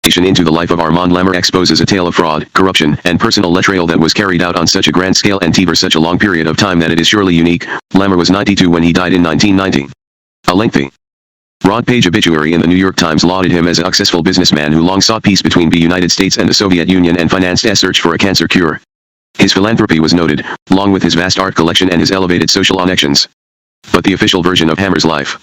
investigation into the life of Armand Lammer exposes a tale of fraud, corruption, and personal betrayal that was carried out on such a grand scale and over such a long period of time that it is surely unique. Lammer was 92 when he died in 1990. A lengthy, broad-page obituary in the New York Times lauded him as a successful businessman who long sought peace between the United States and the Soviet Union and financed a search for a cancer cure. His philanthropy was noted, along with his vast art collection and his elevated social connections. But the official version of Hammer's life,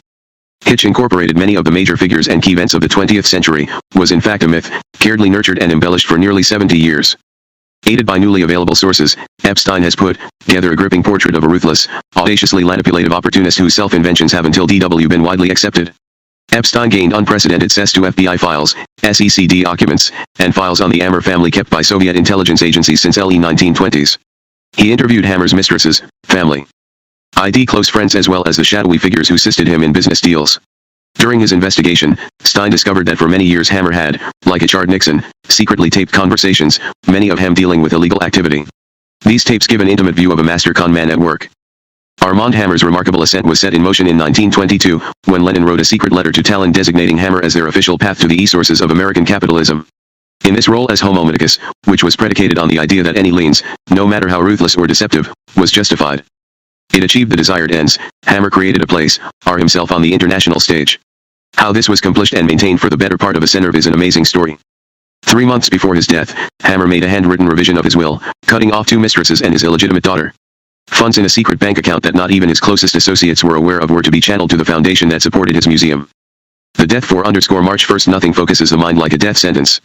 which incorporated many of the major figures and key events of the 20th century, was in fact a myth, carefully nurtured and embellished for nearly 70 years. Aided by newly available sources, Epstein has put together a gripping portrait of a ruthless, audaciously manipulative opportunist whose self-inventions have until DW been widely accepted. Epstein gained unprecedented access to FBI files, SEC documents, and files on the Hammer family kept by Soviet intelligence agencies since early 1920s. He interviewed Hammer's mistresses, family, close friends as well as the shadowy figures who assisted him in business deals. During his investigation, Stein discovered that for many years Hammer had, like Richard Nixon, secretly taped conversations, many of them dealing with illegal activity. These tapes give an intimate view of a master con man at work. Armand Hammer's remarkable ascent was set in motion in 1922, when Lenin wrote a secret letter to Talon designating Hammer as their official path to the resources of American capitalism. In this role as homo medicus, which was predicated on the idea that any liens, no matter how ruthless or deceptive, was justified. It achieved the desired ends. Hammer created a place, himself on the international stage. How this was accomplished and maintained for the better part of a century is an amazing story. 3 months before his death, Hammer made a handwritten revision of his will, cutting off 2 mistresses and his illegitimate daughter. Funds in a secret bank account that not even his closest associates were aware of were to be channeled to the foundation that supported his museum. The death for March 1st. Nothing focuses the mind like a death sentence.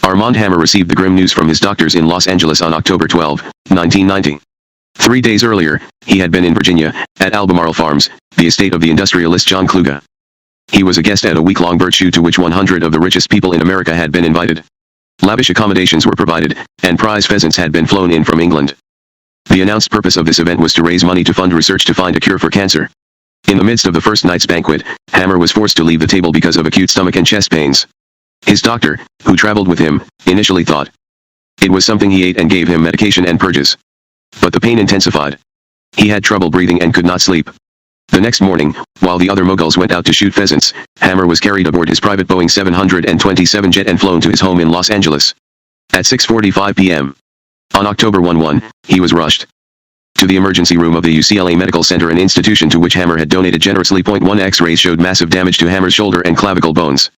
Armand Hammer received the grim news from his doctors in Los Angeles on October 12, 1990. 3 days earlier, he had been in Virginia, at Albemarle Farms, the estate of the industrialist John Kluge. He was a guest at a week-long bird shoot to which 100 of the richest people in America had been invited. Lavish accommodations were provided, and prize pheasants had been flown in from England. The announced purpose of this event was to raise money to fund research to find a cure for cancer. In the midst of the first night's banquet, Hammer was forced to leave the table because of acute stomach and chest pains. His doctor, who traveled with him, initially thought it was something he ate and gave him medication and purges. But the pain intensified. He had trouble breathing and could not sleep. The next morning, while the other moguls went out to shoot pheasants, Hammer was carried aboard his private Boeing 727 jet and flown to his home in Los Angeles. At 6:45 p.m. on October 11, he was rushed to the emergency room of the UCLA Medical Center, an institution to which Hammer had donated generously. 1 X-rays showed massive damage to Hammer's shoulder and clavicle bones.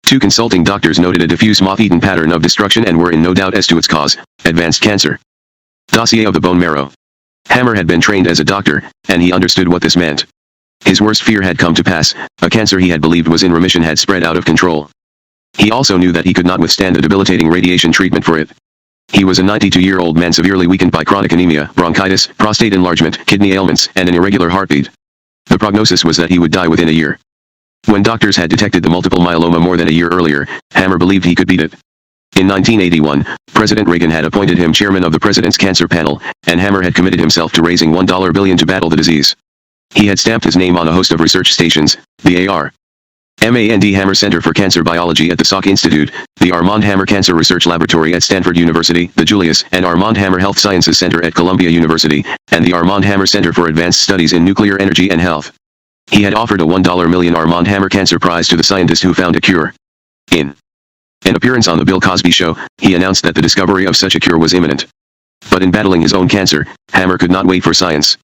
2 consulting doctors noted a diffuse moth-eaten pattern of destruction and were in no doubt as to its cause, advanced cancer. Dossier of the bone marrow. Hammer had been trained as a doctor, and he understood what this meant. His worst fear had come to pass. A cancer he had believed was in remission had spread out of control. He also knew that he could not withstand the debilitating radiation treatment for it. He was a 92-year-old man severely weakened by chronic anemia, bronchitis, prostate enlargement, kidney ailments, and an irregular heartbeat. The prognosis was that he would die within a year. When doctors had detected the multiple myeloma more than a year earlier, Hammer believed he could beat it. In 1981, President Reagan had appointed him chairman of the President's Cancer Panel, and Hammer had committed himself to raising $1 billion to battle the disease. He had stamped his name on a host of research stations, the Armand Hammer Center for Cancer Biology at the Salk Institute, the Armand Hammer Cancer Research Laboratory at Stanford University, the Julius and Armand Hammer Health Sciences Center at Columbia University, and the Armand Hammer Center for Advanced Studies in Nuclear Energy and Health. He had offered a $1 million Armand Hammer Cancer Prize to the scientist who found a cure. In an appearance on The Bill Cosby Show, he announced that the discovery of such a cure was imminent. But in battling his own cancer, Hammer could not wait for science.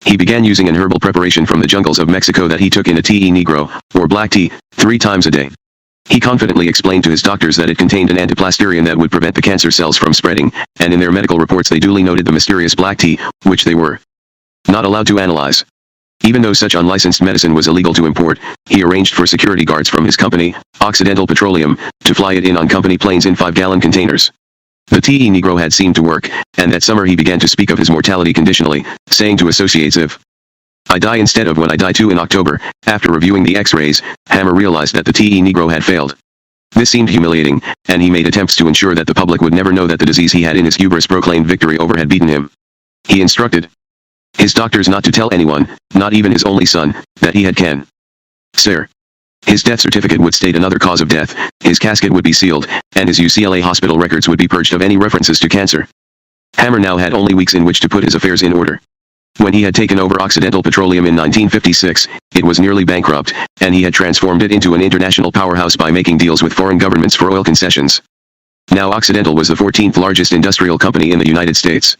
He began using an herbal preparation from the jungles of Mexico that he took in a tea negro, or black tea, 3 times a day. He confidently explained to his doctors that it contained an antiplasterion that would prevent the cancer cells from spreading, and in their medical reports they duly noted the mysterious black tea, which they were not allowed to analyze. Even though such unlicensed medicine was illegal to import, he arranged for security guards from his company, Occidental Petroleum, to fly it in on company planes in 5-gallon containers. The tea negro had seemed to work, and that summer he began to speak of his mortality conditionally, saying to associates, "If I die instead of when I die too." In October, after reviewing the X-rays, Hammer realized that the tea negro had failed. This seemed humiliating, and he made attempts to ensure that the public would never know that the disease he had in his hubris proclaimed victory over had beaten him. He instructed his doctors not to tell anyone, not even his only son, that he had cancer. His death certificate would state another cause of death, his casket would be sealed, and his UCLA hospital records would be purged of any references to cancer. Hammer now had only weeks in which to put his affairs in order. When he had taken over Occidental Petroleum in 1956, it was nearly bankrupt, and he had transformed it into an international powerhouse by making deals with foreign governments for oil concessions. Now Occidental was the 14th largest industrial company in the United States.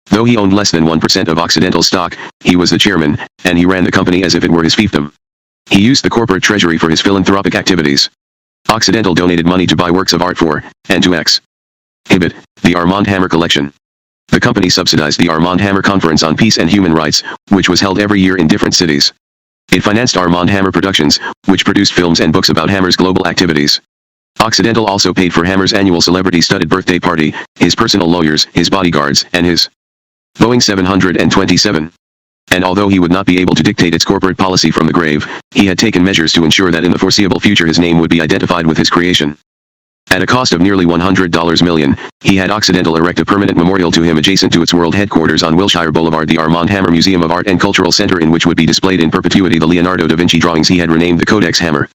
Though he owned less than 1% of Occidental stock, he was the chairman, and he ran the company as if it were his fiefdom. He used the corporate treasury for his philanthropic activities. Occidental donated money to buy works of art for, and to exhibit, the Armand Hammer collection. The company subsidized the Armand Hammer Conference on Peace and Human Rights, which was held every year in different cities. It financed Armand Hammer Productions, which produced films and books about Hammer's global activities. Occidental also paid for Hammer's annual celebrity-studded birthday party, his personal lawyers, his bodyguards, and his Boeing 727. And although he would not be able to dictate its corporate policy from the grave, he had taken measures to ensure that in the foreseeable future his name would be identified with his creation. At a cost of nearly $100 million, he had Occidental erect a permanent memorial to him adjacent to its world headquarters on Wilshire Boulevard, the Armand Hammer Museum of Art and Cultural Center, in which would be displayed in perpetuity the Leonardo da Vinci drawings he had renamed the Codex Hammer.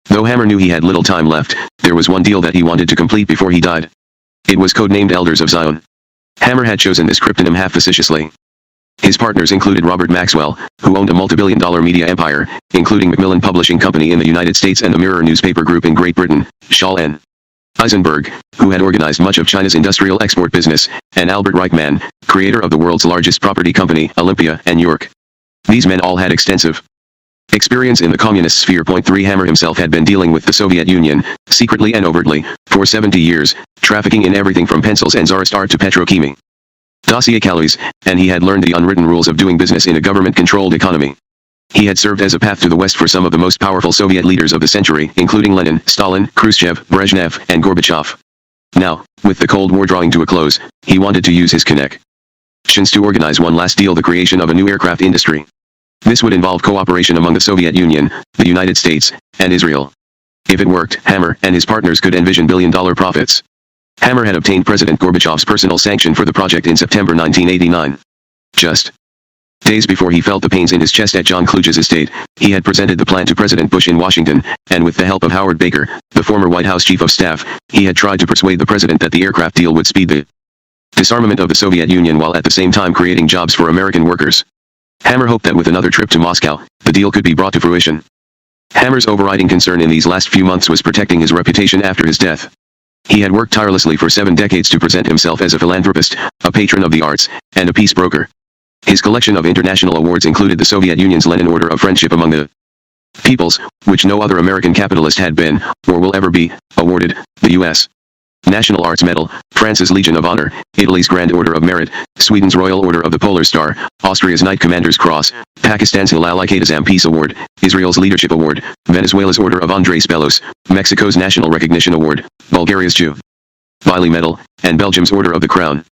Though Hammer knew he had little time left, there was one deal that he wanted to complete before he died. It was codenamed Elders of Zion. Hammer had chosen this cryptonym half facetiously. His partners included Robert Maxwell, who owned a multi-billion-dollar media empire, including Macmillan Publishing Company in the United States and the Mirror newspaper group in Great Britain, Shaw N. Eisenberg, who had organized much of China's industrial export business, and Albert Reichmann, creator of the world's largest property company, Olympia and York. These men all had extensive experience in the communist sphere. 3 Hammer himself had been dealing with the Soviet Union, secretly and overtly, for 70 years, trafficking in everything from pencils and Tsarist art to petrochemy. Dossier calories, and he had learned the unwritten rules of doing business in a government-controlled economy. He had served as a path to the West for some of the most powerful Soviet leaders of the century, including Lenin, Stalin, Khrushchev, Brezhnev, and Gorbachev. Now, with the Cold War drawing to a close, he wanted to use his connections to organize one last deal: the creation of a new aircraft industry. This would involve cooperation among the Soviet Union, the United States, and Israel. If it worked, Hammer and his partners could envision billion-dollar profits. Hammer had obtained President Gorbachev's personal sanction for the project in September 1989. Just days before he felt the pains in his chest at John Kluge's estate, he had presented the plan to President Bush in Washington, and with the help of Howard Baker, the former White House chief of staff, he had tried to persuade the president that the aircraft deal would speed the disarmament of the Soviet Union while at the same time creating jobs for American workers. Hammer hoped that with another trip to Moscow, the deal could be brought to fruition. Hammer's overriding concern in these last few months was protecting his reputation after his death. He had worked tirelessly for 7 decades to present himself as a philanthropist, a patron of the arts, and a peace broker. His collection of international awards included the Soviet Union's Lenin Order of Friendship among the Peoples, which no other American capitalist had been, or will ever be, awarded, the U.S. National Arts Medal, France's Legion of Honor, Italy's Grand Order of Merit, Sweden's Royal Order of the Polar Star, Austria's Knight Commander's Cross, Pakistan's Hilal al-Qaeda Peace Award, Israel's Leadership Award, Venezuela's Order of Andrés Bellos, Mexico's National Recognition Award, Bulgaria's Jubilee Medal, and Belgium's Order of the Crown.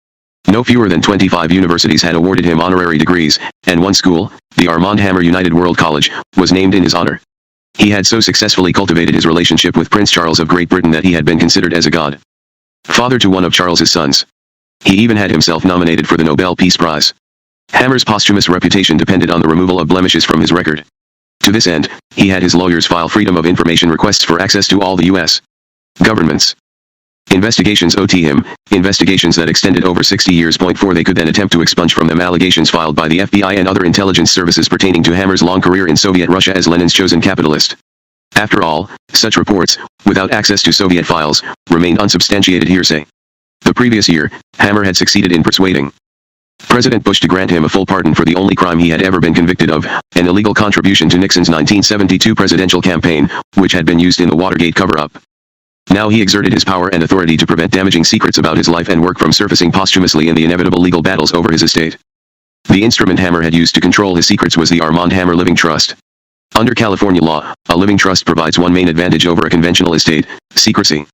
No fewer than 25 universities had awarded him honorary degrees, and one school, the Armand Hammer United World College, was named in his honor. He had so successfully cultivated his relationship with Prince Charles of Great Britain that he had been considered as a godfather to one of Charles's sons. He even had himself nominated for the Nobel Peace Prize. Hammer's posthumous reputation depended on the removal of blemishes from his record. To this end, he had his lawyers file Freedom of Information requests for access to all the U.S. government's investigations owed to him, investigations that extended over 60 years. 4 They could then attempt to expunge from them allegations filed by the FBI and other intelligence services pertaining to Hammer's long career in Soviet Russia as Lenin's chosen capitalist. After all, such reports, without access to Soviet files, remained unsubstantiated hearsay. The previous year, Hammer had succeeded in persuading President Bush to grant him a full pardon for the only crime he had ever been convicted of, an illegal contribution to Nixon's 1972 presidential campaign, which had been used in the Watergate cover-up. Now he exerted his power and authority to prevent damaging secrets about his life and work from surfacing posthumously in the inevitable legal battles over his estate. The instrument Hammer had used to control his secrets was the Armand Hammer Living Trust. Under California law, a living trust provides one main advantage over a conventional estate: secrecy.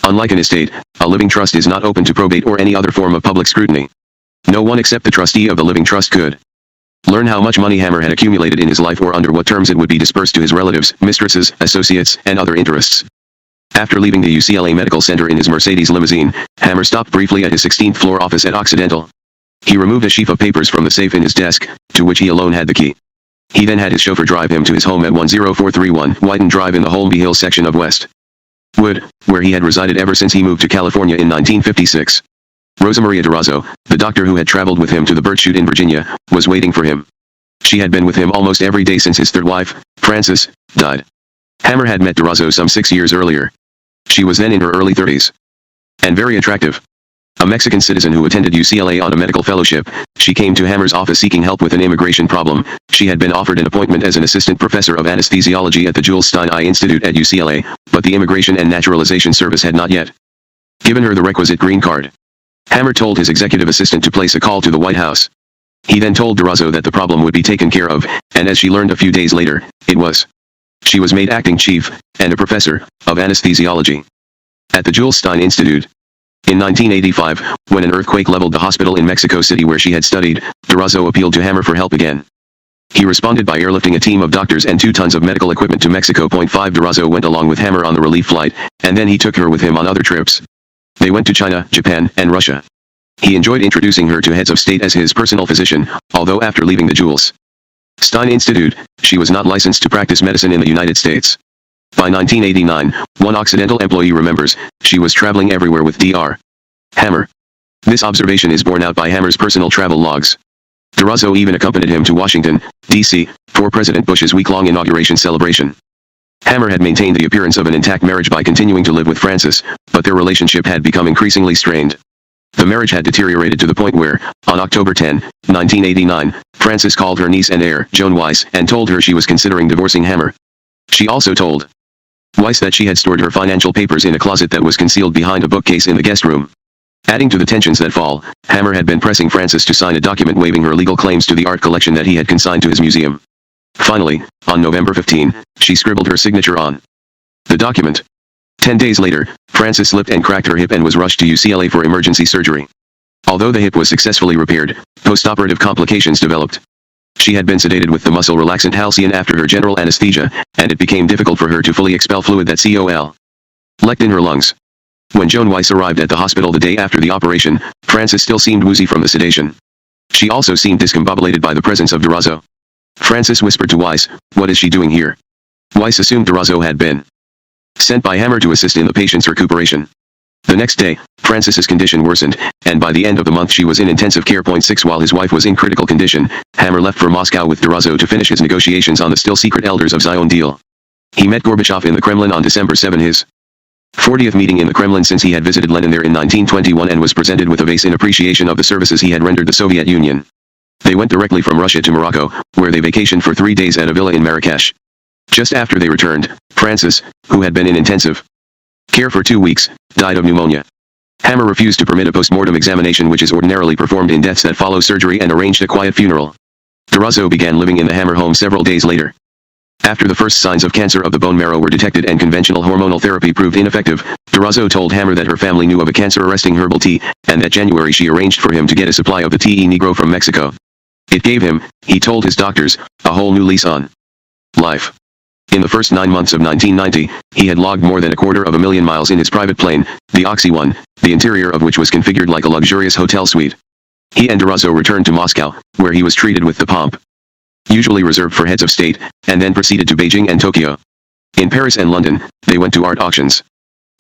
Unlike an estate, a living trust is not open to probate or any other form of public scrutiny. No one except the trustee of the living trust could learn how much money Hammer had accumulated in his life or under what terms it would be dispersed to his relatives, mistresses, associates, and other interests. After leaving the UCLA Medical Center in his Mercedes limousine, Hammer stopped briefly at his 16th floor office at Occidental. He removed a sheaf of papers from the safe in his desk, to which he alone had the key. He then had his chauffeur drive him to his home at 10431 Whiten Drive in the Holmby Hill section of Westwood, where he had resided ever since he moved to California in 1956. Rosa Maria Durazo, the doctor who had traveled with him to the bird shoot in Virginia, was waiting for him. She had been with him almost every day since his third wife, Frances, died. Hammer had met Durazo some 6 years earlier. She was then in her early 30s. And very attractive. A Mexican citizen who attended UCLA on a medical fellowship, she came to Hammer's office seeking help with an immigration problem. She had been offered an appointment as an assistant professor of anesthesiology at the Jules Stein Eye Institute at UCLA, but the Immigration and Naturalization Service had not yet given her the requisite green card. Hammer told his executive assistant to place a call to the White House. He then told Durazo that the problem would be taken care of, and as she learned a few days later, it was. She was made acting chief, and a professor, of anesthesiology at the Jules Stein Institute. In 1985, when an earthquake leveled the hospital in Mexico City where she had studied, Durazo appealed to Hammer for help again. He responded by airlifting a team of doctors and 2 tons of medical equipment to Mexico. 5 Durazo went along with Hammer on the relief flight, and then he took her with him on other trips. They went to China, Japan, and Russia. He enjoyed introducing her to heads of state as his personal physician, although after leaving the Jules Stein Institute, she was not licensed to practice medicine in the United States. By 1989, one Occidental employee remembers, she was traveling everywhere with Dr. Hammer. This observation is borne out by Hammer's personal travel logs. Durazo even accompanied him to Washington, D.C., for President Bush's week-long inauguration celebration. Hammer had maintained the appearance of an intact marriage by continuing to live with Frances, but their relationship had become increasingly strained. The marriage had deteriorated to the point where, on October 10, 1989, Frances called her niece and heir, Joan Weiss, and told her she was considering divorcing Hammer. She also told Weiss that she had stored her financial papers in a closet that was concealed behind a bookcase in the guest room. Adding to the tensions that fall, Hammer had been pressing Frances to sign a document waiving her legal claims to the art collection that he had consigned to his museum. Finally, on November 15, she scribbled her signature on the document. 10 days later, Frances slipped and cracked her hip and was rushed to UCLA for emergency surgery. Although the hip was successfully repaired, postoperative complications developed. She had been sedated with the muscle relaxant Halcion after her general anesthesia, and it became difficult for her to fully expel fluid that leaked in her lungs. When Joan Weiss arrived at the hospital the day after the operation, Frances still seemed woozy from the sedation. She also seemed discombobulated by the presence of Durazo. Frances whispered to Weiss, "What is she doing here?" Weiss assumed Durazo had been sent by Hammer to assist in the patient's recuperation. The next day, Frances's condition worsened, and by the end of the month she was in intensive care. 6 While his wife was in critical condition, Hammer left for Moscow with Durazo to finish his negotiations on the still-secret Elders of Zion deal. He met Gorbachev in the Kremlin on December 7, his 40th meeting in the Kremlin since he had visited Lenin there in 1921 and was presented with a vase in appreciation of the services he had rendered the Soviet Union. They went directly from Russia to Morocco, where they vacationed for 3 days at a villa in Marrakesh. Just after they returned, Frances, who had been in intensive care for 2 weeks, died of pneumonia. Hammer refused to permit a post-mortem examination which is ordinarily performed in deaths that follow surgery and arranged a quiet funeral. Durazo began living in the Hammer home several days later. After the first signs of cancer of the bone marrow were detected and conventional hormonal therapy proved ineffective, Durazo told Hammer that her family knew of a cancer-arresting herbal tea, and that January she arranged for him to get a supply of the tea negro from Mexico. It gave him, he told his doctors, a whole new lease on life. In the first 9 months of 1990, he had logged more than 250,000 miles in his private plane, the Oxy 1, the interior of which was configured like a luxurious hotel suite. He and Durazo returned to Moscow, where he was treated with the pomp usually reserved for heads of state, and then proceeded to Beijing and Tokyo. In Paris and London, they went to art auctions.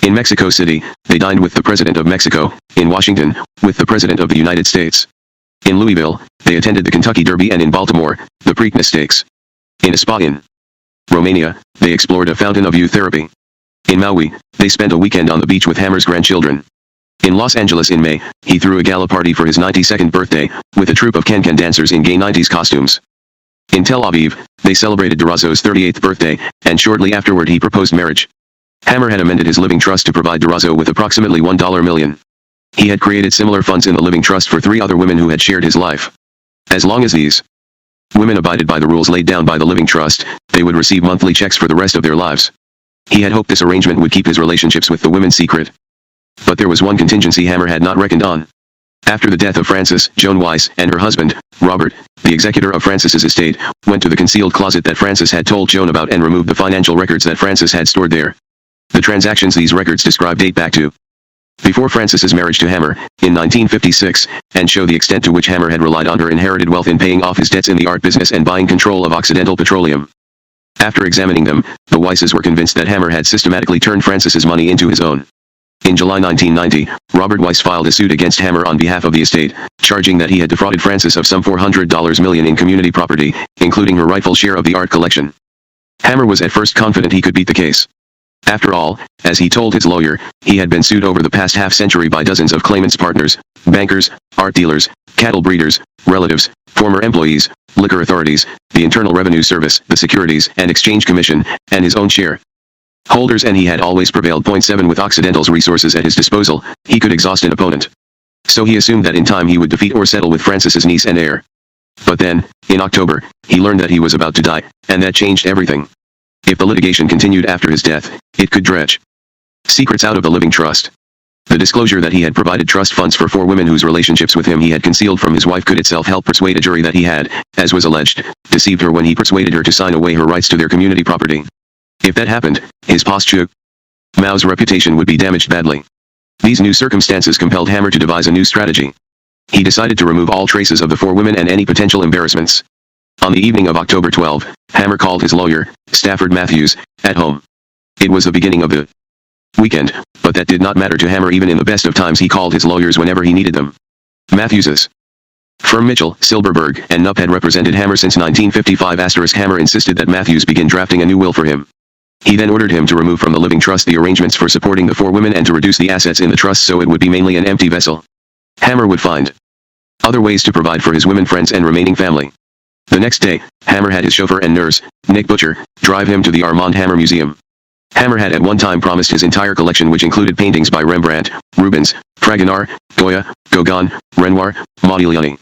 In Mexico City, they dined with the President of Mexico, in Washington, with the President of the United States. In Louisville, they attended the Kentucky Derby, and in Baltimore, the Preakness Stakes. In a spa in Romania, they explored a fountain of youth therapy. In Maui, they spent a weekend on the beach with Hammer's grandchildren. In Los Angeles in May, he threw a gala party for his 92nd birthday, with a troupe of can-can dancers in gay 90s costumes. In Tel Aviv, they celebrated Durazo's 38th birthday, and shortly afterward he proposed marriage. Hammer had amended his living trust to provide Durazo with approximately $1 million. He had created similar funds in the living trust for 3 other women who had shared his life. As long as these women abided by the rules laid down by the living trust, they would receive monthly checks for the rest of their lives. He had hoped this arrangement would keep his relationships with the women secret. But there was one contingency Hammer had not reckoned on. After the death of Frances, Joan Weiss, and her husband, Robert, the executor of Frances's estate, went to the concealed closet that Frances had told Joan about and removed the financial records that Frances had stored there. The transactions these records describe date back to before Frances's marriage to Hammer, in 1956, and show the extent to which Hammer had relied on her inherited wealth in paying off his debts in the art business and buying control of Occidental Petroleum. After examining them, the Weisses were convinced that Hammer had systematically turned Frances's money into his own. In July 1990, Robert Weiss filed a suit against Hammer on behalf of the estate, charging that he had defrauded Frances of some $400 million in community property, including her rightful share of the art collection. Hammer was at first confident he could beat the case. After all, as he told his lawyer, he had been sued over the past half-century by dozens of claimants' partners, bankers, art dealers, cattle breeders, relatives, former employees, liquor authorities, the Internal Revenue Service, the Securities and Exchange Commission, and his own share holders, and he had always prevailed. 7 With Occidental's resources at his disposal, he could exhaust an opponent. So he assumed that in time he would defeat or settle with Frances's niece and heir. But then, in October, he learned that he was about to die, and that changed everything. If the litigation continued after his death, it could dredge secrets out of the living trust. The disclosure that he had provided trust funds for 4 women whose relationships with him he had concealed from his wife could itself help persuade a jury that he had, as was alleged, deceived her when he persuaded her to sign away her rights to their community property. If that happened, his posthumous Mao's reputation would be damaged badly. These new circumstances compelled Hammer to devise a new strategy. He decided to remove all traces of the 4 women and any potential embarrassments. On the evening of October 12, Hammer called his lawyer, Stafford Matthews, at home. It was the beginning of the weekend, but that did not matter to Hammer. Even in the best of times he called his lawyers whenever he needed them. Matthews's firm Mitchell, Silberberg, and Knupp had represented Hammer since 1955. Hammer insisted that Matthews begin drafting a new will for him. He then ordered him to remove from the living trust the arrangements for supporting the 4 women and to reduce the assets in the trust so it would be mainly an empty vessel. Hammer would find other ways to provide for his women friends and remaining family. The next day, Hammer had his chauffeur and nurse, Nick Butcher, drive him to the Armand Hammer Museum. Hammer had at one time promised his entire collection, which included paintings by Rembrandt, Rubens, Fragonard, Goya, Gauguin, Renoir, Modigliani,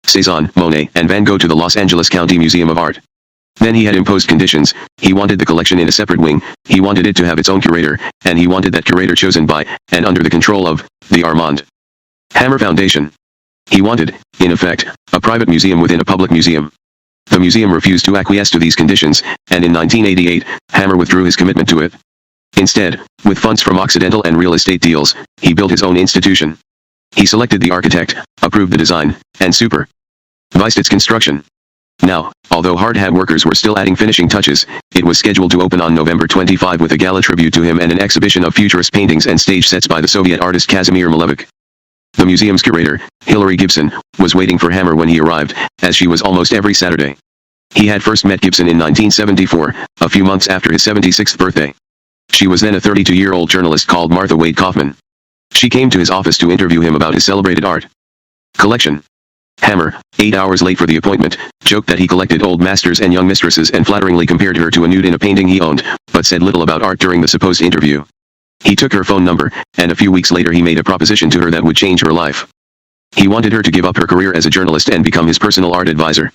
Cezanne, Monet, and Van Gogh to the Los Angeles County Museum of Art. Then he had imposed conditions. He wanted the collection in a separate wing, he wanted it to have its own curator, and he wanted that curator chosen by, and under the control of, the Armand Hammer Foundation. He wanted, in effect, a private museum within a public museum. The museum refused to acquiesce to these conditions, and in 1988, Hammer withdrew his commitment to it. Instead, with funds from Occidental and real estate deals, he built his own institution. He selected the architect, approved the design, and supervised its construction. Now, although hard-hat workers were still adding finishing touches, it was scheduled to open on November 25 with a gala tribute to him and an exhibition of futurist paintings and stage sets by the Soviet artist Kazimir Malevich. The museum's curator, Hilary Gibson, was waiting for Hammer when he arrived, as she was almost every Saturday. He had first met Gibson in 1974, a few months after his 76th birthday. She was then a 32-year-old journalist called Martha Wade Kaufman. She came to his office to interview him about his celebrated art collection. Hammer, 8 hours late for the appointment, joked that he collected old masters and young mistresses and flatteringly compared her to a nude in a painting he owned, but said little about art during the supposed interview. He took her phone number, and a few weeks later he made a proposition to her that would change her life. He wanted her to give up her career as a journalist and become his personal art advisor.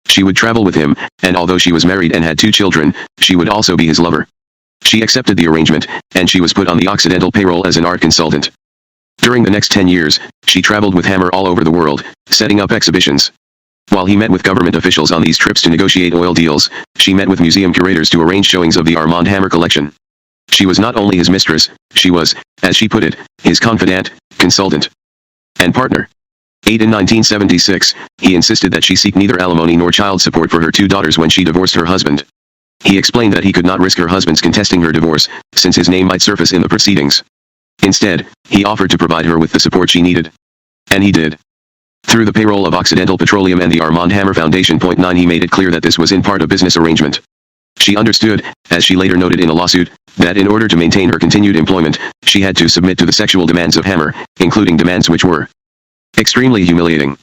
She would travel with him, and although she was married and had 2 children, she would also be his lover. She accepted the arrangement, and she was put on the Occidental payroll as an art consultant. During the next 10 years, she traveled with Hammer all over the world, setting up exhibitions. While he met with government officials on these trips to negotiate oil deals, she met with museum curators to arrange showings of the Armand Hammer collection. She was not only his mistress, she was, as she put it, his confidant, consultant, and partner. In 1976, he insisted that she seek neither alimony nor child support for her 2 daughters when she divorced her husband. He explained that he could not risk her husband's contesting her divorce, since his name might surface in the proceedings. Instead, he offered to provide her with the support she needed. And he did. Through the payroll of Occidental Petroleum and the Armand Hammer Foundation. 9 He made it clear that this was in part a business arrangement. She understood, as she later noted in a lawsuit, that in order to maintain her continued employment, she had to submit to the sexual demands of Hammer, including demands which were extremely humiliating.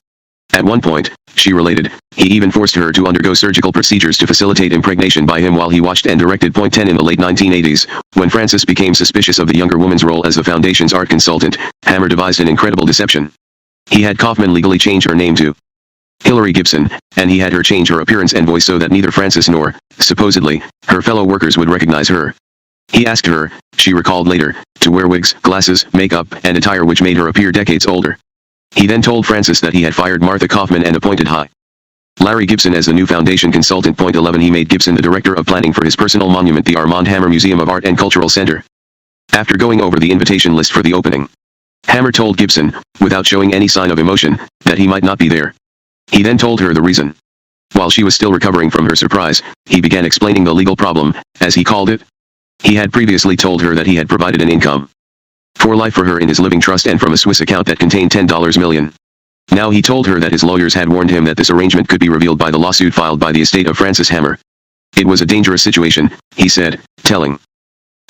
At one point, she related, he even forced her to undergo surgical procedures to facilitate impregnation by him while he watched and directed. 10 In the late 1980s, when Frances became suspicious of the younger woman's role as the foundation's art consultant, Hammer devised an incredible deception. He had Kaufman legally change her name to Hilary Gibson, and he had her change her appearance and voice so that neither Frances nor, supposedly, her fellow workers would recognize her. He asked her, she recalled later, to wear wigs, glasses, makeup, and attire which made her appear decades older. He then told Frances that he had fired Martha Kaufman and appointed Larry Gibson as the new foundation consultant. 11 He made Gibson the director of planning for his personal monument, the Armand Hammer Museum of Art and Cultural Center. After going over the invitation list for the opening, Hammer told Gibson, without showing any sign of emotion, that he might not be there. He then told her the reason. While she was still recovering from her surprise, he began explaining the legal problem, as he called it. He had previously told her that he had provided an income for for life for her in his living trust and from a Swiss account that contained $10 million. Now he told her that his lawyers had warned him that this arrangement could be revealed by the lawsuit filed by the estate of Francis Hammer. It was a dangerous situation, he said, telling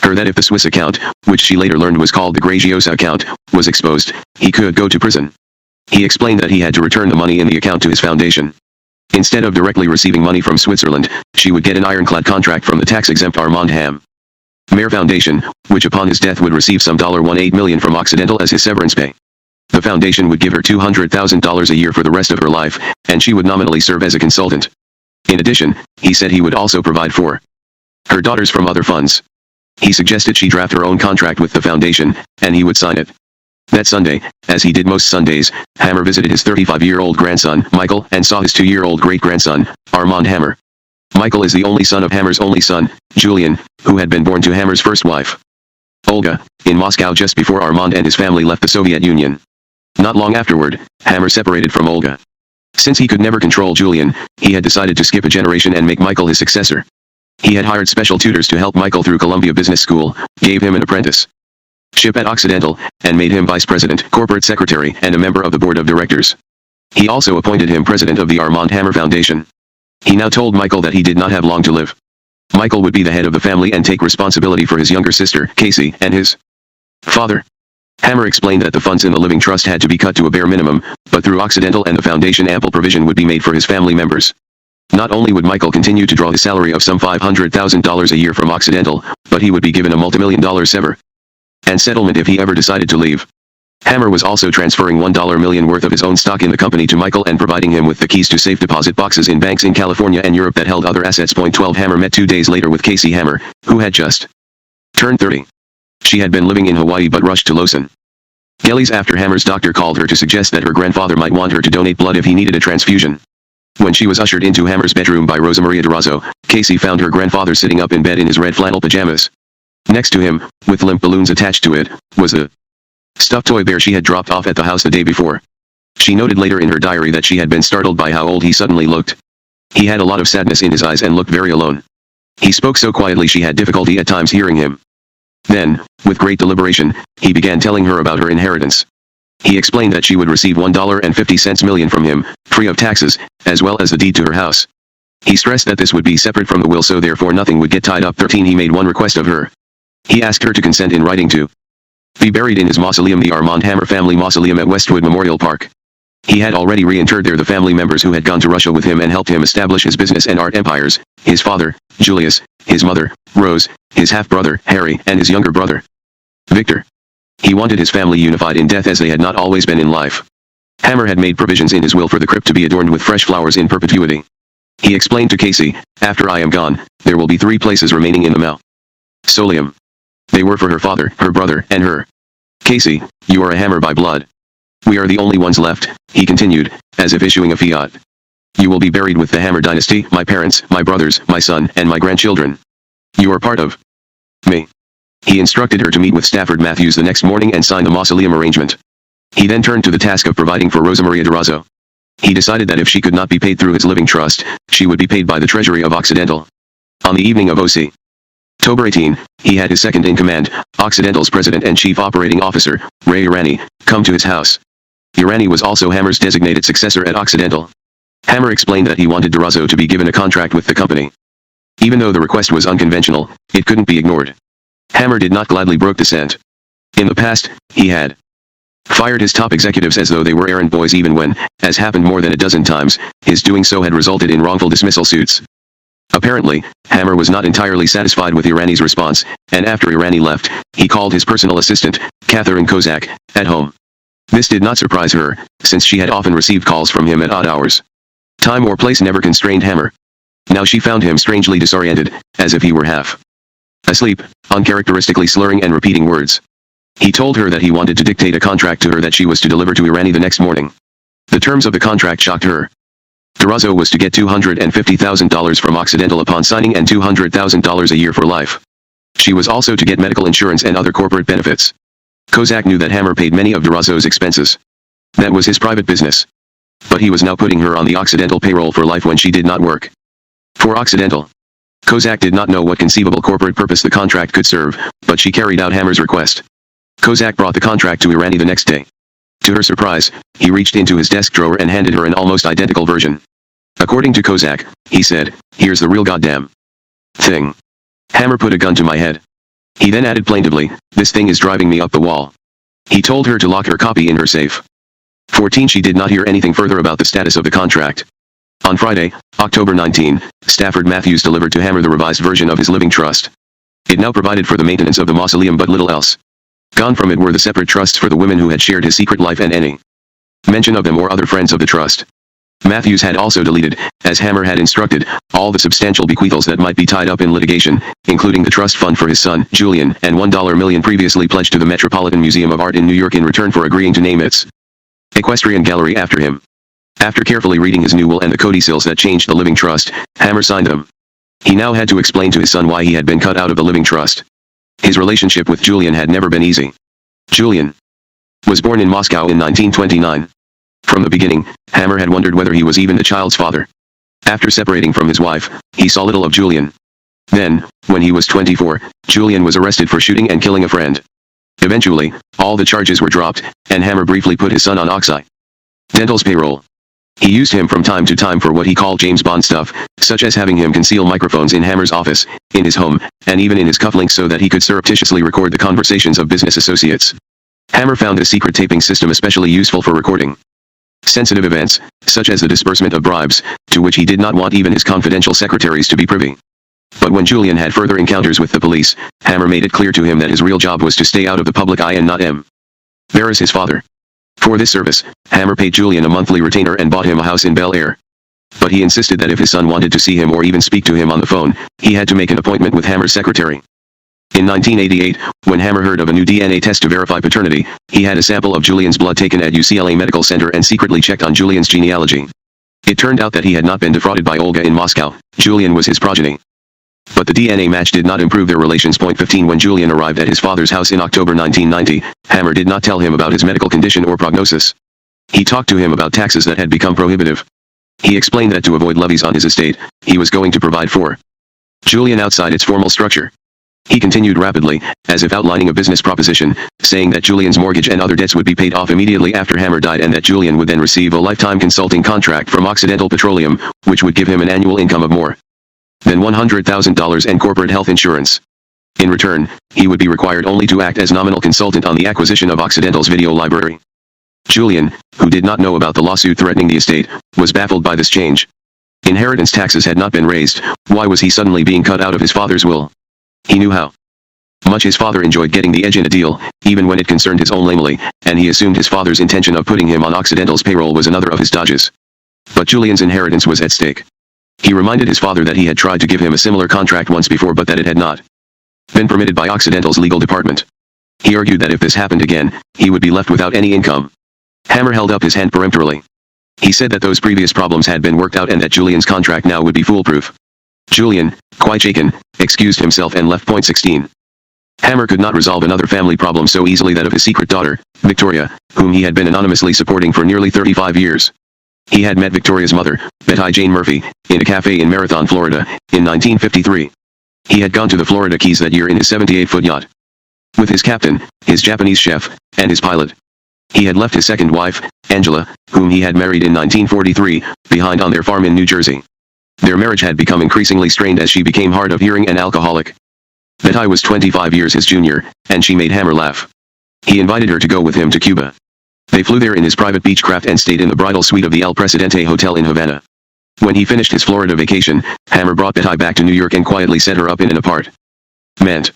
her that if the Swiss account, which she later learned was called the Graciosa account, was exposed, he could go to prison. He explained that he had to return the money in the account to his foundation. Instead of directly receiving money from Switzerland, she would get an ironclad contract from the tax-exempt Armand Hammer Foundation, which upon his death would receive some $18 million from Occidental as his severance pay. The foundation would give her $200,000 a year for the rest of her life, and she would nominally serve as a consultant. In addition, he said he would also provide for her daughters from other funds. He suggested she draft her own contract with the foundation, and he would sign it. That Sunday, as he did most Sundays, Hammer visited his 35-year-old grandson, Michael, and saw his 2-year-old great-grandson, Armand Hammer. Michael is the only son of Hammer's only son, Julian, who had been born to Hammer's first wife, Olga, in Moscow just before Armand and his family left the Soviet Union. Not long afterward, Hammer separated from Olga. Since he could never control Julian, he had decided to skip a generation and make Michael his successor. He had hired special tutors to help Michael through Columbia Business School, gave him an apprenticeship at Occidental, and made him vice president, corporate secretary, and a member of the board of directors. He also appointed him president of the Armand Hammer Foundation. He now told Michael that he did not have long to live. Michael would be the head of the family and take responsibility for his younger sister, Casey, and his father. Hammer explained that the funds in the living trust had to be cut to a bare minimum, but through Occidental and the foundation ample provision would be made for his family members. Not only would Michael continue to draw his salary of some $500,000 a year from Occidental, but he would be given a multimillion-dollar severance and settlement if he ever decided to leave. Hammer was also transferring $1 million worth of his own stock in the company to Michael and providing him with the keys to safe deposit boxes in banks in California and Europe that held other assets. 12 Hammer met 2 days later with Casey Hammer, who had just turned 30. She had been living in Hawaii but rushed to Los Angeles after Hammer's doctor called her to suggest that her grandfather might want her to donate blood if he needed a transfusion. When she was ushered into Hammer's bedroom by Rosa Maria Durazo, Casey found her grandfather sitting up in bed in his red flannel pajamas. Next to him, with limp balloons attached to it, was a stuffed toy bear she had dropped off at the house the day before. She noted later in her diary that she had been startled by how old he suddenly looked. He had a lot of sadness in his eyes and looked very alone. He spoke so quietly she had difficulty at times hearing him. Then, with great deliberation, he began telling her about her inheritance. He explained that she would receive $1.50 million from him, free of taxes, as well as the deed to her house. He stressed that this would be separate from the will, so therefore nothing would get tied up. 13 He made one request of her. He asked her to consent in writing to be buried in his mausoleum, the Armand Hammer Family Mausoleum at Westwood Memorial Park. He had already reinterred there the family members who had gone to Russia with him and helped him establish his business and art empires, his father, Julius, his mother, Rose, his half-brother, Harry, and his younger brother, Victor. He wanted his family unified in death as they had not always been in life. Hammer had made provisions in his will for the crypt to be adorned with fresh flowers in perpetuity. He explained to Casey, "After I am gone, there will be 3 places remaining in the mausoleum. They were for her father, her brother, and her. Casey, you are a Hammer by blood. We are the only ones left," he continued, as if issuing a fiat. "You will be buried with the Hammer dynasty, my parents, my brothers, my son, and my grandchildren. You are part of me." He instructed her to meet with Stafford Matthews the next morning and sign the mausoleum arrangement. He then turned to the task of providing for Rosa Maria Durazo. He decided that if she could not be paid through his living trust, she would be paid by the treasury of Occidental. On the evening of October 18, he had his second-in-command, Occidental's president and chief operating officer, Ray Irani, come to his house. Irani was also Hammer's designated successor at Occidental. Hammer explained that he wanted Durazo to be given a contract with the company. Even though the request was unconventional, it couldn't be ignored. Hammer did not gladly brook dissent. In the past, he had fired his top executives as though they were errand boys, even when, as happened more than a dozen times, his doing so had resulted in wrongful dismissal suits. Apparently, Hammer was not entirely satisfied with Irani's response, and after Irani left, he called his personal assistant, Catherine Kozak, at home. This did not surprise her, since she had often received calls from him at odd hours. Time or place never constrained Hammer. Now she found him strangely disoriented, as if he were half asleep, uncharacteristically slurring and repeating words. He told her that he wanted to dictate a contract to her that she was to deliver to Irani the next morning. The terms of the contract shocked her. Durazo was to get $250,000 from Occidental upon signing and $200,000 a year for life. She was also to get medical insurance and other corporate benefits. Kozak knew that Hammer paid many of Durazo's expenses. That was his private business. But he was now putting her on the Occidental payroll for life when she did not work for Occidental. Kozak did not know what conceivable corporate purpose the contract could serve, but she carried out Hammer's request. Kozak brought the contract to Irani the next day. To her surprise, he reached into his desk drawer and handed her an almost identical version. According to Kozak, he said, "Here's the real goddamn thing. Hammer put a gun to my head." He then added plaintively, "This thing is driving me up the wall." He told her to lock her copy in her safe. 14. She did not hear anything further about the status of the contract. On Friday, October 19, Stafford Matthews delivered to Hammer the revised version of his living trust. It now provided for the maintenance of the mausoleum but little else. Gone from it were the separate trusts for the women who had shared his secret life and any mention of them or other friends of the trust. Matthews had also deleted, as Hammer had instructed, all the substantial bequeathals that might be tied up in litigation, including the trust fund for his son, Julian, and $1 million previously pledged to the Metropolitan Museum of Art in New York in return for agreeing to name its equestrian gallery after him. After carefully reading his new will and the codicils that changed the living trust, Hammer signed them. He now had to explain to his son why he had been cut out of the living trust. His relationship with Julian had never been easy. Julian was born in Moscow in 1929. From the beginning, Hammer had wondered whether he was even the child's father. After separating from his wife, he saw little of Julian. Then, when he was 24, Julian was arrested for shooting and killing a friend. Eventually, all the charges were dropped, and Hammer briefly put his son on Occidental's payroll. He used him from time to time for what he called James Bond stuff, such as having him conceal microphones in Hammer's office, in his home, and even in his cufflinks so that he could surreptitiously record the conversations of business associates. Hammer found the secret taping system especially useful for recording sensitive events, such as the disbursement of bribes, to which he did not want even his confidential secretaries to be privy. But when Julian had further encounters with the police, Hammer made it clear to him that his real job was to stay out of the public eye and not embarrass his father. For this service, Hammer paid Julian a monthly retainer and bought him a house in Bel Air. But he insisted that if his son wanted to see him or even speak to him on the phone, he had to make an appointment with Hammer's secretary. In 1988, when Hammer heard of a new DNA test to verify paternity, he had a sample of Julian's blood taken at UCLA Medical Center and secretly checked on Julian's genealogy. It turned out that he had not been defrauded by Olga in Moscow. Julian was his progeny. But the DNA match did not improve their relations. 15. When Julian arrived at his father's house in October 1990, Hammer did not tell him about his medical condition or prognosis. He talked to him about taxes that had become prohibitive. He explained that to avoid levies on his estate, he was going to provide for Julian outside its formal structure. He continued rapidly, as if outlining a business proposition, saying that Julian's mortgage and other debts would be paid off immediately after Hammer died and that Julian would then receive a lifetime consulting contract from Occidental Petroleum, which would give him an annual income of more than $100,000 and corporate health insurance. In return, he would be required only to act as nominal consultant on the acquisition of Occidental's video library. Julian, who did not know about the lawsuit threatening the estate, was baffled by this change. Inheritance taxes had not been raised. Why was he suddenly being cut out of his father's will? He knew how much his father enjoyed getting the edge in a deal, even when it concerned his own lamely, and he assumed his father's intention of putting him on Occidental's payroll was another of his dodges. But Julian's inheritance was at stake. He reminded his father that he had tried to give him a similar contract once before but that it had not been permitted by Occidental's legal department. He argued that if this happened again, he would be left without any income. Hammer held up his hand peremptorily. He said that those previous problems had been worked out and that Julian's contract now would be foolproof. Julian, quite shaken, excused himself and left. 16. Hammer could not resolve another family problem so easily, that of his secret daughter, Victoria, whom he had been anonymously supporting for nearly 35 years. He had met Victoria's mother, Betty Jane Murphy, in a cafe in Marathon, Florida, in 1953. He had gone to the Florida Keys that year in his 78-foot yacht with his captain, his Japanese chef, and his pilot. He had left his second wife, Angela, whom he had married in 1943, behind on their farm in New Jersey. Their marriage had become increasingly strained as she became hard of hearing and alcoholic. Betty was 25 years his junior, and she made Hammer laugh. He invited her to go with him to Cuba. They flew there in his private Beechcraft and stayed in the bridal suite of the El Presidente Hotel in Havana. When he finished his Florida vacation, Hammer brought Betty back to New York and quietly set her up in an apartment.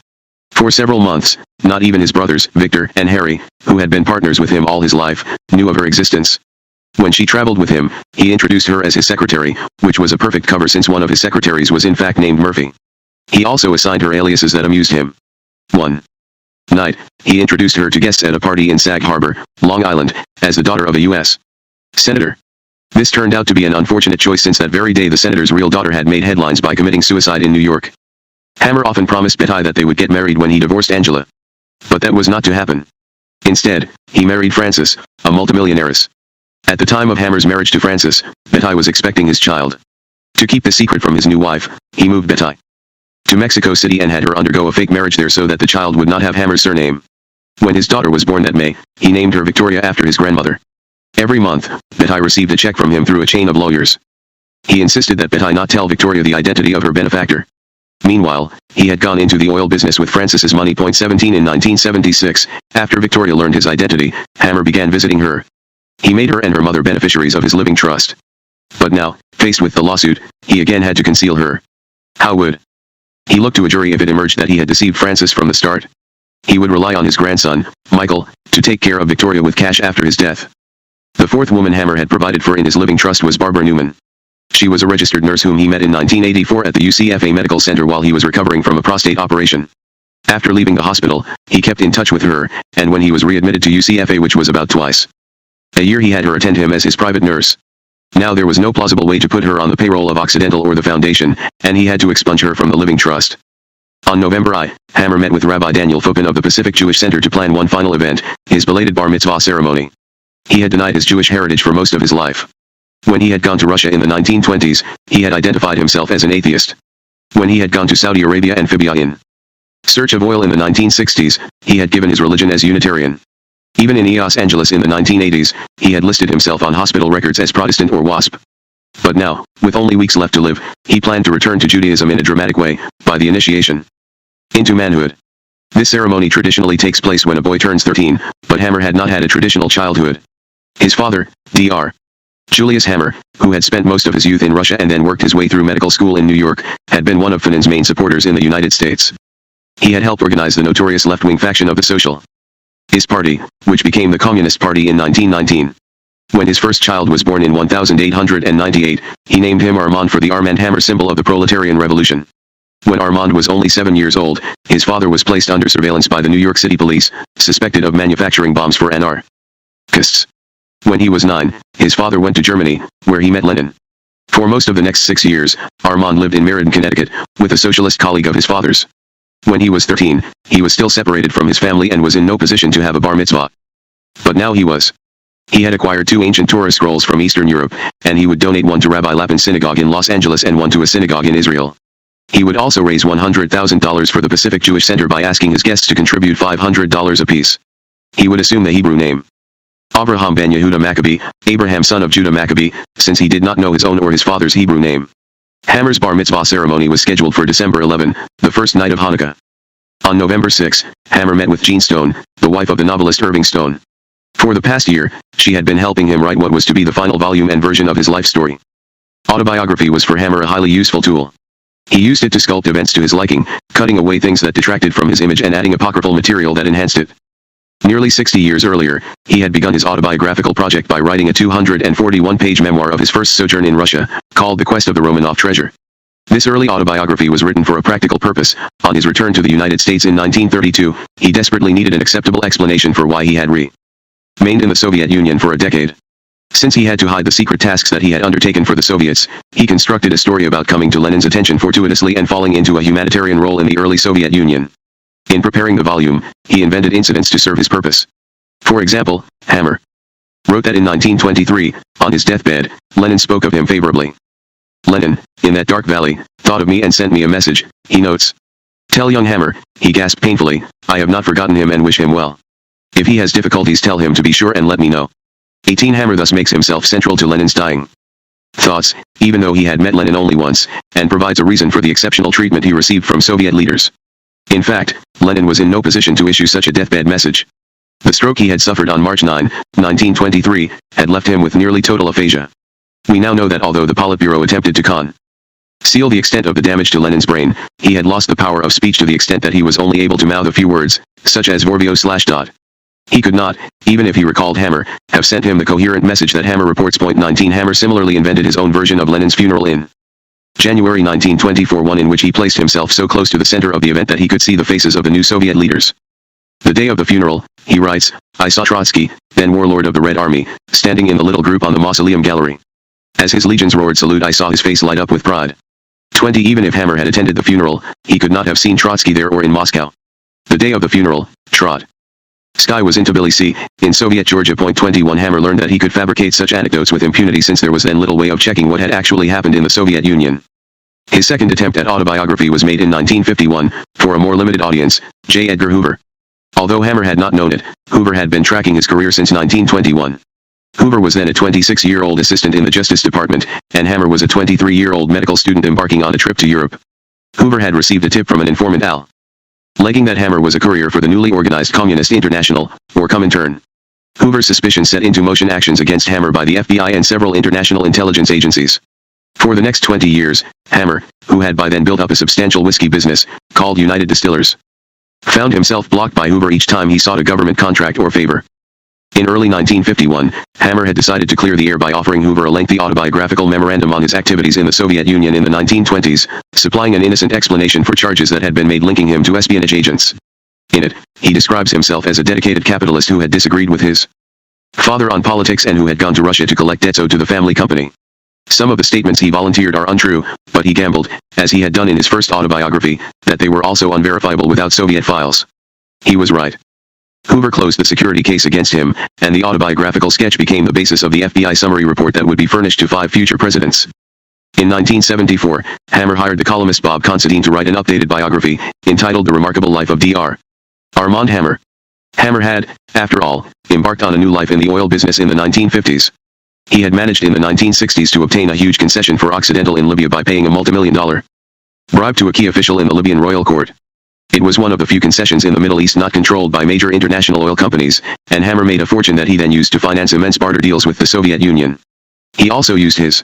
For several months, not even his brothers, Victor and Harry, who had been partners with him all his life, knew of her existence. When she traveled with him, he introduced her as his secretary, which was a perfect cover since one of his secretaries was in fact named Murphy. He also assigned her aliases that amused him. One night, he introduced her to guests at a party in Sag Harbor, Long Island, as the daughter of a U.S. senator. This turned out to be an unfortunate choice since that very day the senator's real daughter had made headlines by committing suicide in New York. Hammer often promised Betty that they would get married when he divorced Angela. But that was not to happen. Instead, he married Frances, a multimillionairess. At the time of Hammer's marriage to Frances, Betty was expecting his child. To keep the secret from his new wife, he moved Betty to Mexico City and had her undergo a fake marriage there so that the child would not have Hammer's surname. When his daughter was born that May, he named her Victoria after his grandmother. Every month, Betty received a check from him through a chain of lawyers. He insisted that Betty not tell Victoria the identity of her benefactor. Meanwhile, he had gone into the oil business with Francis's money. 17 In 1976, after Victoria learned his identity, Hammer began visiting her. He made her and her mother beneficiaries of his living trust. But now, faced with the lawsuit, he again had to conceal her. How would he look to a jury if it emerged that he had deceived Francis from the start? He would rely on his grandson, Michael, to take care of Victoria with cash after his death. The fourth woman Hammer had provided for in his living trust was Barbara Newman. She was a registered nurse whom he met in 1984 at the UCFA Medical Center while he was recovering from a prostate operation. After leaving the hospital, he kept in touch with her, and when he was readmitted to UCFA, which was about twice a year, he had her attend him as his private nurse. Now there was no plausible way to put her on the payroll of Occidental or the Foundation, and he had to expunge her from the living trust. On November I, Hammer met with Rabbi Daniel Fopin of the Pacific Jewish Center to plan one final event, his belated bar mitzvah ceremony. He had denied his Jewish heritage for most of his life. When he had gone to Russia in the 1920s, he had identified himself as an atheist. When he had gone to Saudi Arabia and Libya in search of oil in the 1960s, he had given his religion as Unitarian. Even in Los Angeles in the 1980s, he had listed himself on hospital records as Protestant or WASP. But now, with only weeks left to live, he planned to return to Judaism in a dramatic way, by the initiation into manhood. This ceremony traditionally takes place when a boy turns 13, but Hammer had not had a traditional childhood. His father, Dr. Julius Hammer, who had spent most of his youth in Russia and then worked his way through medical school in New York, had been one of Fanon's main supporters in the United States. He had helped organize the notorious left-wing faction of the Socialist Party, which became the Communist Party in 1919. When his first child was born in 1898, he named him Armand for the Armand Hammer symbol of the proletarian revolution. When Armand was only 7 years old, his father was placed under surveillance by the New York City police, suspected of manufacturing bombs for anarchists. When he was 9, his father went to Germany, where he met Lenin. For most of the next 6 years, Armand lived in Meriden, Connecticut, with a socialist colleague of his father's. When he was 13, he was still separated from his family and was in no position to have a bar mitzvah. But now he was. He had acquired 2 ancient Torah scrolls from Eastern Europe, and he would donate one to Rabbi Lapin's synagogue in Los Angeles and one to a synagogue in Israel. He would also raise $100,000 for the Pacific Jewish Center by asking his guests to contribute $500 apiece. He would assume the Hebrew name Avraham ben Yehuda Maccabee, Abraham son of Judah Maccabee, since he did not know his own or his father's Hebrew name. Hammer's bar mitzvah ceremony was scheduled for December 11, the first night of Hanukkah. On November 6, Hammer met with Jean Stone, the wife of the novelist Irving Stone. For the past year, she had been helping him write what was to be the final volume and version of his life story. Autobiography was for Hammer a highly useful tool. He used it to sculpt events to his liking, cutting away things that detracted from his image and adding apocryphal material that enhanced it. Nearly 60 years earlier, he had begun his autobiographical project by writing a 241-page memoir of his first sojourn in Russia, called The Quest of the Romanov Treasure. This early autobiography was written for a practical purpose. On his return to the United States in 1932, he desperately needed an acceptable explanation for why he had remained in the Soviet Union for a decade. Since he had to hide the secret tasks that he had undertaken for the Soviets, he constructed a story about coming to Lenin's attention fortuitously and falling into a humanitarian role in the early Soviet Union. In preparing the volume, he invented incidents to serve his purpose. For example, Hammer wrote that in 1923, on his deathbed, Lenin spoke of him favorably. Lenin, in that dark valley, thought of me and sent me a message, he notes. Tell young Hammer, he gasped painfully, I have not forgotten him and wish him well. If he has difficulties, tell him to be sure and let me know. 18 Hammer thus makes himself central to Lenin's dying thoughts, even though he had met Lenin only once, and provides a reason for the exceptional treatment he received from Soviet leaders. In fact, Lenin was in no position to issue such a deathbed message. The stroke he had suffered on March 9, 1923, had left him with nearly total aphasia. We now know that although the Politburo attempted to conceal the extent of the damage to Lenin's brain, he had lost the power of speech to the extent that he was only able to mouth a few words, such as Vorvio/. He could not, even if he recalled Hammer, have sent him the coherent message that Hammer reports. 19 Hammer similarly invented his own version of Lenin's funeral in January 1924, one in which he placed himself so close to the center of the event that he could see the faces of the new Soviet leaders. The day of the funeral, he writes, I saw Trotsky, then warlord of the Red Army, standing in the little group on the mausoleum gallery. As his legions roared salute, I saw his face light up with pride. 20 Even if Hammer had attended the funeral, he could not have seen Trotsky there or in Moscow. The day of the funeral, Trotsky was in Tbilisi, in Soviet Georgia. 21 Hammer learned that he could fabricate such anecdotes with impunity since there was then little way of checking what had actually happened in the Soviet Union. His second attempt at autobiography was made in 1951, for a more limited audience, J. Edgar Hoover. Although Hammer had not known it, Hoover had been tracking his career since 1921. Hoover was then a 26-year-old assistant in the Justice Department, and Hammer was a 23-year-old medical student embarking on a trip to Europe. Hoover had received a tip from an informant alleging that Hammer was a courier for the newly organized Communist International, or Comintern. Hoover's suspicion set into motion actions against Hammer by the FBI and several international intelligence agencies. For the next 20 years, Hammer, who had by then built up a substantial whiskey business, called United Distillers, found himself blocked by Hoover each time he sought a government contract or favor. In early 1951, Hammer had decided to clear the air by offering Hoover a lengthy autobiographical memorandum on his activities in the Soviet Union in the 1920s, supplying an innocent explanation for charges that had been made linking him to espionage agents. In it, he describes himself as a dedicated capitalist who had disagreed with his father on politics and who had gone to Russia to collect debts owed to the family company. Some of the statements he volunteered are untrue, but he gambled, as he had done in his first autobiography, that they were also unverifiable without Soviet files. He was right. Hoover closed the security case against him, and the autobiographical sketch became the basis of the FBI summary report that would be furnished to 5 future presidents. In 1974, Hammer hired the columnist Bob Considine to write an updated biography, entitled The Remarkable Life of Dr. Armand Hammer. Hammer had, after all, embarked on a new life in the oil business in the 1950s. He had managed in the 1960s to obtain a huge concession for Occidental in Libya by paying a multimillion-dollar bribe to a key official in the Libyan royal court. It was one of the few concessions in the Middle East not controlled by major international oil companies, and Hammer made a fortune that he then used to finance immense barter deals with the Soviet Union. He also used his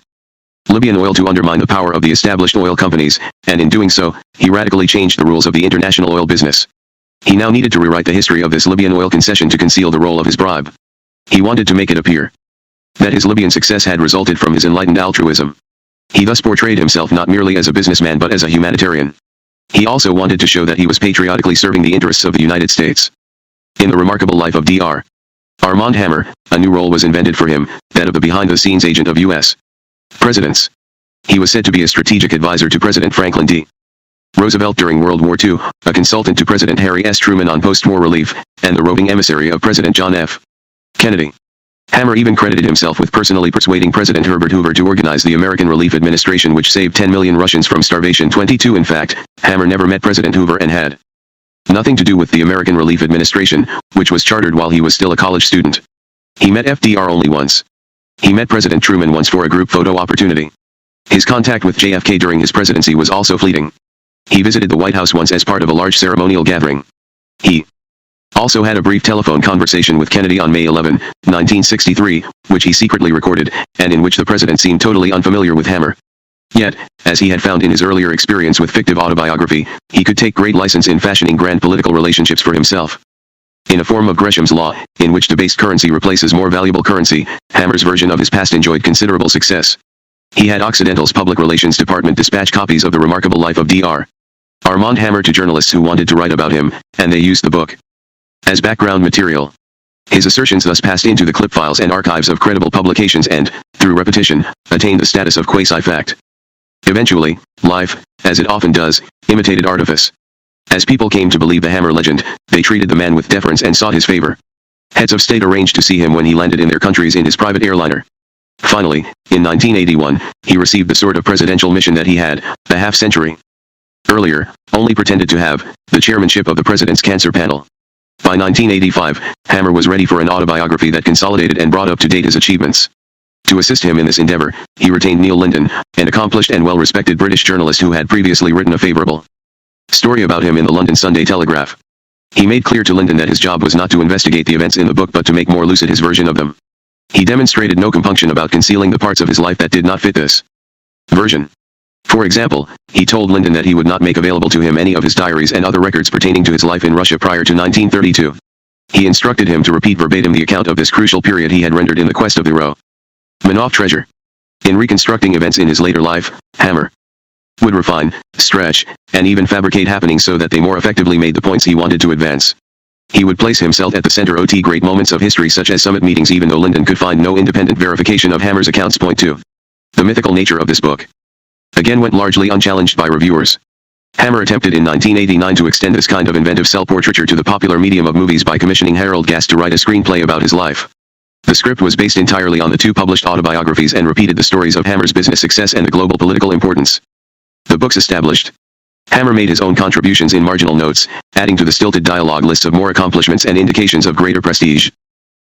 Libyan oil to undermine the power of the established oil companies, and in doing so, he radically changed the rules of the international oil business. He now needed to rewrite the history of this Libyan oil concession to conceal the role of his bribe. He wanted to make it appear that his Libyan success had resulted from his enlightened altruism. He thus portrayed himself not merely as a businessman but as a humanitarian. He also wanted to show that he was patriotically serving the interests of the United States. In The Remarkable Life of Dr. Armand Hammer, a new role was invented for him, that of the behind-the-scenes agent of U.S. presidents. He was said to be a strategic advisor to President Franklin D. Roosevelt during World War II, a consultant to President Harry S. Truman on post-war relief, and the roving emissary of President John F. Kennedy. Hammer even credited himself with personally persuading President Herbert Hoover to organize the American Relief Administration, which saved 10 million Russians from starvation. 22 In fact, Hammer never met President Hoover and had nothing to do with the American Relief Administration, which was chartered while he was still a college student. He met FDR only once. He met President Truman once for a group photo opportunity. His contact with JFK during his presidency was also fleeting. He visited the White House once as part of a large ceremonial gathering. He also had a brief telephone conversation with Kennedy on May 11, 1963, which he secretly recorded, and in which the president seemed totally unfamiliar with Hammer. Yet, as he had found in his earlier experience with fictive autobiography, he could take great license in fashioning grand political relationships for himself. In a form of Gresham's law, in which debased currency replaces more valuable currency, Hammer's version of his past enjoyed considerable success. He had Occidental's Public Relations Department dispatch copies of The Remarkable Life of Dr. Armand Hammer to journalists who wanted to write about him, and they used the book as background material. His assertions thus passed into the clip files and archives of credible publications and, through repetition, attained the status of quasi-fact. Eventually, life, as it often does, imitated artifice. As people came to believe the Hammer legend, they treated the man with deference and sought his favor. Heads of state arranged to see him when he landed in their countries in his private airliner. Finally, in 1981, he received the sort of presidential mission that he had, a half-century earlier, only pretended to have, the chairmanship of the president's cancer panel. By 1985, Hammer was ready for an autobiography that consolidated and brought up to date his achievements. To assist him in this endeavor, he retained Neil Linden, an accomplished and well-respected British journalist who had previously written a favorable story about him in the London Sunday Telegraph. He made clear to Linden that his job was not to investigate the events in the book but to make more lucid his version of them. He demonstrated no compunction about concealing the parts of his life that did not fit this version. For example, he told Linden that he would not make available to him any of his diaries and other records pertaining to his life in Russia prior to 1932. He instructed him to repeat verbatim the account of this crucial period he had rendered in The Quest of the Romanov Treasure. In reconstructing events in his later life, Hammer would refine, stretch, and even fabricate happenings so that they more effectively made the points he wanted to advance. He would place himself at the center of great moments of history such as summit meetings, even though Linden could find no independent verification of Hammer's accounts. Point 2. The mythical nature of this book again went largely unchallenged by reviewers. Hammer attempted in 1989 to extend this kind of inventive self-portraiture to the popular medium of movies by commissioning Harold Gast to write a screenplay about his life. The script was based entirely on the 2 published autobiographies and repeated the stories of Hammer's business success and the global political importance. The book's established Hammer made his own contributions in marginal notes, adding to the stilted dialogue lists of more accomplishments and indications of greater prestige.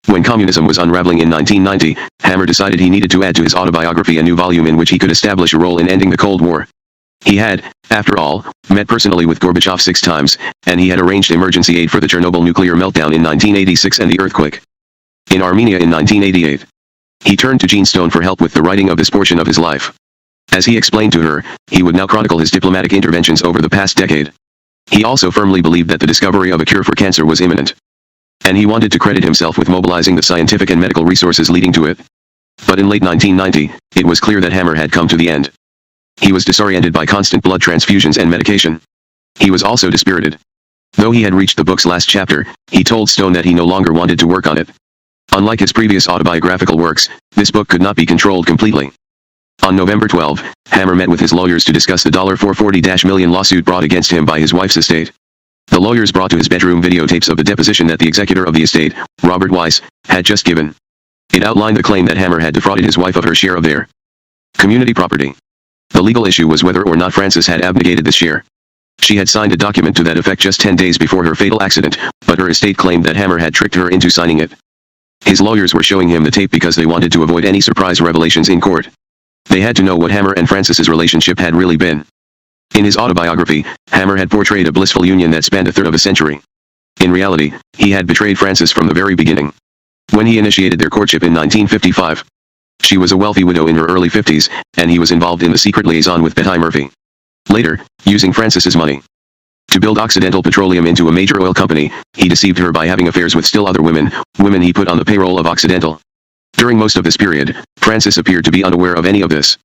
When communism was unraveling in 1990, Hammer decided he needed to add to his autobiography a new volume in which he could establish a role in ending the Cold War. He had, after all, met personally with Gorbachev 6 times, and he had arranged emergency aid for the Chernobyl nuclear meltdown in 1986 and the earthquake in Armenia in 1988. He turned to Jean Stone for help with the writing of this portion of his life. As he explained to her, he would now chronicle his diplomatic interventions over the past decade. He also firmly believed that the discovery of a cure for cancer was imminent. And he wanted to credit himself with mobilizing the scientific and medical resources leading to it. But in late 1990, it was clear that Hammer had come to the end. He was disoriented by constant blood transfusions and medication. He was also dispirited. Though he had reached the book's last chapter, he told Stone that he no longer wanted to work on it. Unlike his previous autobiographical works, this book could not be controlled completely. On November 12, Hammer met with his lawyers to discuss the $440 million lawsuit brought against him by his wife's estate. The lawyers brought to his bedroom videotapes of the deposition that the executor of the estate, Robert Weiss, had just given. It outlined the claim that Hammer had defrauded his wife of her share of their community property. The legal issue was whether or not Frances had abnegated this share. She had signed a document to that effect just 10 days before her fatal accident, but her estate claimed that Hammer had tricked her into signing it. His lawyers were showing him the tape because they wanted to avoid any surprise revelations in court. They had to know what Hammer and Frances's relationship had really been. In his autobiography, Hammer had portrayed a blissful union that spanned a third of a century. In reality, he had betrayed Frances from the very beginning. When he initiated their courtship in 1955, she was a wealthy widow in her early 50s, and he was involved in the secret liaison with Betty Murphy. Later, using Frances's money to build Occidental Petroleum into a major oil company, he deceived her by having affairs with still other women he put on the payroll of Occidental. During most of this period, Frances appeared to be unaware of any of this.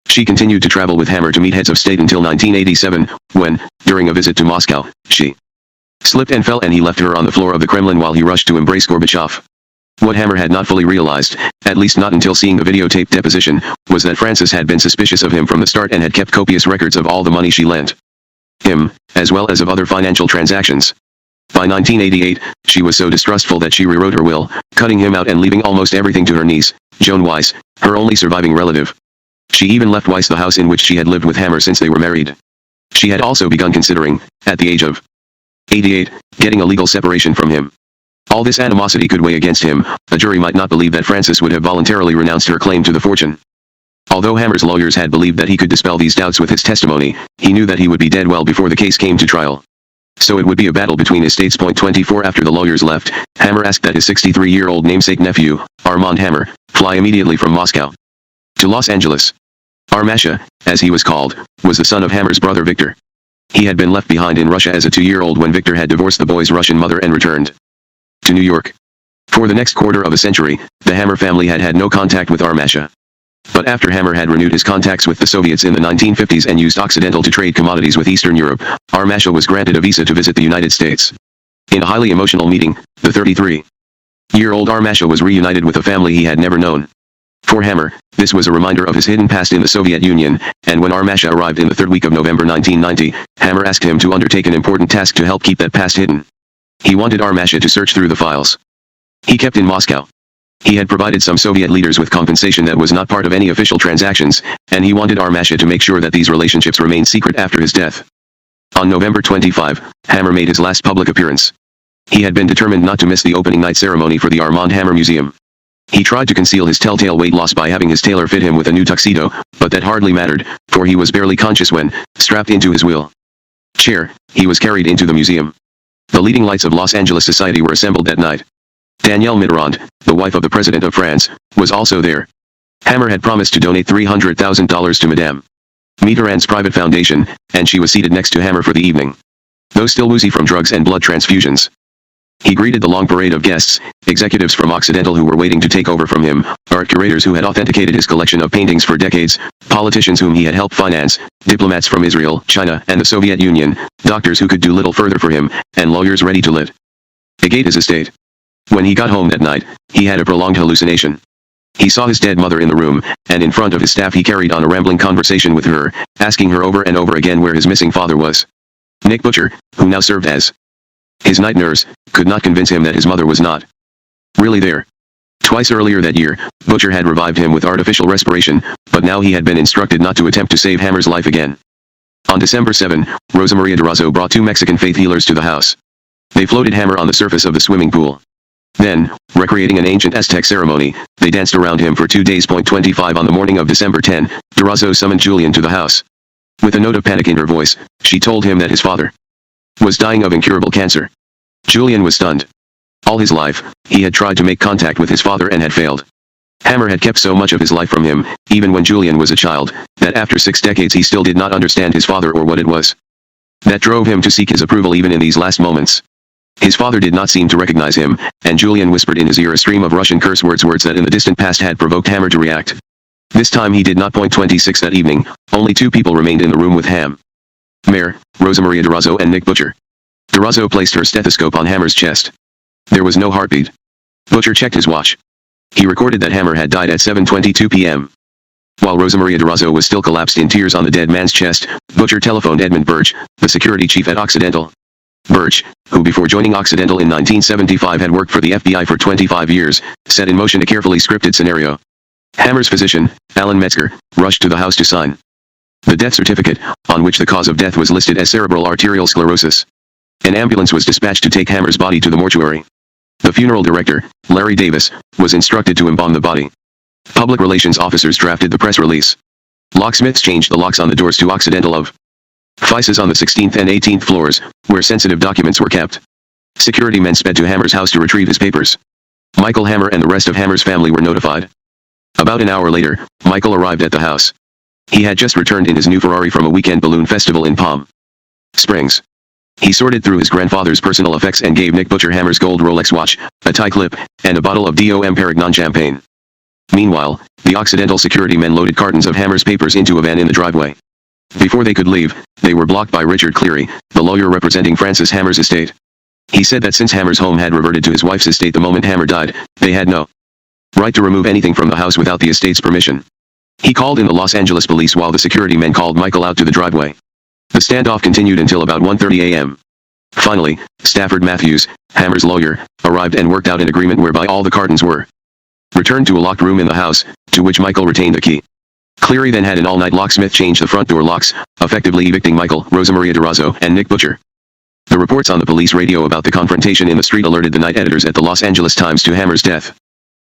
She continued to travel with Hammer to meet heads of state until 1987, when, during a visit to Moscow, she slipped and fell and he left her on the floor of the Kremlin while he rushed to embrace Gorbachev. What Hammer had not fully realized, at least not until seeing the videotape deposition, was that Frances had been suspicious of him from the start and had kept copious records of all the money she lent him, as well as of other financial transactions. By 1988, she was so distrustful that she rewrote her will, cutting him out and leaving almost everything to her niece, Joan Weiss, her only surviving relative. She even left Weiss the house in which she had lived with Hammer since they were married. She had also begun considering, at the age of 88, getting a legal separation from him. All this animosity could weigh against him. A jury might not believe that Frances would have voluntarily renounced her claim to the fortune. Although Hammer's lawyers had believed that he could dispel these doubts with his testimony, he knew that he would be dead well before the case came to trial. So it would be a battle between estates. 24 After the lawyers left, Hammer asked that his 63-year-old namesake nephew, Armand Hammer, fly immediately from Moscow to Los Angeles. Armasha, as he was called, was the son of Hammer's brother Victor. He had been left behind in Russia as a 2-year-old when Victor had divorced the boy's Russian mother and returned to New York. For the next quarter of a century, the Hammer family had had no contact with Armasha. But after Hammer had renewed his contacts with the Soviets in the 1950s and used Occidental to trade commodities with Eastern Europe, Armasha was granted a visa to visit the United States. In a highly emotional meeting, the 33-year-old Armasha was reunited with a family he had never known. For Hammer, this was a reminder of his hidden past in the Soviet Union, and when Armasha arrived in the third week of November 1990, Hammer asked him to undertake an important task to help keep that past hidden. He wanted Armasha to search through the files he kept in Moscow. He had provided some Soviet leaders with compensation that was not part of any official transactions, and he wanted Armasha to make sure that these relationships remained secret after his death. On November 25, Hammer made his last public appearance. He had been determined not to miss the opening night ceremony for the Armand Hammer Museum. He tried to conceal his telltale weight loss by having his tailor fit him with a new tuxedo, but that hardly mattered, for he was barely conscious when, strapped into his wheelchair, he was carried into the museum. The leading lights of Los Angeles society were assembled that night. Danielle Mitterrand, the wife of the President of France, was also there. Hammer had promised to donate $300,000 to Madame Mitterrand's private foundation, and she was seated next to Hammer for the evening. Though still woozy from drugs and blood transfusions, he greeted the long parade of guests, executives from Occidental who were waiting to take over from him, art curators who had authenticated his collection of paintings for decades, politicians whom he had helped finance, diplomats from Israel, China, and the Soviet Union, doctors who could do little further for him, and lawyers ready to litigate his estate. When he got home that night, he had a prolonged hallucination. He saw his dead mother in the room, and in front of his staff he carried on a rambling conversation with her, asking her over and over again where his missing father was. Nick Butcher, who now served as his night nurse, could not convince him that his mother was not really there. Twice earlier that year, Butcher had revived him with artificial respiration, but now he had been instructed not to attempt to save Hammer's life again. On December 7, Rosa Maria Durazo brought 2 Mexican faith healers to the house. They floated Hammer on the surface of the swimming pool. Then, recreating an ancient Aztec ceremony, they danced around him for 2 days. 25 On the morning of December 10, Durazo summoned Julian to the house. With a note of panic in her voice, she told him that his father was dying of incurable cancer. Julian was stunned. All his life, he had tried to make contact with his father and had failed. Hammer had kept so much of his life from him, even when Julian was a child, that after 6 decades he still did not understand his father or what it was that drove him to seek his approval even in these last moments. His father did not seem to recognize him, and Julian whispered in his ear a stream of Russian curse words that in the distant past had provoked Hammer to react. This time he did not. 26 That evening, only 2 people remained in the room with Hammer, Rosa Maria Durazo and Nick Butcher. Durazo placed her stethoscope on Hammer's chest. There was no heartbeat. Butcher checked his watch. He recorded that Hammer had died at 7:22 p.m. While Rosa Maria Durazo was still collapsed in tears on the dead man's chest, Butcher telephoned Edmund Birch, the security chief at Occidental. Birch, who before joining Occidental in 1975 had worked for the FBI for 25 years, set in motion a carefully scripted scenario. Hammer's physician, Alan Metzger, rushed to the house to sign the death certificate, on which the cause of death was listed as cerebral arterial sclerosis. An ambulance was dispatched to take Hammer's body to the mortuary. The funeral director, Larry Davis, was instructed to embalm the body. Public relations officers drafted the press release. Locksmiths changed the locks on the doors to Occidental of offices on the 16th and 18th floors, where sensitive documents were kept. Security men sped to Hammer's house to retrieve his papers. Michael Hammer and the rest of Hammer's family were notified. About an hour later, Michael arrived at the house. He had just returned in his new Ferrari from a weekend balloon festival in Palm Springs. He sorted through his grandfather's personal effects and gave Nick Butcher Hammer's gold Rolex watch, a tie clip, and a bottle of Dom Perignon champagne. Meanwhile, the Occidental security men loaded cartons of Hammer's papers into a van in the driveway. Before they could leave, they were blocked by Richard Cleary, the lawyer representing Francis Hammer's estate. He said that since Hammer's home had reverted to his wife's estate the moment Hammer died, they had no right to remove anything from the house without the estate's permission. He called in the Los Angeles police while the security men called Michael out to the driveway. The standoff continued until about 1:30 a.m. Finally, Stafford Matthews, Hammer's lawyer, arrived and worked out an agreement whereby all the cartons were returned to a locked room in the house, to which Michael retained the key. Cleary then had an all-night locksmith change the front door locks, effectively evicting Michael, Rosa Maria Durazo, and Nick Butcher. The reports on the police radio about the confrontation in the street alerted the night editors at the Los Angeles Times to Hammer's death.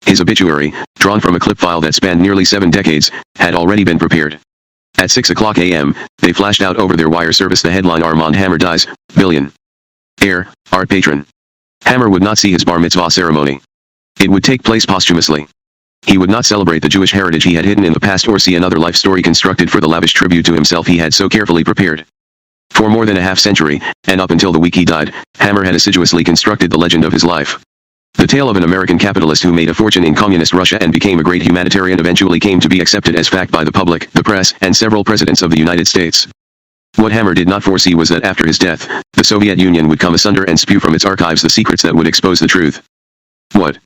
His obituary, drawn from a clip file that spanned nearly 7 decades, had already been prepared. At 6:00 a.m., they flashed out over their wire service the headline Armand Hammer dies, billionaire, art patron. Hammer would not see his bar mitzvah ceremony. It would take place posthumously. He would not celebrate the Jewish heritage he had hidden in the past or see another life story constructed for the lavish tribute to himself he had so carefully prepared. For more than a half-century, and up until the week he died, Hammer had assiduously constructed the legend of his life. The tale of an American capitalist who made a fortune in communist Russia and became a great humanitarian eventually came to be accepted as fact by the public, the press, and several presidents of the United States. What Hammer did not foresee was that after his death, the Soviet Union would come asunder and spew from its archives the secrets that would expose the truth. What?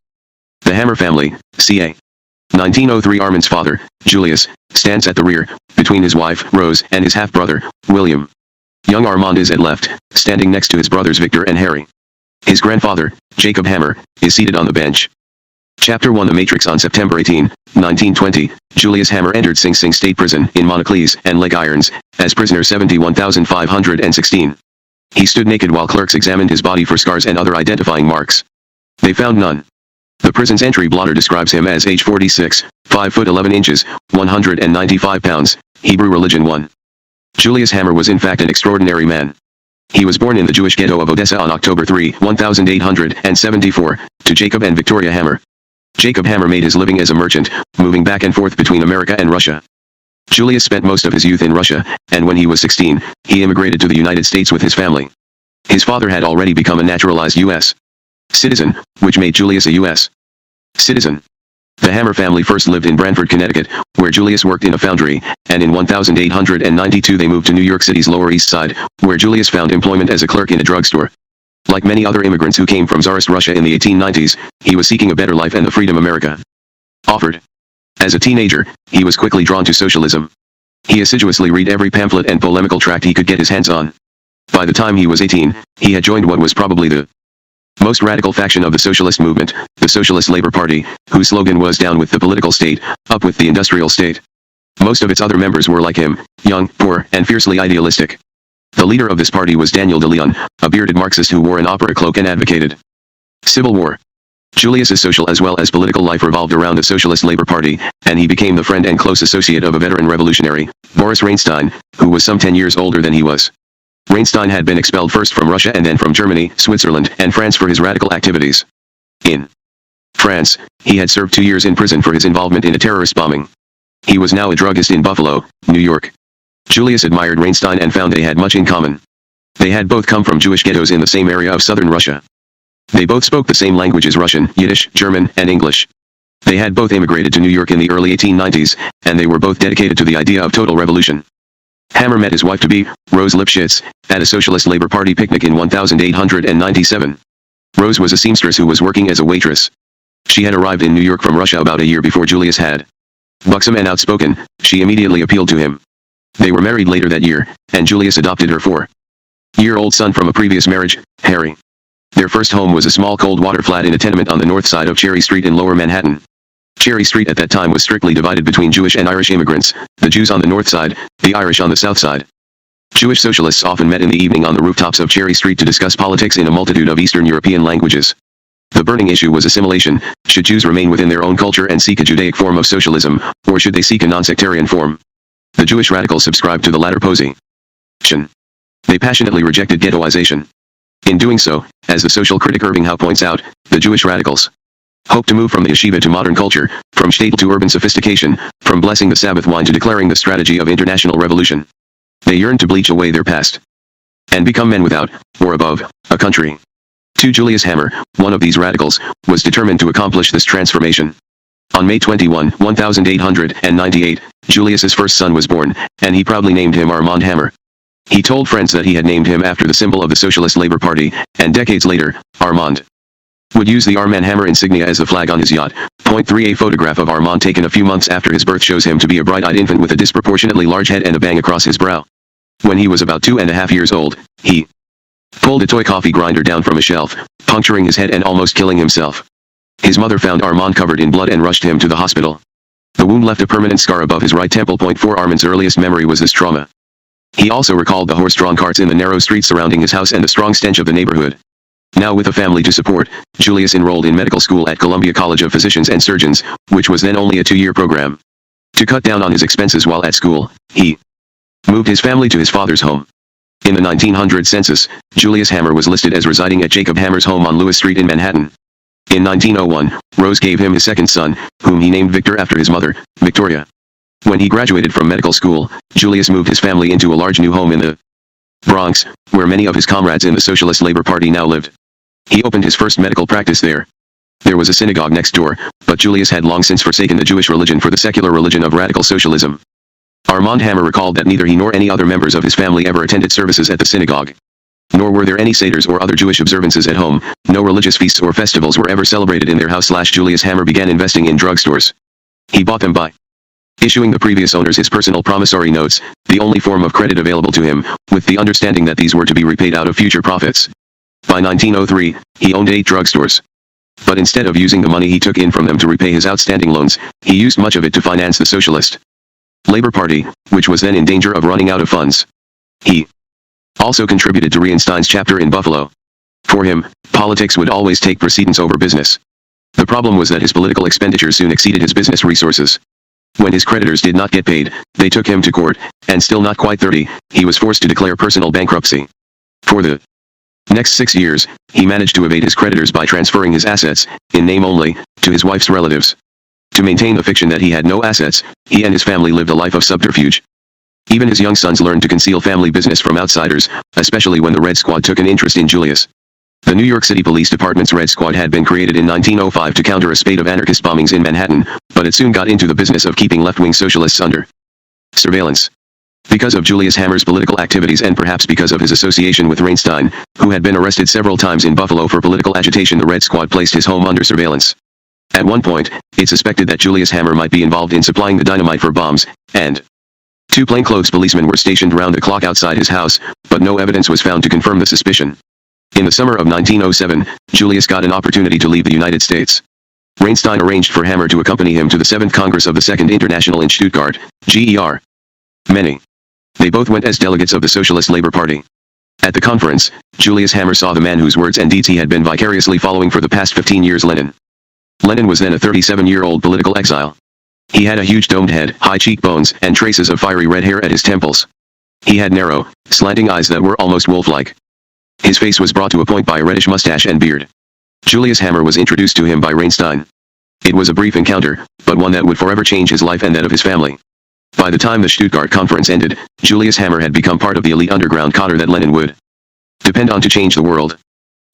The Hammer family, ca. 1903 Armand's father, Julius, stands at the rear, between his wife, Rose, and his half-brother, William. Young Armand is at left, standing next to his brothers Victor and Harry. His grandfather, Jacob Hammer, is seated on the bench. Chapter 1 The Matrix On September 18, 1920, Julius Hammer entered Sing Sing State Prison in Monocles and Leg Irons, as prisoner 71516. He stood naked while clerks examined his body for scars and other identifying marks. They found none. The prison's entry blotter describes him as age 46, 5 foot 11 inches, 195 pounds, Hebrew religion 1. Julius Hammer was in fact an extraordinary man. He was born in the Jewish ghetto of Odessa on October 3, 1874, to Jacob and Victoria Hammer. Jacob Hammer made his living as a merchant, moving back and forth between America and Russia. Julius spent most of his youth in Russia, and when he was 16, he immigrated to the United States with his family. His father had already become a naturalized U.S. citizen, which made Julius a U.S. citizen. The Hammer family first lived in Branford, Connecticut, where Julius worked in a foundry, and in 1892 they moved to New York City's Lower East Side, where Julius found employment as a clerk in a drugstore. Like many other immigrants who came from Tsarist Russia in the 1890s, he was seeking a better life and the freedom America offered. As a teenager, he was quickly drawn to socialism. He assiduously read every pamphlet and polemical tract he could get his hands on. By the time he was 18, he had joined what was probably the most radical faction of the socialist movement, the Socialist Labor Party, whose slogan was "Down with the political state, up with the industrial state." Most of its other members were like him, young, poor, and fiercely idealistic. The leader of this party was Daniel de Leon, a bearded Marxist who wore an opera cloak and advocated civil war. Julius's social as well as political life revolved around the Socialist Labor Party, and he became the friend and close associate of a veteran revolutionary, Boris Reinstein, who was some 10 years older than he was. Reinstein had been expelled first from Russia and then from Germany, Switzerland, and France for his radical activities. In France, he had served 2 years in prison for his involvement in a terrorist bombing. He was now a druggist in Buffalo, New York. Julius admired Reinstein and found they had much in common. They had both come from Jewish ghettos in the same area of southern Russia. They both spoke the same languages: Russian, Yiddish, German, and English. They had both immigrated to New York in the early 1890s, and they were both dedicated to the idea of total revolution. Hammer met his wife-to-be, Rose Lipschitz, at a Socialist Labor Party picnic in 1897. Rose was a seamstress who was working as a waitress. She had arrived in New York from Russia about a year before Julius had. Buxom and outspoken, she immediately appealed to him. They were married later that year, and Julius adopted her 4-year-old son from a previous marriage, Harry. Their first home was a small cold water flat in a tenement on the north side of Cherry Street in Lower Manhattan. Cherry Street at that time was strictly divided between Jewish and Irish immigrants, the Jews on the north side, the Irish on the south side. Jewish socialists often met in the evening on the rooftops of Cherry Street to discuss politics in a multitude of Eastern European languages. The burning issue was assimilation: should Jews remain within their own culture and seek a Judaic form of socialism, or should they seek a non-sectarian form? The Jewish radicals subscribed to the latter position. They passionately rejected ghettoization. In doing so, as the social critic Irving Howe points out, the Jewish radicals hoped to move from the yeshiva to modern culture, from shtetl to urban sophistication, from blessing the Sabbath wine to declaring the strategy of international revolution. They yearned to bleach away their past and become men without, or above, a country. Julius Hammer, one of these radicals, was determined to accomplish this transformation. On May 21, 1898, Julius's first son was born, and he proudly named him Armand Hammer. He told friends that he had named him after the symbol of the Socialist Labor Party, and decades later, Armand would use the Armand Hammer insignia as the flag on his yacht. Point 3. A photograph of Armand taken a few months after his birth shows him to be a bright-eyed infant with a disproportionately large head and a bang across his brow. When he was about 2.5 years old, he pulled a toy coffee grinder down from a shelf, puncturing his head and almost killing himself. His mother found Armand covered in blood and rushed him to the hospital. The wound left a permanent scar above his right temple. Point 4. Armand's earliest memory was this trauma. He also recalled the horse-drawn carts in the narrow streets surrounding his house and the strong stench of the neighborhood. Now with a family to support, Julius enrolled in medical school at Columbia College of Physicians and Surgeons, which was then only a 2-year program. To cut down on his expenses while at school, he moved his family to his father's home. In the 1900 census, Julius Hammer was listed as residing at Jacob Hammer's home on Lewis Street in Manhattan. In 1901, Rose gave him his second son, whom he named Victor after his mother, Victoria. When he graduated from medical school, Julius moved his family into a large new home in the Bronx, where many of his comrades in the Socialist Labor Party now lived. He opened his first medical practice there. There was a synagogue next door, but Julius had long since forsaken the Jewish religion for the secular religion of radical socialism. Armand Hammer recalled that neither he nor any other members of his family ever attended services at the synagogue. Nor were there any seders or other Jewish observances at home. No religious feasts or festivals were ever celebrated in their house. Julius Hammer began investing in drugstores. He bought them by issuing the previous owners his personal promissory notes, the only form of credit available to him, with the understanding that these were to be repaid out of future profits. By 1903, he owned 8 drugstores. But instead of using the money he took in from them to repay his outstanding loans, he used much of it to finance the Socialist Labor Party, which was then in danger of running out of funds. He also contributed to Reinstein's chapter in Buffalo. For him, politics would always take precedence over business. The problem was that his political expenditures soon exceeded his business resources. When his creditors did not get paid, they took him to court, and still not quite 30, he was forced to declare personal bankruptcy. For the next 6 years, he managed to evade his creditors by transferring his assets, in name only, to his wife's relatives. To maintain the fiction that he had no assets, he and his family lived a life of subterfuge. Even his young sons learned to conceal family business from outsiders, especially when the Red Squad took an interest in Julius. The New York City Police Department's Red Squad had been created in 1905 to counter a spate of anarchist bombings in Manhattan, but it soon got into the business of keeping left-wing socialists under surveillance. Because of Julius Hammer's political activities and perhaps because of his association with Reinstein, who had been arrested several times in Buffalo for political agitation, the Red Squad placed his home under surveillance. At one point, it suspected that Julius Hammer might be involved in supplying the dynamite for bombs, and 2 plainclothes policemen were stationed round the clock outside his house, but no evidence was found to confirm the suspicion. In the summer of 1907, Julius got an opportunity to leave the United States. Reinstein arranged for Hammer to accompany him to the 7th Congress of the Second International in Stuttgart, GER. They both went as delegates of the Socialist Labor Party. At the conference, Julius Hammer saw the man whose words and deeds he had been vicariously following for the past 15 years, Lenin. Lenin was then a 37-year-old political exile. He had a huge domed head, high cheekbones, and traces of fiery red hair at his temples. He had narrow, slanting eyes that were almost wolf-like. His face was brought to a point by a reddish mustache and beard. Julius Hammer was introduced to him by Reinstein. It was a brief encounter, but one that would forever change his life and that of his family. By the time the Stuttgart conference ended, Julius Hammer had become part of the elite underground cadre that Lenin would depend on to change the world.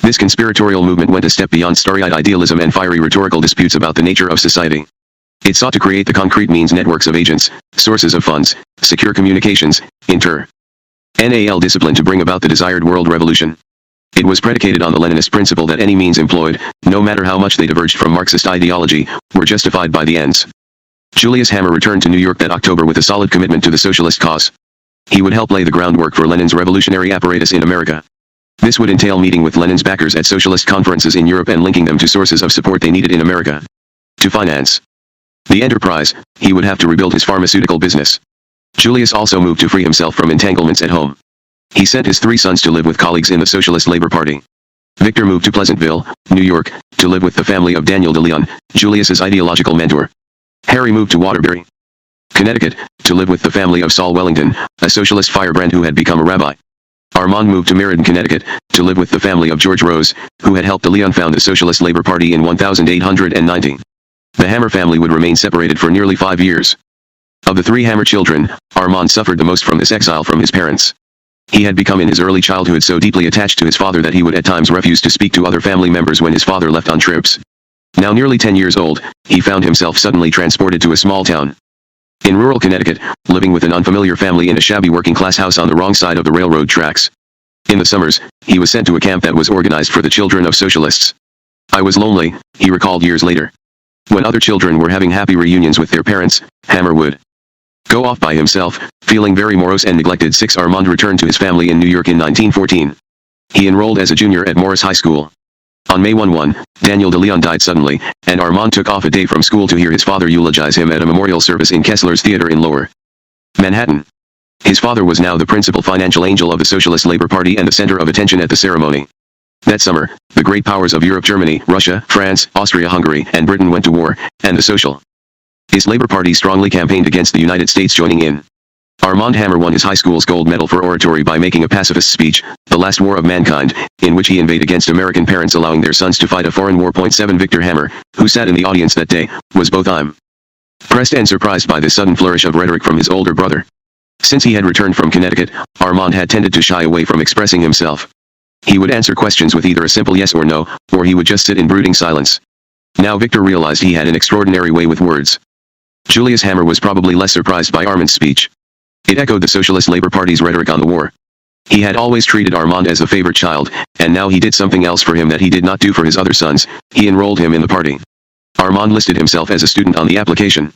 This conspiratorial movement went a step beyond starry-eyed idealism and fiery rhetorical disputes about the nature of society. It sought to create the concrete means networks of agents, sources of funds, secure communications, internal discipline to bring about the desired world revolution. It was predicated on the Leninist principle that any means employed, no matter how much they diverged from Marxist ideology, were justified by the ends. Julius Hammer returned to New York that October with a solid commitment to the socialist cause. He would help lay the groundwork for Lenin's revolutionary apparatus in America. This would entail meeting with Lenin's backers at socialist conferences in Europe and linking them to sources of support they needed in America. To finance the enterprise, he would have to rebuild his pharmaceutical business. Julius also moved to free himself from entanglements at home. He sent his 3 sons to live with colleagues in the Socialist Labor Party. Victor moved to Pleasantville, New York, to live with the family of Daniel de Leon, Julius's ideological mentor. Harry moved to Waterbury, Connecticut, to live with the family of Saul Wellington, a socialist firebrand who had become a rabbi. Armand moved to Meriden, Connecticut, to live with the family of George Rose, who had helped de Leon found the Socialist Labor Party in 1890. The Hammer family would remain separated for nearly 5 years. Of the 3 Hammer children, Armand suffered the most from this exile from his parents. He had become in his early childhood so deeply attached to his father that he would at times refuse to speak to other family members when his father left on trips. Now nearly 10 years old, he found himself suddenly transported to a small town in rural Connecticut, living with an unfamiliar family in a shabby working-class house on the wrong side of the railroad tracks. In the summers, he was sent to a camp that was organized for the children of socialists. I was lonely, he recalled years later. When other children were having happy reunions with their parents, Hammer would go off by himself, feeling very morose and neglected. Armand returned to his family in New York in 1914. He enrolled as a junior at Morris High School. On May 11, Daniel de Leon died suddenly, and Armand took off a day from school to hear his father eulogize him at a memorial service in Kessler's Theater in Lower Manhattan. His father was now the principal financial angel of the Socialist Labor Party and the center of attention at the ceremony. That summer, the great powers of Europe, Germany, Russia, France, Austria-Hungary, and Britain went to war, and the Socialist Labor Party strongly campaigned against the United States joining in. Armand Hammer won his high school's gold medal for oratory by making a pacifist speech, The Last War of Mankind, in which he inveighed against American parents allowing their sons to fight a foreign war. 7 Victor Hammer, who sat in the audience that day, was both impressed and surprised by this sudden flourish of rhetoric from his older brother. Since he had returned from Connecticut, Armand had tended to shy away from expressing himself. He would answer questions with either a simple yes or no, or he would just sit in brooding silence. Now Victor realized he had an extraordinary way with words. Julius Hammer was probably less surprised by Armand's speech. It echoed the Socialist Labor Party's rhetoric on the war. He had always treated Armand as a favorite child, and now he did something else for him that he did not do for his other sons. He enrolled him in the party. Armand listed himself as a student on the application,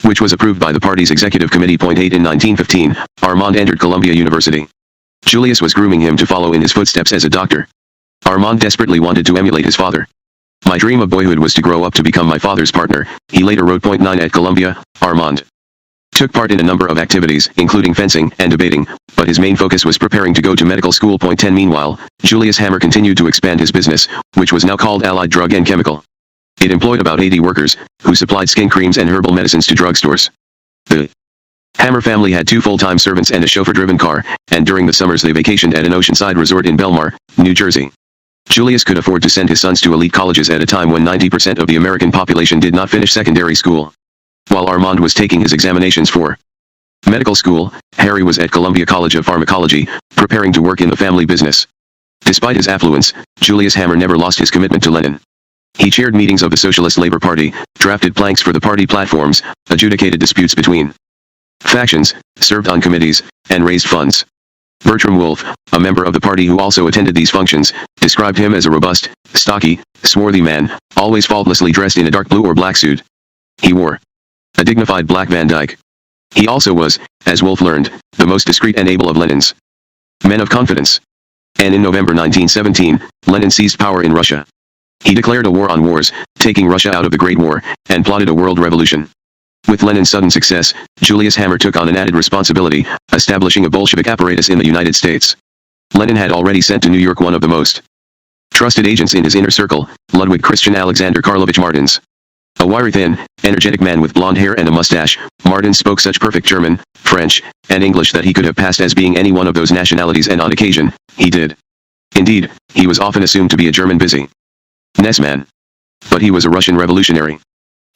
which was approved by the party's executive committee. 8 In 1915, Armand entered Columbia University. Julius was grooming him to follow in his footsteps as a doctor. Armand desperately wanted to emulate his father. My dream of boyhood was to grow up to become my father's partner, he later wrote. 9 At Columbia, Armand took part in a number of activities, including fencing and debating, but his main focus was preparing to go to medical school. 10 Meanwhile, Julius Hammer continued to expand his business, which was now called Allied Drug and Chemical. It employed about 80 workers, who supplied skin creams and herbal medicines to drugstores. The Hammer family had 2 full-time servants and a chauffeur-driven car, and during the summers they vacationed at an oceanside resort in Belmar, New Jersey. Julius could afford to send his sons to elite colleges at a time when 90% of the American population did not finish secondary school. While Armand was taking his examinations for medical school, Harry was at Columbia College of Pharmacology, preparing to work in the family business. Despite his affluence, Julius Hammer never lost his commitment to Lenin. He chaired meetings of the Socialist Labor Party, drafted planks for the party platforms, adjudicated disputes between factions, served on committees, and raised funds. Bertram Wolfe, a member of the party who also attended these functions, described him as a robust, stocky, swarthy man, always faultlessly dressed in a dark blue or black suit. He wore a dignified black Van Dyke. He also was, as Wolfe learned, the most discreet and able of Lenin's men of confidence. And in November 1917, Lenin seized power in Russia. He declared a war on wars, taking Russia out of the Great War, and plotted a world revolution. With Lenin's sudden success, Julius Hammer took on an added responsibility, establishing a Bolshevik apparatus in the United States. Lenin had already sent to New York one of the most trusted agents in his inner circle, Ludwig Christian Alexander Karlovich Martins. A wiry, thin, energetic man with blonde hair and a mustache, Martins spoke such perfect German, French, and English that he could have passed as being any one of those nationalities, and on occasion, he did. Indeed, he was often assumed to be a German business man. But he was a Russian revolutionary.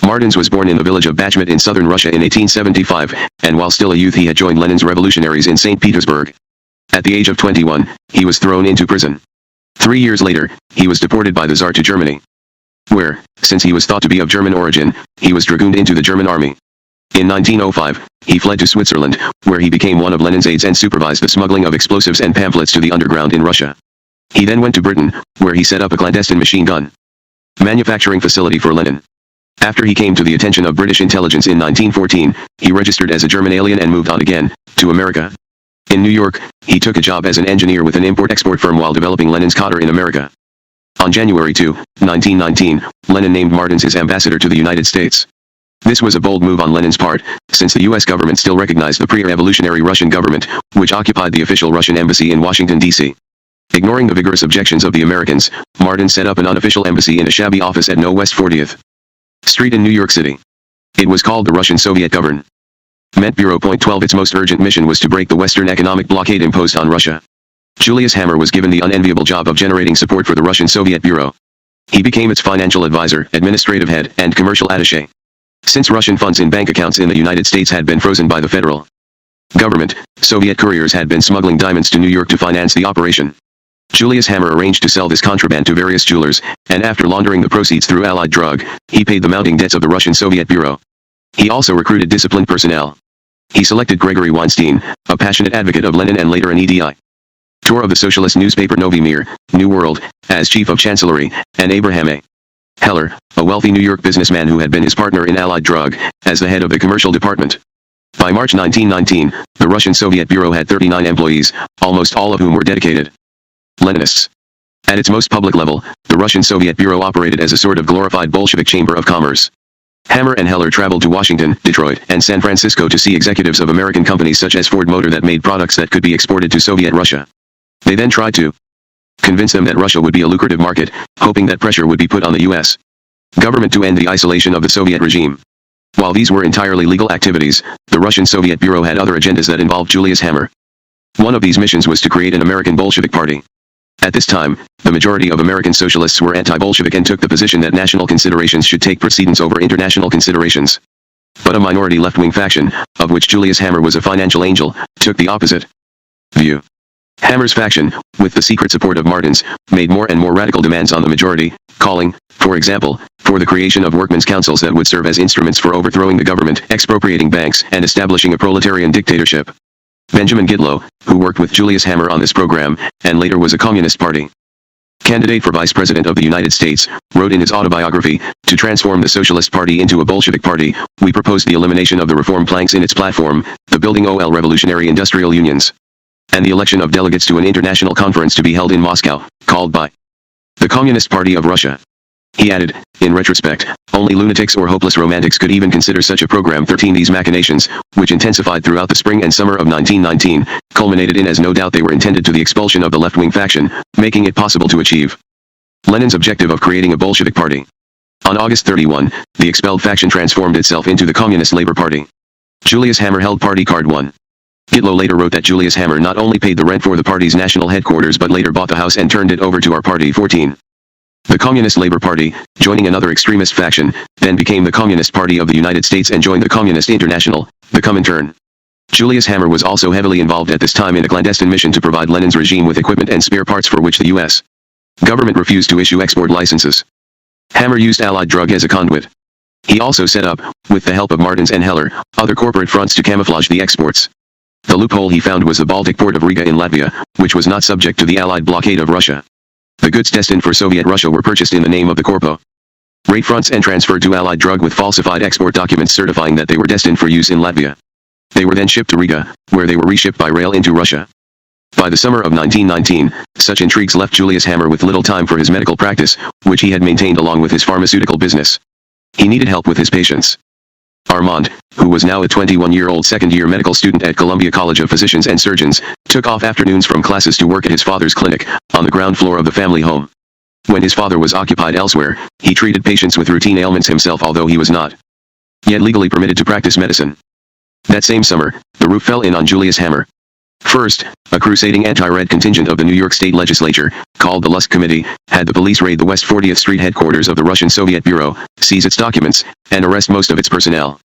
Martins was born in the village of Bachmut in southern Russia in 1875, and while still a youth he had joined Lenin's revolutionaries in St. Petersburg. At the age of 21, he was thrown into prison. 3 years later, he was deported by the Tsar to Germany, where, since he was thought to be of German origin, he was dragooned into the German army. In 1905, he fled to Switzerland, where he became one of Lenin's aides and supervised the smuggling of explosives and pamphlets to the underground in Russia. He then went to Britain, where he set up a clandestine machine gun manufacturing facility for Lenin. After he came to the attention of British intelligence in 1914, he registered as a German alien and moved on again, to America. In New York, he took a job as an engineer with an import-export firm while developing Lenin's cotter in America. On January 2, 1919, Lenin named Martins his ambassador to the United States. This was a bold move on Lenin's part, since the U.S. government still recognized the pre-revolutionary Russian government, which occupied the official Russian embassy in Washington, D.C. Ignoring the vigorous objections of the Americans, Martins set up an unofficial embassy in a shabby office at No West 40th Street in New York City. It was called the Russian Soviet Government Bureau. Point 12. Its most urgent mission was to break the Western economic blockade imposed on Russia. Julius Hammer was given the unenviable job of generating support for the Russian Soviet Bureau. He became its financial advisor, administrative head, and commercial attaché. Since Russian funds in bank accounts in the United States had been frozen by the federal government, Soviet couriers had been smuggling diamonds to New York to finance the operation. Julius Hammer arranged to sell this contraband to various jewelers, and after laundering the proceeds through Allied drug, he paid the mounting debts of the Russian Soviet Bureau. He also recruited disciplined personnel. He selected Gregory Weinstein, a passionate advocate of Lenin and later an editor of the socialist newspaper Novy Mir, New World, as chief of chancellery, and Abraham A. Heller, a wealthy New York businessman who had been his partner in Allied drug, as the head of the commercial department. By March 1919, the Russian Soviet Bureau had 39 employees, almost all of whom were dedicated Leninists. At its most public level, the Russian Soviet Bureau operated as a sort of glorified Bolshevik chamber of commerce. Hammer and Heller traveled to Washington, Detroit, and San Francisco to see executives of American companies such as Ford Motor that made products that could be exported to Soviet Russia. They then tried to convince them that Russia would be a lucrative market, hoping that pressure would be put on the U.S. government to end the isolation of the Soviet regime. While these were entirely legal activities, the Russian Soviet Bureau had other agendas that involved Julius Hammer. One of these missions was to create an American Bolshevik Party. At this time, the majority of American socialists were anti-Bolshevik and took the position that national considerations should take precedence over international considerations. But a minority left-wing faction, of which Julius Hammer was a financial angel, took the opposite view. Hammer's faction, with the secret support of Martins, made more and more radical demands on the majority, calling, for example, for the creation of workmen's councils that would serve as instruments for overthrowing the government, expropriating banks, and establishing a proletarian dictatorship. Benjamin Gitlow, who worked with Julius Hammer on this program, and later was a Communist Party candidate for Vice President of the United States, wrote in his autobiography, "To transform the Socialist Party into a Bolshevik Party, we proposed the elimination of the reform planks in its platform, the building of revolutionary industrial unions, and the election of delegates to an international conference to be held in Moscow, called by the Communist Party of Russia." He added, "In retrospect, only lunatics or hopeless romantics could even consider such a program." 13. These machinations, which intensified throughout the spring and summer of 1919, culminated in as no doubt they were intended to the expulsion of the left-wing faction, making it possible to achieve Lenin's objective of creating a Bolshevik party. On August 31, the expelled faction transformed itself into the Communist Labor Party. Julius Hammer held Party Card 1. Gitlow later wrote that Julius Hammer not only paid the rent for the party's national headquarters but later bought the house and turned it over to our party. 14. The Communist Labor Party, joining another extremist faction, then became the Communist Party of the United States and joined the Communist International, the Comintern. Julius Hammer was also heavily involved at this time in a clandestine mission to provide Lenin's regime with equipment and spare parts for which the U.S. government refused to issue export licenses. Hammer used Allied drug as a conduit. He also set up, with the help of Martins and Heller, other corporate fronts to camouflage the exports. The loophole he found was the Baltic port of Riga in Latvia, which was not subject to the Allied blockade of Russia. The goods destined for Soviet Russia were purchased in the name of the corporate fronts and transferred to Allied drug with falsified export documents certifying that they were destined for use in Latvia. They were then shipped to Riga, where they were reshipped by rail into Russia. By the summer of 1919, such intrigues left Julius Hammer with little time for his medical practice, which he had maintained along with his pharmaceutical business. He needed help with his patients. Armand, who was now a 21-year-old second-year medical student at Columbia College of Physicians and Surgeons, took off afternoons from classes to work at his father's clinic, on the ground floor of the family home. When his father was occupied elsewhere, he treated patients with routine ailments himself, although he was not yet legally permitted to practice medicine. That same summer, the roof fell in on Julius Hammer. First, a crusading anti-red contingent of the New York State Legislature, called the Lusk Committee, had the police raid the West 40th Street headquarters of the Russian Soviet Bureau, seize its documents, and arrest most of its personnel.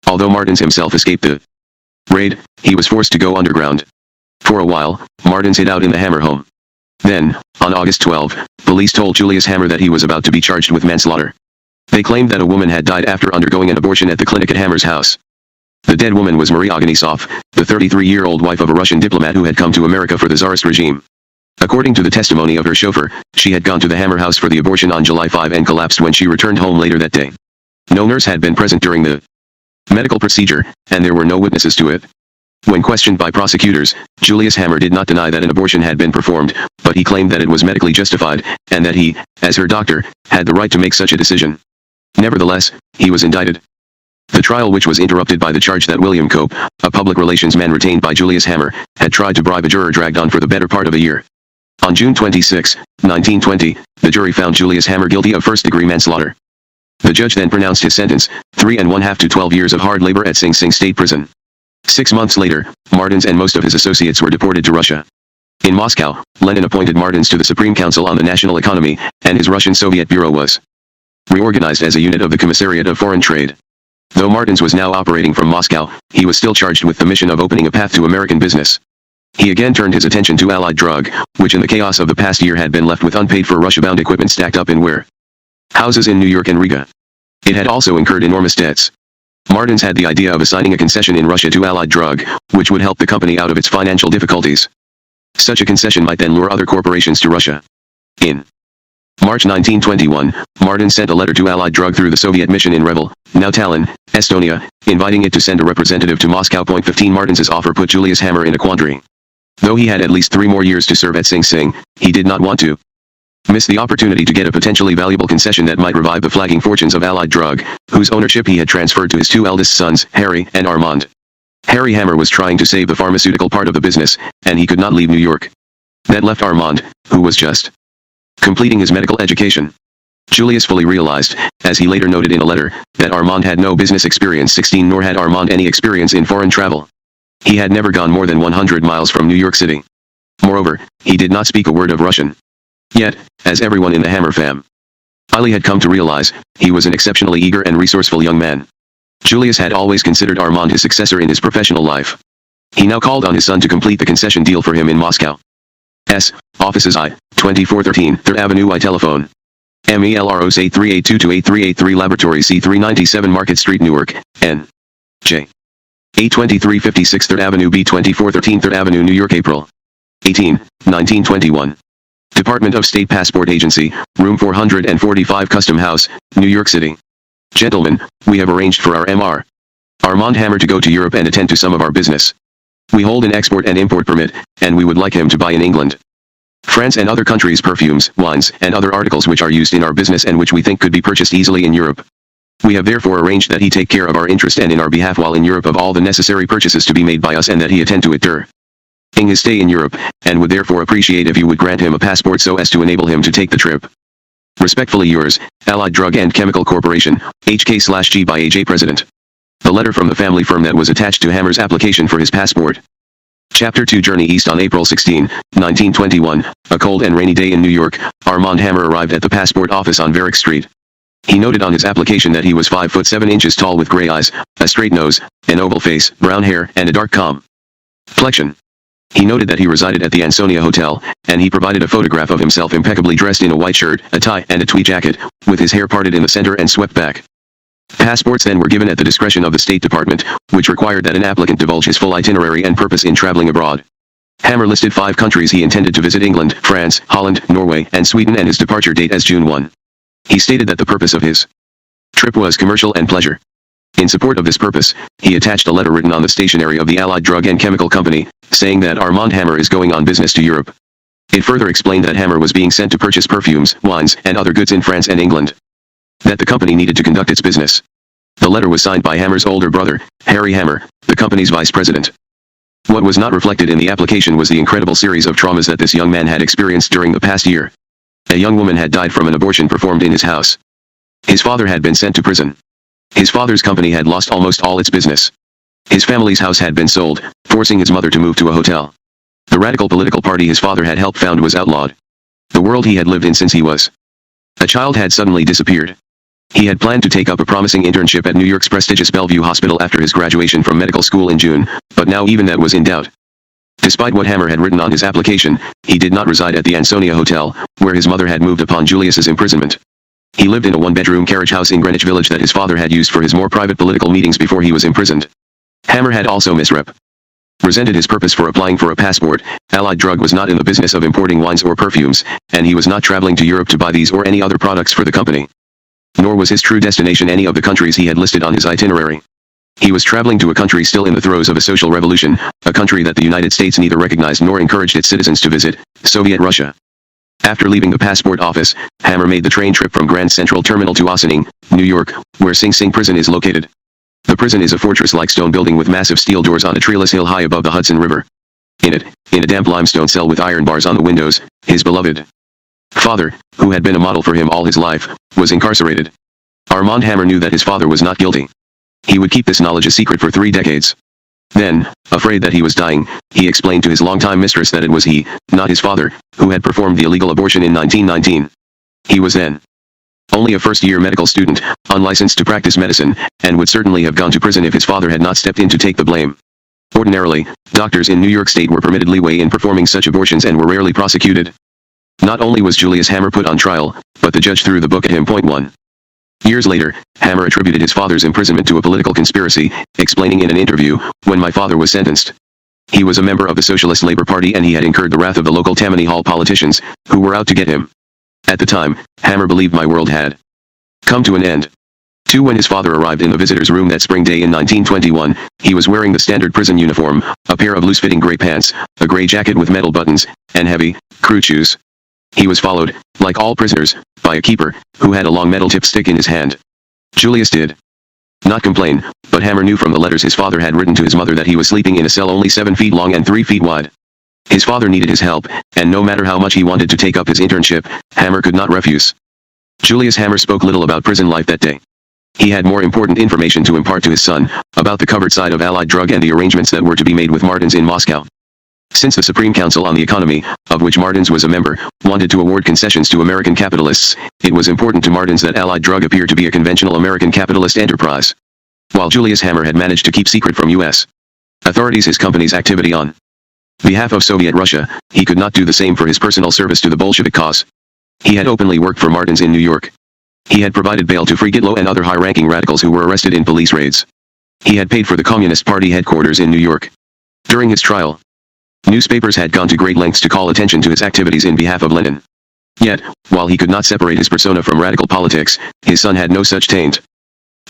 Although Martins himself escaped the raid, he was forced to go underground. For a while, Martins hid out in the Hammer home. Then, on August 12, police told Julius Hammer that he was about to be charged with manslaughter. They claimed that a woman had died after undergoing an abortion at the clinic at Hammer's house. The dead woman was Marie Oganisov, the 33-year-old wife of a Russian diplomat who had come to America for the Tsarist regime. According to the testimony of her chauffeur, she had gone to the Hammer house for the abortion on July 5 and collapsed when she returned home later that day. No nurse had been present during the medical procedure, and there were no witnesses to it. When questioned by prosecutors, Julius Hammer did not deny that an abortion had been performed, but he claimed that it was medically justified, and that he, as her doctor, had the right to make such a decision. Nevertheless, he was indicted. The trial, which was interrupted by the charge that William Cope, a public relations man retained by Julius Hammer, had tried to bribe a juror, dragged on for the better part of a year. On June 26, 1920, the jury found Julius Hammer guilty of first-degree manslaughter. The judge then pronounced his sentence, 3½ to 12 years of hard labor at Sing Sing State Prison. 6 months later, Martins and most of his associates were deported to Russia. In Moscow, Lenin appointed Martins to the Supreme Council on the National Economy, and his Russian Soviet Bureau was reorganized as a unit of the Commissariat of Foreign Trade. Though Martins was now operating from Moscow, he was still charged with the mission of opening a path to American business. He again turned his attention to Allied drug, which in the chaos of the past year had been left with unpaid for Russia-bound equipment stacked up in warehouses in New York and Riga. It had also incurred enormous debts. Martins had the idea of assigning a concession in Russia to Allied drug, which would help the company out of its financial difficulties. Such a concession might then lure other corporations to Russia. In March 1921, Martins sent a letter to Allied drug through the Soviet mission in Revel, now Tallinn, Estonia, inviting it to send a representative to Moscow. 15 Martins's offer put Julius Hammer in a quandary. Though he had at least 3 more years to serve at Sing Sing, he did not want to miss the opportunity to get a potentially valuable concession that might revive the flagging fortunes of Allied drug, whose ownership he had transferred to his 2 eldest sons, Harry and Armand. Harry Hammer was trying to save the pharmaceutical part of the business, and he could not leave New York. That left Armand, who was just completing his medical education. Julius fully realized, as he later noted in a letter, that Armand had no business experience. 16 Nor had Armand any experience in foreign travel. He had never gone more than 100 miles from New York City. Moreover, he did not speak a word of Russian. Yet, as everyone in the Hammer family had come to realize, he was an exceptionally eager and resourceful young man. Julius had always considered Armand his successor in his professional life. He now called on his son to complete the concession deal for him in Moscow. Offices I, 2413 3rd Avenue I Telephone. MELROS 8382-8383 Laboratory C397 Market Street Newark, N. J. 82356 3rd Avenue B 2413 3rd Avenue New York April 18, 1921. Department of State Passport Agency, Room 445 Custom House, New York City. Gentlemen, we have arranged for our Mr. Armand Hammer to go to Europe and attend to some of our business. We hold an export and import permit, and we would like him to buy in England, France and other countries perfumes, wines, and other articles which are used in our business and which we think could be purchased easily in Europe. We have therefore arranged that he take care of our interest and in our behalf while in Europe of all the necessary purchases to be made by us, and that he attend to it during his stay in Europe, and would therefore appreciate if you would grant him a passport so as to enable him to take the trip. Respectfully yours, Allied Drug and Chemical Corporation, HK/G by AJ President. The letter from the family firm that was attached to Hammer's application for his passport. Chapter 2 Journey East. On April 16, 1921, a cold and rainy day in New York, Armand Hammer arrived at the passport office on Varick Street. He noted on his application that he was 5 foot 7 inches tall with gray eyes, a straight nose, an oval face, brown hair, and a dark complexion. He noted that he resided at the Ansonia Hotel, and he provided a photograph of himself impeccably dressed in a white shirt, a tie, and a tweed jacket, with his hair parted in the center and swept back. Passports then were given at the discretion of the State Department, which required that an applicant divulge his full itinerary and purpose in traveling abroad. Hammer listed 5 countries he intended to visit: England, France, Holland, Norway, and Sweden, and his departure date as June 1. He stated that the purpose of his trip was commercial and pleasure. In support of this purpose, he attached a letter written on the stationery of the Allied Drug and Chemical Company, saying that Armand Hammer is going on business to Europe. It further explained that Hammer was being sent to purchase perfumes, wines, and other goods in France and England. That the company needed to conduct its business. The letter was signed by Hammer's older brother, Harry Hammer, the company's vice president. What was not reflected in the application was the incredible series of traumas that this young man had experienced during the past year. A young woman had died from an abortion performed in his house. His father had been sent to prison. His father's company had lost almost all its business. His family's house had been sold, forcing his mother to move to a hotel. The radical political party his father had helped found was outlawed. The world he had lived in since he was a child had suddenly disappeared. He had planned to take up a promising internship at New York's prestigious Bellevue Hospital after his graduation from medical school in June, but now even that was in doubt. Despite what Hammer had written on his application, he did not reside at the Ansonia Hotel, where his mother had moved upon Julius's imprisonment. He lived in a one-bedroom carriage house in Greenwich Village that his father had used for his more private political meetings before he was imprisoned. Hammer had also misrepresented his purpose for applying for a passport. Allied Drug was not in the business of importing wines or perfumes, and he was not traveling to Europe to buy these or any other products for the company. Nor was his true destination any of the countries he had listed on his itinerary. He was traveling to a country still in the throes of a social revolution, a country that the United States neither recognized nor encouraged its citizens to visit, Soviet Russia. After leaving the passport office, Hammer made the train trip from Grand Central Terminal to Ossining, New York, where Sing Sing Prison is located. The prison is a fortress-like stone building with massive steel doors on a treeless hill high above the Hudson River. In it, in a damp limestone cell with iron bars on the windows, his beloved father, who had been a model for him all his life, was incarcerated. Armand Hammer knew that his father was not guilty. He would keep this knowledge a secret for 3 decades. Then, afraid that he was dying, he explained to his longtime mistress that it was he, not his father, who had performed the illegal abortion in 1919. He was then only a first-year medical student, unlicensed to practice medicine, and would certainly have gone to prison if his father had not stepped in to take the blame. Ordinarily, doctors in New York State were permitted leeway in performing such abortions and were rarely prosecuted. Not only was Julius Hammer put on trial, but the judge threw the book at him. 1. Years later, Hammer attributed his father's imprisonment to a political conspiracy, explaining in an interview, "When my father was sentenced, he was a member of the Socialist Labor Party and he had incurred the wrath of the local Tammany Hall politicians, who were out to get him. At the time, Hammer believed my world had come to an end." 2. When his father arrived in the visitor's room that spring day in 1921, he was wearing the standard prison uniform, a pair of loose-fitting gray pants, a gray jacket with metal buttons, and heavy, crude shoes. He was followed, like all prisoners, by a keeper, who had a long metal-tipped stick in his hand. Julius did not complain, but Hammer knew from the letters his father had written to his mother that he was sleeping in a cell only 7 feet long and 3 feet wide. His father needed his help, and no matter how much he wanted to take up his internship, Hammer could not refuse. Julius Hammer spoke little about prison life that day. He had more important information to impart to his son, about the covered side of Allied Drug and the arrangements that were to be made with Martins in Moscow. Since the Supreme Council on the Economy, of which Martins was a member, wanted to award concessions to American capitalists, it was important to Martins that Allied Drug appear to be a conventional American capitalist enterprise. While Julius Hammer had managed to keep secret from U.S. authorities his company's activity on behalf of Soviet Russia, he could not do the same for his personal service to the Bolshevik cause. He had openly worked for Martins in New York. He had provided bail to free Gitlow and other high-ranking radicals who were arrested in police raids. He had paid for the Communist Party headquarters in New York. During his trial, newspapers had gone to great lengths to call attention to his activities in behalf of Lenin. Yet, while he could not separate his persona from radical politics, his son had no such taint.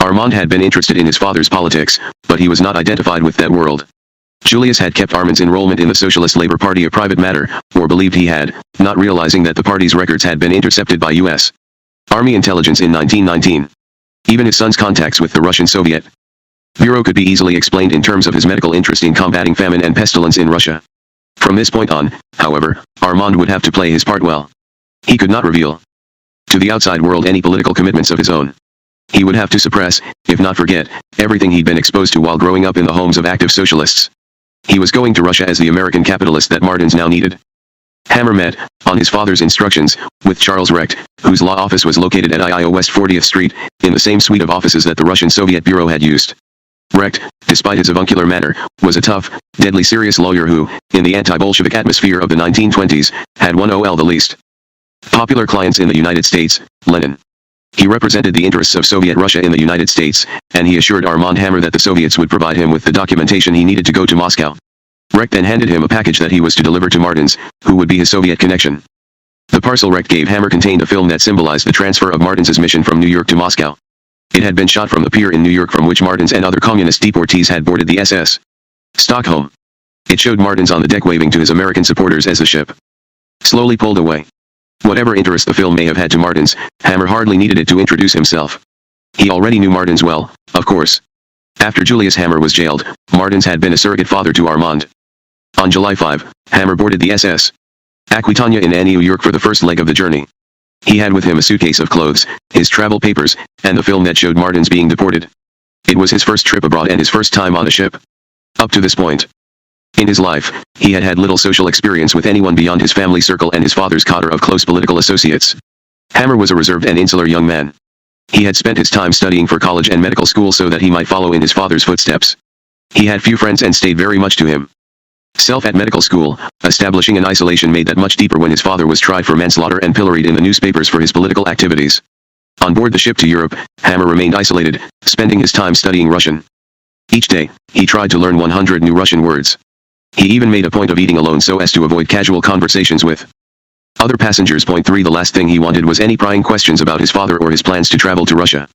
Armand had been interested in his father's politics, but he was not identified with that world. Julius had kept Armand's enrollment in the Socialist Labor Party a private matter, or believed he had, not realizing that the party's records had been intercepted by U.S. Army intelligence in 1919. Even his son's contacts with the Russian Soviet Bureau could be easily explained in terms of his medical interest in combating famine and pestilence in Russia. From this point on, however, Armand would have to play his part well. He could not reveal to the outside world any political commitments of his own. He would have to suppress, if not forget, everything he'd been exposed to while growing up in the homes of active socialists. He was going to Russia as the American capitalist that Martins now needed. Hammer met, on his father's instructions, with Charles Recht, whose law office was located at IIO West 40th Street, in the same suite of offices that the Russian Soviet Bureau had used. Recht, despite his avuncular manner, was a tough, deadly serious lawyer who, in the anti-Bolshevik atmosphere of the 1920s, had one of the least popular clients in the United States, Lenin. He represented the interests of Soviet Russia in the United States, and he assured Armand Hammer that the Soviets would provide him with the documentation he needed to go to Moscow. Recht then handed him a package that he was to deliver to Martins, who would be his Soviet connection. The parcel Recht gave Hammer contained a film that symbolized the transfer of Martins's mission from New York to Moscow. It had been shot from the pier in New York from which Martins and other communist deportees had boarded the SS Stockholm. It showed Martins on the deck waving to his American supporters as the ship slowly pulled away. Whatever interest the film may have had to Martins, Hammer hardly needed it to introduce himself. He already knew Martins well, of course. After Julius Hammer was jailed, Martins had been a surrogate father to Armand. On July 5, Hammer boarded the SS Aquitania in New York for the first leg of the journey. He had with him a suitcase of clothes, his travel papers, and the film that showed Martins being deported. It was his first trip abroad and his first time on a ship. Up to this point in his life, he had had little social experience with anyone beyond his family circle and his father's cadre of close political associates. Hammer was a reserved and insular young man. He had spent his time studying for college and medical school so that he might follow in his father's footsteps. He had few friends and stayed very much to himself at medical school, establishing an isolation made that much deeper when his father was tried for manslaughter and pilloried in the newspapers for his political activities. On board the ship to Europe, Hammer remained isolated, spending his time studying Russian. Each day, he tried to learn 100 new Russian words. He even made a point of eating alone so as to avoid casual conversations with other passengers. Point 3. The last thing he wanted was any prying questions about his father or his plans to travel to Russia.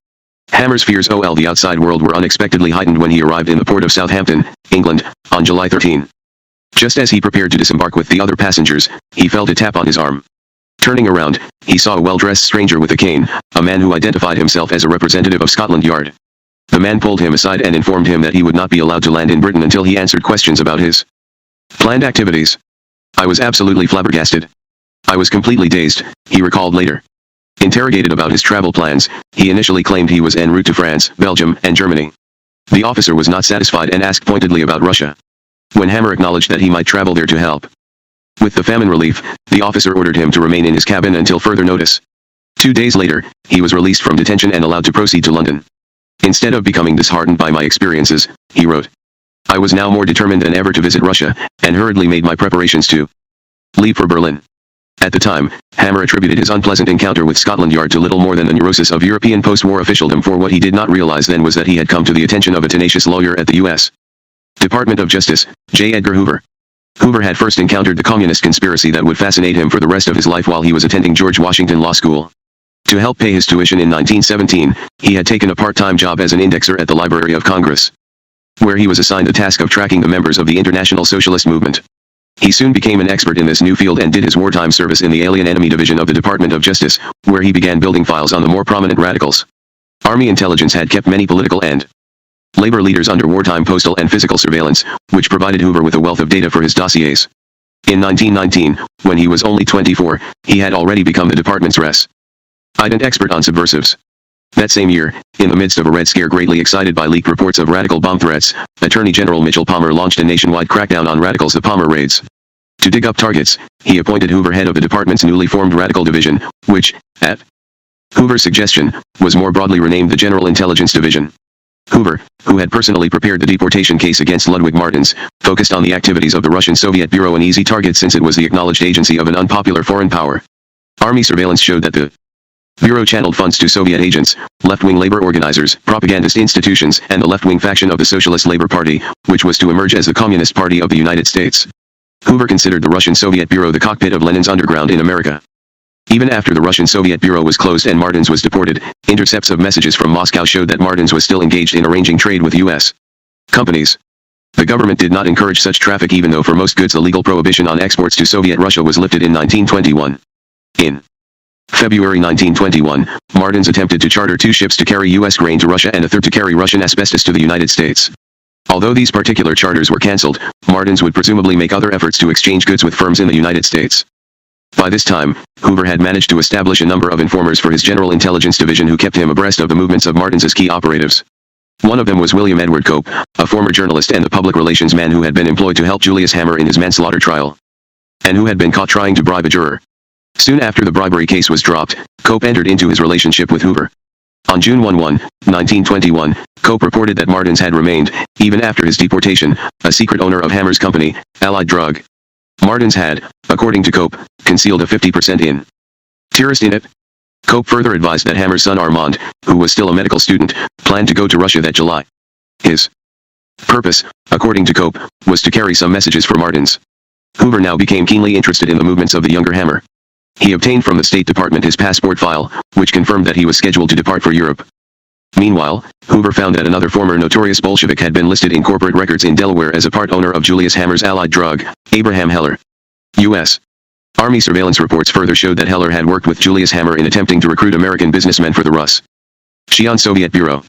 Hammer's fears of the outside world were unexpectedly heightened when he arrived in the port of Southampton, England, on July 13. Just as he prepared to disembark with the other passengers, he felt a tap on his arm. Turning around, he saw a well-dressed stranger with a cane, a man who identified himself as a representative of Scotland Yard. The man pulled him aside and informed him that he would not be allowed to land in Britain until he answered questions about his planned activities. I was absolutely flabbergasted. I was completely dazed, he recalled later. Interrogated about his travel plans, he initially claimed he was en route to France, Belgium, and Germany. The officer was not satisfied and asked pointedly about Russia. When Hammer acknowledged that he might travel there to help with the famine relief, the officer ordered him to remain in his cabin until further notice. 2 days later, he was released from detention and allowed to proceed to London. Instead of becoming disheartened by my experiences, he wrote, I was now more determined than ever to visit Russia, and hurriedly made my preparations to leave for Berlin. At the time, Hammer attributed his unpleasant encounter with Scotland Yard to little more than the neurosis of European post-war officialdom, for what he did not realize then was that he had come to the attention of a tenacious lawyer at the U.S. Department of Justice, J. Edgar Hoover. Hoover had first encountered the communist conspiracy that would fascinate him for the rest of his life while he was attending George Washington Law School. To help pay his tuition in 1917, he had taken a part-time job as an indexer at the Library of Congress, where he was assigned the task of tracking the members of the International Socialist Movement. He soon became an expert in this new field and did his wartime service in the Alien Enemy Division of the Department of Justice, where he began building files on the more prominent radicals. Army intelligence had kept many political and labor leaders under wartime postal and physical surveillance, which provided Hoover with a wealth of data for his dossiers. In 1919, when he was only 24, he had already become the department's resident expert on subversives. That same year, in the midst of a Red Scare greatly excited by leaked reports of radical bomb threats, Attorney General Mitchell Palmer launched a nationwide crackdown on radicals, the Palmer Raids. To dig up targets, he appointed Hoover head of the department's newly formed Radical Division, which, at Hoover's suggestion, was more broadly renamed the General Intelligence Division. Hoover, who had personally prepared the deportation case against Ludwig Martins, focused on the activities of the Russian Soviet Bureau, an easy target since it was the acknowledged agency of an unpopular foreign power. Army surveillance showed that the Bureau channeled funds to Soviet agents, left-wing labor organizers, propagandist institutions, and the left-wing faction of the Socialist Labor Party, which was to emerge as the Communist Party of the United States. Hoover considered the Russian Soviet Bureau the cockpit of Lenin's underground in America. Even after the Russian Soviet Bureau was closed and Martins was deported, intercepts of messages from Moscow showed that Martins was still engaged in arranging trade with U.S. companies. The government did not encourage such traffic, even though for most goods the legal prohibition on exports to Soviet Russia was lifted in 1921. In February 1921, Martins attempted to charter 2 ships to carry U.S. grain to Russia and a third to carry Russian asbestos to the United States. Although these particular charters were cancelled, Martins would presumably make other efforts to exchange goods with firms in the United States. By this time, Hoover had managed to establish a number of informers for his General Intelligence Division who kept him abreast of the movements of Martins's key operatives. One of them was William Edward Cope, a former journalist and the public relations man who had been employed to help Julius Hammer in his manslaughter trial, and who had been caught trying to bribe a juror. Soon after the bribery case was dropped, Cope entered into his relationship with Hoover. On June 11, 1921, Cope reported that Martins had remained, even after his deportation, a secret owner of Hammer's company, Allied Drug. Martins had, according to Cope, concealed a 50% interest in it. Cope further advised that Hammer's son Armand, who was still a medical student, planned to go to Russia that July. His purpose, according to Cope, was to carry some messages for Martins. Hoover now became keenly interested in the movements of the younger Hammer. He obtained from the State Department his passport file, which confirmed that he was scheduled to depart for Europe. Meanwhile, Hoover found that another former notorious Bolshevik had been listed in corporate records in Delaware as a part owner of Julius Hammer's allied drug, Abraham Heller. U.S. Army surveillance reports further showed that Heller had worked with Julius Hammer in attempting to recruit American businessmen for the Russian Soviet Bureau.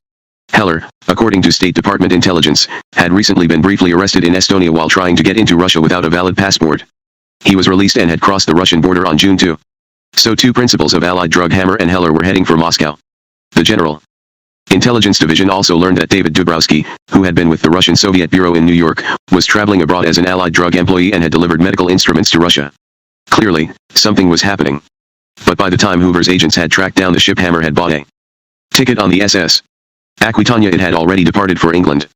Heller, according to State Department intelligence, had recently been briefly arrested in Estonia while trying to get into Russia without a valid passport. He was released and had crossed the Russian border on June 2. So two principals of allied drug Hammer and Heller were heading for Moscow. The General Intelligence Division also learned that David Dubrowski, who had been with the Russian Soviet Bureau in New York, was traveling abroad as an allied drug employee and had delivered medical instruments to Russia. Clearly, something was happening. But by the time Hoover's agents had tracked down the ship, Hammer had bought a ticket on the SS Aquitania. It had already departed for England.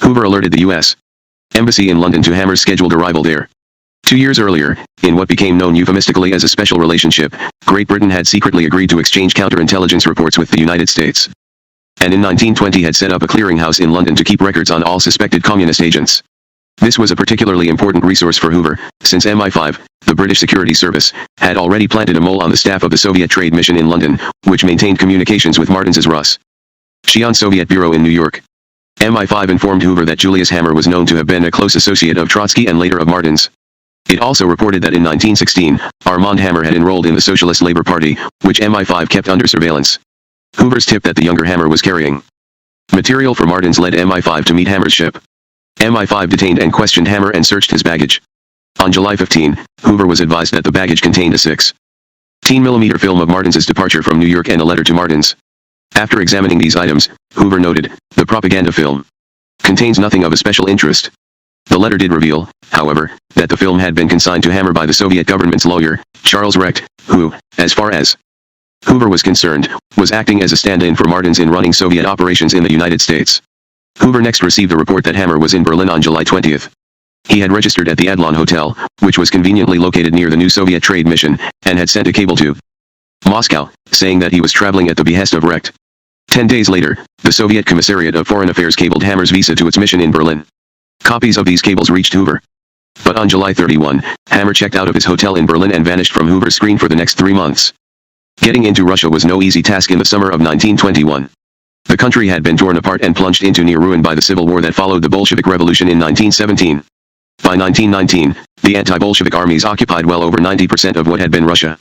Hoover alerted the U.S. Embassy in London to Hammer's scheduled arrival there. 2 years earlier, in what became known euphemistically as a special relationship, Great Britain had secretly agreed to exchange counterintelligence reports with the United States. And in 1920 had set up a clearinghouse in London to keep records on all suspected communist agents. This was a particularly important resource for Hoover, since MI5, the British Security Service, had already planted a mole on the staff of the Soviet Trade Mission in London, which maintained communications with Martins's Russian Soviet Bureau in New York. MI5 informed Hoover that Julius Hammer was known to have been a close associate of Trotsky and later of Martins. It also reported that in 1916, Armand Hammer had enrolled in the Socialist Labor Party, which MI5 kept under surveillance. Hoover's tip that the younger Hammer was carrying material for Martins led MI5 to meet Hammer's ship. MI5 detained and questioned Hammer and searched his baggage. On July 15, Hoover was advised that the baggage contained a 16mm film of Martins's departure from New York and a letter to Martins. After examining these items, Hoover noted, "The propaganda film contains nothing of especial interest." The letter did reveal, however, that the film had been consigned to Hammer by the Soviet government's lawyer, Charles Recht, who, as far as Hoover was concerned, was acting as a stand-in for Martins in running Soviet operations in the United States. Hoover next received the report that Hammer was in Berlin on July 20. He had registered at the Adlon Hotel, which was conveniently located near the new Soviet Trade Mission, and had sent a cable to Moscow, saying that he was traveling at the behest of Recht. 10 days later, the Soviet Commissariat of Foreign Affairs cabled Hammer's visa to its mission in Berlin. Copies of these cables reached Hoover. But on July 31, Hammer checked out of his hotel in Berlin and vanished from Hoover's screen for the next 3 months. Getting into Russia was no easy task in the summer of 1921. The country had been torn apart and plunged into near ruin by the civil war that followed the Bolshevik Revolution in 1917. By 1919, the anti-Bolshevik armies occupied well over 90% of what had been Russia.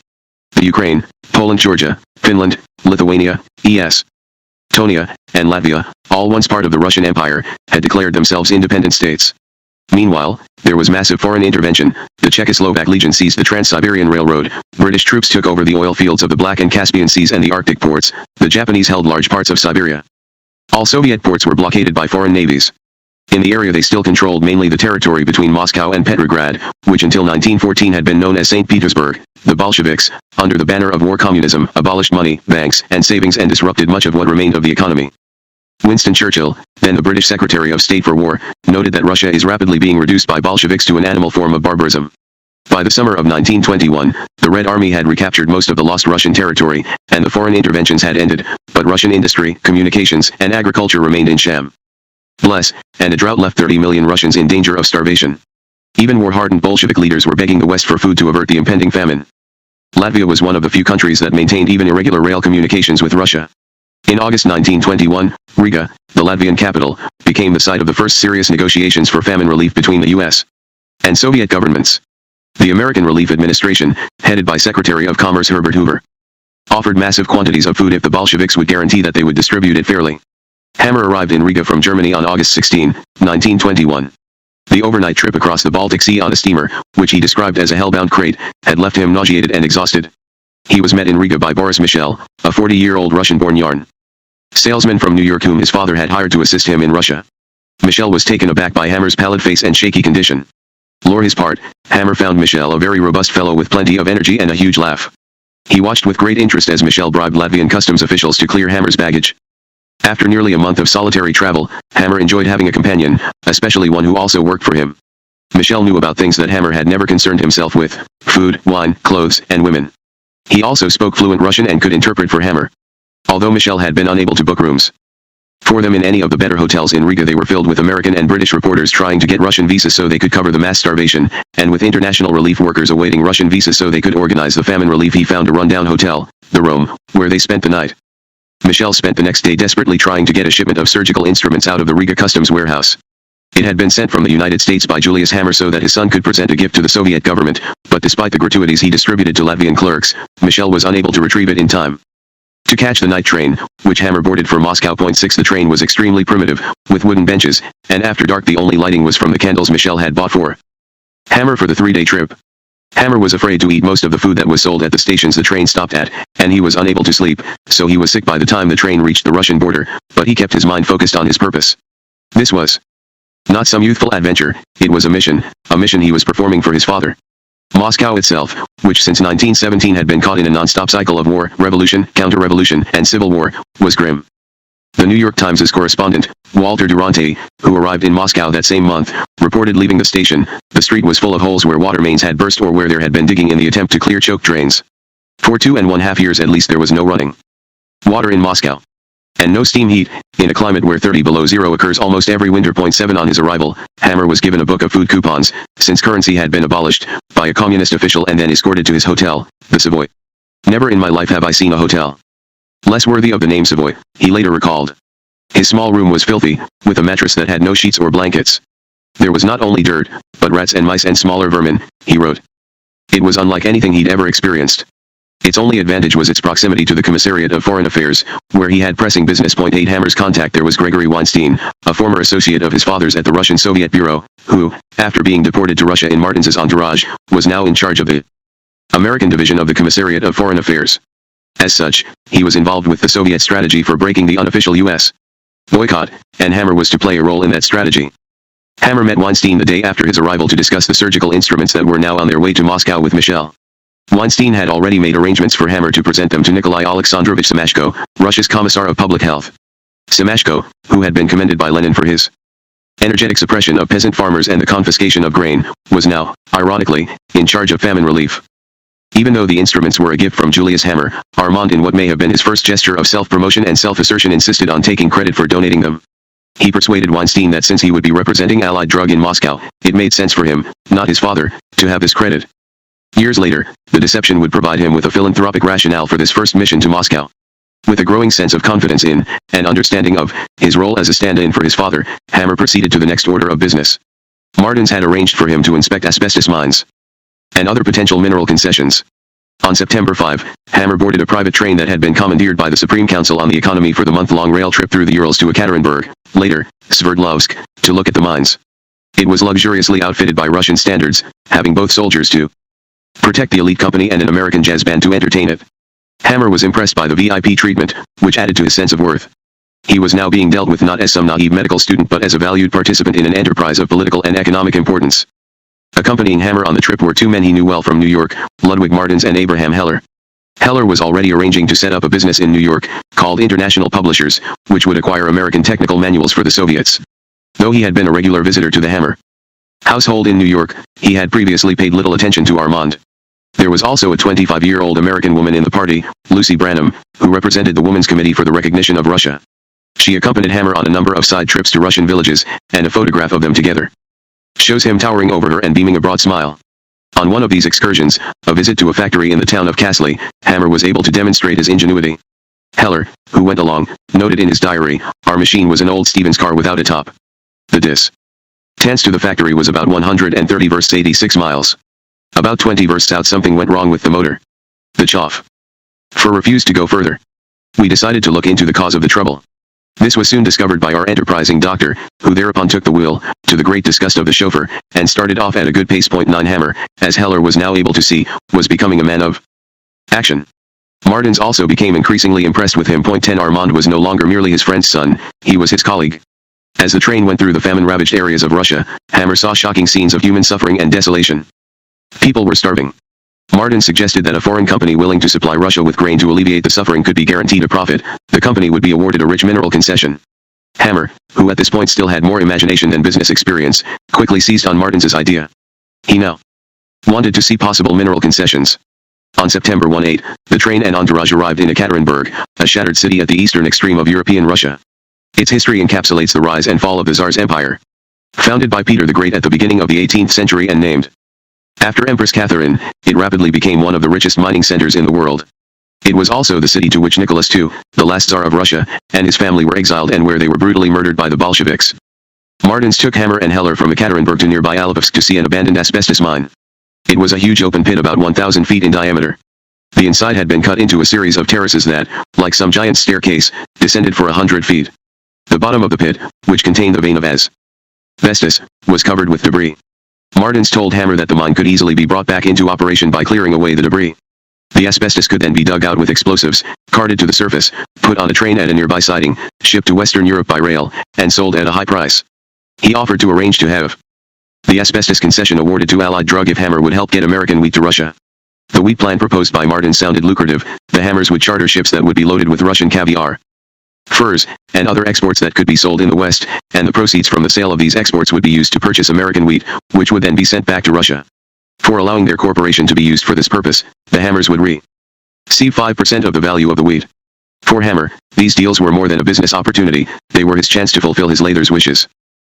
The Ukraine, Poland, Georgia, Finland, Lithuania, Estonia, and Latvia, all once part of the Russian Empire, had declared themselves independent states. Meanwhile, there was massive foreign intervention. The Czechoslovak Legion seized the Trans-Siberian Railroad, British troops took over the oil fields of the Black and Caspian Seas and the Arctic ports, the Japanese held large parts of Siberia. All Soviet ports were blockaded by foreign navies. In the area they still controlled mainly the territory between Moscow and Petrograd, which until 1914 had been known as St. Petersburg. The Bolsheviks, under the banner of war communism, abolished money, banks, and savings and disrupted much of what remained of the economy. Winston Churchill, then the British Secretary of State for War, noted that Russia is rapidly being reduced by Bolsheviks to an animal form of barbarism. By the summer of 1921, the Red Army had recaptured most of the lost Russian territory, and the foreign interventions had ended, but Russian industry, communications, and agriculture remained in shambles, and a drought left 30 million Russians in danger of starvation. Even war-hardened Bolshevik leaders were begging the West for food to avert the impending famine. Latvia was one of the few countries that maintained even irregular rail communications with Russia. In August 1921, Riga, the Latvian capital, became the site of the first serious negotiations for famine relief between the U.S. and Soviet governments. The American Relief Administration, headed by Secretary of Commerce Herbert Hoover, offered massive quantities of food if the Bolsheviks would guarantee that they would distribute it fairly. Hammer arrived in Riga from Germany on August 16, 1921. The overnight trip across the Baltic Sea on a steamer, which he described as a hellbound crate, had left him nauseated and exhausted. He was met in Riga by Boris Michel, a 40-year-old Russian-born yarn salesman from New York whom his father had hired to assist him in Russia. Michel was taken aback by Hammer's pallid face and shaky condition. For his part, Hammer found Michel a very robust fellow with plenty of energy and a huge laugh. He watched with great interest as Michel bribed Latvian customs officials to clear Hammer's baggage. After nearly a month of solitary travel, Hammer enjoyed having a companion, especially one who also worked for him. Michel knew about things that Hammer had never concerned himself with: food, wine, clothes, and women. He also spoke fluent Russian and could interpret for Hammer. Although Michel had been unable to book rooms for them in any of the better hotels in Riga, they were filled with American and British reporters trying to get Russian visas so they could cover the mass starvation, and with international relief workers awaiting Russian visas so they could organize the famine relief. He found a rundown hotel, the Rome, where they spent the night. Michel spent the next day desperately trying to get a shipment of surgical instruments out of the Riga customs warehouse. It had been sent from the United States by Julius Hammer so that his son could present a gift to the Soviet government, but despite the gratuities he distributed to Latvian clerks, Michel was unable to retrieve it in time to catch the night train, which Hammer boarded for Moscow. 6 The train was extremely primitive, with wooden benches, and after dark the only lighting was from the candles Michel had bought for Hammer for the 3-day trip. Hammer was afraid to eat most of the food that was sold at the stations the train stopped at, and he was unable to sleep, so he was sick by the time the train reached the Russian border, but he kept his mind focused on his purpose. This was not some youthful adventure, it was a mission he was performing for his father. Moscow itself, which since 1917 had been caught in a non-stop cycle of war, revolution, counter-revolution, and civil war, was grim. The New York Times' correspondent, Walter Durante, who arrived in Moscow that same month, reported leaving the station, the street was full of holes where water mains had burst or where there had been digging in the attempt to clear choke drains. For 2.5 years at least there was no running water in Moscow. And no steam heat, in a climate where 30 below zero occurs almost every winter. 7 On his arrival, Hammer was given a book of food coupons, since currency had been abolished, by a communist official and then escorted to his hotel, the Savoy. Never in my life have I seen a hotel less worthy of the name Savoy, he later recalled. His small room was filthy, with a mattress that had no sheets or blankets. There was not only dirt, but rats and mice and smaller vermin, he wrote. It was unlike anything he'd ever experienced. Its only advantage was its proximity to the Commissariat of Foreign Affairs, where he had pressing business. 8 Hammer's contact there was Gregory Weinstein, a former associate of his father's at the Russian Soviet Bureau, who, after being deported to Russia in Martins's entourage, was now in charge of the American division of the Commissariat of Foreign Affairs. As such, he was involved with the Soviet strategy for breaking the unofficial U.S. boycott, and Hammer was to play a role in that strategy. Hammer met Weinstein the day after his arrival to discuss the surgical instruments that were now on their way to Moscow with Michel. Weinstein had already made arrangements for Hammer to present them to Nikolai Alexandrovich Semashko, Russia's Commissar of Public Health. Semashko, who had been commended by Lenin for his energetic suppression of peasant farmers and the confiscation of grain, was now, ironically, in charge of famine relief. Even though the instruments were a gift from Julius Hammer, Armand, in what may have been his first gesture of self-promotion and self-assertion, insisted on taking credit for donating them. He persuaded Weinstein that since he would be representing Allied drug in Moscow, it made sense for him, not his father, to have this credit. Years later, the deception would provide him with a philanthropic rationale for this first mission to Moscow. With a growing sense of confidence in, and understanding of, his role as a stand-in for his father, Hammer proceeded to the next order of business. Martins had arranged for him to inspect asbestos mines and other potential mineral concessions. On September 5, Hammer boarded a private train that had been commandeered by the Supreme Council on the Economy for the month-long rail trip through the Urals to Ekaterinburg, later, Sverdlovsk, to look at the mines. It was luxuriously outfitted by Russian standards, having both soldiers to protect the elite company and an American jazz band to entertain it. Hammer was impressed by the VIP treatment, which added to his sense of worth. He was now being dealt with not as some naive medical student but as a valued participant in an enterprise of political and economic importance. Accompanying Hammer on the trip were two men he knew well from New York, Ludwig Martins and Abraham Heller. Heller was already arranging to set up a business in New York, called International Publishers, which would acquire American technical manuals for the Soviets. Though he had been a regular visitor to the Hammer household in New York, he had previously paid little attention to Armand. There was also a 25-year-old American woman in the party, Lucy Branham, who represented the Women's Committee for the Recognition of Russia. She accompanied Hammer on a number of side trips to Russian villages, and a photograph of them together shows him towering over her and beaming a broad smile. On one of these excursions, a visit to a factory in the town of Kassli, Hammer was able to demonstrate his ingenuity. Heller, who went along, noted in his diary, "Our machine was an old Stevens car without a top. The distance to the factory was about 130 versus 86 miles. About 20 versts out something went wrong with the motor. The chauffeur refused to go further. We decided to look into the cause of the trouble. This was soon discovered by our enterprising doctor, who thereupon took the wheel, to the great disgust of the chauffeur, and started off at a good pace. 9 Hammer, as Heller was now able to see, was becoming a man of action. Martins also became increasingly impressed with him. 10 Armand was no longer merely his friend's son, he was his colleague. As the train went through the famine-ravaged areas of Russia, Hammer saw shocking scenes of human suffering and desolation. People were starving. Martin suggested that a foreign company willing to supply Russia with grain to alleviate the suffering could be guaranteed a profit. The company would be awarded a rich mineral concession. Hammer, who at this point still had more imagination than business experience, quickly seized on Martins's idea. He now wanted to see possible mineral concessions. On September 18, the train and entourage arrived in Ekaterinburg, a shattered city at the eastern extreme of European Russia. Its history encapsulates the rise and fall of the Tsar's empire. Founded by Peter the Great at the beginning of the 18th century and named after Empress Catherine, it rapidly became one of the richest mining centers in the world. It was also the city to which Nicholas II, the last Tsar of Russia, and his family were exiled and where they were brutally murdered by the Bolsheviks. Martins took Hammer and Heller from Ekaterinburg to nearby Alipevsk to see an abandoned asbestos mine. It was a huge open pit about 1,000 feet in diameter. The inside had been cut into a series of terraces that, like some giant staircase, descended for 100 feet. The bottom of the pit, which contained the vein of asbestos, was covered with debris. Martins told Hammer that the mine could easily be brought back into operation by clearing away the debris. The asbestos could then be dug out with explosives, carted to the surface, put on a train at a nearby siding, shipped to Western Europe by rail, and sold at a high price. He offered to arrange to have the asbestos concession awarded to Allied drug if Hammer would help get American wheat to Russia. The wheat plan proposed by Martins sounded lucrative. The Hammers would charter ships that would be loaded with Russian caviar, furs, and other exports that could be sold in the West, and the proceeds from the sale of these exports would be used to purchase American wheat, which would then be sent back to Russia. For allowing their corporation to be used for this purpose, the Hammers would receive 5% of the value of the wheat. For Hammer, these deals were more than a business opportunity, they were his chance to fulfill his lather's wishes.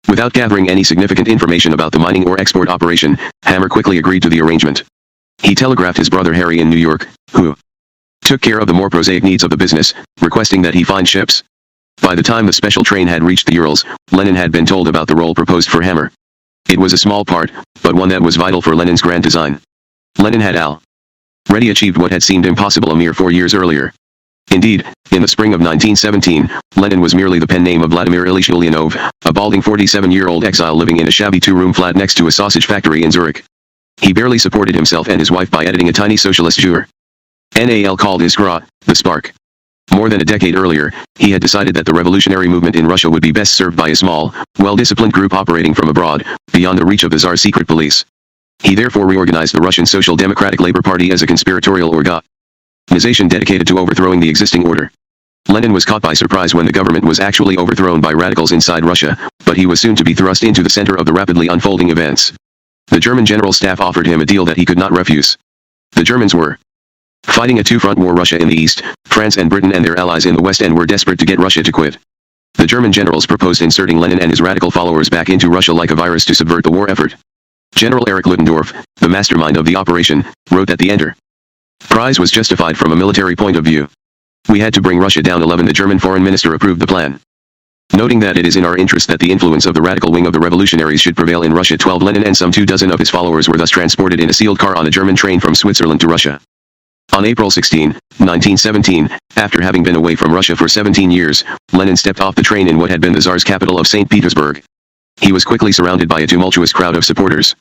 Without gathering any significant information about the mining or export operation, Hammer quickly agreed to the arrangement. He telegraphed his brother Harry in New York, who took care of the more prosaic needs of the business, requesting that he find ships. By the time the special train had reached the Urals, Lenin had been told about the role proposed for Hammer. It was a small part, but one that was vital for Lenin's grand design. Lenin had already achieved what had seemed impossible a mere 4 years earlier. Indeed, in the spring of 1917, Lenin was merely the pen name of Vladimir Ilyich Ulyanov, a balding 47-year-old exile living in a shabby two-room flat next to a sausage factory in Zurich. He barely supported himself and his wife by editing a tiny socialist journal called Iskra, The Spark. More than a decade earlier, he had decided that the revolutionary movement in Russia would be best served by a small, well-disciplined group operating from abroad, beyond the reach of the Tsar's secret police. He therefore reorganized the Russian Social Democratic Labor Party as a conspiratorial organization dedicated to overthrowing the existing order. Lenin was caught by surprise when the government was actually overthrown by radicals inside Russia, but he was soon to be thrust into the center of the rapidly unfolding events. The German General Staff offered him a deal that he could not refuse. The Germans were fighting a two-front war: Russia in the east, France and Britain and their allies in the west, and were desperate to get Russia to quit. The German generals proposed inserting Lenin and his radical followers back into Russia like a virus to subvert the war effort. General Erich Ludendorff, the mastermind of the operation, wrote that the enterprise was justified from a military point of view. We had to bring Russia down. 11 The German foreign minister approved the plan, noting that it is in our interest that the influence of the radical wing of the revolutionaries should prevail in Russia. 12 Lenin and some 24 of his followers were thus transported in a sealed car on a German train from Switzerland to Russia. On April 16, 1917, after having been away from Russia for 17 years, Lenin stepped off the train in what had been the Tsar's capital of St. Petersburg. He was quickly surrounded by a tumultuous crowd of supporters.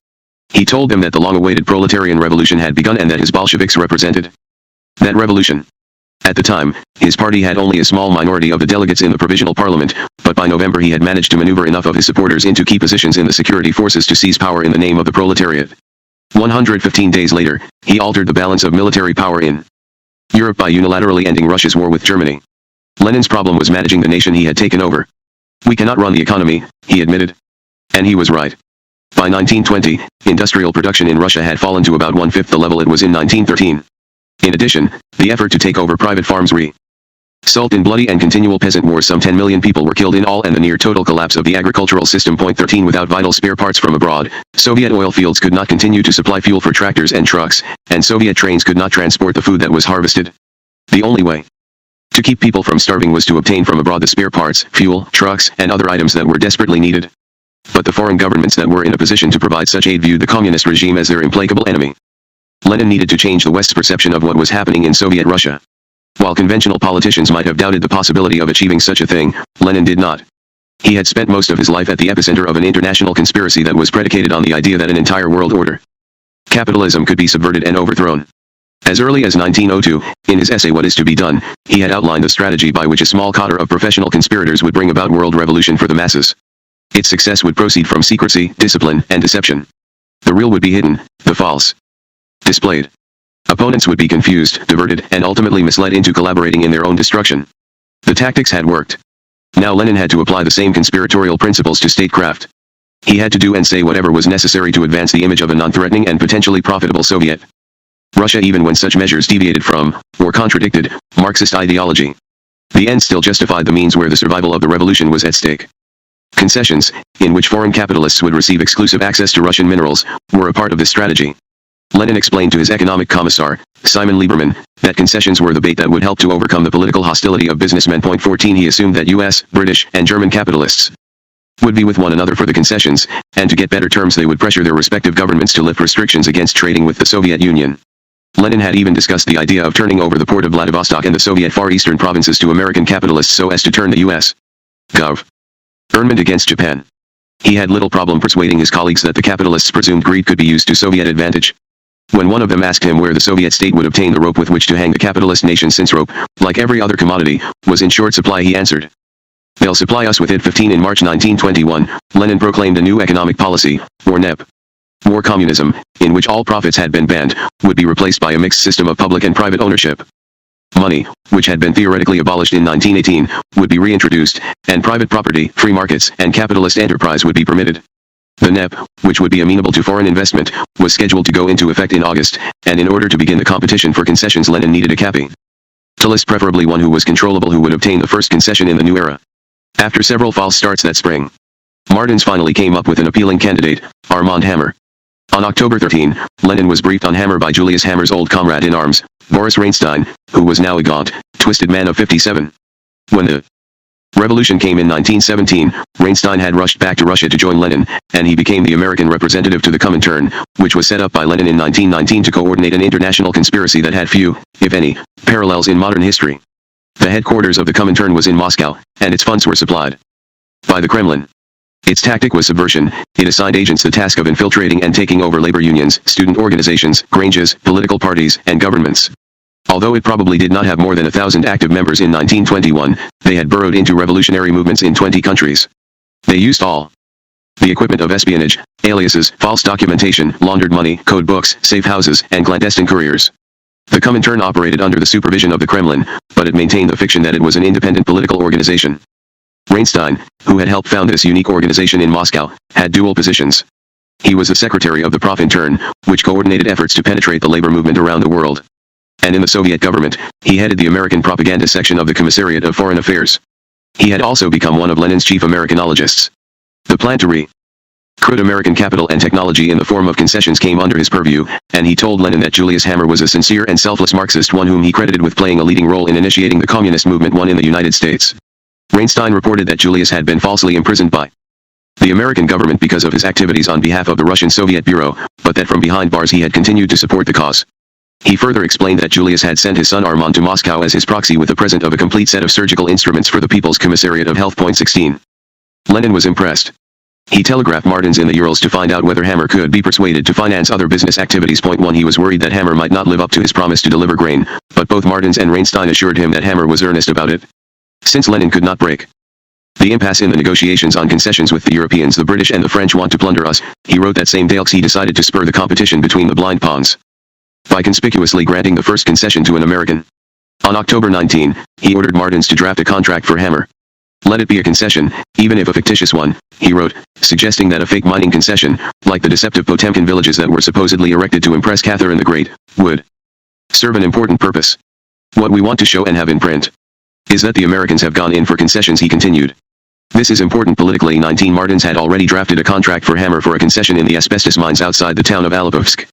He told them that the long-awaited proletarian revolution had begun and that his Bolsheviks represented that revolution. At the time, his party had only a small minority of the delegates in the provisional parliament, but by November he had managed to maneuver enough of his supporters into key positions in the security forces to seize power in the name of the proletariat. 115 days later, he altered the balance of military power in Europe by unilaterally ending Russia's war with Germany. Lenin's problem was managing the nation he had taken over. We cannot run the economy, he admitted. And he was right. By 1920, industrial production in Russia had fallen to about one-fifth the level it was in 1913. In addition, the effort to take over private farms resulted in bloody and continual peasant wars. Some 10 million people were killed in all, and the near total collapse of the agricultural system. 13 Without vital spare parts from abroad, Soviet oil fields could not continue to supply fuel for tractors and trucks, and Soviet trains could not transport the food that was harvested. The only way to keep people from starving was to obtain from abroad the spare parts, fuel, trucks, and other items that were desperately needed. But the foreign governments that were in a position to provide such aid viewed the communist regime as their implacable enemy. Lenin needed to change the West's perception of what was happening in Soviet Russia. While conventional politicians might have doubted the possibility of achieving such a thing, Lenin did not. He had spent most of his life at the epicenter of an international conspiracy that was predicated on the idea that an entire world order, capitalism, could be subverted and overthrown. As early as 1902, in his essay What is to be Done, he had outlined the strategy by which a small cadre of professional conspirators would bring about world revolution for the masses. Its success would proceed from secrecy, discipline, and deception. The real would be hidden, the false displayed. Opponents would be confused, diverted, and ultimately misled into collaborating in their own destruction. The tactics had worked. Now Lenin had to apply the same conspiratorial principles to statecraft. He had to do and say whatever was necessary to advance the image of a non-threatening and potentially profitable Soviet Russia, even when such measures deviated from, or contradicted, Marxist ideology. The end still justified the means where the survival of the revolution was at stake. Concessions, in which foreign capitalists would receive exclusive access to Russian minerals, were a part of this strategy. Lenin explained to his economic commissar, Simon Lieberman, that concessions were the bait that would help to overcome the political hostility of businessmen. 14 He assumed that US, British, and German capitalists would be with one another for the concessions, and to get better terms they would pressure their respective governments to lift restrictions against trading with the Soviet Union. Lenin had even discussed the idea of turning over the port of Vladivostok and the Soviet Far Eastern provinces to American capitalists so as to turn the U.S. government against Japan. He had little problem persuading his colleagues that the capitalists' presumed greed could be used to Soviet advantage. When one of them asked him where the Soviet state would obtain the rope with which to hang the capitalist nation, since rope, like every other commodity, was in short supply, he answered, "They'll supply us with it." 15 In March 1921, Lenin proclaimed a new economic policy, or NEP. War communism, in which all profits had been banned, would be replaced by a mixed system of public and private ownership. Money, which had been theoretically abolished in 1918, would be reintroduced, and private property, free markets, and capitalist enterprise would be permitted. The NEP, which would be amenable to foreign investment, was scheduled to go into effect in August, and in order to begin the competition for concessions, Lenin needed a capitalist, preferably one who was controllable, who would obtain the first concession in the new era. After several false starts that spring, Martins finally came up with an appealing candidate, Armand Hammer. On October 13, Lenin was briefed on Hammer by Julius Hammer's old comrade in arms, Boris Reinstein, who was now a gaunt, twisted man of 57. When the revolution came in 1917, Reinstein had rushed back to Russia to join Lenin, and he became the American representative to the Comintern, which was set up by Lenin in 1919 to coordinate an international conspiracy that had few, if any, parallels in modern history. The headquarters of the Comintern was in Moscow, and its funds were supplied by the Kremlin. Its tactic was subversion. It assigned agents the task of infiltrating and taking over labor unions, student organizations, granges, political parties, and governments. Although it probably did not have more than 1,000 active members in 1921, they had burrowed into revolutionary movements in 20 countries. They used all the equipment of espionage, aliases, false documentation, laundered money, code books, safe houses, and clandestine couriers. The Comintern operated under the supervision of the Kremlin, but it maintained the fiction that it was an independent political organization. Reinstein, who had helped found this unique organization in Moscow, had dual positions. He was the secretary of the Profintern, which coordinated efforts to penetrate the labor movement around the world. And in the Soviet government, he headed the American propaganda section of the Commissariat of Foreign Affairs. He had also become one of Lenin's chief Americanologists. The plan to recruit American capital and technology in the form of concessions came under his purview, and he told Lenin that Julius Hammer was a sincere and selfless Marxist, one whom he credited with playing a leading role in initiating the communist movement one in the United States. Reinstein reported that Julius had been falsely imprisoned by the American government because of his activities on behalf of the Russian Soviet Bureau, but that from behind bars he had continued to support the cause. He further explained that Julius had sent his son Armand to Moscow as his proxy with a present of a complete set of surgical instruments for the People's Commissariat of Health. 16. Lenin was impressed. He telegraphed Martins in the Urals to find out whether Hammer could be persuaded to finance other business activities. 1 He was worried that Hammer might not live up to his promise to deliver grain, but both Martins and Reinstein assured him that Hammer was earnest about it. Since Lenin could not break the impasse in the negotiations on concessions with the Europeans, the British and the French want to plunder us, he wrote that same day. He decided to spur the competition between the blind pawns by conspicuously granting the first concession to an American. On October 19, he ordered Martins to draft a contract for Hammer. "Let it be a concession, even if a fictitious one," he wrote, suggesting that a fake mining concession, like the deceptive Potemkin villages that were supposedly erected to impress Catherine the Great, would serve an important purpose. "What we want to show and have in print is that the Americans have gone in for concessions," he continued. "This is important politically." 19 Martins had already drafted a contract for Hammer for a concession in the asbestos mines outside the town of Alipovsk.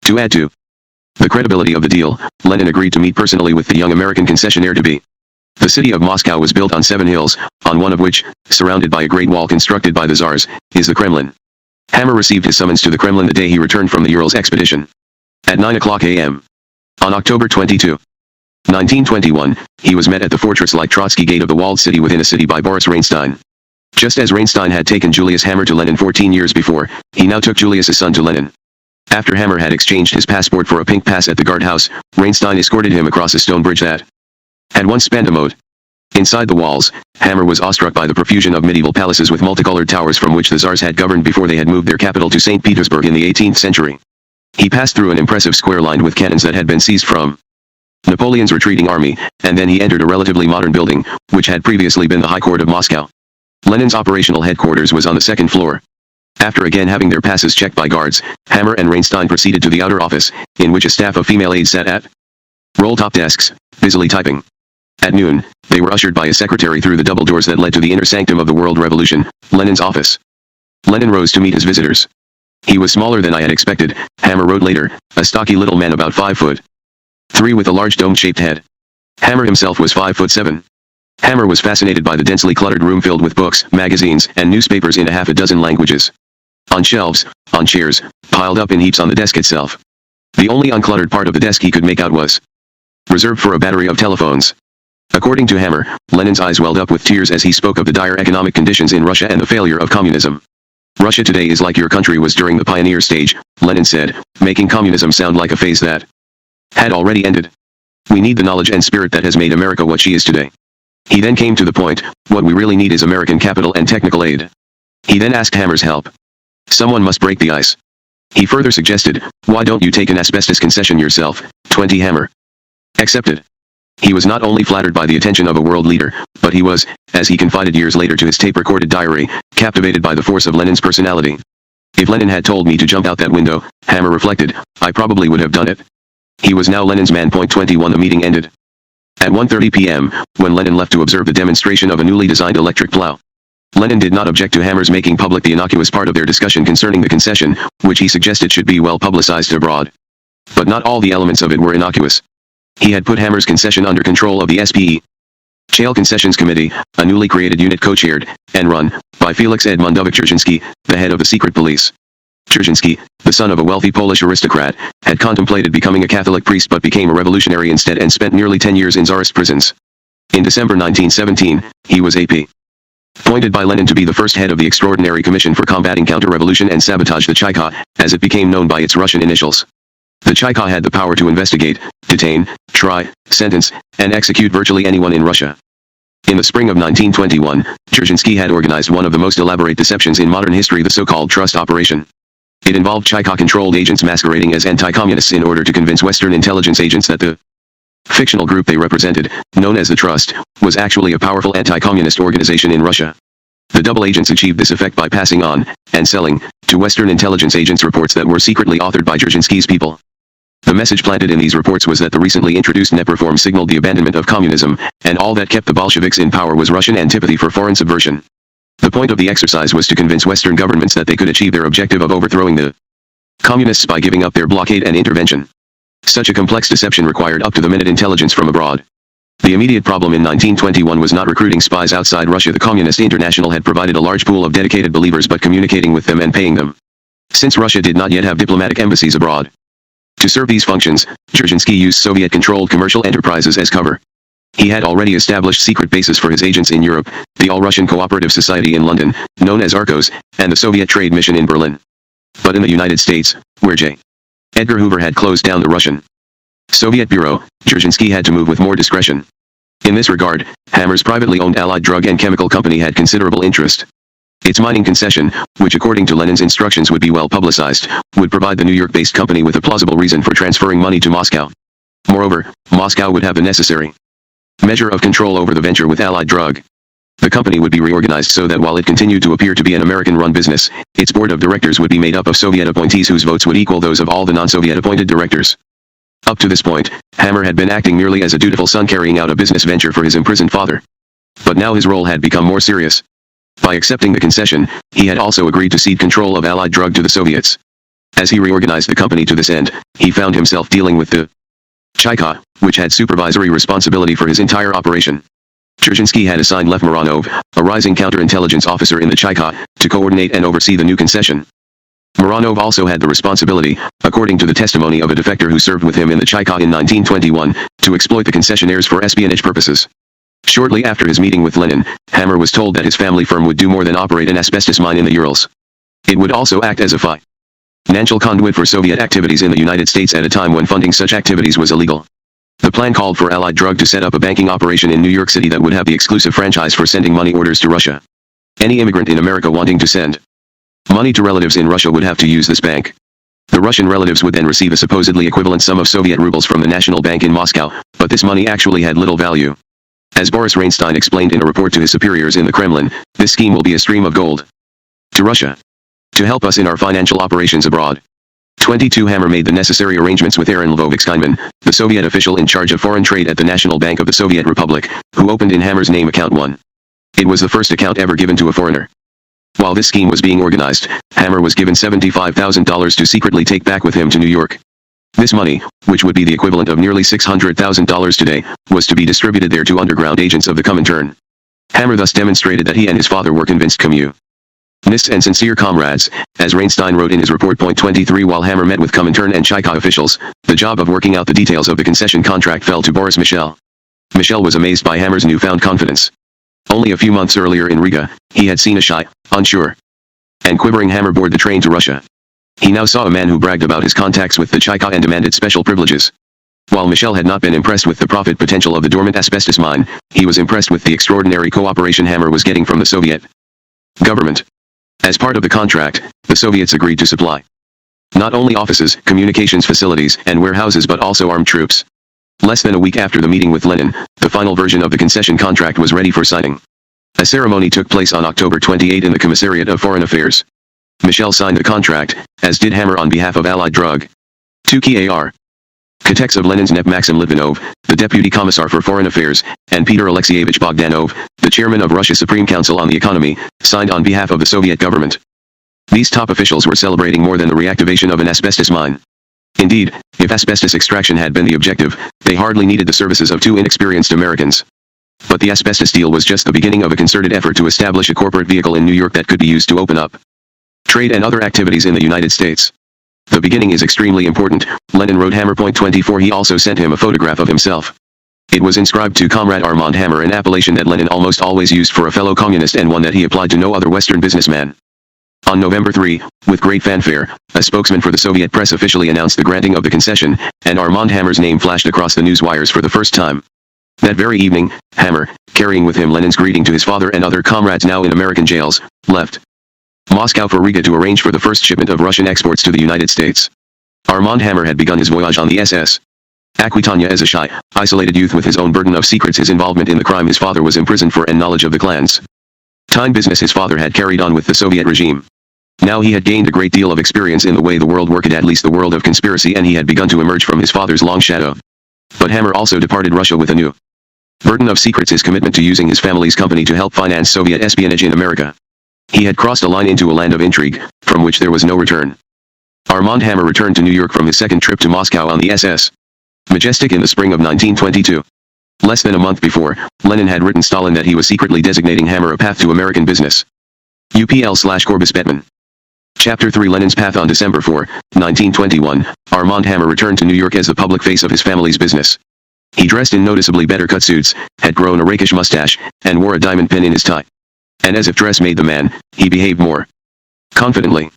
To add to the credibility of the deal, Lenin agreed to meet personally with the young American concessionaire to be. The city of Moscow was built on 7 hills, on one of which, surrounded by a great wall constructed by the Tsars, is the Kremlin. Hammer received his summons to the Kremlin the day he returned from the Urals expedition. At 9 a.m. on October 22, 1921, he was met at the fortress-like Trotsky Gate of the walled city within a city by Boris Reinstein. Just as Reinstein had taken Julius Hammer to Lenin 14 years before, he now took Julius's son to Lenin. After Hammer had exchanged his passport for a pink pass at the guardhouse, Reinstein escorted him across a stone bridge that had once spanned a moat. Inside the walls, Hammer was awestruck by the profusion of medieval palaces with multicolored towers from which the Tsars had governed before they had moved their capital to St. Petersburg in the 18th century. He passed through an impressive square lined with cannons that had been seized from Napoleon's retreating army, and then he entered a relatively modern building, which had previously been the High Court of Moscow. Lenin's operational headquarters was on the second floor. After again having their passes checked by guards, Hammer and Reinstein proceeded to the outer office, in which a staff of female aides sat at roll-top desks, busily typing. At noon, they were ushered by a secretary through the double doors that led to the inner sanctum of the World Revolution, Lenin's office. Lenin rose to meet his visitors. He was smaller than I had expected, Hammer wrote later, a stocky little man about 5 foot. 3 with a large dome-shaped head. Hammer himself was 5'7". Hammer was fascinated by the densely cluttered room filled with books, magazines, and newspapers in a half a dozen languages. On shelves, on chairs, piled up in heaps on the desk itself. The only uncluttered part of the desk he could make out was reserved for a battery of telephones. According to Hammer, Lenin's eyes welled up with tears as he spoke of the dire economic conditions in Russia and the failure of communism. Russia today is like your country was during the pioneer stage, Lenin said, making communism sound like a phase that had already ended. We need the knowledge and spirit that has made America what she is today. He then came to the point, what we really need is American capital and technical aid. He then asked Hammer's help. Someone must break the ice. He further suggested, why don't you take an asbestos concession yourself, 20 Hammer accepted. He was not only flattered by the attention of a world leader, but he was, as he confided years later to his tape-recorded diary, captivated by the force of Lenin's personality. If Lenin had told me to jump out that window, Hammer reflected, I probably would have done it. He was now Lenin's man. 21 The meeting ended at 1:30 p.m., when Lenin left to observe the demonstration of a newly designed electric plow. Lenin did not object to Hammer's making public the innocuous part of their discussion concerning the concession, which he suggested should be well publicized abroad. But not all the elements of it were innocuous. He had put Hammer's concession under control of the SPE. Shale Concessions Committee, a newly created unit co-chaired and run by Felix Edmundowicz Dzerzhinsky, the head of the secret police. Dzerzhinsky, the son of a wealthy Polish aristocrat, had contemplated becoming a Catholic priest but became a revolutionary instead and spent nearly 10 years in Tsarist prisons. In December 1917, he was appointed by Lenin to be the first head of the Extraordinary Commission for Combating Counter-Revolution and Sabotage, the Chaika, as it became known by its Russian initials. The Chaika had the power to investigate, detain, try, sentence, and execute virtually anyone in Russia. In the spring of 1921, Dzerzhinsky had organized one of the most elaborate deceptions in modern history, the so-called Trust Operation. It involved Chaika-controlled agents masquerading as anti-communists in order to convince Western intelligence agents that the fictional group they represented, known as the Trust, was actually a powerful anti-communist organization in Russia. The double agents achieved this effect by passing on, and selling, to Western intelligence agents reports that were secretly authored by Dzerzhinsky's people. The message planted in these reports was that the recently introduced NEP reform signaled the abandonment of communism, and all that kept the Bolsheviks in power was Russian antipathy for foreign subversion. The point of the exercise was to convince Western governments that they could achieve their objective of overthrowing the communists by giving up their blockade and intervention. Such a complex deception required up-to-the-minute intelligence from abroad. The immediate problem in 1921 was not recruiting spies outside Russia. The Communist International had provided a large pool of dedicated believers, but communicating with them and paying them, since Russia did not yet have diplomatic embassies abroad. To serve these functions, Dzerzhinsky used Soviet-controlled commercial enterprises as cover. He had already established secret bases for his agents in Europe, the All-Russian Cooperative Society in London, known as Arcos, and the Soviet Trade Mission in Berlin. But in the United States, where J. Edgar Hoover had closed down the Russian Soviet Bureau, Dzerzhinsky had to move with more discretion. In this regard, Hammer's privately owned Allied Drug and Chemical Company had considerable interest. Its mining concession, which according to Lenin's instructions would be well publicized, would provide the New York-based company with a plausible reason for transferring money to Moscow. Moreover, Moscow would have the necessary measure of control over the venture with Allied Drug. The company would be reorganized so that while it continued to appear to be an American-run business, its board of directors would be made up of Soviet appointees whose votes would equal those of all the non-Soviet appointed directors. Up to this point, Hammer had been acting merely as a dutiful son carrying out a business venture for his imprisoned father. But now his role had become more serious. By accepting the concession, he had also agreed to cede control of Allied Drug to the Soviets. As he reorganized the company to this end, he found himself dealing with the Chaika, which had supervisory responsibility for his entire operation. Dzerzhinsky had assigned Lev Mironov, a rising counterintelligence officer in the Chaika, to coordinate and oversee the new concession. Mironov also had the responsibility, according to the testimony of a defector who served with him in the Chaika in 1921, to exploit the concessionaires for espionage purposes. Shortly after his meeting with Lenin, Hammer was told that his family firm would do more than operate an asbestos mine in the Urals. It would also act as a financial conduit for Soviet activities in the United States at a time when funding such activities was illegal. The plan called for Allied Drug to set up a banking operation in New York City that would have the exclusive franchise for sending money orders to Russia. Any immigrant in America wanting to send money to relatives in Russia would have to use this bank. The Russian relatives would then receive a supposedly equivalent sum of Soviet rubles from the National Bank in Moscow, but this money actually had little value. As Boris Reinstein explained in a report to his superiors in the Kremlin, this scheme will be a stream of gold to Russia to help us in our financial operations abroad. 22 Hammer made the necessary arrangements with Aaron Lvovich Steinman, the Soviet official in charge of foreign trade at the National Bank of the Soviet Republic, who opened in Hammer's name account 1. It was the first account ever given to a foreigner. While this scheme was being organized, Hammer was given $75,000 to secretly take back with him to New York. This money, which would be the equivalent of nearly $600,000 today, was to be distributed there to underground agents of the Comintern. Hammer thus demonstrated that he and his father were convinced communists and sincere comrades. As Reinstein wrote in his report. 23 While Hammer met with Comintern and Chika officials, the job of working out the details of the concession contract fell to Boris Michel. Michel was amazed by Hammer's newfound confidence. Only a few months earlier in Riga, he had seen a shy, unsure, and quivering Hammer board the train to Russia. He now saw a man who bragged about his contacts with the Chika and demanded special privileges. While Michel had not been impressed with the profit potential of the dormant asbestos mine, he was impressed with the extraordinary cooperation Hammer was getting from the Soviet government. As part of the contract, the Soviets agreed to supply not only offices, communications facilities, and warehouses but also armed troops. Less than a week after the meeting with Lenin, the final version of the concession contract was ready for signing. A ceremony took place on October 28 in the Commissariat of Foreign Affairs. Michel signed the contract, as did Hammer on behalf of Allied drug 2 architects of Lenin's NEP Maxim Litvinov, the Deputy Commissar for Foreign Affairs, and Peter Alexeyevich Bogdanov, the Chairman of Russia's Supreme Council on the Economy, signed on behalf of the Soviet government. These top officials were celebrating more than the reactivation of an asbestos mine. Indeed, if asbestos extraction had been the objective, they hardly needed the services of two inexperienced Americans. But the asbestos deal was just the beginning of a concerted effort to establish a corporate vehicle in New York that could be used to open up trade and other activities in the United States. The beginning is extremely important, Lenin wrote Hammer. 24 He also sent him a photograph of himself. It was inscribed to Comrade Armand Hammer, an appellation that Lenin almost always used for a fellow communist and one that he applied to no other Western businessman. On November 3, with great fanfare, a spokesman for the Soviet press officially announced the granting of the concession, and Armand Hammer's name flashed across the news wires for the first time. That very evening, Hammer, carrying with him Lenin's greeting to his father and other comrades now in American jails, left Moscow for Riga to arrange for the first shipment of Russian exports to the United States. Armand Hammer had begun his voyage on the SS Aquitania as a shy, isolated youth with his own burden of secrets. His involvement in the crime his father was imprisoned for and knowledge of the clandestine business his father had carried on with the Soviet regime. Now he had gained a great deal of experience in the way the world worked, at least the world of conspiracy, and he had begun to emerge from his father's long shadow. But Hammer also departed Russia with a new burden of secrets: his commitment to using his family's company to help finance Soviet espionage in America. He had crossed a line into a land of intrigue, from which there was no return. Armand Hammer returned to New York from his second trip to Moscow on the SS Majestic in the spring of 1922. Less than a month before, Lenin had written Stalin that he was secretly designating Hammer a path to American business. UPL/Corbis Bettman. Chapter 3 Lenin's Path. On December 4, 1921, Armand Hammer returned to New York as the public face of his family's business. He dressed in noticeably better cut suits, had grown a rakish mustache, and wore a diamond pin in his tie. And as if dress made the man, he behaved more confidently.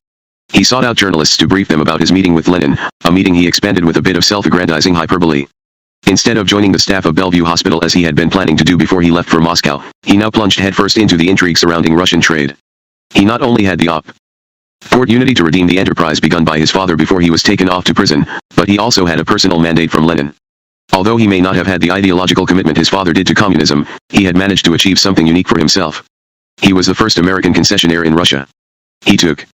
He sought out journalists to brief them about his meeting with Lenin, a meeting he expanded with a bit of self-aggrandizing hyperbole. Instead of joining the staff of Bellevue Hospital as he had been planning to do before he left for Moscow, he now plunged headfirst into the intrigue surrounding Russian trade. He not only had the opportunity to redeem the enterprise begun by his father before he was taken off to prison, but he also had a personal mandate from Lenin. Although he may not have had the ideological commitment his father did to communism, he had managed to achieve something unique for himself. He was the first American concessionaire in Russia. He took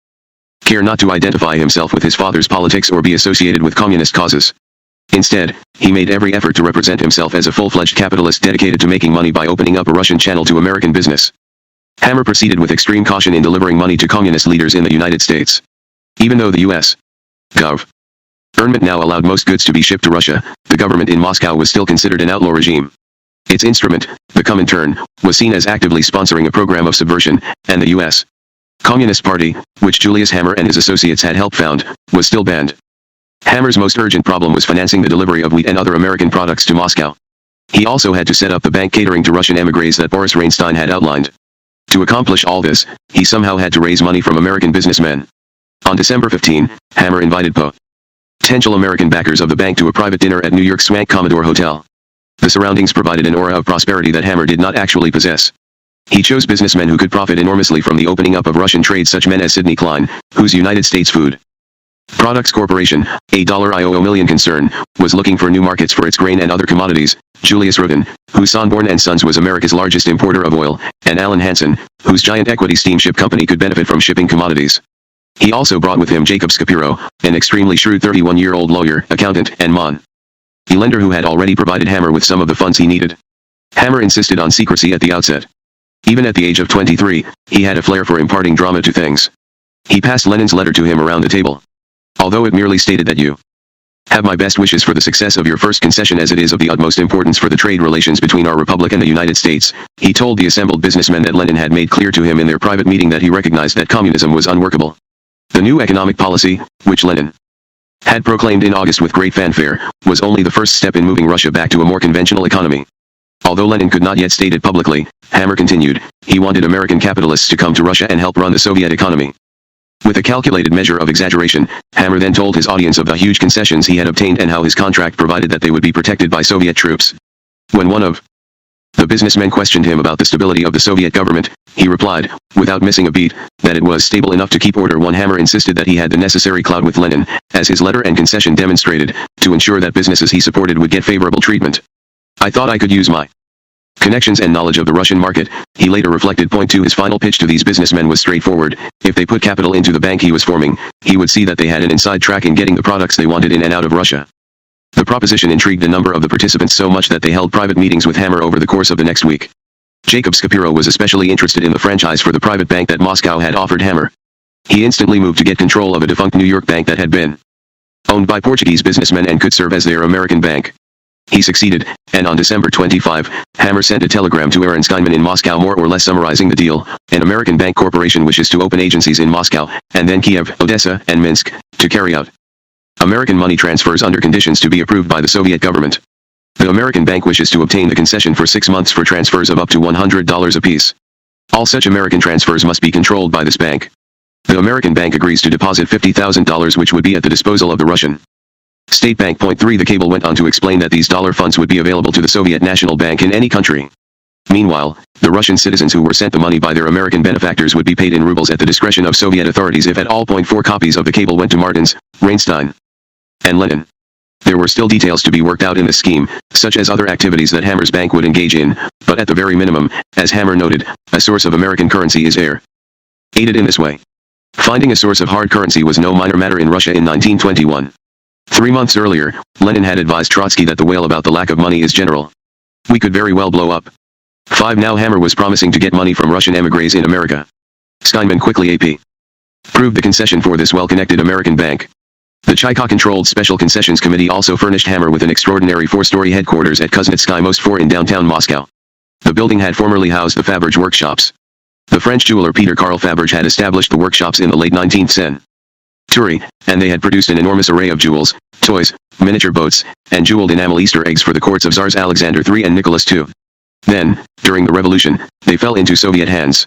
care not to identify himself with his father's politics or be associated with communist causes. Instead, he made every effort to represent himself as a full-fledged capitalist dedicated to making money by opening up a Russian channel to American business. Hammer proceeded with extreme caution in delivering money to communist leaders in the United States. Even though the U.S. government now allowed most goods to be shipped to Russia, the government in Moscow was still considered an outlaw regime. Its instrument, the Comintern, was seen as actively sponsoring a program of subversion, and the U.S. Communist Party, which Julius Hammer and his associates had helped found, was still banned. Hammer's most urgent problem was financing the delivery of wheat and other American products to Moscow. He also had to set up the bank catering to Russian emigres that Boris Reinstein had outlined. To accomplish all this, he somehow had to raise money from American businessmen. On December 15, Hammer invited potential American backers of the bank to a private dinner at New York's swank Commodore Hotel. The surroundings provided an aura of prosperity that Hammer did not actually possess. He chose businessmen who could profit enormously from the opening up of Russian trade, such men as Sidney Klein, whose United States Food Products Corporation, a $1 million concern, was looking for new markets for its grain and other commodities, Julius Rubin, whose Sonborn & Sons was America's largest importer of oil, and Alan Hansen, whose giant equity steamship company could benefit from shipping commodities. He also brought with him Jacob Scapiro, an extremely shrewd 31-year-old lawyer, accountant, and money lender who had already provided Hammer with some of the funds he needed. Hammer insisted on secrecy at the outset. Even at the age of 23, he had a flair for imparting drama to things. He passed Lenin's letter to him around the table. Although it merely stated that Have my best wishes for the success of your first concession, as it is of the utmost importance for the trade relations between our republic and the United States. He told the assembled businessmen that Lenin had made clear to him in their private meeting that he recognized that communism was unworkable. The new economic policy, which Lenin had proclaimed in August with great fanfare, was only the first step in moving Russia back to a more conventional economy. Although Lenin could not yet state it publicly, Hammer continued, he wanted American capitalists to come to Russia and help run the Soviet economy. With a calculated measure of exaggeration, Hammer then told his audience of the huge concessions he had obtained and how his contract provided that they would be protected by Soviet troops. When one of the businessmen questioned him about the stability of the Soviet government, he replied, without missing a beat, that it was stable enough to keep order. Hammer insisted that he had the necessary clout with Lenin, as his letter and concession demonstrated, to ensure that businesses he supported would get favorable treatment. I thought I could use my connections and knowledge of the Russian market, he later reflected. Point two, his final pitch to these businessmen was straightforward. If they put capital into the bank he was forming, he would see that they had an inside track in getting the products they wanted in and out of Russia. The proposition intrigued a number of the participants so much that they held private meetings with Hammer over the course of the next week. Jacob Shapiro was especially interested in the franchise for the private bank that Moscow had offered Hammer. He instantly moved to get control of a defunct New York bank that had been owned by Portuguese businessmen and could serve as their American bank. He succeeded, and on December 25, Hammer sent a telegram to Aaron Steinman in Moscow more or less summarizing the deal. An American bank corporation wishes to open agencies in Moscow, and then Kiev, Odessa, and Minsk, to carry out American money transfers under conditions to be approved by the Soviet government. The American bank wishes to obtain a concession for 6 months for transfers of up to $100 apiece. All such American transfers must be controlled by this bank. The American bank agrees to deposit $50,000, which would be at the disposal of the Russian State Bank. Point three, the cable went on to explain that these dollar funds would be available to the Soviet National Bank in any country. Meanwhile, the Russian citizens who were sent the money by their American benefactors would be paid in rubles at the discretion of Soviet authorities if at all. Point four, copies of the cable went to Martins, Reinstein, and Lenin. There were still details to be worked out in the scheme, such as other activities that Hammer's bank would engage in, but at the very minimum, as Hammer noted, a source of American currency is aided in this way. Finding a source of hard currency was no minor matter in Russia in 1921. 3 months earlier, Lenin had advised Trotsky that the wail about the lack of money is general. We could very well blow up. 5. Now Hammer was promising to get money from Russian emigres in America. Steinman quickly approved the concession for this well-connected American bank. The Chaika-controlled Special Concessions Committee also furnished Hammer with an extraordinary 4-story headquarters at Kuznetsky Most 4 in downtown Moscow. The building had formerly housed the Faberge workshops. The French jeweler Peter Carl Faberge had established the workshops in the late 19th century, and they had produced an enormous array of jewels, toys, miniature boats, and jeweled enamel Easter eggs for the courts of Tsars Alexander III and Nicholas II. Then, during the revolution, they fell into Soviet hands.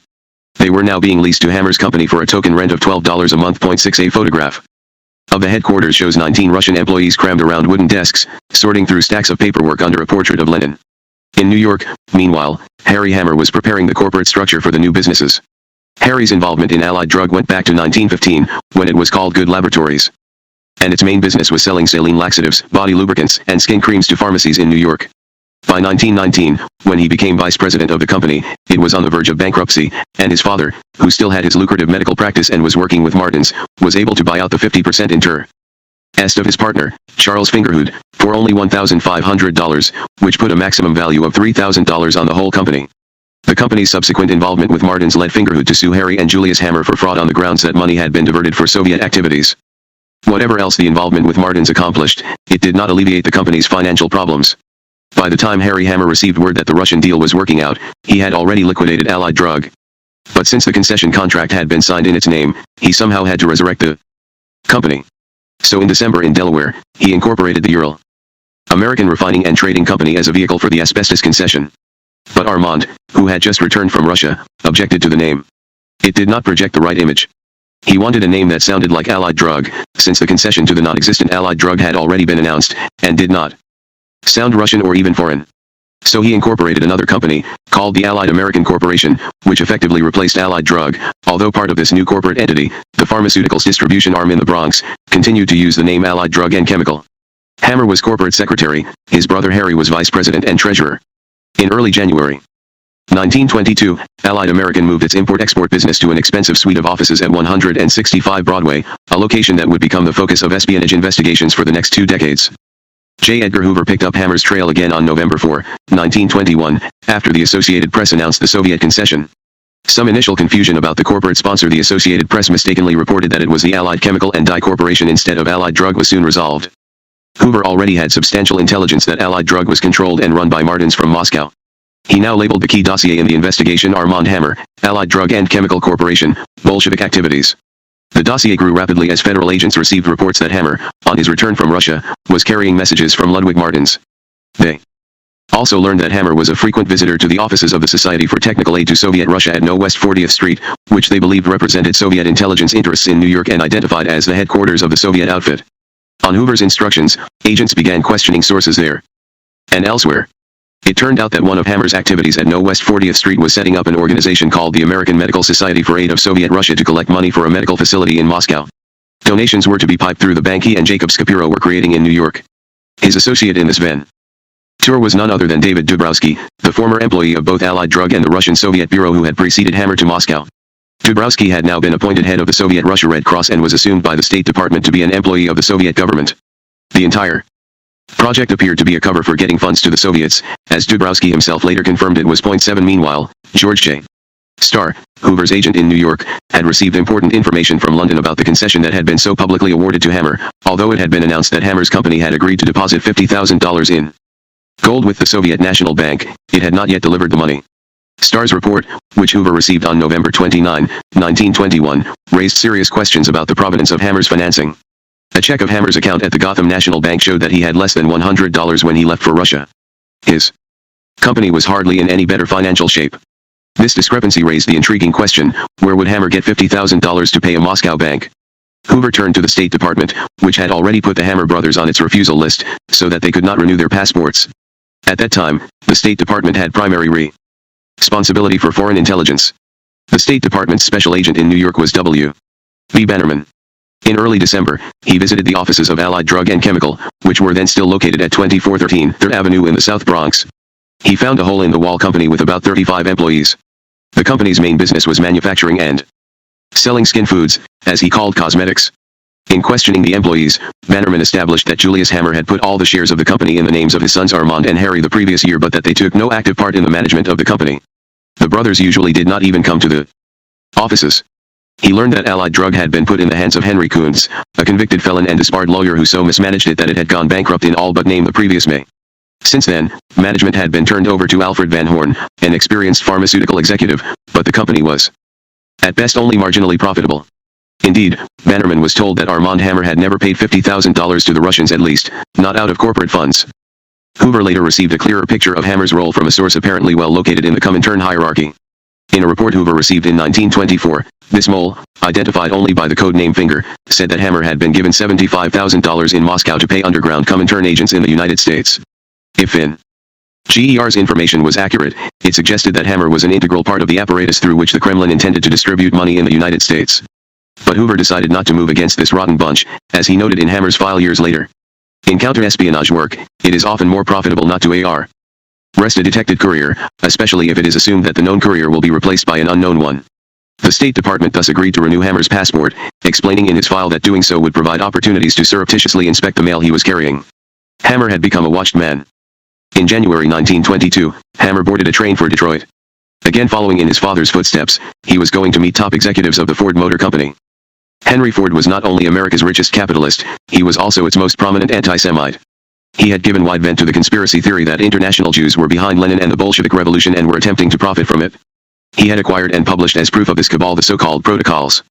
They were now being leased to Hammer's company for a token rent of $12 a month. 6. A photograph of the headquarters shows 19 Russian employees crammed around wooden desks, sorting through stacks of paperwork under a portrait of Lenin. In New York, meanwhile, Harry Hammer was preparing the corporate structure for the new businesses. Harry's involvement in Allied Drug went back to 1915, when it was called Good Laboratories. And its main business was selling saline laxatives, body lubricants, and skin creams to pharmacies in New York. By 1919, when he became vice president of the company, it was on the verge of bankruptcy, and his father, who still had his lucrative medical practice and was working with Martins, was able to buy out the 50% interest of his partner, Charles Fingerhut, for only $1,500, which put a maximum value of $3,000 on the whole company. The company's subsequent involvement with Martins led Fingerhut to sue Harry and Julius Hammer for fraud on the grounds that money had been diverted for Soviet activities. Whatever else the involvement with Martins accomplished, it did not alleviate the company's financial problems. By the time Harry Hammer received word that the Russian deal was working out, he had already liquidated Allied Drug. But since the concession contract had been signed in its name, he somehow had to resurrect the company. So in December in Delaware, he incorporated the Ural American Refining and Trading Company as a vehicle for the asbestos concession. But Armand, who had just returned from Russia, objected to the name. It did not project the right image. He wanted a name that sounded like Allied Drug, since the concession to the non-existent Allied Drug had already been announced, and did not sound Russian or even foreign. So he incorporated another company, called the Allied American Corporation, which effectively replaced Allied Drug. Although part of this new corporate entity, the pharmaceuticals distribution arm in the Bronx, continued to use the name Allied Drug and Chemical. Hammer was corporate secretary, his brother Harry was vice president and treasurer. In early January 1922, Allied American moved its import-export business to an expensive suite of offices at 165 Broadway, a location that would become the focus of espionage investigations for the next 2 decades. J. Edgar Hoover picked up Hammer's trail again on November 4, 1921, after the Associated Press announced the Soviet concession. Some initial confusion about the corporate sponsor. The Associated Press mistakenly reported that it was the Allied Chemical and Dye Corporation instead of Allied Drug was soon resolved. Hoover already had substantial intelligence that Allied drug was controlled and run by Martins from Moscow. He now labeled the key dossier in the investigation Armand Hammer, Allied Drug and Chemical Corporation, Bolshevik activities. The dossier grew rapidly as federal agents received reports that Hammer, on his return from Russia, was carrying messages from Ludwig Martins. They also learned that Hammer was a frequent visitor to the offices of the Society for Technical Aid to Soviet Russia at No West 40th Street, which they believed represented Soviet intelligence interests in New York and identified as the headquarters of the Soviet outfit. On Hoover's instructions, agents began questioning sources there and elsewhere. It turned out that one of Hammer's activities at No West 40th Street was setting up an organization called the American Medical Society for Aid of Soviet Russia to collect money for a medical facility in Moscow. Donations were to be piped through the bank he and Jacob Skapiro were creating in New York. His associate in this venture was none other than David Dubrowski, the former employee of both Allied Drug and the Russian Soviet Bureau who had preceded Hammer to Moscow. Dubrowski had now been appointed head of the Soviet Russia Red Cross and was assumed by the State Department to be an employee of the Soviet government. The entire project appeared to be a cover for getting funds to the Soviets, as Dubrowski himself later confirmed it was. 7 Meanwhile, George J. Starr, Hoover's agent in New York, had received important information from London about the concession that had been so publicly awarded to Hammer, although it had been announced that Hammer's company had agreed to deposit $50,000 in gold with the Soviet National Bank. It had not yet delivered the money. Starr's report, which Hoover received on November 29, 1921, raised serious questions about the provenance of Hammer's financing. A check of Hammer's account at the Gotham National Bank showed that he had less than $100 when he left for Russia. His company was hardly in any better financial shape. This discrepancy raised the intriguing question, where would Hammer get $50,000 to pay a Moscow bank? Hoover turned to the State Department, which had already put the Hammer brothers on its refusal list, so that they could not renew their passports. At that time, the State Department had primary responsibility for foreign intelligence. The State Department's special agent in New York was W. B. Bannerman. In early December, he visited the offices of Allied Drug and Chemical, which were then still located at 2413 3rd Avenue in the South Bronx. He found a hole-in-the-wall company with about 35 employees. The company's main business was manufacturing and selling skin foods, as he called cosmetics. In questioning the employees, Bannerman established that Julius Hammer had put all the shares of the company in the names of his sons Armand and Harry the previous year, but that they took no active part in the management of the company. The brothers usually did not even come to the offices. He learned that Allied Drug had been put in the hands of Henry Kuntz, a convicted felon and disbarred lawyer who so mismanaged it that it had gone bankrupt in all but name the previous May. Since then, management had been turned over to Alfred Van Horn, an experienced pharmaceutical executive, but the company was at best only marginally profitable. Indeed, Bannerman was told that Armand Hammer had never paid $50,000 to the Russians, at least, not out of corporate funds. Hoover later received a clearer picture of Hammer's role from a source apparently well located in the Comintern hierarchy. In a report Hoover received in 1924, this mole, identified only by the code name Finger, said that Hammer had been given $75,000 in Moscow to pay underground Comintern agents in the United States. If GER's information was accurate, it suggested that Hammer was an integral part of the apparatus through which the Kremlin intended to distribute money in the United States. But Hoover decided not to move against this rotten bunch, as he noted in Hammer's file years later. In counter-espionage work, it is often more profitable not to arrest a detected courier, especially if it is assumed that the known courier will be replaced by an unknown one. The State Department thus agreed to renew Hammer's passport, explaining in his file that doing so would provide opportunities to surreptitiously inspect the mail he was carrying. Hammer had become a watched man. In January 1922, Hammer boarded a train for Detroit. Again following in his father's footsteps, he was going to meet top executives of the Ford Motor Company. Henry Ford was not only America's richest capitalist, he was also its most prominent anti-Semite. He had given wide vent to the conspiracy theory that international Jews were behind Lenin and the Bolshevik Revolution and were attempting to profit from it. He had acquired and published as proof of this cabal the so-called Protocols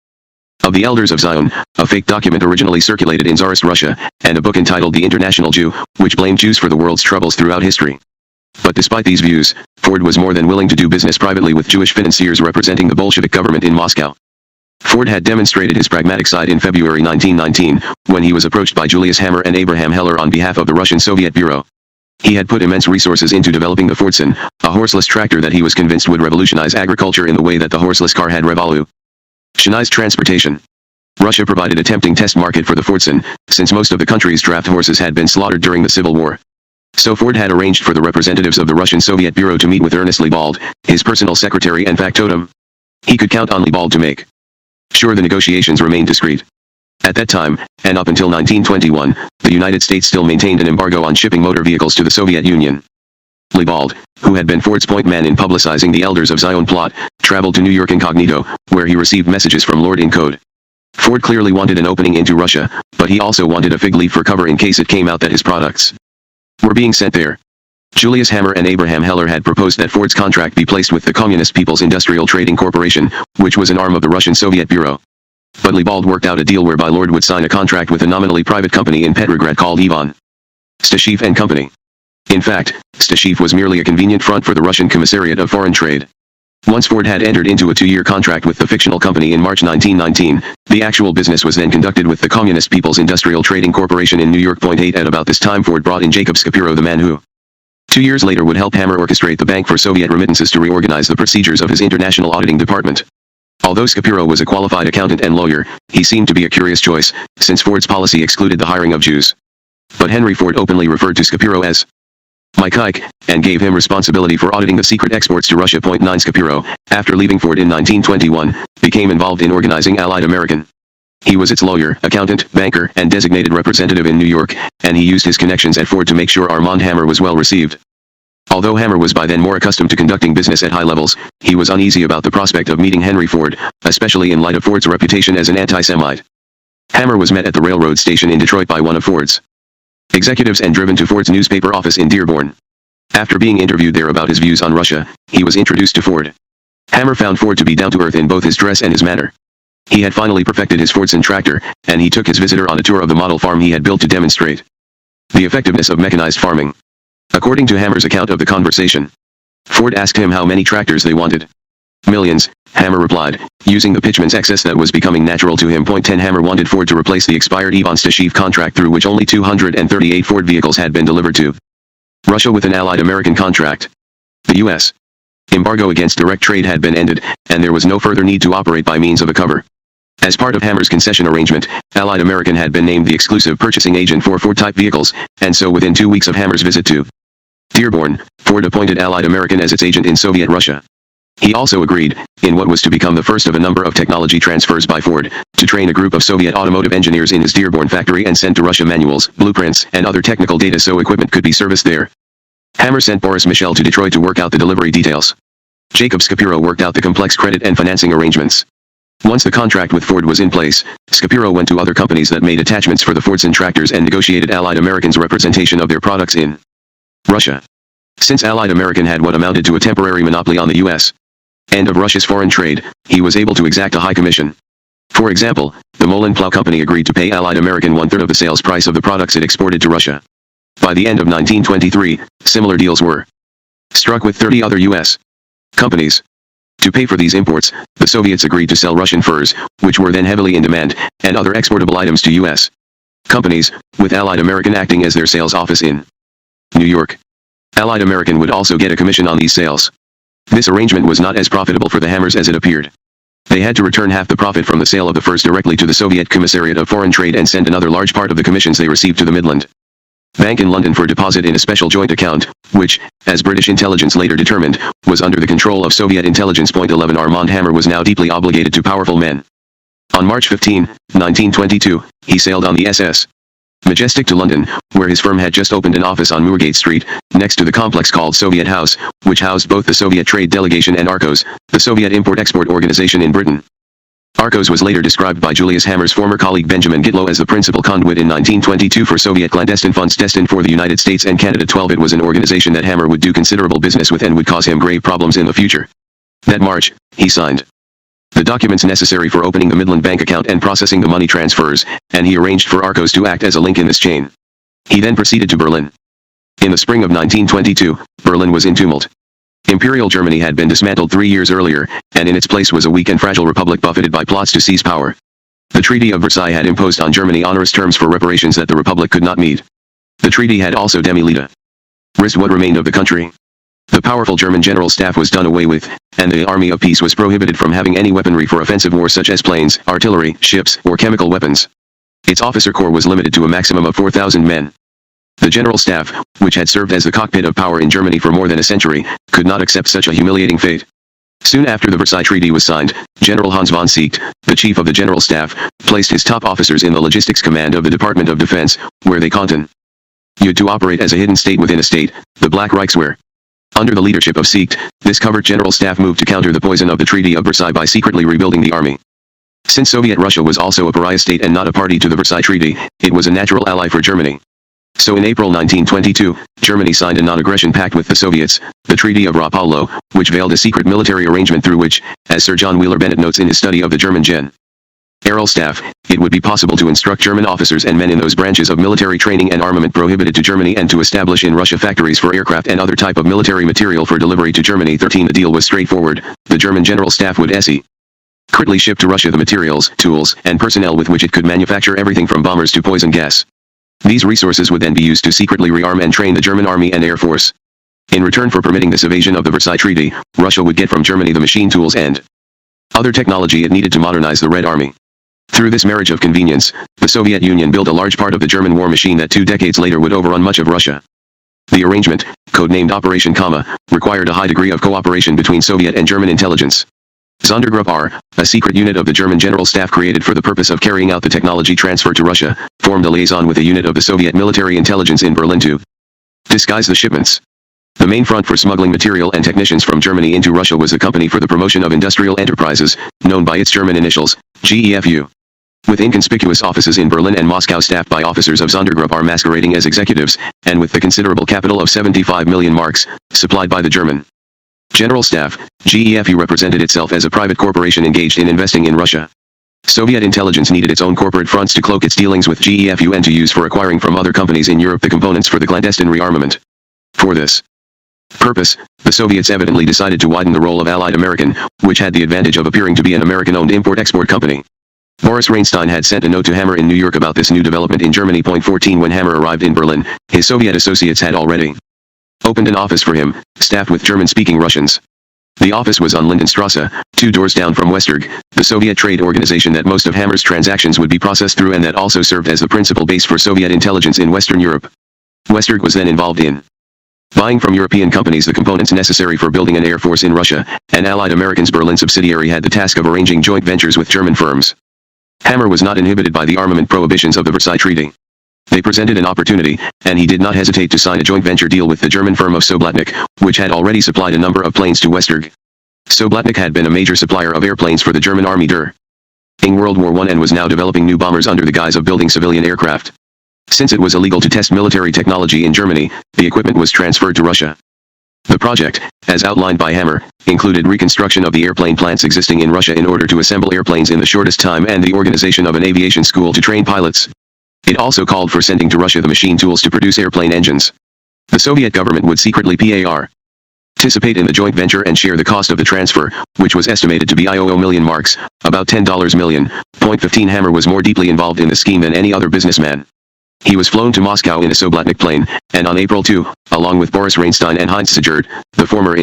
of the Elders of Zion, a fake document originally circulated in Tsarist Russia, and a book entitled The International Jew, which blamed Jews for the world's troubles throughout history. But despite these views, Ford was more than willing to do business privately with Jewish financiers representing the Bolshevik government in Moscow. Ford had demonstrated his pragmatic side in February 1919, when he was approached by Julius Hammer and Abraham Heller on behalf of the Russian Soviet Bureau. He had put immense resources into developing the Fordson, a horseless tractor that he was convinced would revolutionize agriculture in the way that the horseless car had revolutionized transportation. Russia provided a tempting test market for the Fordson, since most of the country's draft horses had been slaughtered during the Civil War. So Ford had arranged for the representatives of the Russian Soviet Bureau to meet with Ernest Liebald, his personal secretary and factotum. He could count on Liebald to make sure the negotiations remained discreet. At that time, and up until 1921, the United States still maintained an embargo on shipping motor vehicles to the Soviet Union. Liebald, who had been Ford's point man in publicizing the Elders of Zion plot, traveled to New York incognito, where he received messages from Lord in code. Ford clearly wanted an opening into Russia, but he also wanted a fig leaf for cover in case it came out that his products were being sent there. Julius Hammer and Abraham Heller had proposed that Ford's contract be placed with the Communist People's Industrial Trading Corporation, which was an arm of the Russian Soviet Bureau. But Liebald worked out a deal whereby Lord would sign a contract with a nominally private company in Petrograd called Ivan Stashev and Company. In fact, Stashev was merely a convenient front for the Russian Commissariat of Foreign Trade. Once Ford had entered into a 2-year contract with the fictional company in March 1919, the actual business was then conducted with the Communist People's Industrial Trading Corporation in New York. 8 At about this time Ford brought in Jacob Scapiro, the man who 2 years later would help Hammer orchestrate the Bank for Soviet Remittances to reorganize the procedures of his international auditing department. Although Scapiro was a qualified accountant and lawyer, he seemed to be a curious choice, since Ford's policy excluded the hiring of Jews. But Henry Ford openly referred to Scapiro as my kike, and gave him responsibility for auditing the secret exports to Russia. 9 Scapiro, after leaving Ford in 1921, became involved in organizing Allied American. He was its lawyer, accountant, banker, and designated representative in New York, and he used his connections at Ford to make sure Armand Hammer was well received. Although Hammer was by then more accustomed to conducting business at high levels, he was uneasy about the prospect of meeting Henry Ford, especially in light of Ford's reputation as an anti-Semite. Hammer was met at the railroad station in Detroit by one of Ford's executives and driven to Ford's newspaper office in Dearborn. After being interviewed there about his views on Russia, he was introduced to Ford. Hammer found Ford to be down-to-earth in both his dress and his manner. He had finally perfected his Fordson tractor, and he took his visitor on a tour of the model farm he had built to demonstrate the effectiveness of mechanized farming. According to Hammer's account of the conversation, Ford asked him how many tractors they wanted. Millions, Hammer replied, using the pitchman's excess that was becoming natural to him. 10 Hammer wanted Ford to replace the expired Ivan Stashev contract through which only 238 Ford vehicles had been delivered to Russia with an Allied American contract. The U.S. embargo against direct trade had been ended, and there was no further need to operate by means of a cover. As part of Hammer's concession arrangement, Allied American had been named the exclusive purchasing agent for Ford-type vehicles, and so within 2 weeks of Hammer's visit to Dearborn, Ford appointed Allied American as its agent in Soviet Russia. He also agreed, in what was to become the first of a number of technology transfers by Ford, to train a group of Soviet automotive engineers in his Dearborn factory and send to Russia manuals, blueprints, and other technical data so equipment could be serviced there. Hammer sent Boris Michel to Detroit to work out the delivery details. Jacob Scapiro worked out the complex credit and financing arrangements. Once the contract with Ford was in place, Scapiro went to other companies that made attachments for the Fordson tractors and negotiated Allied American's representation of their products in Russia. Since Allied American had what amounted to a temporary monopoly on the U.S. end of Russia's foreign trade, he was able to exact a high commission. For example, the Molin Plow Company agreed to pay Allied American 1/3 of the sales price of the products it exported to Russia. By the end of 1923, similar deals were struck with 30 other U.S. companies. To pay for these imports, the Soviets agreed to sell Russian furs, which were then heavily in demand, and other exportable items to U.S. companies, with Allied American acting as their sales office in New York. Allied American would also get a commission on these sales. This arrangement was not as profitable for the Hammers as it appeared. They had to return half the profit from the sale of the furs directly to the Soviet Commissariat of Foreign Trade and send another large part of the commissions they received to the Midland Bank in London for deposit in a special joint account, which, as British intelligence later determined, was under the control of Soviet intelligence. 11 Armand Hammer was now deeply obligated to powerful men. On March 15, 1922, he sailed on the SS Majestic to London, where his firm had just opened an office on Moorgate Street, next to the complex called Soviet House, which housed both the Soviet Trade Delegation and Arcos, the Soviet Import-Export Organization in Britain. Arcos was later described by Julius Hammer's former colleague Benjamin Gitlow as the principal conduit in 1922 for Soviet clandestine funds destined for the United States and Canada. 12 It was an organization that Hammer would do considerable business with and would cause him grave problems in the future. That March, he signed the documents necessary for opening the Midland Bank account and processing the money transfers, and he arranged for Arcos to act as a link in this chain. He then proceeded to Berlin. In the spring of 1922, Berlin was in tumult. Imperial Germany had been dismantled 3 years earlier, and in its place was a weak and fragile republic buffeted by plots to seize power. The Treaty of Versailles had imposed on Germany onerous terms for reparations that the republic could not meet. The treaty had also demilitarized what remained of the country. The powerful German general staff was done away with, and the army of peace was prohibited from having any weaponry for offensive war such as planes, artillery, ships, or chemical weapons. Its officer corps was limited to a maximum of 4,000 men. The general staff, which had served as the cockpit of power in Germany for more than a century, could not accept such a humiliating fate. Soon after the Versailles Treaty was signed, General Hans von Seeckt, the chief of the general staff, placed his top officers in the logistics command of the Department of Defense, where they continued to operate as a hidden state within a state, the Black Reichswehr. Under the leadership of Seeckt, this covert general staff moved to counter the poison of the Treaty of Versailles by secretly rebuilding the army. Since Soviet Russia was also a pariah state and not a party to the Versailles Treaty, it was a natural ally for Germany. So in April 1922, Germany signed a non-aggression pact with the Soviets, the Treaty of Rapallo, which veiled a secret military arrangement through which, as Sir John Wheeler Bennett notes in his study of the German General Staff, it would be possible to instruct German officers and men in those branches of military training and armament prohibited to Germany and to establish in Russia factories for aircraft and other type of military material for delivery to Germany. 13. The deal was straightforward. The German General Staff would secretly ship to Russia the materials, tools, and personnel with which it could manufacture everything from bombers to poison gas. These resources would then be used to secretly rearm and train the German Army and Air Force. In return for permitting this evasion of the Versailles Treaty, Russia would get from Germany the machine tools and other technology it needed to modernize the Red Army. Through this marriage of convenience, the Soviet Union built a large part of the German war machine that 2 decades later would overrun much of Russia. The arrangement, codenamed Operation Kama, required a high degree of cooperation between Soviet and German intelligence. Sondergruppe R, a secret unit of the German General Staff created for the purpose of carrying out the technology transfer to Russia, formed a liaison with a unit of the Soviet military intelligence in Berlin to disguise the shipments. The main front for smuggling material and technicians from Germany into Russia was the Company for the Promotion of Industrial Enterprises, known by its German initials, GEFU. With inconspicuous offices in Berlin and Moscow staffed by officers of Sondergruppe R masquerading as executives, and with the considerable capital of 75 million marks, supplied by the German General Staff, GEFU represented itself as a private corporation engaged in investing in Russia. Soviet intelligence needed its own corporate fronts to cloak its dealings with GEFU and to use for acquiring from other companies in Europe the components for the clandestine rearmament. For this purpose, the Soviets evidently decided to widen the role of Allied American, which had the advantage of appearing to be an American-owned import-export company. Boris Reinstein had sent a note to Hammer in New York about this new development in Germany. 14 When Hammer arrived in Berlin, his Soviet associates had already opened an office for him, staffed with German-speaking Russians. The office was on Lindenstrasse, 2 doors down from Westerg, the Soviet trade organization that most of Hammer's transactions would be processed through and that also served as the principal base for Soviet intelligence in Western Europe. Westerg was then involved in buying from European companies the components necessary for building an air force in Russia, and Allied American's Berlin subsidiary had the task of arranging joint ventures with German firms. Hammer was not inhibited by the armament prohibitions of the Versailles Treaty. They presented an opportunity, and he did not hesitate to sign a joint venture deal with the German firm of Soblatnik, which had already supplied a number of planes to Westerg. Soblatnik had been a major supplier of airplanes for the German army during World War I and was now developing new bombers under the guise of building civilian aircraft. Since it was illegal to test military technology in Germany, the equipment was transferred to Russia. The project, as outlined by Hammer, included reconstruction of the airplane plants existing in Russia in order to assemble airplanes in the shortest time and the organization of an aviation school to train pilots. It also called for sending to Russia the machine tools to produce airplane engines. The Soviet government would secretly participate in the joint venture and share the cost of the transfer, which was estimated to be $1 million marks, about $10 million. 15 Hammer was more deeply involved in the scheme than any other businessman. He was flown to Moscow in a Soblatnik plane, and on April 2, along with Boris Reinstein and Heinz Sigurd, the former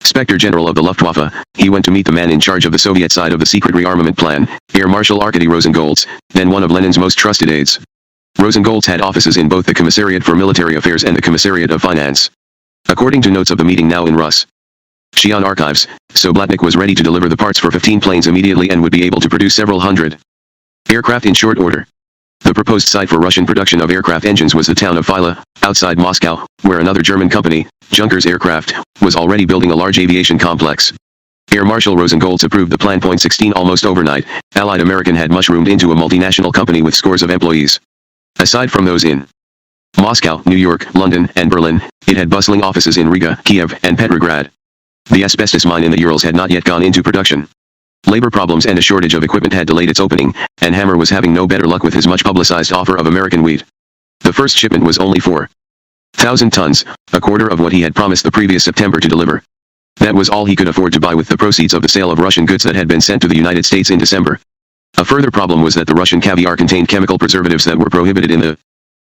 Inspector General of the Luftwaffe, he went to meet the man in charge of the Soviet side of the secret rearmament plan, Air Marshal Arkady Rosengolds, then one of Lenin's most trusted aides. Rosengolds had offices in both the Commissariat for Military Affairs and the Commissariat of Finance. According to notes of the meeting now in Russian archives, Soblatnik was ready to deliver the parts for 15 planes immediately and would be able to produce several hundred aircraft in short order. The proposed site for Russian production of aircraft engines was the town of Phila, outside Moscow, where another German company, Junkers Aircraft, was already building a large aviation complex. Air Marshal Rosengolds approved the plan. 16 Almost overnight, Allied American had mushroomed into a multinational company with scores of employees. Aside from those in Moscow, New York, London, and Berlin, it had bustling offices in Riga, Kiev, and Petrograd. The asbestos mine in the Urals had not yet gone into production. Labor problems and a shortage of equipment had delayed its opening, and Hammer was having no better luck with his much-publicized offer of American wheat. The first shipment was only 4,000 tons, a quarter of what he had promised the previous September to deliver. That was all he could afford to buy with the proceeds of the sale of Russian goods that had been sent to the United States in December. A further problem was that the Russian caviar contained chemical preservatives that were prohibited in the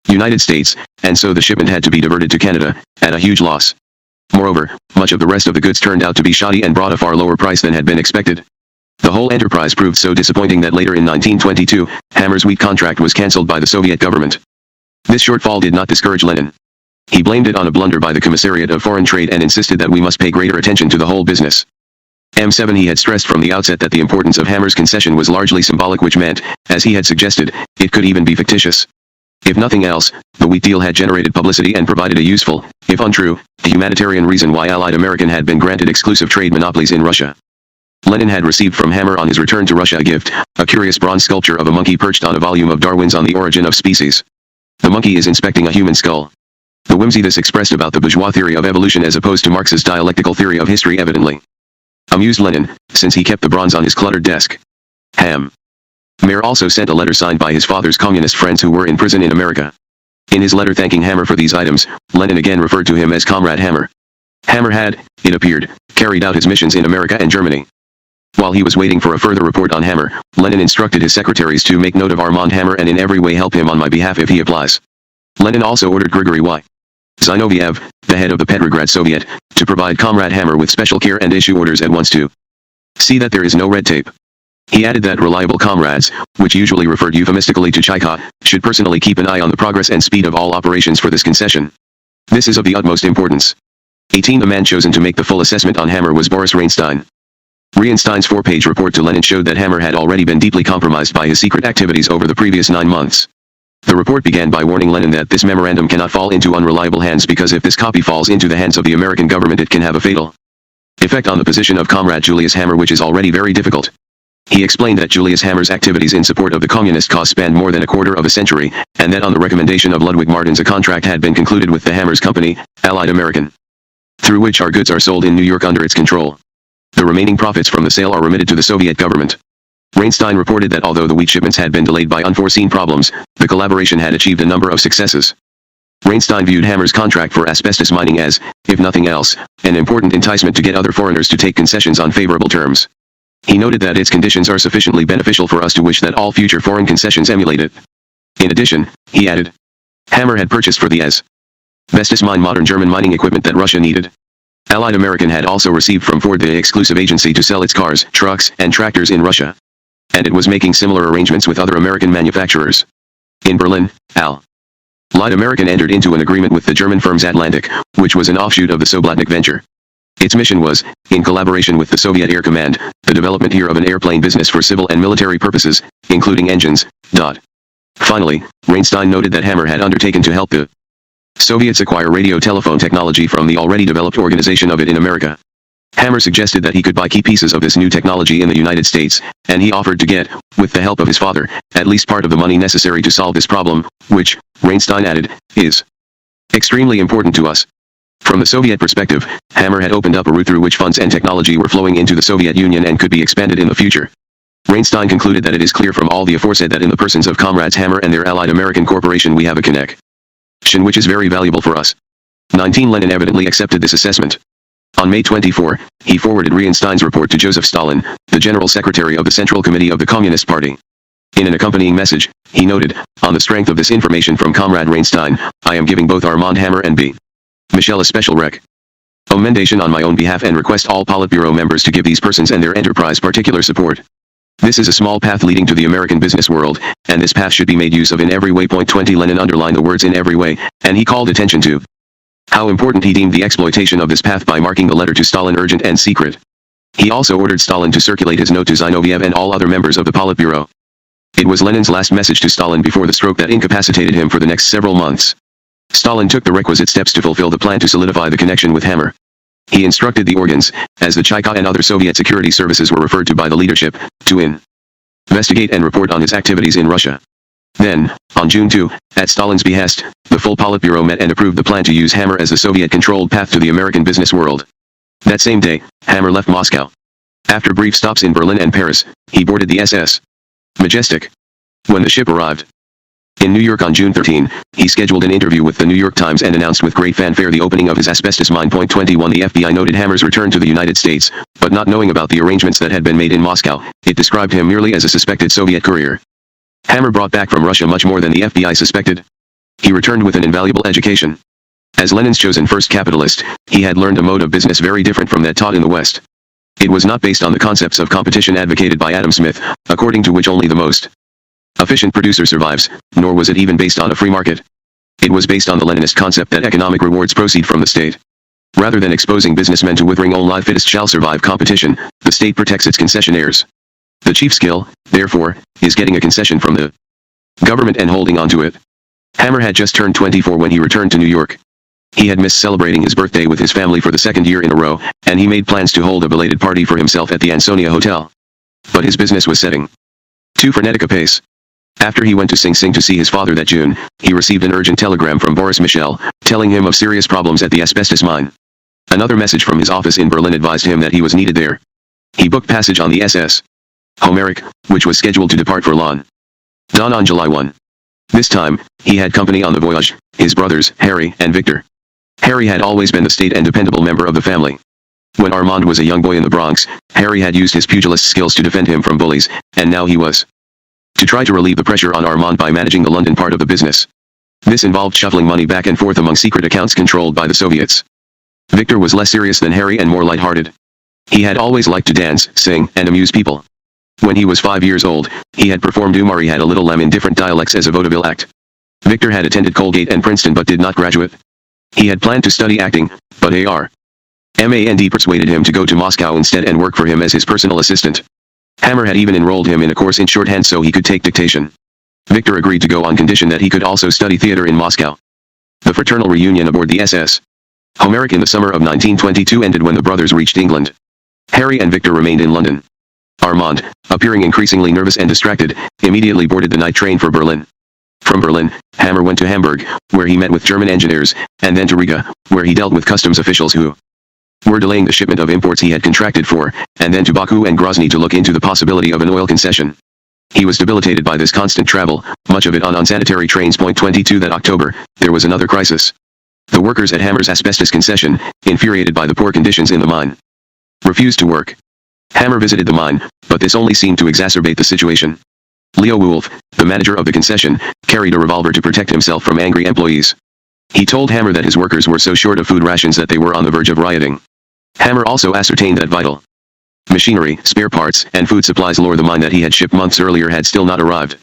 United States, and so the shipment had to be diverted to Canada, at a huge loss. Moreover, much of the rest of the goods turned out to be shoddy and brought a far lower price than had been expected. The whole enterprise proved so disappointing that later in 1922, Hammer's wheat contract was cancelled by the Soviet government. This shortfall did not discourage Lenin. He blamed it on a blunder by the Commissariat of Foreign Trade and insisted that we must pay greater attention to the whole business. M7 He had stressed from the outset that the importance of Hammer's concession was largely symbolic, which meant, as he had suggested, it could even be fictitious. If nothing else, the wheat deal had generated publicity and provided a useful, if untrue, humanitarian reason why Allied American had been granted exclusive trade monopolies in Russia. Lenin had received from Hammer on his return to Russia a gift, a curious bronze sculpture of a monkey perched on a volume of Darwin's On the Origin of Species. The monkey is inspecting a human skull. The whimsy this expressed about the bourgeois theory of evolution as opposed to Marx's dialectical theory of history evidently amused Lenin, since he kept the bronze on his cluttered desk. Hammer also sent a letter signed by his father's communist friends who were in prison in America. In his letter thanking Hammer for these items, Lenin again referred to him as Comrade Hammer. Hammer had, it appeared, carried out his missions in America and Germany. While he was waiting for a further report on Hammer, Lenin instructed his secretaries to make note of Armand Hammer and in every way help him on my behalf if he applies. Lenin also ordered Grigory Y. Zinoviev, the head of the Petrograd Soviet, to provide Comrade Hammer with special care and issue orders at once to see that there is no red tape. He added that reliable comrades, which usually referred euphemistically to Chaika, should personally keep an eye on the progress and speed of all operations for this concession. This is of the utmost importance. 18. The man chosen to make the full assessment on Hammer was Boris Reinstein. Reinstein's 4-page report to Lenin showed that Hammer had already been deeply compromised by his secret activities over the previous 9 months. The report began by warning Lenin that this memorandum cannot fall into unreliable hands because if this copy falls into the hands of the American government it can have a fatal effect on the position of Comrade Julius Hammer, which is already very difficult. He explained that Julius Hammer's activities in support of the communist cause spanned more than a quarter of a century, and that on the recommendation of Ludwig Martins a contract had been concluded with the Hammer's company, Allied American, through which our goods are sold in New York under its control. The remaining profits from the sale are remitted to the Soviet government. Reinstein reported that although the wheat shipments had been delayed by unforeseen problems, the collaboration had achieved a number of successes. Reinstein viewed Hammer's contract for asbestos mining as, if nothing else, an important enticement to get other foreigners to take concessions on favorable terms. He noted that its conditions are sufficiently beneficial for us to wish that all future foreign concessions emulate it. In addition, he added, Hammer had purchased for the asbestos mine modern German mining equipment that Russia needed. Allied American had also received from Ford the exclusive agency to sell its cars, trucks, and tractors in Russia. And it was making similar arrangements with other American manufacturers. In Berlin, Allied American entered into an agreement with the German firms Atlantic, which was an offshoot of the Soblatnik venture. Its mission was, in collaboration with the Soviet Air Command, the development here of an airplane business for civil and military purposes, including engines. Finally, Reinstein noted that Hammer had undertaken to help the Soviets acquire radio telephone technology from the already developed organization of it in America. Hammer suggested that he could buy key pieces of this new technology in the United States, and he offered to get, with the help of his father, at least part of the money necessary to solve this problem, which, Reinstein added, is extremely important to us. From the Soviet perspective, Hammer had opened up a route through which funds and technology were flowing into the Soviet Union and could be expanded in the future. Reinstein concluded that it is clear from all the aforesaid that in the persons of Comrades Hammer and their Allied American Corporation we have a connection which is very valuable for us. 19. Lenin evidently accepted this assessment. On May 24, he forwarded Reinstein's report to Joseph Stalin, the General Secretary of the Central Committee of the Communist Party. In an accompanying message, he noted, on the strength of this information from Comrade Reinstein, I am giving both Armand Hammer and B. Michel a special recommendation on my own behalf and request all Politburo members to give these persons and their enterprise particular support. This is a small path leading to the American business world, and this path should be made use of in every way. 20 Lenin underlined the words in every way, and he called attention to how important he deemed the exploitation of this path by marking the letter to Stalin urgent and secret. He also ordered Stalin to circulate his note to Zinoviev and all other members of the Politburo. It was Lenin's last message to Stalin before the stroke that incapacitated him for the next several months. Stalin took the requisite steps to fulfill the plan to solidify the connection with Hammer. He instructed the organs, as the Chaika and other Soviet security services were referred to by the leadership, to investigate and report on his activities in Russia. Then, on June 2, at Stalin's behest, the full Politburo met and approved the plan to use Hammer as the Soviet-controlled path to the American business world. That same day, Hammer left Moscow. After brief stops in Berlin and Paris, he boarded the SS Majestic. When the ship arrived in New York on June 13, he scheduled an interview with the New York Times and announced with great fanfare the opening of his asbestos mine. 21 The FBI noted Hammer's return to the United States, but not knowing about the arrangements that had been made in Moscow, it described him merely as a suspected Soviet courier. Hammer brought back from Russia much more than the FBI suspected. He returned with an invaluable education. As Lenin's chosen first capitalist, he had learned a mode of business very different from that taught in the West. It was not based on the concepts of competition advocated by Adam Smith, according to which only the most efficient producer survives, nor was it even based on a free market. It was based on the Leninist concept that economic rewards proceed from the state. Rather than exposing businessmen to withering only the fittest shall survive competition, the state protects its concessionaires. The chief skill, therefore, is getting a concession from the government and holding on to it. Hammer had just turned 24 when he returned to New York. He had missed celebrating his birthday with his family for the second year in a row, and he made plans to hold a belated party for himself at the Ansonia Hotel. But his business was setting too frenetic a pace. After he went to Sing Sing to see his father that June, he received an urgent telegram from Boris Michel, telling him of serious problems at the asbestos mine. Another message from his office in Berlin advised him that he was needed there. He booked passage on the SS Homeric, which was scheduled to depart for London on July 1. This time, he had company on the voyage, his brothers, Harry and Victor. Harry had always been the staid and dependable member of the family. When Armand was a young boy in the Bronx, Harry had used his pugilist skills to defend him from bullies, and now he was to try to relieve the pressure on Armand by managing the London part of the business. This involved shuffling money back and forth among secret accounts controlled by the Soviets. Victor was less serious than Harry and more light-hearted. He had always liked to dance, sing, and amuse people. When he was 5 years old, he had performed Umari Had a Little Lamb in different dialects as a vaudeville act. Victor had attended Colgate and Princeton but did not graduate. He had planned to study acting, but Armand persuaded him to go to Moscow instead and work for him as his personal assistant. Hammer had even enrolled him in a course in shorthand so he could take dictation. Victor agreed to go on condition that he could also study theater in Moscow. The fraternal reunion aboard the SS Homeric in the summer of 1922 ended when the brothers reached England. Harry and Victor remained in London. Armand, appearing increasingly nervous and distracted, immediately boarded the night train for Berlin. From Berlin, Hammer went to Hamburg, where he met with German engineers, and then to Riga, where he dealt with customs officials who were delaying the shipment of imports he had contracted for, and then to Baku and Grozny to look into the possibility of an oil concession. He was debilitated by this constant travel, much of it on unsanitary trains. 22 That October, there was another crisis. The workers at Hammer's asbestos concession, infuriated by the poor conditions in the mine, refused to work. Hammer visited the mine, but this only seemed to exacerbate the situation. Leo Wolf, the manager of the concession, carried a revolver to protect himself from angry employees. He told Hammer that his workers were so short of food rations that they were on the verge of rioting. Hammer also ascertained that vital machinery, spare parts, and food supplies lore the mine that he had shipped months earlier had still not arrived.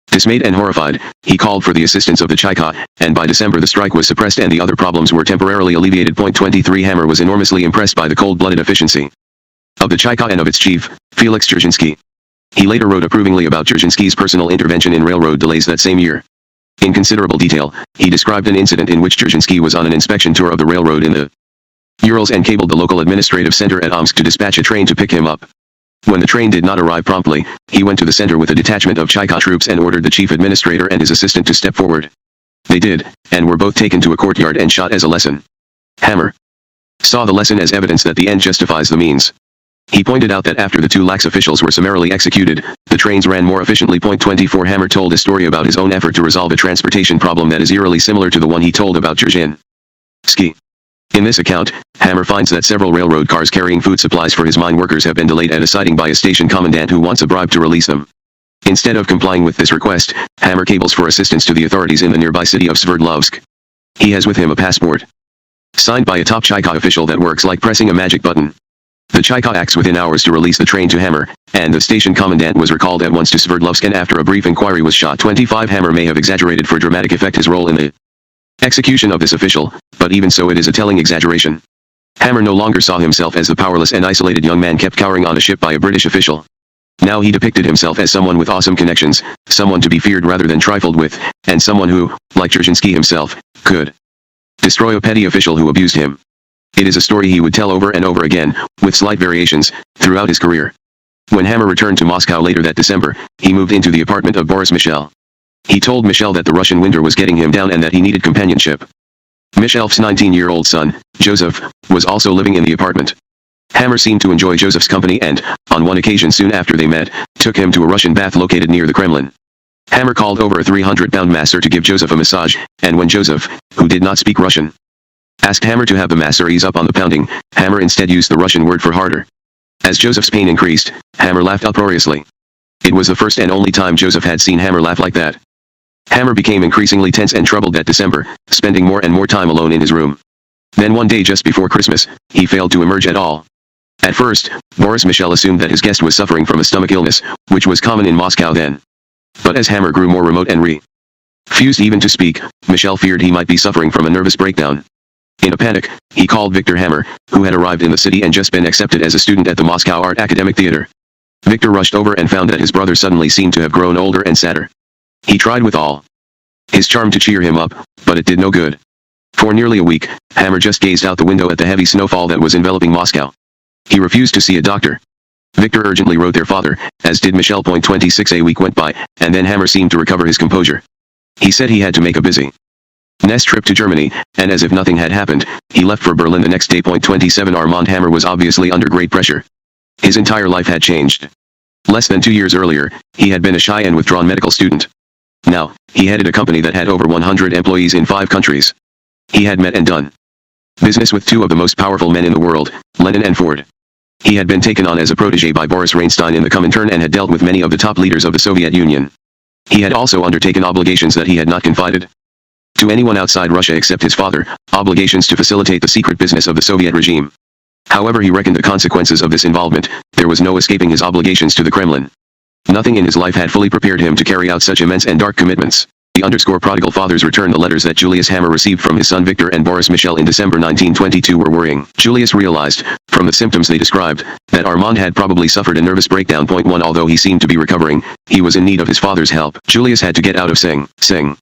Dismayed and horrified, he called for the assistance of the Chayka, and by December the strike was suppressed and the other problems were temporarily alleviated. 23 Hammer was enormously impressed by the cold-blooded efficiency of the Chayka and of its chief, Felix Dzerzhinsky. He later wrote approvingly about Dzerzhinsky's personal intervention in railroad delays that same year. In considerable detail, he described an incident in which Dzerzhinsky was on an inspection tour of the railroad in the Urals and cabled the local administrative center at Omsk to dispatch a train to pick him up. When the train did not arrive promptly, he went to the center with a detachment of Chayka troops and ordered the chief administrator and his assistant to step forward. They did, and were both taken to a courtyard and shot as a lesson. Hammer saw the lesson as evidence that the end justifies the means. He pointed out that after the two lax officials were summarily executed, the trains ran more efficiently. 24 Hammer told a story about his own effort to resolve a transportation problem that is eerily similar to the one he told about Dzerzhinsky. In this account, Hammer finds that several railroad cars carrying food supplies for his mine workers have been delayed at a siding by a station commandant who wants a bribe to release them. Instead of complying with this request, Hammer cables for assistance to the authorities in the nearby city of Sverdlovsk. He has with him a passport signed by a top Chayka official that works like pressing a magic button. The Chayka acts within hours to release the train to Hammer, and the station commandant was recalled at once to Sverdlovsk and after a brief inquiry was shot. 25 Hammer may have exaggerated for dramatic effect his role in the execution of this official, but even so it is a telling exaggeration. Hammer no longer saw himself as the powerless and isolated young man kept cowering on a ship by a British official. Now he depicted himself as someone with awesome connections, someone to be feared rather than trifled with, and someone who, like Dzerzhinsky himself, could destroy a petty official who abused him. It is a story he would tell over and over again, with slight variations, throughout his career. When Hammer returned to Moscow later that December, he moved into the apartment of Boris Michel. He told Michel that the Russian winter was getting him down and that he needed companionship. Michel's 19-year-old son, Joseph, was also living in the apartment. Hammer seemed to enjoy Joseph's company and, on one occasion soon after they met, took him to a Russian bath located near the Kremlin. Hammer called over a 300-pound master to give Joseph a massage, and when Joseph, who did not speak Russian, asked Hammer to have the master ease up on the pounding, Hammer instead used the Russian word for harder. As Joseph's pain increased, Hammer laughed uproariously. It was the first and only time Joseph had seen Hammer laugh like that. Hammer became increasingly tense and troubled that December, spending more and more time alone in his room. Then one day just before Christmas, he failed to emerge at all. At first, Boris Michel assumed that his guest was suffering from a stomach illness, which was common in Moscow then. But as Hammer grew more remote and refused even to speak, Michel feared he might be suffering from a nervous breakdown. In a panic, he called Victor Hammer, who had arrived in the city and just been accepted as a student at the Moscow Art Academic Theater. Victor rushed over and found that his brother suddenly seemed to have grown older and sadder. He tried with all his charm to cheer him up, but it did no good. For nearly a week, Hammer just gazed out the window at the heavy snowfall that was enveloping Moscow. He refused to see a doctor. Victor urgently wrote their father, as did Michelle. 26 A week went by, and then Hammer seemed to recover his composure. He said he had to make a business trip to Germany, and as if nothing had happened, he left for Berlin the next day. 27 Armand Hammer was obviously under great pressure. His entire life had changed. Less than 2 years earlier, he had been a shy and withdrawn medical student. Now, he headed a company that had over 100 employees in 5 countries. He had met and done business with 2 of the most powerful men in the world, Lenin and Ford. He had been taken on as a protege by Boris Reinstein in the Comintern and had dealt with many of the top leaders of the Soviet Union. He had also undertaken obligations that he had not confided to anyone outside Russia except his father, obligations to facilitate the secret business of the Soviet regime. However he reckoned the consequences of this involvement, there was no escaping his obligations to the Kremlin. Nothing in his life had fully prepared him to carry out such immense and dark commitments. The prodigal fathers returned the letters that Julius Hammer received from his son Victor and Boris Michel in December 1922 were worrying. Julius realized, from the symptoms they described, that Armand had probably suffered a nervous breakdown. 1 Although he seemed to be recovering, he was in need of his father's help. Julius had to get out of Sing.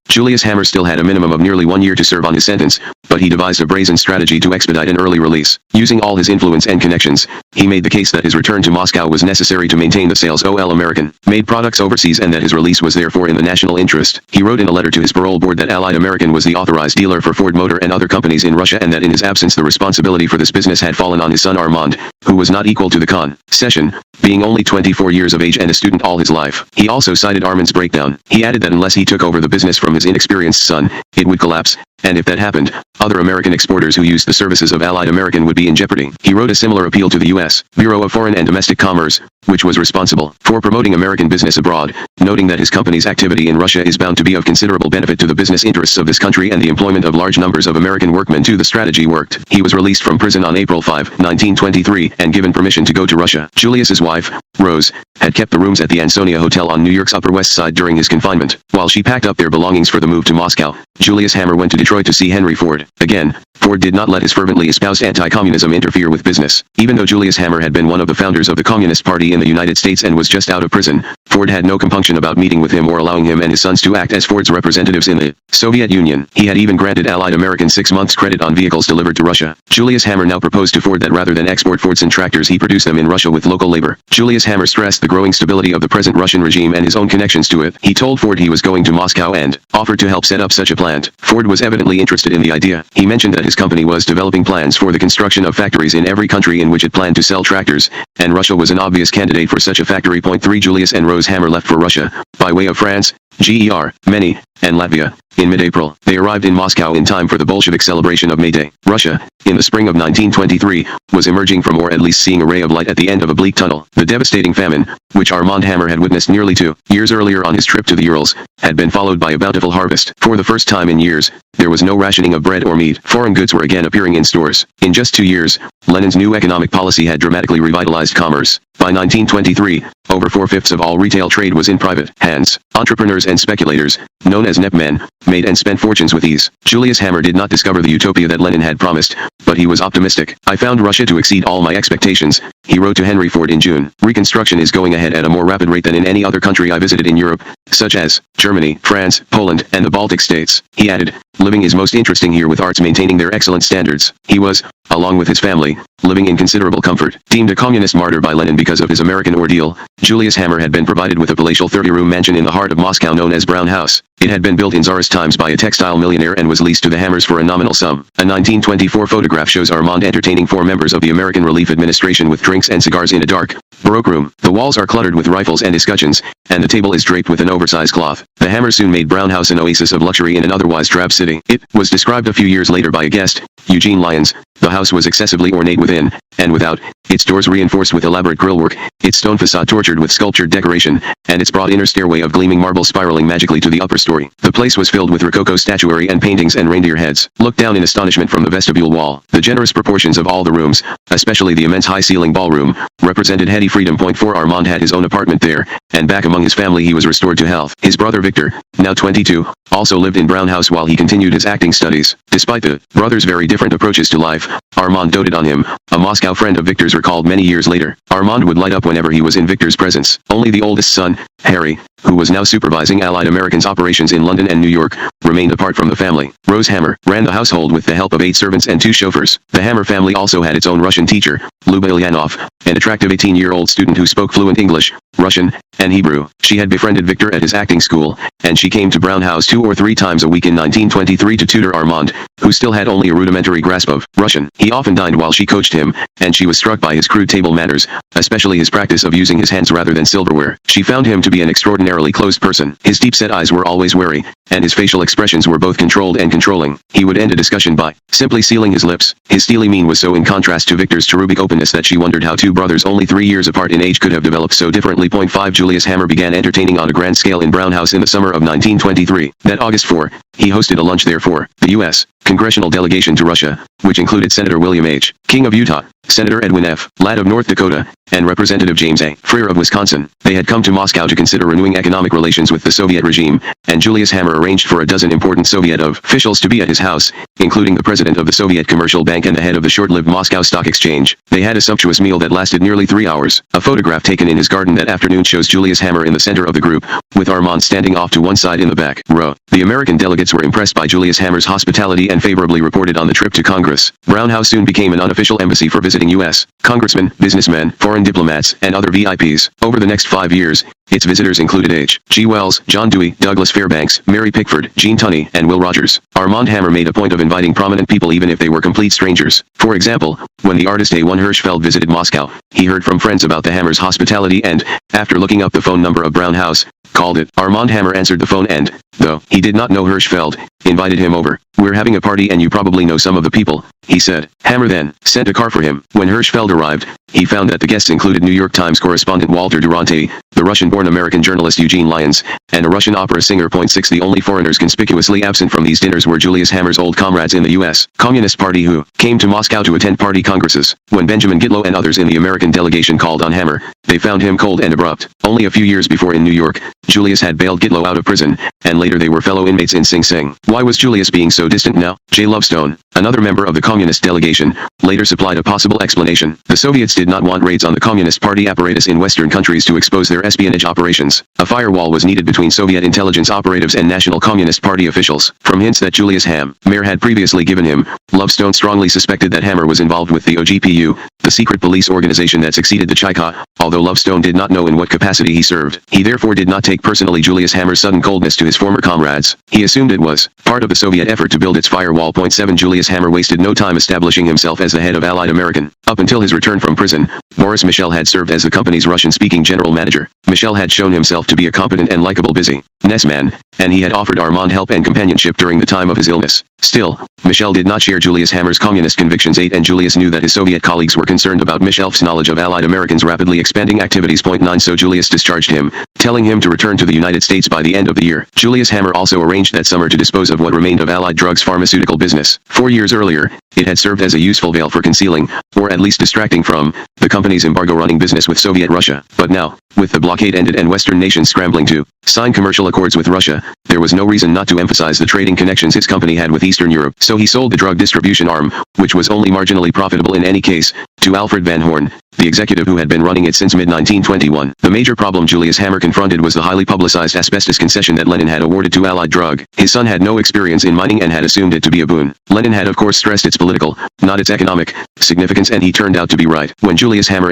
Julius Hammer still had a minimum of nearly 1 year to serve on his sentence, but he devised a brazen strategy to expedite an early release. Using all his influence and connections, he made the case that his return to Moscow was necessary to maintain the sales of American-made products overseas and that his release was therefore in the national interest. He wrote in a letter to his parole board that Allied American was the authorized dealer for Ford Motor and other companies in Russia and that in his absence the responsibility for this business had fallen on his son Armand, who was not equal to the concession, being only 24 years of age and a student all his life. He also cited Armand's breakdown. He added that unless he took over the business from his inexperienced son, it would collapse, and if that happened, other American exporters who used the services of Allied American would be in jeopardy. He wrote a similar appeal to the U.S. Bureau of Foreign and Domestic Commerce, which was responsible for promoting American business abroad, noting that his company's activity in Russia is bound to be of considerable benefit to the business interests of this country and the employment of large numbers of American workmen too. The strategy worked. He was released from prison on April 5, 1923, and given permission to go to Russia. Julius's wife, Rose, had kept the rooms at the Ansonia Hotel on New York's Upper West Side during his confinement. While she packed up their belongings for the move to Moscow, Julius Hammer went to Detroit to see Henry Ford. Again, Ford did not let his fervently espoused anti-communism interfere with business. Even though Julius Hammer had been one of the founders of the Communist Party in the United States and was just out of prison, Ford had no compunction about meeting with him or allowing him and his sons to act as Ford's representatives in the Soviet Union. He had even granted Allied American 6 months credit on vehicles delivered to Russia. Julius Hammer now proposed to Ford that rather than export Ford's and tractors he produce them in Russia with local labor. Julius Hammer stressed the growing stability of the present Russian regime and his own connections to it. He told Ford he was going to Moscow and offered to help set up such a plant. Ford was evidently interested in the idea. He mentioned that his company was developing plans for the construction of factories in every country in which it planned to sell tractors, and Russia was an obvious candidate for such a factory. 3 Julius and Rose Hammer left for Russia, by way of France, Germany, and Latvia. In mid-April, they arrived in Moscow in time for the Bolshevik celebration of May Day. Russia, in the spring of 1923, was emerging from or at least seeing a ray of light at the end of a bleak tunnel. The devastating famine, which Armand Hammer had witnessed nearly 2 years earlier on his trip to the Urals, had been followed by a bountiful harvest. For the first time in years, there was no rationing of bread or meat. Foreign goods were again appearing in stores. In just 2 years, Lenin's new economic policy had dramatically revitalized commerce. By 1923, over 4/5 of all retail trade was in private hands. Entrepreneurs and speculators, known as nepmen, made and spent fortunes with ease. Julius Hammer did not discover the utopia that Lenin had promised, but he was optimistic. "I found Russia to exceed all my expectations," he wrote to Henry Ford in June. "Reconstruction is going ahead at a more rapid rate than in any other country I visited in Europe, such as Germany, France, Poland, and the Baltic states." He added, "Living is most interesting here with arts maintaining their excellent standards." He was, along with his family, living in considerable comfort. Deemed a communist martyr by Lenin because of his American ordeal, Julius Hammer had been provided with a palatial 30-room mansion in the heart of Moscow known as Brown House. It had been built in Tsarist times by a textile millionaire and was leased to the Hammers for a nominal sum. A 1924 photograph shows Armand entertaining 4 members of the American Relief Administration with drinks and cigars in a dark, baroque room. The walls are cluttered with rifles and escutcheons, and the table is draped with an oversized cloth. The Hammers soon made Brown House an oasis of luxury in an otherwise drab city. It was described a few years later by a guest, Eugene Lyons. The house was excessively ornate within and without, its doors reinforced with elaborate grillwork, its stone facade tortured with sculptured decoration, and its broad inner stairway of gleaming marble spiraling magically to the upper story. The place was filled with rococo statuary and paintings and reindeer heads. Looked down in astonishment from the vestibule wall. The generous proportions of all the rooms, especially the immense high-ceiling ballroom, represented heady freedom. 4 Armand had his own apartment there, and back among his family he was restored to health. His brother Victor, now 22, also lived in Brown House while he continued his acting studies. Despite the brothers' very different approaches to life, Armand doted on him. A Moscow friend of Victor's recalled many years later, Armand would light up whenever he was in Victor's presence. Only the oldest son, Harry, who was now supervising Allied Americans' operations in London and New York, remained apart from the family. Rose Hammer ran the household with the help of 8 servants and 2 chauffeurs. The Hammer family also had its own Russian teacher, Luba Ilyanov, an attractive 18-year-old student who spoke fluent English, Russian, and Hebrew. She had befriended Victor at his acting school, and she came to Brown House 2 or 3 times a week in 1923 to tutor Armand, who still had only a rudimentary grasp of Russian. He often dined while she coached him, and she was struck by his crude table manners, especially his practice of using his hands rather than silverware. She found him to be an extraordinarily closed person. His deep-set eyes were always wary, and his facial expressions were both controlled and controlling. He would end a discussion by simply sealing his lips. His steely mien was so in contrast to Victor's cherubic openness that she wondered how 2 brothers only 3 years apart in age could have developed so differently. 5 Julius Hammer began entertaining on a grand scale in Brown House in the summer of 1923. That August 4, he hosted a lunch there for the U.S. Congressional delegation to Russia, which included Senator William H. King of Utah, Senator Edwin F. Ladd of North Dakota, and Representative James A. Freer of Wisconsin. They had come to Moscow to consider renewing economic relations with the Soviet regime, and Julius Hammer arranged for a dozen important Soviet officials to be at his house, including the president of the Soviet Commercial Bank and the head of the short-lived Moscow Stock Exchange. They had a sumptuous meal that lasted nearly 3 hours. A photograph taken in his garden that afternoon shows Julius Hammer in the center of the group, with Armand standing off to one side in the back row. The American delegates were impressed by Julius Hammer's hospitality and favorably reported on the trip to Congress. Brown House soon became an unofficial embassy for visiting U.S. congressmen, businessmen, foreign diplomats, and other VIPs. Over the next 5 years, its visitors included H.G. Wells, John Dewey, Douglas Fairbanks, Mary Pickford, Gene Tunney, and Will Rogers. Armand Hammer made a point of inviting prominent people even if they were complete strangers. For example, when the artist A1 Hirschfeld visited Moscow, he heard from friends about the Hammers' hospitality and, after looking up the phone number of Brown House, called it. Armand Hammer answered the phone and, though he did not know Hirschfeld, invited him over. "We're having a party and you probably know some of the people," he said. Hammer then sent a car for him. When Hirschfeld arrived, he found that the guests included New York Times correspondent Walter Duranty, the Russian-born American journalist Eugene Lyons, and a Russian opera singer. 6 The only foreigners conspicuously absent from these dinners were Julius Hammer's old comrades in the U.S. Communist Party who came to Moscow to attend party congresses. When Benjamin Gitlow and others in the American delegation called on Hammer, they found him cold and abrupt. Only a few years before in New York, Julius had bailed Gitlow out of prison, and later they were fellow inmates in Sing Sing. Why was Julius being so distant now? J. Lovestone, another member of the communist delegation, later supplied a possible explanation. The Soviets did not want raids on the Communist Party apparatus in Western countries to expose their espionage operations. A firewall was needed between Soviet intelligence operatives and National Communist Party officials. From hints that Julius Hammer had previously given him, Lovestone strongly suspected that Hammer was involved with the OGPU, the secret police organization that succeeded the Cheka, although Lovestone did not know in what capacity he served. He therefore did not take personally Julius Hammer's sudden coldness to his former comrades. He assumed it was part of the Soviet effort to build its firewall. 7 Julius Hammer wasted no time establishing himself as the head of Allied American. Up until his return from prison, Maurice Michel had served as the company's Russian-speaking general manager. Michel had shown himself to be a competent and likable business man, and he had offered Armand help and companionship during the time of his illness. Still, Michel did not share Julius Hammer's communist convictions. And Julius knew that his Soviet colleagues were concerned about Michel's knowledge of Allied Americans' rapidly expanding activities. 9 So Julius discharged him, telling him to return to the United States by the end of the year. Julius Hammer also arranged that summer to dispose of what remained of Allied Drugs' pharmaceutical business. 4 years earlier, it had served as a useful veil for concealing, or at least distracting from, the company's embargo-running business with Soviet Russia. But now, with the blockade ended and Western nations scrambling to sign commercial accords with Russia, there was no reason not to emphasize the trading connections his company had with Eastern Europe. So he sold the drug distribution arm, which was only marginally profitable in any case, to Alfred Van Horn, the executive who had been running it since mid-1921. The major problem Julius Hammer confronted was the highly publicized asbestos concession that Lenin had awarded to Allied Drug. His son had no experience in mining and had assumed it to be a boon. Lenin had of course stressed its political, not its economic, significance, and he turned out to be right. When Julius Hammer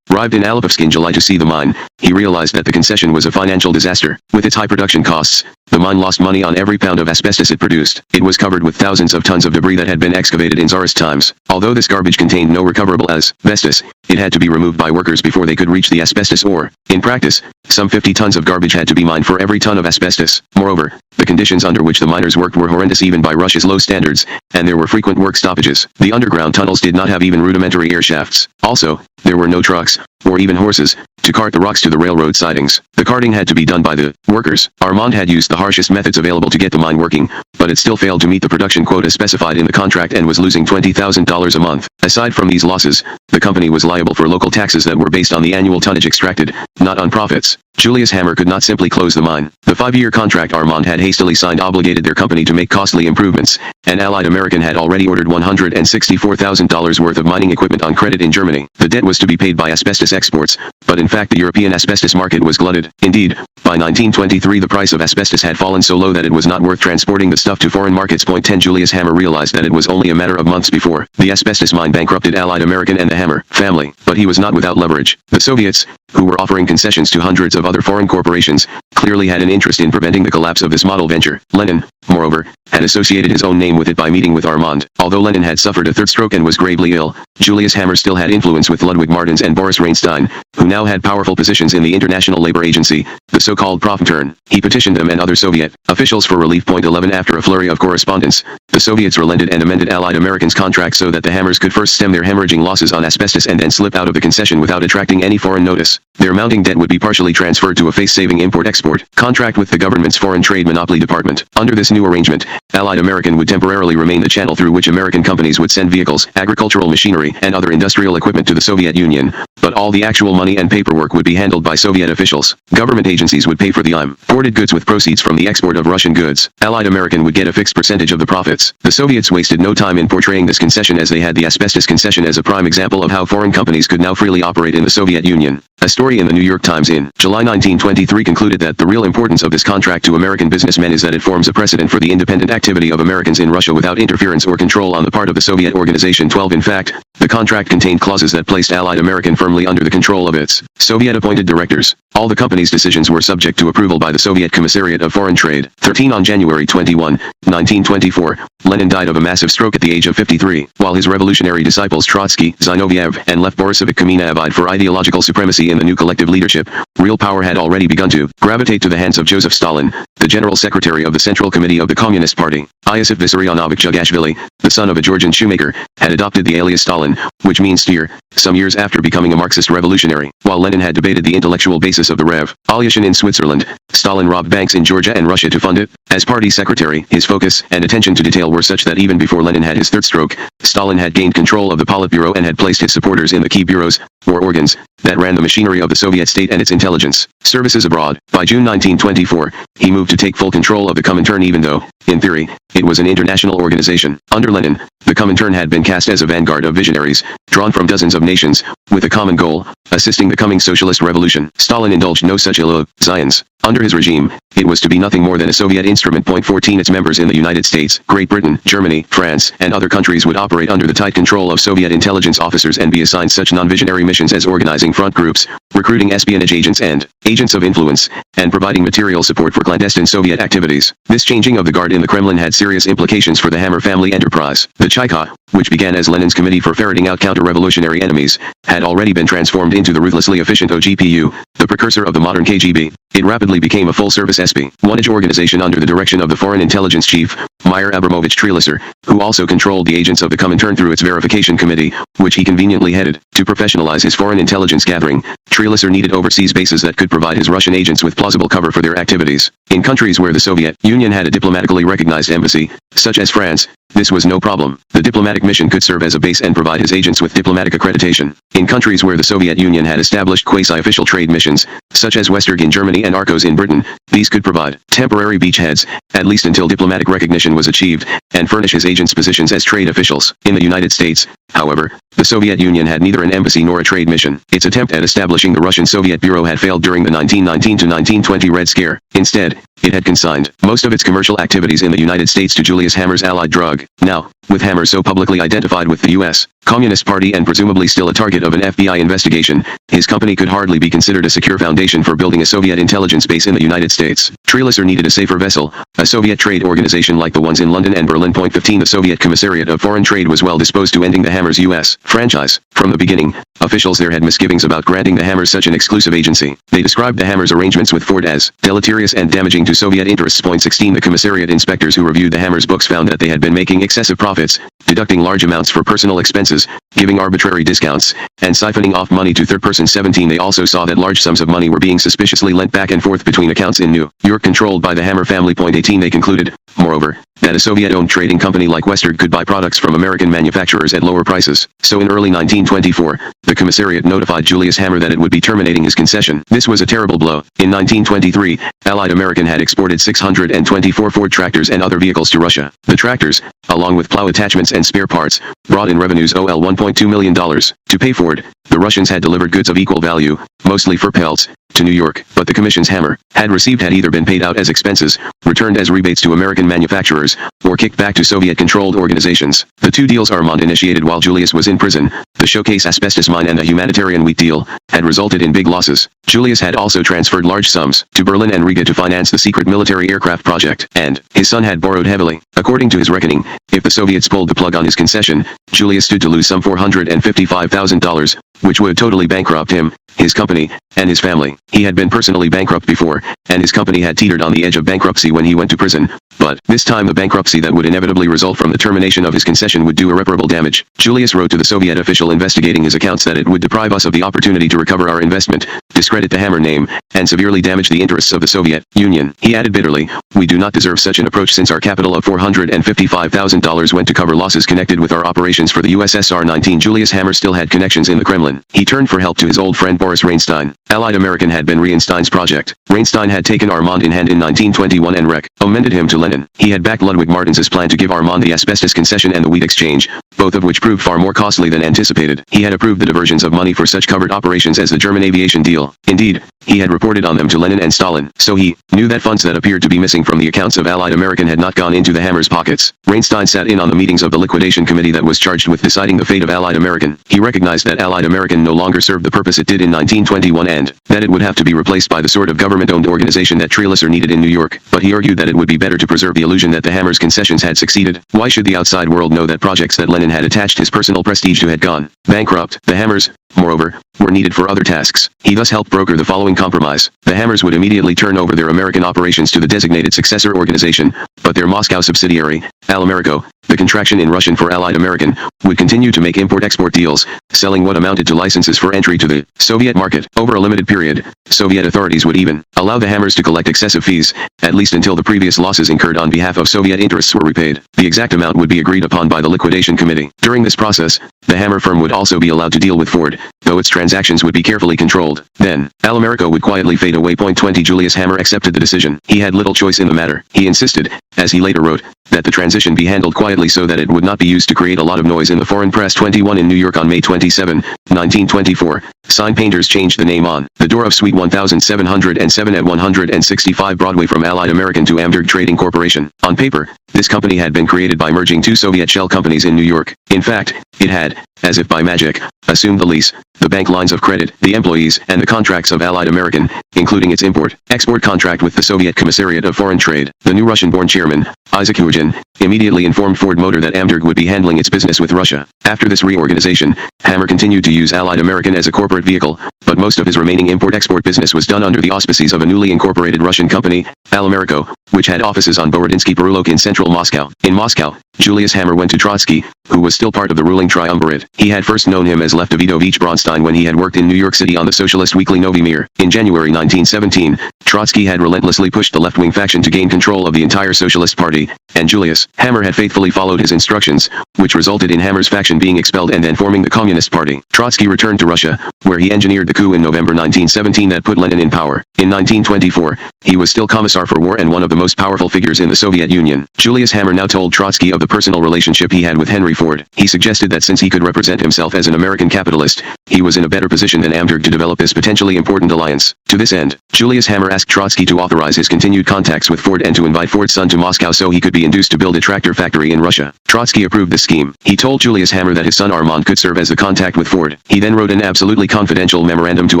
arrived in Alipevsk in July to see the mine, he realized that the concession was a financial disaster. With its high production costs, the mine lost money on every pound of asbestos it produced. It was covered with thousands of tons of debris that had been excavated in Tsarist times. Although this garbage contained no recoverable asbestos, it had to be removed by workers before they could reach the asbestos ore. In practice, some 50 tons of garbage had to be mined for every ton of asbestos. Moreover, the conditions under which the miners worked were horrendous even by Russia's low standards, and there were frequent work stoppages. The underground tunnels did not have even rudimentary air shafts. Also, there were no trucks, or even horses, to cart the rocks to the railroad sidings. The carting had to be done by the workers. Armand had used the harshest methods available to get the mine working, but it still failed to meet the production quota specified in the contract and was losing $20,000 a month. Aside from these losses, the company was liable for local taxes that were based on the annual tonnage extracted, not on profits. Julius Hammer could not simply close the mine. The 5-year contract Armand had hastily signed obligated their company to make costly improvements, and Allied American had already ordered $164,000 worth of mining equipment on credit in Germany. The debt was to be paid by asbestos exports, but in fact the European asbestos market was glutted. Indeed, by 1923 the price of asbestos had fallen so low that it was not worth transporting the stuff to foreign markets. 10 Julius Hammer realized that it was only a matter of months before the asbestos mine bankrupted Allied American and the Hammer family, but he was not without leverage. The Soviets, who were offering concessions to hundreds of other foreign corporations, clearly had an interest in preventing the collapse of this model venture. Lenin, moreover, had associated his own name with it by meeting with Armand. Although Lenin had suffered a third stroke and was gravely ill, Julius Hammer still had influence with Ludwig Martens and Boris Reinstein, who now had powerful positions in the International Labor Agency, the so-called Profintern. He petitioned them and other Soviet officials for relief. 11 After a flurry of correspondence, the Soviets relented and amended Allied Americans' contract so that the Hammers could first stem their hemorrhaging losses on asbestos and then slip out of the concession without attracting any foreign notice. Their mounting debt would be partially transferred to a face-saving import-export contract with the government's Foreign Trade Monopoly Department. Under this new arrangement, Allied American would temporarily remain the channel through which American companies would send vehicles, agricultural machinery, and other industrial equipment to the Soviet Union, but all the actual money and paperwork would be handled by Soviet officials. Government agencies would pay for the imported goods with proceeds from the export of Russian goods. Allied American would get a fixed percentage of the profits. The Soviets wasted no time in portraying this concession as they had the asbestos concession as a prime example of how foreign companies could now freely operate in the Soviet Union. A story in the New York Times in July 1923 concluded that the real importance of this contract to American businessmen is that it forms a precedent for the independent activity of Americans in Russia without interference or control on the part of the Soviet organization. 12 In fact, the contract contained clauses that placed Allied American firmly under the control of its Soviet-appointed directors. All the company's decisions were subject to approval by the Soviet Commissariat of Foreign Trade. 13 On January 21, 1924, Lenin died of a massive stroke at the age of 53, while his revolutionary disciples Trotsky, Zinoviev, and Lev Borisovich Kamina vied for ideological supremacy in the new collective leadership. Real power had already begun to gravitate to the hands of Joseph Stalin, the General Secretary of the Central Committee of the Communist Party. Iosif Vissarionovich Jugashvili, the son of a Georgian shoemaker, had adopted the alias Stalin, which means steer, some years after becoming a Marxist revolutionary. While Lenin had debated the intellectual basis of the revolution in Switzerland, Stalin robbed banks in Georgia and Russia to fund it. As party secretary, his focus and attention to detail were such that even before Lenin had his third stroke, Stalin had gained control of the Politburo and had placed his supporters in the key bureaus, or organs, that ran the machinery of the Soviet state and its intelligence services abroad. By June 1924, he moved to take full control of the Comintern even though, in theory, it was an international organization. Under Lenin, the Comintern had been cast as a vanguard of visionaries, drawn from dozens of nations, with a common goal, assisting the coming socialist revolution. Stalin indulged no such illusions. Under his regime, it was to be nothing more than a Soviet instrument. 14 Its members in the United States, Great Britain, Germany, France, and other countries would operate under the tight control of Soviet intelligence officers and be assigned such non-visionary missions as organizing front groups, recruiting espionage agents and agents of influence, and providing material support for clandestine Soviet activities. This changing of the guard in the Kremlin had serious implications for the Hammer family enterprise. The Cheka, which began as Lenin's Committee for Ferreting Out Counter-Revolutionary Enemies, had already been transformed into the ruthlessly efficient OGPU, the precursor of the modern KGB. It rapidly became a full-service espionage organization under the direction of the Foreign Intelligence Chief, Meyer Abramovich Trelisser, who also controlled the agents of the Comintern through its Verification Committee, which he conveniently headed. To professionalize his foreign intelligence gathering, Trelisser needed overseas bases that could provide his Russian agents with plausible cover for their activities. In countries where the Soviet Union had a diplomatically recognized embassy, such as France, this was no problem. The diplomatic mission could serve as a base and provide his agents with diplomatic accreditation. In countries where the Soviet Union had established quasi-official trade missions, such as Westerg in Germany and Arcos in Britain, these could provide temporary beachheads, at least until diplomatic recognition was achieved, and furnish his agents positions as trade officials. In the United States, however, the Soviet Union had neither an embassy nor a trade mission. Its attempt at establishing the Russian-Soviet Bureau had failed during the 1919 to 1920 Red Scare. Instead, it had consigned most of its commercial activities in the United States to Julius Hammer's allied drug. Now, with Hammer so publicly identified with the U.S. Communist Party and presumably still a target of an FBI investigation, his company could hardly be considered a secure foundation for building a Soviet intelligence base in the United States. Trelisser needed a safer vessel, a Soviet trade organization like the ones in London and Berlin. 15 The Soviet Commissariat of Foreign Trade was well disposed to ending the Hammer's U.S. franchise. From the beginning, officials there had misgivings about granting the Hammers such an exclusive agency. They described the Hammers' arrangements with Ford as deleterious and damaging to Soviet interests. 16 The Commissariat inspectors who reviewed the Hammers' books found that they had been making excessive profits, deducting large amounts for personal expenses, giving arbitrary discounts, and siphoning off money to third persons. 17 They also saw that large sums of money were being suspiciously lent back and forth between accounts in New York controlled by the Hammer family. 18 They concluded, moreover, that a Soviet-owned trading company like Western could buy products from American manufacturers at lower prices. So in early 1924, the commissariat notified Julius Hammer that it would be terminating his concession. This was a terrible blow. In 1923, Allied American had exported 624 Ford tractors and other vehicles to Russia. The tractors, along with plow attachments and spare parts, brought in revenues of $1.2 million. To pay Ford, the Russians had delivered goods of equal value, mostly fur pelts, to New York, but the commissions Hammer had received had either been paid out as expenses, returned as rebates to American manufacturers, or kicked back to Soviet-controlled organizations. The two deals Armand initiated while Julius was in prison, the Showcase asbestos mine and the humanitarian wheat deal, had resulted in big losses. Julius had also transferred large sums to Berlin and Riga to finance the secret military aircraft project, and his son had borrowed heavily. According to his reckoning, if the Soviets pulled the plug on his concession, Julius stood to lose some $455,000, which would totally bankrupt him, his company, and his family. He had been personally bankrupt before, and his company had teetered on the edge of bankruptcy when he went to prison, but this time the bankruptcy that would inevitably result from the termination of his concession would do irreparable damage. Julius wrote to the Soviet official investigating his accounts that it would deprive us of the opportunity to recover our investment, discredit the Hammer name, and severely damage the interests of the Soviet Union. He added bitterly, "We do not deserve such an approach since our capital of $455,000 went to cover losses connected with our operations for the USSR." 19 Julius Hammer still had connections in the Kremlin. He turned for help to his old friend Boris Reinstein. Allied American had been Reinstein's project. Reinstein had taken Armand in hand in 1921 and recommended him to Lenin. He had backed Ludwig Martens's plan to give Armand the asbestos concession and the wheat exchange, both of which proved far more costly than anticipated. He had approved the diversions of money for such covert operations as the German aviation deal. Indeed, he had reported on them to Lenin and Stalin, so he knew that funds that appeared to be missing from the accounts of Allied American had not gone into the Hammer's pockets. Reinstein sat in on the meetings of the liquidation committee that was charged with deciding the fate of Allied American. He recognized that Allied American no longer served the purpose it did in 1921 and that it would have to be replaced by the sort of government-owned organization that Trelisser needed in New York, but he argued that it would be better to preserve the illusion that the Hammer's concessions had succeeded. Why should the outside world know that projects that Lenin had attached his personal prestige to had gone bankrupt? The Hammers, moreover, were needed for other tasks. He thus helped broker the following compromise. The Hammers would immediately turn over their American operations to the designated successor organization, but their Moscow subsidiary, Al-Americo, the contraction in Russian for Allied American, would continue to make import-export deals, selling what amounted to licenses for entry to the Soviet market. Over a limited period, Soviet authorities would even allow the Hammers to collect excessive fees, at least until the previous losses incurred on behalf of Soviet interests were repaid. The exact amount would be agreed upon by the liquidation committee. During this process, the Hammer firm would also be allowed to deal with Ford, though its transactions would be carefully controlled. Then, Al-Americo would quietly fade away. 20 Julius Hammer accepted the decision. He had little choice in the matter. He insisted, as he later wrote, that the transition be handled quietly so that it would not be used to create a lot of noise in the foreign press. 21 In New York on May 27, 1924, sign painters changed the name on the door of Suite 1707 at 165 Broadway from Allied American to Amberg Trading Corporation. On paper, this company had been created by merging two Soviet shell companies in New York. In fact, it had, as if by magic, assumed the lease, the bank lines of credit, the employees, and the contracts of Allied American, including its import-export contract with the Soviet Commissariat of Foreign Trade. The new Russian-born chairman, Isaac Hugin, immediately informed Ford Motor that Amberg would be handling its business with Russia. After this reorganization, Hammer continued to use Allied American as a corporate vehicle, but most of his remaining import-export business was done under the auspices of a newly incorporated Russian company, Al-Americo, which had offices on Borodinsky Perulok in central Moscow. In Moscow, Julius Hammer went to Trotsky, who was still part of the ruling triumvirate. He had first known him as Lev Davidovich Bronstein when he had worked in New York City on the socialist weekly Novy Mir. In January 1917, Trotsky had relentlessly pushed the left-wing faction to gain control of the entire Socialist Party, and Julius Hammer had faithfully followed his instructions, which resulted in Hammer's faction being expelled and then forming the Communist Party. Trotsky returned to Russia, where he engineered the coup in November 1917 that put Lenin in power. In 1924, he was still Commissar for War and one of the most powerful figures in the Soviet Union. Julius Hammer now told Trotsky of the personal relationship he had with Henry Ford. He suggested that since he could represent himself as an American capitalist, he was in a better position than Amberg to develop this potentially important alliance. To this end, Julius Hammer asked Trotsky to authorize his continued contacts with Ford and to invite Ford's son to Moscow so he could be induced to build a tractor factory in Russia. Trotsky approved the scheme. He told Julius Hammer that his son Armand could serve as the contact with Ford. He then wrote an absolutely confidential memorandum to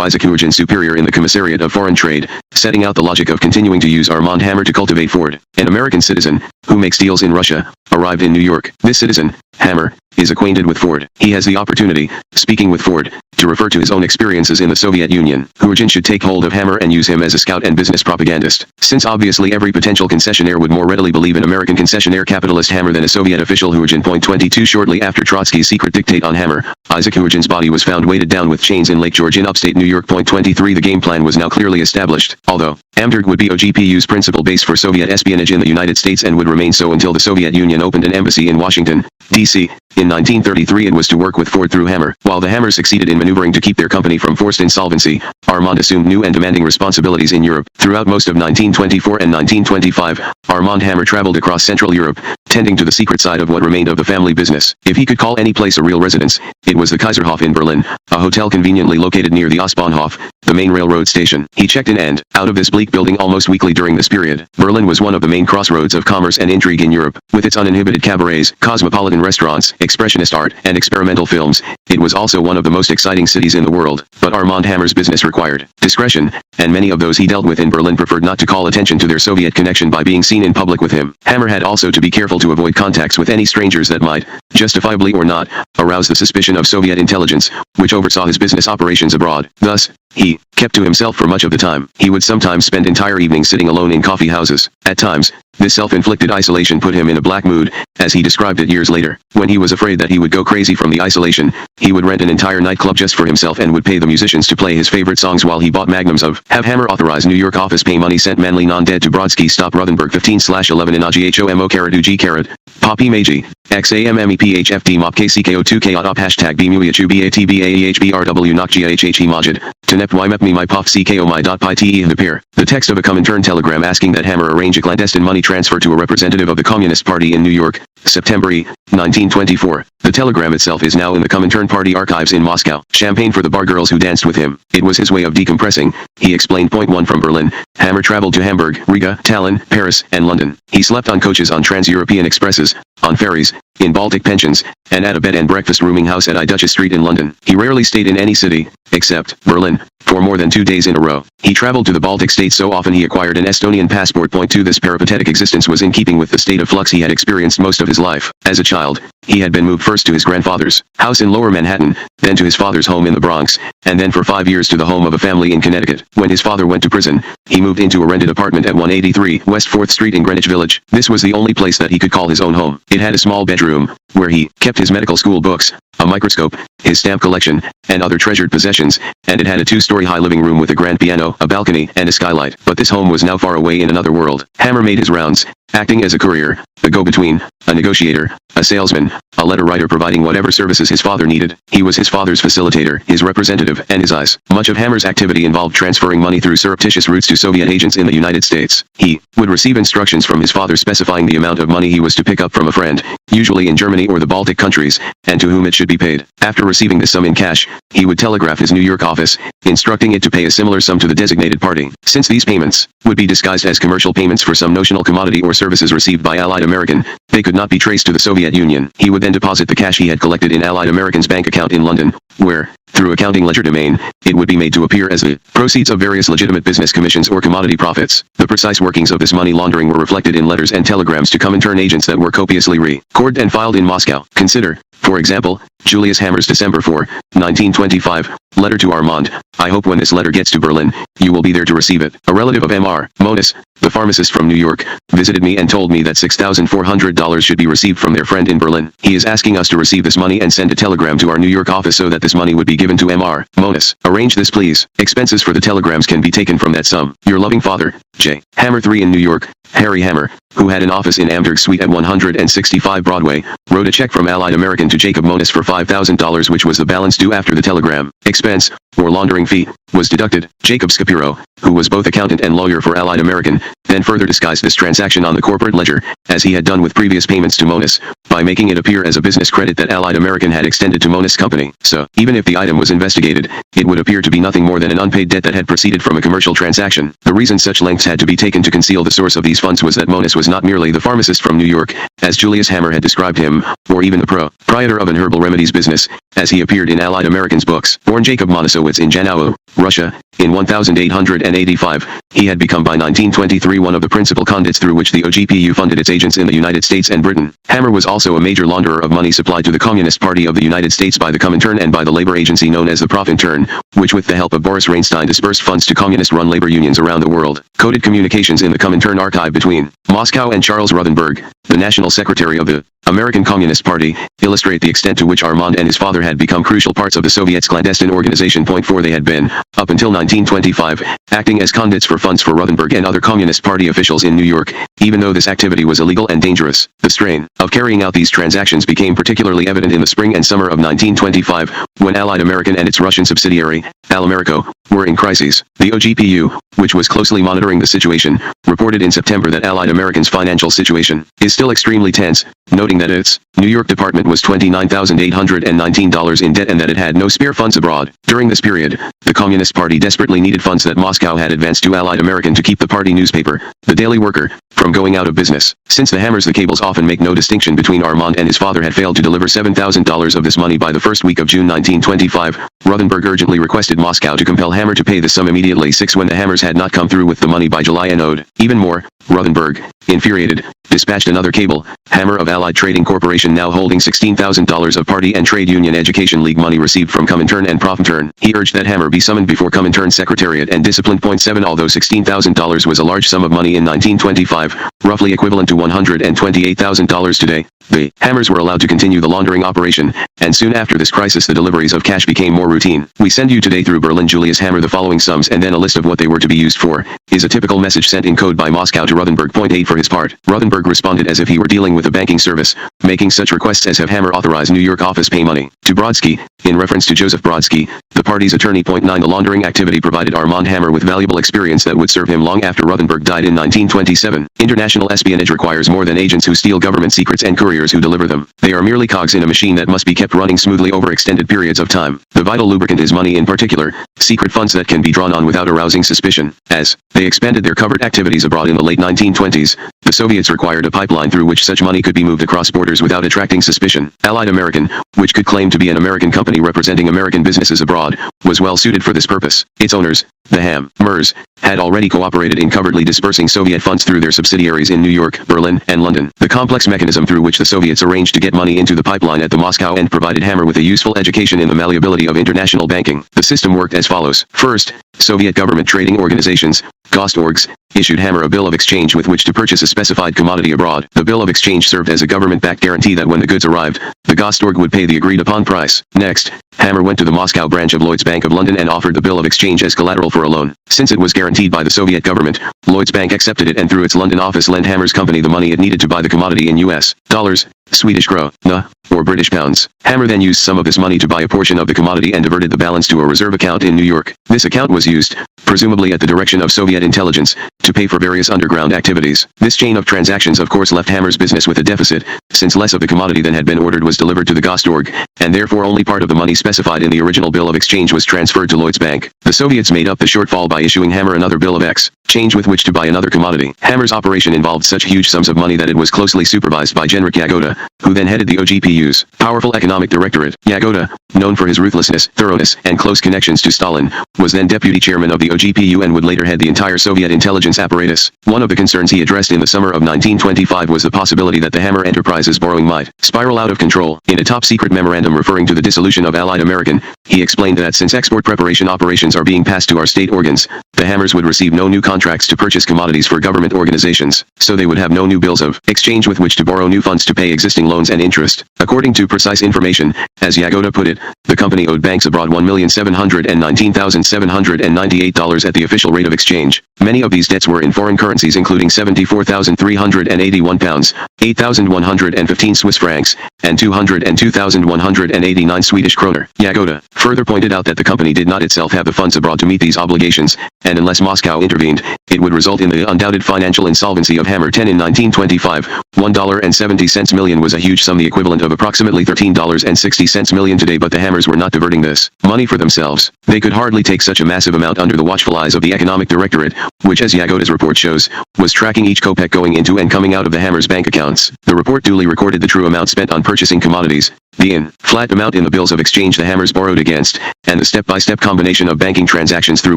Isaac Hugin, superior in the Commissariat of Foreign Trade, setting out the logic of continuing to use Armand Hammer to cultivate Ford. An American citizen, who makes deals in Russia, arrived in New York. This citizen, Hammer, is acquainted with Ford. He has the opportunity, speaking with Ford, to refer to his own experiences in the Soviet Union. Hugin should take hold of Hammer and use him as a scout and business propagandist. Since obviously every potential concessionaire would more readily believe an American concessionaire capitalist Hammer than a Soviet official. Hugin. 22 Shortly after Trotsky's secret dictate on Hammer, Isaac Huergen's body was found weighted down with chains in Lake George in upstate New York. Point 23 The game plan was now clearly established, although Amberg would be OGPU's principal base for Soviet espionage in the United States and would remain so until the Soviet Union opened an embassy in Washington, D.C. In 1933 it was to work with Ford through Hammer. While the Hammer succeeded in maneuvering to keep their company from forced insolvency, Armand assumed new and demanding responsibilities in Europe. Throughout most of 1924 and 1925, Armand Hammer traveled across Central Europe, tending to the secret side of what remained of the family business. If he could call any place a real residence, it was the Kaiserhof in Berlin, a hotel conveniently located near the Ostbahnhof, the main railroad station. He checked in and out of this bleak building almost weekly during this period. Berlin was one of the main crossroads of commerce and intrigue in Europe, with its uninhibited cabarets, cosmopolitan restaurants, expressionist art, and experimental films. It was also one of the most exciting cities in the world, but Armand Hammer's business required discretion, and many of those he dealt with in Berlin preferred not to call attention to their Soviet connection by being seen in public with him. Hammer had also to be careful to avoid contacts with any strangers that might, justifiably or not, arouse the suspicion of Soviet intelligence, which oversaw his business operations abroad. Thus, he kept to himself for much of the time. He would sometimes spend entire evenings sitting alone in coffee houses. At times, this self-inflicted isolation put him in a black mood, as he described it years later. When he was afraid that he would go crazy from the isolation, he would rent an entire nightclub just for himself and would pay the musicians to play his favorite songs while he bought magnums of. Have Hammer authorized New York office pay money sent Manly non-dead to Brodsky stop Ruthenberg 15/11 in AGHOMO carat UG carat. Poppy Meiji. XAMMEPHFD MOP KCKO2K op hashtag BMUIHU BAEHBRW NOCGIHHE Majid. Tenep YMEP my POF CKO my dot pi TE the pair. The text of a Comintern telegram asking that Hammer arrange a clandestine money transfer to a representative of the Communist Party in New York, September 1924. The telegram itself is now in the Comintern Party archives in Moscow. Champagne for the bar girls who danced with him. It was his way of decompressing, he explained. Point 1 From Berlin, Hammer traveled to Hamburg, Riga, Tallinn, Paris, and London. He slept on coaches on Trans-European Expresses, on ferries, in Baltic pensions, and at a bed and breakfast rooming house at I Duchess Street in London. He rarely stayed in any city, except Berlin, for more than 2 days in a row. He traveled to the Baltic states so often he acquired an Estonian passport. Point 2 This peripatetic existence was in keeping with the state of flux he had experienced most of his life. As a child, he had been moved first to his grandfather's house in Lower Manhattan, then to his father's home in the Bronx, and then for 5 years to the home of a family in Connecticut. When his father went to prison, he moved into a rented apartment at 183 West 4th Street in Greenwich Village. This was the only place that he could call his own home. It had a small bedroom, where he kept his medical school books, a microscope, his stamp collection, and other treasured possessions, and it had a 2-story high living room with a grand piano, a balcony, and a skylight. But this home was now far away in another world. Hammer made his rounds, acting as a courier, a go-between, a negotiator, a salesman, a letter writer providing whatever services his father needed. He was his father's facilitator, his representative, and his eyes. Much of Hammer's activity involved transferring money through surreptitious routes to Soviet agents in the United States. He would receive instructions from his father specifying the amount of money he was to pick up from a friend, usually in Germany or the Baltic countries, and to whom it should be paid. After receiving the sum in cash, he would telegraph his New York office, instructing it to pay a similar sum to the designated party. Since these payments would be disguised as commercial payments for some notional commodity or services received by Allied American, they could not be traced to the Soviet Union. He would then deposit the cash he had collected in Allied American's bank account in London, where, through accounting legerdemain, it would be made to appear as the proceeds of various legitimate business commissions or commodity profits. The precise workings of this money laundering were reflected in letters and telegrams to Comintern agents that were copiously recorded and filed in Moscow. Consider, for example, Julius Hammer's December 4, 1925, letter to Armand. I hope when this letter gets to Berlin, you will be there to receive it. A relative of M.R. Monis, the pharmacist from New York, visited me and told me that $6,400 should be received from their friend in Berlin. He is asking us to receive this money and send a telegram to our New York office so that this money would be given to M.R. Monis. Arrange this please. Expenses for the telegrams can be taken from that sum. Your loving father, J. Hammer 3 in New York. Harry Hammer, who had an office in Amberg Suite at 165 Broadway, wrote a check from Allied American to Jacob Monis for $5,000, which was the balance due after the telegram. Expense, or laundering fee, was deducted. Jacob Scapiro, who was both accountant and lawyer for Allied American, then further disguised this transaction on the corporate ledger, as he had done with previous payments to Monis, by making it appear as a business credit that Allied American had extended to Monis Company. So, even if the item was investigated, it would appear to be nothing more than an unpaid debt that had proceeded from a commercial transaction. The reason such lengths had to be taken to conceal the source of these funds was that Monis was not merely the pharmacist from New York, as Julius Hammer had described him, or even the proprietor of an herbal remedies business, as he appeared in Allied American's books. Born Jacob Monisowitz in Janowo, Russia, In 1885, he had become by 1923 one of the principal conduits through which the OGPU funded its agents in the United States and Britain. Hammer was also a major launderer of money supplied to the Communist Party of the United States by the Comintern and by the labor agency known as the Profintern, which with the help of Boris Reinstein dispersed funds to communist-run labor unions around the world. Coded communications in the Comintern archive between Moscow and Charles Ruthenberg, the National Secretary of the American Communist Party, illustrate the extent to which Armand and his father had become crucial parts of the Soviets' clandestine organization. Point 4 They had been, up until 1925, acting as conduits for funds for Ruthenberg and other Communist Party officials in New York, even though this activity was illegal and dangerous. The strain of carrying out these transactions became particularly evident in the spring and summer of 1925, when Allied American and its Russian subsidiary, Alamerico, were in crises. The OGPU, which was closely monitoring the situation, reported in September that Allied American's financial situation is still extremely tense, noting that its New York department was $29,819 in debt and that it had no spare funds abroad. During this period, the Communist Party desperately needed funds that Moscow had advanced to Allied American to keep the party newspaper, the Daily Worker, from going out of business. Since the Hammers the cables often make no distinction between Armand and his father had failed to deliver $7,000 of this money by the first week of June 1925, Ruthenberg urgently requested Moscow to compel Hammer to pay the sum immediately. 6 When the Hammers had not come through with the money by July and owed even more, Ruthenberg, infuriated, dispatched another cable, Hammer of Allied Trading Corporation now holding $16,000 of Party and Trade Union Education League money received from Comintern and Profintern. He urged that Hammer be summoned before Comintern's Secretariat and disciplined. Point 7 Although $16,000 was a large sum of money in 1925, roughly equivalent to $128,000 today, the Hammers were allowed to continue the laundering operation, and soon after this crisis the deliveries of cash became more routine. We send you today through Berlin Julius Hammer the following sums and then a list of what they were to be used for, is a typical message sent in code by Moscow to Ruthenberg. Point 8 For his part, Ruthenberg responded as if he were dealing with a banking service, making such requests as have Hammer authorized New York office pay money to Brodsky, in reference to Joseph Brodsky, the party's attorney. Point 9 The laundering activity provided Armand Hammer with valuable experience that would serve him long after Ruthenberg died in 1927. International espionage requires more than agents who steal government secrets and couriers who deliver them. They are merely cogs in a machine that must be kept running smoothly over extended periods of time. The vital lubricant is money, in particular, secret funds that can be drawn on without arousing suspicion. As they expanded their covert activities abroad in the late 1920s, the Soviets required a pipeline through which such money could be moved across borders without attracting suspicion. Allied American, which could claim to be an American company representing American businesses abroad, was well suited for this purpose. Its owners, the Hammers, had already cooperated in covertly dispersing Soviet funds through their subsidiaries in New York, Berlin, and London. The complex mechanism through which the Soviets arranged to get money into the pipeline at the Moscow end provided Hammer with a useful education in the malleability of international banking. The system worked as follows. First, Soviet government trading organizations, Gostorgs, issued Hammer a bill of exchange with which to purchase a specified commodity abroad. The bill of exchange served as a government-backed guarantee that when the goods arrived, the Gostorg would pay the agreed-upon price. Next, Hammer went to the Moscow branch of Lloyd's Bank of London and offered the bill of exchange as collateral for a loan. Since it was guaranteed by the Soviet government, Lloyd's Bank accepted it and through its London office lent Hammer's company the money it needed to buy the commodity in US dollars, Swedish krona, or British pounds. Hammer then used some of this money to buy a portion of the commodity and diverted the balance to a reserve account in New York. This account was used, presumably at the direction of Soviet intelligence, to pay for various underground activities. This chain of transactions of course left Hammer's business with a deficit, since less of the commodity than had been ordered was delivered to the Gostorg, and therefore only part of the money specified in the original bill of exchange was transferred to Lloyd's Bank. The Soviets made up the shortfall by issuing Hammer another bill of exchange with which to buy another commodity. Hammer's operation involved such huge sums of money that it was closely supervised by Genrikh Yagoda, who then headed the OGPU's powerful economic directorate. Yagoda, known for his ruthlessness, thoroughness, and close connections to Stalin, was then deputy chairman of the OGPU and would later head the entire Soviet intelligence apparatus. One of the concerns he addressed in the summer of 1925 was the possibility that the Hammer Enterprise's borrowing might spiral out of control. In a top-secret memorandum referring to the dissolution of Allied American, he explained that since export preparation operations are being passed to our state organs, the Hammers would receive no new contracts to purchase commodities for government organizations, so they would have no new bills of exchange with which to borrow new funds to pay existing loans and interest. According to precise information, as Yagoda put it, the company owed banks abroad $1,719,798 at the official rate of exchange. Many of these debts were in foreign currencies including £74,381, 8,115 Swiss francs, and 202,189 Swedish kroner. Yagoda further pointed out that the company did not itself have the funds abroad to meet these obligations, and unless Moscow intervened, it would result in the undoubted financial insolvency of Hammer 10 in 1925. $1.70 million was a huge sum, the equivalent of approximately $13.60 million today, but the Hammers were not diverting this money for themselves. They could hardly take such a massive amount under the watchful eyes of the Economic Directorate, which as Yagoda's report shows, was tracking each kopeck going into and coming out of the Hammers' bank accounts. The report duly recorded the true amount spent on purchasing commodities, The flat amount in the bills of exchange the hammers borrowed against, and the step-by-step combination of banking transactions through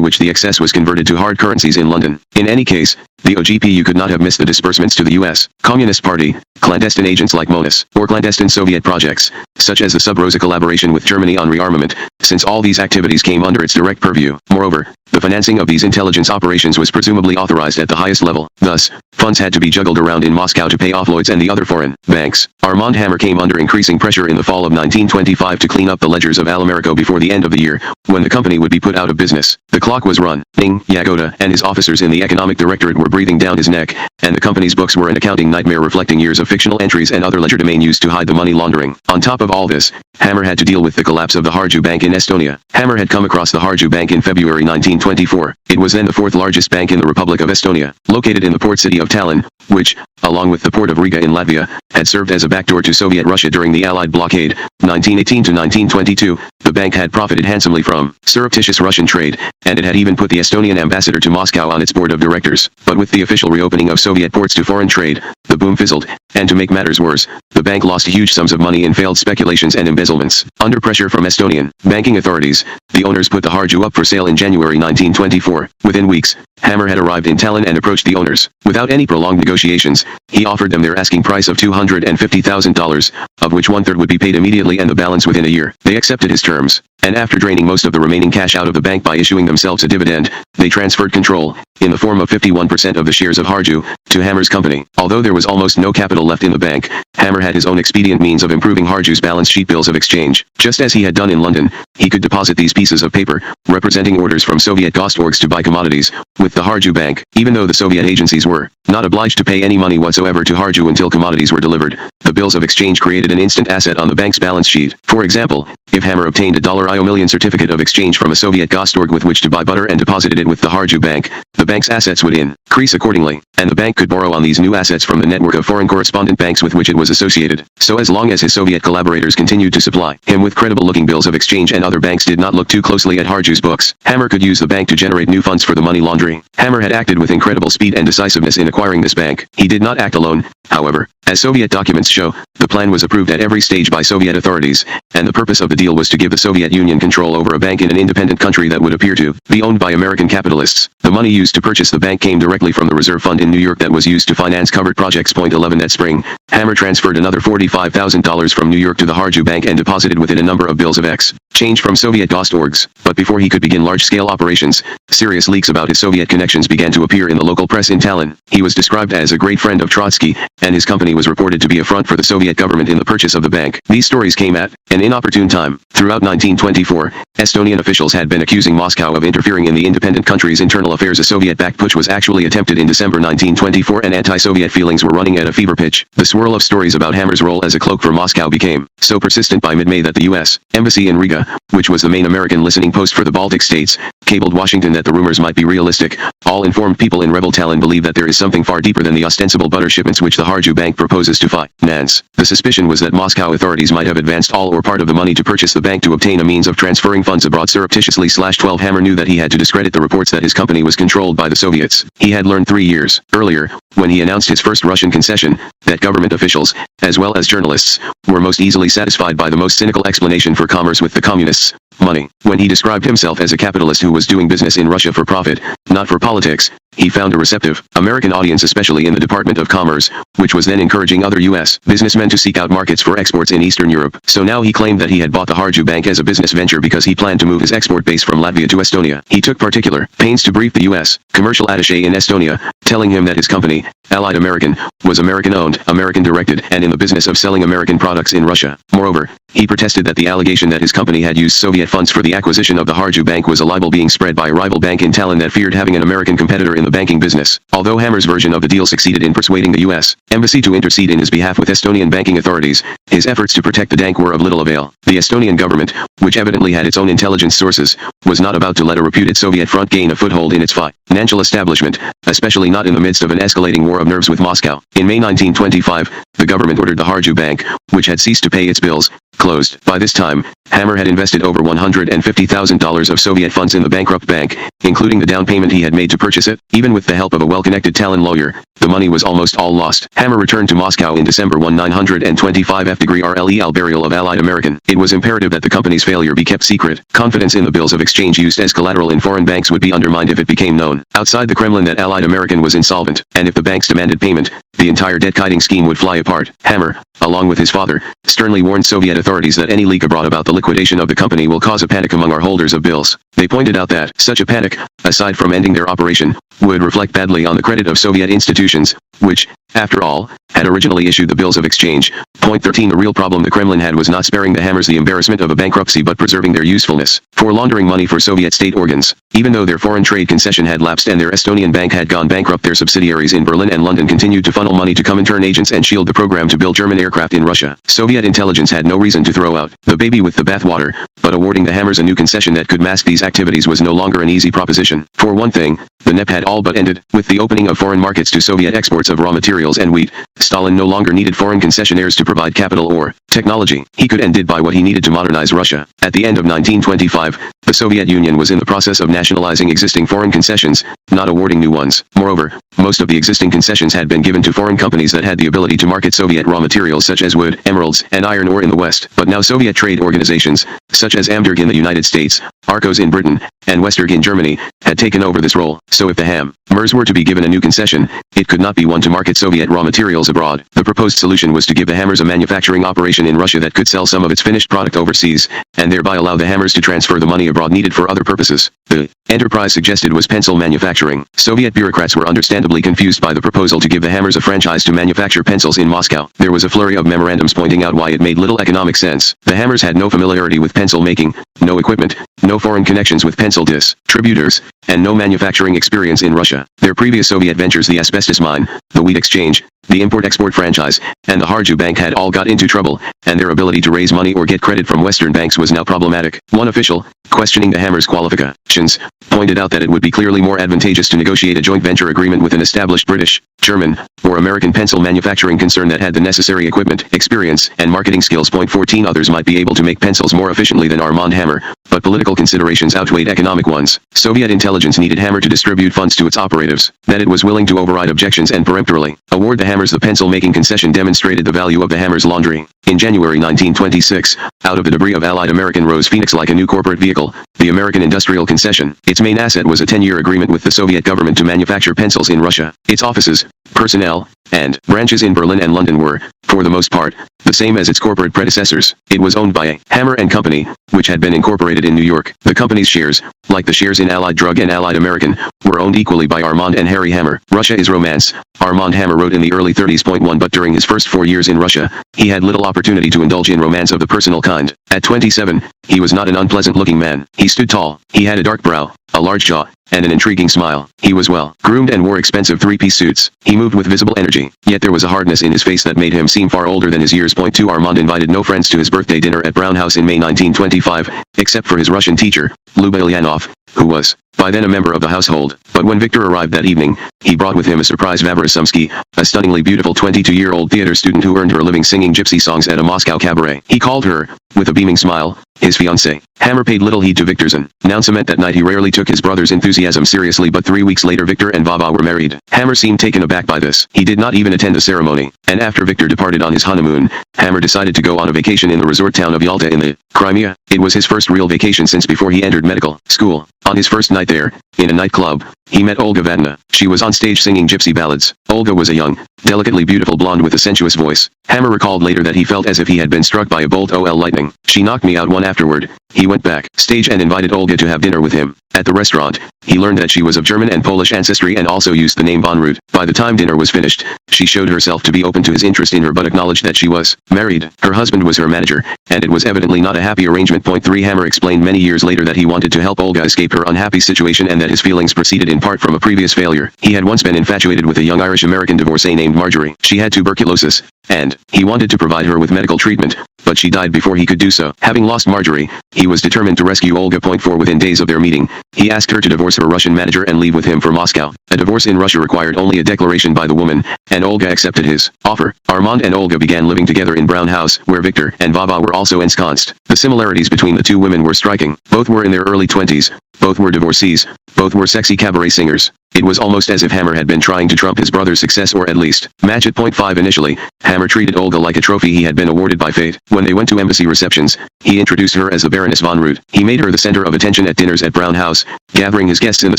which the excess was converted to hard currencies in London. In any case, the OGPU could not have missed the disbursements to the U.S. Communist Party, clandestine agents like MONUS, or clandestine Soviet projects, such as the Sub-Rosa collaboration with Germany on rearmament, since all these activities came under its direct purview. Moreover, the financing of these intelligence operations was presumably authorized at the highest level. Thus, funds had to be juggled around in Moscow to pay off Lloyd's and the other foreign banks. Armand Hammer came under increasing pressure in the fall of 1925 to clean up the ledgers of Alamerico before the end of the year, when the company would be put out of business. The clock was run. Yagoda and his officers in the economic directorate were breathing down his neck, and the company's books were an accounting nightmare reflecting years of fictional entries and other legerdemain used to hide the money laundering. On top of all this, Hammer had to deal with the collapse of the Harju Bank in Estonia. Hammer had come across the Harju Bank in February 1924. It was then the fourth largest bank in the Republic of Estonia, located in the port city of Tallinn, which, along with the port of Riga in Latvia, had served as a backdoor to Soviet Russia during the Allied blockade, 1918 to 1922. The bank had profited handsomely from surreptitious Russian trade, and it had even put the Estonian ambassador to Moscow on its board of directors. But with the official reopening of Soviet ports to foreign trade, the boom fizzled, and to make matters worse, the bank lost huge sums of money in failed speculations and embezzlements. Under pressure from Estonian banking authorities, the owners put the Harju up for sale in January 1924. Within weeks, Hammer had arrived in Tallinn and approached the owners. Without any prolonged negotiations, he offered them their asking price of $250,000, of which one-third would be paid immediately and the balance within a year. They accepted his terms, and after draining most of the remaining cash out of the bank by issuing themselves a dividend, they transferred control, in the form of 51% of the shares of Harju, to Hammer's company. Although there was almost no capital left in the bank, Hammer had his own expedient means of improving Harju's balance sheet bills of exchange. Just as he had done in London, he could deposit these pieces of paper, representing orders from Soviet Gostorgs to buy commodities, with the Harju Bank, even though the Soviet agencies were not obliged to pay any money whatsoever to Harju until commodities were delivered. The bills of exchange created an instant asset on the bank's balance sheet. For example, if Hammer obtained a $1 million certificate of exchange from a Soviet Gostorg with which to buy butter and deposited it with the Harju Bank, the bank's assets would increase accordingly, and the bank could borrow on these new assets from the network of foreign correspondent banks with which it was associated. So as long as his Soviet collaborators continued to supply him with credible-looking bills of exchange and other banks did not look too closely at Harju's books, Hammer could use the bank to generate new funds for the money laundering. Hammer had acted with incredible speed and decisiveness in acquiring this bank. He did not act alone, however. As Soviet documents show, the plan was approved at every stage by Soviet authorities, and the purpose of the deal was to give the Soviet Union control over a bank in an independent country that would appear to be owned by American capitalists. The money used to purchase the bank came directly from the reserve fund in New York that was used to finance covered projects. 11 That spring, Hammer transferred another $45,000 from New York to the Harju Bank and deposited with it a number of bills of exchange from Soviet Gostorgs. But before he could begin large-scale operations, serious leaks about his Soviet connections began to appear in the local press in Tallinn. He was described as a great friend of Trotsky, and his company was reported to be a front for the Soviet government in the purchase of the bank. These stories came at an inopportune time. Throughout 1924, Estonian officials had been accusing Moscow of interfering in the independent country's internal affairs. A Soviet-backed putsch was actually attempted in December 1924 and anti-Soviet feelings were running at a fever pitch. The swirl of stories about Hammer's role as a cloak for Moscow became so persistent by mid-May that the U.S. Embassy in Riga, which was the main American listening post for the Baltic states, cabled Washington that the rumors might be realistic. All informed people in rebel Tallinn believe that there is something far deeper than the ostensible butter shipments which the Harju Bank proposes to finance. The suspicion was that Moscow authorities might have advanced all or part of the money to purchase the bank to obtain a means of transferring funds abroad surreptitiously. 12 Hammer knew that he had to discredit the reports that his company was controlled by the Soviets. He had learned 3 years earlier, when he announced his first Russian concession, that government officials, as well as journalists, were most easily satisfied by the most cynical explanation for commerce with the communists: money. When he described himself as a capitalist who was doing business in Russia for profit, not for politics, he found a receptive American audience, especially in the Department of Commerce, which was then encouraging other U.S. businessmen to seek out markets for exports in Eastern Europe. So now he claimed that he had bought the Harju Bank as a business venture because he planned to move his export base from Latvia to Estonia. He took particular pains to brief the U.S. commercial attaché in Estonia, telling him that his company, Allied American, was American-owned, American-directed, and in the business of selling American products in Russia. Moreover, he protested that the allegation that his company had used Soviet funds for the acquisition of the Harju Bank was a libel being spread by a rival bank in Tallinn that feared having an American competitor in the banking business. Although Hammer's version of the deal succeeded in persuading the U.S. Embassy to intercede in his behalf with Estonian banking authorities, his efforts to protect the bank were of little avail. The Estonian government, which evidently had its own intelligence sources, was not about to let a reputed Soviet front gain a foothold in its financial establishment, especially not in the midst of an escalating war of nerves with Moscow. In May 1925, the government ordered the Harju Bank, which had ceased to pay its bills, closed. By this time, Hammer had invested over $150,000 of Soviet funds in the bankrupt bank, including the down payment he had made to purchase it. Even with the help of a well-connected Talon lawyer, the money was almost all lost. Hammer returned to Moscow in December 1925 F.REL burial of Allied American. It was imperative that the company's failure be kept secret. Confidence in the bills of exchange used as collateral in foreign banks would be undermined if it became known outside the Kremlin that Allied American was insolvent, and if the banks demanded payment, the entire debt-kiting scheme would fly apart. Hammer, along with his father, sternly warned Soviet authorities that any leak abroad about the liquidation of the company will cause a panic among our holders of bills. They pointed out that such a panic, aside from ending their operation, would reflect badly on the credit of Soviet institutions, which, after all, had originally issued the bills of exchange. Point 13. The real problem the Kremlin had was not sparing the Hammers the embarrassment of a bankruptcy but preserving their usefulness for laundering money for Soviet state organs. Even though their foreign trade concession had lapsed and their Estonian bank had gone bankrupt, their subsidiaries in Berlin and London continued to funnel money to Comintern agents and shield the program to build German aircraft in Russia. Soviet intelligence had no reason to throw out the baby with the bathwater, but awarding the Hammers a new concession that could mask these activities was no longer an easy proposition. For one thing, the NEP had all but ended. With the opening of foreign markets to Soviet exports of raw materials and wheat, Stalin no longer needed foreign concessionaires to provide capital or technology. He could and did buy what he needed to modernize Russia. At the end of 1925, the Soviet Union was in the process of nationalizing existing foreign concessions, not awarding new ones. Moreover, most of the existing concessions had been given to foreign companies that had the ability to market Soviet raw materials such as wood, emeralds, and iron ore in the West. But now Soviet trade organizations, such as Amderg in the United States, Arcos in Britain, and Westerg in Germany, had taken over this role. So if the Hammers were to be given a new concession, it could not be one to market Soviet raw materials abroad. The proposed solution was to give the Hammers a manufacturing operation in Russia that could sell some of its finished product overseas, and thereby allow the Hammers to transfer the money abroad needed for other purposes. The enterprise suggested was pencil manufacturing. Soviet bureaucrats were understandably confused by the proposal to give the Hammers a franchise to manufacture pencils in Moscow. There was a flurry of memorandums pointing out why it made little economic sense. The Hammers had no familiarity with pencil making, no equipment, no foreign connections with pencil distributors, and no manufacturing experience in Russia. Their previous Soviet ventures, the asbestos mine, the wheat exchange, the import-export franchise, and the Harju Bank had all got into trouble, and their ability to raise money or get credit from Western banks was now problematic. One official, questioning the Hammers' qualifications, pointed out that it would be clearly more advantageous to negotiate a joint venture agreement with an established British, German, or American pencil manufacturing concern that had the necessary equipment, experience, and marketing skills. Point 14. Others might be able to make pencils more efficiently than Armand Hammer, but political considerations outweighed economic ones. Soviet intelligence needed Hammer to distribute funds to its operatives. That it was willing to override objections and peremptorily award the Hammers the pencil-making concession demonstrated the value of the Hammers' laundry. In January 1926, out of the debris of Allied American rose Phoenix like a new corporate vehicle, the American Industrial Concession. Its main asset was a 10-year agreement with the Soviet government to manufacture pencils in Russia. Its offices, personnel, and branches in Berlin and London were, for the most part, the same as its corporate predecessors. It was owned by a Hammer and Company, which had been incorporated in New York. The company's shares, like the shares in Allied Drug and Allied American, were owned equally by Armand and Harry Hammer. Russia is romance, Armand Hammer wrote in the early 30s. 1. But during his first 4 years in Russia, he had little opportunity to indulge in romance of the personal kind. At 27, he was not an unpleasant-looking man. He stood tall. He had a dark brow, a large jaw, and an intriguing smile. He was well groomed and wore expensive three-piece suits. He moved with visible energy, yet there was a hardness in his face that made him seem far older than his years. 2. Armand invited no friends to his birthday dinner at Brown House in May 1925, except for his Russian teacher, Luba Ilyanov, who was, by then, a member of the household. But when Victor arrived that evening, he brought with him a surprise Vavra Sumsky, a stunningly beautiful 22-year-old theater student who earned her living singing gypsy songs at a Moscow cabaret. He called her, with a beaming smile, his fiancée. Hammer paid little heed to Victor's announcement that night. He rarely took his brother's enthusiasm seriously, but 3 weeks later Victor and Vava were married. Hammer seemed taken aback by this. He did not even attend the ceremony, and after Victor departed on his honeymoon, Hammer decided to go on a vacation in the resort town of Yalta in the Crimea. It was his first real vacation since before he entered medical school. On his first night there, in a nightclub, he met Olga Vadna. She was on stage singing gypsy ballads. Olga was a young, delicately beautiful blonde with a sensuous voice. Hammer recalled later that he felt as if he had been struck by a bolt of lightning. She knocked me out one afterward. He went back stage and invited Olga to have dinner with him. At the restaurant, he learned that she was of German and Polish ancestry and also used the name von Root. By the time dinner was finished, she showed herself to be open to his interest in her but acknowledged that she was married. Her husband was her manager, and it was evidently not a happy arrangement. 3. Hammer explained many years later that he wanted to help Olga escape her unhappy situation and that his feelings proceeded in part from a previous failure. He had once been infatuated with a young Irish-American divorcee named Marjorie. She had tuberculosis, and he wanted to provide her with medical treatment, but she died before he could do so. Having lost Marjorie, he was determined to rescue Olga. Point 4. Within days of their meeting, he asked her to divorce her Russian manager and leave with him for Moscow. A divorce in Russia required only a declaration by the woman, and Olga accepted his offer. Armand and Olga began living together in Brown House, where Victor and Vava were also ensconced. The similarities between the two women were striking. Both were in their early 20s. Both were divorcees. Both were sexy cabaret singers. It was almost as if Hammer had been trying to trump his brother's success, or at least match it. Point 5. Initially, Hammer treated Olga like a trophy he had been awarded by fate. When they went to embassy receptions, he introduced her as the Baroness von Root. He made her the center of attention at dinners at Brown House, gathering his guests in the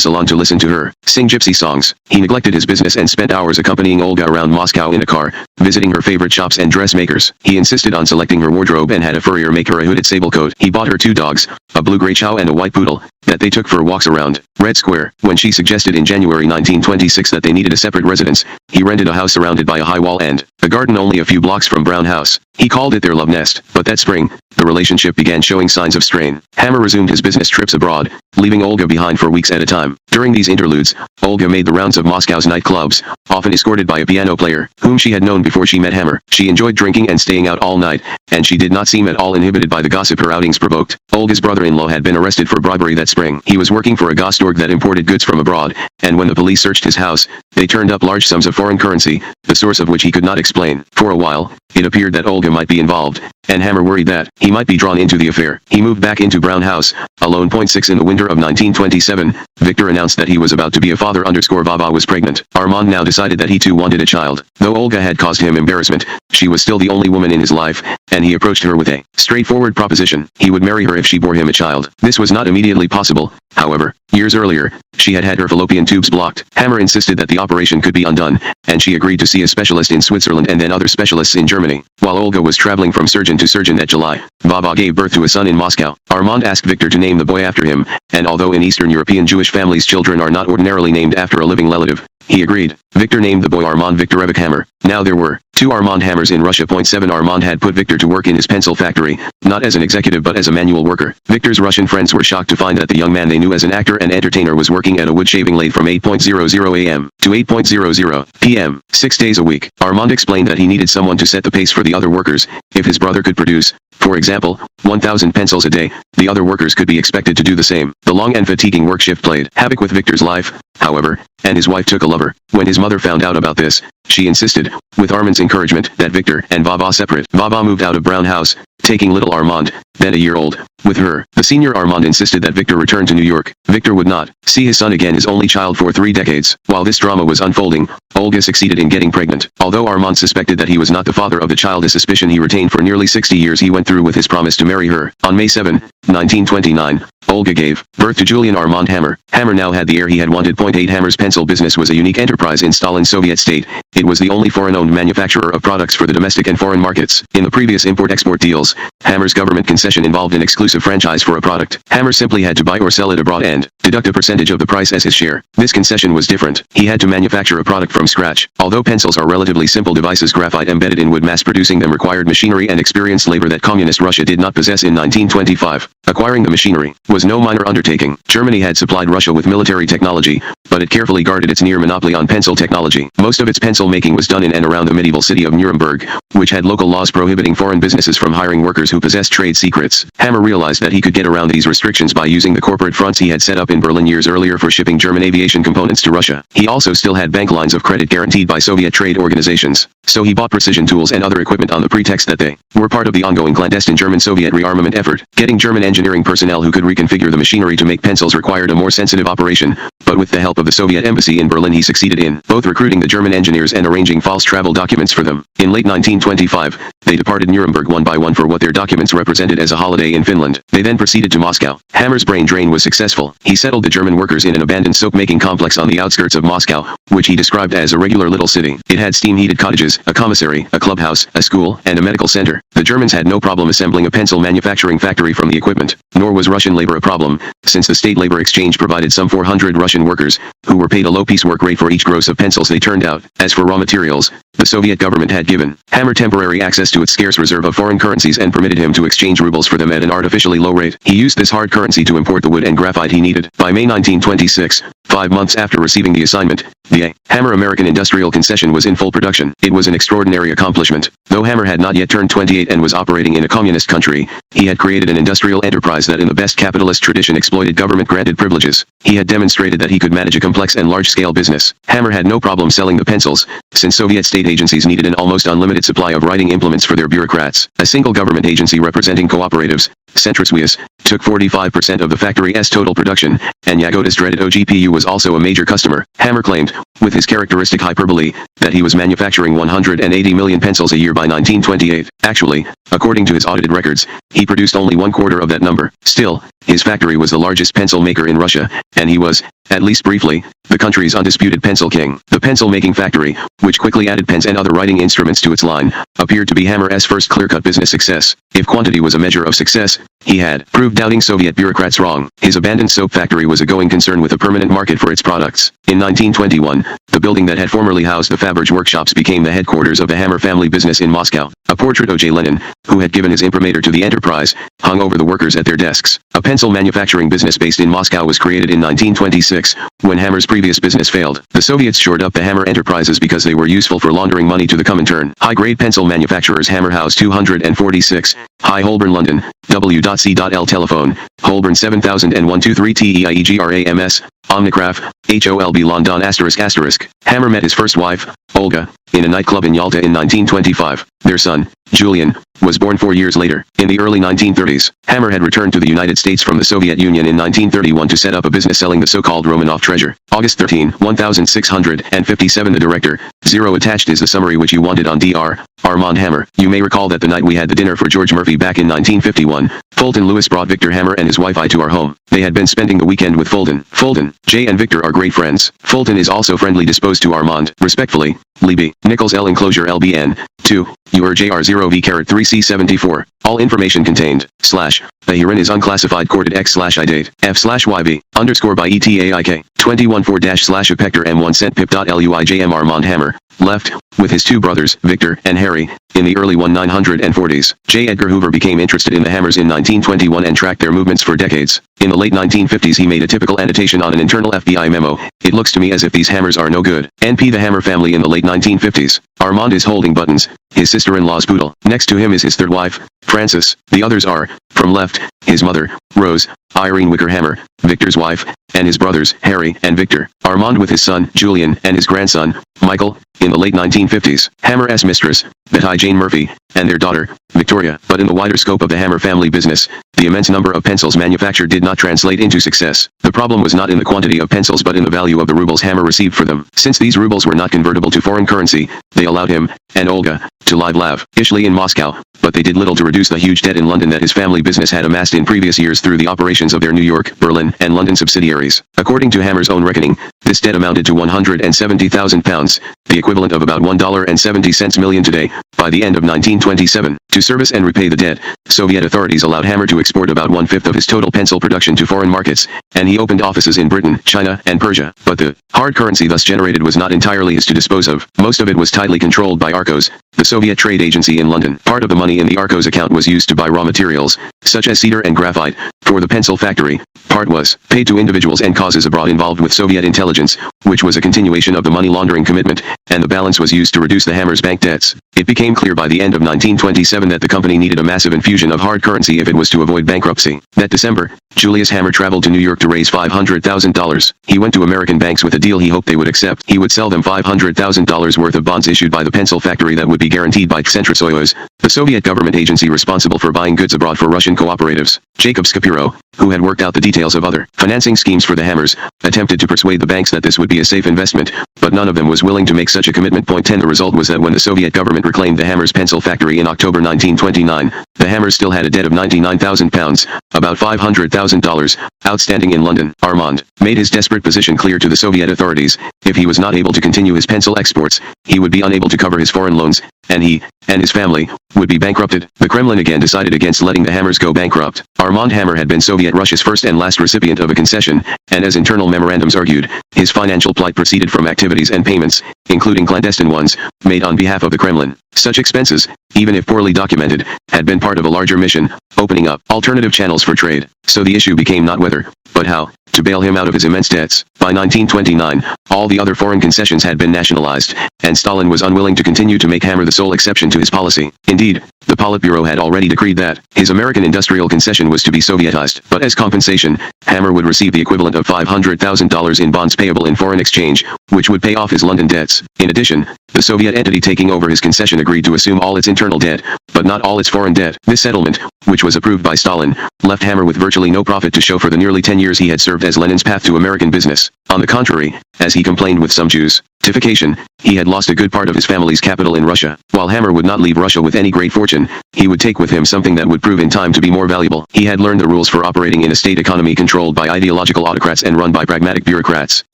salon to listen to her sing gypsy songs. He neglected his business and spent hours accompanying Olga around Moscow in a car, visiting her favorite shops and dressmakers. He insisted on selecting her wardrobe and had a furrier make her a hooded sable coat. He bought her 2 dogs, a blue-gray chow and a white poodle, that they took for walks around Red Square. When she suggested in January 1926 that they needed a separate residence, he rented a house surrounded by a high wall and a garden only a few blocks from Brown House. He called it their love nest. But that spring, the relationship began showing signs of strain. Hammer resumed his business trips abroad, leaving Olga behind for weeks at a time. During these interludes, Olga made the rounds of Moscow's nightclubs, often escorted by a piano player, whom she had known before she met Hammer. She enjoyed drinking and staying out all night, and she did not seem at all inhibited by the gossip her outings provoked. Olga's brother-in-law had been arrested for bribery that spring. He was working for a Gostorg that imported goods from abroad, and when the police searched his house, they turned up large sums of foreign currency, the source of which he could not explain. For a while, it appeared that Olga might be involved, and Hammer worried that he might be drawn into the affair. He moved back into Brown House, alone. Point 6. In the winter of 1927, Victor announced that he was about to be a father. Vava was pregnant. Armand now decided that he too wanted a child. Though Olga had caused him embarrassment, she was still the only woman in his life, and he approached her with a straightforward proposition. He would marry her if she bore him a child. This was not immediately possible, however. Years earlier, she had had her fallopian tubes blocked. Hammer insisted that the operation could be undone, and she agreed to see a specialist in Switzerland and then other specialists in Germany. While Olga was traveling from surgeon to surgeon that July, Vava gave birth to a son in Moscow. Armand asked Victor to name the boy after him, and although in Eastern European Jewish families children are not ordinarily named after a living relative, he agreed. Victor named the boy Armand Viktorovich Hammer. Now there were 2 Armand Hammers in Russia. Point 7. Armand had put Victor to work in his pencil factory, not as an executive but as a manual worker. Victor's Russian friends were shocked to find that the young man they knew as an actor and entertainer was working at a wood shaving lathe from 8:00 a.m. to 8:00 p.m. 6 days a week. Armand explained that he needed someone to set the pace for the other workers. If his brother could produce, for example, 1,000 pencils a day, the other workers could be expected to do the same. The long and fatiguing work shift played havoc with Victor's life, however, and his wife took a lover. When his mother found out about this, she insisted, with Armand's encouragement, that Victor and Vava separate. Vava moved out of Brown House, taking little Armand, then a year old, with her. The senior Armand insisted that Victor return to New York. Victor would not see his son again, his only child, for 3 decades. While this drama was unfolding, Olga succeeded in getting pregnant. Although Armand suspected that he was not the father of the child, a suspicion he retained for nearly 60 years, he went through with his promise to marry her. On May 7, 1929, Olga gave birth to Julian Armand Hammer. Hammer now had the heir he had wanted. Point 8. Hammer's pencil business was a unique enterprise in Stalin's Soviet state. It was the only foreign-owned manufacturer of products for the domestic and foreign markets. In the previous import-export deals, Hammer's government concession involved an exclusive franchise for a product. Hammer simply had to buy or sell it abroad and deduct a percentage of the price as his share. This concession was different. He had to manufacture a product from scratch. Although pencils are relatively simple devices, graphite embedded in wood, mass producing them required machinery and experienced labor that communist Russia did not possess in 1925. Acquiring the machinery was no minor undertaking. Germany had supplied Russia with military technology, but it carefully guarded its near monopoly on pencil technology. Most of its pencil making was done in and around the medieval city of Nuremberg, which had local laws prohibiting foreign businesses from hiring workers who possessed trade secrets. Hammer realized that he could get around these restrictions by using the corporate fronts he had set up in Berlin years earlier for shipping German aviation components to Russia. He also still had bank lines of credit guaranteed by Soviet trade organizations, so he bought precision tools and other equipment on the pretext that they were part of the ongoing clandestine German-Soviet rearmament effort. Getting German engineering personnel who could reconfigure the machinery to make pencils required a more sensitive operation, but with the help of the Soviet embassy in Berlin he succeeded in both recruiting the German engineers and arranging false travel documents for them. In late 1925, they departed Nuremberg one by one for what their documents represented as a holiday in Finland. They then proceeded to Moscow. Hammer's brain drain was successful. He settled the German workers in an abandoned soap-making complex on the outskirts of Moscow, which he described as a regular little city. It had steam-heated cottages, a commissary, a clubhouse, a school, and a medical center. The Germans had no problem assembling a pencil manufacturing factory from the equipment, nor was Russian labor a problem, since the state labor exchange provided some 400 Russian workers, who were paid a low piece work rate for each gross of pencils they turned out. As for raw materials, the Soviet government had given Hammer temporary access to its scarce reserve of foreign currencies and permitted him to exchange rubles for them at an artificially low rate. He used this hard currency to import the wood and graphite he needed. By May 1926, 5 months after receiving the assignment, the Hammer American Industrial Concession was in full production. It was an extraordinary accomplishment. Though Hammer had not yet turned 28 and was operating in a communist country, he had created an industrial enterprise that in the best capitalist tradition exploited government-granted privileges. He had demonstrated that he could manage a complex and large-scale business. Hammer had no problem selling the pencils, since Soviet state agencies needed an almost unlimited supply of writing implements for their bureaucrats. A single government agency representing cooperatives, Centriswias, took 45% of the factory's total production, and Yagoda's dreaded OGPU was also a major customer. Hammer claimed, with his characteristic hyperbole, that he was manufacturing 180 million pencils a year by 1928. Actually, according to his audited records, he produced only 1/4 of that number. Still, his factory was the largest pencil maker in Russia, and he was, at least briefly, the country's undisputed pencil king. The pencil-making factory, which quickly added pens and other writing instruments to its line, appeared to be Hammer's first clear-cut business success. If quantity was a measure of success, he had proved doubting Soviet bureaucrats wrong. His abandoned soap factory was a going concern with a permanent market for its products. In 1921, the building that had formerly housed the Faberge workshops became the headquarters of the Hammer family business in Moscow. A portrait of J. Lenin, who had given his imprimatur to the enterprise, hung over the workers at their desks. A pencil manufacturing business based in Moscow was created in 1926, when Hammer's previous business failed. The Soviets shored up the Hammer enterprises because they were useful for laundering money to the Comintern. High-grade pencil manufacturers Hammer House 246, High Holborn, London, W.C.L telephone, Holborn 700123 TEIEGRAMS, Omnicraft, HOLB London ***. Hammer met his first wife, Olga, in a nightclub in Yalta in 1925. Their son, Julian, was born 4 years later. In the early 1930s, Hammer had returned to the United States from the Soviet Union in 1931 to set up a business selling the so-called Romanov treasure. August 13, 1657. The director, 0 attached is the summary which you wanted on Dr. Armand Hammer. You may recall that the night we had the dinner for George Murphy back in 1951, Fulton Lewis brought Victor Hammer and his wife I to our home. They had been spending the weekend with Fulton. Fulton, Jay and Victor are great friends. Fulton is also friendly disposed to Armand. Respectfully, Lee B. Nichols L. Enclosure LBN, 2, UR JR0V-3C74. All information contained, the herein is unclassified corded X/I date, F/YV, _ by ETAIK, 21/4 Pector M1 cent pip.LUIJM Armand Hammer, left, with his two brothers, Victor and Harry, in the early 1940s. J. Edgar Hoover became interested in the Hammers in 1921 and tracked their movements for decades. In the late 1950s he made a typical annotation on an internal FBI memo. It looks to me as if these Hammers are no good. NP the Hammer family in the late 1950s. Armand is holding buttons, his sister-in-law's poodle. Next to him is his third wife, Frances. The others are, from left, his mother, Rose, Irene Wicker Hammer, Victor's wife, and his brothers, Harry and Victor. Armand with his son, Julian, and his grandson, Michael, in the late 1950s. Hammer's mistress, Betty Jane Murphy, and their daughter, Victoria. But in the wider scope of the Hammer family business, the immense number of pencils manufactured did not translate into success. The problem was not in the quantity of pencils but in the value of the rubles Hammer received for them. Since these rubles were not convertible to foreign currency, they allowed him, and Olga, to live lavishly in Moscow, but they did little to reduce the huge debt in London that his family business had amassed in previous years through the operations of their New York, Berlin, and London subsidiaries. According to Hammer's own reckoning, this debt amounted to £170,000, the equivalent of about $1.70 million today, by the end of 1927. To service and repay the debt, Soviet authorities allowed Hammer to export about 1/5 of his total pencil production to foreign markets, and he opened offices in Britain, China, and Persia. But the hard currency thus generated was not entirely his to dispose of. Most of it was tightly controlled by Arcos, the Soviet trade agency in London. Part of the money in the Arcos account was used to buy raw materials, such as cedar and graphite, for the pencil factory. Part was paid to individuals and causes abroad involved with Soviet intelligence, which was a continuation of the money laundering commitment, and the balance was used to reduce the Hammer's bank debts. It became clear by the end of 1927 that the company needed a massive infusion of hard currency if it was to avoid bankruptcy. That December, Julius Hammer traveled to New York to raise $500,000. He went to American banks with a deal he hoped they would accept. He would sell them $500,000 worth of bonds issued by the pencil factory that would be guaranteed by Centriswias, the Soviet government agency responsible for buying goods abroad for Russian cooperatives. Jacob Skapiro, who had worked out the details of other financing schemes for the Hammers, attempted to persuade the banks that this would be a safe investment, but none of them was willing to make such a commitment. Point 10. The result was that when the Soviet government reclaimed the Hammers pencil factory in October 1929, the Hammers still had a debt of £99,000, about $500,000, outstanding in London. Armand made his desperate position clear to the Soviet authorities. If he was not able to continue his pencil exports, he would be unable to cover his foreign loans, and he, and his family, would be bankrupted. The Kremlin again decided against letting the Hammers go bankrupt. Armand Hammer had been Soviet Russia's first and last recipient of a concession, and as internal memorandums argued, his financial plight proceeded from activities and payments, including clandestine ones, made on behalf of the Kremlin. Such expenses, even if poorly documented, had been part of a larger mission, opening up alternative channels for trade. So the issue became not whether, but how, to bail him out of his immense debts. By 1929, all the other foreign concessions had been nationalized, and Stalin was unwilling to continue to make Hammer the sole exception to his policy. Indeed, the Politburo had already decreed that his American industrial concession was to be Sovietized. But as compensation, Hammer would receive the equivalent of $500,000 in bonds payable in foreign exchange, which would pay off his London debts. In addition, the Soviet entity taking over his concession agreed to assume all its internal debt, but not all its foreign debt. This settlement, which was approved by Stalin, left Hammer with virtually no profit to show for the nearly 10 years he had served as Lenin's path to American business. On the contrary, as he complained with some justification, he had lost a good part of his family's capital in Russia. While Hammer would not leave Russia with any great fortune, he would take with him something that would prove in time to be more valuable. He had learned the rules for operating in a state economy controlled by ideological autocrats and run by pragmatic bureaucrats.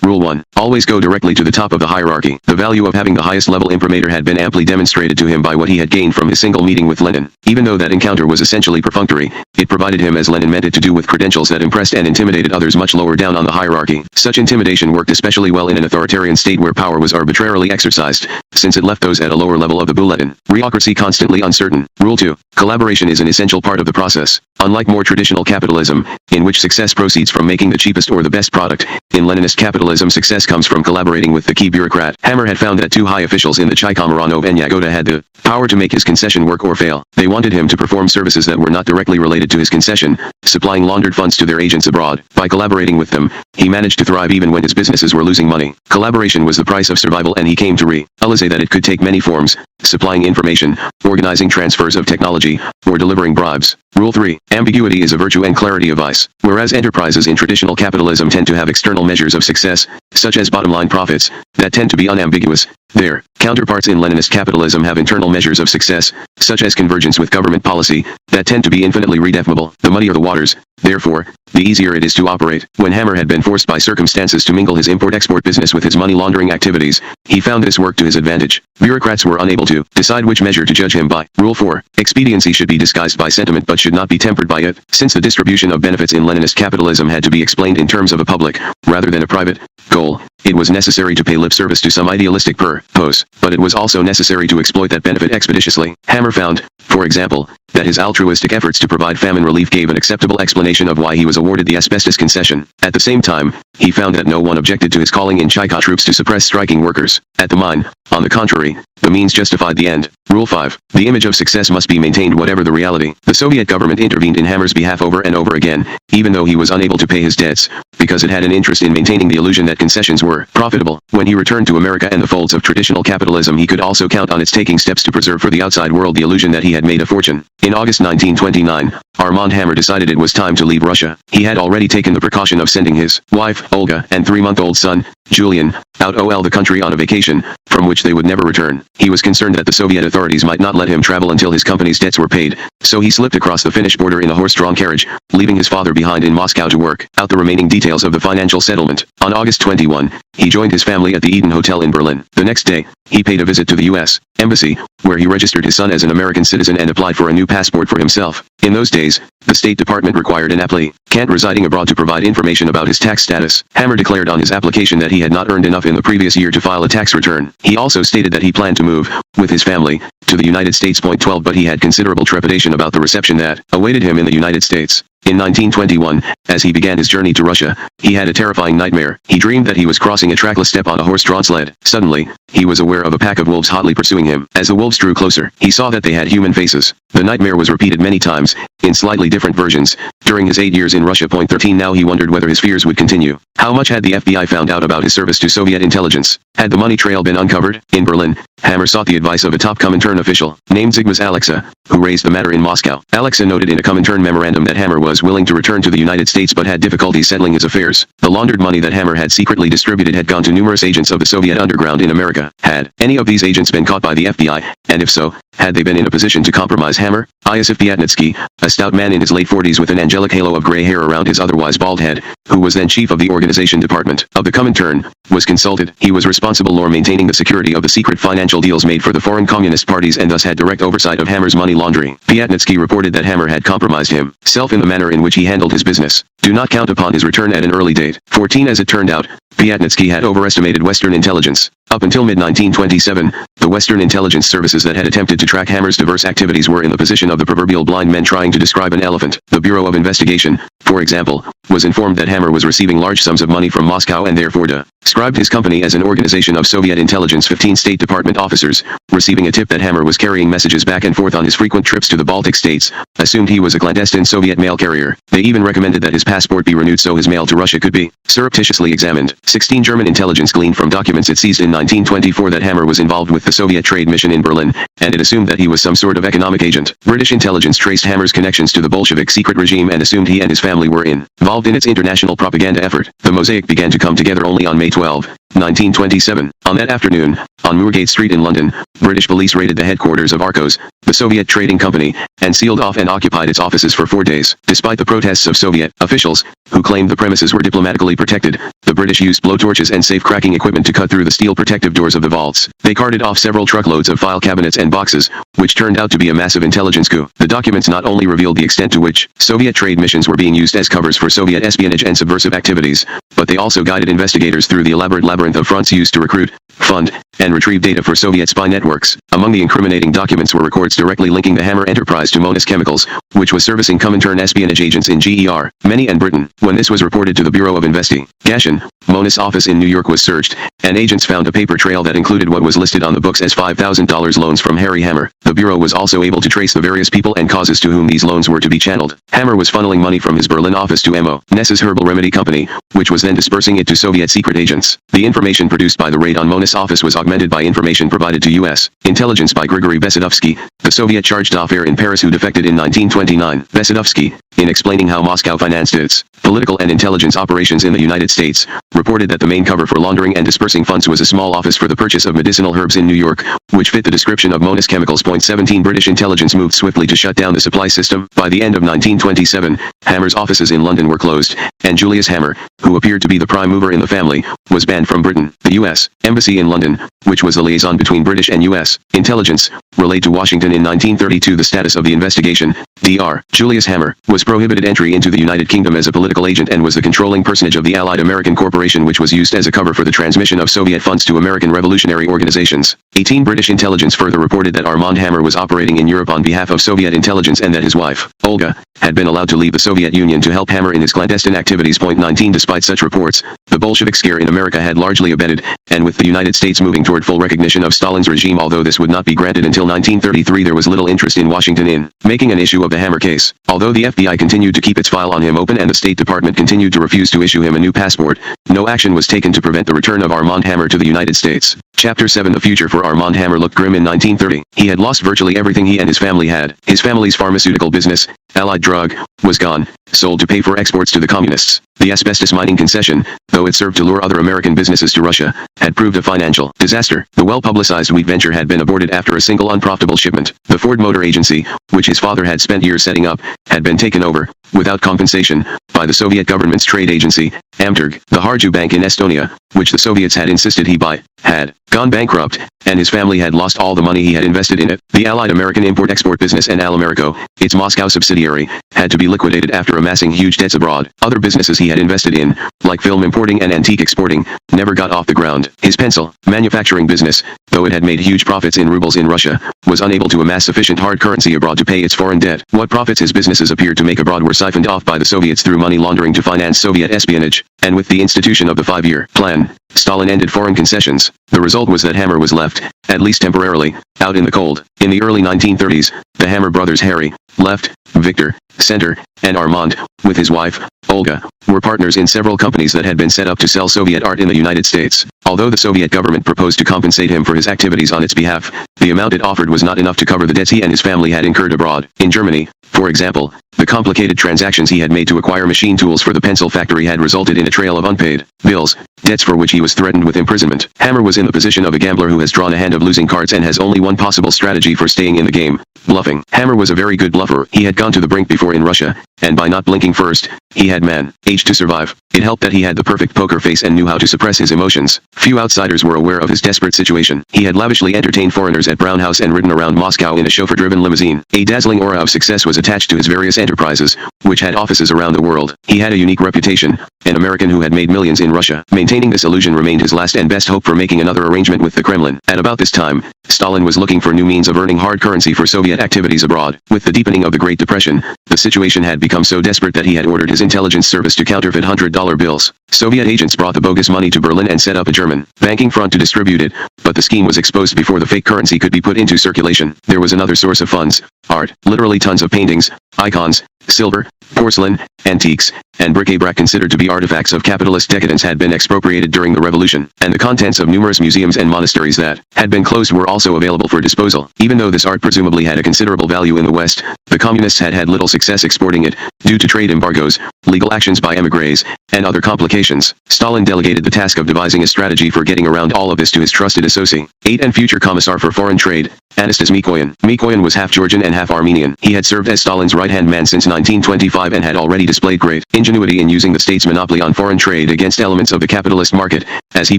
Rule 1. Always go directly to the top of the hierarchy. The value of having the highest level imprimatur had been amply demonstrated to him by what he had gained from his single meeting with Lenin. Even though that encounter was essentially perfunctory, it provided him, as Lenin meant it to do, with credentials that impressed and intimidated others much lower down on the hierarchy. Such intimidation worked especially well in an authoritarian state where power was arbitrarily exercised, since it left those at a lower level of the bulletin bureaucracy constantly uncertain. Rule 2. Collaboration is an essential part of the process. Unlike more traditional capitalism, in which success proceeds from making the cheapest or the best product, in Leninist capitalism success comes from collaborating with the key bureaucrat. Hammer had found that two high officials in the Chaykomaranov and Yagoda had the power to make his concession work or fail. They wanted him to perform services that were not directly related to his concession, supplying laundered funds to their agents abroad. By collaborating with them, he managed to thrive even when his businesses were losing money. Collaboration was the price of survival, and he came to realize that it could take many forms: supplying information, organizing transfers of technology, or delivering bribes. Rule 3. Ambiguity is a virtue and clarity a vice. Whereas enterprises in traditional capitalism tend to have external measures of success, such as bottom-line profits, that tend to be unambiguous, their counterparts in Leninist capitalism have internal measures of success, such as convergence with government policy, that tend to be infinitely redefinable. The muddier the waters, therefore, the easier it is to operate. When Hammer had been forced by circumstances to mingle his import-export business with his money laundering activities, he found this worked to his advantage. Bureaucrats were unable to decide which measure to judge him by. Rule 4. Expediency should be disguised by sentiment but should not be tempered by it. Since the distribution of benefits in Leninist capitalism had to be explained in terms of a public, rather than a private, goal, it was necessary to pay lip service to some idealistic purpose, but it was also necessary to exploit that benefit expeditiously. Hammer found, for example, that his altruistic efforts to provide famine relief gave an acceptable explanation of why he was awarded the asbestos concession. At the same time, he found that no one objected to his calling in Chaika troops to suppress striking workers at the mine. On the contrary, the means justified the end. Rule 5. The image of success must be maintained whatever the reality. The Soviet government intervened in Hammer's behalf over and over again, even though he was unable to pay his debts, because it had an interest in maintaining the illusion that concessions were profitable. When he returned to America and the folds of traditional capitalism, he could also count on its taking steps to preserve for the outside world the illusion that he had made a fortune. In August 1929, Armand Hammer decided it was time to leave Russia. He had already taken the precaution of sending his wife, Olga, and 3-month-old son, Julian, out the country on a vacation, from which they would never return. He was concerned that the Soviet authorities might not let him travel until his company's debts were paid, so he slipped across the Finnish border in a horse-drawn carriage, leaving his father behind in Moscow to work out the remaining details of the financial settlement. On August 21, he joined his family at the Eden Hotel in Berlin. The next day, he paid a visit to the U.S. Embassy, where he registered his son as an American citizen and applied for a new passport for himself. In those days, the State Department required an applicant residing abroad to provide information about his tax status. Hammer declared on his application that he had not earned enough in the previous year to file a tax return. He also stated that he planned to move, with his family, to the United States. 12 But he had considerable trepidation about the reception that awaited him in the United States. In 1921, as he began his journey to Russia, he had a terrifying nightmare. He dreamed that he was crossing a trackless steppe on a horse-drawn sled. Suddenly, he was aware of a pack of wolves hotly pursuing him. As the wolves drew closer, he saw that they had human faces. The nightmare was repeated many times, in slightly different versions, during his 8 years in Russia. 13 Now he wondered whether his fears would continue. How much had the FBI found out about his service to Soviet intelligence? Had the money trail been uncovered? In Berlin, Hammer sought the advice of a top Comintern official, named Zygmunt Alexa, who raised the matter in Moscow. Alexa noted in a Comintern memorandum that Hammer was willing to return to the United States but had difficulty settling his affairs. The laundered money that Hammer had secretly distributed had gone to numerous agents of the Soviet underground in America. Had any of these agents been caught by the FBI, and if so, had they been in a position to compromise Hammer? Iosif Piatnitsky, a stout man in his late 40s with an angelic halo of gray hair around his otherwise bald head, who was then chief of the organization department of the Comintern, was consulted. He was responsible for maintaining the security of the secret financial deals made for the foreign communist parties and thus had direct oversight of Hammer's money laundering. Piatnitsky reported that Hammer had compromised himself in the manner in which he handled his business. Do not count upon his return at an early date. 14 As it turned out, Piatnitsky had overestimated Western intelligence. Up until mid-1927, the Western intelligence services that had attempted to track Hammer's diverse activities were in the position of the proverbial blind men trying to describe an elephant. The Bureau of Investigation, for example, was informed that Hammer was receiving large sums of money from Moscow and therefore described his company as an organization of Soviet intelligence. 15 State Department officers, receiving a tip that Hammer was carrying messages back and forth on his frequent trips to the Baltic states, assumed he was a clandestine Soviet mail carrier. They even recommended that his passport be renewed so his mail to Russia could be surreptitiously examined. 16 German intelligence gleaned from documents it seized in 1924 that Hammer was involved with the Soviet trade mission in Berlin, and it assumed that he was some sort of economic agent. British intelligence traced Hammer's connections to the Bolshevik secret regime and assumed he and his family were involved in its international propaganda effort. The mosaic began to come together only on May 12, 1927. On that afternoon, on Moorgate Street in London, British police raided the headquarters of Arcos, the Soviet trading company, and sealed off and occupied its offices for 4 days. Despite the protests of Soviet officials, who claimed the premises were diplomatically protected, the British used blowtorches and safe-cracking equipment to cut through the steel protective doors of the vaults. They carted off several truckloads of file cabinets and boxes, which turned out to be a massive intelligence coup. The documents not only revealed the extent to which Soviet trade missions were being used as covers for Soviet espionage and subversive activities, but they also guided investigators through the elaborate labyrinth of fronts used to recruit, fund, and retrieve data for Soviet spy networks. Among the incriminating documents were records directly linking the Hammer enterprise to Monas Chemicals, which was servicing Comintern espionage agents in Germany and Britain. When this was reported to the Bureau of Investigation, Monas' office in New York was searched, and agents found a paper trail that included what was listed on the books as $5,000 loans from Harry Hammer. The Bureau was also able to trace the various people and causes to whom these loans were to be channeled. Hammer was funneling money from his Berlin office to Monas' Herbal Remedy Company, which was then dispersing it to Soviet secret agents. The information produced by the raid on Monas' office was augmented by information provided to U.S. intelligence by Grigory Besedovsky, the Soviet charge d'affaires in Paris who defected in 1929. Besedovsky, in explaining how Moscow financed its political and intelligence operations in the United States, reported that the main cover for laundering and dispersing funds was a small office for the purchase of medicinal herbs in New York, which fit the description of Monas Chemicals. 17 British intelligence moved swiftly to shut down the supply system. By the end of 1927, Hammer's offices in London were closed, and Julius Hammer, who appeared to be the prime mover in the family, was banned from Britain. The U.S. Embassy in London, which was the liaison between British and U.S. intelligence, relayed to Washington in 1932 the status of the investigation. Dr. Julius Hammer was prohibited entry into the United Kingdom as a political agent and was the controlling personage of the Allied American Corporation, which was used as a cover for the transmission of Soviet funds to American revolutionary organizations. 18 British intelligence further reported that Armand Hammer was operating in Europe on behalf of Soviet intelligence and that his wife, Olga, had been allowed to leave the Soviet Union to help Hammer in his clandestine activities. 19 Despite such reports, the Bolshevik scare in America had largely abated, and with the United States moving toward full recognition of Stalin's regime, although this would not be granted until 1933, there was little interest in Washington in making an issue of the Hammer case. Although the FBI continued to keep its file on him open and the State Department continued to refuse to issue him a new passport, no action was taken to prevent the return of Armand Hammer to the United States. Chapter 7 The future for Armand Hammer looked grim in 1930. He had lost virtually everything he and his family had. His family's pharmaceutical business, Allied Drug, was gone, sold to pay for exports to the communists. The asbestos mining concession, though it served to lure other American businesses to Russia, had proved a financial disaster. The well-publicized wheat venture had been aborted after a single unprofitable shipment. The Ford Motor Agency, which his father had spent years setting up, had been taken over, without compensation, by the Soviet government's trade agency, Amturg. The Harju Bank in Estonia, which the Soviets had insisted he buy, had gone bankrupt, and his family had lost all the money he had invested in it. The Allied American import-export business and Alamerico, its Moscow subsidiary, had to be liquidated after amassing huge debts abroad. Other businesses he had invested in, like film importing and antique exporting, never got off the ground. His pencil manufacturing business, though it had made huge profits in rubles in Russia, was unable to amass sufficient hard currency abroad to pay its foreign debt. What profits his businesses appeared to make abroad were siphoned off by the Soviets through money laundering to finance Soviet espionage, and with the institution of the 5-year plan, Stalin ended foreign concessions. The result was that Hammer was left, at least temporarily, out in the cold. In the early 1930s, the Hammer brothers Harry, Left, Victor, Center, and Armand, with his wife, Olga, were partners in several companies that had been set up to sell Soviet art in the United States. Although the Soviet government proposed to compensate him for his activities on its behalf, the amount it offered was not enough to cover the debts he and his family had incurred abroad. In Germany, for example, the complicated transactions he had made to acquire machine tools for the pencil factory had resulted in a trail of unpaid bills, debts for which he was threatened with imprisonment. Hammer was in the position of a gambler who has drawn a hand of losing cards and has only one possible strategy for staying in the game: bluffing. Hammer was a very good bluffer. He had gone to the brink before in Russia, and by not blinking first, he had managed to survive. It helped that he had the perfect poker face and knew how to suppress his emotions. Few outsiders were aware of his desperate situation. He had lavishly entertained foreigners at Brown House and ridden around Moscow in a chauffeur-driven limousine. A dazzling aura of success was attached to his various enterprises, which had offices around the world. He had a unique reputation, an American who had made millions in Russia. Maintaining this illusion remained his last and best hope for making another arrangement with the Kremlin. At about this time, Stalin was looking for new means of earning hard currency for Soviet activities abroad. With the deepening of the Great Depression, the situation had become so desperate that he had ordered his intelligence service to counterfeit $100 bills. Soviet agents brought the bogus money to Berlin and set up a German banking front to distribute it, but the scheme was exposed before the fake currency could be put into circulation. There was another source of funds: art, literally tons of paintings, icons, silver, porcelain, antiques, and bric-a-brac considered to be artifacts of capitalist decadence had been expropriated during the revolution, and the contents of numerous museums and monasteries that had been closed were also available for disposal. Even though this art presumably had a considerable value in the West, the communists had had little success exporting it, due to trade embargoes, legal actions by émigrés, and other complications. Stalin delegated the task of devising a strategy for getting around all of this to his trusted associate and future commissar for foreign trade, Anastas Mikoyan. Mikoyan was half Georgian and half Armenian. He had served as Stalin's right-hand man since 1925 and had already displayed great ingenuity in using the state's monopoly on foreign trade against elements of the capitalist market. As he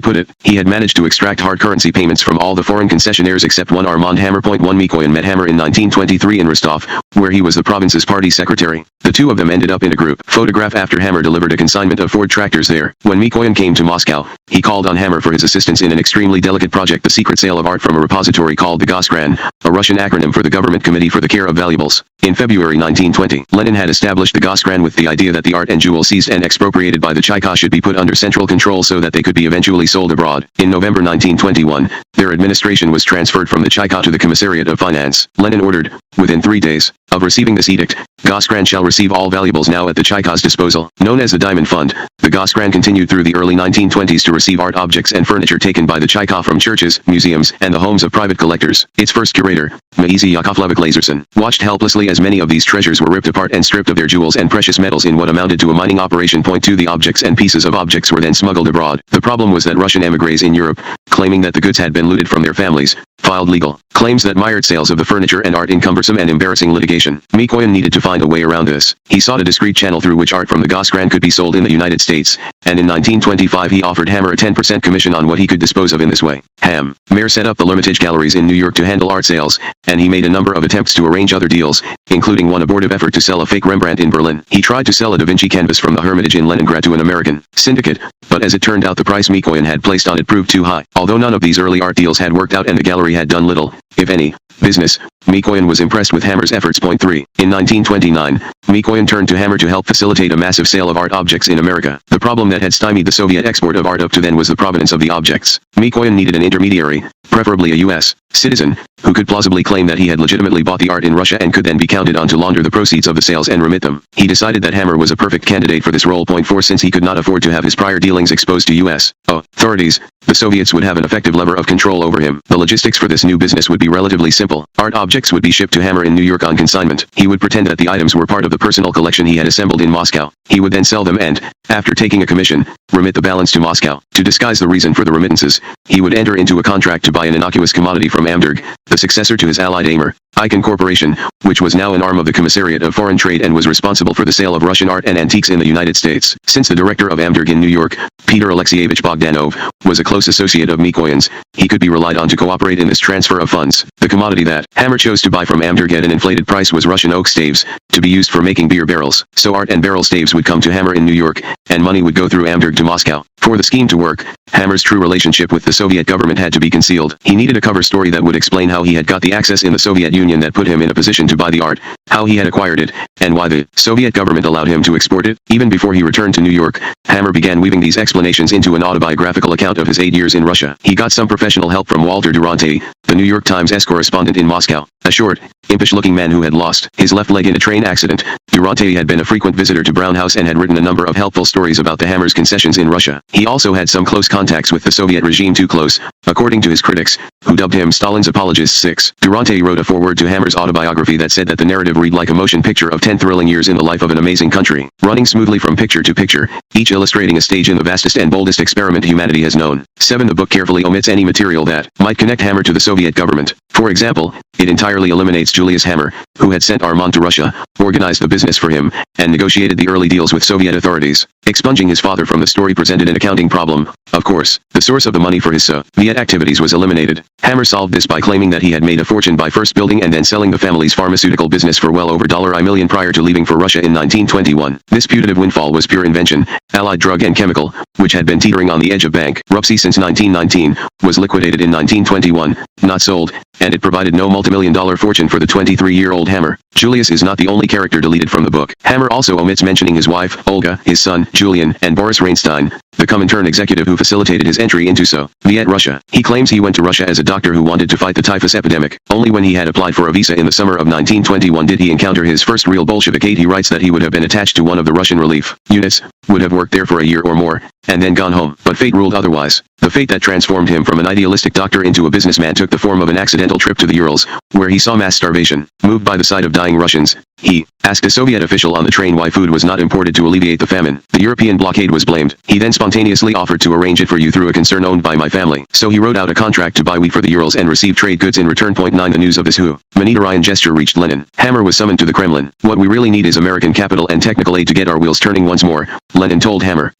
put it, he had managed to extract hard currency payments from all the foreign concessionaires except one. Armand Hammer. One Mikoyan met Hammer in 1923 in Rostov, where he was the province's party secretary. The two of them ended up in a group photograph after Hammer delivered a consignment of Ford tractors there. When Mikoyan came to Moscow, he called on Hammer for his assistance in an extremely delicate project: the secret sale of art from a repository called the Goskran, a Russian acronym for the Government Committee for the Care of Valuables. In February 1920, Lenin had established the Goskran with the idea that the art and jewels seized and expropriated by the Cheka should be put under central control so that they could be eventually sold abroad. In November 1921, their administration was transferred from the Cheka to the Commissariat of Finance. Lenin ordered, within 3 days of receiving this edict, Goskran shall receive all valuables now at the Cheka's disposal. Known as the Diamond Fund, the Goskran continued through the early 1920s to receive art objects and furniture taken by the Cheka from churches, museums, and the homes of private collectors. Its first curator, Maisy Yakovlevich Lazarson, watched helplessly as many of these treasures were ripped apart and stripped of their jewels and precious metals in what amounted to a mining operation. 2 The objects and pieces of objects were then smuggled abroad. The problem was that Russian émigrés in Europe, claiming that the goods had been looted from their families, filed legal claims that mired sales of the furniture and art in cumbersome and embarrassing litigation. Mikoyan needed to find a way around this. He sought a discreet channel through which art from the Goskran could be sold in the United States, and in 1925 he offered Hammer a 10% commission on what he could dispose of in this way. Hammer set up the Hermitage galleries in New York to handle art sales, and he made a number of attempts to arrange other deals, including one abortive effort to sell a fake Rembrandt in Berlin. He tried to sell a Da Vinci canvas from the Hermitage in Leningrad to an American syndicate, but as it turned out the price Mikoyan had placed on it proved too high. Although none of these early art deals had worked out and the gallery had done little, if any, business, Mikoyan was impressed with Hammer's efforts. 3 In 1929, Mikoyan turned to Hammer to help facilitate a massive sale of art objects in America. The problem that had stymied the Soviet export of art up to then was the provenance of the objects. Mikoyan needed an intermediary, preferably a U.S. citizen, who could plausibly claim that he had legitimately bought the art in Russia and could then be counted on to launder the proceeds of the sales and remit them. He decided that Hammer was a perfect candidate for this role. 4 Since he could not afford to have his prior dealings exposed to U.S. authorities, the Soviets would have an effective lever of control over him. The logistics for this new business would be relatively simple. Art objects would be shipped to Hammer in New York on consignment. He would pretend that the items were part of the personal collection he had assembled in Moscow. He would then sell them and, after taking a commission, remit the balance to Moscow. To disguise the reason for the remittances, he would enter into a contract to buy an innocuous commodity from Amberg, the successor to his allied Amur Icon Corporation, which was now an arm of the Commissariat of Foreign Trade and was responsible for the sale of Russian art and antiques in the United States. Since the director of Amberg in New York, Peter Alexeyevich Bogdanov, was a close associate of Mikoyan's, he could be relied on to cooperate in this transfer of funds. The commodity that Hammer chose to buy from Amberg at an inflated price was Russian oak staves, to be used for making beer barrels. So art and barrel staves would come to Hammer in New York, and money would go through Amberg to Moscow. For the scheme to work, Hammer's true relationship with the Soviet government had to be concealed. He needed a cover story that would explain how he had got the access in the Soviet Union that put him in a position to buy the art, how he had acquired it, and why the Soviet government allowed him to export it. Even before he returned to New York, Hammer began weaving these explanations into an autobiographical account of his 8 years in Russia. He got some professional help from Walter Durante, the New York Times correspondent in Moscow, a short, impish-looking man who had lost his left leg in a train accident. Durante had been a frequent visitor to Brown House and had written a number of helpful stories about the Hammer's concessions in Russia. He also had some close contacts with the Soviet regime, too close, according to his critics, who dubbed him Stalin's apologist. 6. Durante wrote a foreword to Hammer's autobiography that said that the narrative read like a motion picture of 10 thrilling years in the life of an amazing country, running smoothly from picture to picture, each illustrating a stage in the vastest and boldest experiment humanity has known. 7. The book carefully omits any material that might connect Hammer to the Soviet government. For example, it entirely eliminates Julius Hammer, who had sent Armand to Russia, organized the business for him, and negotiated the early deals with Soviet authorities. Expunging his father from the story presented an accounting problem. Of course, the source of the money for his Soviet activities was eliminated. Hammer solved this by claiming that he had made a fortune by first building and then selling the family's pharmaceutical business for well over $1 million prior to leaving for Russia in 1921. This putative windfall was pure invention. Allied Drug and Chemical, which had been teetering on the edge of bankruptcy since 1919, was liquidated in 1921, not sold, and it provided no multimillion-dollar fortune for the 23-year-old Hammer. Julius is not the only character deleted from the book. Hammer also omits mentioning his wife, Olga, his son, Julian, and Boris Reinstein, the Comintern executive who facilitated his entry into Soviet Russia. He claims he went to Russia as a doctor who wanted to fight the typhus epidemic. Only when he had applied for a visa in the summer of 1921 did he encounter his first real Bolshevik. He writes that he would have been attached to one of the Russian relief units, would have worked there for a year or more, and then gone home. But fate ruled otherwise. The fate that transformed him from an idealistic doctor into a businessman took the form of an accidental trip to the Urals, where he saw mass starvation. Moved by the sight of dying Russians, he asked a Soviet official on the train why food was not imported to alleviate the famine. The European blockade was blamed. He then spontaneously offered to arrange it for you through a concern owned by my family. So he wrote out a contract to buy wheat for the Urals and receive trade goods in return. 9 The news of this humanitarian gesture reached Lenin. Hammer was summoned to the Kremlin. What we really need is American capital and technical aid to get our wheels turning once more, Lenin told Hammer.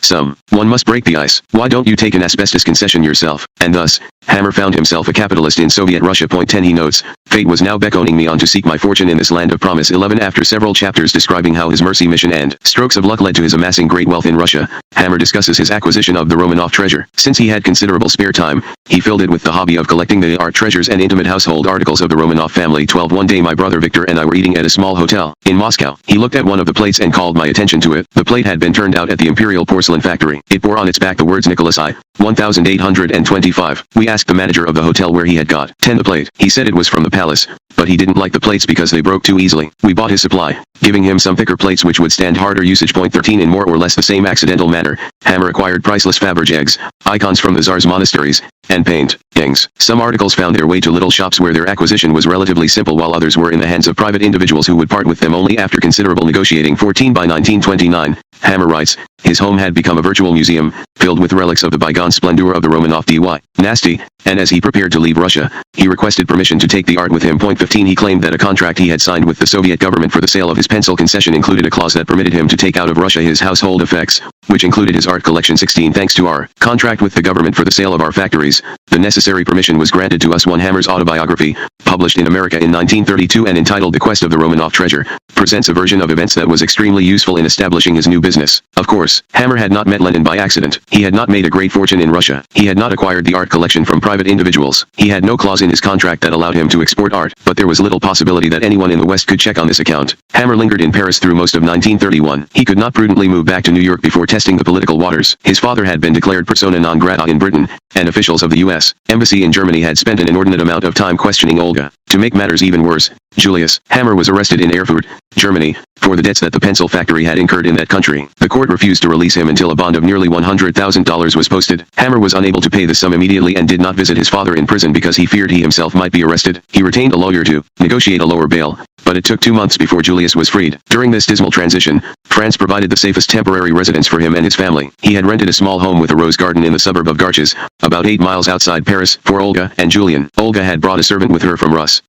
One must break the ice. Why don't you take an asbestos concession yourself? And thus, Hammer found himself a capitalist in Soviet Russia. 10 He notes, fate was now beckoning me on to seek my fortune in this land of promise. 11 After several chapters describing how his mercy mission and strokes of luck led to his amassing great wealth in Russia, Hammer discusses his acquisition of the Romanov treasure. Since he had considerable spare time, he filled it with the hobby of collecting the art treasures and intimate household articles of the Romanov family. 12 One day my brother Victor and I were eating at a small hotel in Moscow. He looked at one of the plates and called my attention to it. The plate had been turned out at the Imperial Porcelain Factory. It bore on its back the words Nicholas I. 1825. We asked the manager of the hotel where he had got the plate. He said it was from the palace, but he didn't like the plates because they broke too easily. We bought his supply, giving him some thicker plates which would stand harder usage. 13 In more or less the same accidental manner, Hammer acquired priceless Faberge eggs, icons from the Tsar's monasteries, and paintings. Some articles found their way to little shops where their acquisition was relatively simple, while others were in the hands of private individuals who would part with them only after considerable negotiating. 14 By 1929, Hammer writes, his home had become a virtual museum, filled with relics of the bygone splendor of the Romanov dynasty, and as he prepared to leave Russia, he requested permission to take the art with him. 15 He claimed that a contract he had signed with the Soviet government for the sale of his pencil concession included a clause that permitted him to take out of Russia his household effects, which included his art collection. 16 Thanks to our contract with the government for the sale of our factories, the necessary permission was granted to us. Hammer's autobiography, published in America in 1932 and entitled The Quest of the Romanov Treasure, presents a version of events that was extremely useful in establishing his new business. Of course, Hammer had not met Lenin by accident. He had not made a great fortune in Russia. He had not acquired the art collection from private individuals. He had no clause in his contract that allowed him to export art, but there was little possibility that anyone in the West could check on this account. Hammer lingered in Paris through most of 1931. He could not prudently move back to New York before testing the political waters. His father had been declared persona non grata in Britain, and officials of the U.S. Embassy in Germany had spent an inordinate amount of time questioning Olga. To make matters even worse, Julius Hammer was arrested in Erfurt, Germany, for the debts that the pencil factory had incurred in that country. The court refused to release him until a bond of nearly $100,000 was posted. Hammer was unable to pay the sum immediately and did not visit his father in prison because he feared he himself might be arrested. He retained a lawyer to negotiate a lower bail, but it took 2 months before Julius was freed. During this dismal transition, France provided the safest temporary residence for him and his family. He had rented a small home with a rose garden in the suburb of Garches, about 8 miles outside Paris, for Olga and Julian. Olga had brought a servant with her from Russia,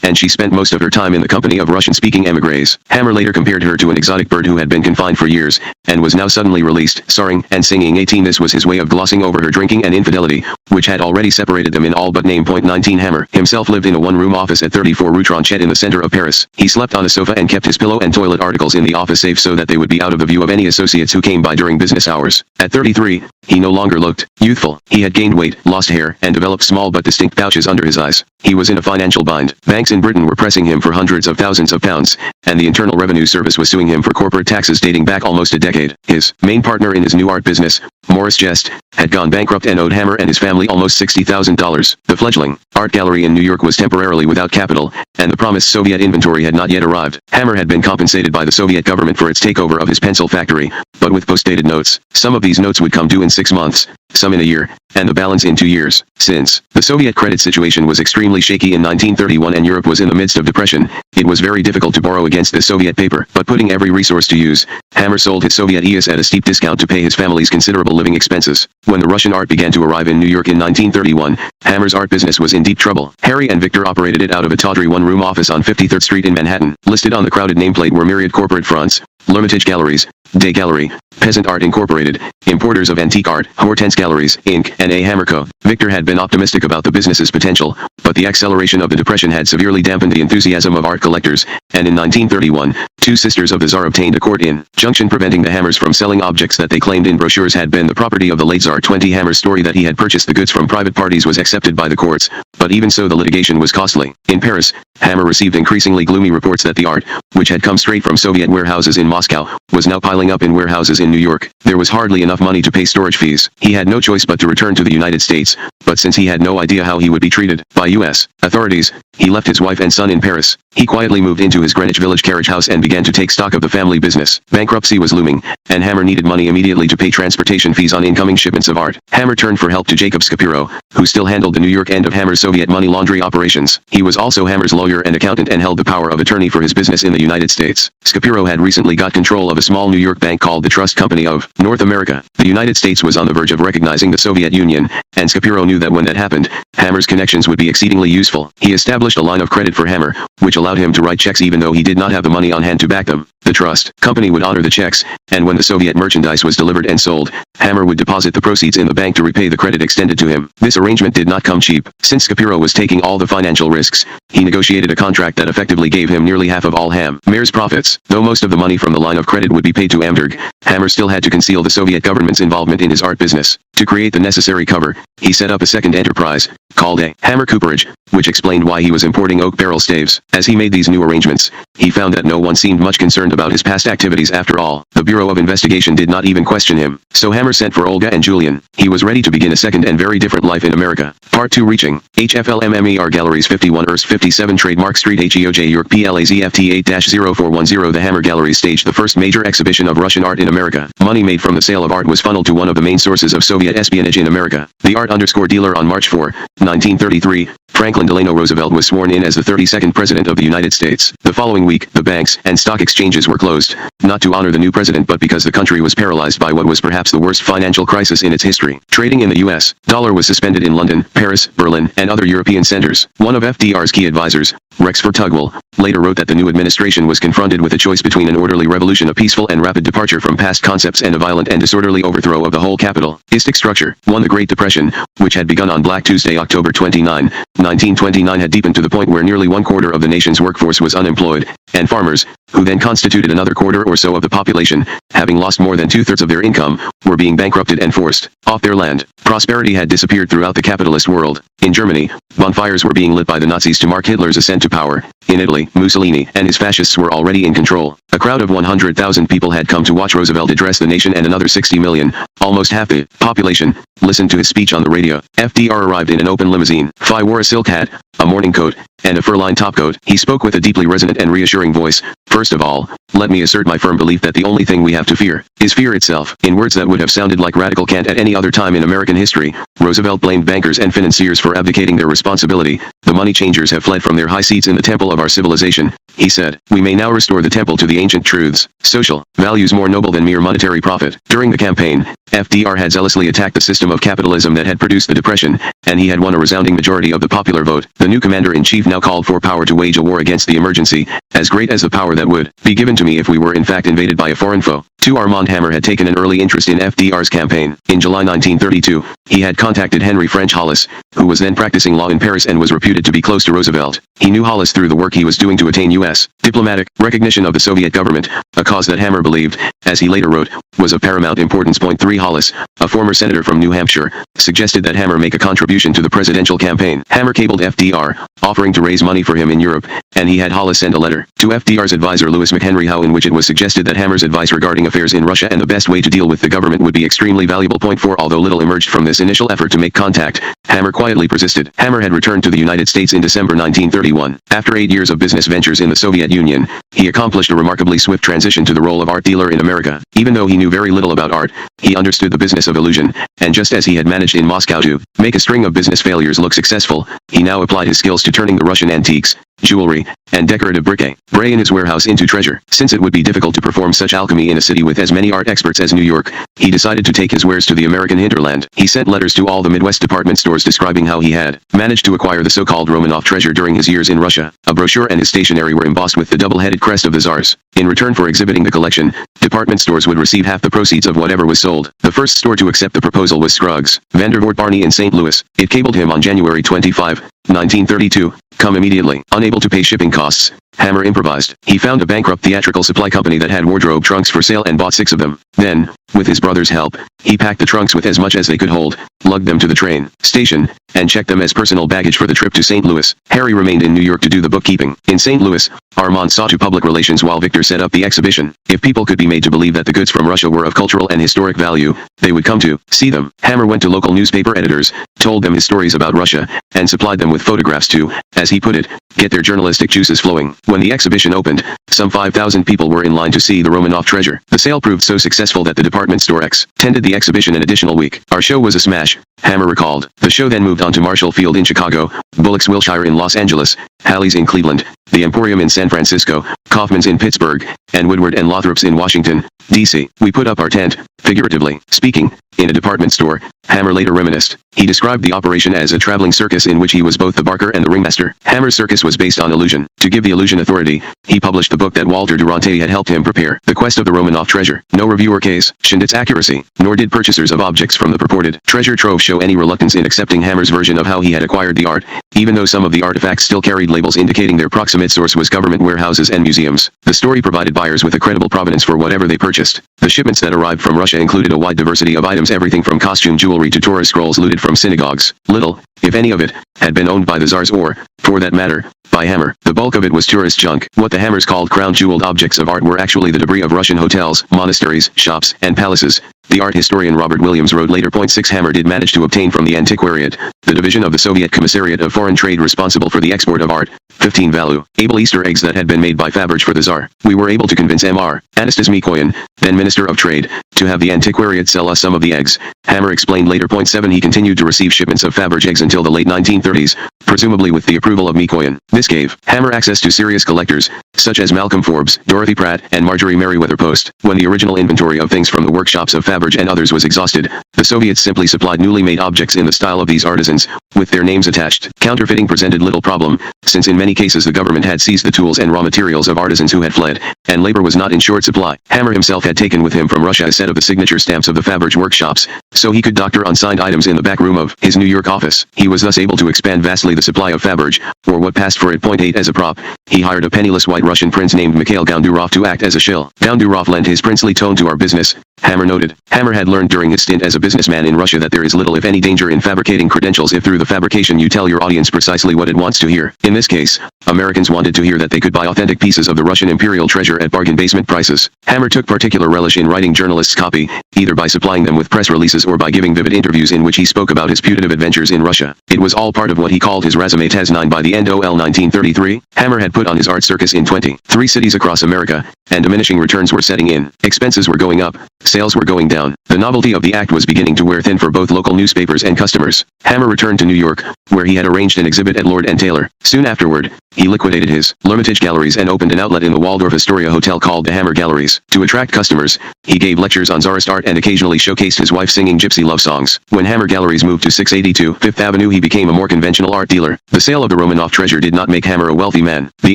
and she spent most of her time in the company of Russian-speaking émigrés. Hammer later compared her to an exotic bird who had been confined for years, and was now suddenly released, soaring and singing. 18 This was his way of glossing over her drinking and infidelity, which had already separated them in all but name. 19 Hammer himself lived in a one-room office at 34 Rue Tronchet in the center of Paris. He slept on a sofa and kept his pillow and toilet articles in the office safe so that they would be out of the view of any associates who came by during business hours. At 33, he no longer looked youthful. He had gained weight, lost hair, and developed small but distinct pouches under his eyes. He was in a financial bind. Banks in Britain were pressing him for hundreds of thousands of pounds, and the Internal Revenue Service was suing him for corporate taxes dating back almost a decade. His main partner in his new art business, Morris Jest, had gone bankrupt and owed Hammer and his family almost $60,000. The fledgling art gallery in New York was temporarily without capital, and the promised Soviet inventory had not yet arrived. Hammer had been compensated by the Soviet government for its takeover of his pencil factory, but with post-dated notes. Some of these notes would come due in 6 months, some in a year, and the balance in 2 years. Since the Soviet credit situation was extremely shaky in 1931 and Europe was in the midst of depression, it was very difficult to borrow against the Soviet paper. But putting every resource to use, Hammer sold his Soviet ES at a steep discount to pay his family's considerable living expenses. When the Russian art began to arrive in New York in 1931, Hammer's art business was in deep trouble. Harry and Victor operated it out of a tawdry one-room office on 53rd Street in Manhattan. Listed on the crowded nameplate were myriad corporate fronts, L'Hermitage Galleries, Day Gallery, Peasant Art Incorporated, Importers of Antique Art, Hortense Galleries, Inc., and A. Hammer Co. Victor had been optimistic about the business's potential, but the acceleration of the Depression had severely dampened the enthusiasm of art collectors, and in 1931, two sisters of the Tsar obtained a court-injunction preventing the Hammers from selling objects that they claimed in brochures had been the property of the late Tsar. Hammer's story that he had purchased the goods from private parties was accepted by the courts, but even so the litigation was costly. In Paris, Hammer received increasingly gloomy reports that the art, which had come straight from Soviet warehouses in Moscow, was now piling up in warehouses in New York. There was hardly enough money to pay storage fees. He had no choice but to return to the United States, but since he had no idea how he would be treated by U.S. authorities, he left his wife and son in Paris. He quietly moved into his Greenwich Village carriage house and began to take stock of the family business. Bankruptcy was looming, and Hammer needed money immediately to pay transportation fees on incoming shipments of art. Hammer turned for help to Jacob Scapiro, who still handled the New York end of Hammer's Soviet money laundry operations. He was also Hammer's lawyer and accountant and held the power of attorney for his business in the United States. Scapiro had recently got control of a small New York bank called the Trust Company of North America. The United States was on the verge of recognizing the Soviet Union, and Scapiro knew that when that happened, Hammer's connections would be exceedingly useful. He established a line of credit for Hammer, which allowed him to write checks even though he did not have the money on hand to back them. The Trust Company would honor the checks, and when the Soviet merchandise was delivered and sold, Hammer would deposit the proceeds in the bank to repay the credit extended to him. This arrangement did not come cheap. Since Scapiro was taking all the financial risks, he negotiated a contract that effectively gave him nearly half of all Hammer's profits. Though most of the money from the line of credit would be paid to Amberg, Hammer still had to conceal the Soviet government's involvement in his art business. To create the necessary cover, he set up a second enterprise, called A. Hammer Cooperage, which explained why he was importing oak barrel staves. As he made these new arrangements, he found that no one seemed much concerned about his past activities after all. The Bureau of Investigation did not even question him. So Hammer sent for Olga and Julian. He was ready to begin a second and very different life in America. Part 2 Reaching. HFLMMER Galleries 51 Erst 57 Trademark Street HEOJ York PLAZFT 8-0410. The Hammer Galleries staged the first major exhibition of Russian art in America. Money made from the sale of art was funneled to one of the main sources of Soviet espionage in America, the art dealer. On March 4, 1933, Franklin Delano Roosevelt was sworn in as the 32nd President of the United States. The following week, the banks and stock exchanges were closed, not to honor the new president but because the country was paralyzed by what was perhaps the worst financial crisis in its history. Trading in the U.S. dollar was suspended in London, Paris, Berlin, and other European centers. One of FDR's key advisors, Rexford Tugwell, later wrote that the new administration was confronted with a choice between an orderly revolution, a peaceful and rapid departure from past concepts, and a violent and disorderly overthrow of the whole capitalistic structure. The Great Depression, which had begun on Black Tuesday, October 29, 1929, had deepened to the point where nearly 1/4 of the nation's workforce was unemployed, and farmers, who then constituted another quarter or so of the population, having lost more than 2/3 of their income, were being bankrupted and forced off their land. Prosperity had disappeared throughout the capitalist world. In Germany, bonfires were being lit by the Nazis to mark Hitler's ascent to power. In Italy, Mussolini and his fascists were already in control. A crowd of 100,000 people had come to watch Roosevelt address the nation, and another 60 million, almost half the population, listened to his speech on the radio. FDR arrived in an open limousine. Phi wore a silk hat, a morning coat, and a fur-lined topcoat. He spoke with a deeply resonant and reassuring voice. First of all, let me assert my firm belief that the only thing we have to fear is fear itself. In words that would have sounded like radical cant at any other time in American history, Roosevelt blamed bankers and financiers for abdicating their responsibility. The money changers have fled from their high seats in the temple of our civilization, he said. We may now restore the temple to the ancient truths, social values more noble than mere monetary profit. During the campaign, FDR had zealously attacked the system of capitalism that had produced the Depression, and he had won a resounding majority of the popular vote. The new commander-in-chief now called for power to wage a war against the emergency, as great as the power that would be given to me if we were in fact invaded by a foreign foe. Armand Hammer had taken an early interest in FDR's campaign. In July 1932, he had contacted Henry French Hollis, who was then practicing law in Paris and was reputed to be close to Roosevelt. He knew Hollis through the work he was doing to attain U.S. diplomatic recognition of the Soviet government, a cause that Hammer believed, as he later wrote, was of paramount importance. Point 3 Hollis, a former senator from New Hampshire, suggested that Hammer make a contribution to the presidential campaign. Hammer cabled FDR, offering to raise money for him in Europe, and he had Hollis send a letter to FDR's advisor Louis McHenry Howe, in which it was suggested that Hammer's advice regarding affairs in Russia and the best way to deal with the government would be extremely valuable. Point 4. Although little emerged from this initial effort to make contact, Hammer quietly persisted. Hammer had returned to the United States in December 1931. After 8 years of business ventures in the Soviet Union, he accomplished a remarkably swift transition to the role of art dealer in America. Even though he knew very little about art, he understood the business of illusion, and just as he had managed in Moscow to make a string of business failures look successful, he now applied his skills to turning the Russian antiques, jewelry, and decorative bric-a-brac in his warehouse into treasure. Since it would be difficult to perform such alchemy in a city with as many art experts as New York, he decided to take his wares to the American hinterland. He sent letters to all the Midwest department stores describing how he had managed to acquire the so-called Romanov treasure during his years in Russia. A brochure and his stationery were embossed with the double-headed crest of the Tsars. In return for exhibiting the collection, department stores would receive half the proceeds of whatever was sold. The first store to accept the proposal was Scruggs, Vandervoort Barney in St. Louis. It cabled him on January 25, 1932, "Come immediately." Unable to pay shipping costs, Hammer improvised. He found a bankrupt theatrical supply company that had wardrobe trunks for sale and bought 6 of them. Then, with his brother's help, he packed the trunks with as much as they could hold, lugged them to the train station, and checked them as personal baggage for the trip to St. Louis. Harry remained in New York to do the bookkeeping. In St. Louis, Armand saw to public relations while Victor set up the exhibition. If people could be made to believe that the goods from Russia were of cultural and historic value, they would come to see them. Hammer went to local newspaper editors, told them his stories about Russia, and supplied them with photographs to, as he put it, get their journalistic juices flowing. When the exhibition opened, some 5,000 people were in line to see the Romanov treasure. The sale proved so successful that the department store extended the exhibition an additional week. "Our show was a smash," Hammer recalled. The show then moved on to Marshall Field in Chicago, Bullock's Wilshire in Los Angeles, Halley's in Cleveland, the Emporium in San Francisco, Kaufman's in Pittsburgh, and Woodward and Lothrop's in Washington, D.C. "We put up our tent, figuratively speaking, in a department store," Hammer later reminisced. He described the operation as a traveling circus in which he was both the barker and the ringmaster. Hammer's circus was based on illusion. To give the illusion authority, he published the book that Walter Durante had helped him prepare, The Quest of the Romanov Treasure. No reviewer questioned its accuracy, nor did purchasers of objects from the purported treasure trove show any reluctance in accepting Hammer's version of how he had acquired the art, even though some of the artifacts still carried labels indicating their proximate source was government warehouses and museums. The story provided buyers with a credible provenance for whatever they purchased. The shipments that arrived from Russia included a wide diversity of items, everything from costume jewelry to Torah scrolls looted from synagogues. Little, if any of it, had been owned by the Tsars or, for that matter, by Hammer. The bulk of it was tourist junk. What the Hammers called crown-jeweled objects of art were actually the debris of Russian hotels, monasteries, shops, and palaces. The art historian Robert Williams wrote later. 6 Hammer did manage to obtain from the Antiquariat, the division of the Soviet Commissariat of Foreign Trade responsible for the export of art, 15 valuable Easter eggs that had been made by Faberge for the Tsar. "We were able to convince M.R. Anastas Mikoyan, then Minister of Trade, to have the Antiquariat sell us some of the eggs," Hammer explained later. 7 He continued to receive shipments of Faberge eggs until the late 1930s, presumably with the approval of Mikoyan. This gave Hammer access to serious collectors, such as Malcolm Forbes, Dorothy Pratt, and Marjorie Merriweather Post. When the original inventory of things from the workshops of Faberge and others was exhausted, the Soviets simply supplied newly made objects in the style of these artisans, with their names attached. Counterfeiting presented little problem, since in many cases the government had seized the tools and raw materials of artisans who had fled, and labor was not in short supply. Hammer himself had taken with him from Russia a set of the signature stamps of the Faberge workshops, so he could doctor unsigned items in the back room of his New York office. He was thus able to expand vastly the supply of Faberge, or what passed for it. 8 As a prop, he hired a penniless white Russian prince named Mikhail Goundurov to act as a shill. Goundurov lent his princely tone to our business, Hammer noted. Hammer had learned during his stint as a businessman in Russia that there is little if any danger in fabricating credentials if through the fabrication you tell your audience precisely what it wants to hear. In this case, Americans wanted to hear that they could buy authentic pieces of the Russian imperial treasure at bargain basement prices. Hammer took particular relish in writing journalists' copy, either by supplying them with press releases or by giving vivid interviews in which he spoke about his putative adventures in Russia. It was all part of what he called his razzmatazz. 9 By the end of 1933, Hammer had put on his art circus in 23 cities across America, and diminishing returns were setting in. Expenses were going up, sales were going down. The novelty of the act was beginning to wear thin for both local newspapers and customers. Hammer returned to New York, where he had arranged an exhibit at Lord & Taylor. Soon afterward, he liquidated his L'Hermitage Galleries and opened an outlet in the Waldorf Astoria Hotel called the Hammer Galleries. To attract customers, he gave lectures on Tsarist art and occasionally showcased his wife singing gypsy love songs. When Hammer Galleries moved to 682 Fifth Avenue, he became a more conventional art dealer. The sale of the Romanov treasure did not make Hammer a wealthy man. The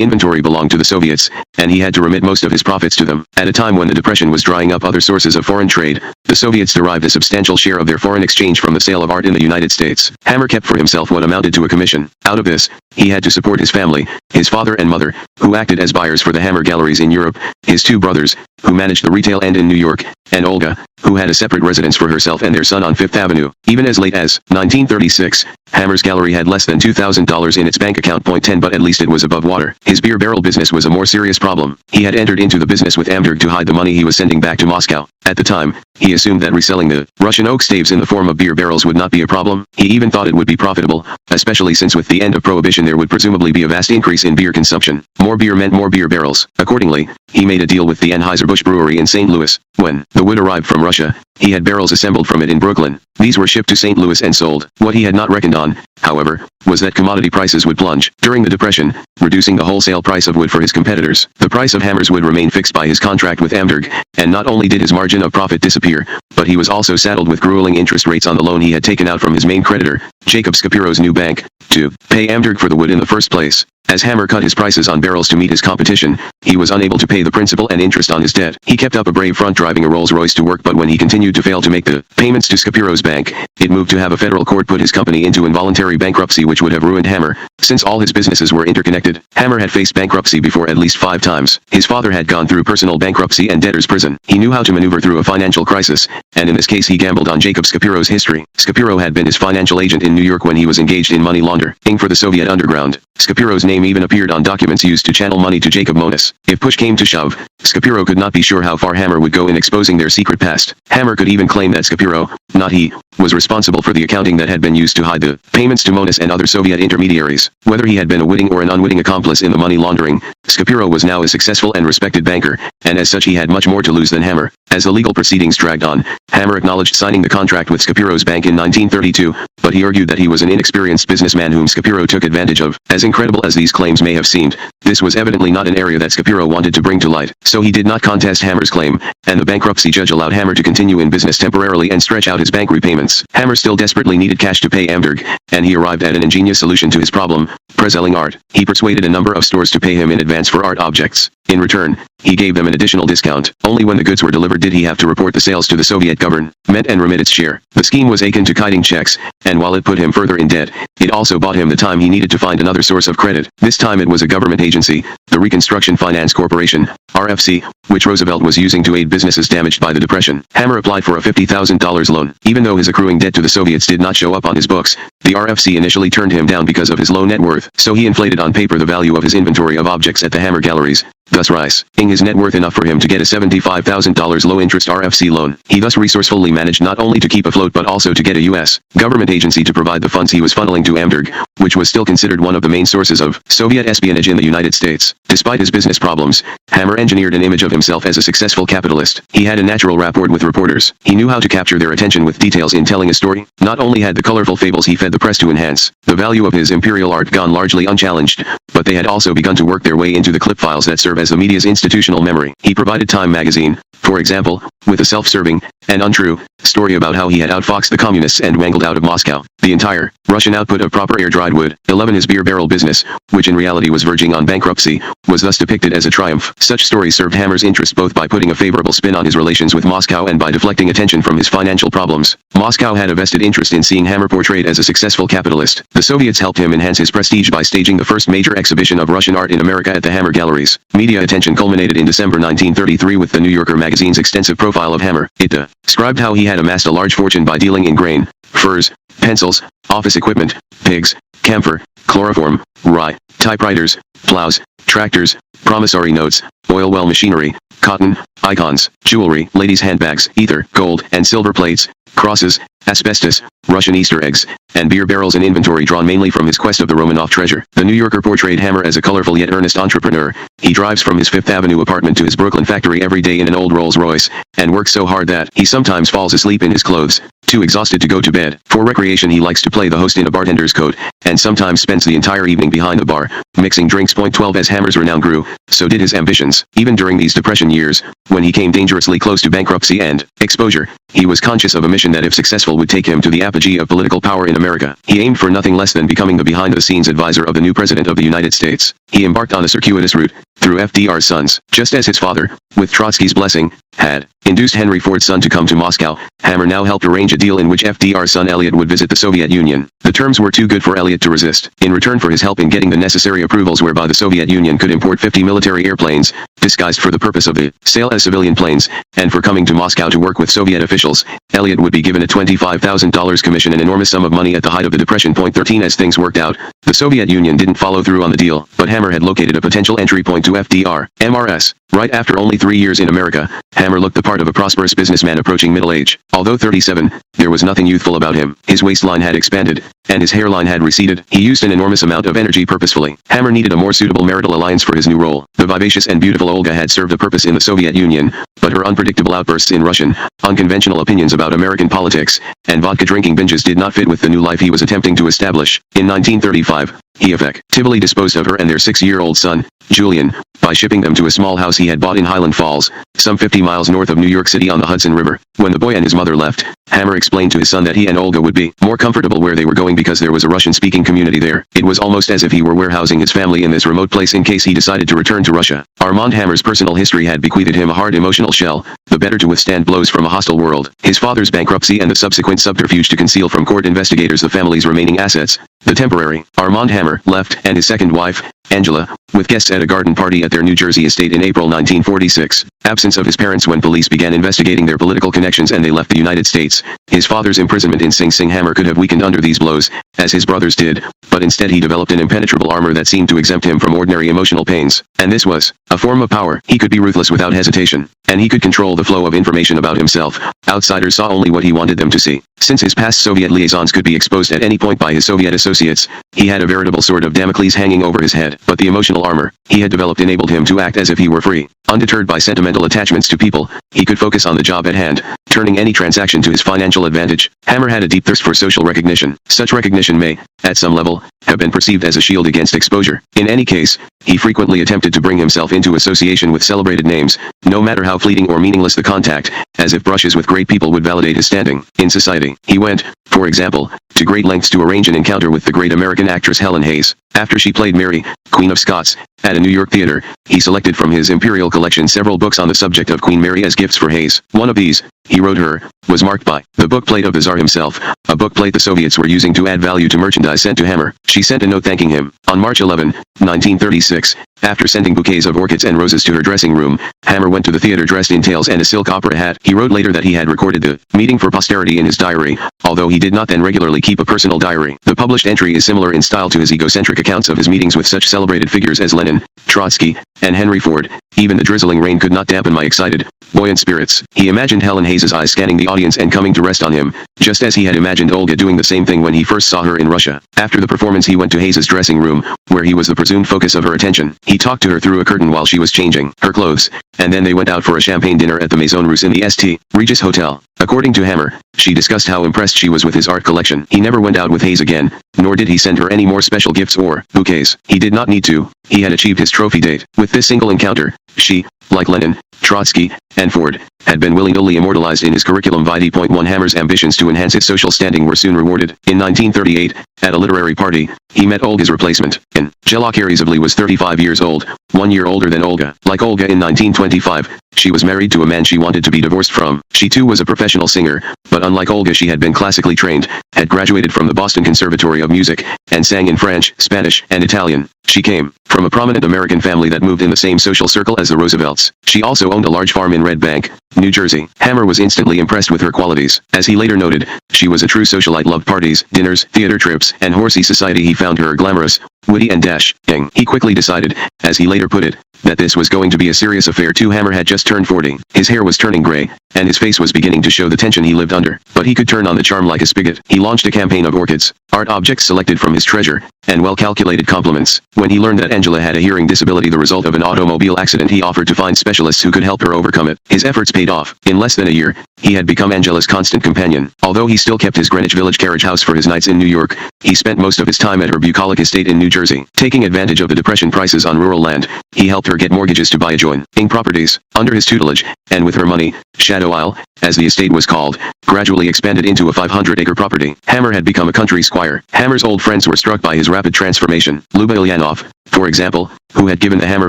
inventory belonged to the Soviets, and he had to remit most of his profits to them. At a time when the Depression was drying up other sources of foreign trade, the Soviets derived a substantial share of their foreign exchange from the sale of art in the United States. Hammer kept for himself what amounted to a commission. Out of this, he had to support his family, his father and mother, who acted as buyers for the Hammer Galleries in Europe, his two brothers, who managed the retail end in New York, and Olga, who had a separate residence for herself and their son on Fifth Avenue. Even as late as 1936, Hammer's gallery had less than $2,000 in its bank account. 10 But at least it was above water. His beer barrel business was a more serious problem. He had entered into the business with Amberg to hide the money he was sending back to Moscow. At the time, he assumed that reselling the Russian oak staves in the form of beer barrels would not be a problem. He even thought it would be profitable, especially since with the end of Prohibition there would presumably be a vast increase in beer consumption. More beer meant more beer barrels. Accordingly, he made a deal with the Anheuser-Busch brewery in St. Louis. When the wood arrived from Russia, he had barrels assembled from it in Brooklyn. These were shipped to St. Louis and sold. What he had not reckoned on, however, was that commodity prices would plunge during the Depression, reducing the wholesale price of wood for his competitors. The price of hammers would remain fixed by his contract with Amberg, and not only did his margin of profit disappear, but he was also saddled with grueling interest rates on the loan he had taken out from his main creditor, Jacob Scapiro's new bank, to pay Amberg for the wood in the first place. As Hammer cut his prices on barrels to meet his competition, he was unable to pay the principal and interest on his debt. He kept up a brave front driving a Rolls-Royce to work, but when he continued to fail to make the payments to Scapiro's bank, it moved to have a federal court put his company into involuntary bankruptcy, which would have ruined Hammer, since all his businesses were interconnected. Hammer had faced bankruptcy before at least 5 times. His father had gone through personal bankruptcy and debtor's prison. He knew how to maneuver through a financial crisis, and in this case he gambled on Jacob Scapiro's history. Scapiro had been his financial agent in New York when he was engaged in money laundering for the Soviet underground. Scapiro's name even appeared on documents used to channel money to Jacob Monis. If push came to shove, Scapiro could not be sure how far Hammer would go in exposing their secret past. Hammer could even claim that Scapiro, not he, was responsible for the accounting that had been used to hide the payments to Monis and other Soviet intermediaries. Whether he had been a witting or an unwitting accomplice in the money laundering, Scapiro was now a successful and respected banker, and as such he had much more to lose than Hammer. As the legal proceedings dragged on, Hammer acknowledged signing the contract with Scapiro's bank in 1932, but he argued that he was an inexperienced businessman whom Scapiro took advantage of. As incredible as these claims may have seemed, this was evidently not an area that Scapiro wanted to bring to light, so he did not contest Hammer's claim, and the bankruptcy judge allowed Hammer to continue in business temporarily and stretch out his bank repayments. Hammer still desperately needed cash to pay Amberg, and he arrived at an ingenious solution to his problem: pre-selling art. He persuaded a number of stores to pay him in advance for art objects. In return, he gave them an additional discount. Only when the goods were delivered did he have to report the sales to the Soviet government and remit its share. The scheme was akin to kiting checks, and while it put him further in debt, it also bought him the time he needed to find another source of credit. This time it was a government agency, the Reconstruction Finance Corporation, RFC, which Roosevelt was using to aid businesses damaged by the Depression. Hammer applied for a $50,000 loan. Even though his accruing debt to the Soviets did not show up on his books, the RFC initially turned him down because of his low net worth, so he inflated on paper the value of his inventory of objects at the Hammer galleries, thus rising his net worth enough for him to get a $75,000 low-interest RFC loan. He thus resourcefully managed not only to keep afloat but also to get a U.S. government agency to provide the funds he was funneling to Amberg, which was still considered one of the main sources of Soviet espionage in the United States. Despite his business problems, Hammer engineered an image of himself as a successful capitalist. He had a natural rapport with reporters. He knew how to capture their attention with details in telling a story. Not only had the colorful fables he fed the press to enhance the value of his imperial art gone largely unchallenged, but they had also begun to work their way into the clip files that serve as the media's institutional memory. He provided Time magazine, for example, with a self-serving and untrue story about how he had outfoxed the communists and wangled out of Moscow the entire Russian output of proper air-dried wood. 11 His beer barrel business, which in reality was verging on bankruptcy, was thus depicted as a triumph. Such stories served Hammer's interest both by putting a favorable spin on his relations with Moscow and by deflecting attention from his financial problems. Moscow had a vested interest in seeing Hammer portrayed as a successful capitalist. The Soviets helped him enhance his prestige by staging the first major exhibition of Russian art in America at the Hammer galleries. Media attention culminated in December 1933 with the New Yorker magazine's extensive profile of Hammer. It described how he had amassed a large fortune by dealing in grain, furs, pencils, office equipment, pigs, camphor, chloroform, rye, typewriters, plows, tractors, promissory notes, oil well machinery, cotton, icons, jewelry, ladies' handbags, ether, gold and silver plates, crosses, asbestos, Russian Easter eggs, and beer barrels, and inventory drawn mainly from his quest of the Romanov treasure. The New Yorker portrayed Hammer as a colorful yet earnest entrepreneur. He drives from his Fifth Avenue apartment to his Brooklyn factory every day in an old Rolls-Royce, and works so hard that he sometimes falls asleep in his clothes, too exhausted to go to bed. For recreation he likes to play the host in a bartender's coat, and sometimes spends the entire evening behind the bar, mixing drinks. 12 As Hammer's renown grew, so did his ambitions. Even during these Depression years, when he came dangerously close to bankruptcy and exposure, he was conscious of a mission that if successful would take him to the apogee of political power in America. He aimed for nothing less than becoming the behind-the-scenes advisor of the new President of the United States. He embarked on a circuitous route, through FDR's sons, just as his father, with Trotsky's blessing, had. induced Henry Ford's son to come to Moscow. Hammer now helped arrange a deal in which FDR's son Elliot would visit the Soviet Union. The terms were too good for Elliot to resist. In return for his help in getting the necessary approvals whereby the Soviet Union could import 50 military airplanes, disguised for the purpose of the sale as civilian planes, and for coming to Moscow to work with Soviet officials, Elliot would be given a $25,000 commission, an enormous sum of money at the height of the Depression. Point 13. As things worked out, the Soviet Union didn't follow through on the deal, but Hammer had located a potential entry point to FDR, MRS. Right after only 3 years in America, Hammer looked the part of a prosperous businessman approaching middle age. Although 37, there was nothing youthful about him. His waistline had expanded, and his hairline had receded. He used an enormous amount of energy purposefully. Hammer needed a more suitable marital alliance for his new role. The vivacious and beautiful Olga had served a purpose in the Soviet Union, but her unpredictable outbursts in Russian, unconventional opinions about American politics, and vodka-drinking binges did not fit with the new life he was attempting to establish. In 1935, he effectively disposed of her and their 6-year-old son, Julian, by shipping them to a small house he had bought in Highland Falls, some 50 miles north of New York City on the Hudson River. When the boy and his mother left, Hammer explained to his son that he and Olga would be more comfortable where they were going because there was a Russian-speaking community there. It was almost as if he were warehousing his family in this remote place in case he decided to return to Russia. Armand Hammer's personal history had bequeathed him a hard emotional shell, the better to withstand blows from a hostile world. His father's bankruptcy and the subsequent subterfuge to conceal from court investigators the family's remaining assets. The temporary Armand Hammer left, and his second wife, Angela, with guests at a garden party at their New Jersey estate in April 1946. Absence of his parents when police began investigating their political connections and they left the United States. His father's imprisonment in Sing Sing Hammer could have weakened under these blows, as his brothers did, but instead he developed an impenetrable armor that seemed to exempt him from ordinary emotional pains. And this was a form of power. He could be ruthless without hesitation, and he could control the flow of information about himself. Outsiders saw only what he wanted them to see. Since his past Soviet liaisons could be exposed at any point by his Soviet associates, he had a veritable sword of Damocles hanging over his head. But the emotional armor he had developed enabled him to act as if he were free. Undeterred by sentimental attachments to people, he could focus on the job at hand, turning any transaction to his financial advantage. Hammer had a deep thirst for social recognition. Such recognition may, at some level, have been perceived as a shield against exposure. In any case, he frequently attempted to bring himself into association with celebrated names, no matter how fleeting or meaningless the contact, as if brushes with great people would validate his standing in society. He went, for example, to great lengths to arrange an encounter with the great American actress Helen Hayes. After she played Mary, Queen of Scots, at a New York theater, he selected from his imperial collection several books on the subject of Queen Mary as gifts for Hayes. One of these, he wrote her, was marked by the bookplate of the Tsar himself, a bookplate the Soviets were using to add value to merchandise sent to Hammer. She sent a note thanking him. On March 11, 1936, after sending bouquets of orchids and roses to her dressing room, Hammer went to the theater dressed in tails and a silk opera hat. He wrote later that he had recorded the meeting for posterity in his diary, although he did not then regularly keep a personal diary. The published entry is similar in style to his egocentric accounts of his meetings with such celebrated figures as Lenin, Trotsky, and Henry Ford. Even the drizzling rain could not dampen my excited, buoyant spirits. He imagined Helen Hayes' eyes scanning the audience and coming to rest on him, just as he had imagined Olga doing the same thing when he first saw her in Russia. After the performance he went to Hayes' dressing room, where he was the presumed focus of her attention. He talked to her through a curtain while she was changing her clothes, and then they went out for a champagne dinner at the Maison Russe in the St. Regis Hotel. According to Hammer, she discussed how impressed she was with his art collection. He never went out with Hayes again, nor did he send her any more special gifts or bouquets. He did not need to. He had achieved his trophy date. With this single encounter, she, like Lenin, Trotsky, and Ford, had been willingly immortalized in his curriculum vitae. 1 Hammer's ambitions to enhance its social standing were soon rewarded. In 1938, at a literary party, he met Olga's replacement. Angela Karizavli was 35 years old, 1 year older than Olga. Like Olga in 1925, she was married to a man she wanted to be divorced from. She too was a professional singer, but unlike Olga she had been classically trained, had graduated from the Boston Conservatory of Music, and sang in French, Spanish, and Italian. She came from a prominent American family that moved in the same social circle as the Roosevelts. She also owned a large farm in Red Bank, New Jersey. Hammer was instantly impressed with her qualities. As he later noted, she was a true socialite, loved parties, dinners, theater trips, and horsey society. He found her glamorous, witty, and dashing. He quickly decided, as he later put it, that this was going to be a serious affair too. Hammer had just turned 40. His hair was turning gray, and his face was beginning to show the tension he lived under. But he could turn on the charm like a spigot. He launched a campaign of orchids, art objects selected from his treasure, and well-calculated compliments. When he learned that Angela had a hearing disability, the result of an automobile accident, he offered to find specialists who could help her overcome it. His efforts paid off. In less than a year, he had become Angela's constant companion. Although he still kept his Greenwich Village carriage house for his nights in New York, he spent most of his time at her bucolic estate in New Jersey. Taking advantage of the depression prices on rural land, he helped her get mortgages to buy adjoining properties. Under his tutelage, and with her money, Shadow Isle, as the estate was called, gradually expanded into a 500-acre property. Hammer had become a country squire. Hammer's old friends were struck by his rapid transformation. Luba Ilyanov, for example, who had given the Hammer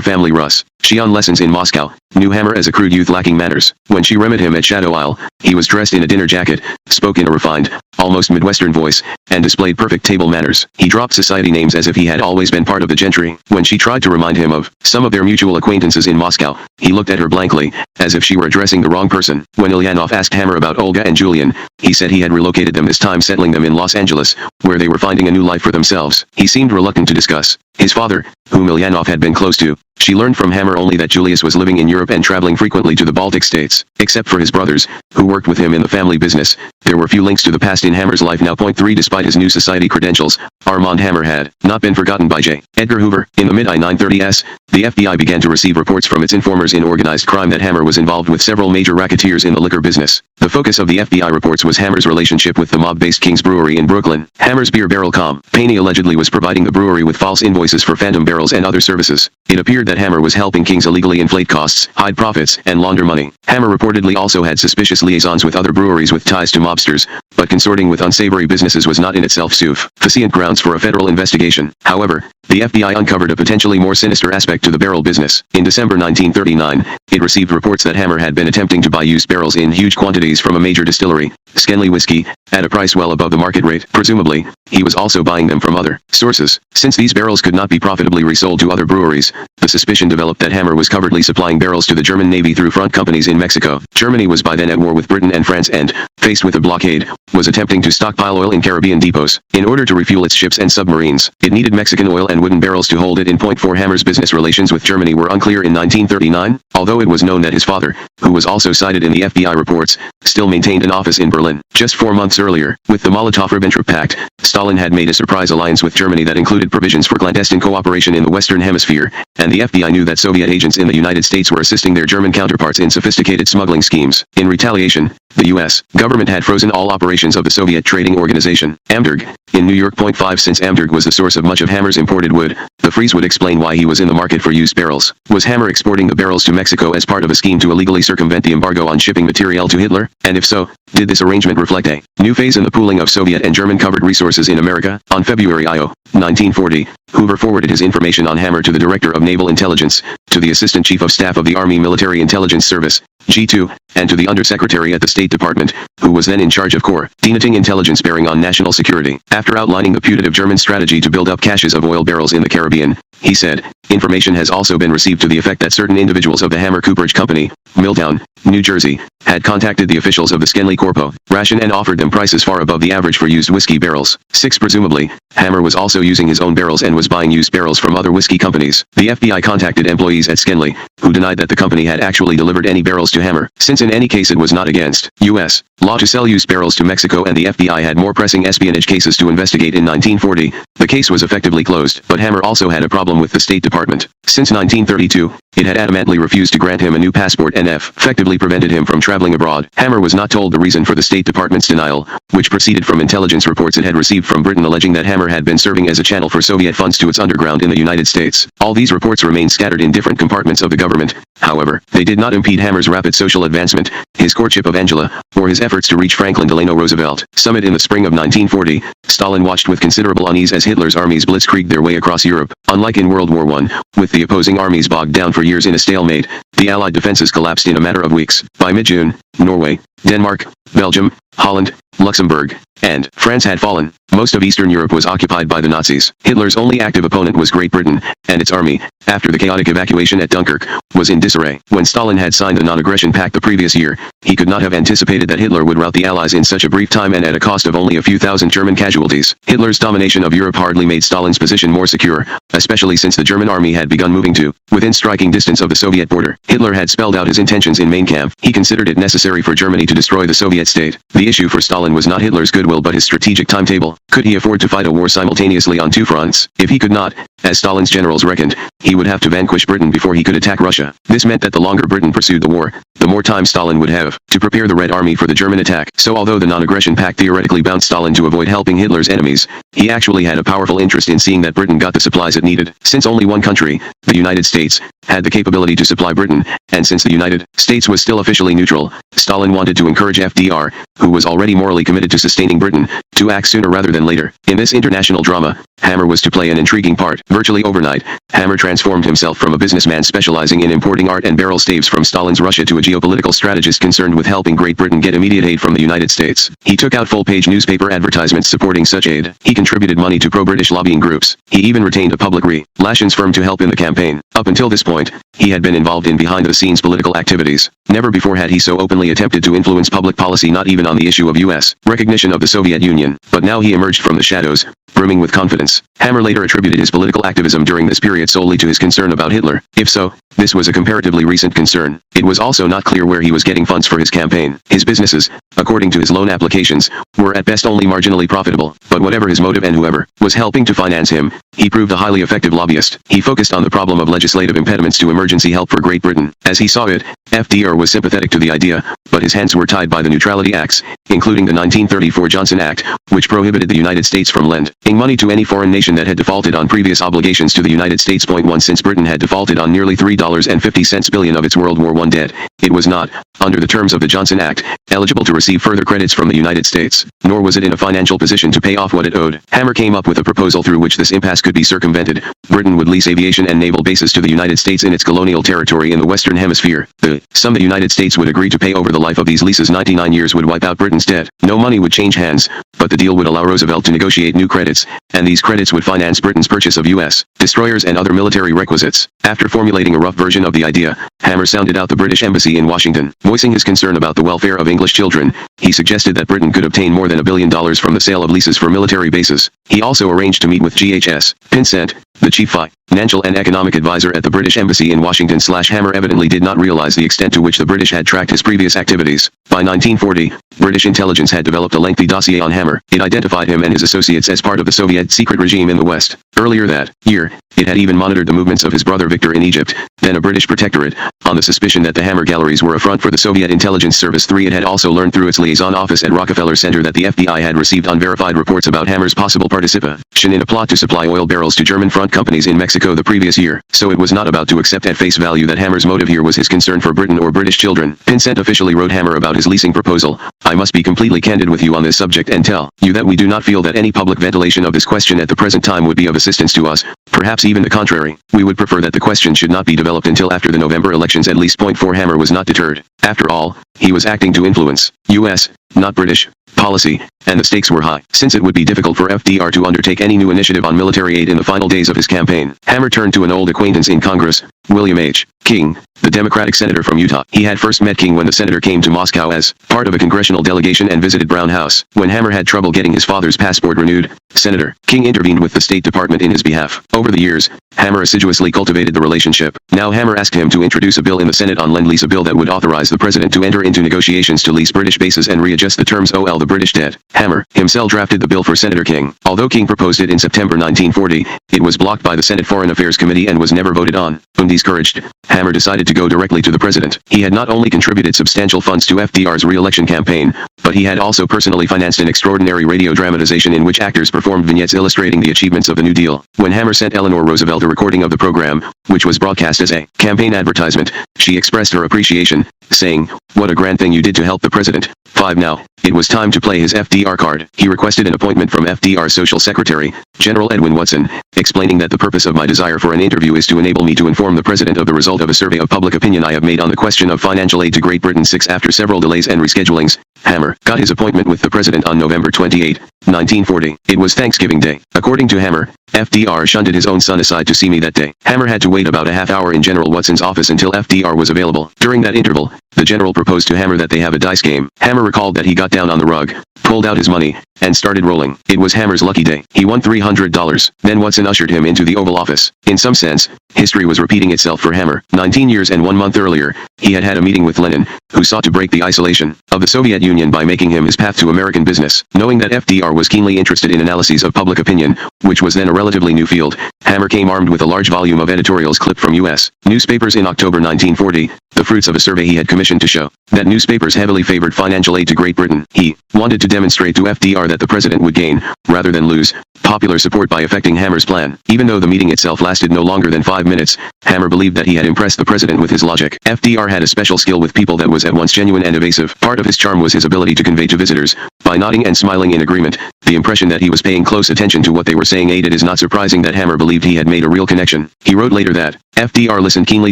family Rus. Xian lessons in Moscow, knew Hammer as a crude youth lacking manners. When she met him at Shadow Isle, he was dressed in a dinner jacket, spoke in a refined, almost Midwestern voice, and displayed perfect table manners. He dropped society names as if he had always been part of the gentry. When she tried to remind him of some of their mutual acquaintances in Moscow, he looked at her blankly, as if she were addressing the wrong person. When Ilyanov asked Hammer about Olga and Julian, he said he had relocated them, this time settling them in Los Angeles, where they were finding a new life for themselves. He seemed reluctant to discuss his father, whom Ilyanov had been close to. She learned from Hammer only that Julius was living in Europe and traveling frequently to the Baltic states. Except for his brothers, who worked with him in the family business, there were few links to the past in Hammer's life now. Point 3. Despite his new society credentials, Armand Hammer had not been forgotten by J. Edgar Hoover. In the mid-1930s, the FBI began to receive reports from its informers in organized crime that Hammer was involved with several major racketeers in the liquor business. The focus of the FBI reports was Hammer's relationship with the mob-based King's Brewery in Brooklyn. Hammer's beer barrel company allegedly was providing the brewery with false invoices for phantom barrels and other services. It appeared that Hammer was helping King's illegally inflate costs, hide profits, and launder money. Hammer reportedly also had suspicious liaisons with other breweries with ties to mobsters, but consorting with unsavory businesses was not in itself sufficient grounds for a federal investigation. However, the FBI uncovered a potentially more sinister aspect to the barrel business. In December 1939, it received reports that Hammer had been attempting to buy used barrels in huge quantities from a major distillery, Skenley Whiskey, at a price well above the market rate. Presumably, he was also buying them from other sources. Since these barrels could not be profitably resold to other breweries, the suspicion developed that Hammer was covertly supplying barrels to the German Navy through front companies in Mexico. Germany was by then at war with Britain and France and, faced with a blockade, was attempting to stockpile oil in Caribbean depots. In order to refuel its ships and submarines, it needed Mexican oil and wooden barrels to hold it in. Point 4. Hammer's business relations with Germany were unclear in 1939, although it was known that his father, who was also cited in the FBI reports, still maintained an office in Berlin. Just 4 months earlier, with the Molotov-Ribbentrop Pact, Stalin had made a surprise alliance with Germany that included provisions for clandestine cooperation in the Western Hemisphere, and the FBI knew that Soviet agents in the United States were assisting their German counterparts in sophisticated smuggling schemes. In retaliation, the U.S. government had frozen all operations of the Soviet trading organization, Amderg, in New York. Point 5. Since Amderg was the source of much of Hammer's imported wood, the freeze would explain why he was in the market for used barrels. Was Hammer exporting the barrels to Mexico as part of a scheme to illegally circumvent the embargo on shipping material to Hitler? And if so, did this arrangement reflect a new phase in the pooling of Soviet and German covered resources in America? On February 1940, Hoover forwarded his information on Hammer to the Director of Naval Intelligence, to the Assistant Chief of Staff of the Army Military Intelligence Service, G2, and to the Undersecretary at the State Department, who was then in charge of coordinating intelligence bearing on national security. After outlining the putative German strategy to build up caches of oil barrels in the Caribbean, he said, information has also been received to the effect that certain individuals of the Hammer Cooperage Company, Milltown, New Jersey, had contacted the officials of the Skenley Corporation and offered them prices far above the average for used whiskey barrels. 6. Presumably, Hammer was also using his own barrels and was buying used barrels from other whiskey companies. The FBI contacted employees at Skenley, who denied that the company had actually delivered any barrels to Hammer, since in any case it was not against U.S. law to sell used barrels to Mexico, and the FBI had more pressing espionage cases to investigate. In 1940, the case was effectively closed, but Hammer also had a problem with the State Department. Since 1932, it had adamantly refused to grant him a new passport and effectively prevented him from traveling abroad. Hammer was not told the reason for the State Department's denial, which proceeded from intelligence reports it had received from Britain alleging that Hammer had been serving as a channel for Soviet funds to its underground in the United States. All these reports remained scattered in different compartments of the government. However, they did not impede Hammer's rapid social advancement, his courtship of Angela, or his efforts to reach Franklin Delano Roosevelt. Summit. In the spring of 1940, Stalin watched with considerable unease as Hitler's armies blitzkrieged their way across Europe. Unlike in World War I, with the opposing armies bogged down for years in a stalemate, the Allied defenses collapsed in a matter of weeks. By mid-June, Norway, Denmark, Belgium, Holland, Luxembourg, and France had fallen. Most of Eastern Europe was occupied by the Nazis. Hitler's only active opponent was Great Britain, and its army, after the chaotic evacuation at Dunkirk, was in disarray. When Stalin had signed the Non-Aggression Pact the previous year, he could not have anticipated that Hitler would rout the Allies in such a brief time and at a cost of only a few thousand German casualties. Hitler's domination of Europe hardly made Stalin's position more secure, especially since the German army had begun moving to within striking distance of the Soviet border. Hitler had spelled out his intentions in Mein Kampf. He considered it necessary for Germany to destroy the Soviet state. The issue for Stalin was not Hitler's goodwill but his strategic timetable. Could he afford to fight a war simultaneously on two fronts? If he could not, as Stalin's generals reckoned, he would have to vanquish Britain before he could attack Russia. This meant that the longer Britain pursued the war, the more time Stalin would have to prepare the Red Army for the German attack. So although the Non-Aggression Pact theoretically bound Stalin to avoid helping Hitler's enemies, he actually had a powerful interest in seeing that Britain got the supplies it needed. Since only one country, the United States, had the capability to supply Britain, and since the United States was still officially neutral, Stalin wanted to encourage FDR, who was already morally committed to sustaining Britain, to act sooner rather than later. In this international drama, Hammer was to play an intriguing part. Virtually overnight, Hammer transformed himself from a businessman specializing in importing art and barrel staves from Stalin's Russia to a geopolitical strategist concerned with helping Great Britain get immediate aid from the United States. He took out full-page newspaper advertisements supporting such aid. He contributed money to pro-British lobbying groups. He even retained a public relations firm to help in the campaign. Up until this point, he had been involved in behind-the-scenes political activities. Never before had he so openly attempted to influence public policy, not even on the issue of U.S. recognition of the Soviet Union. But now he emerged from the shadows, brimming with confidence. Hammer later attributed his political activism during this period solely to his concern about Hitler. If so, this was a comparatively recent concern. It was also not clear where he was getting funds for his campaign. His businesses, according to his loan applications, were at best only marginally profitable. But whatever his motive and whoever was helping to finance him, he proved a highly effective lobbyist. He focused on the problem of legislative impediments to emergency help for Great Britain. As he saw it, FDR was sympathetic to the idea, but his hands were tied by the Neutrality Acts, including the 1934 Johnson Act, which prohibited the United States from lending money to any foreign nation that had defaulted on previous obligations to the United States. Point 1 Since Britain had defaulted on nearly $3.50 billion of its World War I debt, it was not, under the terms of the Johnson Act, eligible to receive further credits from the United States, nor was it in a financial position to pay off what it owed. Hammer came up with a proposal through which this impasse could be circumvented. Britain would lease aviation and naval bases to the United States in its colonial territory in the Western Hemisphere. The sum the United States would agree to pay over the life of these leases, 99 years, would wipe out Britain's debt. No money would change hands, but the deal would allow Roosevelt to negotiate new credits, and these credits would finance Britain's purchase of U.S. destroyers and other military requisites. After formulating a rough version of the idea, Hammer sounded out the British Embassy in Washington. Voicing his concern about the welfare of English children, he suggested that Britain could obtain more than $1 billion from the sale of leases for military bases. He also arranged to meet with G.H.S. Pinsent, the chief financial and economic advisor at the British Embassy in Washington. Hammer evidently did not realize the extent to which the British had tracked his previous activities. By 1940, British intelligence had developed a lengthy dossier on Hammer. It identified him and his associates as part of the Soviet secret regime in the West. Earlier that year, it had even monitored the movements of his brother Victor in Egypt, then a British protectorate, on the suspicion that the Hammer galleries were a front for the Soviet intelligence service. 3. It had also learned through its liaison office at Rockefeller Center that the FBI had received unverified reports about Hammer's possible participation in a plot to supply oil barrels to German front companies in Mexico the previous year. So it was not about to accept at face value that Hammer's motive here was his concern for Britain or British children. Pinsent officially wrote Hammer about his leasing proposal. I must be completely candid with you on this subject and tell you that we do not feel that any public ventilation of this question at the present time would be of assistance to us, perhaps even the contrary. We would prefer that the question should not be developed until after the November elections at least. Point 4 Hammer was not deterred. After all, he was acting to influence U.S., not British, policy, and the stakes were high, since it would be difficult for FDR to undertake any new initiative on military aid in the final days of his campaign. Hammer turned to an old acquaintance in Congress, William H. King, the Democratic senator from Utah. He had first met King when the senator came to Moscow as part of a congressional delegation and visited Brown House. When Hammer had trouble getting his father's passport renewed, Senator King intervened with the State Department in his behalf. Over the years, Hammer assiduously cultivated the relationship. Now Hammer asked him to introduce a bill in the Senate on Lend-Lease, a bill that would authorize the president to enter into negotiations to lease British bases and readjust the terms ol the British debt. Hammer himself drafted the bill for Senator King. Although King proposed it in September 1940, it was blocked by the Senate Foreign Affairs Committee and was never voted on. Discouraged, Hammer decided to go directly to the president. He had not only contributed substantial funds to FDR's re-election campaign, but he had also personally financed an extraordinary radio dramatization in which actors performed vignettes illustrating the achievements of the New Deal. When Hammer sent Eleanor Roosevelt a recording of the program, which was broadcast as a campaign advertisement, she expressed her appreciation, saying, "What a grand thing you did to help the president." 5. Now, it was time to play his FDR card. He requested an appointment from FDR's Social Secretary, General Edwin Watson, explaining that the purpose of my desire for an interview is to enable me to inform the president of the result of a survey of public opinion I have made on the question of financial aid to Great Britain. 6. After several delays and reschedulings, Hammer got his appointment with the president on November 28, 1940. It was Thanksgiving Day. According to Hammer, FDR shunted his own son aside to see me that day. Hammer had to wait about a half hour in General Watson's office until FDR was available. During that interval, the general proposed to Hammer that they have a dice game. Hammer recalled that he got down on the rug, pulled out his money, and started rolling. It was Hammer's lucky day. He won $300. Then Watson ushered him into the Oval Office. In some sense, history was repeating itself for Hammer. 19 years and 1 month earlier, he had had a meeting with Lenin, who sought to break the isolation of the Soviet Union by making him his path to American business. Knowing that FDR was keenly interested in analyses of public opinion, which was then a relatively new field, Hammer came armed with a large volume of editorials clipped from U.S. newspapers in October 1940, the fruits of a survey he had commissioned to show that newspapers heavily favored financial aid to Great Britain. He wanted to demonstrate to FDR that the president would gain, rather than lose, popular support by affecting Hammer's plan. Even though the meeting itself lasted no longer than 5 minutes, Hammer believed that he had impressed the president with his logic. FDR had a special skill with people that was at once genuine and evasive. Part of his charm was his ability to convey to visitors, by nodding and smiling in agreement, the impression that he was paying close attention to what they were saying. It is not surprising that Hammer believed he had made a real connection. He wrote later that FDR listened keenly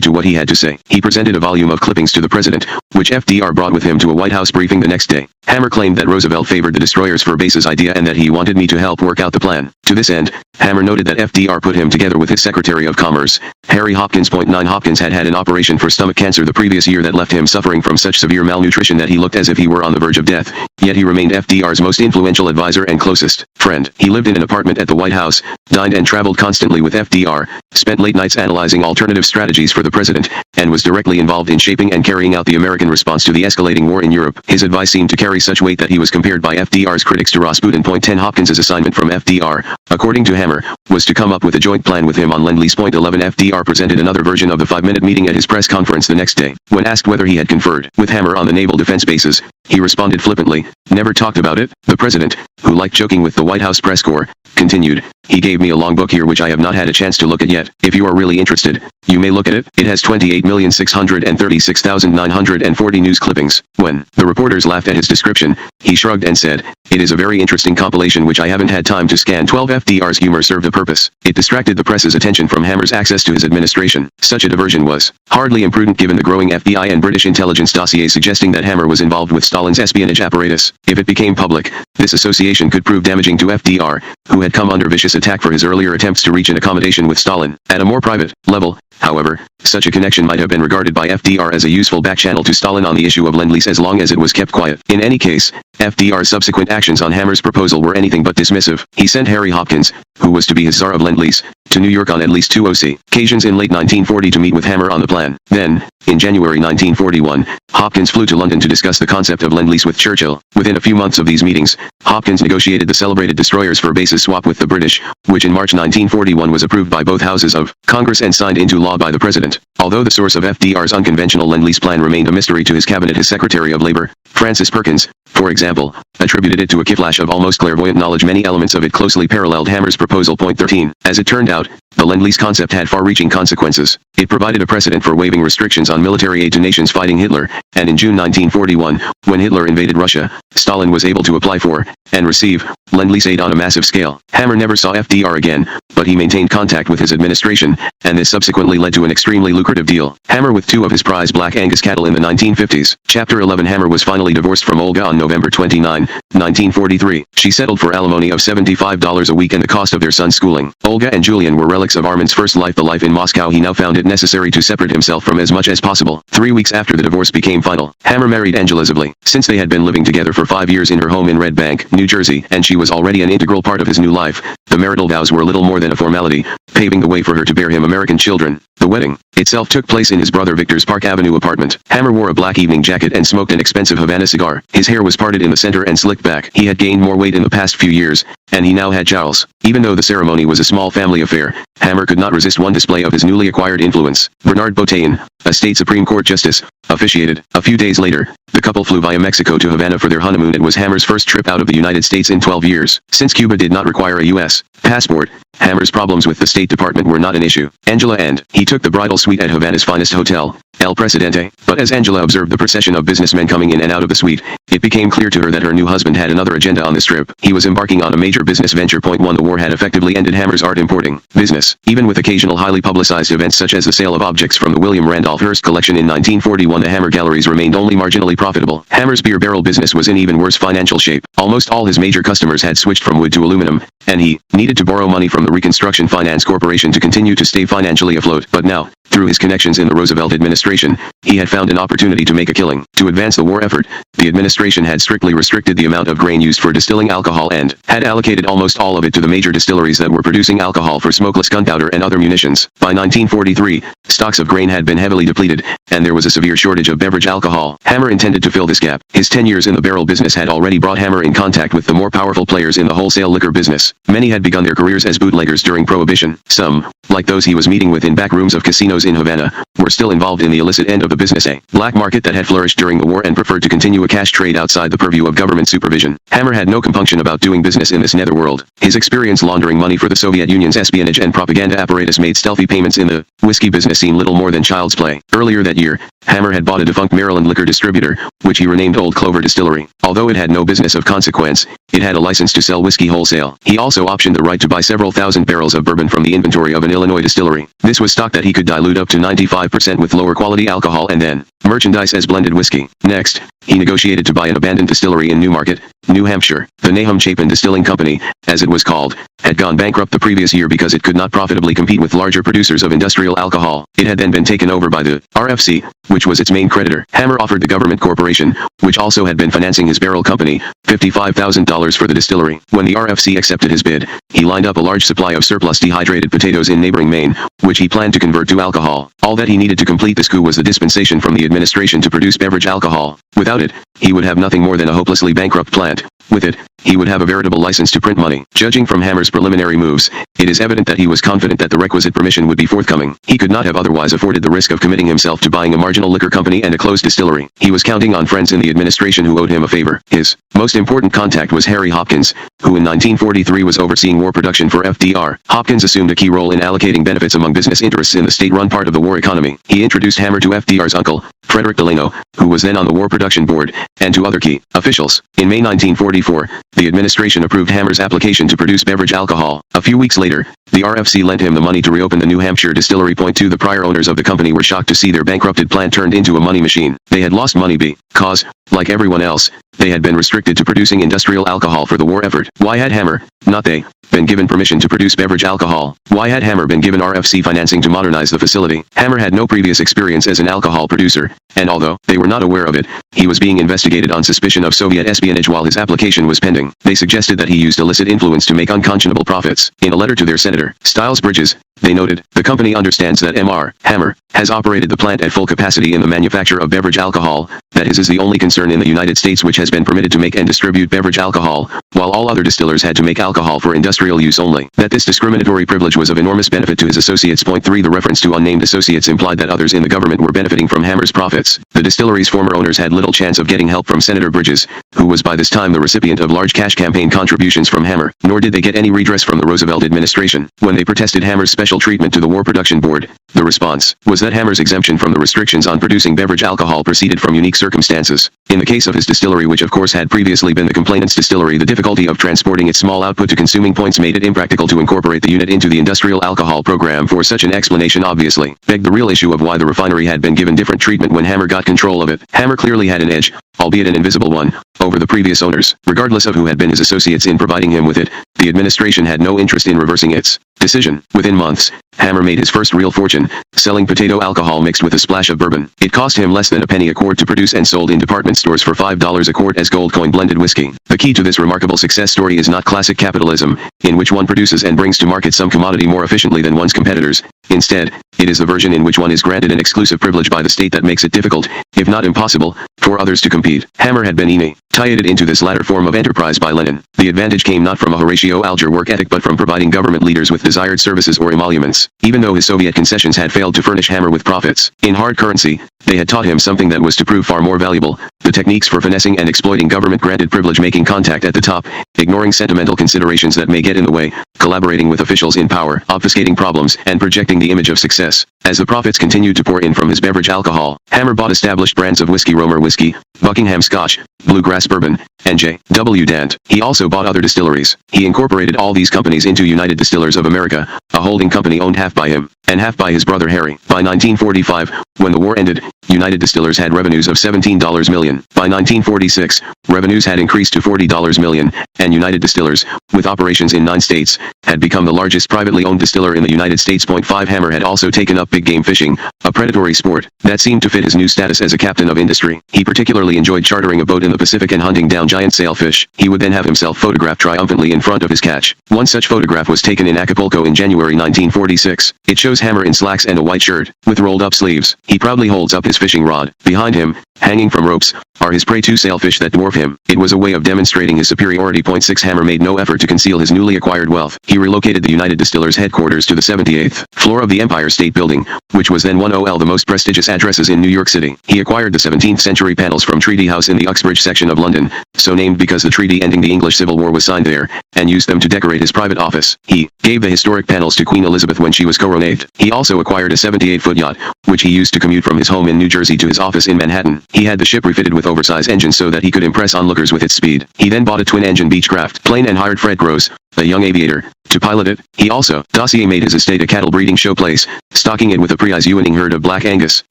to what he had to say. He presented a volume of clippings to the president, which FDR brought with him to a White House briefing the next day. Hammer claimed that Roosevelt favored the destroyers for base's idea and that he wanted me to help work out the plan. To this end, Hammer noted that FDR put him together with his Secretary of Commerce, Harry Hopkins. 9 Hopkins had had an operation for stomach cancer the previous year that left him suffering from such severe malnutrition that he looked as if he were on the verge of death, yet he remained FDR's most influential advisor and closest friend. He lived in an apartment at the White House, dined and traveled constantly with FDR, spent late nights analyzing alternative strategies for the president, and was directly involved in shaping and carrying out the American response to the escalating war in Europe. His advice seemed to carry such weight that he was compared by FDR's critics to Rasputin. 10 Hopkins's assignment from FDR, according to Hammer, was to come up with a joint plan with him on Lend-Lease. 11 FDR presented another version of the 5-minute meeting at his press conference the next day. When asked whether he had conferred with Hammer on the naval defense bases, he responded flippantly, "Never talked about it." The president, who liked joking with the White House press corps, continued, "He gave me a long book here which I have not had a chance to look at yet. If you are really interested, you may look at it. It has 28,636,940 news clippings." When the reporters laughed at his description, he shrugged and said, "It is a very interesting compilation which I haven't had time to scan." 12 FDR's humor served a purpose. It distracted the press's attention from Hammer's access to his administration. Such a diversion was hardly imprudent given the growing FBI and British intelligence dossier suggesting that Hammer was involved with Stalin's espionage apparatus. If it became public, this association could prove damaging to FDR, who had come under vicious attack for his earlier attempts to reach an accommodation with Stalin. At a more private level, however, such a connection might have been regarded by FDR as a useful backchannel to Stalin on the issue of Lend-Lease as long as it was kept quiet. In any case, FDR's subsequent actions on Hammer's proposal were anything but dismissive. He sent Harry Hopkins, who was to be his czar of Lend-Lease, to New York on at least 2 occasions in late 1940 to meet with Hammer on the plan. Then, in January 1941, Hopkins flew to London to discuss the concept of Lend-Lease with Churchill. Within a few months of these meetings, Hopkins negotiated the celebrated destroyers for bases swap with the British, which in March 1941 was approved by both houses of Congress and signed into law by the President. Although the source of FDR's unconventional Lend-Lease plan remained a mystery to his cabinet, his Secretary of Labor, Francis Perkins, for example, attributed it to a flash of almost clairvoyant knowledge. Many elements of it closely paralleled Hammer's proposal. 13. As it turned out, the Lend-Lease concept had far-reaching consequences. It provided a precedent for waiving restrictions on military aid to nations fighting Hitler, and in June 1941, when Hitler invaded Russia, Stalin was able to apply for, and receive, Lend-Lease aid on a massive scale. Hammer never saw FDR again, but he maintained contact with his administration, and this subsequently led to an extremely lucrative deal. Hammer with 2 of his prize Black Angus cattle in the 1950s. Chapter 11. Hammer was finally divorced from Olga on November 29, 1943. She settled for alimony of $75 a week and the cost of their son's schooling. Olga and Julian were relics of Armand's first life. The life in Moscow. He now found it necessary to separate himself from as much as possible. 3 weeks after the divorce became final, Hammer married Angela Zivley. Since they had been living together for 5 years in her home in Red Bank, New Jersey, and she was already an integral part of his new life, the marital vows were little more than a formality, paving the way for her to bear him American children. The wedding itself took place in his brother Victor's Park Avenue apartment. Hammer wore a black evening jacket and smoked an expensive Havana cigar. His hair was parted in the center and slicked back. He had gained more weight in the past few years, and he now had jowls. Even though the ceremony was a small family affair, Hammer could not resist one display of his newly acquired influence. Bernard Botain, a state Supreme Court justice, officiated. A few days later, the couple flew via Mexico to Havana for their honeymoon. It was Hammer's first trip out of the United States in 12 years. Since Cuba did not require a U.S. passport, Hammer's problems with the State Department were not an issue. Angela and he took the bridal suite at Havana's finest hotel, El Presidente. But as Angela observed the procession of businessmen coming in and out of the suite, it became clear to her that her new husband had another agenda on this trip. He was embarking on a major business venture. 1. The war had effectively ended Hammer's art importing business. Even with occasional highly publicized events such as the sale of objects from the William Randolph Hearst collection in 1941, the Hammer galleries remained only marginally profitable. Hammer's beer barrel business was in even worse financial shape. Almost all his major customers had switched from wood to aluminum, and he needed to borrow money from the Reconstruction Finance Corporation to continue to stay financially afloat. But now, through his connections in the Roosevelt administration, he had found an opportunity to make a killing. To advance the war effort, the administration had strictly restricted the amount of grain used for distilling alcohol and had allocated almost all of it to the major distilleries that were producing alcohol for smokeless gunpowder and other munitions. By 1943, stocks of grain had been heavily depleted, and there was a severe shortage of beverage alcohol. Hammer intended to fill this gap. His 10 years in the barrel business had already brought Hammer in contact with the more powerful players in the wholesale liquor business. Many had begun their careers as bootleggers during Prohibition. Some, like those he was meeting with in back rooms of casinos in Havana, were still involved in the illicit end of the business. black market that had flourished during the war and preferred to continue a cash trade outside the purview of government supervision. Hammer had no compunction about doing business in this netherworld. His experience laundering money for the Soviet Union's espionage and propaganda apparatus made stealthy payments in the whiskey business seem little more than child's play. Earlier that year, Hammer had bought a defunct Maryland liquor distributor, which he renamed Old Clover Distillery. Although it had no business of consequence, it had a license to sell whiskey wholesale. He also optioned the right to buy several thousand barrels of bourbon from the inventory of an Illinois distillery. This was stock that he could dilute up to 95% with lower quality alcohol and then merchandise as blended whiskey. Next, he negotiated to buy an abandoned distillery in Newmarket, New Hampshire. The Nahum Chapin Distilling Company, as it was called, had gone bankrupt the previous year because it could not profitably compete with larger producers of industrial alcohol. It had then been taken over by the RFC, which was its main creditor. Hammer offered the government corporation, which also had been financing his barrel company, $55,000 for the distillery. When the RFC accepted his bid, he lined up a large supply of surplus dehydrated potatoes in neighboring Maine, which he planned to convert to alcohol. All that he needed to complete this coup was the dispensation from the administration to produce beverage alcohol. Without it, he would have nothing more than a hopelessly bankrupt plant. With it, he would have a veritable license to print money. Judging from Hammer's preliminary moves, it is evident that he was confident that the requisite permission would be forthcoming. He could not have otherwise afforded the risk of committing himself to buying a marginal liquor company and a closed distillery. He was counting on friends in the administration who owed him a favor. His most important contact was Harry Hopkins, who in 1943 was overseeing war production for FDR. Hopkins assumed a key role in allocating benefits among business interests in the state-run part of the war economy. He introduced Hammer to FDR's uncle, Frederick Delano, who was then on the war production board, and to other key officials. In May 1944, the administration approved Hammer's application to produce beverage alcohol. A few weeks later, the RFC lent him the money to reopen the New Hampshire distillery. The prior owners of the company were shocked to see their bankrupted plant turned into a money machine. They had lost money because, like everyone else, they had been restricted to producing industrial alcohol for the war effort. Why had Hammer, not they, been given permission to produce beverage alcohol? Why had Hammer been given RFC financing to modernize the facility? Hammer had no previous experience as an alcohol producer, and although they were not aware of it, he was being investigated on suspicion of Soviet espionage while his application was pending. They suggested that he used illicit influence to make unconscionable profits. In a letter to their senator, Styles Bridges, they noted, the company understands that M.R. Hammer has operated the plant at full capacity in the manufacture of beverage alcohol, that his is the only concern in the United States which has been permitted to make and distribute beverage alcohol, while all other distillers had to make alcohol for industrial use only. That this discriminatory privilege was of enormous benefit to his associates. Point 3. The reference to unnamed associates implied that others in the government were benefiting from Hammer's profits. The distillery's former owners had little chance of getting help from Senator Bridges, who was by this time the recipient of large cash campaign contributions from Hammer, nor did they get any redress from the Roosevelt administration. When they protested Hammer's special treatment to the War Production Board, the response was that Hammer's exemption from the restrictions on producing beverage alcohol proceeded from unique circumstances. In the case of his distillery, which of course had previously been the complainant's distillery, the difficulty of transporting its small output to consuming points made it impractical to incorporate the unit into the industrial alcohol program. For such an explanation obviously begged the real issue of why the refinery had been given different treatment when Hammer got control of it. Hammer clearly had an edge, albeit an invisible one, over the previous owners. Regardless of who had been his associates in providing him with it, the administration had no interest in reversing its decision. Within months, Hammer made his first real fortune, selling potato alcohol mixed with a splash of bourbon. It cost him less than a penny a quart to produce and sold in department stores for $5 a quart as gold coin blended whiskey. The key to this remarkable success story is not classic capitalism, in which one produces and brings to market some commodity more efficiently than one's competitors. Instead, it is the version in which one is granted an exclusive privilege by the state that makes it difficult, if not impossible, for others to compete. Hammer had been initiated into this latter form of enterprise by Lenin. The advantage came not from a Horatio Alger work ethic but from providing government leaders with desired services or emoluments. Even though his Soviet concessions had failed to furnish Hammer with profits in hard currency, they had taught him something that was to prove far more valuable: the techniques for finessing and exploiting government-granted privilege, making contact at the top, ignoring sentimental considerations that may get in the way, collaborating with officials in power, obfuscating problems, and projecting the image of success. As the profits continued to pour in from his beverage alcohol, Hammer bought established brands of whiskey: Romer whiskey, Buckingham Scotch, Bluegrass Bourbon, and J.W. Dant. He also bought other distilleries. He incorporated all these companies into United Distillers of America, a holding company owned half by him and half by his brother Harry. By 1945, when the war ended, United Distillers had revenues of $17 million. By 1946, revenues had increased to $40 million, and United Distillers, with operations in 9 states, had become the largest privately owned distiller in the United States. 5. Hammer had also taken up big game fishing, a predatory sport that seemed to fit his new status as a captain of industry. He particularly enjoyed chartering a boat in the Pacific and hunting down giant sailfish. He would then have himself photographed triumphantly in front of his catch. One such photograph was taken in Acapulco in January 1946. It shows Hammer in slacks and a white shirt, with rolled-up sleeves. He proudly holds up his fishing rod. Behind him, hanging from ropes, are his prey two sailfish that dwarf him. It was a way of demonstrating his superiority. 6 Hammer made no effort to conceal his newly acquired wealth. He relocated the United Distillers headquarters to the 78th floor of the Empire State Building, which was then one of the most prestigious addresses in New York City. He acquired the 17th century panels from Treaty House in the Uxbridge section of London, so named because the treaty ending the English Civil War was signed there, and used them to decorate his private office. He gave the historic panels to Queen Elizabeth when she was coronated. He also acquired a 78-foot yacht, which he used to commute from his home in New Jersey to his office in Manhattan. He had the ship refitted with oversized engines so that he could impress onlookers with its speed. He then bought a twin-engine Beechcraft plane and hired Fred Gross, a young aviator, to pilot it. He also, Dossier made his estate a cattle breeding showplace, stocking it with a Prize-Ewing herd of Black Angus.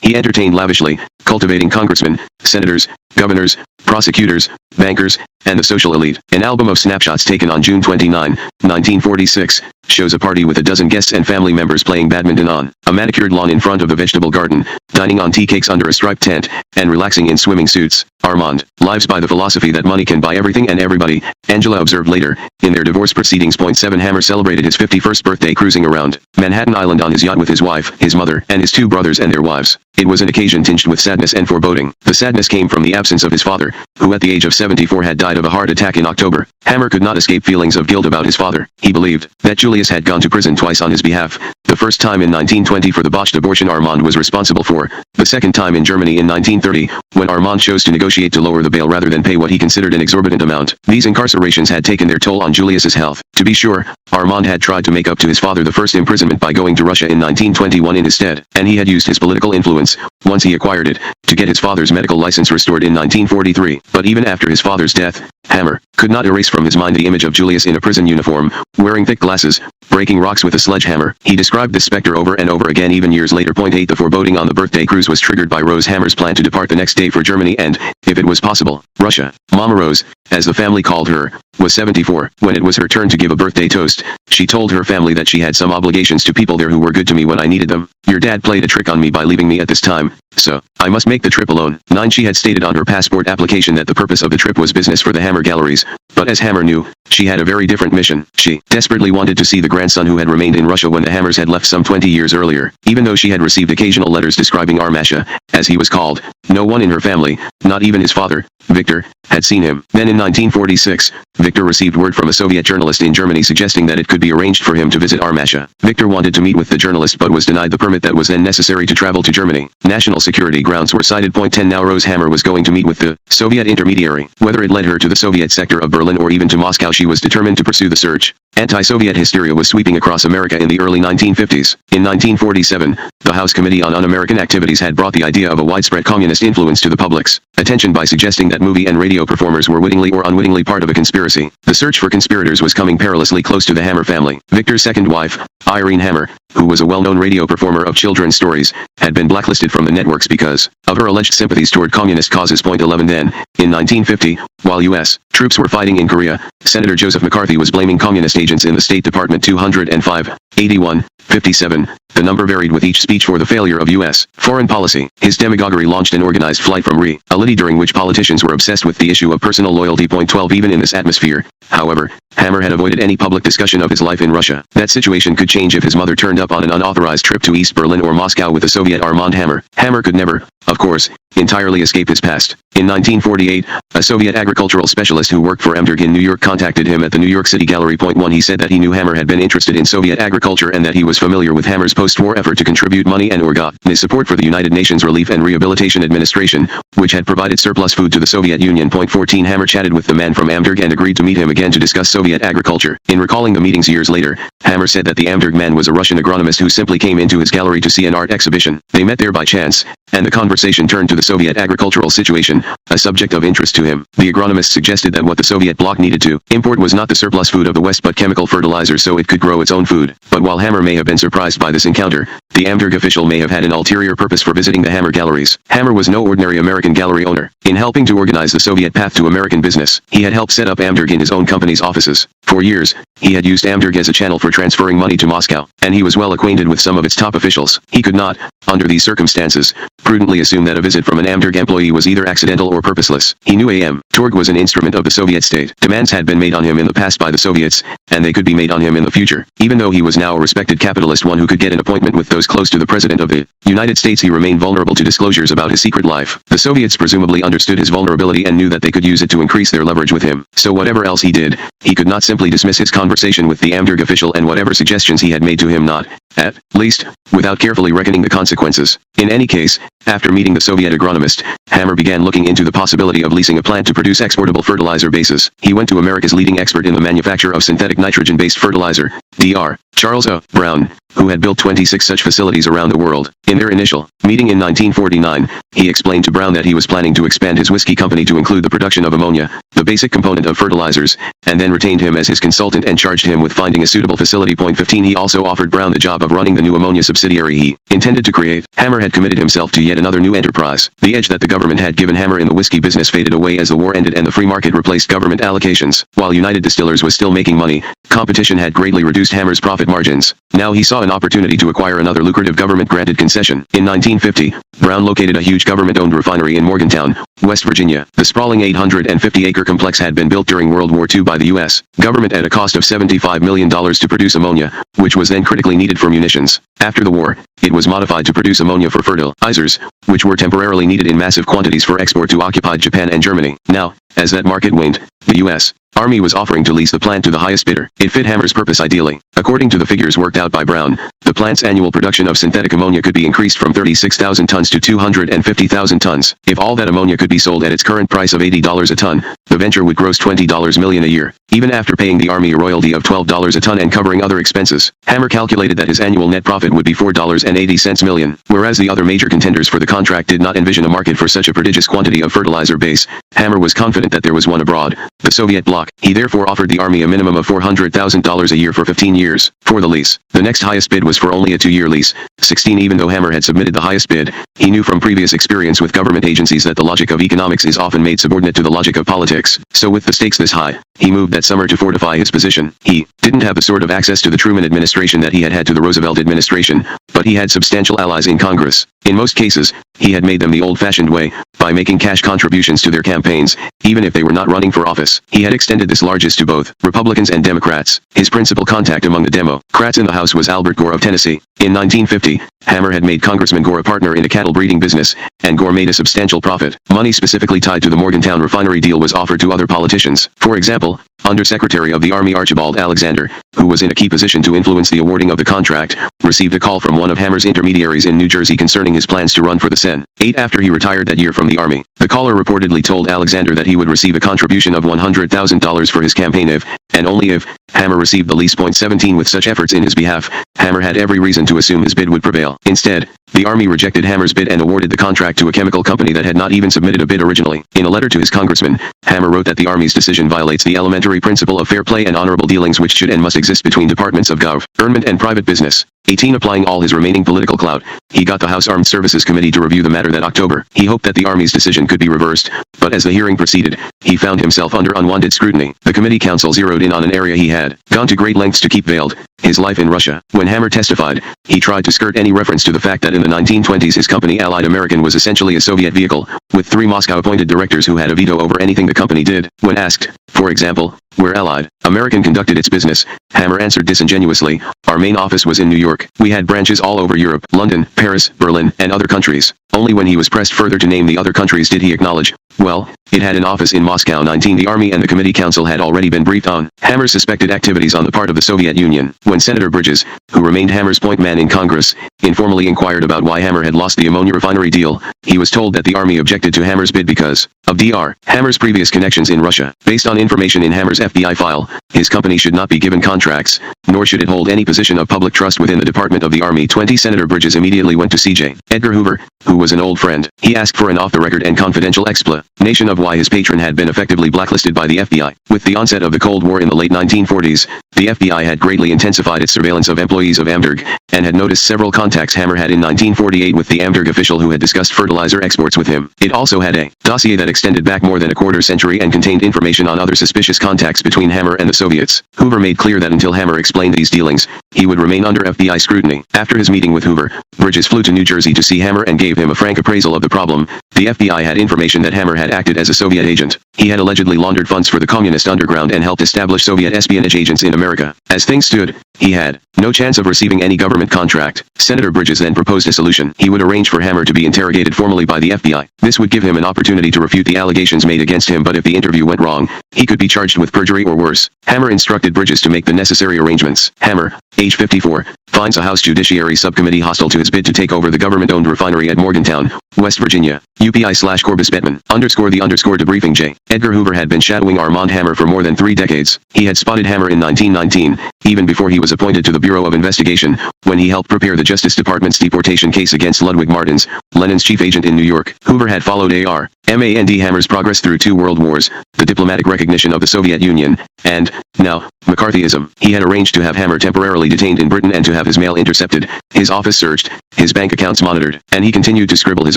He entertained lavishly, cultivating congressmen, senators, governors, prosecutors, bankers, and the social elite. An album of snapshots taken on June 29, 1946, shows a party with a dozen guests and family members playing badminton on a manicured lawn in front of the vegetable garden, dining on tea cakes under a striped tent, and relaxing in swimming suits. Armand lives by the philosophy that money can buy everything and everybody, Angela observed later. In their divorce proceedings. 7 Hammer celebrated his 51st birthday cruising around Manhattan Island on his yacht with his wife, his mother, and his 2 brothers and their wives. It was an occasion tinged with sadness and foreboding. The sadness came from the absence of his father, who at the age of 74 had died of a heart attack in October. Hammer could not escape feelings of guilt about his father. He believed that Julius had gone to prison twice on his behalf. The first time in 1920 for the botched abortion Armand was responsible for. The second time in Germany in 1930, when Armand chose to negotiate to lower the bail rather than pay what he considered an exorbitant amount. These incarcerations had taken their toll on Julius's health. To be sure, Armand had tried to make up to his father the first imprisonment by going to Russia in 1921 in his stead, and he had used his political influence, once he acquired it, to get his father's medical license restored in 1943. But even after his father's death, Hammer could not erase from his mind the image of Julius in a prison uniform, wearing thick glasses, breaking rocks with a sledgehammer. He described this specter over and over again even years later. 8 The foreboding on the birthday cruise was triggered by Rose Hammer's plan to depart the next day for Germany and, if it was possible, Russia. Mama Rose, as the family called her, was 74. When it was her turn to give a birthday toast, she told her family that she had some obligations to people there who were good to me when I needed them. Your dad played a trick on me by leaving me at this time, so I must make the trip alone. 9 She had stated on her passport application that the purpose of the trip was business for the Hammer Galleries, but as Hammer knew, she had a very different mission. She desperately wanted to see the grandson who had remained in Russia when the Hammers had left some 20 years earlier. Even though she had received occasional letters describing Armasha, as he was called, no one in her family, not even his father, Victor, had seen him. Then in 1946, Victor received word from a Soviet journalist in Germany suggesting that it could be arranged for him to visit Armasha. Victor wanted to meet with the journalist but was denied the permit that was then necessary to travel to Germany. National security grounds were cited. 10 Now Rose Hammer was going to meet with the Soviet intermediary. Whether it led her to the Soviet sector of Berlin or even to Moscow, she was determined to pursue the search. Anti-Soviet hysteria was sweeping across America in the early 1950s. In 1947, the House Committee on Un-American Activities had brought the idea of a widespread communist influence to the public's attention by suggesting that movie and radio performers were wittingly or unwittingly part of a conspiracy. The search for conspirators was coming perilously close to the Hammer family. Victor's second wife, Irene Hammer, who was a well-known radio performer of children's stories, had been blacklisted from the networks because of her alleged sympathies toward communist causes. 11 Then, in 1950, while U.S. troops were fighting in Korea, Senator Joseph McCarthy was blaming communist agents in the State Department. 205, 81, 57, the number varied with each speech for the failure of U.S. foreign policy. His demagoguery launched an organized flight from reality during which politicians were obsessed with the issue of personal loyalty. 12 Even in this atmosphere, however, Hammer had avoided any public discussion of his life in Russia. That situation could change if his mother turned up on an unauthorized trip to East Berlin or Moscow with the Soviet Armand Hammer. Hammer could never, of course, entirely escape his past. In 1948, a Soviet agricultural specialist who worked for Emderg in New York contacted him at the New York City Gallery. 1 He said that he knew Hammer had been interested in Soviet agriculture and that he was familiar with Hammer's post-war effort to contribute money and his support for the United Nations Relief and Rehabilitation Administration, which had provided surplus food to the Soviet Union. 14 Hammer chatted with the man from Emderg and agreed to meet him again to discuss Soviet agriculture. In recalling the meetings years later, Hammer said that the Emderg man was a Russian agronomist who simply came into his gallery to see an art exhibition. They met there by chance, and the conversation turned to the Soviet agricultural situation, a subject of interest to him. The agronomist suggested that what the Soviet bloc needed to import was not the surplus food of the West but chemical fertilizer so it could grow its own food. But while Hammer may have been surprised by this encounter, the Emderg official may have had an ulterior purpose for visiting the Hammer galleries. Hammer was no ordinary American gallery owner. In helping to organize the Soviet path to American business, he had helped set up Emderg in his own company's offices. For years, he had used Emderg as a channel for transferring money to Moscow, and he was well acquainted with some of its top officials. He could not, under these circumstances, prudently assume that a visit from an Amberg employee was either accidental or purposeless. He knew Torg was an instrument of the Soviet state. Demands had been made on him in the past by the Soviets, and they could be made on him in the future. Even though he was now a respected capitalist, one who could get an appointment with those close to the President of the United States, he remained vulnerable to disclosures about his secret life. The Soviets presumably understood his vulnerability and knew that they could use it to increase their leverage with him. So whatever else he did, he could not simply dismiss his conversation with the Amberg official and whatever suggestions he had made to him, not, at least, without carefully reckoning the consequences. In any case, after meeting the Soviet agronomist, Hammer began looking into the possibility of leasing a plant to produce exportable fertilizer bases. He went to America's leading expert in the manufacture of synthetic nitrogen-based fertilizer, Dr. Charles A. Brown, who had built 26 such facilities around the world. In their initial meeting in 1949, he explained to Brown that he was planning to expand his whiskey company to include the production of ammonia, the basic component of fertilizers, and then retained him as his consultant and charged him with finding a suitable facility. 15. He also offered Brown the job of running the new ammonia subsidiary he intended to create. Hammer had committed himself to yet another new enterprise. The edge that the government had given Hammer in the whiskey business faded away as the war ended and the free market replaced government allocations. While United Distillers was still making money, competition had greatly reduced Hammer's profit margins. Now he saw an opportunity to acquire another lucrative government-granted concession. In 1950, Brown located a huge government-owned refinery in Morgantown, West Virginia. The sprawling 850-acre complex had been built during World War II by the U.S. government at a cost of $75 million to produce ammonia, which was then critically needed for munitions. After the war, it was modified to produce ammonia for fertilizers, which were temporarily needed in massive quantities for export to occupied Japan and Germany. Now, as that market waned, the U.S. Army was offering to lease the plant to the highest bidder. It fit Hammer's purpose ideally. According to the figures worked out by Brown, the plant's annual production of synthetic ammonia could be increased from 36,000 tons to 250,000 tons. If all that ammonia could be sold at its current price of $80 a ton, the venture would gross $20 million a year, even after paying the Army a royalty of $12 a ton and covering other expenses. Hammer calculated that his annual net profit would be $4.80 million. Whereas the other major contenders for the contract did not envision a market for such a prodigious quantity of fertilizer base, Hammer was confident that there was one abroad, the Soviet bloc. He therefore offered the Army a minimum of $400,000 a year for 15 years. For the lease, the next highest bid was for only a 2-year lease. 16. Even though Hammer had submitted the highest bid, he knew from previous experience with government agencies that the logic of economics is often made subordinate to the logic of politics. So with the stakes this high, he moved that summer to fortify his position. He didn't have the sort of access to the Truman administration that he had had to the Roosevelt administration, but he had substantial allies in Congress. In most cases, he had made them the old-fashioned way, by making cash contributions to their campaigns, even if they were not running for office. He had extended this largesse to both Republicans and Democrats. His principal contact among the Democrats in the House was Albert Gore of Tennessee. In 1950, Hammer had made Congressman Gore a partner in a cattle breeding business, and Gore made a substantial profit. Money specifically tied to the Morgantown refinery deal was offered to other politicians. For example, Undersecretary of the Army Archibald Alexander, who was in a key position to influence the awarding of the contract, received a call from one of Hammer's intermediaries in New Jersey concerning his plans to run for the Sen. 8. After he retired that year from the Army, the caller reportedly told Alexander that he would receive a contribution of $100,000 for his campaign if, and only if, Hammer received the lease. 17. With such efforts in his behalf, Hammer had every reason to assume his bid would prevail. Instead, the Army rejected Hammer's bid and awarded the contract to a chemical company that had not even submitted a bid originally. In a letter to his congressman, Hammer wrote that the Army's decision violates the elementary principle of fair play and honorable dealings which should and must exist between departments of government and private business. 18. Applying all his remaining political clout, he got the House Armed Services Committee to review the matter that October. He hoped that the Army's decision could be reversed, but as the hearing proceeded, he found himself under unwanted scrutiny. The committee counsel zeroed in on an area he had gone to great lengths to keep veiled: his life in Russia. When Hammer testified, he tried to skirt any reference to the fact that in the 1920s his company Allied American was essentially a Soviet vehicle, with 3 Moscow-appointed directors who had a veto over anything the company did. When asked, for example, where Allied American conducted its business, Hammer answered disingenuously, "Our main office was in New York. We had branches all over Europe, London, Paris, Berlin, and other countries." Only when he was pressed further to name the other countries did he acknowledge, well, it had an office in Moscow. 19. The Army and the committee council had already been briefed on Hammer's suspected activities on the part of the Soviet Union. When Senator Bridges, who remained Hammer's point man in Congress, informally inquired about why Hammer had lost the ammonia refinery deal, he was told that the Army objected to Hammer's bid because of Dr. Hammer's previous connections in Russia. Based on information in Hammer's FBI file, his company should not be given contracts, nor should it hold any position of public trust within the Department of the Army. 20. Senator Bridges immediately went to C.J. Edgar Hoover, who was an old friend. He asked for an off-the-record and confidential explanation of why his patron had been effectively blacklisted by the FBI. With the onset of the Cold War in the late 1940s, the FBI had greatly intensified its surveillance of employees of Amberg, and had noticed several contacts Hammer had in 1948 with the Amberg official who had discussed fertilizer exports with him. It also had a dossier that extended back more than a quarter century and contained information on other suspicious contacts between Hammer and the Soviets. Hoover made clear that until Hammer explained these dealings, he would remain under FBI scrutiny. After his meeting with Hoover, Bridges flew to New Jersey to see Hammer and gave gave him a frank appraisal of the problem. The FBI had information that Hammer had acted as a Soviet agent. He had allegedly laundered funds for the communist underground and helped establish Soviet espionage agents in America. As things stood, he had no chance of receiving any government contract. Senator Bridges then proposed a solution. He would arrange for Hammer to be interrogated formally by the FBI. This would give him an opportunity to refute the allegations made against him, but if the interview went wrong, he could be charged with perjury or worse. Hammer instructed Bridges to make the necessary arrangements. Hammer, age 54, finds a House Judiciary Subcommittee hostile to his bid to take over the government-owned refinery at Morgantown, West Virginia. UPI/Corbis Bettman, _debriefing J. Edgar Hoover had been shadowing Armand Hammer for more than 3 decades. He had spotted Hammer in 1919, even before he was appointed to the Bureau of Investigation, when he helped prepare the Justice Department's deportation case against Ludwig Martins, Lenin's chief agent in New York. Hoover had followed Armand Hammer's progress through 2 world wars, the diplomatic recognition of the Soviet Union, and, now, McCarthyism. He had arranged to have Hammer temporarily detained in Britain and to have his mail intercepted, his office searched, his bank accounts monitored, and he continued to scribble his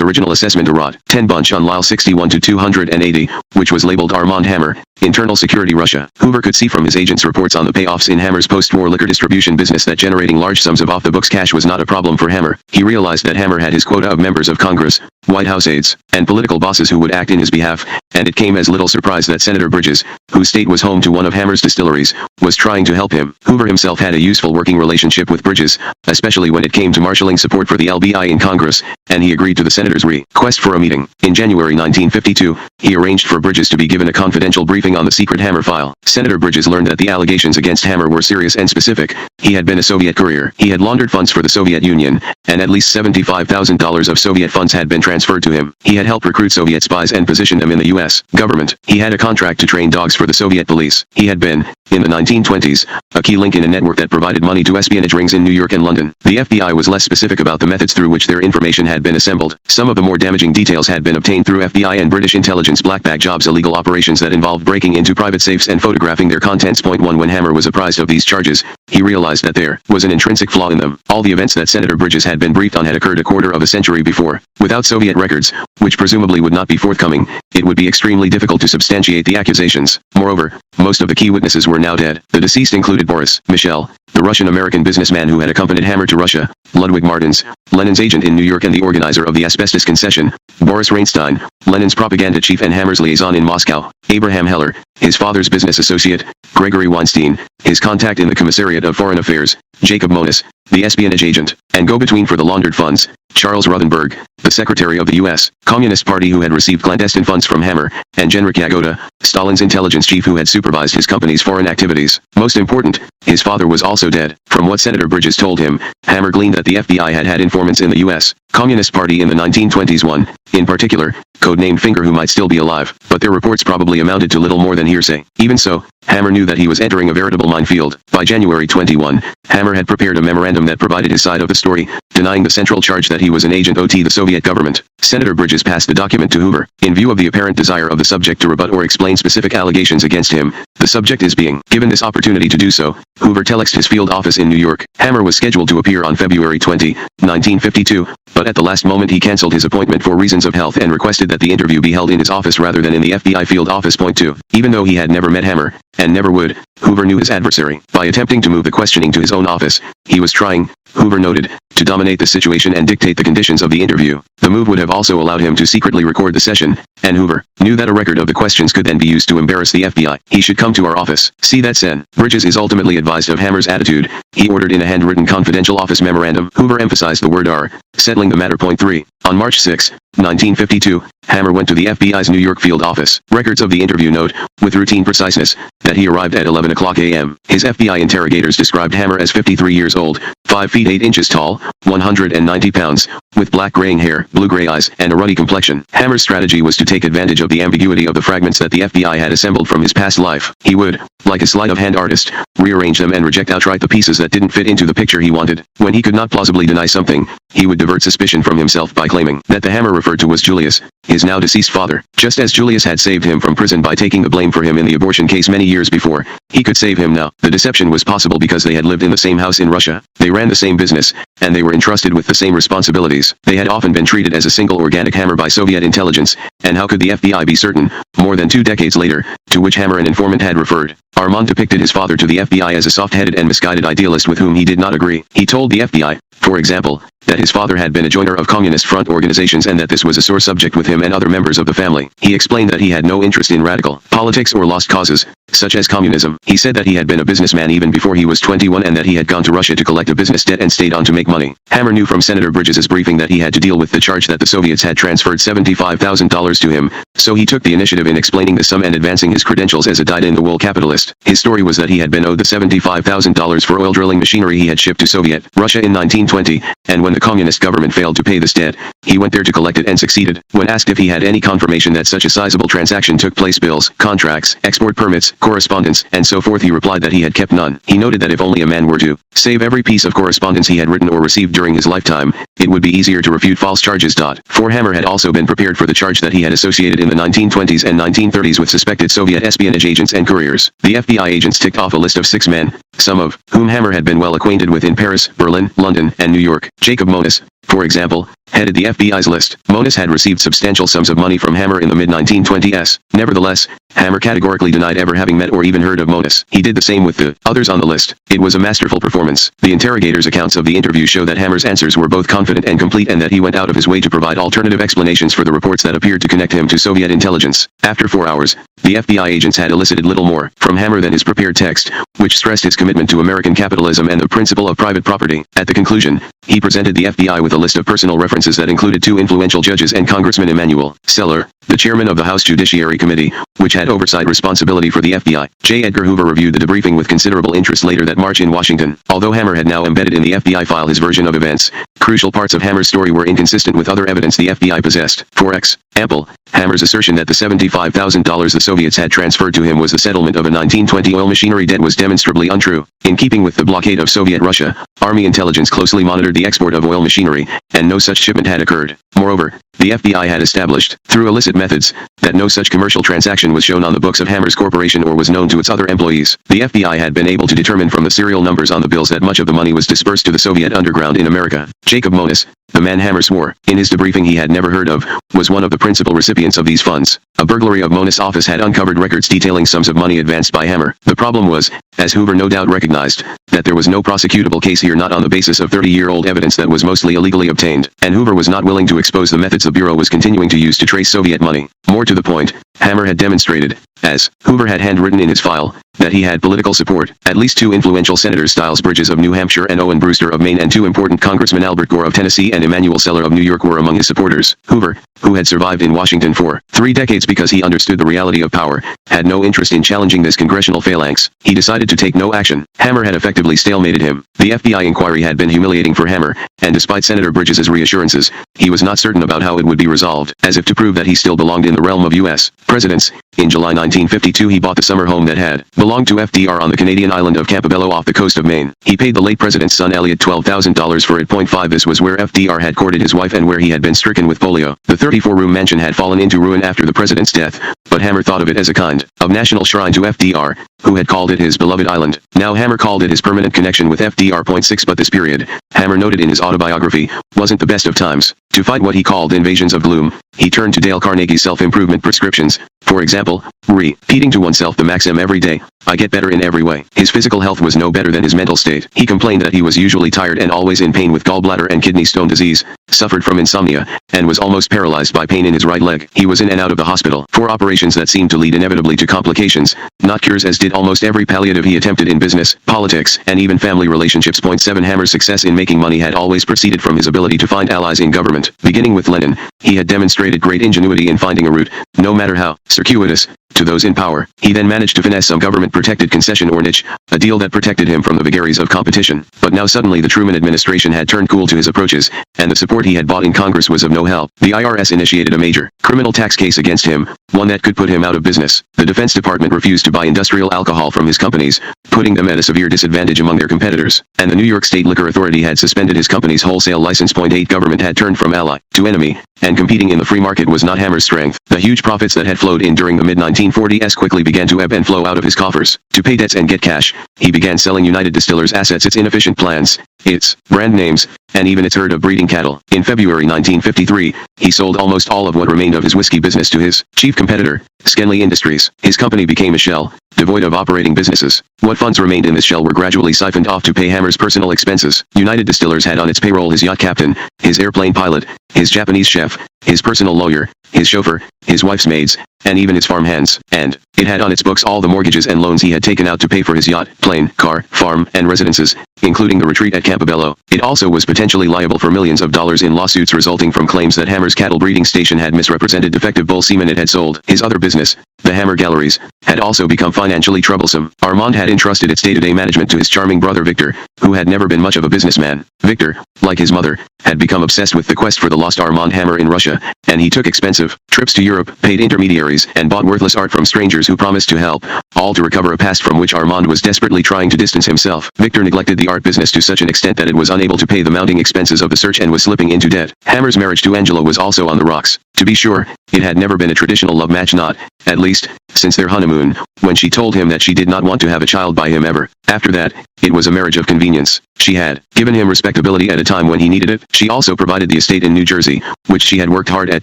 original assessment rot 10 bunch on Lyle 61 to 280, which was labeled Armand Hammer, Internal Security Russia. Hoover could see from his agent's reports on the payoffs in Hammer's post-war liquor distribution business that generating large sums of off-the-books cash was not a problem for Hammer. He realized that Hammer had his quota of members of Congress, White House aides, and political bosses who would act in his behalf, and it came as little surprise that Senator Bridges, whose state was home to one of Hammer's distilleries, was trying to help him. Hoover himself had a useful working relationship with Bridges, especially when it came to marshaling support for the LBI in Congress, and he agreed to the senator's request for a meeting. In January 1952, he arranged for Bridges to be given a confidential briefing on the secret Hammer file. Senator Bridges learned that the allegations against Hammer were serious and specific. He had been a Soviet courier. He had laundered funds for the Soviet Union, and at least $75,000 of Soviet funds had been transferred to him. He had helped recruit Soviet spies and position them in the U.S. government. He had a contract to train dogs for the Soviet police. He had been, in the 1920s, a key link in a network that provided money to espionage rings in New York and London. The FBI was less specific about the methods through which their information had been assembled. Some of the more damaging details had been obtained through FBI and British intelligence black bag jobs, illegal operations that involved breaking into private safes and photographing their contents. Point 1. When Hammer was apprised of these charges, he realized that there was an intrinsic flaw in them. All the events that Senator Bridges had been briefed on had occurred a quarter of a century before. Without Soviet records, which presumably would not be forthcoming, it would be extremely difficult to substantiate the accusations. Moreover, most of the key witnesses were now dead. The deceased included Boris Michel, the Russian-American businessman who had accompanied Hammer to Russia, Ludwig Martins, Lenin's agent in New York and the organizer of the asbestos concession, Boris Reinstein, Lenin's propaganda chief and Hammer's liaison in Moscow, Abraham Heller, his father's business associate, Gregory Weinstein, his contact in the Commissariat of Foreign Affairs, Jacob Monis, the espionage agent, and go-between for the laundered funds, Charles Ruthenberg, the secretary of the U.S. Communist Party who had received clandestine funds from Hammer, and Genrikh Yagoda, Stalin's intelligence chief who had supervised his company's foreign activities. Most important, his father was also dead. From what Senator Bridges told him, Hammer gleaned that the FBI had had informants in the U.S. Communist Party in the 1920s, one, in particular, codenamed Finger, who might still be alive, but their reports probably amounted to little more than hearsay. Even so, Hammer knew that he was entering a veritable minefield. By January 21, Hammer had prepared a memorandum that provided his side of the story, denying the central charge that he was an agent of the Soviet government. Senator Bridges passed the document to Hoover. In view of the apparent desire of the subject to rebut or explain specific allegations against him, the subject is being given this opportunity to do so. Hoover telexed his field office in New York. Hammer was scheduled to appear on February 20, 1952, but at the last moment he canceled his appointment for reasons of health and requested that the interview be held in his office rather than in the FBI field office. Point 2. Even though he had never met Hammer, and never would, Hoover knew his adversary. By attempting to move the questioning to his own office, he was trying, Hoover noted, to dominate the situation and dictate the conditions of the interview. The move would have also allowed him to secretly record the session, and Hoover knew that a record of the questions could then be used to embarrass the FBI. He should come to our office. See that Sen. Bridges is ultimately advised of Hammer's attitude. He ordered in a handwritten confidential office memorandum. Hoover emphasized the word "are," settling the matter. Point 3. On March 6, 1952, Hammer went to the FBI's New York field office. Records of the interview note, with routine preciseness, that he arrived at 11 o'clock a.m. His FBI interrogators described Hammer as 53 years old, 5 feet 8 inches tall, 190 pounds, with black graying hair, blue-gray eyes, and a ruddy complexion. Hammer's strategy was to take advantage of the ambiguity of the fragments that the FBI had assembled from his past life. He would, like a sleight-of-hand artist, rearrange them and reject outright the pieces that didn't fit into the picture he wanted. When he could not plausibly deny something, he would divert suspicion from himself by claiming that the Hammer referred to was Julius, his now deceased father. Just as Julius had saved him from prison by taking the blame for him in the abortion case many years before, he could save him now. The deception was possible because they had lived in the same house in Russia. They ran the same business, and they were entrusted with the same responsibilities. They had often been treated as a single organic Hammer by Soviet intelligence, and how could the FBI be certain, more than 2 decades later, to which Hammer an informant had referred? Armand depicted his father to the FBI as a soft-headed and misguided idealist with whom he did not agree. He told the FBI, For example, that his father had been a joiner of Communist Front organizations and that this was a sore subject with him and other members of the family. He explained that he had no interest in radical politics or lost causes, such as communism. He said that he had been a businessman even before he was 21 and that he had gone to Russia to collect a business debt and stayed on to make money. Hammer knew from Senator Bridges' briefing that he had to deal with the charge that the Soviets had transferred $75,000 to him, so he took the initiative in explaining the sum and advancing his credentials as a dyed-in-the-wool capitalist. His story was that he had been owed the $75,000 for oil drilling machinery he had shipped to Soviet Russia in 1920, and when the communist government failed to pay this debt, he went there to collect it and succeeded. When asked if he had any confirmation that such a sizable transaction took place, bills, contracts, export permits, correspondence, and so forth, he replied that he had kept none. He noted that if only a man were to save every piece of correspondence he had written or received during his lifetime, it would be easier to refute false charges. For Hammer had also been prepared for the charge that he had associated in the 1920s and 1930s with suspected Soviet espionage agents and couriers. The FBI agents ticked off a list of 6 men, some of whom Hammer had been well acquainted with in Paris, Berlin, London, and New York. Jacob Moniz, for example, headed the FBI's list. Moniz had received substantial sums of money from Hammer in the mid-1920s. Nevertheless, Hammer categorically denied ever having met or even heard of Moniz. He did the same with the others on the list. It was a masterful performance. The interrogator's accounts of the interview show that Hammer's answers were both confident and complete and that he went out of his way to provide alternative explanations for the reports that appeared to connect him to Soviet intelligence. After 4 hours, the FBI agents had elicited little more from Hammer than his prepared text, which stressed his commitment to American capitalism and the principle of private property. At the conclusion, he presented the FBI with a list of personal references that included 2 influential judges and Congressman Emanuel Seller, the chairman of the House Judiciary Committee, which had oversight responsibility for the FBI. J. Edgar Hoover reviewed the debriefing with considerable interest later that March in Washington. Although Hammer had now embedded in the FBI file his version of events, crucial parts of Hammer's story were inconsistent with other evidence the FBI possessed. For example, Hammer's assertion that the $75,000 the Soviets had transferred to him was the settlement of a 1920 oil machinery debt was demonstrably untrue. In keeping with the blockade of Soviet Russia, Army intelligence closely monitored the export of oil machinery, and no such shipment had occurred. Moreover, the FBI had established, through illicit methods, that no such commercial transaction was shown on the books of Hammer's corporation or was known to its other employees. The FBI had been able to determine from the serial numbers on the bills that much of the money was dispersed to the Soviet underground in America. Jacob Moniz, the man Hammer swore, in his debriefing he had never heard of, was one of the principal recipients of these funds. A burglary of Moniz's office had uncovered records detailing sums of money advanced by Hammer. The problem was, as Hoover no doubt recognized, that there was no prosecutable case here not on the basis of 30-year-old evidence that was mostly illegally obtained, and Hoover was not willing to expose the methods the Bureau was continuing to use to trace Soviet money. More to the point, Hammer had demonstrated, as Hoover had handwritten in his file, that he had political support. At least 2 influential senators, Styles Bridges of New Hampshire and Owen Brewster of Maine, and 2 important congressmen, Albert Gore of Tennessee and Emanuel Seller of New York, were among his supporters. Hoover, who had survived in Washington for 3 decades because he understood the reality of power, had no interest in challenging this congressional phalanx. He decided to take no action. Hammer had effectively stalemated him. The FBI inquiry had been humiliating for Hammer, and despite Senator Bridges' reassurances, he was not certain about how it would be resolved. As if to prove that he still belonged in the realm of U.S. presidents, in July 1952 he bought the summer home that had belonged to FDR on the Canadian island of Campobello off the coast of Maine. He paid the late president's son Elliot $12,000 for it. 5 This was where FDR had courted his wife and where he had been stricken with polio. The 34-room mansion had fallen into ruin after the president's death, but Hammer thought of it as a kind of national shrine to FDR, who had called it his beloved island. Now Hammer called it his permanent connection with FDR. 6 But this period, Hammer noted in his autobiography, wasn't the best of times. To fight what he called invasions of gloom, he turned to Dale Carnegie's self-improvement prescriptions. For example, repeating to oneself the maxim every day, I get better in every way. His physical health was no better than his mental state. He complained that he was usually tired and always in pain with gallbladder and kidney stone disease, suffered from insomnia, and was almost paralyzed by pain in his right leg. He was in and out of the hospital for operations that seemed to lead inevitably to complications, not cures, as did almost every palliative he attempted in business, politics, and even family relationships. 7 Hammer's success in making money had always proceeded from his ability to find allies in government. Beginning with Lenin, he had demonstrated great ingenuity in finding a route, no matter how circuitous, to those in power. He then managed to finesse some government-protected concession or niche, a deal that protected him from the vagaries of competition. But now suddenly the Truman administration had turned cool to his approaches, and the support he had bought in Congress was of no help. The IRS initiated a major criminal tax case against him, one that could put him out of business. The Defense Department refused to buy industrial alcohol from his companies, putting them at a severe disadvantage among their competitors. And the New York State Liquor Authority had suspended his company's wholesale license. 8 Government had turned from ally to enemy, and competing in the free market was not Hammer's strength. The huge profits that had flowed in during the mid-1940s quickly began to ebb and flow out of his coffers. To pay debts and get cash, he began selling United Distillers' assets, its inefficient plants, its brand names, and even its herd of breeding cattle. In February 1953, he sold almost all of what remained of his whiskey business to his chief competitor, Skenley Industries. His company became a shell, devoid of operating businesses. What funds remained in this shell were gradually siphoned off to pay Hammer's personal expenses. United Distillers had on its payroll his yacht captain, his airplane pilot, his Japanese chef, his personal lawyer, his chauffeur, his wife's maids, and even its farm hands. And it had on its books all the mortgages and loans he had taken out to pay for his yacht, plane, car, farm, and residences, including the retreat at Campobello. It also was potentially liable for millions of dollars in lawsuits resulting from claims that Hammer's cattle breeding station had misrepresented defective bull semen it had sold. His other business, the Hammer Galleries, had also become financially troublesome. Armand had entrusted its day-to-day management to his charming brother Victor, who had never been much of a businessman. Victor, like his mother, had become obsessed with the quest for the lost Armand hammer in Russia, and he took expensive trips to Europe, paid intermediaries, and bought worthless art from strangers who promised to help, all to recover a past from which Armand was desperately trying to distance himself. Victor neglected the art business to such an extent that it was unable to pay the mounting expenses of the search and was slipping into debt. Hammer's marriage to Angela was also on the rocks. To be sure, it had never been a traditional love match, not, at least, since their honeymoon, when she told him that she did not want to have a child by him ever. After that, it was a marriage of convenience. She had given him respectability at a time when he needed it. She also provided the estate in New Jersey, which she had worked hard at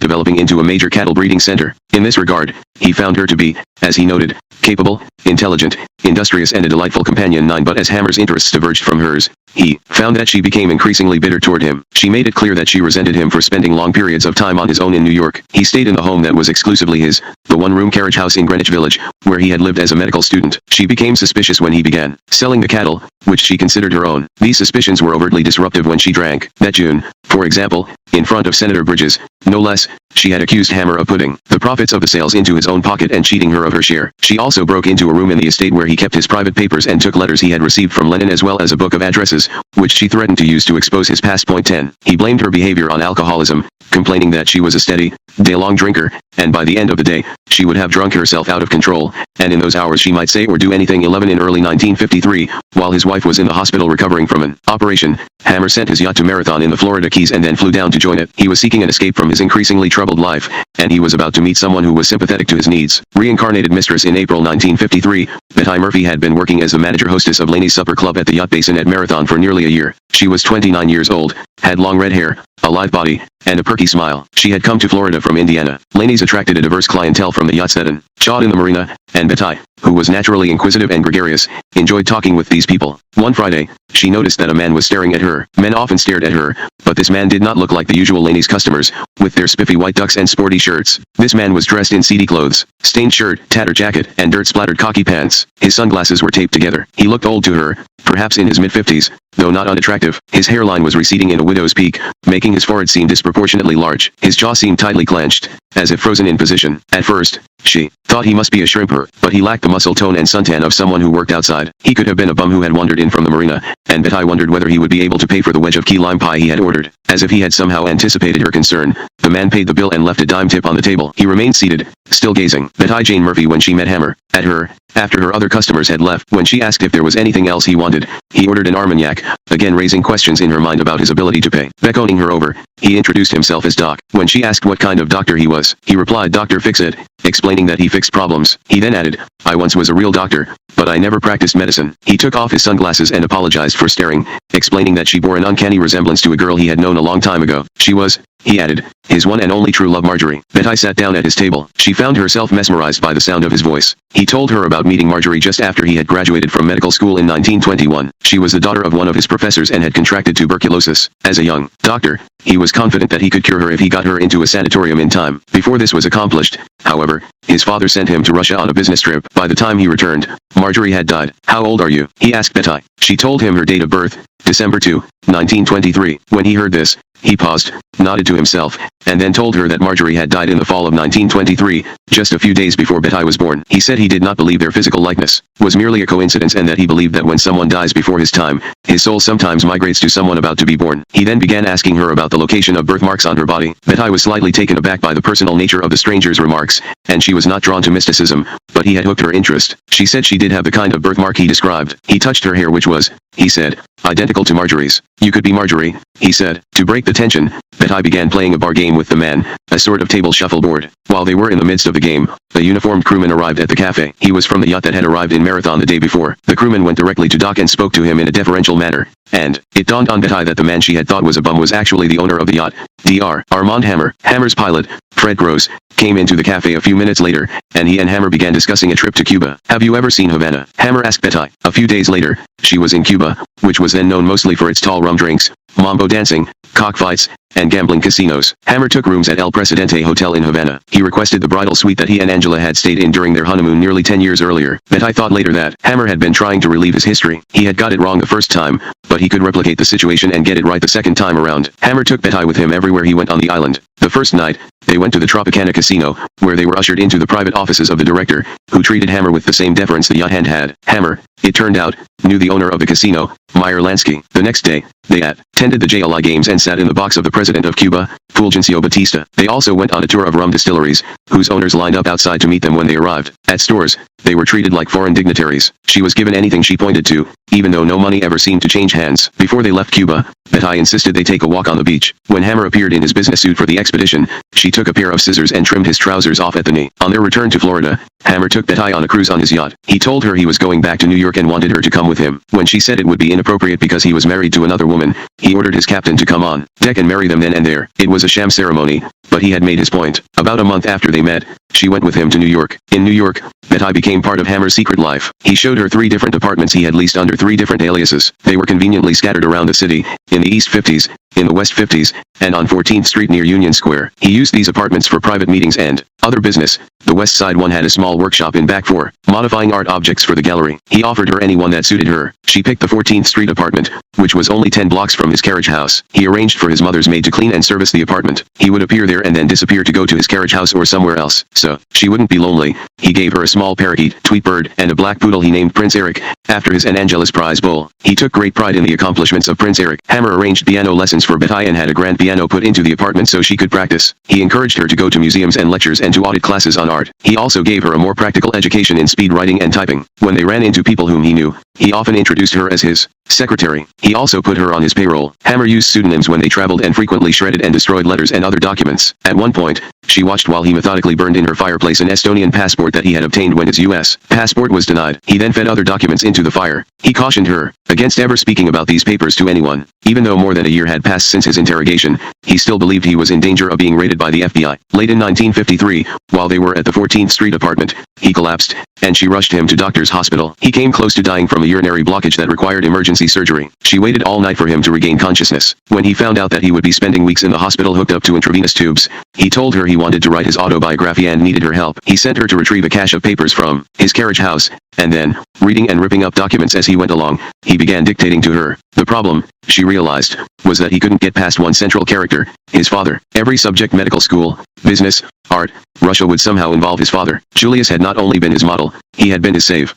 developing into a major cattle breeding center. In this regard, he found her to be, as he noted, capable, intelligent, industrious and a delightful companion. But as Hammer's interests diverged from hers, he found that she became increasingly bitter toward him. She made it clear that she resented him for spending long periods of time on his own in New York. He stayed in the home that was exclusively his, the one-room carriage house in Greenwich Village, where he had lived as a medical student. She became suspicious when he began selling the cattle, which she considered her own. These suspicions were overtly disruptive when she drank. That June, for example, in front of Senator Bridges, no less, she had accused Hammer of putting the profits of the sales into his own pocket and cheating her of her share. She also broke into a room in the estate where he kept his private papers and took letters he had received from Lenin as well as a book of addresses, which she threatened to use to expose his past. 10. He blamed her behavior on alcoholism, complaining that she was a steady, day-long drinker, and by the end of the day, she would have drunk herself out of control, and in those hours she might say or do anything. 11. In early 1953, while his wife was in the hospital recovering from an operation, Hammer sent his yacht to Marathon in the Florida Keys and then flew down to join it. He was seeking an escape from his increasingly troubled life, and he was about to meet someone who was sympathetic to his needs. Reincarnated mistress. In April 1953, Betty Murphy had been working as a manager hostess of Laney's Supper Club at the Yacht Basin at Marathon for nearly a year. She was 29 years old, had long red hair, a lithe body, and a perky smile. She had come to Florida from Indiana. Laney's attracted a diverse clientele from the yachts that chawed in the marina, and Betty, who was naturally inquisitive and gregarious, enjoyed talking with these people. One Friday, she noticed that a man was staring at her. Men often stared at her, but this man did not look like the usual Laney's customers, with their spiffy white ducks and sporty shirts. This man was dressed in seedy clothes, stained shirt, tattered jacket, and dirt-splattered khaki pants. His sunglasses were taped together. He looked old to her, perhaps in his mid-50s, though not unattractive. His hairline was receding in a widow's peak, making his forehead seem disproportionately large. His jaw seemed tightly clenched, as if frozen in position. At first, she thought he must be a shrimper, but he lacked the muscle tone and suntan of someone who worked outside. He could have been a bum who had wandered in from the marina, and Betty wondered whether he would be able to pay for the wedge of key lime pie he had ordered. As if he had somehow anticipated her concern, the man paid the bill and left a dime tip on the table. He remained seated, still gazing. Betty Jane Murphy, when she met Hammer, at her, after her other customers had left. When she asked if there was anything else he wanted, he ordered an Armagnac, again raising questions in her mind about his ability to pay. Beckoning her over, he introduced himself as Doc. When she asked what kind of doctor he was, he replied, "Dr. Fix-It," explaining that he fixed problems. He then added, "I once was a real doctor, but I never practiced medicine." He took off his sunglasses and apologized for staring, explaining that she bore an uncanny resemblance to a girl he had known a long time ago. She was, he added, his one and only true love, Marjorie. Betty sat down at his table. She found herself mesmerized by the sound of his voice. He told her about meeting Marjorie just after he had graduated from medical school in 1921. She was the daughter of one of his professors and had contracted tuberculosis. As a young doctor, he was confident that he could cure her if he got her into a sanatorium in time. Before this was accomplished, however, his father sent him to Russia on a business trip. By the time he returned, Marjorie had died. "How old are you?" he asked Betty. She told him her date of birth, December 2, 1923. When he heard this, he paused, nodded to himself, and then told her that Marjorie had died in the fall of 1923, just a few days before Betty was born. He said he did not believe their physical likeness was merely a coincidence and that he believed that when someone dies before his time, his soul sometimes migrates to someone about to be born. He then began asking her about the location of birthmarks on her body. Betty was slightly taken aback by the personal nature of the stranger's remarks, and she was not drawn to mysticism, but he had hooked her interest. She said she did have the kind of birthmark he described. He touched her hair, which was, he said, identical to Marjorie's. "You could be Marjorie," he said. To break the tension, Betty began playing a bar game with the man, a sort of table shuffleboard. While they were in the midst of the game, a uniformed crewman arrived at the cafe. He was from the yacht that had arrived in Marathon the day before. The crewman went directly to Doc and spoke to him in a deferential manner. and it dawned on Betty that the man she had thought was a bum was actually the owner of the yacht. Dr. Armand Hammer, Hammer's pilot, Fred Gross, came into the cafe a few minutes later, and he and Hammer began discussing a trip to Cuba. "Have you ever seen Havana?" Hammer asked Betty. A few days later, she was in Cuba, which was then known mostly for its tall rum drinks, mambo dancing, cockfights, and gambling casinos. Hammer took rooms at El Presidente Hotel in Havana. He requested the bridal suite that he and Angela had stayed in during their honeymoon nearly 10 years earlier. Betty thought later that Hammer had been trying to relieve his history. He had got it wrong the first time, but he could replicate the situation and get it right the second time around. Hammer took Betty with him everywhere he went on the island. The first night, they went to the Tropicana Casino, where they were ushered into the private offices of the director, who treated Hammer with the same deference the yacht hand had. Hammer, it turned out, knew the owner of the casino, Meyer Lansky. The next day, they attended the JLI games and sat in the box of the president of Cuba, Fulgencio Batista. They also went on a tour of rum distilleries, whose owners lined up outside to meet them when they arrived. At stores, they were treated like foreign dignitaries. She was given anything she pointed to, even though no money ever seemed to change hands. Before they left Cuba, Betty insisted they take a walk on the beach. When Hammer appeared in his business suit for the expedition, she took a pair of scissors and trimmed his trousers off at the knee. On their return to Florida, Hammer took Betty on a cruise on his yacht. He told her he was going back to New York and wanted her to come with him. When she said it would be inappropriate because he was married to another woman, he ordered his captain to come on deck and marry them then and there. It was a sham ceremony, but he had made his point. About a month after they met, she went with him to New York. In New York, Betty became part of Hammer's secret life. He showed her 3 different apartments he had leased under 3 different aliases. They were conveniently scattered around the city, in the East 50s, in the West 50s, and on 14th Street near Union Square. He used these apartments for private meetings and other business. The West Side one had a small workshop in back for modifying art objects for the gallery. He offered her any one that suited her. She picked the 14th Street apartment, which was only 10 blocks from his carriage house. He arranged for his mother's maid to clean and service the apartment. He would appear there and then disappear to go to his carriage house or somewhere else, so she wouldn't be lonely. He gave her a small parakeet, Tweetbird, and a black poodle he named Prince Eric, after his and Angela's prize bull. He took great pride in the accomplishments of Prince Eric. Hammer arranged piano lessons for Betty and had a grand piano put into the apartment so she could practice. He encouraged her to go to museums and lectures and to audit classes on art. He also gave her a more practical education in speed writing and typing. When they ran into people whom he knew, he often introduced her as his secretary. He also put her on his payroll. Hammer used pseudonyms when they traveled and frequently shredded and destroyed letters and other documents. At one point, she watched while he methodically burned in her fireplace an Estonian passport that he had obtained when his U.S. passport was denied. He then fed other documents into the fire. He cautioned her against ever speaking about these papers to anyone. Even though more than a year had passed since his interrogation, he still believed he was in danger of being raided by the FBI. Late in 1953, while they were at the 14th Street apartment, he collapsed, and she rushed him to doctor's hospital. He came close to dying from a urinary blockage that required emergency surgery. She waited all night for him to regain consciousness. When he found out that he would be spending weeks in the hospital hooked up to intravenous tubes, he told her he wanted to write his autobiography and needed her help. He sent her to retrieve a cache of papers from his carriage house, and then, reading and ripping up documents as he went along, he began dictating to her. The problem, she realized, was that he couldn't get past one central character, his father. Every subject, medical school, business, art, Russia, would somehow involve his father. Julius had not only been his model, he had been his save.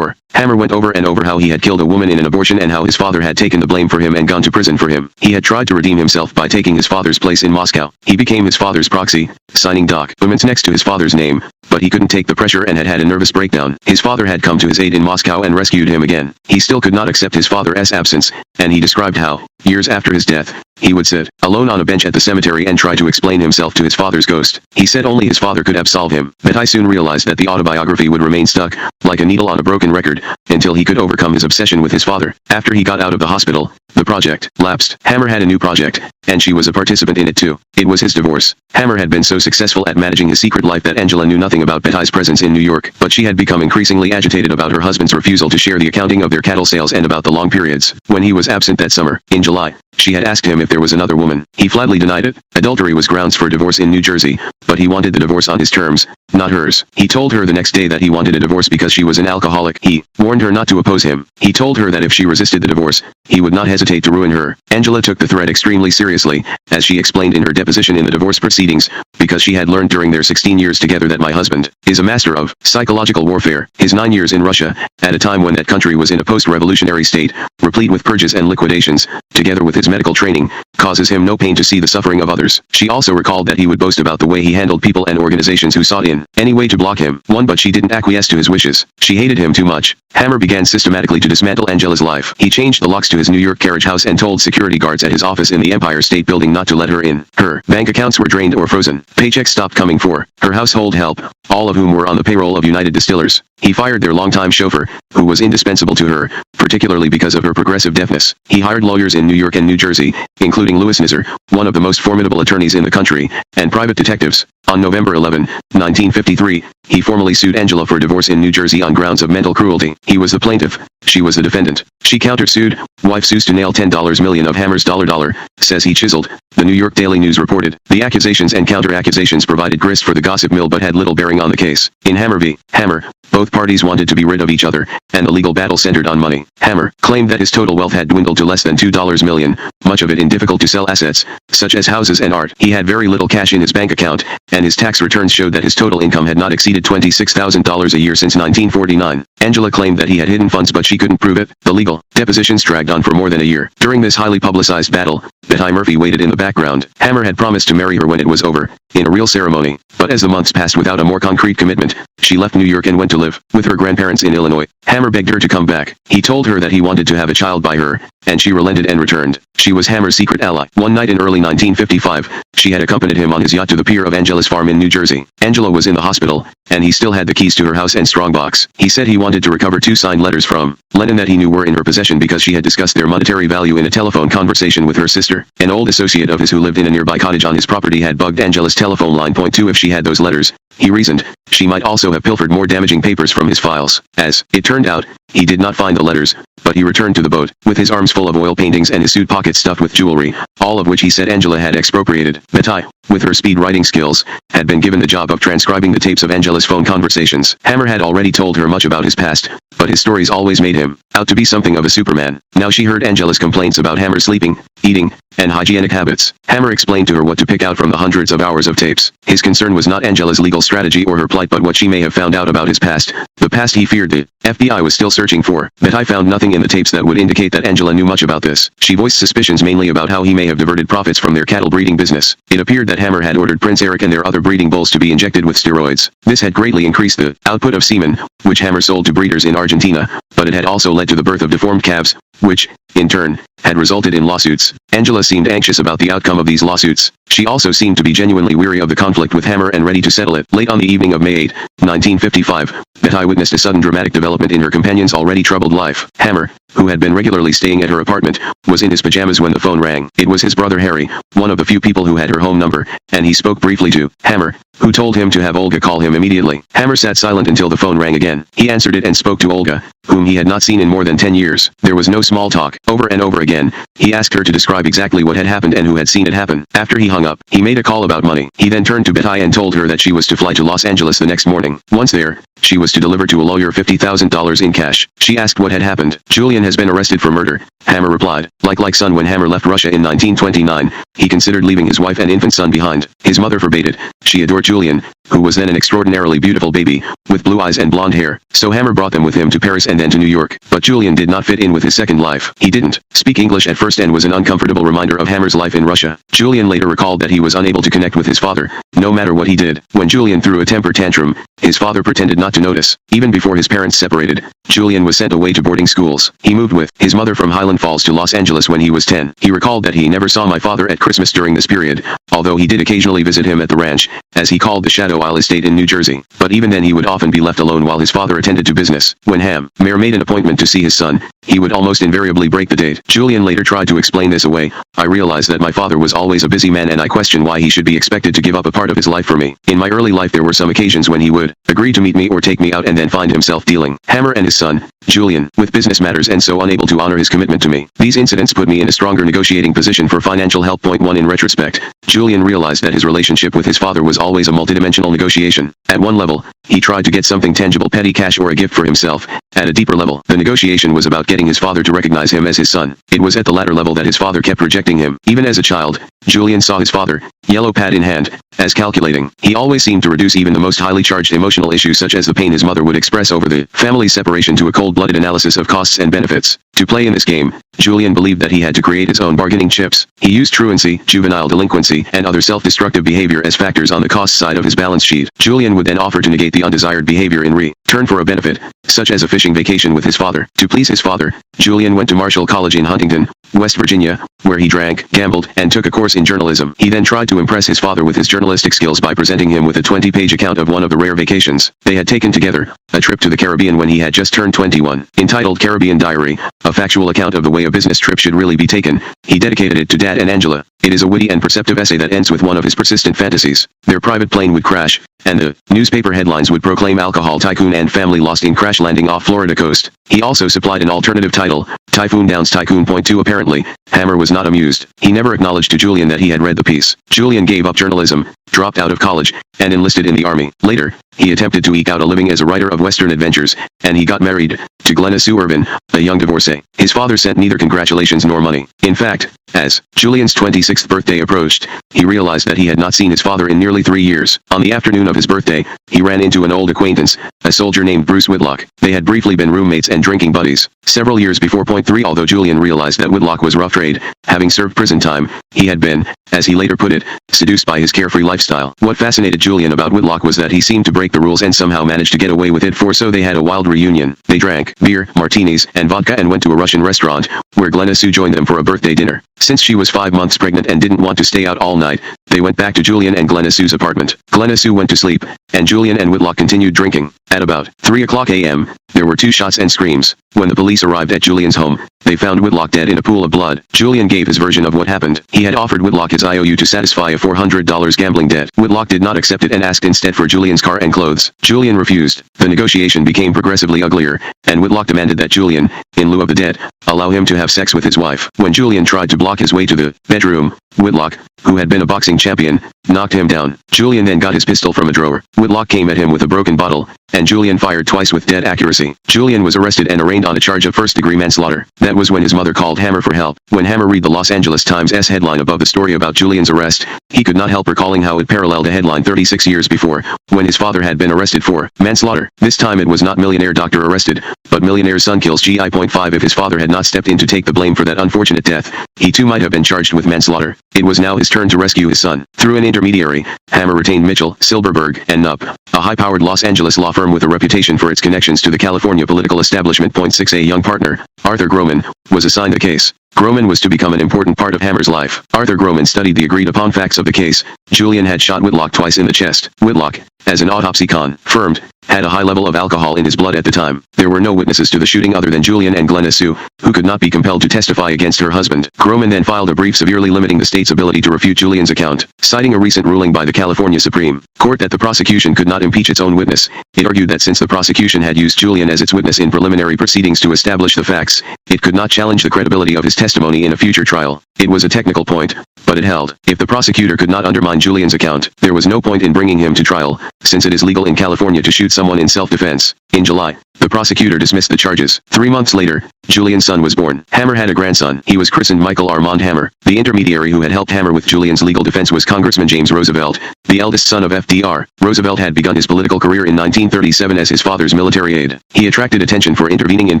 Hammer went over and over how he had killed a woman in an abortion and how his father had taken the blame for him and gone to prison for him. He had tried to redeem himself by taking his father's place in Moscow. He became his father's proxy, signing documents next to his father's name, but he couldn't take the pressure and had had a nervous breakdown. His father had come to his aid in Moscow and rescued him again. He still could not accept his father's absence, and he described how, years after his death, he would sit alone on a bench at the cemetery and try to explain himself to his father's ghost. He said only his father could absolve him. But I soon realized that the autobiography would remain stuck, like a needle on a broken record, until he could overcome his obsession with his father. After he got out of the hospital, the project lapsed. Hammer had a new project, and she was a participant in it too. It was his divorce. Hammer had been so successful at managing his secret life that Angela knew nothing about Betty's presence in New York, but she had become increasingly agitated about her husband's refusal to share the accounting of their cattle sales and about the long periods when he was absent that summer. In July, she had asked him if there was another woman. He flatly denied it. Adultery was grounds for divorce in New Jersey, but he wanted the divorce on his terms, not hers. He told her the next day that he wanted a divorce because she was an alcoholic. He warned her not to oppose him. He told her that if she resisted the divorce, he would not hesitate to ruin her. Angela took the threat extremely seriously, as she explained in her deposition in the divorce proceedings, because she had learned during their 16 years together that my husband is a master of psychological warfare. His 9 years in Russia, at a time when that country was in a post-revolutionary state, replete with purges and liquidations, together with his medical training, causes him no pain to see the suffering of others. She also recalled that he would boast about the way he handled people and organizations who sought in in any way to block him. But she didn't acquiesce to his wishes. She hated him too much. Hammer began systematically to dismantle Angela's life. He changed the locks to his New York carriage house and told security guards at his office in the Empire State Building not to let her in. Her bank accounts were drained or frozen. Paychecks stopped coming for her household help, all of whom were on the payroll of United Distillers. He fired their longtime chauffeur, who was indispensable to her, particularly because of her progressive deafness. He hired lawyers in New York and New Jersey, including Louis Nizar, one of the most formidable attorneys in the country, and private detectives. On November 11, 1953, he formally sued Angela for divorce in New Jersey on grounds of mental cruelty. He was the plaintiff. She was the defendant. She countersued. Wife sues to nail $10 million of Hammer's dollar, says he chiseled. The New York Daily News reported. The accusations and counter-accusations provided grist for the gossip mill but had little bearing on the case. In Hammer v. Hammer, both parties wanted to be rid of each other, and the legal battle centered on money. Hammer claimed that his total wealth had dwindled to less than $2 million, much of it in difficult-to-sell assets, such as houses and art. He had very little cash in his bank account, and his tax returns showed that his total income had not exceeded $26,000 a year since 1949. Angela claimed that he had hidden funds but she couldn't prove it. The legal depositions dragged on for more than a year. During this highly publicized battle, Betty Murphy waited in the background. Hammer had promised to marry her when it was over, in a real ceremony, but as the months passed without a more concrete commitment, she left New York and went to live with her grandparents in Illinois. Hammer begged her to come back. He told her that he wanted to have a child by her, and she relented and returned. She was Hammer's secret ally. One night in early 1955, she had accompanied him on his yacht to the pier of Angela's farm in New Jersey. Angela was in the hospital, and he still had the keys to her house and strongbox. He said he wanted to recover 2 signed letters from Lennon that he knew were in her possession because she had discussed their monetary value in a telephone conversation with her sister. An old associate of his who lived in a nearby cottage on his property had bugged Angela's telephone line. .2 If she had those letters, he reasoned, she might also have pilfered more damaging papers from his files. As it turned out, he did not find the letters, but he returned to the boat, with his arms full of oil paintings and his suit pockets stuffed with jewelry, all of which he said Angela had expropriated. Betty, with her speed writing skills, had been given the job of transcribing the tapes of Angela's phone conversations. Hammer had already told her much about his past, but his stories always made him out to be something of a superman. Now she heard Angela's complaints about Hammer's sleeping, eating, and hygienic habits. Hammer explained to her what to pick out from the hundreds of hours of tapes. His concern was not Angela's legal strategy or her plight but what she may have found out about his past, the past he feared the FBI was still searching for. Betty found nothing in the tapes that would indicate that Angela knew much about this. She voiced suspicions mainly about how he may have diverted profits from their cattle breeding business. It appeared that Hammer had ordered Prince Eric and their other breeding bulls to be injected with steroids. This had greatly increased the output of semen, which Hammer sold to breeders in Argentina, but it had also led to the birth of deformed calves, which, in turn, had resulted in lawsuits. Angela seemed anxious about the outcome of these lawsuits. She also seemed to be genuinely weary of the conflict with Hammer and ready to settle it. Late on the evening of May 8, 1955, Betty witnessed a sudden dramatic development in her companion's already troubled life. Hammer, who had been regularly staying at her apartment, was in his pajamas when the phone rang. It was his brother Harry, one of the few people who had her home number, and he spoke briefly to Hammer, who told him to have Olga call him immediately. Hammer sat silent until the phone rang again. He answered it and spoke to Olga, whom he had not seen in more than 10 years. There was no small talk. Over and over again, he asked her to describe exactly what had happened and who had seen it happen. After he hung up, he made a call about money. He then turned to Betty and told her that she was to fly to Los Angeles the next morning. Once there, she was to deliver to a lawyer $50,000 in cash. She asked what had happened. Julian has been arrested for murder, Hammer replied. Like son when Hammer left Russia in 1929, he considered leaving his wife and infant son behind. His mother forbade it. She adored Julian, who was then an extraordinarily beautiful baby, with blue eyes and blonde hair. So Hammer brought them with him to Paris and then to New York. But Julian did not fit in with his second life. He didn't speak English at first and was an uncomfortable reminder of Hammer's life in Russia. Julian later recalled that he was unable to connect with his father, no matter what he did. When Julian threw a temper tantrum, his father pretended not to notice. Even before his parents separated, Julian was sent away to boarding schools. He moved with his mother from Highland Falls to Los Angeles when he was 10. He recalled that he never saw my father at Christmas during this period, although he did occasionally visit him at the ranch, as he called the Shadow Isle estate in New Jersey. But even then he would often be left alone while his father attended to business. When Hammer made an appointment to see his son, he would almost invariably break the date. Julian later tried to explain this away. I realized that my father was always a busy man and I questioned why he should be expected to give up a part of his life for me. In my early life there were some occasions when he would agree to meet me or take me out and then find himself dealing Hammer and his son, Julian, with business matters and so unable to honor his commitment to me. These incidents put me in a stronger negotiating position for financial help. Point 1 In retrospect, Julian realized that his relationship with his father was always a multidimensional negotiation. At one level, he tried to get something tangible, petty cash or a gift for himself. At a deeper level, the negotiation was about getting his father to recognize him as his son. It was at the latter level that his father kept rejecting him. Even as a child, Julian saw his father, yellow pad in hand, as calculating. He always seemed to reduce even the most highly charged emotional issues such as the pain his mother would express over the family's separation to a cold-blooded analysis of costs and benefits. To play in this game, Julian believed that he had to create his own bargaining chips. He used truancy, juvenile delinquency, and other self-destructive behavior as factors on the cost side of his balance sheet. Julian would then offer to negate the undesired behavior in return for a benefit, such as a fishing vacation with his father. To please his father, Julian went to Marshall College in Huntington, West Virginia, where he drank, gambled, and took a course in journalism. He then tried to impress his father with his journalistic skills by presenting him with a 20-page account of one of the rare vacations they had taken together, a trip to the Caribbean when he had just turned 21. Entitled Caribbean Diary, a factual account of the way a business trip should really be taken, he dedicated it to Dad and Angela. It is a witty and perceptive essay that ends with one of his persistent fantasies. Their private plane would crash, and the newspaper headlines would proclaim alcohol tycoon and family lost in crash landing off Florida coast. He also supplied an alternative title, Typhoon Downs Tycoon. .2 Apparently, Hammer was not amused. He never acknowledged to Julian that he had read the piece. Julian gave up journalism, dropped out of college, and enlisted in the army. Later, he attempted to eke out a living as a writer of Western adventures, and he got married to Glenna Sue Irvin, a young divorcee. His father sent neither congratulations nor money. In fact, as Julian's 26th birthday approached, he realized that he had not seen his father in nearly 3 years. On the afternoon of his birthday, he ran into an old acquaintance, a soldier named Bruce Whitlock. They had briefly been roommates and drinking buddies. Several years before. 3 Although Julian realized that Whitlock was rough trade, having served prison time, he had been, as he later put it, seduced by his carefree lifestyle. What fascinated Julian about Whitlock was that he seemed to break the rules and somehow managed to get away with it, for so they had a wild reunion. They drank beer, martinis, and vodka and went to a Russian restaurant, where Glenna Sue joined them for a birthday dinner. Since she was 5 months pregnant and didn't want to stay out all night, they went back to Julian and Glenna Sue's apartment. Glenna Sue went to sleep, and Julian and Whitlock continued drinking. At about 3:00 a.m., there were 2 shots and screams. When the police arrived at Julian's home, they found Whitlock dead in a pool of blood. Julian gave his version of what happened. He had offered Whitlock his IOU to satisfy a $400 gambling debt. Whitlock did not accept it and asked instead for Julian's car and clothes. Julian refused. The negotiation became progressively uglier, and Whitlock demanded that Julian, in lieu of the debt, allow him to have sex with his wife. When Julian tried to block his way to the bedroom, Whitlock, who had been a boxing champion, knocked him down. Julian then got his pistol from a drawer. Whitlock came at him with a broken bottle, and Julian fired twice with dead accuracy. Julian was arrested and arraigned on a charge of first-degree manslaughter. That was when his mother called Hammer for help. When Hammer read the Los Angeles Times' headline above the story about Julian's arrest, he could not help recalling how it paralleled a headline 36 years before, when his father had been arrested for manslaughter. This time it was not millionaire doctor arrested, but millionaire's son kills G.I.5. If his father had not stepped in to take the blame for that unfortunate death, he too might have been charged with manslaughter. It was now his turn to rescue his son. Through an intermediary, Hammer retained Mitchell, Silberberg, and Knupp, a high-powered Los Angeles law firm with a reputation for its connections to the California political establishment. 6 A young partner, Arthur Groman, was assigned the case. Groman was to become an important part of Hammer's life. Arthur Groman studied the agreed-upon facts of the case. Julian had shot Whitlock twice in the chest. Whitlock, as an autopsy confirmed, had a high level of alcohol in his blood at the time. There were no witnesses to the shooting other than Julian and Glenna Sue, who could not be compelled to testify against her husband. Groman then filed a brief severely limiting the state's ability to refute Julian's account. Citing a recent ruling by the California Supreme Court that the prosecution could not impeach its own witness, it argued that since the prosecution had used Julian as its witness in preliminary proceedings to establish the facts, it could not challenge the credibility of his testimony in a future trial. It was a technical point, but it held. If the prosecutor could not undermine Julian's account, there was no point in bringing him to trial, since it is legal in California to shoot someone in self-defense. In July, the prosecutor dismissed the charges. 3 months later, Julian's son was born. Hammer had a grandson. He was christened Michael Armand Hammer. The intermediary who had helped Hammer with Julian's legal defense was Congressman James Roosevelt, the eldest son of FDR. Roosevelt had begun his political career in 1937 as his father's military aide. He attracted attention for intervening in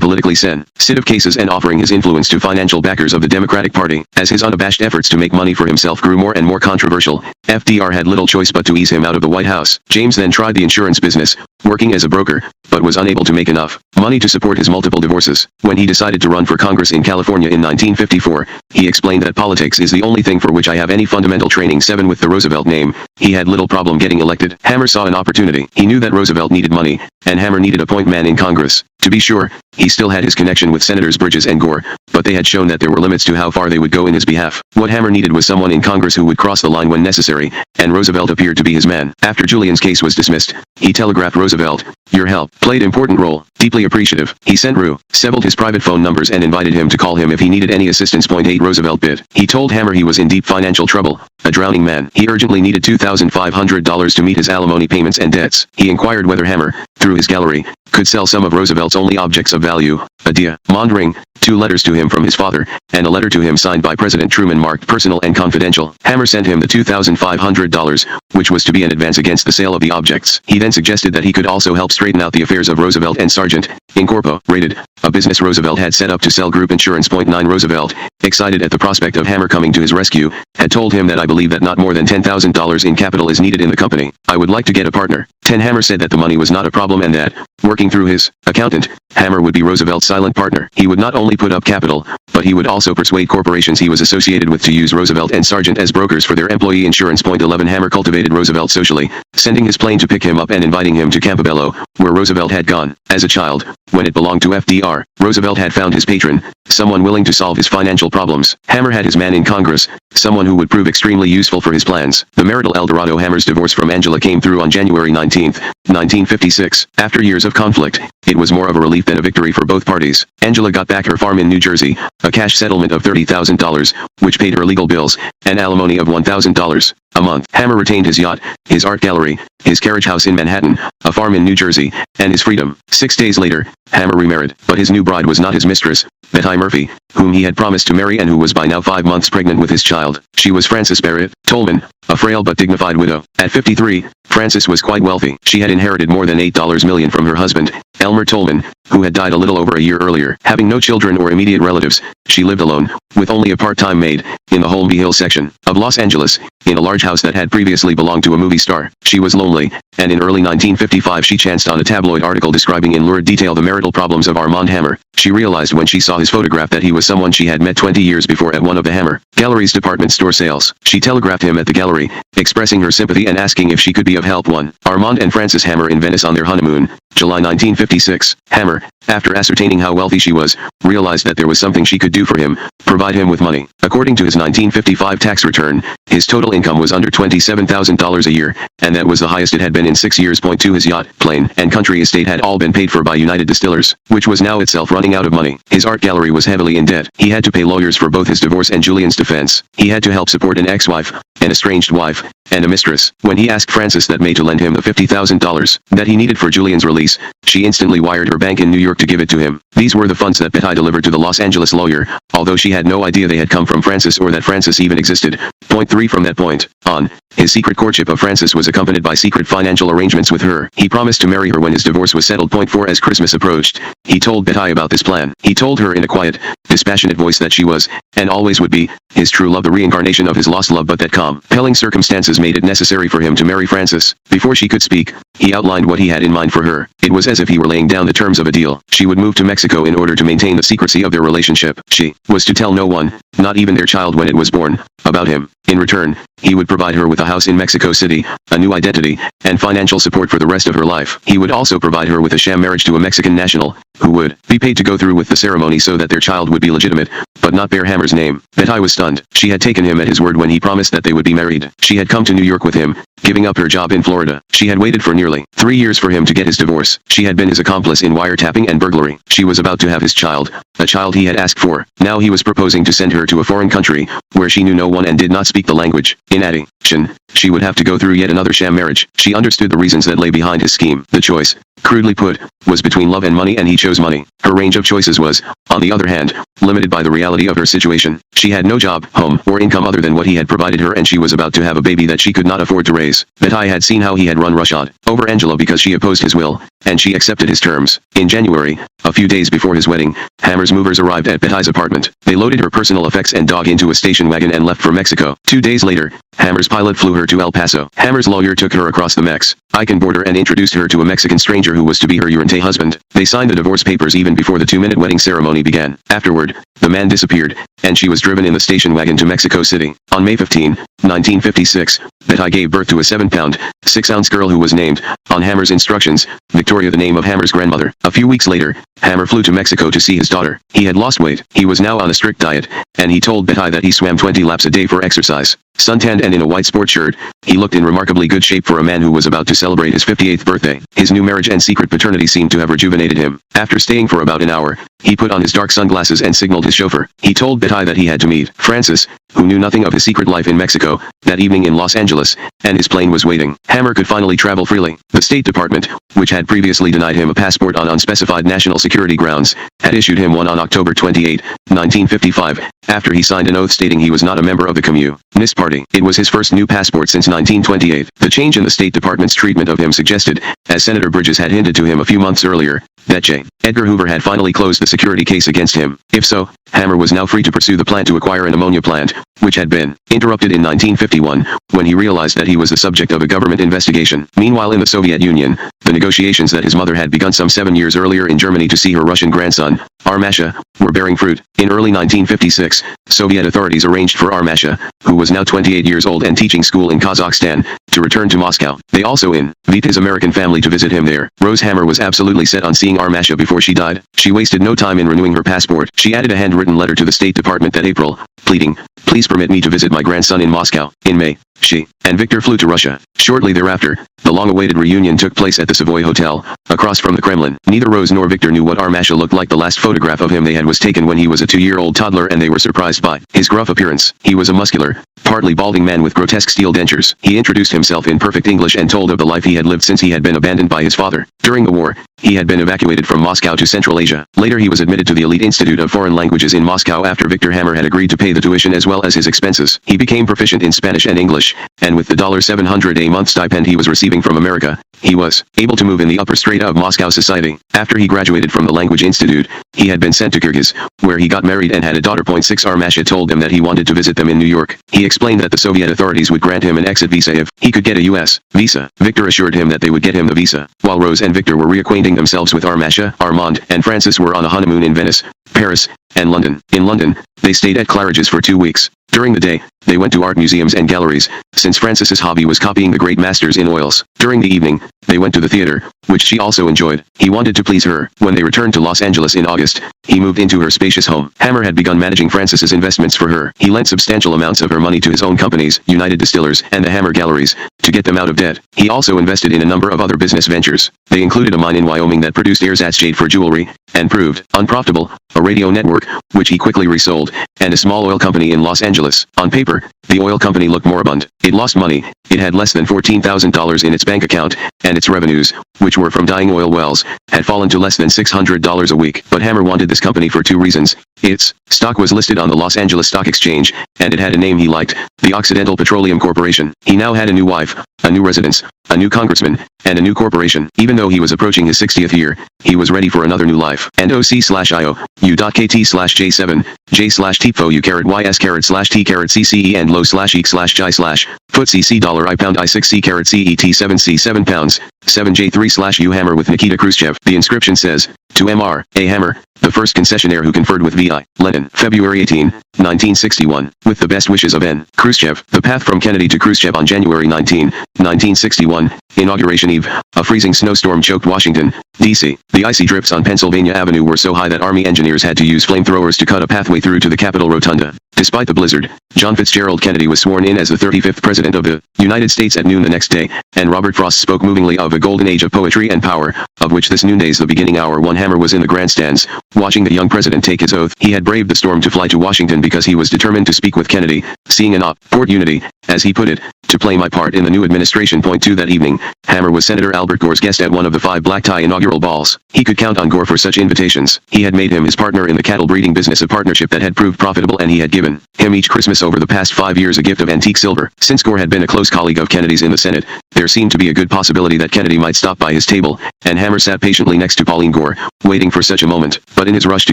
politically sensitive cases and offering his influence to financial backers of the Democratic Party. As his unabashed efforts to make money for himself grew more and more controversial, FDR had little choice but to ease him out of the White House. James then tried the insurance business, working as a broker, but was unable to make enough money to support his multiple divorces. When he decided to run for Congress in California in 1954, he explained that politics is the only thing for which I have any fundamental training. 7 With the Roosevelt name, he had little problem getting elected. Hammer saw an opportunity. He knew that Roosevelt needed money, and Hammer needed a point man in Congress. To be sure, he still had his connection with Senators Bridges and Gore, but they had shown that there were limits to how far they would go in his behalf. What Hammer needed was someone in Congress who would cross the line when necessary, and Roosevelt appeared to be his man. After Julian's case was dismissed, he telegraphed Roosevelt, "Your help played important role. Deeply appreciative." He sent Roosevelt his private phone numbers and invited him to call him if he needed any assistance. 8 Roosevelt bid. He told Hammer he was in deep financial trouble, a drowning man. He urgently needed $2,500 to meet his alimony payments and debts. He inquired whether Hammer, through his gallery, could sell some of Roosevelt's only objects of value, a diamond ring, 2 letters to him from his father, and a letter to him signed by President Truman marked personal and confidential. Hammer sent him the $2,500, which was to be an advance against the sale of the objects. He then suggested that he could also help straighten out the affairs of Roosevelt and Sargent, Incorporated, a business Roosevelt had set up to sell group insurance. 9 Roosevelt, excited at the prospect of Hammer coming to his rescue, had told him that I believe that not more than $10,000 in capital is needed in the company. I would like to get a partner. 10 Hammer said that the money was not a problem and that, working through his accountant, Hammer would be Roosevelt's silent partner. He would not only put up capital, but he would also persuade corporations he was associated with to use Roosevelt and Sargent as brokers for their employee insurance. 11 Hammer cultivated Roosevelt socially, sending his plane to pick him up and inviting him to Campobello, where Roosevelt had gone. As a child, when it belonged to FDR, Roosevelt had found his patron, someone willing to solve his financial problems. Hammer had his man in Congress, someone who would prove extremely useful for his plans. The marital El Dorado. Hammer's divorce from Angela came through on January 19, 1956. After years of conflict, it was more of a relief than a victory for both parties. Angela got back her farm in New Jersey, a cash settlement of $30,000, which paid her legal bills, and alimony of $1,000 a month. Hammer retained his yacht, his art gallery, his carriage house in Manhattan, a farm in New Jersey, and his freedom. 6 days later, Hammer remarried, but his new bride was not his mistress, Betty Murphy, whom he had promised to marry and who was by now 5 months pregnant with his child. She was Frances Barrett Tolman, a frail but dignified widow. At 53, Frances was quite wealthy. She had inherited more than $8 million from her husband, Elmer Tolman, who had died a little over a year earlier. Having no children or immediate relatives, she lived alone, with only a part-time maid, in the Holmby Hill section of Los Angeles, in a large house that had previously belonged to a movie star. She was lonely, and in early 1955 she chanced on a tabloid article describing in lurid detail the marital problems of Armand Hammer. She realized when she saw his photograph that he was someone she had met 20 years before at one of the Hammer Gallery's department store sales. She telegraphed him at the gallery, expressing her sympathy and asking if she could be of help. 1. Armand and Frances Hammer in Venice on their honeymoon, July 1956. Hammer, after ascertaining how wealthy she was, realized that there was something she could do for him, provide him with money. According to his 1955 tax return, his total income was under $27,000 a year, and that was the highest it had been in 6 years. 2. His yacht, plane, and country estate had all been paid for by United Distillers, which was now itself running out of money. His art gallery was heavily in debt. He had to pay lawyers for both his divorce and Julian's defense. He had to help support an ex-wife, an estranged wife, and a mistress. When he asked Frances that May to lend him the $50,000 that he needed for Julian's release, she instantly wired her bank in New York to give it to him. These were the funds that Betty delivered to the Los Angeles lawyer, although she had no idea they had come from Frances or that Frances even existed. 3. From that point on, his secret courtship of Frances was accompanied by secret financial arrangements with her. He promised to marry her when his divorce was settled. 4. As Christmas approached, he told Betty about this plan. He told her in a quiet, dispassionate voice that she was, and always would be, his true love, the reincarnation of his lost love, but that compelling circumstances made it necessary for him to marry Frances. Before she could speak, he outlined what he had in mind for her. It was as if he were laying down the terms of a deal. She would move to Mexico in order to maintain the secrecy of their relationship. She was to tell no one, not even their child when it was born, about him. In return, he would provide her with a house in Mexico City, a new identity, and financial support for the rest of her life. He would also provide her with a sham marriage to a Mexican national, who would be paid to go through with the ceremony so that their child would be legitimate, but not bear Hammer's name. Betty was stunned. She had taken him at his word when he promised that they would be married. She had come to New York with him, giving up her job in Florida. She had waited for nearly 3 years for him to get his divorce. She had been his accomplice in wiretapping and burglary. She was about to have his child, a child he had asked for. Now he was proposing to send her to a foreign country, where she knew no one and did not speak the language. In addition, she would have to go through yet another sham marriage. She understood the reasons that lay behind his scheme. The choice, crudely put, was between love and money, and he chose money. Her range of choices was, on the other hand, limited by the reality of her situation. She had no job, home, or income other than what he had provided her, and she was about to have a baby that she could not afford to raise. Betty had seen how he had run roughshod over Angela because she opposed his will, and she accepted his terms. In January, a few days before his wedding, Hammer's movers arrived at Betty's apartment. They loaded her personal effects and dog into a station wagon and left for Mexico. 2 days later, Hammer's pilot flew her to El Paso. Hammer's lawyer took her across the Mexican border and introduced her to a Mexican stranger who was to be her Urente husband. They signed the divorce papers even before the 2-minute wedding ceremony began. Afterward, the man disappeared, and she was driven in the station wagon to Mexico City. On May 15, 1956, Betty gave birth to a 7-pound, 6-ounce girl who was named, on Hammer's instructions, Victoria, the name of Hammer's grandmother. A few weeks later, Hammer flew to Mexico to see his daughter. He had lost weight. He was now on a strict diet, and he told Betty that he swam 20 laps a day for exercise. Suntanned and in a white sports shirt, he looked in remarkably good shape for a man who was about to celebrate his 58th birthday. His new marriage and secret paternity seemed to have rejuvenated him. After staying for about an hour, he put on his dark sunglasses and signaled his chauffeur. He told Betty that he had to meet Frances, who knew nothing of his secret life in Mexico, that evening in Los Angeles, and his plane was waiting. Hammer could finally travel freely. The State Department, which had previously denied him a passport on unspecified national security grounds, had issued him one on October 28, 1955, after he signed an oath stating he was not a member of the Communist Party. It was his first new passport since 1928. The change in the State Department's treatment of him suggested, as Senator Bridges had hinted to him a few months earlier, that J. Edgar Hoover had finally closed the security case against him. If so, Hammer was now free to pursue the plan to acquire an ammonia plant, which had been interrupted in 1951, when he realized that he was the subject of a government investigation. Meanwhile, in the Soviet Union, the negotiations that his mother had begun some 7 years earlier in Germany to see her Russian grandson, Armasha, were bearing fruit. In early 1956, Soviet authorities arranged for Armasha, who was now 28 years old and teaching school in Kazakhstan, to return to Moscow. They also invited his American family to visit him there. Rose Hammer was absolutely set on seeing Armasha before she died. She wasted no time in renewing her passport. She added a handwritten letter to the State Department that April, pleading, "Please permit me to visit my grandson in Moscow." In May, she and Victor flew to Russia. Shortly thereafter, the long-awaited reunion took place at the Savoy Hotel, across from the Kremlin. Neither Rose nor Victor knew what Armasha looked like. The last photograph of him they had was taken when he was a 2-year-old toddler, and they were surprised by his gruff appearance. He was a muscular, partly balding man with grotesque steel dentures. He introduced himself in perfect English and told of the life he had lived since he had been abandoned by his father. During the war, he had been evacuated from Moscow to Central Asia. Later he was admitted to the elite Institute of Foreign Languages in Moscow after Victor Hammer had agreed to pay the tuition as well as his expenses. He became proficient in Spanish and English, and with the $700 a month stipend he was receiving from America, he was able to move in the upper strata of Moscow society. After he graduated from the Language Institute, he had been sent to Kyrgyz, where he got married and had a daughter. 6 Armasha told them that he wanted to visit them in New York. He explained that the Soviet authorities would grant him an exit visa if he could get a U.S. visa. Victor assured him that they would get him the visa. While Rose and Victor were reacquainting themselves with Armasha, Armand and Francis were on a honeymoon in Venice, Paris, and London. In London, they stayed at Claridge's for 2 weeks. During the day, they went to art museums and galleries, since Francis's hobby was copying the great masters in oils. During the evening, they went to the theater, which she also enjoyed. He wanted to please her. When they returned to Los Angeles in August, he moved into her spacious home. Hammer had begun managing Francis's investments for her. He lent substantial amounts of her money to his own companies, United Distillers and the Hammer Galleries, to get them out of debt. He also invested in a number of other business ventures. They included a mine in Wyoming that produced ersatz jade for jewelry, and proved unprofitable, a radio network, which he quickly resold, and a small oil company in Los Angeles. On paper, the oil company looked moribund. It lost money. It had less than $14,000 in its bank account, and its revenues, which were from dying oil wells, had fallen to less than $600 a week. But Hammer wanted this company for 2 reasons. Its stock was listed on the Los Angeles Stock Exchange, and it had a name he liked, the Occidental Petroleum Corporation. He now had a new wife, a new residence, a new congressman, and a new corporation. Even though he was approaching his 60th year, he was ready for another new life. And OC/IO, U.KT/J7, J/TPO U/YS/T/CCE and low/E/J/FTSE $I6C/CET 7 pounds, 7J3/U Hammer with Nikita Khrushchev. The inscription says, to Mr. A. Hammer, the first concessionaire who conferred with V.I. Lenin, February 18, 1961, with the best wishes of N. Khrushchev. The path from Kennedy to Khrushchev on January 19, 1961, Inauguration Eve, a freezing snowstorm choked Washington, D.C. The icy drifts on Pennsylvania Avenue were so high that Army engineers had to use flamethrowers to cut a pathway through to the Capitol Rotunda. Despite the blizzard, John Fitzgerald Kennedy was sworn in as the 35th President of the United States at noon the next day, and Robert Frost spoke movingly of a golden age of poetry and power, of which this noonday's the beginning hour. One Hammer was in the grandstands, watching the young president take his oath. He had braved the storm to fly to Washington because he was determined to speak with Kennedy, seeing an opportunity, as he put it, to play my part in the new administration. 2 That evening, Hammer was Senator Albert Gore's guest at one of the 5 black-tie inaugural balls. He could count on Gore for such invitations. He had made him his partner in the cattle breeding business, a partnership that had proved profitable, and he had given him each Christmas over the past 5 years a gift of antique silver. Since Gore had been a close colleague of Kennedy's in the Senate, there seemed to be a good possibility that Kennedy might stop by his table, and Hammer sat patiently next to Pauline Gore, waiting for such a moment. But in his rush to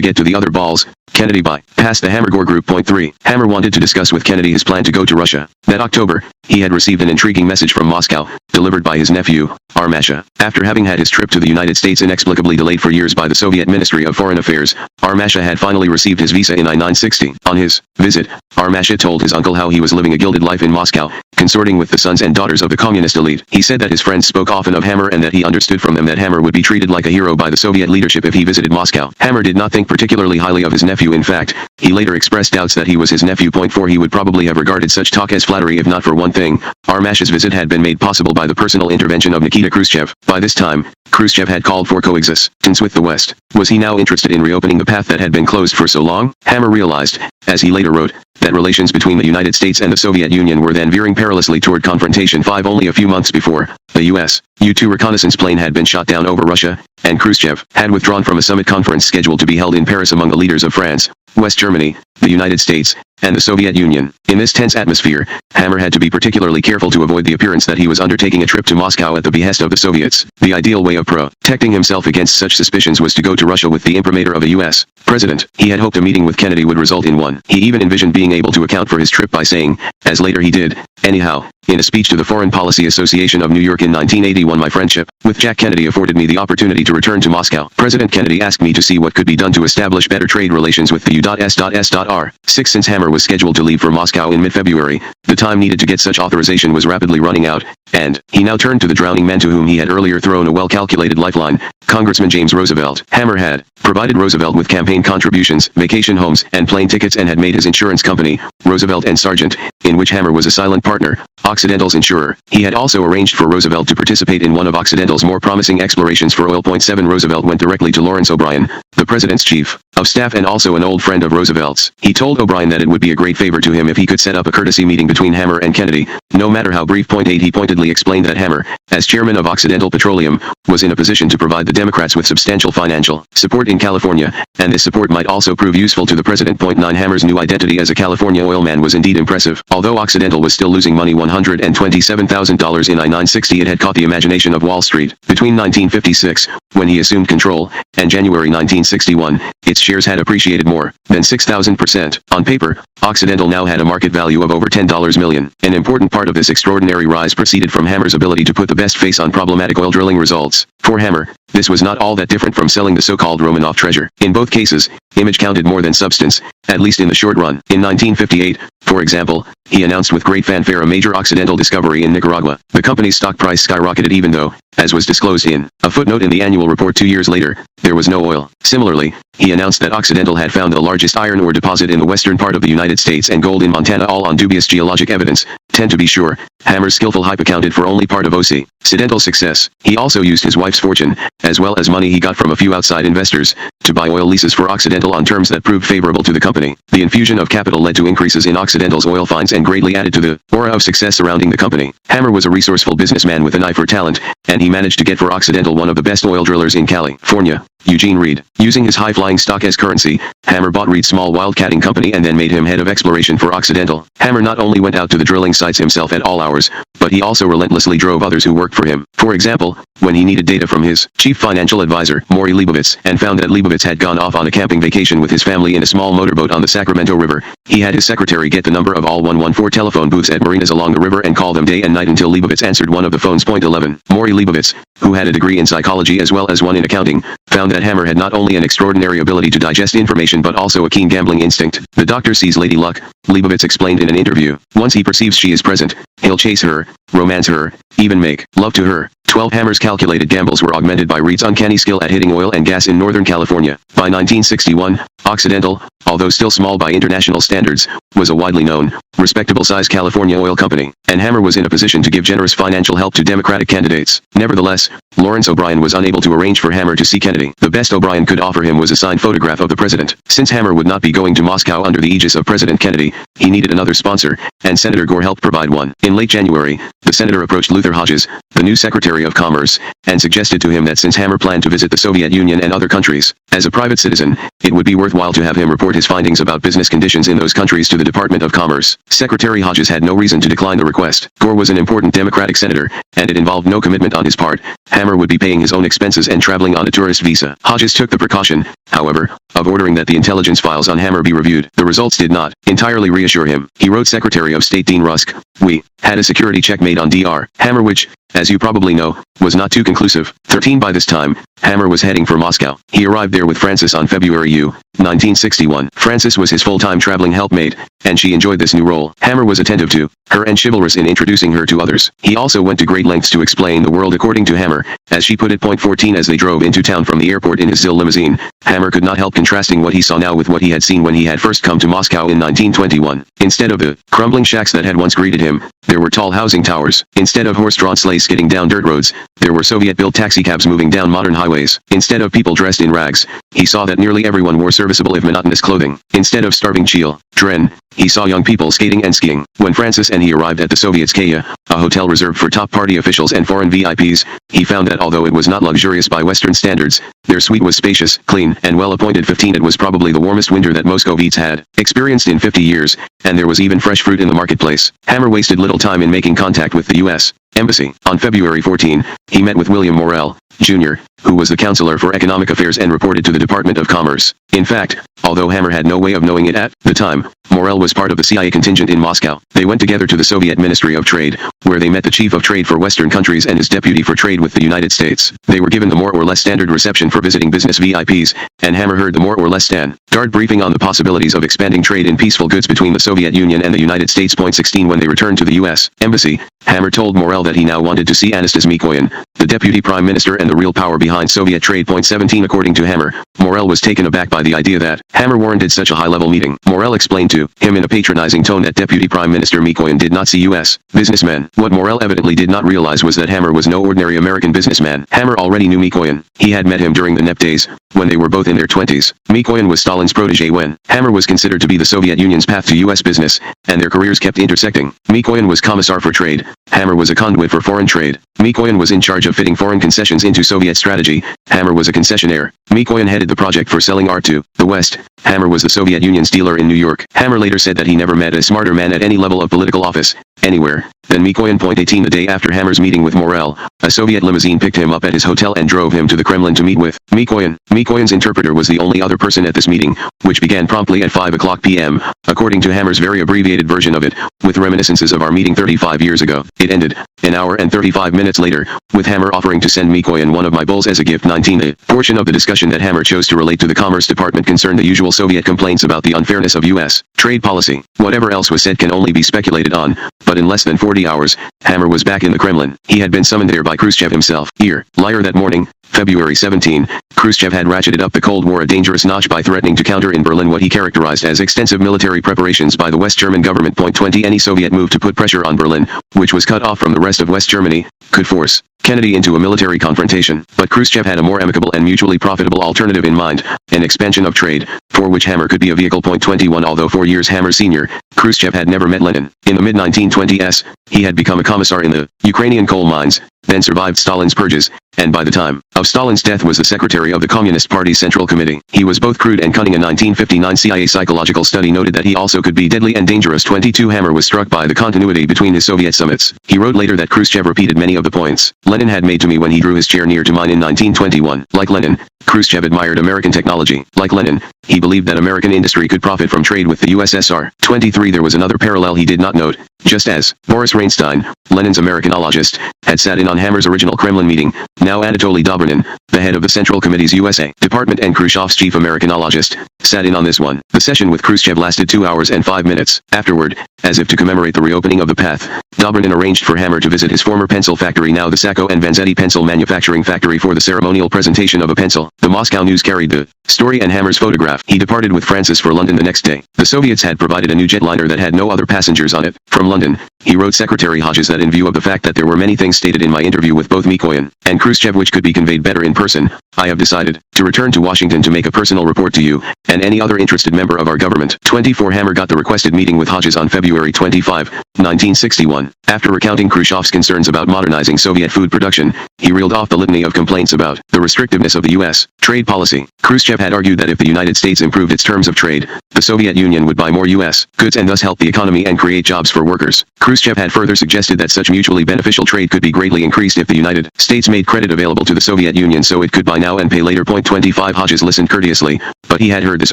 get to the other balls, Kennedy bypassed the Hammer-Gore group. 3 Hammer wanted to discuss with Kennedy his plan to go to Russia. That October, he had received an intriguing message from Moscow, delivered by his nephew, Armasha. After having had his trip to the United States inexplicably delayed for years by the Soviet Ministry of Foreign Affairs, Armasha had finally received his visa in I-960. On his visit, Armasha told his uncle how he was living a gilded life in Moscow, consorting with the sons and daughters of the communist elite. He said that his friends spoke often of Hammer and that he understood from them that Hammer would be treated like a hero by the Soviet leadership if he visited Moscow. Hammer did not think particularly highly of his nephew. In fact, he later expressed doubts that he was his nephew. 4 He would probably have regarded such talk as flattery if not for one thing. Armasha's visit had been made possible by the personal intervention of Nikita Khrushchev. By this time, Khrushchev had called for coexistence with the West. Was he now interested in reopening the path that had been closed for so long? Hammer realized, as he later wrote, that relations between the United States and the Soviet Union were then veering perilously toward confrontation. 5 Only a few months before, the U.S. U-2 reconnaissance plane had been shot down over Russia, and Khrushchev had withdrawn from a summit conference scheduled to be held in Paris among the leaders of France, West Germany, the the United States, and the Soviet Union. In this tense atmosphere, Hammer had to be particularly careful to avoid the appearance that he was undertaking a trip to Moscow at the behest of the Soviets. The ideal way of protecting himself against such suspicions was to go to Russia with the imprimatur of a U.S. president. He had hoped a meeting with Kennedy would result in one. He even envisioned being able to account for his trip by saying, as later he did, anyhow, in a speech to the Foreign Policy Association of New York in 1981, my friendship with Jack Kennedy afforded me the opportunity to return to Moscow. President Kennedy asked me to see what could be done to establish better trade relations with the U.S.S.R. Since Hammer was scheduled to leave for Moscow in mid-February, the time needed to get such authorization was rapidly running out, and he now turned to the drowning man to whom he had earlier thrown a well-calculated lifeline, Congressman James Roosevelt. Hammer had provided Roosevelt with campaign contributions, vacation homes, and plane tickets, and had made his insurance company, Roosevelt and Sargent, in which Hammer was a silent partner, Occidental's insurer. He had also arranged for Roosevelt to participate in one of Occidental's more promising explorations for oil. 7 Roosevelt went directly to Lawrence O'Brien, the president's chief of staff and also an old friend of Roosevelt's. He told O'Brien that it would be a great favor to him if he could set up a courtesy meeting between Hammer and Kennedy, no matter how brief. 8 He pointedly explained that Hammer, as chairman of Occidental Petroleum, was in a position to provide the Democrats with substantial financial support in California, and this support might also prove useful to the president. 9 Hammer's new identity as a California oil man was indeed impressive. Although Occidental was still losing money, $127,000 in I-960, it had caught the imagination of Wall Street. Between 1956, when he assumed control, and January 1961, its shares had appreciated more than 6,000%. On paper, Occidental now had a market value of over $10 million. An important part of this extraordinary rise proceeded from Hammer's ability to put the best face on problematic oil drilling results. For Hammer, this was not all that different from selling the so-called Romanov treasure. In both cases, image counted more than substance, at least in the short run. In 1958, for example, he announced with great fanfare a major Occidental discovery in Nicaragua. The company's stock price skyrocketed even though, as was disclosed in a footnote in the annual report 2 years later, there was no oil. Similarly, he announced that Occidental had found the largest iron ore deposit in the western part of the United States and gold in Montana, all on dubious geologic evidence. 10 To be sure, Hammer's skillful hype accounted for only part of Occidental's success. He also used his wife's fortune, as well as money he got from a few outside investors, to buy oil leases for Occidental on terms that proved favorable to the company. The infusion of capital led to increases in Occidental's oil finds and greatly added to the aura of success surrounding the company. Hammer was a resourceful businessman with an eye for talent, and he managed to get for Occidental one of the best oil drillers in California, Eugene Reed. Using his high-flying stock as currency, Hammer bought Reed's small wildcatting company and then made him head of exploration for Occidental. Hammer not only went out to the drilling sites himself at all hours, but he also relentlessly drove others who worked for him. For example, when he needed data from his chief financial advisor, Maury Leibovitz, and found that Leibovitz had gone off on a camping vacation with his family in a small motorboat on the Sacramento River, he had his secretary get the number of all 114 telephone booths at marinas along the river and call them day and night until Leibovitz answered one of the phones. 11 Maury Leibovitz, who had a degree in psychology as well as one in accounting, found that Hammer had not only an extraordinary ability to digest information but also a keen gambling instinct. The doctor sees Lady Luck, Leibovitz explained in an interview. Once he perceives she is present, he'll chase her, romance her, even make love to her. 12 Hammer's calculated gambles were augmented by Reed's uncanny skill at hitting oil and gas in Northern California. By 1961, Occidental, although still small by international standards, was a widely known, respectable-sized California oil company, and Hammer was in a position to give generous financial help to Democratic candidates. Nevertheless, Lawrence O'Brien was unable to arrange for Hammer to see Kennedy. The best O'Brien could offer him was a signed photograph of the president. Since Hammer would not be going to Moscow under the aegis of President Kennedy, he needed another sponsor, and Senator Gore helped provide one. In late January, the senator approached Luther Hodges, the new Secretary of Commerce, and suggested to him that since Hammer planned to visit the Soviet Union and other countries, as a private citizen, it would be worthwhile to have him report his findings about business conditions in those countries to the Department of Commerce. Secretary Hodges had no reason to decline the request. Gore was an important Democratic senator, and it involved no commitment on his part. Hammer would be paying his own expenses and traveling on a tourist visa. Hodges took the precaution, however, of ordering that the intelligence files on Hammer be reviewed. The results did not entirely reassure him. He wrote Secretary of State Dean Rusk, "We had a security check made on Dr. Hammer which, as you probably know, was not too conclusive." 13 By this time, Hammer was heading for Moscow. He arrived there with Frances on February 1961. Frances was his full-time traveling helpmate, and she enjoyed this new role. Hammer was attentive to her and chivalrous in introducing her to others. He also went to great lengths to explain the world according to Hammer, as she put it. 14 As they drove into town from the airport in his Zill limousine, Hammer could not help contrasting what he saw now with what he had seen when he had first come to Moscow in 1921. Instead of the crumbling shacks that had once greeted him, there were tall housing towers. Instead of horse-drawn sleighs skidding down dirt roads, there were Soviet-built taxicabs moving down modern highways. highways. Instead of people dressed in rags, he saw that nearly everyone wore serviceable if monotonous clothing. Instead of starving children, he saw young people skating and skiing. When Francis and he arrived at the Soviet's Kaya, a hotel reserved for top party officials and foreign VIPs, he found that although it was not luxurious by Western standards, their suite was spacious, clean, and well appointed. 15 It was probably the warmest winter that Moscovites had experienced in 50 years, and there was even fresh fruit in the marketplace. Hammer wasted little time in making contact with the U.S. Embassy. On February 14, he met with William Morrell, Jr., who was the counselor for economic affairs and reported to the Department of Commerce. In fact, although Hammer had no way of knowing it at the time, Morrell was part of the CIA contingent in Moscow. They went together to the Soviet Ministry of Trade, where they met the chief of trade for Western countries and his deputy for trade with the United States. They were given the more or less standard reception for visiting business VIPs, and Hammer heard the more or less standard briefing on the possibilities of expanding trade in peaceful goods between the Soviet Union and the United States. 16 When they returned to the U.S. Embassy, Hammer told Morrell that he now wanted to see Anastas Mikoyan, the deputy prime minister and the real power behind Soviet trade. 17 According to Hammer, Morrell was taken aback by the idea that Hammer warranted such a high-level meeting. Morrell explained to him in a patronizing tone that Deputy Prime Minister Mikoyan did not see U.S. businessmen. What Morrell evidently did not realize was that Hammer was no ordinary American businessman. Hammer already knew Mikoyan. He had met him during the NEP days, when they were both in their 20s. Mikoyan was Stalin's protege when Hammer was considered to be the Soviet Union's path to U.S. business, and their careers kept intersecting. Mikoyan was commissar for trade. Hammer was a conduit for foreign trade. Mikoyan was in charge of fitting foreign concessions into Soviet strategy. Hammer was a concessionaire. Mikoyan headed the project for selling art to the West. Hammer was the Soviet Union's dealer in New York. Hammer later said that he never met a smarter man at any level of political office, anywhere, than Mikoyan. 18 The day after Hammer's meeting with Morrell, a Soviet limousine picked him up at his hotel and drove him to the Kremlin to meet with Mikoyan. Mikoyan's interpreter was the only other person at this meeting, which began promptly at 5 p.m., according to Hammer's very abbreviated version of it, with reminiscences of our meeting 35 years ago. It ended, an hour and 35 minutes later, with Hammer offering to send Mikoyan one of my bowls as a gift. 19 The portion of the discussion that Hammer chose to relate to the Commerce Department concerned the usual Soviet complaints about the unfairness of U.S. trade policy. Whatever else was said can only be speculated on, but in less than 40 hours, Hammer was back in the Kremlin. He had been summoned there by Khrushchev himself. Liar that morning, February 17, Khrushchev had ratcheted up the Cold War a dangerous notch by threatening to counter in Berlin what he characterized as extensive military preparations by the West German government. 20 Any Soviet move to put pressure on Berlin, which was cut off from the rest of West Germany, could force Kennedy into a military confrontation. But Khrushchev had a more amicable and mutually profitable alternative in mind, an expansion of trade, for which Hammer could be a vehicle. 21 Although 4 years Hammer senior, Khrushchev had never met Lenin. In the mid-1920s, he had become a commissar in the Ukrainian coal mines, then survived Stalin's purges, and by the time of Stalin's death was the secretary of the Communist Party's Central Committee. He was both crude and cunning. A 1959 CIA psychological study noted that he also could be deadly and dangerous. 22 Hammer was struck by the continuity between his Soviet summits. He wrote later that Khrushchev repeated many of the points Lenin had made to me when he drew his chair near to mine in 1921. Like Lenin, Khrushchev admired American technology. Like Lenin, he believed that American industry could profit from trade with the USSR. 23 There was another parallel he did not note. Just as Boris Reinstein, Lenin's Americanologist, had sat in on Hammer's original Kremlin meeting, now Anatoly Dobrinin, the head of the Central Committee's USA Department and Khrushchev's chief Americanologist, sat in on this one. The session with Khrushchev lasted 2 hours and 5 minutes. Afterward, as if to commemorate the reopening of the path, Dobrinin arranged for Hammer to visit his former pencil factory, now the Sacco and Vanzetti pencil manufacturing factory, for the ceremonial presentation of a pencil. The Moscow News carried the story and Hammer's photograph. He departed with Francis for London the next day. The Soviets had provided a new jetliner that had no other passengers on it. From London, he wrote Secretary Hodges that in view of the fact that there were many things stated in my interview with both Mikoyan and Khrushchev which could be conveyed better in person, I have decided to return to Washington to make a personal report to you and any other interested member of our government. 24 Hammer got the requested meeting with Hodges on February 25, 1961. After recounting Khrushchev's concerns about modernizing Soviet food production, he reeled off the litany of complaints about the restrictiveness of the U.S. trade policy. Khrushchev had argued that if the United States improved its terms of trade, the Soviet Union would buy more U.S. goods and thus help the economy and create jobs for workers. Khrushchev had further suggested that such mutually beneficial trade could be greatly increased if the United States made credit available to the Soviet Union so it could buy now and pay later. 25 Hodges listened courteously, but he had heard this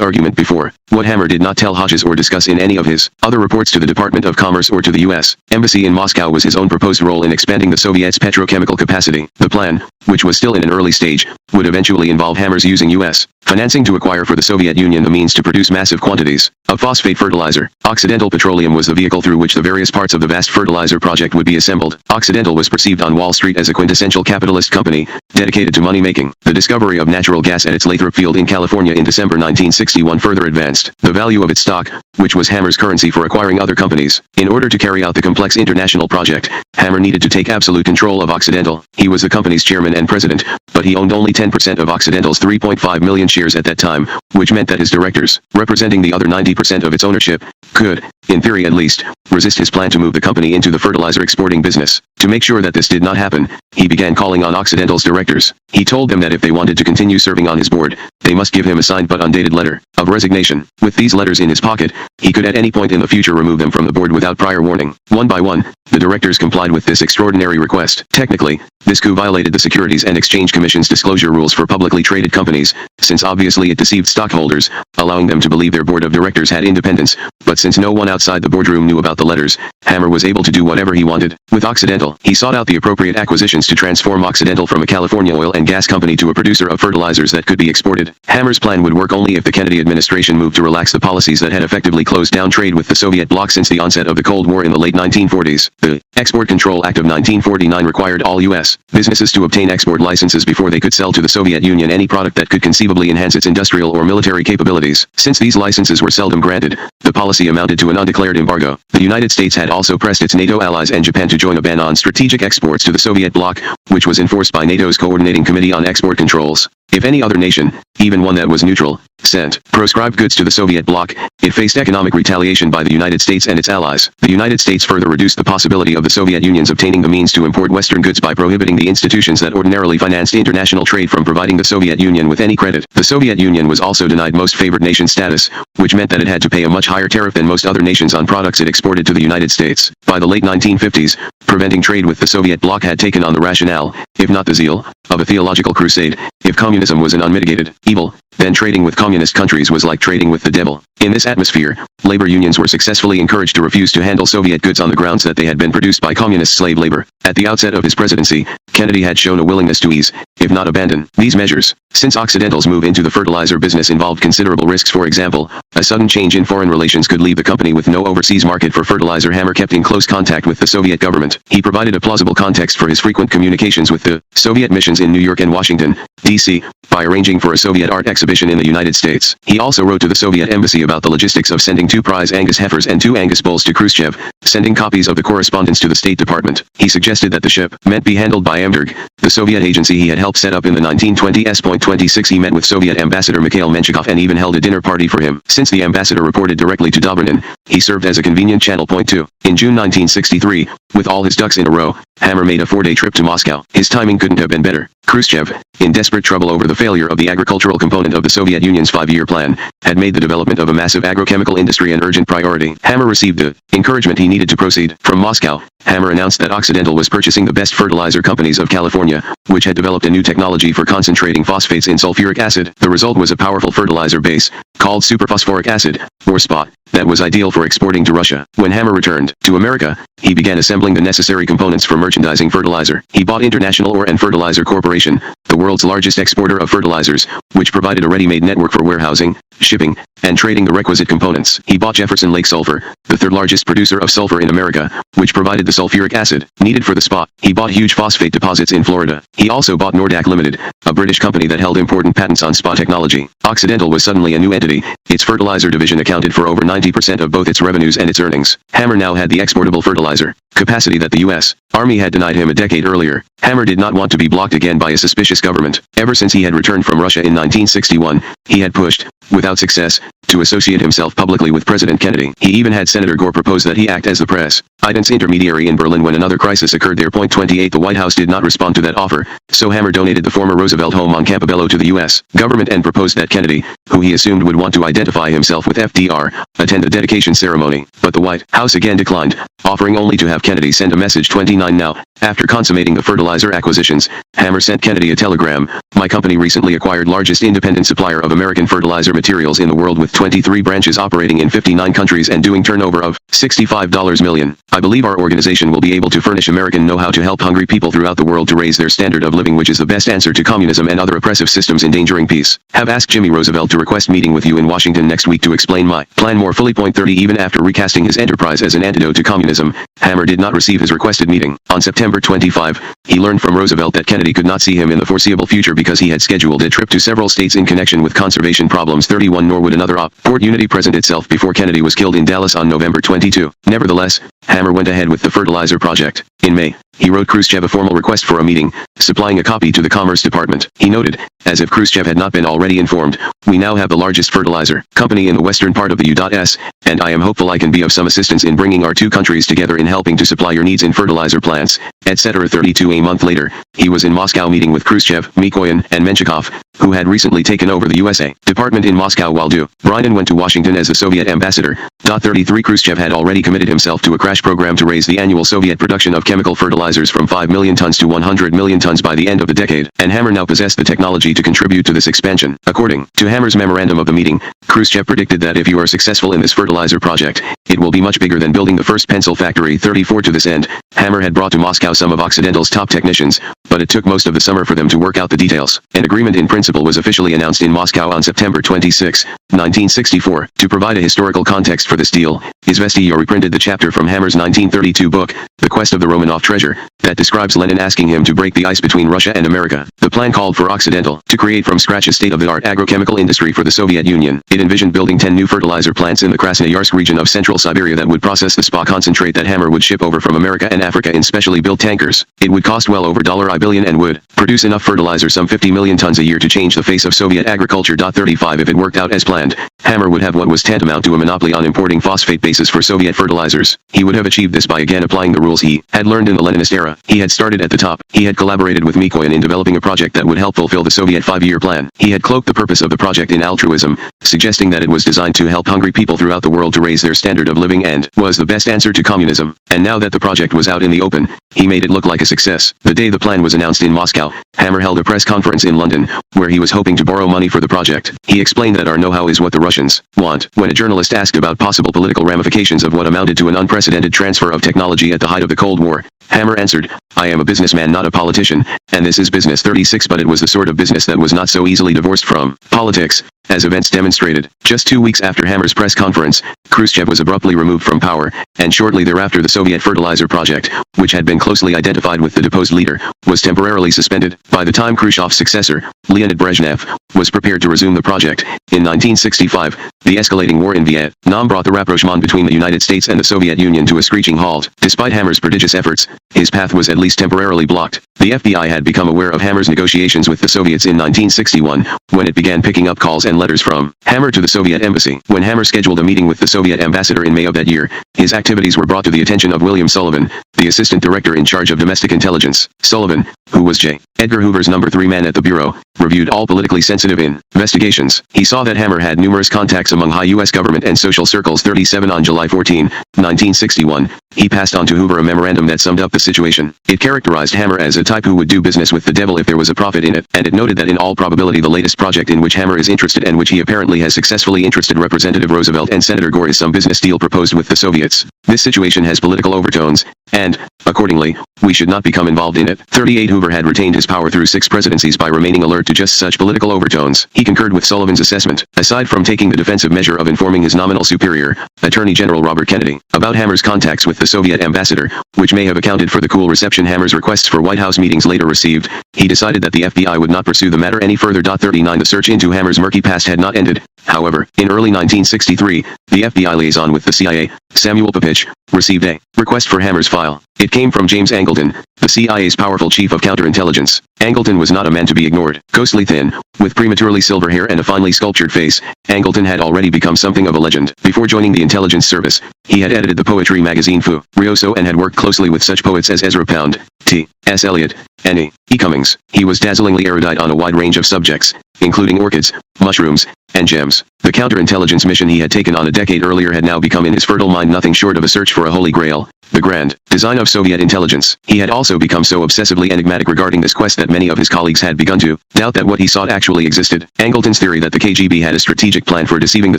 argument before. What Hammer did not tell Hodges or discuss in any of his other reports to the Department of Commerce or to the U.S. Embassy in Moscow was his own proposed role in expanding the Soviets' petrochemical capacity. The plan, which was still in an early stage, would eventually involve Hammer's using U.S. financing to acquire for the Soviet Union the means to produce massive quantities of phosphate fertilizer. Occidental Petroleum was the vehicle through which the various parts of the vast fertilizer project would be assembled. Occidental was perceived on Wall Street as a quintessential capitalist company, dedicated to money-making. The discovery of natural gas at its Lathrop field in California in December 1961 further advanced the value of its stock, which was Hammer's currency for acquiring other companies. In order to carry out the complex international project, Hammer needed to take absolute control of Occidental. He was the company's chairman and president, but he owned only 10% of Occidental's 3.5 million shares at that time, which meant that his directors, representing the other 90% of its ownership, could, in theory at least, resist his plan to move the company into the fertilizer exporting business. To make sure that this did not happen, he began calling on Occidental's directors. He told them that if they wanted to continue serving on his board, they must give him a signed but undated letter of resignation. With these letters in his pocket, he could at any point in the future remove them from the board without prior warning. One by one, the directors complied with this extraordinary request. Technically, this coup violated the Securities and Exchange Commission's disclosure rules for publicly traded companies, since obviously it deceived stockholders, allowing them to believe their board of directors had independence, but since no one outside the boardroom knew about the letters, Hammer was able to do whatever he wanted. With Occidental, he sought out the appropriate acquisitions to transform Occidental from a California oil and gas company to a producer of fertilizers that could be exported. Hammer's plan would work only if the Kennedy administration moved to relax the policies that had effectively closed down trade with the Soviet bloc since the onset of the Cold War in the late 1940s. The Export Control Act of 1949 required all U.S. businesses to obtain export licenses before they could sell to the Soviet Union any product that could conceivably enhance its industrial or military capabilities. Since these licenses were seldom granted, the policy amounted to an undeclared embargo. The United States had also pressed its NATO allies and Japan to join a ban on strategic exports to the Soviet bloc, which was enforced by NATO's Coordinating Committee on Export Controls. If any other nation, even one that was neutral, sent proscribed goods to the Soviet bloc, it faced economic retaliation by the United States and its allies. The United States further reduced the possibility of the Soviet Union's obtaining the means to import Western goods by prohibiting the institutions that ordinarily financed international trade from providing the Soviet Union with any credit. The Soviet Union was also denied most favored nation status, which meant that it had to pay a much higher tariff than most other nations on products it exported to the United States. By the late 1950s, preventing trade with the Soviet bloc had taken on the rationale, if not the zeal, of a theological crusade. If communism was an unmitigated evil, then trading with communist countries was like trading with the devil. In this atmosphere, labor unions were successfully encouraged to refuse to handle Soviet goods on the grounds that they had been produced by communist slave labor. At the outset of his presidency, Kennedy had shown a willingness to ease, if not abandon, these measures. Since Occidental's move into the fertilizer business involved considerable risks, for example, a sudden change in foreign relations could leave the company with no overseas market for fertilizer. Hammer kept in close contact with the Soviet government. He provided a plausible context for his frequent communications with the Soviet missions in New York and Washington, D.C., by arranging for a Soviet art exhibition in the United States. He also wrote to the Soviet embassy about the logistics of sending 2 prize Angus heifers and 2 Angus bulls to Khrushchev, sending copies of the correspondence to the State Department. He suggested that the ship meant be handled by Amberg, the Soviet agency he had helped set up in the 1920s.26. He met with Soviet Ambassador Mikhail Menshikov and even held a dinner party for him. Since the ambassador reported directly to Dobrynin, he served as a convenient channel point too. In June 1963, with all his ducks in a row, Hammer made a 4-day trip to Moscow. His timing couldn't have been better. Khrushchev, in desperate trouble over the failure of the agricultural component of the Soviet Union's 5-year plan, had made the development of a massive agrochemical industry an urgent priority. Hammer received the encouragement he needed to proceed. From Moscow, Hammer announced that Occidental was purchasing the best fertilizer companies of California, which had developed a new technology for concentrating phosphates in sulfuric acid. The result was a powerful fertilizer base, called superphosphoric acid, or SPA, that was ideal for exporting to Russia. When Hammer returned to America, he began assembling the necessary components for merchandising fertilizer. He bought International Ore and Fertilizer Corporation, the world's largest exporter of fertilizers, which provided a ready-made network for warehousing, shipping, and trading the requisite components. He bought Jefferson Lake Sulfur, the third largest producer of sulfur in America, which provided the sulfuric acid needed for the SPA. He bought huge phosphate deposits in Florida. He also bought Nordac Limited, a British company that held important patents on SPA technology. Occidental was suddenly a new entity. Its fertilizer division accounted for over 90% of both its revenues and its earnings. Hammer now had the exportable fertilizer capacity that the U.S. Army had denied him a decade earlier. Hammer did not want to be blocked again by a suspicious government. Ever since he had returned from Russia in 1961, he had pushed, without success, to associate himself publicly with President Kennedy. He even had Senator Gore propose that he act as the President's intermediary in Berlin when another crisis occurred there. 28 The White House did not respond to that offer, so Hammer donated the former Roosevelt home on Campobello to the U.S. government and proposed that Kennedy, who he assumed would want to identify himself with FDR, attend a dedication ceremony, but the White House again declined, offering only to have Kennedy send a message. 29 Now, after consummating the fertilizer acquisitions, Hammer sent Kennedy a telegram. My company recently acquired largest independent supplier of American fertilizer materials in the world with 23 branches operating in 59 countries and doing turnover of $65 million. I believe our organization will be able to furnish American know-how to help hungry people throughout the world to raise their standard of living, which is the best answer to communism and other oppressive systems endangering peace. Have asked Jimmy Roosevelt to request meeting with you in Washington next week to explain my plan more fully. 30 Even after recasting his enterprise as an antidote to communism, Hammer did not receive his requested meeting. On September 25, he learned from Roosevelt that Kennedy could not see him in the foreseeable future because he had scheduled a trip to several states in connection with conservation problems. 31 Nor would another Port Unity present itself before Kennedy was killed in Dallas on November 22. Nevertheless, Hammer went ahead with the fertilizer project. In May, he wrote Khrushchev a formal request for a meeting, supplying a copy to the Commerce Department. He noted, as if Khrushchev had not been already informed, we now have the largest fertilizer company in the western part of the U.S., and I am hopeful I can be of some assistance in bringing our two countries together in helping to supply your needs in fertilizer plants, etc. 32 A month later, he was in Moscow meeting with Khrushchev, Mikoyan, and Menshikov, who had recently taken over the USA Department in Moscow while Bryden went to Washington as the Soviet ambassador. 33 Khrushchev had already committed himself to a crash program to raise the annual Soviet production of chemical fertilizers from 5 million tons to 100 million tons by the end of the decade, and Hammer now possessed the technology to contribute to this expansion. According to Hammer's memorandum of the meeting, Khrushchev predicted that if you are successful in this fertilizer project, it will be much bigger than building the first pencil factory. 34 To this end, Hammer had brought to Moscow some of Occidental's top technicians, but it took most of the summer for them to work out the details. An agreement in principle was officially announced in Moscow on September 26, 1964. To provide a historical context for this deal, Izvestiya reprinted the chapter from Hammer's 1932 book, The Quest of the Romanov Treasure, that describes Lenin asking him to break the ice between Russia and America. The plan called for Occidental to create from scratch a state-of-the-art agrochemical industry for the Soviet Union. It envisioned building 10 new fertilizer plants in the Krasnoyarsk region of central Siberia that would process the SPA concentrate that Hammer would ship over from America and Africa in specially built tankers. It would cost well over $1 billion and would produce enough fertilizer, some 50 million tons a year, to change the face of Soviet agriculture. 35 If it worked out as planned, Hammer would have what was tantamount to a monopoly on importing phosphate bases for Soviet fertilizers. He would have achieved this by again applying the rules he had learned in the Leninist era. He had started at the top. He had collaborated with Mikoyan in developing a project that would help fulfill the Soviet 5-year plan. He had cloaked the purpose of the project in altruism, suggesting that it was designed to help hungry people throughout the world to raise their standard of living and was the best answer to communism. And now that the project was out in the open, he made it look like a success. The day the plan was announced in Moscow, Hammer held a press conference in London, where he was hoping to borrow money for the project. He explained that our know-how is what the Russians want. When a journalist asked about possible political ramifications of what amounted to an unprecedented transfer of technology at the height of the Cold War, Hammer answered, I am a businessman, not a politician, and this is business. 36 But it was the sort of business that was not so easily divorced from politics, as events demonstrated. Just 2 weeks after Hammer's press conference, Khrushchev was abruptly removed from power, and shortly thereafter the Soviet fertilizer project, which had been closely identified with the deposed leader, was temporarily suspended. By the time Khrushchev's successor, Leonid Brezhnev, was prepared to resume the project, in 1965, the escalating war in Vietnam brought the rapprochement between the United States and the Soviet Union to a screeching halt. Despite Hammer's prodigious efforts, his path was at least temporarily blocked. The FBI had become aware of Hammer's negotiations with the Soviets in 1961, when it began picking up calls and letters from Hammer to the Soviet embassy. When Hammer scheduled a meeting with the Soviet ambassador in May of that year, his activities were brought to the attention of William Sullivan, the assistant director in charge of domestic intelligence. Sullivan, who was J. Edgar Hoover's number 3 man at the Bureau, reviewed all politically sensitive investigations. He saw that Hammer had numerous contacts among high U.S. government and social circles. 37 On July 14, 1961, he passed on to Hoover a memorandum that summed up the situation. It characterized Hammer as a type who would do business with the devil if there was a profit in it, and it noted that in all probability the latest project in which Hammer is interested and which he apparently has successfully interested Representative Roosevelt and Senator Gore is some business deal proposed with the Soviets. This situation has political overtones, and, accordingly, we should not become involved in it. 38 Hoover had retained his power through 6 presidencies by remaining alert to just such political overtones. He concurred with Sullivan's assessment, aside from taking the defensive measure of informing his nominal superior, Attorney General Robert Kennedy, about Hammer's contacts with the Soviet ambassador, which may have accounted for the cool reception Hammer's requests for White House meetings later received. He decided that the FBI would not pursue the matter any further. 39 The search into Hammer's murky past had not ended. However, in early 1963, the FBI liaison with the CIA, Samuel Papich, received a request for Hammer's file. It came from James Angleton, the CIA's powerful chief of counterintelligence. Angleton was not a man to be ignored. Ghostly thin, with prematurely silver hair and a finely sculptured face, Angleton had already become something of a legend. Before joining the intelligence service, he had edited the poetry magazine Furioso and had worked closely with such poets as Ezra Pound, T.S. Eliot, and E. Cummings. He was dazzlingly erudite on a wide range of subjects, including orchids, mushrooms, and gems. The counterintelligence mission he had taken on a decade earlier had now become in his fertile mind nothing short of a search for a holy grail, the grand design of Soviet intelligence. He had also become so obsessively enigmatic regarding this quest that many of his colleagues had begun to doubt that what he sought actually existed. Angleton's theory that the KGB had a strategic plan for deceiving the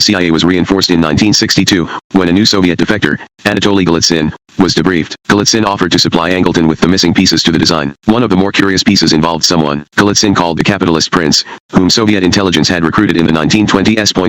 CIA was reinforced in 1962, when a new Soviet defector, Anatoly Golitsyn, was debriefed. Golitsyn offered to supply Angleton with the missing pieces to the design. One of the more curious pieces involved someone Golitsyn called the capitalist prince, whom Soviet intelligence had recruited in the 1920s.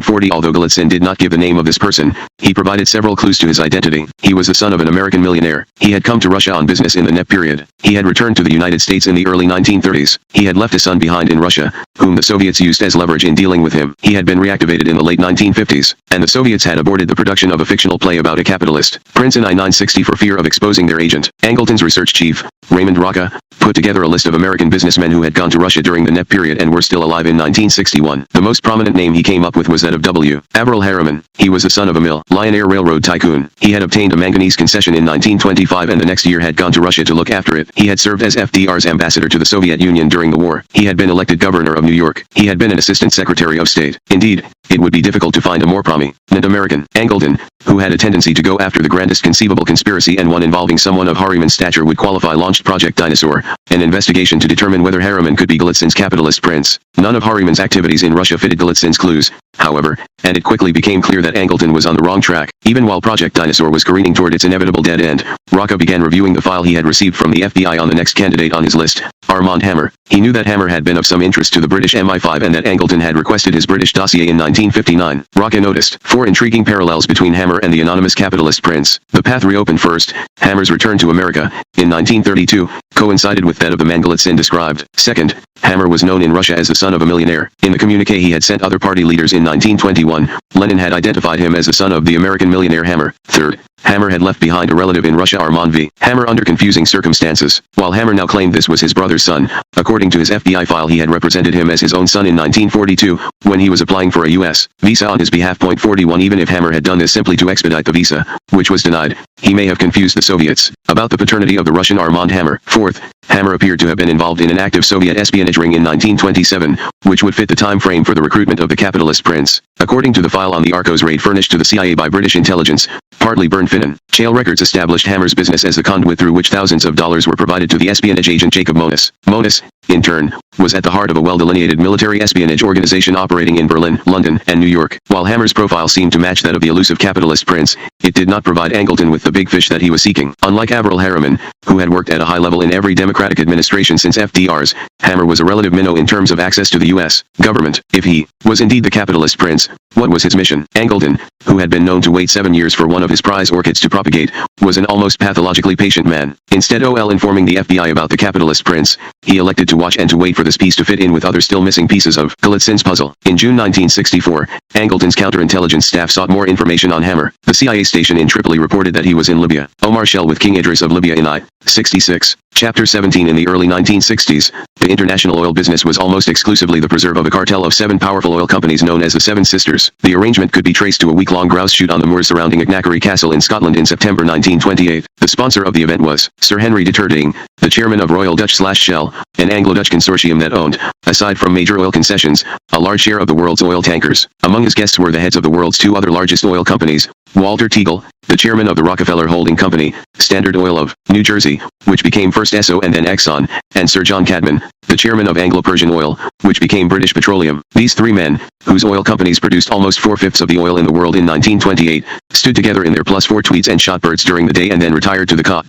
Although Golitsyn did not give the name of this person, he provided several clues to his identity. He was the son of an American millionaire. He had come to Russia on business in the NEP period. He had returned to the United States in the early 1930s. He had left a son behind in Russia, whom the Soviets used as leverage in dealing with him. He had been reactivated in the late 1950s, and the Soviets had aborted the production of a fictional play about a capitalist prince in I-960 for fear of exposing their agent. Angleton's research chief, Raymond Rocca, put together a list of American businessmen who had gone to Russia during the NEP period and were still alive in 1961. The most prominent name he came up with was that of W. Averell Harriman. He was the son of a millionaire railroad tycoon. He had obtained a manganese concession in 1925 and the next year had gone to Russia to look after it. He had served as FDR's ambassador to the Soviet Union during the war. He had been elected governor of New York. He had been an assistant secretary of state. Indeed, it would be difficult to find a more prominent American. Angleton, who had a tendency to go after the grandest conceivable conspiracy and one involving someone of Harriman's stature would qualify, launched Project Dinosaur, an investigation to determine whether Harriman could be Golitsyn's capitalist prince. None of Harriman's activities in Russia fitted Golitsyn's clues, however, and it quickly became clear that Angleton was on the wrong track. Even while Project Dinosaur was careening toward its inevitable dead end, Rocca began reviewing the file he had received from the FBI on the next candidate on his list, Armand Hammer. He knew that Hammer had been of some interest to the British MI5 and that Angleton had requested his British dossier in 1959. Rocca noticed four intriguing parallels between Hammer and the anonymous capitalist prince. The path reopened first. Hammer's return to America, in 1932, coincided with that of the man Golitsyn described. Second, Hammer was known in Russia as the son of a millionaire. In the communique he had sent other party leaders in 1921, Lenin had identified him as the son of the American millionaire Hammer. Third, Hammer had left behind a relative in Russia, Armand V. Hammer, under confusing circumstances. While Hammer now claimed this was his brother's son, according to his FBI file he had represented him as his own son in 1942, when he was applying for a U.S. visa on his behalf. 41 Even if Hammer had done this simply to expedite the visa, which was denied, he may have confused the Soviets about the paternity of the Russian Armand Hammer. Fourth, Hammer appeared to have been involved in an active Soviet espionage ring in 1927, which would fit the time frame for the recruitment of the capitalist prince. According to the file on the Arcos raid furnished to the CIA by British intelligence, partly burned Finnan, jail records established Hammer's business as a conduit through which thousands of dollars were provided to the espionage agent Jacob Monis. Monis, in turn, was at the heart of a well-delineated military espionage organization operating in Berlin, London, and New York. While Hammer's profile seemed to match that of the elusive capitalist prince, it did not provide Angleton with the big fish that he was seeking. Unlike Averell Harriman, who had worked at a high level in every Democratic administration since FDR's, Hammer was a relative minnow in terms of access to the U.S. government. If he was indeed the capitalist prince, what was his mission? Angleton, who had been known to wait 7 years for one of his prize orchids to propagate, was an almost pathologically patient man. Instead of informing the FBI about the capitalist prince, he elected to watch and to wait for this piece to fit in with other still missing pieces of Golitsyn's puzzle. In June 1964, Angleton's counterintelligence staff sought more information on Hammer. The CIA station in Tripoli reported that he was in Libya. Omar Shell with King Idris of Libya in I-66. Chapter 17. In the early 1960s, the international oil business was almost exclusively the preserve of a cartel of 7 powerful oil companies known as the Seven Sisters. The arrangement could be traced to a week-long grouse shoot on the moors surrounding Knackery Castle in Scotland in September 1928. The sponsor of the event was Sir Henry de Turding, the chairman of Royal Dutch/Shell, an Anglo-Dutch consortium that owned, aside from major oil concessions, a large share of the world's oil tankers. Among his guests were the heads of the world's 2 other largest oil companies, Walter Teagle, the chairman of the Rockefeller Holding Company, Standard Oil of New Jersey, which became first Esso and then Exxon, and Sir John Cadman, the chairman of Anglo-Persian Oil, which became British Petroleum. These 3 men, whose oil companies produced almost 4/5 of the oil in the world in 1928, stood together in their +4 tweeds and shot birds during the day and then retired to the cotle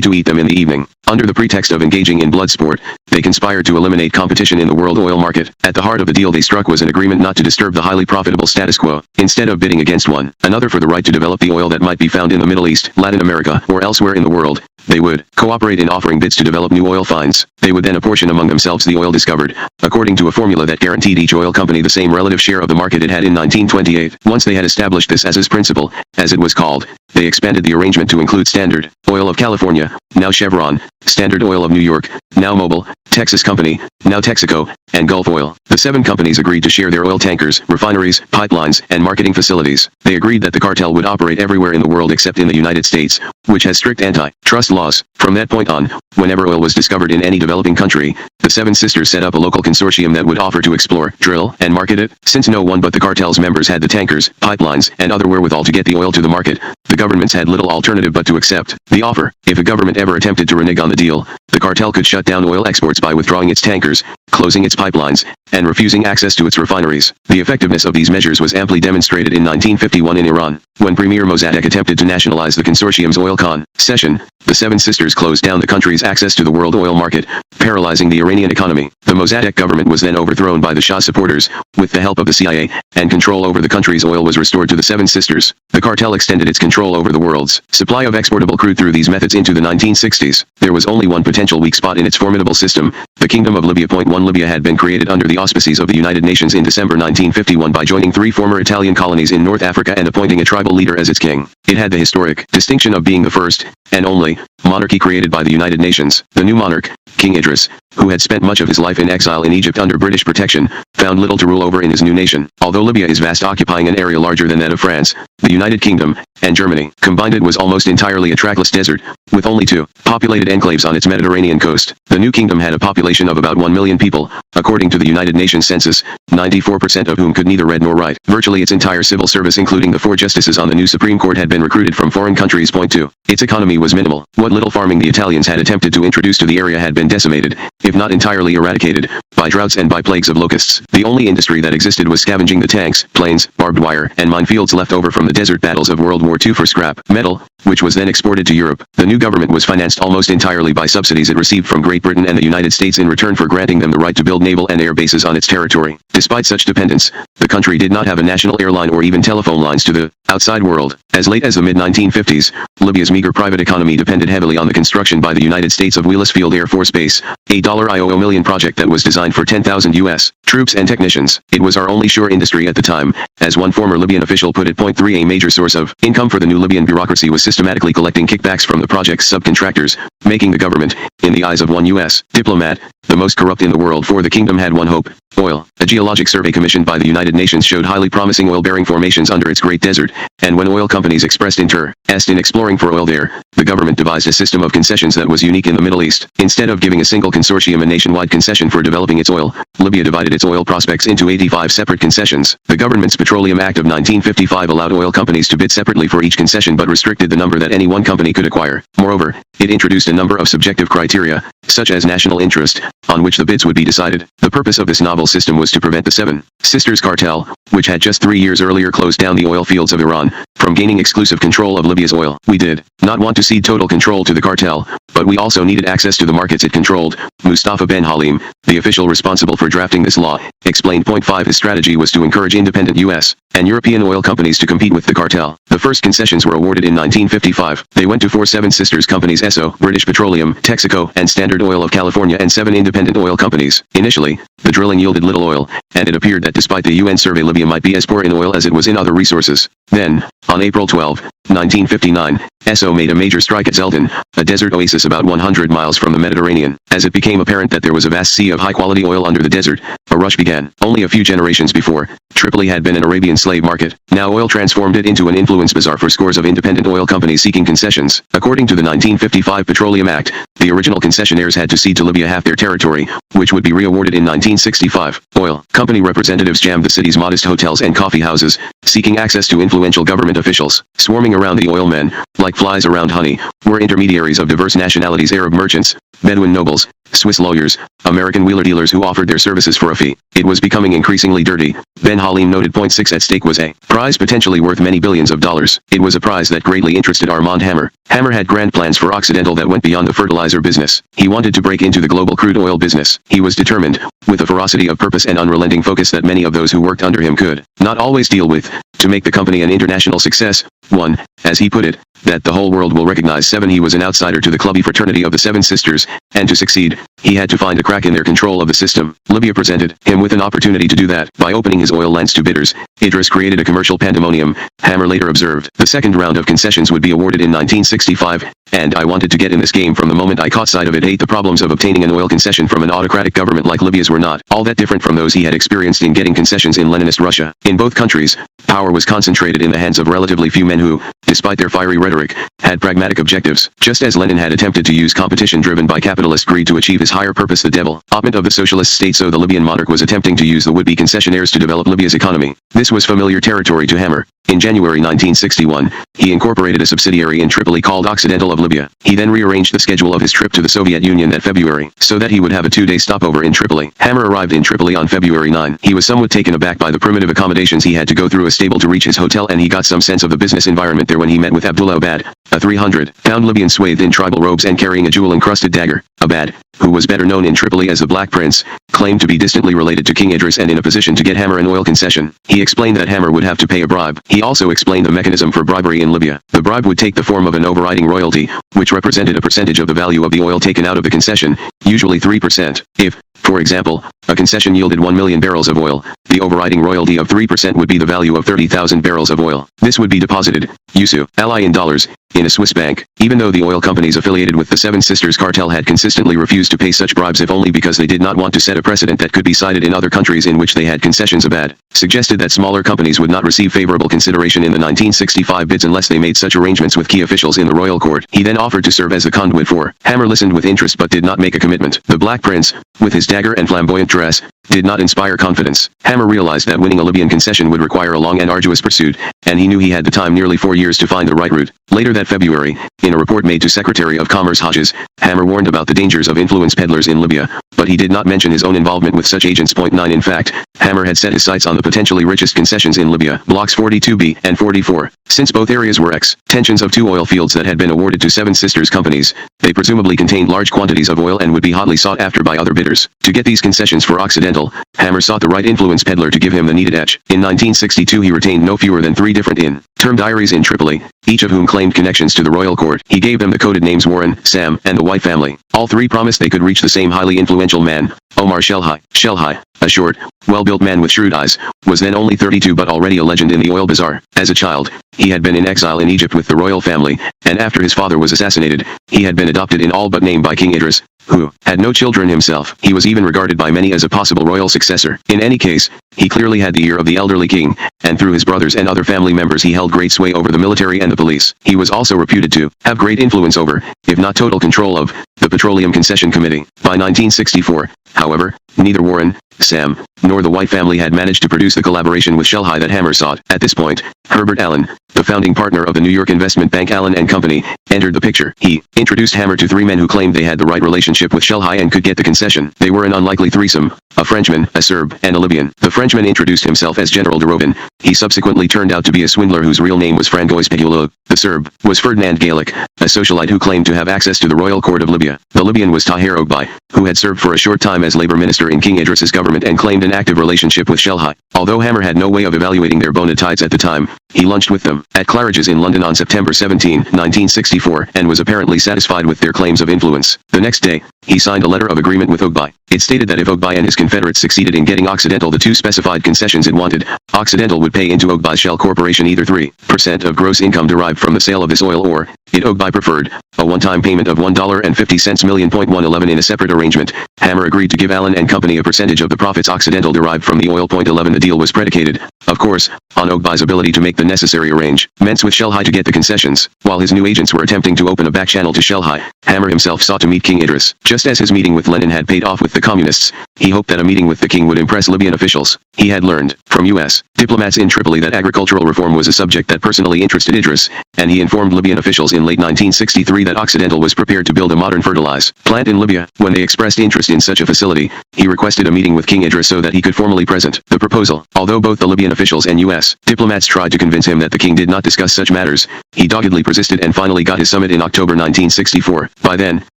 to eat them in the evening. Under the pretext of engaging in blood sport, they conspired to eliminate competition in the world oil market. At the heart of the deal they struck was an agreement not to disturb the highly profitable status quo. Instead of bidding against one another for the right to develop the oil that might be found in the Middle East, Latin America, or elsewhere in the world, they would cooperate in offering bids to develop new oil finds. They would then apportion among themselves the oil discovered, according to a formula that guaranteed each oil company the same relative share of the market it had in 1928. Once they had established this as his principle, as it was called, they expanded the arrangement to include Standard Oil of California, now Chevron, Standard Oil of New York, now Mobil, Texas Company, now Texaco, and Gulf Oil. The 7 companies agreed to share their oil tankers, refineries, pipelines, and marketing facilities. They agreed that the cartel would operate everywhere in the world except in the United States, which has strict anti-trust laws. From that point on, whenever oil was discovered in any developing country, the the Seven Sisters set up a local consortium that would offer to explore, drill, and market it. Since no one but the cartel's members had the tankers, pipelines, and other wherewithal to get the oil to the market, the governments had little alternative but to accept the offer. If a government ever attempted to renege on the deal, the cartel could shut down oil exports by withdrawing its tankers, closing its pipelines, and refusing access to its refineries. The effectiveness of these measures was amply demonstrated in 1951 in Iran, when Premier Mossadegh attempted to nationalize the consortium's oil concession. The Seven Sisters closed down the country's access to the world oil market, paralyzing the Iranian economy. The Mossadegh government was then overthrown by the Shah supporters, with the help of the CIA, and control over the country's oil was restored to the Seven Sisters. The cartel extended its control over the world's supply of exportable crude through these methods into the 1960s. There was only one potential weak spot in its formidable system: the Kingdom of Libya. 1 Libya had been created under the auspices of the United Nations in December 1951 by joining 3 former Italian colonies in North Africa and appointing a tribal leader as its king. It had the historic distinction of being the first, and only, monarchy created by the United Nations. The new monarch, King Idris, who had spent much of his life in exile in Egypt under British protection, found little to rule over in his new nation. Although Libya is vast, occupying an area larger than that of France, the United Kingdom, and Germany combined, it was almost entirely a trackless desert, with only 2 populated enclaves on its Mediterranean coast. The new kingdom had a population of about 1 million people, according to the United Nations census, 94% of whom could neither read nor write. Virtually its entire civil service, including the 4 justices on the new Supreme Court, had been recruited from foreign countries. 2. Its economy was minimal. What little farming the Italians had attempted to introduce to the area had been decimated, if not entirely eradicated, by droughts and by plagues of locusts. The only industry that existed was scavenging the tanks, planes, barbed wire, and minefields left over from the desert battles of World War II for scrap metal, which was then exported to Europe. The new government was financed almost entirely by subsidies it received from Great Britain and the United States in return for granting them the right to build naval and air bases on its territory. Despite such dependence, the country did not have a national airline or even telephone lines to the outside world. As late as the mid-1950s, Libya's meager private economy depended heavily on the construction by the United States of Wheelus Field Air Force Base, a $100 million project that was designed for 10,000 U.S. troops and technicians. It was our only sure industry at the time, as one former Libyan official put it. 3 A major source of income for the new Libyan bureaucracy was systematically collecting kickbacks from the project's subcontractors, making the government, in the eyes of one U.S. diplomat, the most corrupt in the world. For the kingdom had one hope: oil. A geologic survey commissioned by the United Nations showed highly promising oil-bearing formations under its great desert, and when oil companies expressed interest in exploring for oil there, the government devised a system of concessions that was unique in the Middle East. Instead of giving a single consortium a nationwide concession for developing its oil, Libya divided its oil prospects into 85 separate concessions. The government's Petroleum Act of 1955 allowed oil companies to bid separately for each concession but restricted the number that any one company could acquire. Moreover, it introduced a number of subjective criteria, such as national interest, on which the bids would be decided. The purpose of this novel system was to prevent the Seven Sisters cartel, which had just 3 years earlier closed down the oil fields of Iran, from gaining exclusive control of Libya's oil. We did not want to cede total control to the cartel, but we also needed access to the markets it controlled. Mustafa Ben Halim, the official responsible for drafting this law, explained. 5 His strategy was to encourage independent U.S. and European oil companies to compete with the cartel. The first concessions were awarded in 1955. They went to 4 Seven Sisters companies: Esso, British Petroleum, Texaco, and Standard Oil of California, and 7 independent oil companies. Initially, the drilling yielded little oil, and it appeared that despite the UN survey, Libya might be as poor in oil as it was in other resources. Then, on April 12, 1959, Esso made a major strike at Zelton, a desert oasis about 100 miles from the Mediterranean. As it became apparent that there was a vast sea of high-quality oil under the desert, a rush began. Only a few generations before, Tripoli had been an Arabian slave market. Now oil transformed it into an influence bazaar for scores of independent oil companies seeking concessions. According to the 1955 Petroleum Act, the original concessionaires had to cede to Libya half their territory, which would be re-awarded in 1965. Oil company representatives jammed the city's modest hotels and coffee houses, seeking access to influential government officials. Swarming around the oil men, like flies around honey, were intermediaries of diverse nationalities: Arab merchants, Bedouin nobles, Swiss lawyers, American wheeler dealers who offered their services for a fee. It was becoming increasingly dirty. Ben Halim noted. 6 At stake was a prize potentially worth many billions of dollars. It was a prize that greatly interested Armand Hammer. Hammer had grand plans for Occidental that went beyond the fertilizer business. He wanted to break into the global crude oil business. He was determined, with a ferocity of purpose and unrelenting focus that many of those who worked under him could not always deal with, to make the company an international success. 1. As he put it, that the whole world will recognize. 7. He was an outsider to the clubby fraternity of the Seven Sisters, and to succeed, he had to find a crack in their control of the system. Libya presented him with an opportunity to do that. By opening his oil lands to bidders, Idris created a commercial pandemonium. Hammer later observed. The second round of concessions would be awarded in 1965, and I wanted to get in this game from the moment I caught sight of it. 8. The problems of obtaining an oil concession from an autocratic government like Libya's were not all that different from those he had experienced in getting concessions in Leninist Russia. In both countries, power was concentrated in the hands of relatively few men who, despite their fiery rhetoric, had pragmatic objectives. Just as Lenin had attempted to use competition driven by capitalist greed to achieve his higher purpose, the development of the socialist state, so the Libyan monarch was attempting to use the would-be concessionaires to develop Libya's economy. This was familiar territory to Hammer. In January 1961, he incorporated a subsidiary in Tripoli called Occidental of Libya. He then rearranged the schedule of his trip to the Soviet Union that February, so that he would have a 2-day stopover in Tripoli. Hammer arrived in Tripoli on February 9. He was somewhat taken aback by the primitive accommodations he had to go through a stable to reach his hotel, and he got some sense of the business environment there when he met with Abdullah Abad, a 300-pound Libyan swathed in tribal robes and carrying a jewel-encrusted dagger. Abad, who was better known in Tripoli as the Black Prince, claimed to be distantly related to King Idris and in a position to get Hammer an oil concession. He explained that Hammer would have to pay a bribe. He also explained the mechanism for bribery in Libya. The bribe would take the form of an overriding royalty, which represented a percentage of the value of the oil taken out of the concession, usually 3%. If, for example, a concession yielded 1 million barrels of oil, the overriding royalty of 3% would be the value of 30,000 barrels of oil. This would be deposited, USU, ally in dollars, in a Swiss bank. Even though the oil companies affiliated with the Seven Sisters cartel had consistently refused to pay such bribes, if only because they did not want to set a precedent that could be cited in other countries in which they had concessions. Abad suggested that smaller companies would not receive favorable consideration in the 1965 bids unless they made such arrangements with key officials in the royal court. He then offered to serve as a conduit for Hammer. Listened with interest but did not make a commitment. The Black Prince, with his dagger and flamboyant dress, did not inspire confidence. Hammer realized that winning a Libyan concession would require a long and arduous pursuit, and he knew he had the time, nearly 4 years, to find the right route. Later that February, in a report made to Secretary of Commerce Hodges, Hammer warned about the dangers of influence peddlers in Libya, but he did not mention his own involvement with such agents. 9. In fact, Hammer had set his sights on the potentially richest concessions in Libya, blocks 42B and 44. Since both areas were extensions of 2 oil fields that had been awarded to Seven Sisters companies, they presumably contained large quantities of oil and would be hotly sought after by other bidders. To get these concessions for Occidental, Hammer sought the right influence peddler to give him the needed edge. In 1962 he retained no fewer than 3 different in-term diaries in Tripoli, each of whom claimed connections to the royal court. He gave them the coded names Warren, Sam, and the White family. All 3 promised they could reach the same highly influential man, Omar Shelhi. Shelhi, a short, well-built man with shrewd eyes, was then only 32 but already a legend in the oil bazaar. As a child, he had been in exile in Egypt with the royal family, and after his father was assassinated, he had been adopted in all but name by King Idris, who had no children himself. He was even regarded by many as a possible royal successor. In any case, he clearly had the ear of the elderly king, and through his brothers and other family members he held great sway over the military and the police. He was also reputed to have great influence over, if not total control of, the Petroleum Concession Committee. By 1964, however, neither Warren, Sam, nor the White family had managed to produce the collaboration with Shelhi that Hammer sought. At this point, Herbert Allen, the founding partner of the New York investment bank Allen and Company, entered the picture. He introduced Hammer to 3 men who claimed they had the right relationship with Shelhi and could get the concession. They were an unlikely threesome, a Frenchman, a Serb, and a Libyan. The Frenchman introduced himself as General de Robin. He subsequently turned out to be a swindler whose real name was Francois Pegulog. The Serb was Ferdinand Gaelic, a socialite who claimed to have access to the royal court of Libya. The Libyan was Tahir Ogbay, who had served for a short time as labor minister in King Idris's government and claimed an active relationship with Shelhi. Although Hammer had no way of evaluating their bona fides at the time, he lunched with them at Claridge's in London on September 17, 1964, and was apparently satisfied with their claims of influence. The next day, he signed a letter of agreement with Ogbay. It stated that if Ogbay and his Confederates succeeded in getting Occidental the 2 specified concessions it wanted, Occidental would pay into Ogbay's Shell Corporation either 3% of gross income derived from the sale of this oil or, it Ogbay preferred, a one-time payment of $1.50 million. 111 in a separate arrangement, Hammer agreed to give Allen and Company a percentage of the profits Occidental derived from the oil. 11 The deal was predicated, of course, on Ogbay's ability to make the necessary arrangements with Shelhi to get the concessions. While his new agents were attempting to open a back channel to Shelhi, Hammer himself sought to meet King Idris. Just as his meeting with Lenin had paid off with the communists, he hoped that a meeting with the king would impress Libyan officials. He had learned from U.S. diplomats in Tripoli that agricultural reform was a subject that personally interested Idris, and he informed Libyan officials in late 1963 that Occidental was prepared to build a modern fertilizer plant in Libya. When they expressed interest in such a facility, he requested a meeting with King Idris so that he could formally present the proposal. Although both the Libyan officials and U.S. diplomats tried to convince him that the king did not discuss such matters, he doggedly persisted and finally got his summit in October 1964. By then,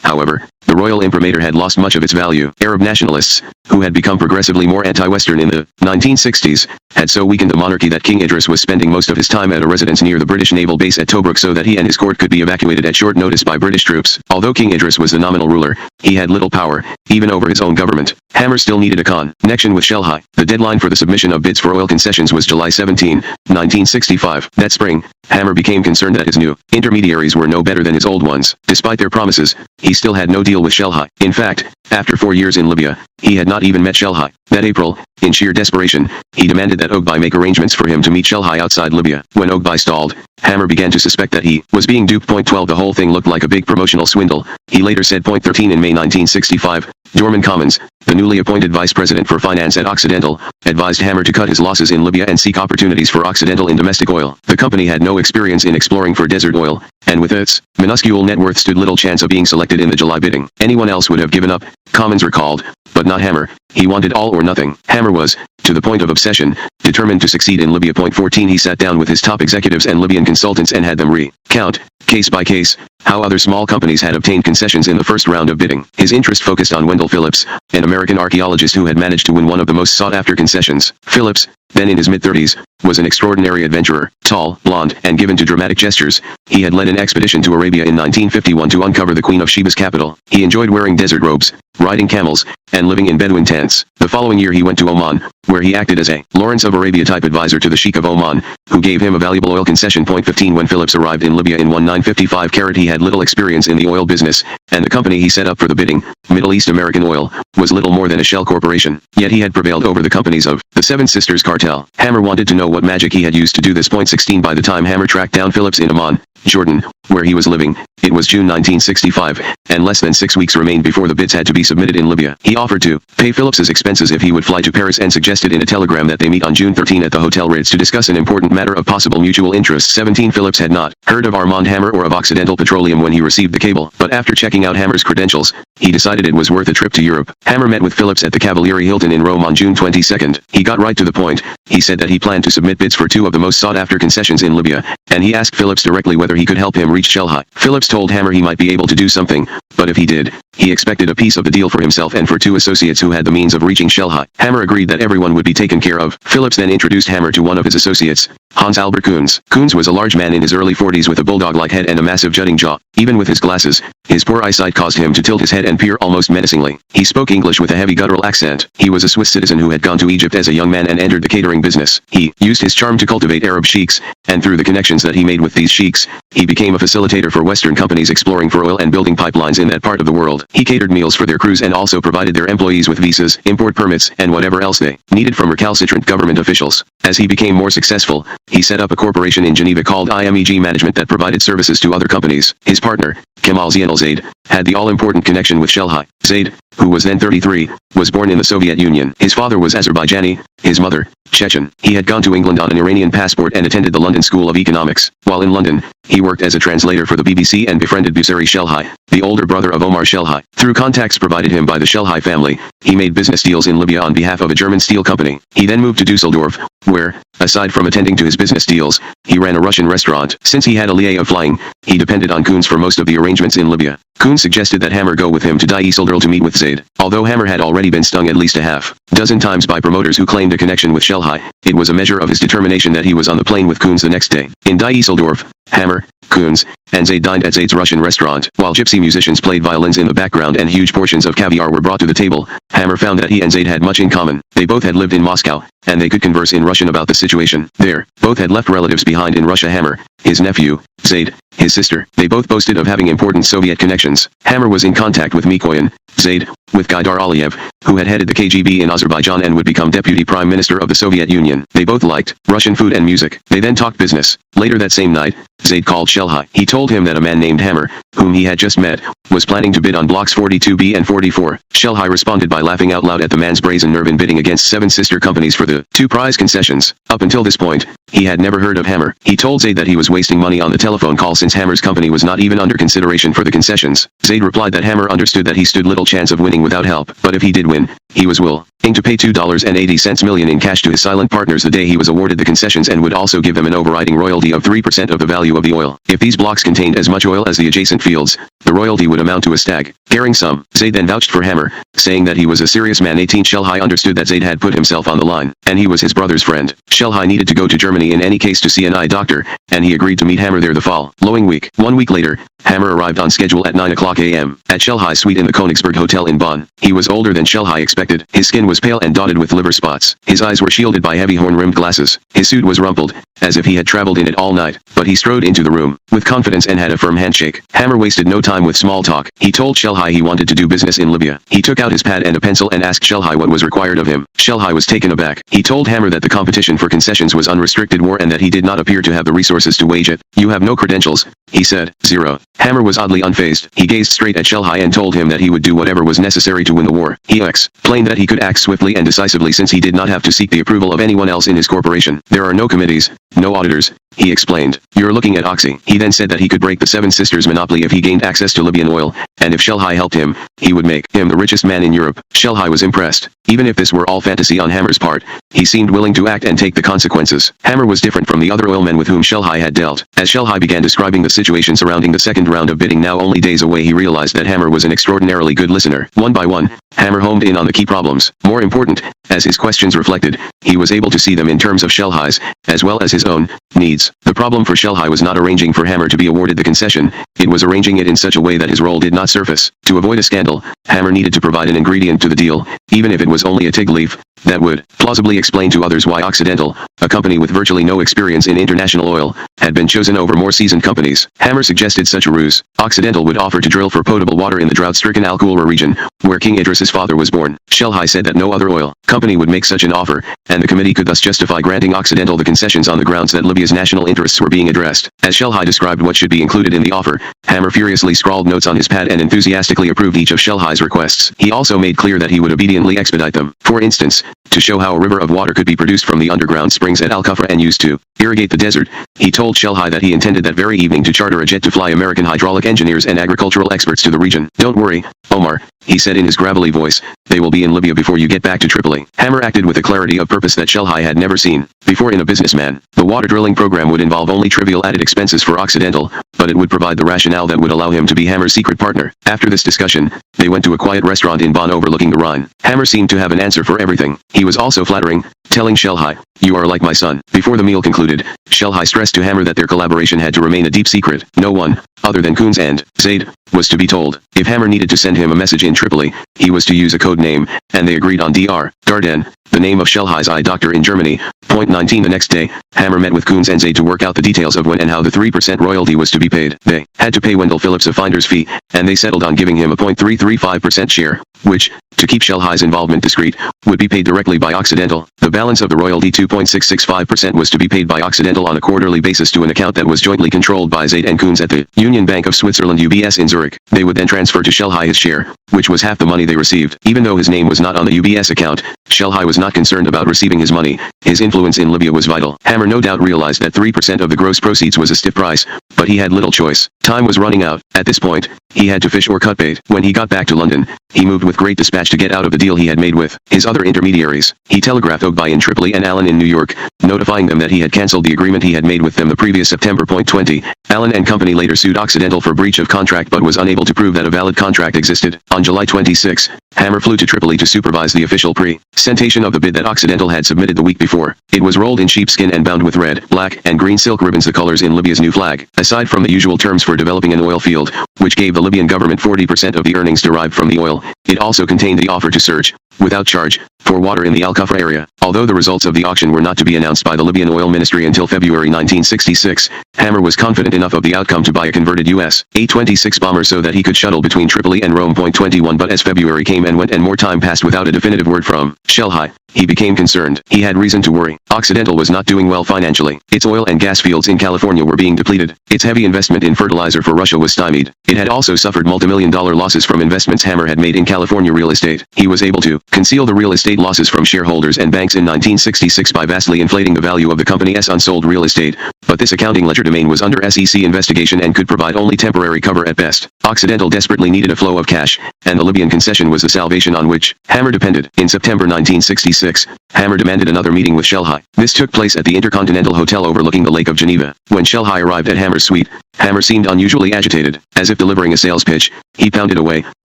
however, the royal imprimatur had lost much of its value. Arab nationalists, who had become progressively more anti-Western in the 1960s, had so weakened the monarchy that King Idris was spending most of his time at a residence near the British naval base at Tobruk so that he and his court could be evacuated at short notice by British troops. Although King Idris was the nominal ruler, he had little power, even over his own government. Hammer still needed a connection with Shelhi. The deadline for the submission of bids for oil concessions was July 17, 1965. That spring, Hammer became concerned that his new intermediaries were no better than his old ones. Despite their promises, he still had no deal with Shelhi. In fact, after 4 years in Libya, he had not even met Shelhi. That April, in sheer desperation, he demanded that Ogbay make arrangements for him to meet Shelhi outside Libya. When Ogbay stalled, Hammer began to suspect that he was being duped. 12 The whole thing looked like a big promotional swindle, he later said. 13 In May 1965, Dorman Commons, the newly appointed vice president for finance at Occidental, advised Hammer to cut his losses in Libya and seek opportunities for Occidental in domestic oil. The company had no experience in exploring for desert oil, and with its minuscule net worth stood little chance of being selected in the July bidding. Anyone else would have given up, Commons recalled, but not Hammer. He wanted all or nothing. Hammer was, to the point of obsession, determined to succeed in Libya. 14 He sat down with his top executives and Libyan consultants and had them recount, case by case, how other small companies had obtained concessions in the first round of bidding. His interest focused on Wendell Phillips, an American archaeologist who had managed to win one of the most sought-after concessions. Phillips, then in his mid-30s, was an extraordinary adventurer, tall, blonde, and given to dramatic gestures. He had led an expedition to Arabia in 1951 to uncover the Queen of Sheba's capital. He enjoyed wearing desert robes, riding camels, and living in Bedouin tents. The following year he went to Oman, where he acted as a Lawrence of Arabia type advisor to the Sheikh of Oman, who gave him a valuable oil concession. 15 When Phillips arrived in Libya in 1955, he had little experience in the oil business, and the company he set up for the bidding, Middle East American Oil, was little more than a shell corporation. Yet he had prevailed over the companies of the Seven Sisters cartel. Hammer wanted to know what magic he had used to do this. 16 By the time Hammer tracked down Phillips in Amman, Jordan, where he was living, it was June 1965, and less than 6 weeks remained before the bids had to be submitted in Libya. He offered to pay Phillips's expenses if he would fly to Paris and suggested in a telegram that they meet on June 13 at the Hotel Ritz to discuss an important matter of possible mutual interest. 17 Phillips had not heard of Armand Hammer or of Occidental Petroleum when he received the cable, but after checking out Hammer's credentials, he decided it was worth a trip to Europe. Hammer met with Phillips at the Cavalieri Hilton in Rome on June 22. He got right to the point. He said that he planned to submit bids for 2 of the most sought-after concessions in Libya, and he asked Phillips directly whether he could help him reach Shelhi. Phillips told Hammer he might be able to do something, but if he did, he expected a piece of the deal for himself and for 2 associates who had the means of reaching Shelhi. Hammer agreed that everyone would be taken care of. Phillips then introduced Hammer to one of his associates, Hans Albert Kunz. Kunz was a large man in his early 40s with a bulldog-like head and a massive jutting jaw. Even with his glasses, his poor eyesight caused him to tilt his head and peer almost menacingly. He spoke English with a heavy guttural accent. He was a Swiss citizen who had gone to Egypt as a young man and entered the catering business. He used his charm to cultivate Arab sheiks, and through the connections that he made with these sheiks, he became a facilitator for Western companies exploring for oil and building pipelines in that part of the world. He catered meals for their crews and also provided their employees with visas, import permits, and whatever else they needed from recalcitrant government officials. As he became more successful, he set up a corporation in Geneva called IMEG Management that provided services to other companies. His partner, Kemal Zienal Zaid, had the all-important connection with Shelhi. Zaid, who was then 33, was born in the Soviet Union. His father was Azerbaijani, his mother, Chechen. He had gone to England on an Iranian passport and attended the London School of Economics. While in London, he worked as a translator for the BBC and befriended Busari Shelhi, the older brother of Omar Shelhi. Through contacts provided him by the Shelhi family, he made business deals in Libya on behalf of a German steel company. He then moved to Dusseldorf, where, aside from attending to his business deals, he ran a Russian restaurant. Since he had a liaison of flying, he depended on Kunz for most of the arrangements in Libya. Kunz suggested that Hammer go with him to Dusseldorf to meet with Zaid. Although Hammer had already been stung at least a half-dozen times by promoters who claimed a connection with Shelhi, it was a measure of his determination that he was on the plane with Kunz the next day. In Dusseldorf, Hammer, Kunz, and Zaid dined at Zaid's Russian restaurant. While gypsy musicians played violins in the background and huge portions of caviar were brought to the table, Hammer found that he and Zaid had much in common. They both had lived in Moscow, and they could converse in Russian about the situation there. Both had left relatives behind in Russia. Hammer, his nephew, Zaid, his sister. They both boasted of having important Soviet connections. Hammer was in contact with Mikoyan, Zaid, with Gaidar Aliyev, who had headed the KGB in Azerbaijan and would become deputy prime minister of the Soviet Union. They both liked Russian food and music. They then talked business. Later that same night, Zaid called Shelhi. He told him that a man named Hammer, whom he had just met, was planning to bid on blocks 42B and 44. Shelhi responded by laughing out loud at the man's brazen nerve in bidding against 7 sister companies for the 2 prize concessions. Up until this point, he had never heard of Hammer. He told Zaid that he was wasting money on the telephone call since Hammer's company was not even under consideration for the concessions. Zaid replied that Hammer understood that he stood little chance of winning without help, but if he did win, he was willing to pay $2.80 million in cash to his silent partners the day he was awarded the concessions and would also give them an overriding royalty of 3% of the value of the oil. If these blocks contained as much oil as the adjacent fields, the royalty would amount to a staggering sum. Zaid then vouched for Hammer, saying that he was a serious man. 18 Shelhi understood that Zaid had put himself on the line, and he was his brother's friend. Shelhi needed to go to Germany in any case to see an eye doctor, and he agreed to meet Hammer there the following week. 1 week later, Hammer arrived on schedule at 9 a.m. at Schelhai's suite in the Königsberg Hotel in Bonn. He was older than Schelhai expected. His skin was pale and dotted with liver spots. His eyes were shielded by heavy horn-rimmed glasses. His suit was rumpled, as if he had traveled in it all night. But he strode into the room with confidence and had a firm handshake. Hammer wasted no time with small talk. He told Schelhai he wanted to do business in Libya. He took out his pad and a pencil and asked Schelhai what was required of him. Schelhai was taken aback. He told Hammer that the competition for concessions was unrestricted war and that he did not appear to have the resources to wage it. "You have no credentials," he said. "Zero." Hammer was oddly unfazed. He gazed straight at Schelhai and told him that he would do whatever was necessary to win the war. He explained that he could act swiftly and decisively since he did not have to seek the approval of anyone else in his corporation. "There are no committees, no auditors," he explained. "You're looking at Oxy." He then said that he could break the Seven Sisters monopoly if he gained access to Libyan oil, and if Schelhai helped him, he would make him the richest man in Europe. Schelhai was impressed. Even if this were all fantasy on Hammer's part, he seemed willing to act and take the consequences. Hammer was different from the other oilmen with whom Schelhai had dealt. As Schelhai began describing the situation surrounding the second round of bidding now only days away, he realized that Hammer was an extraordinarily good listener. One by one, Hammer homed in on the key problems. More important, as his questions reflected, he was able to see them in terms of Schelhai's, as well as his own, needs. The problem for Schelhai was not arranging for Hammer to be awarded the concession, it was arranging it in such a way that his role did not surface. To avoid a scandal, Hammer needed to provide an ingredient to the deal, even if it was only a fig leaf, that would plausibly explain to others why Occidental, a company with virtually no experience in international oil, had been chosen over more seasoned companies. Hammer suggested such a ruse. Occidental would offer to drill for potable water in the drought-stricken Al-Qura region, where King Idris's father was born. Schelhai said that no other oil company would make such an offer, and the committee could thus justify granting Occidental the concessions on the grounds that Libya's national interests were being addressed. As Schelhai described what should be included in the offer, Hammer furiously scrawled notes on his pad and enthusiastically approved each of Schelhai's requests. He also made clear that he would obediently expedite them. For instance, to show how a river of water could be produced from the underground springs at Al-Kufra and used to irrigate the desert, he told Schelhai that he intended that very evening to charter a jet to fly American hydraulic engineers and agricultural experts to the region. "Don't worry, Omar," he said in his gravelly voice, "they will be in Libya before you get back to Tripoli." Hammer acted with a clarity of purpose that Schelhai had never seen before in a businessman. The water drilling program would involve only trivial added expenses for Occidental, but it would provide the rationale that would allow him to be Hammer's secret partner. After this discussion, they went to a quiet restaurant in Bonn overlooking the Rhine. Hammer seemed to have an answer for everything. He was also flattering, telling Schelhai, "You are like my son." Before the meal concluded, Schelhai stressed to Hammer that their collaboration had to remain a deep secret. No one, other than Kunz and Zaid, was to be told. If Hammer needed to send him a message in Tripoli, he was to use a code name, and they agreed on Dr. Darden, the name of Schelhai's eye doctor in Germany. Point 19. The next day, Hammer met with Kunz and Zaid to work out the details of when and how the 3% royalty was to be paid. They had to pay Wendell Phillips a finder's fee, and they settled on giving him a 0.335% share, which, to keep Schelhai's involvement discreet, would be paid directly by Occidental. The balance of the royalty 2.665% was to be paid by Occidental on a quarterly basis to an account that was jointly controlled by Zaid and Kunz at the Union Bank of Switzerland UBS in Zurich. They would then transfer to Schelhai his share, which was half the money they received. Even though his name was not on the UBS account, Schelhai was not concerned about receiving his money. His influence in Libya was vital. Hammer no doubt realized that 3% of the gross proceeds was a stiff price, but he had little choice. Time was running out. At this point, he had to fish or cut bait. When he got back to London, he moved with great dispatch to get out of the deal he had made with his other intermediaries. He telegraphed Ogbay in Tripoli and Allen in New York, notifying them that he had cancelled the agreement he had made with them the previous September. 20. Allen and Company later sued Occidental for breach of contract but was unable to prove that a valid contract existed. On July 26, Hammer flew to Tripoli to supervise the official presentation of the bid that Occidental had submitted the week before. It was rolled in sheepskin and bound with red, black, and green silk ribbons, the colors in Libya's new flag. Aside from the usual terms for developing an oil field, which gave the Libyan government 40% of the earnings derived from the oil, it also contained the offer to search, without charge, for water in the Al-Kufra area. Although the results of the auction were not to be announced by the Libyan Oil Ministry until February 1966, Hammer was confident enough of the outcome to buy a converted US A-26 bomber so that he could shuttle between Tripoli and Rome. 21. But as February came and went and more time passed without a definitive word from Schelhai, he became concerned. He had reason to worry. Occidental was not doing well financially. Its oil and gas fields in California were being depleted. Its heavy investment in fertilizer for Russia was stymied. It had also suffered multimillion-dollar losses from investments Hammer had made in California real estate. He was able to conceal the real estate losses from shareholders and banks in 1966 by vastly inflating the value of the company's unsold real estate, but this accounting legerdemain was under SEC investigation and could provide only temporary cover at best. Occidental desperately needed a flow of cash, and the Libyan concession was the salvation on which Hammer depended. In September 1966, Hammer demanded another meeting with Schelhai. This took place at the Intercontinental Hotel overlooking the Lake of Geneva. When Schelhai arrived at Hammer's suite, Hammer seemed unusually agitated. As if delivering a sales pitch, he pounded away,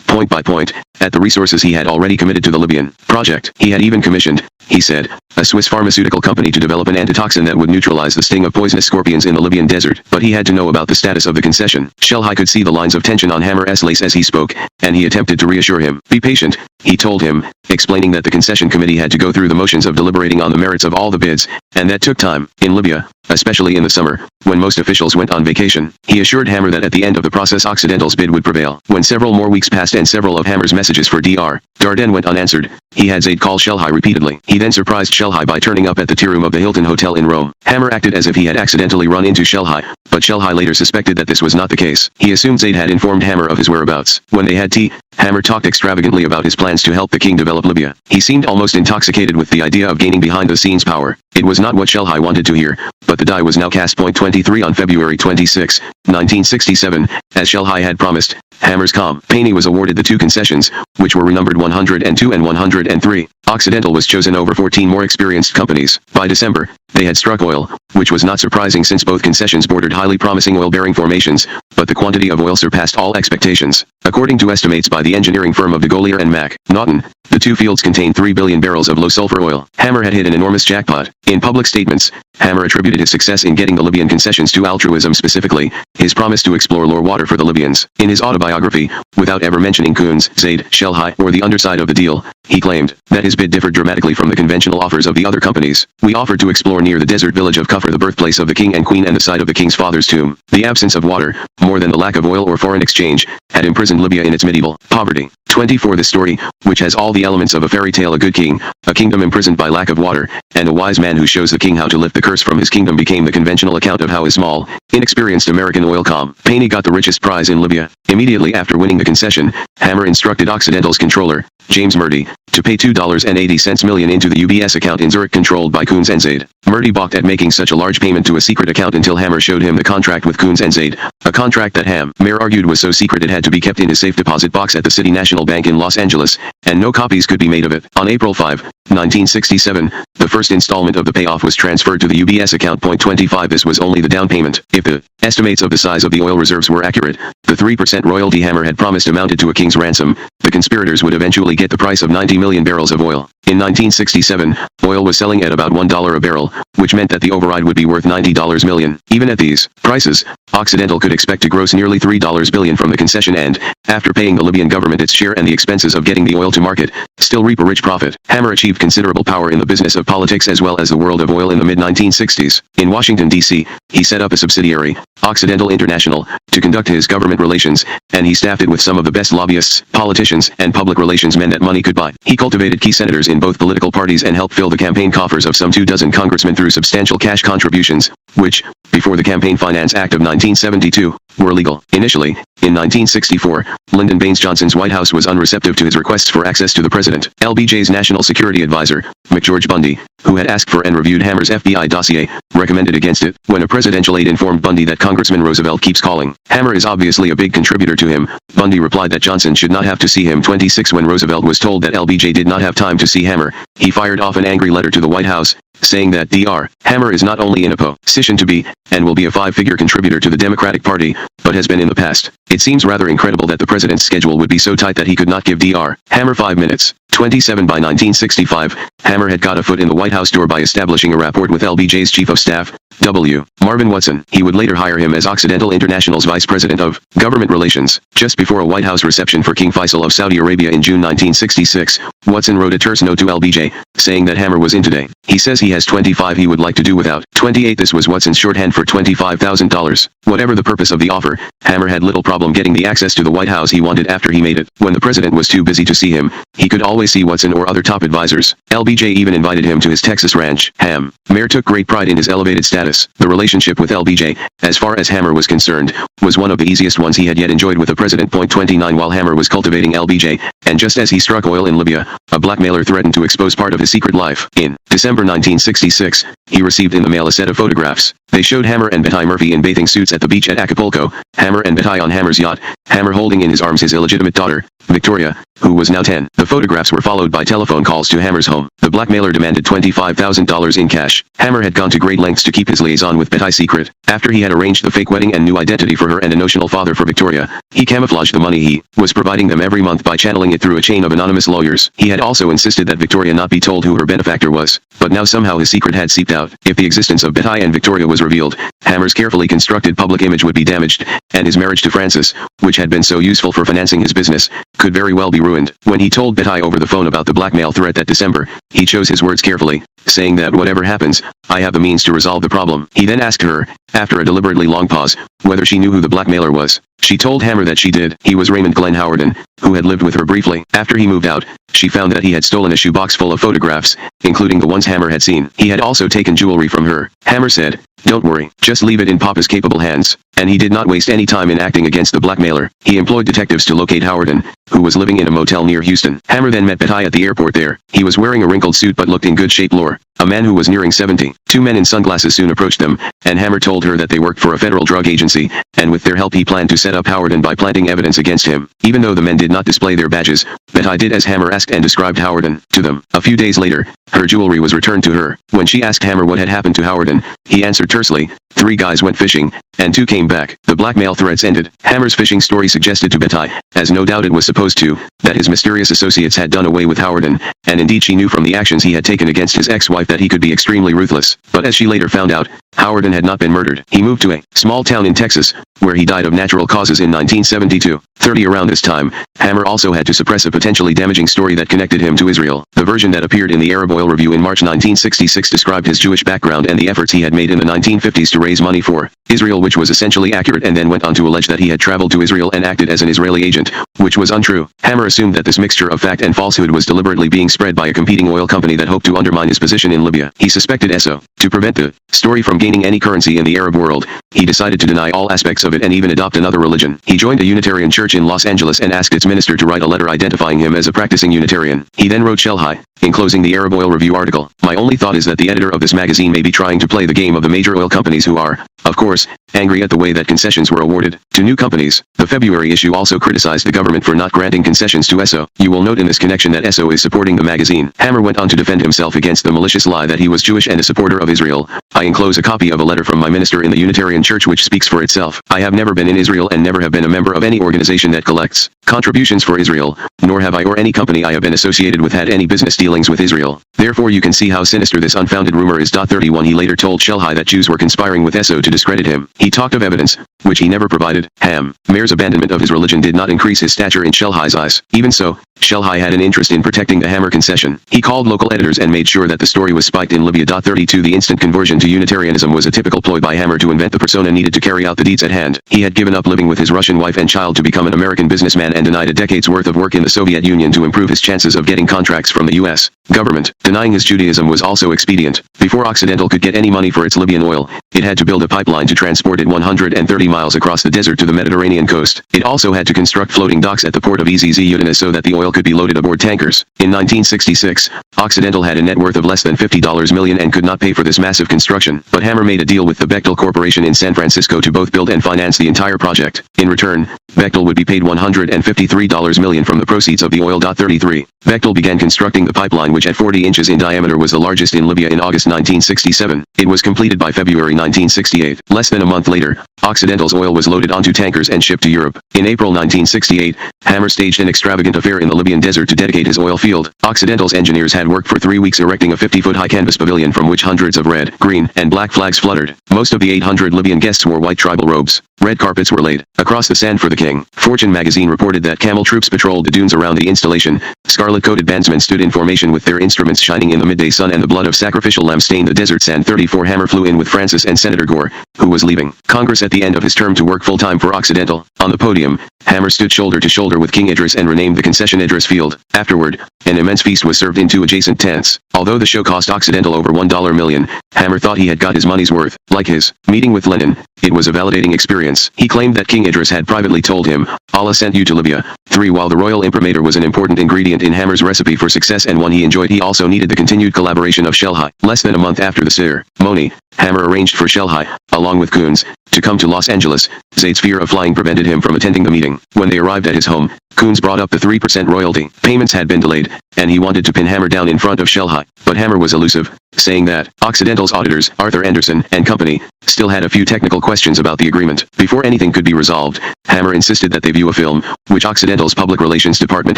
point by point, at the resources he had already committed to the Libyan project. He had even commissioned he said, a Swiss pharmaceutical company to develop an antitoxin that would neutralize the sting of poisonous scorpions in the Libyan desert. But he had to know about the status of the concession. Shelhi could see the lines of tension on Hammer's face as he spoke, and he attempted to reassure him. Be patient, he told him, explaining that the concession committee had to go through the motions of deliberating on the merits of all the bids, and that took time. In Libya, especially in the summer, when most officials went on vacation, he assured Hammer that at the end of the process Occidental's bid would prevail. When several more weeks passed and several of Hammer's messages for Dr. Dardenne went unanswered, he had Zaid call Shelhi repeatedly. He then surprised Shelhi by turning up at the tea room of the Hilton Hotel in Rome. Hammer acted as if he had accidentally run into Shelhi, but Shelhi later suspected that this was not the case. He assumed Zaid had informed Hammer of his whereabouts. When they had tea, Hammer talked extravagantly about his plans to help the king develop Libya. He seemed almost intoxicated with the idea of gaining behind-the-scenes power. It was not what Shelhi wanted to hear, but the die was now cast. 23 On February 26, 1967, as Shelhi had promised, Hammer's company was awarded the two concessions, which were renumbered 102 and 103. Occidental was chosen over 14 more experienced companies. By December, they had struck oil, which was not surprising since both concessions bordered highly promising oil-bearing formations, but the quantity of oil surpassed all expectations. According to estimates by the engineering firm of de Gaulier and Mac Naughton, the two fields contained 3 billion barrels of low-sulfur oil. Hammer had hit an enormous jackpot. In public statements, Hammer attributed his success in getting the Libyan concessions to altruism, specifically his promise to explore lower water for the Libyans. In his autobiography, without ever mentioning Koons, Zaid, Shelhi, or the underside of the deal, he claimed that his bid differed dramatically from the conventional offers of the other companies. We offered to explore near the desert village of Kufr, the birthplace of the king and queen and the site of the king's father's tomb. The absence of water, more than the lack of oil or foreign exchange, had imprisoned Libya in its medieval poverty. 24 The story, which has all the elements of a fairy tale, a good king, a kingdom imprisoned by lack of water, and a wise man who shows the king how to lift the curse from his kingdom, became the conventional account of how a small, inexperienced American oil company got the richest prize in Libya. Immediately after winning the concession, Hammer instructed Occidental's controller, James Murdy, to pay $2.80 million into the UBS account in Zurich controlled by Koons and Zaid. Murdy balked at making such a large payment to a secret account until Hammer showed him the contract with Koons and Zaid, a contract that Hammer argued was so secret it had to be kept in his safe deposit box at the City National Bank in Los Angeles, and no copies could be made of it. On April 5, 1967, the first installment of the payoff was transferred to the UBS account. 25 This was only the down payment. If the estimates of the size of the oil reserves were accurate, the 3% royalty Hammer had promised amounted to a king's ransom. The conspirators would eventually get the price of 90 million barrels of oil. In 1967, oil was selling at about $1 a barrel, which meant that the override would be worth $90 million. Even at these prices, Occidental could expect to gross nearly $3 billion from the concession and, after paying the Libyan government its share and the expenses of getting the oil to market, still reap a rich profit. Hammer achieved considerable power in the business of politics as well as the world of oil in the mid-1960s. In Washington, D.C., he set up a subsidiary, Occidental International, to conduct his government relations, and he staffed it with some of the best lobbyists, politicians, and public relations men that money could buy. He cultivated key senators in both political parties and helped fill the campaign coffers of some 24 congressmen through substantial cash contributions, which, before the Campaign Finance Act of 1972, were legal. Initially, in 1964, Lyndon Baines Johnson's White House was unreceptive to his requests for access to the president. LBJ's national security advisor, McGeorge Bundy, who had asked for and reviewed Hammer's FBI dossier, recommended against it. When a presidential aide informed Bundy that Congressman Roosevelt keeps calling, Hammer is obviously a big contributor to him, Bundy replied that Johnson should not have to see him. 26 When Roosevelt was told that LBJ did not have time to see Hammer, he fired off an angry letter to the White House, saying that Dr. Hammer is not only in a position to be, and will be a five-figure contributor to the Democratic Party, but has been in the past. It seems rather incredible that the president's schedule would be so tight that he could not give Dr. Hammer 5 minutes. 27 By 1965, Hammer had got a foot in the White House door by establishing a rapport with LBJ's chief of staff, W. Marvin Watson. He would later hire him as Occidental International's vice president of government relations. Just before a White House reception for King Faisal of Saudi Arabia in June 1966, Watson wrote a terse note to LBJ, saying that Hammer was in today. He says he has 25 he would like to do without. 28 This was Watson's shorthand for $25,000. Whatever the purpose of the offer, Hammer had little problem getting the access to the White House he wanted after he made it. When the president was too busy to see him, he could always see Watson or other top advisors. LBJ even invited him to his Texas ranch. Hammer took great pride in his elevated status. The relationship with LBJ, as far as Hammer was concerned, was one of the easiest ones he had yet enjoyed with a president. 29 While Hammer was cultivating LBJ, and just as he struck oil in Libya, a blackmailer threatened to expose part of his secret life. In December 1966, he received in the mail a set of photographs. They showed Hammer and Betty Murphy in bathing suits at the beach at Acapulco, Hammer and Betty on Hammer's yacht, Hammer holding in his arms his illegitimate daughter, Victoria, who was now 10. The photographs were followed by telephone calls to Hammer's home. The blackmailer demanded $25,000 in cash. Hammer had gone to great lengths to keep his liaison with Betty secret. After he had arranged the fake wedding and new identity for her and a notional father for Victoria, he camouflaged the money he was providing them every month by channeling it through a chain of anonymous lawyers. He had also insisted that Victoria not be told who her benefactor was, but now somehow his secret had seeped out. If the existence of Betty and Victoria was revealed, Hammer's carefully constructed public image would be damaged, and his marriage to Frances, which had been so useful for financing his business, could very well be ruined. When he told Betty over the phone about the blackmail threat that December, he chose his words carefully, saying that whatever happens, I have the means to resolve the problem. He then asked her, after a deliberately long pause, whether she knew who the blackmailer was. She told Hammer that she did. He was Raymond Glenn Howardin, who had lived with her briefly. After he moved out, she found that he had stolen a shoebox full of photographs, including the ones Hammer had seen. He had also taken jewelry from her. Hammer said, "Don't worry, just leave it in Papa's capable hands." And he did not waste any time in acting against the blackmailer. He employed detectives to locate Howardin, who was living in a motel near Houston. Hammer then met Betty at the airport there. He was wearing a wrinkled suit but looked in good shape. A man who was nearing 70. Two men in sunglasses soon approached them, and Hammer told her that they worked for a federal drug agency, and with their help he planned to set up Howardin by planting evidence against him. Even though the men did not display their badges, Betty did as Hammer asked and described Howardin to them. A few days later, her jewelry was returned to her. When she asked Hammer what had happened to Howardin, he answered tersely, 3 guys went fishing, and 2 came back. The blackmail threats ended. Hammer's fishing story suggested to Betty, as no doubt it was supposed to, that his mysterious associates had done away with Howardin, and indeed she knew from the actions he had taken against his ex-wife that he could be extremely ruthless. But as she later found out, Howardin had not been murdered. He moved to a small town in Texas, where he died of natural causes in 1972. Around this time, Hammer also had to suppress a potentially damaging story that connected him to Israel. The version that appeared in the Arab Oil Review in March 1966 described his Jewish background and the efforts he had made in the 1950s to raise money for Israel, which was essentially accurate, and then went on to allege that he had traveled to Israel and acted as an Israeli agent, which was untrue. Hammer assumed that this mixture of fact and falsehood was deliberately being spread by a competing oil company that hoped to undermine his position in Libya. He suspected ESO. To prevent the story from gaining any currency in the Arab world, he decided to deny all aspects of it and even adopt another religion. He joined a Unitarian church in Los Angeles and asked its minister to write a letter identifying him as a practicing Unitarian. He then wrote Shelhai, enclosing the Arab Oil Review article. My only thought is that the editor of this magazine may be trying to play the game of the major oil companies who are, of course, angry at the way that concessions were awarded to new companies. The February issue also criticized the government for not granting concessions to ESO. You will note in this connection that ESO is supporting the magazine. Hammer went on to defend himself against the malicious lie that he was Jewish and a supporter of Israel. I enclose a copy of a letter from my minister in the Unitarian Church which speaks for itself. I have never been in Israel and never have been a member of any organization that collects contributions for Israel, nor have I or any company I have been associated with had any business dealings with Israel. Therefore you can see how sinister this unfounded rumor is. 31 He later told Shelhai that Jews were conspiring with ESO to discredit him. He talked of evidence, which he never provided. Hammer's abandonment of his religion did not increase his stature in Shelhai's eyes. Even so, Shelhai had an interest in protecting the Hammer concession. He called local editors and made sure that the story was spiked in Libya. 32 The instant conversion to Unitarianism was a typical ploy by Hammer to invent the persona needed to carry out the deeds at hand. He had given up living with his Russian wife and child to become an American businessman and denied a decade's worth of work in the Soviet Union to improve his chances of getting contracts from the U.S. government. Denying his Judaism was also expedient. Before Occidental could get any money for its Libyan oil, it had to build a pipeline to transport it 130 miles across the desert to the Mediterranean coast. It also had to construct floating docks at the port of Ezz so that the oil could be loaded aboard tankers. In 1966, Occidental had a net worth of less than $50 million and could not pay for this massive construction, but Hammer made a deal with the Bechtel Corporation in San Francisco to both build and finance the entire project. In return, Bechtel would be paid $153 million from the proceeds of the oil. 33. Bechtel began constructing the pipeline, which at 40 inches in diameter was the largest in Libya, in August 1967. It was completed by February 1968. Less than a month later, Occidental's oil was loaded onto tankers and shipped to Europe. In April 1968, Hammer staged an extravagant affair in the Libyan desert to dedicate his oil field. Occidental's engineers had worked for 3 weeks erecting a 50-foot high canvas pavilion from which hundreds of red, green, and black flags fluttered. Most of the 800 Libyan guests wore white tribal robes. Red carpets were laid across the sand for the king. Fortune magazine reported that camel troops patrolled the dunes around the installation. Scarlet-coated bandsmen stood in formation with their instruments shining in the midday sun, and the blood of sacrificial lambs stained the desert sand. 34 Hammer flew in with Francis and Senator Gore, who was leaving Congress at the end of his term, to work full-time for Occidental. On the podium, Hammer stood shoulder to shoulder with King Idris and renamed the concession Idris Field. Afterward, an immense feast was served in two adjacent tents. Although the show cost Occidental over $1 million, Hammer thought he had got his money's worth. Like his meeting with Lenin, it was a validating experience. He claimed that King Idris had privately told him, Allah sent you to Libya. 3. While the royal imprimatur was an important ingredient in Hammer's recipe for success and one he enjoyed, he also needed the continued collaboration of Shelhi. Less than a month after the ceremony, Hammer arranged for Shelhi, along with Coons, to come to Los Angeles. Zaid's fear of flying prevented him from attending the meeting. When they arrived at his home, Coons brought up the 3% royalty. Payments had been delayed, and he wanted to pin Hammer down in front of Shelhi. But Hammer was elusive, saying that Occidental's auditors, Arthur Anderson and Company, still had a few technical questions about the agreement. Before anything could be resolved, Hammer insisted that they view a film, which Occidental's public relations department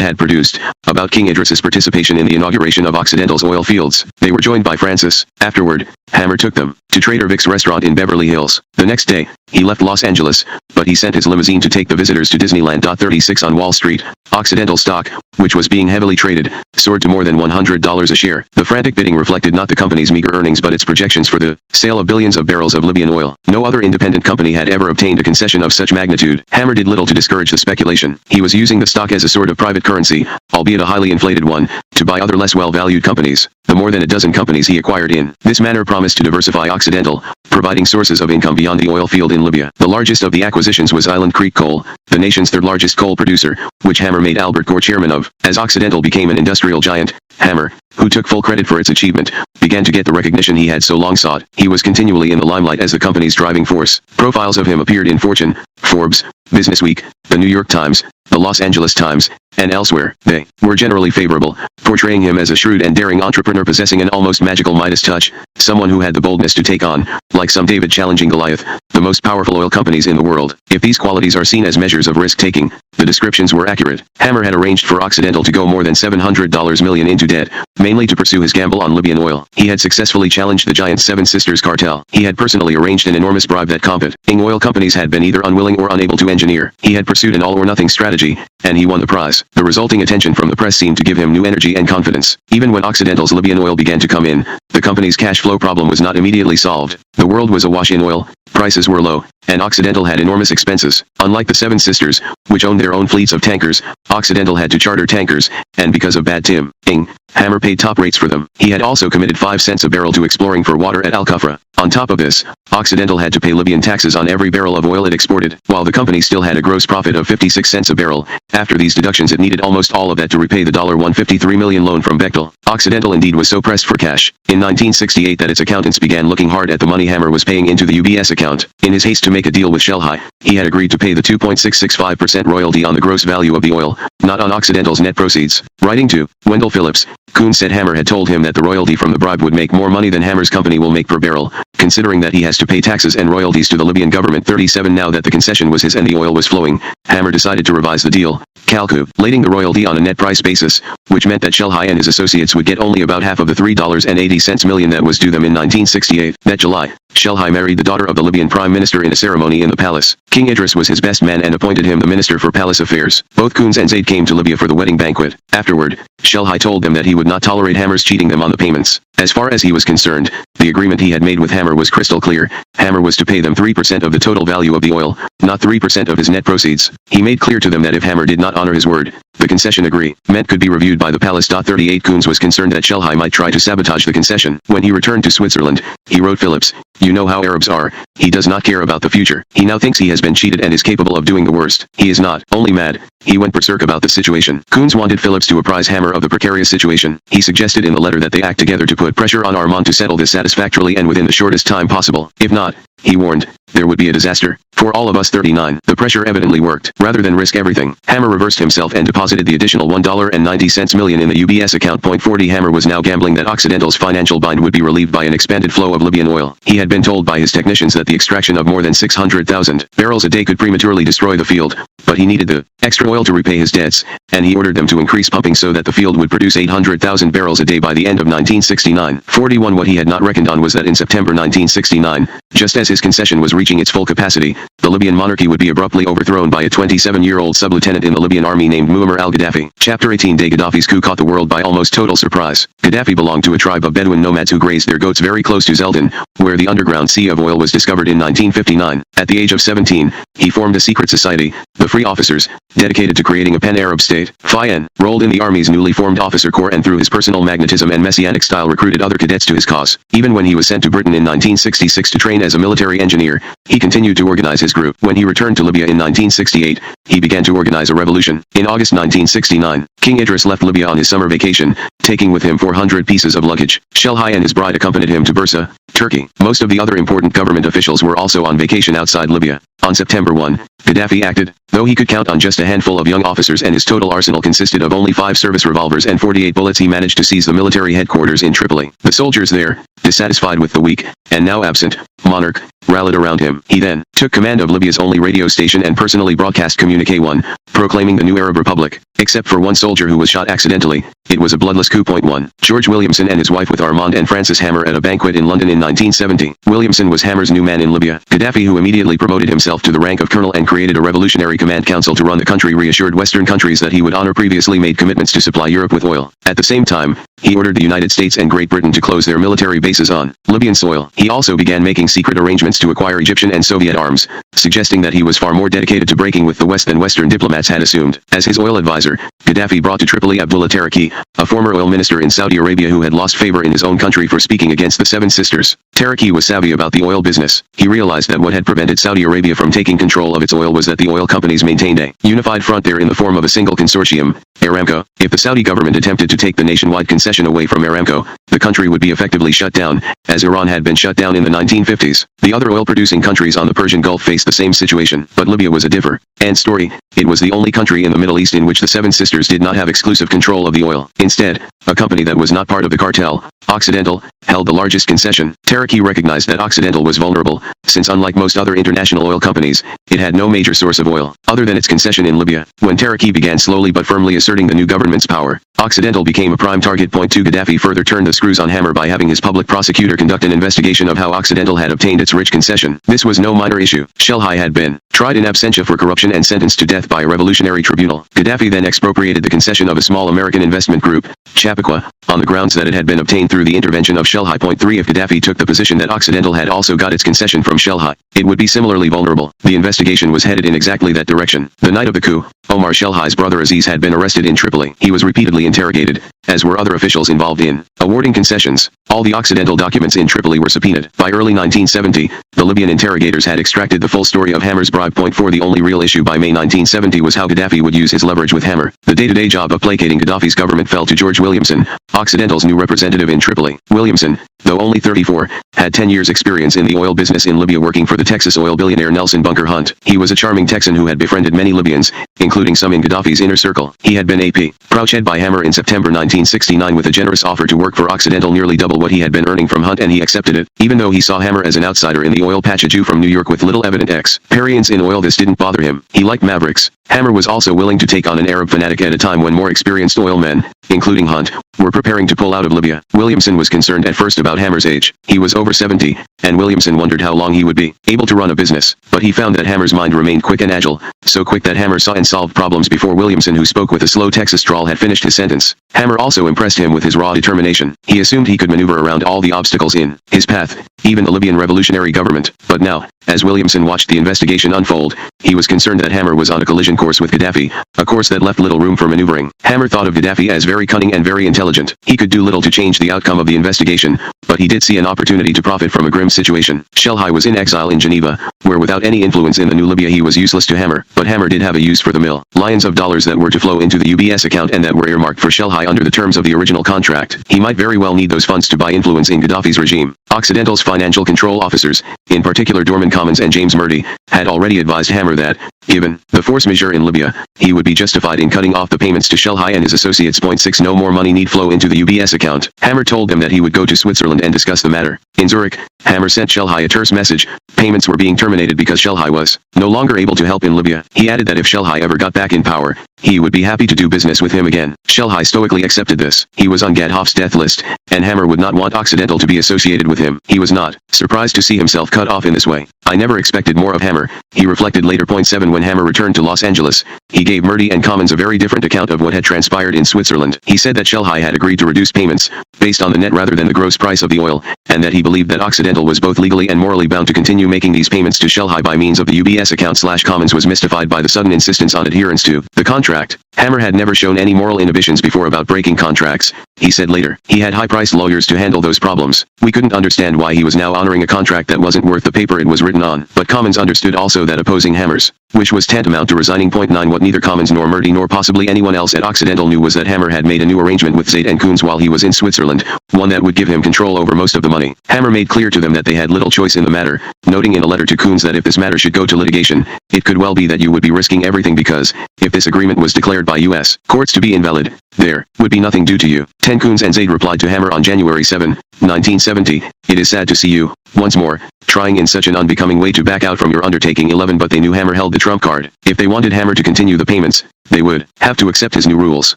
had produced, about King Idris's participation in the inauguration of Occidental's oil fields. They were joined by Francis. Afterward, Hammer took them to Trader Vic's restaurant in Beverly Hills. The next day, he left Los Angeles, but he sent his limousine to take the visitors to Disneyland. 36 on Wall Street, Occidental stock, which was being heavily traded, soared to more than $100 a share. The frantic bidding reflected not the company's meager earnings but its projections for the sale of billions of barrels of Libyan oil. No other independent company had ever obtained a concession of such magnitude. Hammer did little to discourage the speculation. He was using the stock as a sort of private currency, albeit a highly inflated one, to buy other less well-valued companies. The more than a dozen companies he acquired in this manner promised to diversify Occidental, providing sources of income beyond the oil field in Libya. The largest of the acquisitions was Island Creek Coal, the nation's third largest coal producer, which Hammer made Albert Gore chairman of. As Occidental became an industrial giant, Hammer, who took full credit for its achievement, began to get the recognition he had so long sought. He was continually in the limelight as the company's driving force. Profiles of him appeared in Fortune, Forbes, Businessweek, the New York Times, the Los Angeles Times, and elsewhere. They were generally favorable, portraying him as a shrewd and daring entrepreneur possessing an almost magical Midas touch, someone who had the boldness to take on, like some David challenging Goliath, the most powerful oil companies in the world. If these qualities are seen as measures of risk-taking, the descriptions were accurate. Hammer had arranged for Occidental to go more than $700 million into debt, mainly to pursue his gamble on Libyan oil. He had successfully challenged the giant Seven Sisters cartel. He had personally arranged an enormous bribe that competing oil companies had been either unwilling or unable to engineer. He had pursued an all-or-nothing strategy, and he won the prize. The resulting attention from the press seemed to give him new energy and confidence. Even when Occidental's Libyan oil began to come in, the company's cash flow problem was not immediately solved. The world was awash in oil, prices were low, and Occidental had enormous expenses. Unlike the Seven Sisters, which owned their own fleets of tankers, Occidental had to charter tankers, and because of bad timing, Hammer paid top rates for them. He had also committed 5 cents a barrel to exploring for water at Al Kufra. On top of this, Occidental had to pay Libyan taxes on every barrel of oil it exported. While the company still had a gross profit of 56 cents a barrel, after these deductions it needed almost all of that to repay the $153 million loan from Bechtel. Occidental indeed was so pressed for cash in 1968 that its accountants began looking hard at the money Hammer was paying into the UBS account. In his haste to make a deal with Shelhi, he had agreed to pay the 2.665% royalty on the gross value of the oil, not on Occidental's net proceeds. Writing to Wendell Phillips, Coons said Hammer had told him that the royalty from the bribe would make more money than Hammer's company will make per barrel, considering that he has to pay taxes and royalties to the Libyan government. 37 Now that the concession was his and the oil was flowing, Hammer decided to revise the deal, calculating the royalty on a net price basis, which meant that Shelhi and his associates would get only about half of the $3.80 million that was due them in 1968. That July, Shelhi married the daughter of the Libyan prime minister in a ceremony in the palace. King Idris was his best man and appointed him the minister for palace affairs. Both Coons and Zaid came to Libya for the wedding banquet. Afterward, Shelhi told them that he would not tolerate Hammer's cheating them on the payments. As far as he was concerned, the agreement he had made with Hammer was crystal clear. Hammer was to pay them 3% of the total value of the oil, not 3% of his net proceeds. He made clear to them that if Hammer did not honor his word, the concession agreement could be reviewed by the palace. 38 Coons was concerned that Shelhi might try to sabotage the concession. When he returned to Switzerland, he wrote Phillips, "You know how Arabs are. He does not care about the future. He now thinks he has been cheated and is capable of doing the worst. He is not only mad, he went berserk about the situation." Coons wanted Phillips to apprise Hammer of the precarious situation. He suggested in the letter that they act together to put pressure on Armand to settle this satisfactorily and within the shortest time possible. If not, he warned, there would be a disaster for all of us. 39 The pressure evidently worked. Rather than risk everything, Hammer reversed himself and deposited the additional $1.90 million in the UBS account. 40 Hammer was now gambling that Occidental's financial bind would be relieved by an expanded flow of Libyan oil. He had been told by his technicians that the extraction of more than 600,000 barrels a day could prematurely destroy the field, but he needed the extra oil to repay his debts, and he ordered them to increase pumping so that the field would produce 800,000 barrels a day by the end of 1969. 41 What he had not reckoned on was that in September 1969, just as his concession was reaching its full capacity, the Libyan monarchy would be abruptly overthrown by a 27-year-old sub-lieutenant in the Libyan army named Muammar al-Gaddafi. Chapter 18 Day Gaddafi's coup caught the world by almost total surprise. Gaddafi belonged to a tribe of Bedouin nomads who grazed their goats very close to Zeldin, where the underground sea of oil was discovered in 1959. At the age of 17, he formed a secret society, the free officers, dedicated to creating a pan-Arab state. Fayen rolled in the army's newly formed officer corps and through his personal magnetism and messianic style recruited other cadets to his cause. Even when he was sent to Britain in 1966 to train as a military engineer, he continued to organize his group. When he returned to Libya in 1968, he began to organize a revolution. In August 1969, King Idris left Libya on his summer vacation, taking with him 400 pieces of luggage. Shelhi and his bride accompanied him to Bursa, Turkey. Most of the other important government officials were also on vacation outside Libya. On September 1, Gaddafi acted, though he could count on just a handful of young officers and his total arsenal consisted of only 5 service revolvers and 48 bullets. He managed to seize the military headquarters in Tripoli. The soldiers there, dissatisfied with the weak, and now absent, monarch, rallied around him. He then took command of Libya's only radio station and personally broadcast Communique 1, proclaiming the new Arab Republic. Except for one soldier who was shot accidentally, it was a bloodless coup. 1. George Williamson and his wife with Armand and Francis Hammer at a banquet in London in 1970. Williamson was Hammer's new man in Libya. Gaddafi, who immediately promoted himself to the rank of colonel and created a revolutionary command council to run the country, reassured Western countries that he would honor previously made commitments to supply Europe with oil. At the same time, he ordered the United States and Great Britain to close their military bases on Libyan soil. He also began making secret arrangements to acquire Egyptian and Soviet arms, suggesting that he was far more dedicated to breaking with the West than Western diplomats had assumed. As his oil advisor, Gaddafi brought to Tripoli Abdullah Taraki, a former oil minister in Saudi Arabia who had lost favor in his own country for speaking against the Seven Sisters. Taraki was savvy about the oil business. He realized that what had prevented Saudi Arabia from taking control of its oil was that the oil companies maintained a unified front there in the form of a single consortium, Aramco. If the Saudi government attempted to take the nationwide concession away from Aramco, the country would be effectively shut down, as Iran had been shut down in the 1950s. The other oil-producing countries on the Persian Gulf faced the same situation, but Libya was a different story. It was the only country in the Middle East in which the Seven Sisters did not have exclusive control of the oil. Instead, a company that was not part of the cartel, Occidental, held the largest concession. Taraki recognized that Occidental was vulnerable, since unlike most other international oil companies, it had no major source of oil, other than its concession in Libya. When Taraki began slowly but firmly asserting the new government's power, Occidental became a prime target. 2. Gaddafi further turned the screws on Hammer by having his public prosecutor conduct an investigation of how Occidental had obtained its rich concession. This was no minor issue. Shelhi had been tried in absentia for corruption and sentenced to death by a revolutionary tribunal. Gaddafi then expropriated the concession of a small American investment group, Chappaqua, on the grounds that it had been obtained through the intervention of Shelhi. 3. If Gaddafi took the position that Occidental had also got its concession from Shelhi, it would be similarly vulnerable. The investigation was headed in exactly that direction. The night of the coup, Omar Shelhi's brother Aziz had been arrested in Tripoli. He was repeatedly interrogated, as were other officials involved in awarding concessions. All the Occidental documents in Tripoli were subpoenaed. By early 1970, the Libyan interrogators had extracted the full story of Hammer's bribe. 4. The only real issue by May 1970 was how Gaddafi would use his leverage with Hammer. The day-to-day job of placating Gaddafi's government fell to George Williamson, Occidental's new representative in Tripoli. Williamson, though only 34, had 10 years' experience in the oil business in Libya, working for the Texas oil billionaire Nelson Bunker Hunt. He was a charming Texan who had befriended many Libyans, including some in Gaddafi's inner circle. He had been approached by Hammer in September 1969 with a generous offer to work for Occidental, nearly double what he had been earning from Hunt, and he accepted it. Even though he saw Hammer as an outsider in the oil patch, a Jew from New York with little evident experience in oil, this didn't bother him. He liked mavericks. Hammer was also willing to take on an Arab fanatic at a time when more experienced oil men, including Hunt, were preparing to pull out of Libya. Williamson was concerned at first about Hammer's age. He was over 70, and Williamson wondered how long he would be able to run a business. But he found that Hammer's mind remained quick and agile, so quick that Hammer saw and solved problems before Williamson, who spoke with a slow Texas drawl, had finished his sentence. Hammer also impressed him with his raw determination. He assumed he could maneuver around all the obstacles in his path, even the Libyan revolutionary government. But now, as Williamson watched the investigation unfold, he was concerned that Hammer was on a collision course with Gaddafi, a course that left little room for maneuvering. Hammer thought of Gaddafi as very cunning and very intelligent. He could do little to change the outcome of the investigation, but he did see an opportunity to profit from a grim situation. Shelhi was in exile in Geneva, where without any influence in the new Libya he was useless to Hammer, but Hammer did have a use for the millions of dollars that were to flow into the UBS account and that were earmarked for Shelhi under the terms of the original contract. He might very well need those funds to buy influence in Gaddafi's regime. Occidental's financial control officers, in particular Dorman Commons and James Murdy, had already advised Hammer that, given the force majeure in Libya, he would be justified in cutting off the payments to Shelhi and his associates. 6. No more money need flow into the UBS account. Hammer told them that he would go to Switzerland and discuss the matter. In Zurich, Hammer sent Shelhi a terse message. Payments were being terminated because Shelhi was no longer able to help in Libya. He added that if Shelhi ever got back in power, he would be happy to do business with him again. Shelhi stoically accepted this. He was on Gaddafi's death list, and Hammer would not want Occidental to be associated with him. He was not surprised to see himself cut off in this way. I never expected more of Hammer, he reflected later. 7. When Hammer returned to Los Angeles, he gave Murdy and Commons a very different account of what had transpired in Switzerland. He said that Shelhi had agreed to reduce payments, based on the net rather than the gross price of the oil, and that he believed that Occidental was both legally and morally bound to continue making these payments to Shelhi by means of the UBS account/Commons was mystified by the sudden insistence on adherence to the contract. Hammer had never shown any moral inhibitions before about breaking contracts, he said later. He had high-priced lawyers to handle those problems. We couldn't understand why he was now honoring a contract that wasn't worth the paper it was written on. But Commons understood also that opposing Hammer's which was tantamount to resigning. 9 What neither Commons nor Murdy nor possibly anyone else at Occidental knew was that Hammer had made a new arrangement with Zaid and Coons while he was in Switzerland, one that would give him control over most of the money. Hammer made clear to them that they had little choice in the matter, noting in a letter to Coons that if this matter should go to litigation, it could well be that you would be risking everything because, if this agreement was declared by U.S. courts to be invalid, there would be nothing due to you. Coons and Zaid replied to Hammer on January 7, 1970, "It is sad to see you, once more, trying in such an unbecoming way to back out from your undertaking." 11 But they knew Hammer held the trump card. If they wanted Hammer to continue the payments, they would have to accept his new rules.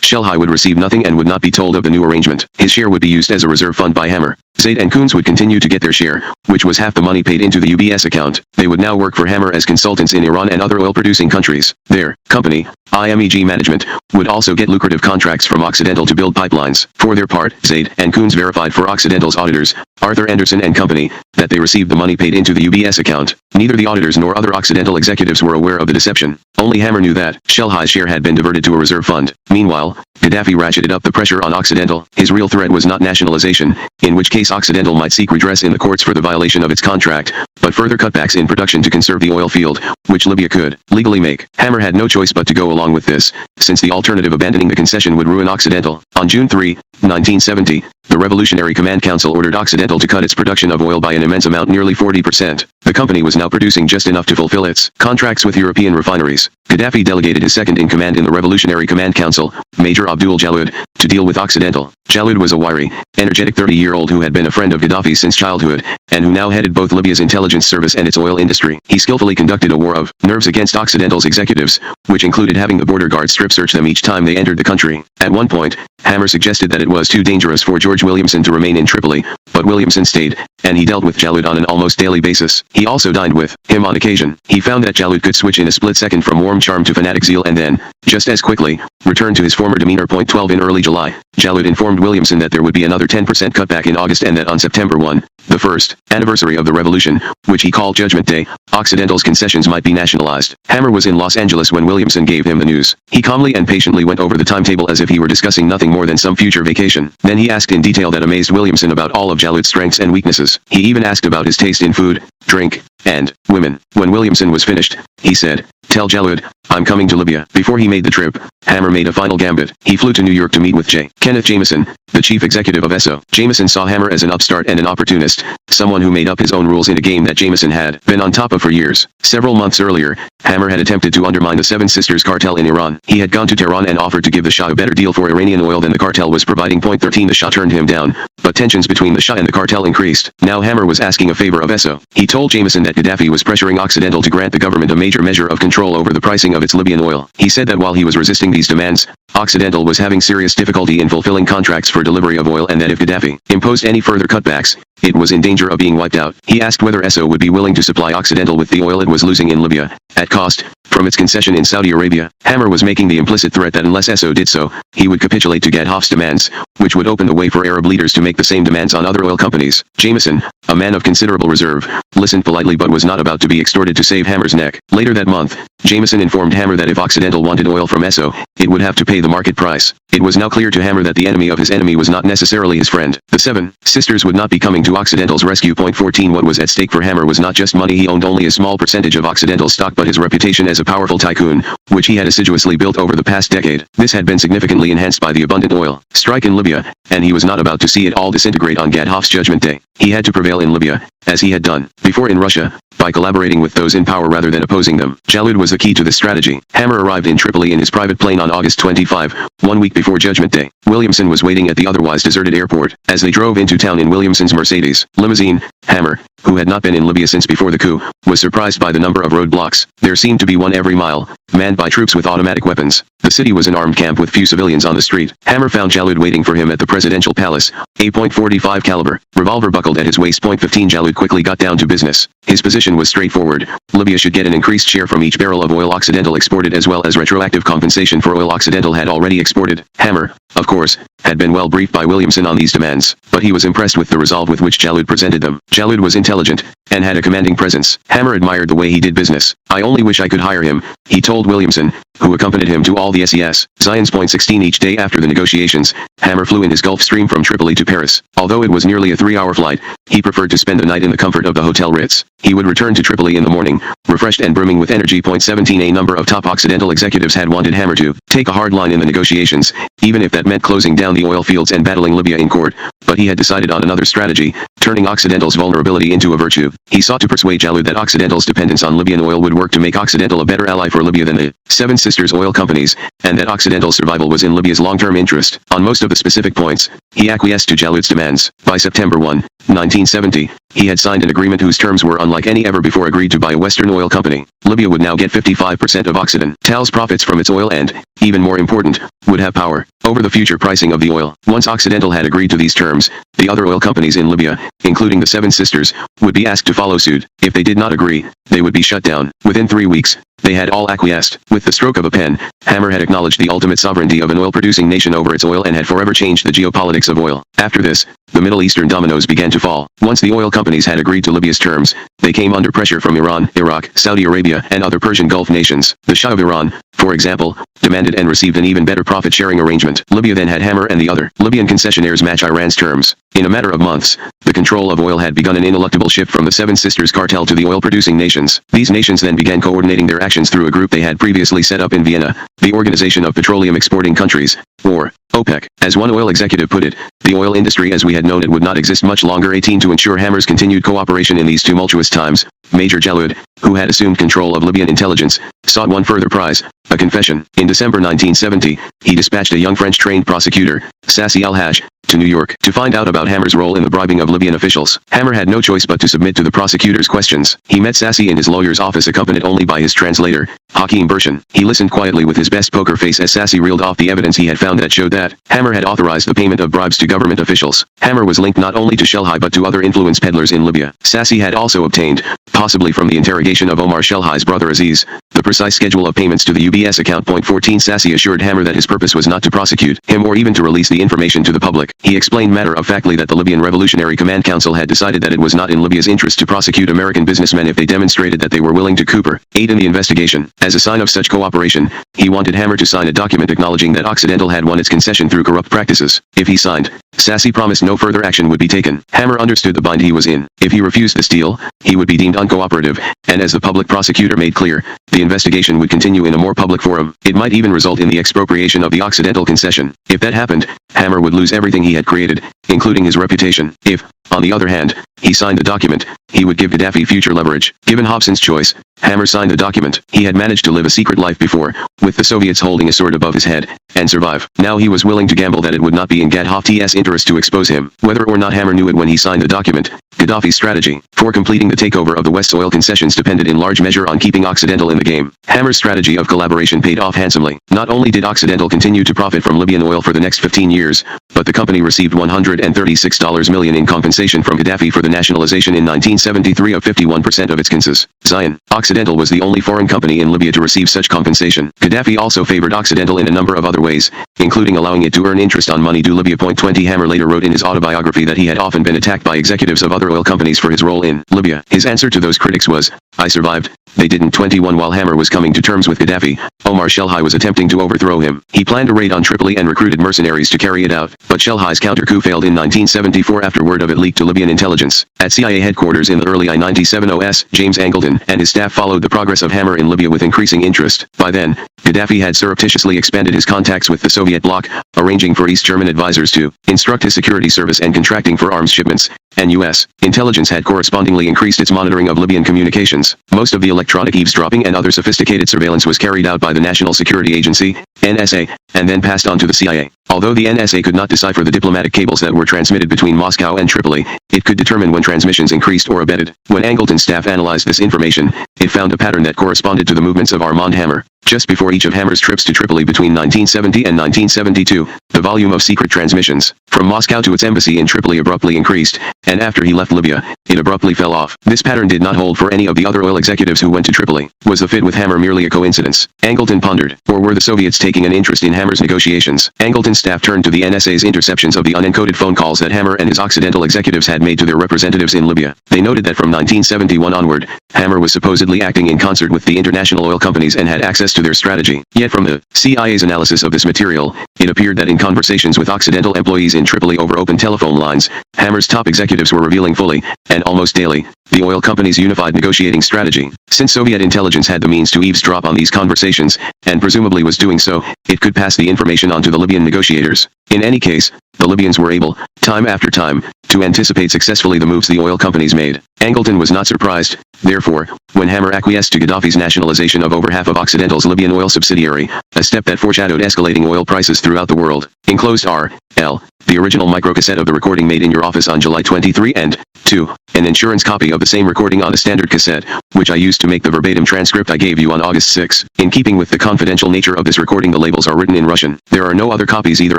Shelhi would receive nothing and would not be told of the new arrangement. His share would be used as a reserve fund by Hammer. Zaid and Coons would continue to get their share, which was half the money paid into the UBS account. They would now work for Hammer as consultants in Iran and other oil-producing countries. Their company, IMEG Management, would also get lucrative contracts from Occidental to build pipelines. For their part, Zaid and Coons verified for Occidental's auditors, Arthur Anderson and Company, that they received the money paid into the UBS account. Neither the auditors nor other Occidental executives were aware of the deception. Only Hammer knew that Shelhi's share had been diverted to a reserve fund. Meanwhile, Gaddafi ratcheted up the pressure on Occidental. His real threat was not nationalization, in which case Occidental might seek redress in the courts for the violation of its contract, but further cutbacks in production to conserve the oil field, which Libya could legally make. Hammer had no choice but to go along with this, since the alternative abandoning the concession would ruin Occidental. On June 3, 1970, the Revolutionary Command Council ordered Occidental to cut its production of oil by an immense amount, nearly 40%. The company was now producing just enough to fulfill its contracts with European refineries. Gaddafi delegated his second-in-command in the Revolutionary Command Council, Major Abdul Jalud, to deal with Occidental. Jalud was a wiry, energetic 30-year-old who had been a friend of Gaddafi since childhood, and who now headed both Libya's intelligence service and its oil industry. He skillfully conducted a war of nerves against Occidental's executives, which included having the border guards strip search them each time they entered the country. At one point, Hammer suggested that it was too dangerous for George Williamson to remain in Tripoli, but Williamson stayed, and he dealt with Jalud on an almost daily basis. He also dined with him on occasion. He found that Jalud could switch in a split second from warm charm to fanatic zeal and then, just as quickly, return to his former demeanor. 12 In early July, Jalud informed Williamson that there would be another 10% cutback in August and that on September 1, the first anniversary of the revolution, which he called Judgment Day, Occidental's concessions might be nationalized. Hammer was in Los Angeles when Williamson gave him the news. He calmly and patiently went over the timetable as if he were discussing nothing more than some future vacation. Then he asked in detail that amazed Williamson about all of Jalud's strengths and weaknesses. He even asked about his taste in food, drink, and women. When Williamson was finished, he said, "Tell Jalud, I'm coming to Libya." Before he made the trip, Hammer made a final gambit. He flew to New York to meet with J. Kenneth Jameson, the chief executive of ESSO. Jameson saw Hammer as an upstart and an opportunist, someone who made up his own rules in a game that Jameson had been on top of for years. Several months earlier, Hammer had attempted to undermine the Seven Sisters cartel in Iran. He had gone to Tehran and offered to give the Shah a better deal for Iranian oil than the cartel was providing. 13 The Shah turned him down, but tensions between the Shah and the cartel increased. Now Hammer was asking a favor of ESSO. He told Jameson that Gaddafi was pressuring Occidental to grant the government a major measure of control over the pricing of its Libyan oil. He said that while he was resisting these demands, Occidental was having serious difficulty in fulfilling contracts for delivery of oil and that if Gaddafi imposed any further cutbacks, it was in danger of being wiped out. He asked whether ESSO would be willing to supply Occidental with the oil it was losing in Libya, at cost, from its concession in Saudi Arabia. Hammer was making the implicit threat that unless ESSO did so, he would capitulate to Gaddafi's demands, which would open the way for Arab leaders to make the same demands on other oil companies. Jameson, a man of considerable reserve, listened politely but was not about to be extorted to save Hammer's neck. Later that month, Jameson informed Hammer that if Occidental wanted oil from ESSO, it would have to pay the market price. It was now clear to Hammer that the enemy of his enemy was not necessarily his friend. The Seven Sisters would not be coming to Occidental's rescue. 14 What was at stake for Hammer was not just money. He owned only a small percentage of Occidental stock but his reputation as a powerful tycoon, which he had assiduously built over the past decade. This had been significantly enhanced by the abundant oil strike in Libya, and he was not about to see it all disintegrate on Gaddafi's Judgment Day. He had to prevail in Libya, as he had done before in Russia, by collaborating with those in power rather than opposing them. Jalud was the key to this strategy. Hammer arrived in Tripoli in his private plane on August 25, 1 week before Judgment Day. Williamson was waiting at the otherwise deserted airport. As they drove into town in Williamson's Mercedes limousine, Hammer, who had not been in Libya since before the coup, was surprised by the number of roadblocks. There seemed to be one every mile, manned by troops with automatic weapons. The city was an armed camp with few civilians on the street. Hammer found Jalud waiting for him at the presidential palace, a .45 caliber revolver buckled at his waist. 15 Jalud quickly got down to business. His position was straightforward. Libya should get an increased share from each barrel of oil Occidental exported as well as retroactive compensation for oil Occidental had already exported. Hammer, of course, had been well briefed by Williamson on these demands, but he was impressed with the resolve with which Jalud presented them. Jalud was intelligent, and had a commanding presence. Hammer admired the way he did business. "I only wish I could hire him," he told Williamson, who accompanied him to all the SES. Zion's point 16 each day after the negotiations, Hammer flew in his Gulfstream from Tripoli to Paris. Although it was nearly a 3-hour flight, he preferred to spend the night in the comfort of the Hotel Ritz. He would return to Tripoli in the morning, refreshed and brimming with energy. Point 17 A number of top Occidental executives had wanted Hammer to take a hard line in the negotiations, even if that meant closing down the oil fields and battling Libya in court, but he had decided on another strategy, turning Occidental's vulnerability into a virtue. He sought to persuade Jalud that Occidental's dependence on Libyan oil would work to make Occidental a better ally for Libya than the Seven Sisters oil companies, and that Occidental's survival was in Libya's long-term interest. On most of the specific points, he acquiesced to Jalud's demands. By September 1, 1970, he had signed an agreement whose terms were unlike any ever before agreed to by a Western oil company. Libya would now get 55% of Occidental's profits from its oil and, even more important, would have power over the future pricing of the oil. Once Occidental had agreed to these terms, the other oil companies in Libya, including the Seven Sisters, would be asked to follow suit. If they did not agree, they would be shut down. Within 3 weeks, they had all acquiesced. With the stroke of a pen, Hammer had acknowledged the ultimate sovereignty of an oil-producing nation over its oil and had forever changed the geopolitics of oil. After this, the Middle Eastern dominoes began to fall. Once the oil companies had agreed to Libya's terms, they came under pressure from Iran, Iraq, Saudi Arabia, and other Persian Gulf nations. The Shah of Iran, for example, demanded and received an even better profit-sharing arrangement. Libya then had Hammer and the other Libyan concessionaires match Iran's terms. In a matter of months, the control of oil had begun an ineluctable shift from the Seven Sisters cartel to the oil-producing nations. These nations then began coordinating their actions through a group they had previously set up in Vienna, the Organization of Petroleum Exporting Countries, or OPEC. As one oil executive put it, the oil industry as we had known it would not exist much longer. 18 To ensure Hammer's continued cooperation in these tumultuous times, Major Jalud, who had assumed control of Libyan intelligence, sought one further prize, a confession. In December 1970, he dispatched a young French-trained prosecutor, Sassi Al-Haj, to New York to find out about Hammer's role in the bribing of Libyan officials. Hammer had no choice but to submit to the prosecutor's questions. He met Sassi in his lawyer's office accompanied only by his translator, Hakeem Bershan. He listened quietly with his best poker face as Sassi reeled off the evidence he had found that showed that Hammer had authorized the payment of bribes to government officials. Hammer was linked not only to Shelhai but to other influence peddlers in Libya. Sassi had also obtained, possibly from the interrogation of Omar Shelhai's brother Aziz, the precise schedule of payments to the UBS account. Point 14 Sassi assured Hammer that his purpose was not to prosecute him or even to release the information to the public. He explained matter-of-factly that the Libyan Revolutionary Command Council had decided that it was not in Libya's interest to prosecute American businessmen if they demonstrated that they were willing to aid in the investigation. As a sign of such cooperation, he wanted Hammer to sign a document acknowledging that Occidental had won its concession through corrupt practices. If he signed, Sassi promised no further action would be taken. Hammer understood the bind he was in. If he refused this deal, he would be deemed uncooperative, and as the public prosecutor made clear, the investigation would continue in a more public forum. It might even result in the expropriation of the Occidental concession. If that happened, Hammer would lose everything he had created, including his reputation. If, on the other hand, he signed the document, he would give Gaddafi future leverage. Given Hobson's choice, Hammer signed the document. He had managed to live a secret life before, with the Soviets holding a sword above his head, and survive. Now he was willing to gamble that it would not be in Gaddafi's interest to expose him. Whether or not Hammer knew it when he signed the document, Gaddafi's strategy for completing the takeover of the West's oil concessions depended in large measure on keeping Occidental in the game. Hammer's strategy of collaboration paid off handsomely. Not only did Occidental continue to profit from Libyan oil for the next 15 years, but the company received $136 million in compensation from Gaddafi for the nationalization in 1973 of 51% of its concessions. Zion. Occidental was the only foreign company in Libya to receive such compensation. Gaddafi also favored Occidental in a number of other ways, including allowing it to earn interest on money due Libya. Point 20 Hammer later wrote in his autobiography that he had often been attacked by executives of other oil companies for his role in Libya. His answer to those critics was, "I survived. They didn't." 21 While Hammer was coming to terms with Gaddafi, Omar Shelhai was attempting to overthrow him. He planned a raid on Tripoli and recruited mercenaries to carry it out, but Shelhai's counter-coup failed in 1974 after word of it leaked to Libyan intelligence. At CIA headquarters in the early I-97 James Angleton and his staff followed the progress of Hammer in Libya with increasing interest. By then, Gaddafi had surreptitiously expanded his contacts with the Soviet bloc, arranging for East German advisors to instruct his security service and contracting for arms shipments, and U.S. intelligence had correspondingly increased its monitoring of Libyan communications. Most of the electronic eavesdropping and other sophisticated surveillance was carried out by the National Security Agency, NSA, and then passed on to the CIA. Although the NSA could not decipher the diplomatic cables that were transmitted between Moscow and Tripoli, it could determine when transmissions increased or abated. When Angleton's staff analyzed this information, it found a pattern that corresponded to the movements of Armand Hammer. Just before each of Hammer's trips to Tripoli between 1970 and 1972, the volume of secret transmissions from Moscow to its embassy in Tripoli abruptly increased, and after he left Libya, it abruptly fell off. This pattern did not hold for any of the other oil executives who went to Tripoli. Was the fit with Hammer merely a coincidence? Angleton pondered. Or were the Soviets taking an interest in Hammer's negotiations? Angleton's staff turned to the NSA's interceptions of the unencoded phone calls that Hammer and his Occidental executives had made to their representatives in Libya. They noted that from 1971 onward, Hammer was supposedly acting in concert with the international oil companies and had access to their strategy. Yet from the CIA's analysis of this material, it appeared that in conversations with Occidental employees in Tripoli over open telephone lines, Hammer's top executives were revealing fully, and almost daily, the oil company's unified negotiating strategy. Since Soviet intelligence had the means to eavesdrop on these conversations, and presumably was doing so, it could pass the information on to the Libyan negotiators. In any case, the Libyans were able, time after time, to anticipate successfully the moves the oil companies made. Angleton was not surprised, therefore, when Hammer acquiesced to Gaddafi's nationalization of over half of Occidental's Libyan oil subsidiary, a step that foreshadowed escalating oil prices throughout the world. Enclosed R.L. the original microcassette of the recording made in your office on July 23 and 2. An insurance copy of the same recording on a standard cassette, which I used to make the verbatim transcript I gave you on August 6. In keeping with the confidential nature of this recording, the labels are written in Russian. There are no other copies either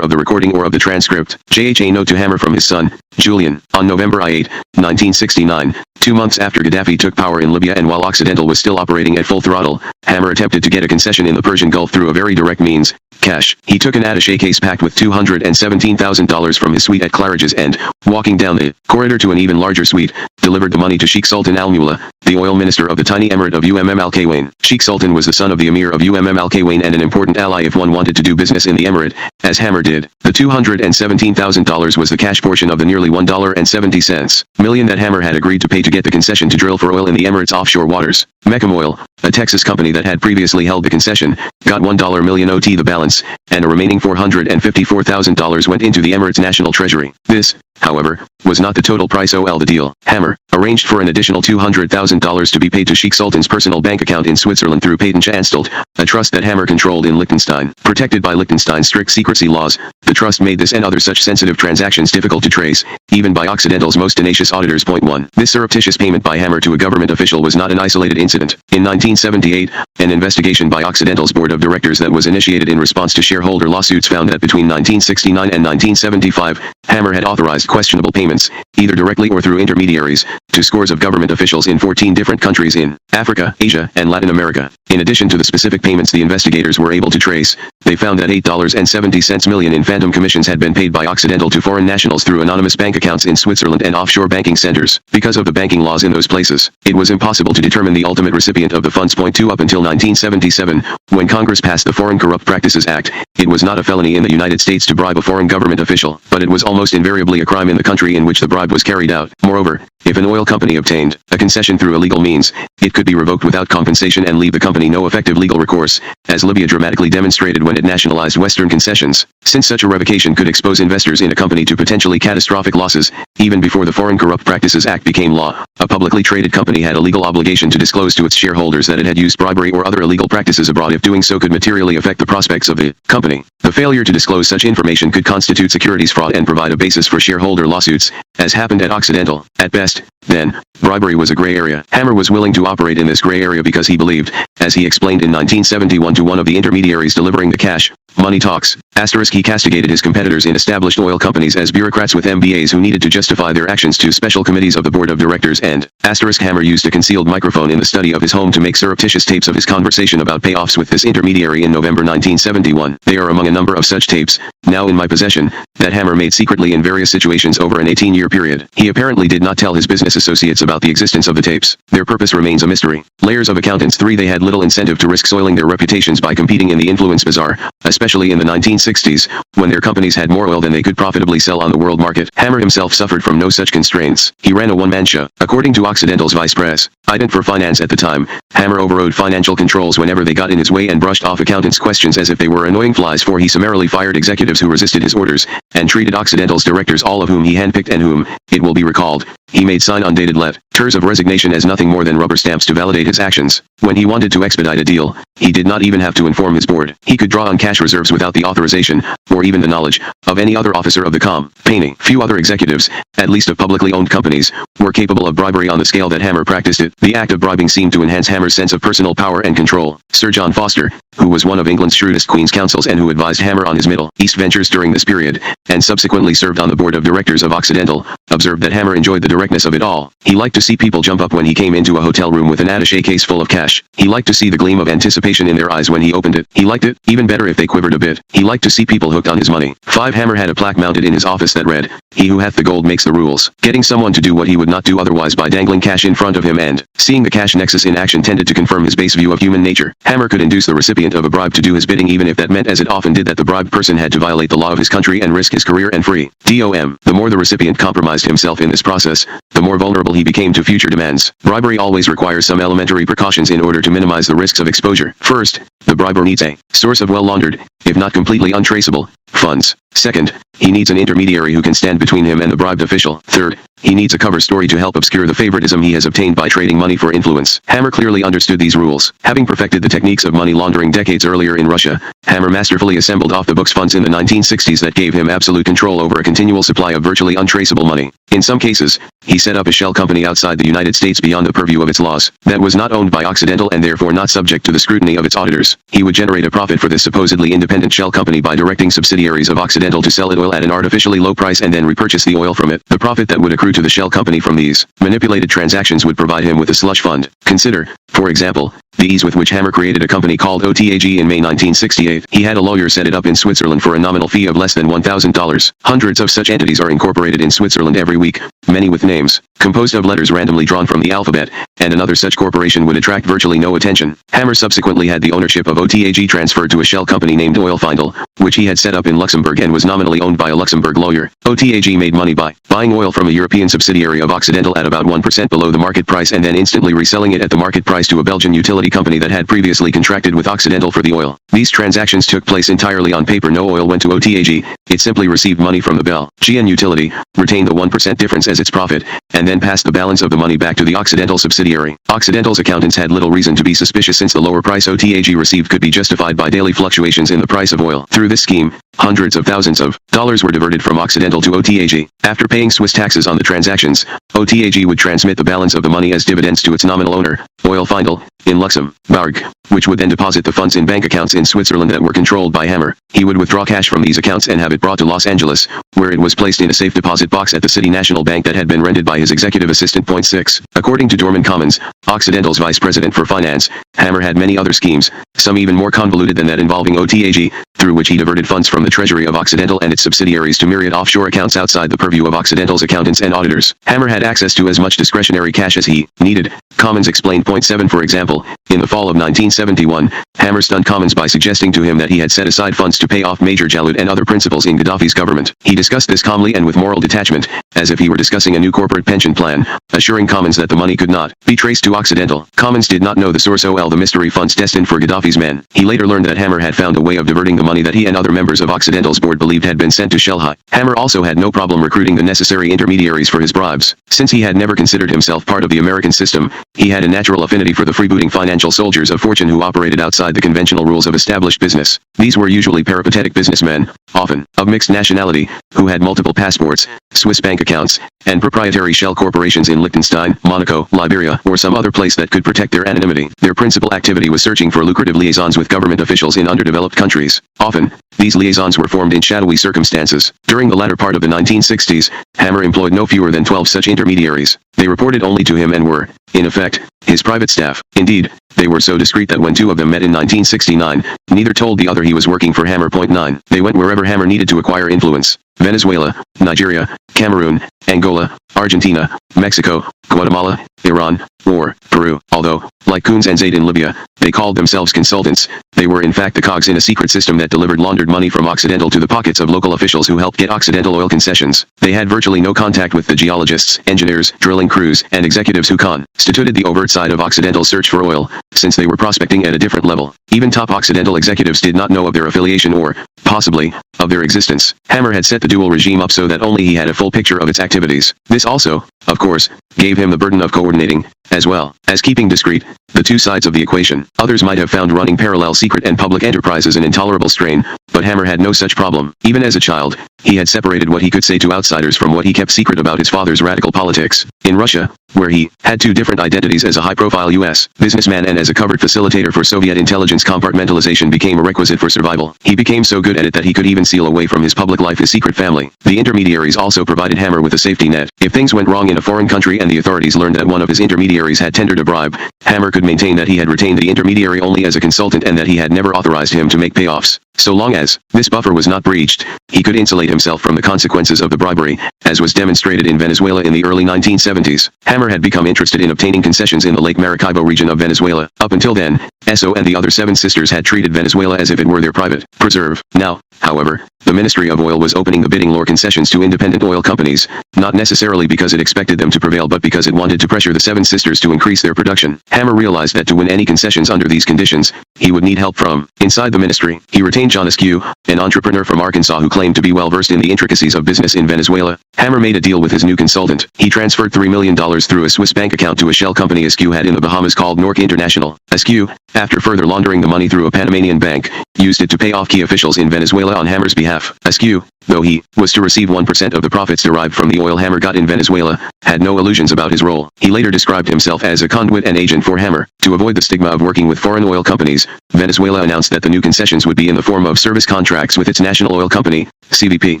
of the recording or of the transcript. JHA note to Hammer from his son, Julian, on November 8, 1969. 2 months after Gaddafi took power in Libya and while Occidental was still operating at full throttle, Hammer attempted to get a concession in the Persian Gulf through a very direct means, cash. He took an attaché case packed with $217,000 from his suite at Claridge's and, walking down the corridor to an even larger suite, delivered the money to Sheikh Sultan al-Mula, the oil minister of the tiny emirate of Al-Qawain. Sheikh Sultan was the son of the emir of Al-Qawain and an important ally if one wanted to do business in the emirate, as Hammer did. The $217,000 was the cash portion of the nearly $1.70 million that Hammer had agreed to pay to get the concession to drill for oil in the emirate's offshore waters. Meckham Oil, a Texas company that had previously held the concession, got $1 million OT the balance, and a remaining $454,000 went into the emirate's national treasury. This, however, was not the total price of the deal. Hammer arranged for an additional $200,000 to be paid to Sheikh Sultan's personal bank account in Switzerland through Patentia Anstalt, a trust that Hammer controlled in Liechtenstein. Protected by Liechtenstein's strict secrecy laws, the trust made this and other such sensitive transactions difficult to trace, even by Occidental's most tenacious auditors. Point 1. This surreptitious payment by Hammer to a government official was not an isolated incident. In 1978, an investigation by Occidental's board of directors that was initiated in response to shareholder lawsuits found that between 1969 and 1975, Hammer had authorized questionable payments, either directly or through intermediaries, to scores of government officials in 14 different countries in Africa, Asia, and Latin America. In addition to the specific payments the investigators were able to trace, they found that $8.70 million in phantom commissions had been paid by Occidental to foreign nationals through anonymous bank accounts in Switzerland and offshore banking centers. Because of the banking laws in those places, it was impossible to determine the ultimate recipient of the funds. Point 2. Up until 1977, when Congress passed the Foreign Corrupt Practices Act, it was not a felony in the United States to bribe a foreign government official, but it was almost invariably a crime in the country in which the bribe was carried out. Moreover, if an oil company obtained a concession through illegal means, it could be revoked without compensation and leave the company no effective legal recourse, as Libya dramatically demonstrated when it nationalized Western concessions. Since such a revocation could expose investors in a company to potentially catastrophic losses, even before the Foreign Corrupt Practices Act became law, a publicly traded company had a legal obligation to disclose to its shareholders that it had used bribery or other illegal practices abroad if doing so could materially affect the prospects of the company. The failure to disclose such information could constitute securities fraud and provide a basis for shareholder lawsuits, as happened at Occidental. At best, then, bribery was a gray area. Hammer was willing to operate in this gray area because he believed, as he explained in 1971 to one of the intermediaries delivering the cash, money talks, *, he castigated his competitors in established oil companies as bureaucrats with MBAs who needed to justify their actions to special committees of the board of directors and, *, Hammer used a concealed microphone in the study of his home to make surreptitious tapes of his conversation about payoffs with this intermediary in November 1971. They are among a number of such tapes, now in my possession, that Hammer made secretly in various situations over an 18-year period. He apparently did not tell his business associates about the existence of the tapes. Their purpose remains a mystery. Layers of accountants. 3. They had little incentive to risk soiling their reputations by competing in the influence bazaar, especially in the 1960s, when their companies had more oil than they could profitably sell on the world market. Hammer himself suffered from no such constraints. He ran a one-man show. According to Occidental's vice president for finance at the time, Hammer overrode financial controls whenever they got in his way and brushed off accountants' questions as if they were annoying flies, for he summarily fired executives who resisted his orders, and treated Occidental's directors, all of whom he handpicked and whom, it will be recalled, he made sign undated letters of resignation as nothing more than rubber stamps to validate his actions. When he wanted to expedite a deal, he did not even have to inform his board. He could draw on cash reserves without the authorization, or even the knowledge, of any other officer of the company. Few other executives, at least of publicly owned companies, were capable of bribery on the scale that Hammer practiced it. The act of bribing seemed to enhance Hammer's sense of personal power and control. Sir John Foster, who was one of England's shrewdest Queen's counsels and who advised Hammer on his Middle East ventures during this period, and subsequently served on the board of directors of Occidental, observed that Hammer enjoyed the directness of it all. He liked to see people jump up when he came into a hotel room with an attaché case full of cash. He liked to see the gleam of anticipation in their eyes when he opened it. He liked it, even better if they quivered a bit. He liked to see people hooked on his money. 5. Hammer had a plaque mounted in his office that read, "He who hath the gold makes the rules." Getting someone to do what he would not do otherwise by dangling cash in front of him and seeing the cash nexus in action tended to confirm his base view of human nature. Hammer could induce the recipient of a bribe to do his bidding even if that meant, as it often did, that the bribed person had to violate the law of his country and risk his career and free. The more the recipient compromised himself in this process, the more vulnerable he became to future demands. Bribery always requires some elementary precautions in order to minimize the risks of exposure. First, the briber needs a source of well-laundered, if not completely untraceable, funds. Second, he needs an intermediary who can stand between him and the bribed official. Third, he needs a cover story to help obscure the favoritism he has obtained by trading money for influence. Hammer clearly understood these rules. Having perfected the techniques of money laundering decades earlier in Russia, Hammer masterfully assembled off-the-books funds in the 1960s that gave him absolute control over a continual supply of virtually untraceable money. In some cases, he set up a shell company outside the United States beyond the purview of its laws, that was not owned by Occidental and therefore not subject to the scrutiny of its auditors. He would generate a profit for this supposedly independent shell company by directing subsidiaries of Occidental to sell it oil at an artificially low price and then repurchase the oil from it. The profit that would accrue to the shell company from these manipulated transactions would provide him with a slush fund. Consider, for example, the ease with which Hammer created a company called OTAG in May 1968. He had a lawyer set it up in Switzerland for a nominal fee of less than $1,000. Hundreds of such entities are incorporated in Switzerland every week, many with names composed of letters randomly drawn from the alphabet, and another such corporation would attract virtually no attention. Hammer subsequently had the ownership of OTAG transferred to a shell company named Oilfindel, which he had set up in Luxembourg and was nominally owned by a Luxembourg lawyer. OTAG made money by buying oil from a European subsidiary of Occidental at about 1% below the market price and then instantly reselling it at the market price to a Belgian utility company that had previously contracted with Occidental for the oil. These transactions took place entirely on paper. No oil went to OTAG, it simply received money from the Belgian utility, retained the 1% difference as its profit, and then passed the balance of the money back to the Occidental subsidiary. Occidental's accountants had little reason to be suspicious since the lower price OTAG received could be justified by daily fluctuations in the price of oil. Through this scheme, hundreds of thousands of dollars were diverted from Occidental to OTAG. After paying Swiss taxes on the transactions, OTAG would transmit the balance of the money as dividends to its nominal owner, Oilfindel, in Luxembourg, which would then deposit the funds in bank accounts in Switzerland that were controlled by Hammer. He would withdraw cash from these accounts and have it brought to Los Angeles, where it was placed in a safe deposit box at the City National Bank that had been rented by his executive assistant. Point 6. According to Dorman Commons, Occidental's vice president for finance, Hammer had many other schemes, some even more convoluted than that involving OTAG, through which he diverted funds from the treasury of Occidental and its subsidiaries to myriad offshore accounts outside the purview of Occidental's accountants and auditors. Hammer had access to as much discretionary cash as he needed. Commons explained. Point 7. For example, in the fall of 1971, Hammer stunned Commons by suggesting to him that he had set aside funds to pay off Major Jalloud and other principals in Gaddafi's government. He discussed this calmly and with moral detachment, as if he were discussing a new corporate pension plan, assuring Commons that the money could not be traced to Occidental. Commons did not know the source the mystery funds destined for Gaddafi's men. He later learned that Hammer had found a way of diverting the money that he and other members of Occidental's board believed had been sent to Shelha. Hammer also had no problem recruiting the necessary intermediaries for his bribes. Since he had never considered himself part of the American system, he had a natural affinity for the freebooting financial soldiers of fortune who operated outside the conventional rules of established business. These were usually peripatetic businessmen, often of mixed nationality, who had multiple passports, Swiss bank accounts, and proprietary shell corporations in Liechtenstein, Monaco, Liberia, or some other place that could protect their anonymity. Their principal activity was searching for lucrative liaisons with government officials in underdeveloped countries. Often, these liaisons were formed in shadowy circumstances. During the latter part of the 1960s, Hammer employed no fewer than 12 such intermediaries. They reported only to him and were, in effect, his private staff. Indeed, they were so discreet that when two of them met in 1969, neither told the other he was working for Hammer. Point 9. They went wherever Hammer needed to acquire influence. Venezuela, Nigeria, Cameroon, Angola, Argentina, Mexico, Guatemala, Iran, or Peru. Although, like Coons and Zaid in Libya, they called themselves consultants, they were in fact the cogs in a secret system that delivered laundered money from Occidental to the pockets of local officials who helped get Occidental oil concessions. They had virtually no contact with the geologists, engineers, drilling crews, and executives who constituted the overt side of Occidental's search for oil, since they were prospecting at a different level. Even top Occidental executives did not know of their affiliation or, possibly, of their existence. Hammer had set the dual regime up so that only he had a full picture of its activities. This also, of course, gave him the burden of coordinating, as well as keeping discreet, the two sides of the equation. Others might have found running parallel secret and public enterprises an intolerable strain, but Hammer had no such problem. Even as a child, He had separated what he could say to outsiders from what he kept secret about his father's radical politics. In Russia, where he had two different identities as a high-profile U.S. businessman and as a covert facilitator for Soviet intelligence, compartmentalization became a requisite for survival. He became so good at it that he could even seal away from his public life his secret family. The intermediaries also provided Hammer with a safety net. If things went wrong in a foreign country and the authorities learned that one of his intermediaries had tendered a bribe, Hammer could maintain that he had retained the intermediary only as a consultant and that he had never authorized him to make payoffs. So long as this buffer was not breached, he could insulate himself from the consequences of the bribery, as was demonstrated in Venezuela in the early 1970s. Hammer had become interested in obtaining concessions in the Lake Maracaibo region of Venezuela. Up until then, Eso and the other 7 sisters had treated Venezuela as if it were their private preserve. Now, however, the Ministry of Oil was opening the bidding war concessions to independent oil companies, not necessarily because it expected them to prevail but because it wanted to pressure the 7 sisters to increase their production. Hammer realized that to win any concessions under these conditions, he would need help from inside the ministry. He retained John Askew, an entrepreneur from Arkansas who claimed to be well versed in the intricacies of business in Venezuela. Hammer made a deal with his new consultant. He transferred $3 million through a Swiss bank account to a shell company Askew had in the Bahamas called Nork International. Askew, after further laundering the money through a Panamanian bank, used it to pay off key officials in Venezuela on Hammer's behalf. Askew, though he was to receive 1% of the profits derived from the oil Hammer got in Venezuela, had no illusions about his role. He later described himself as a conduit and agent for Hammer. To avoid the stigma of working with foreign oil companies, Venezuela announced that the new concessions would be in the form of service contracts with its national oil company, CVP.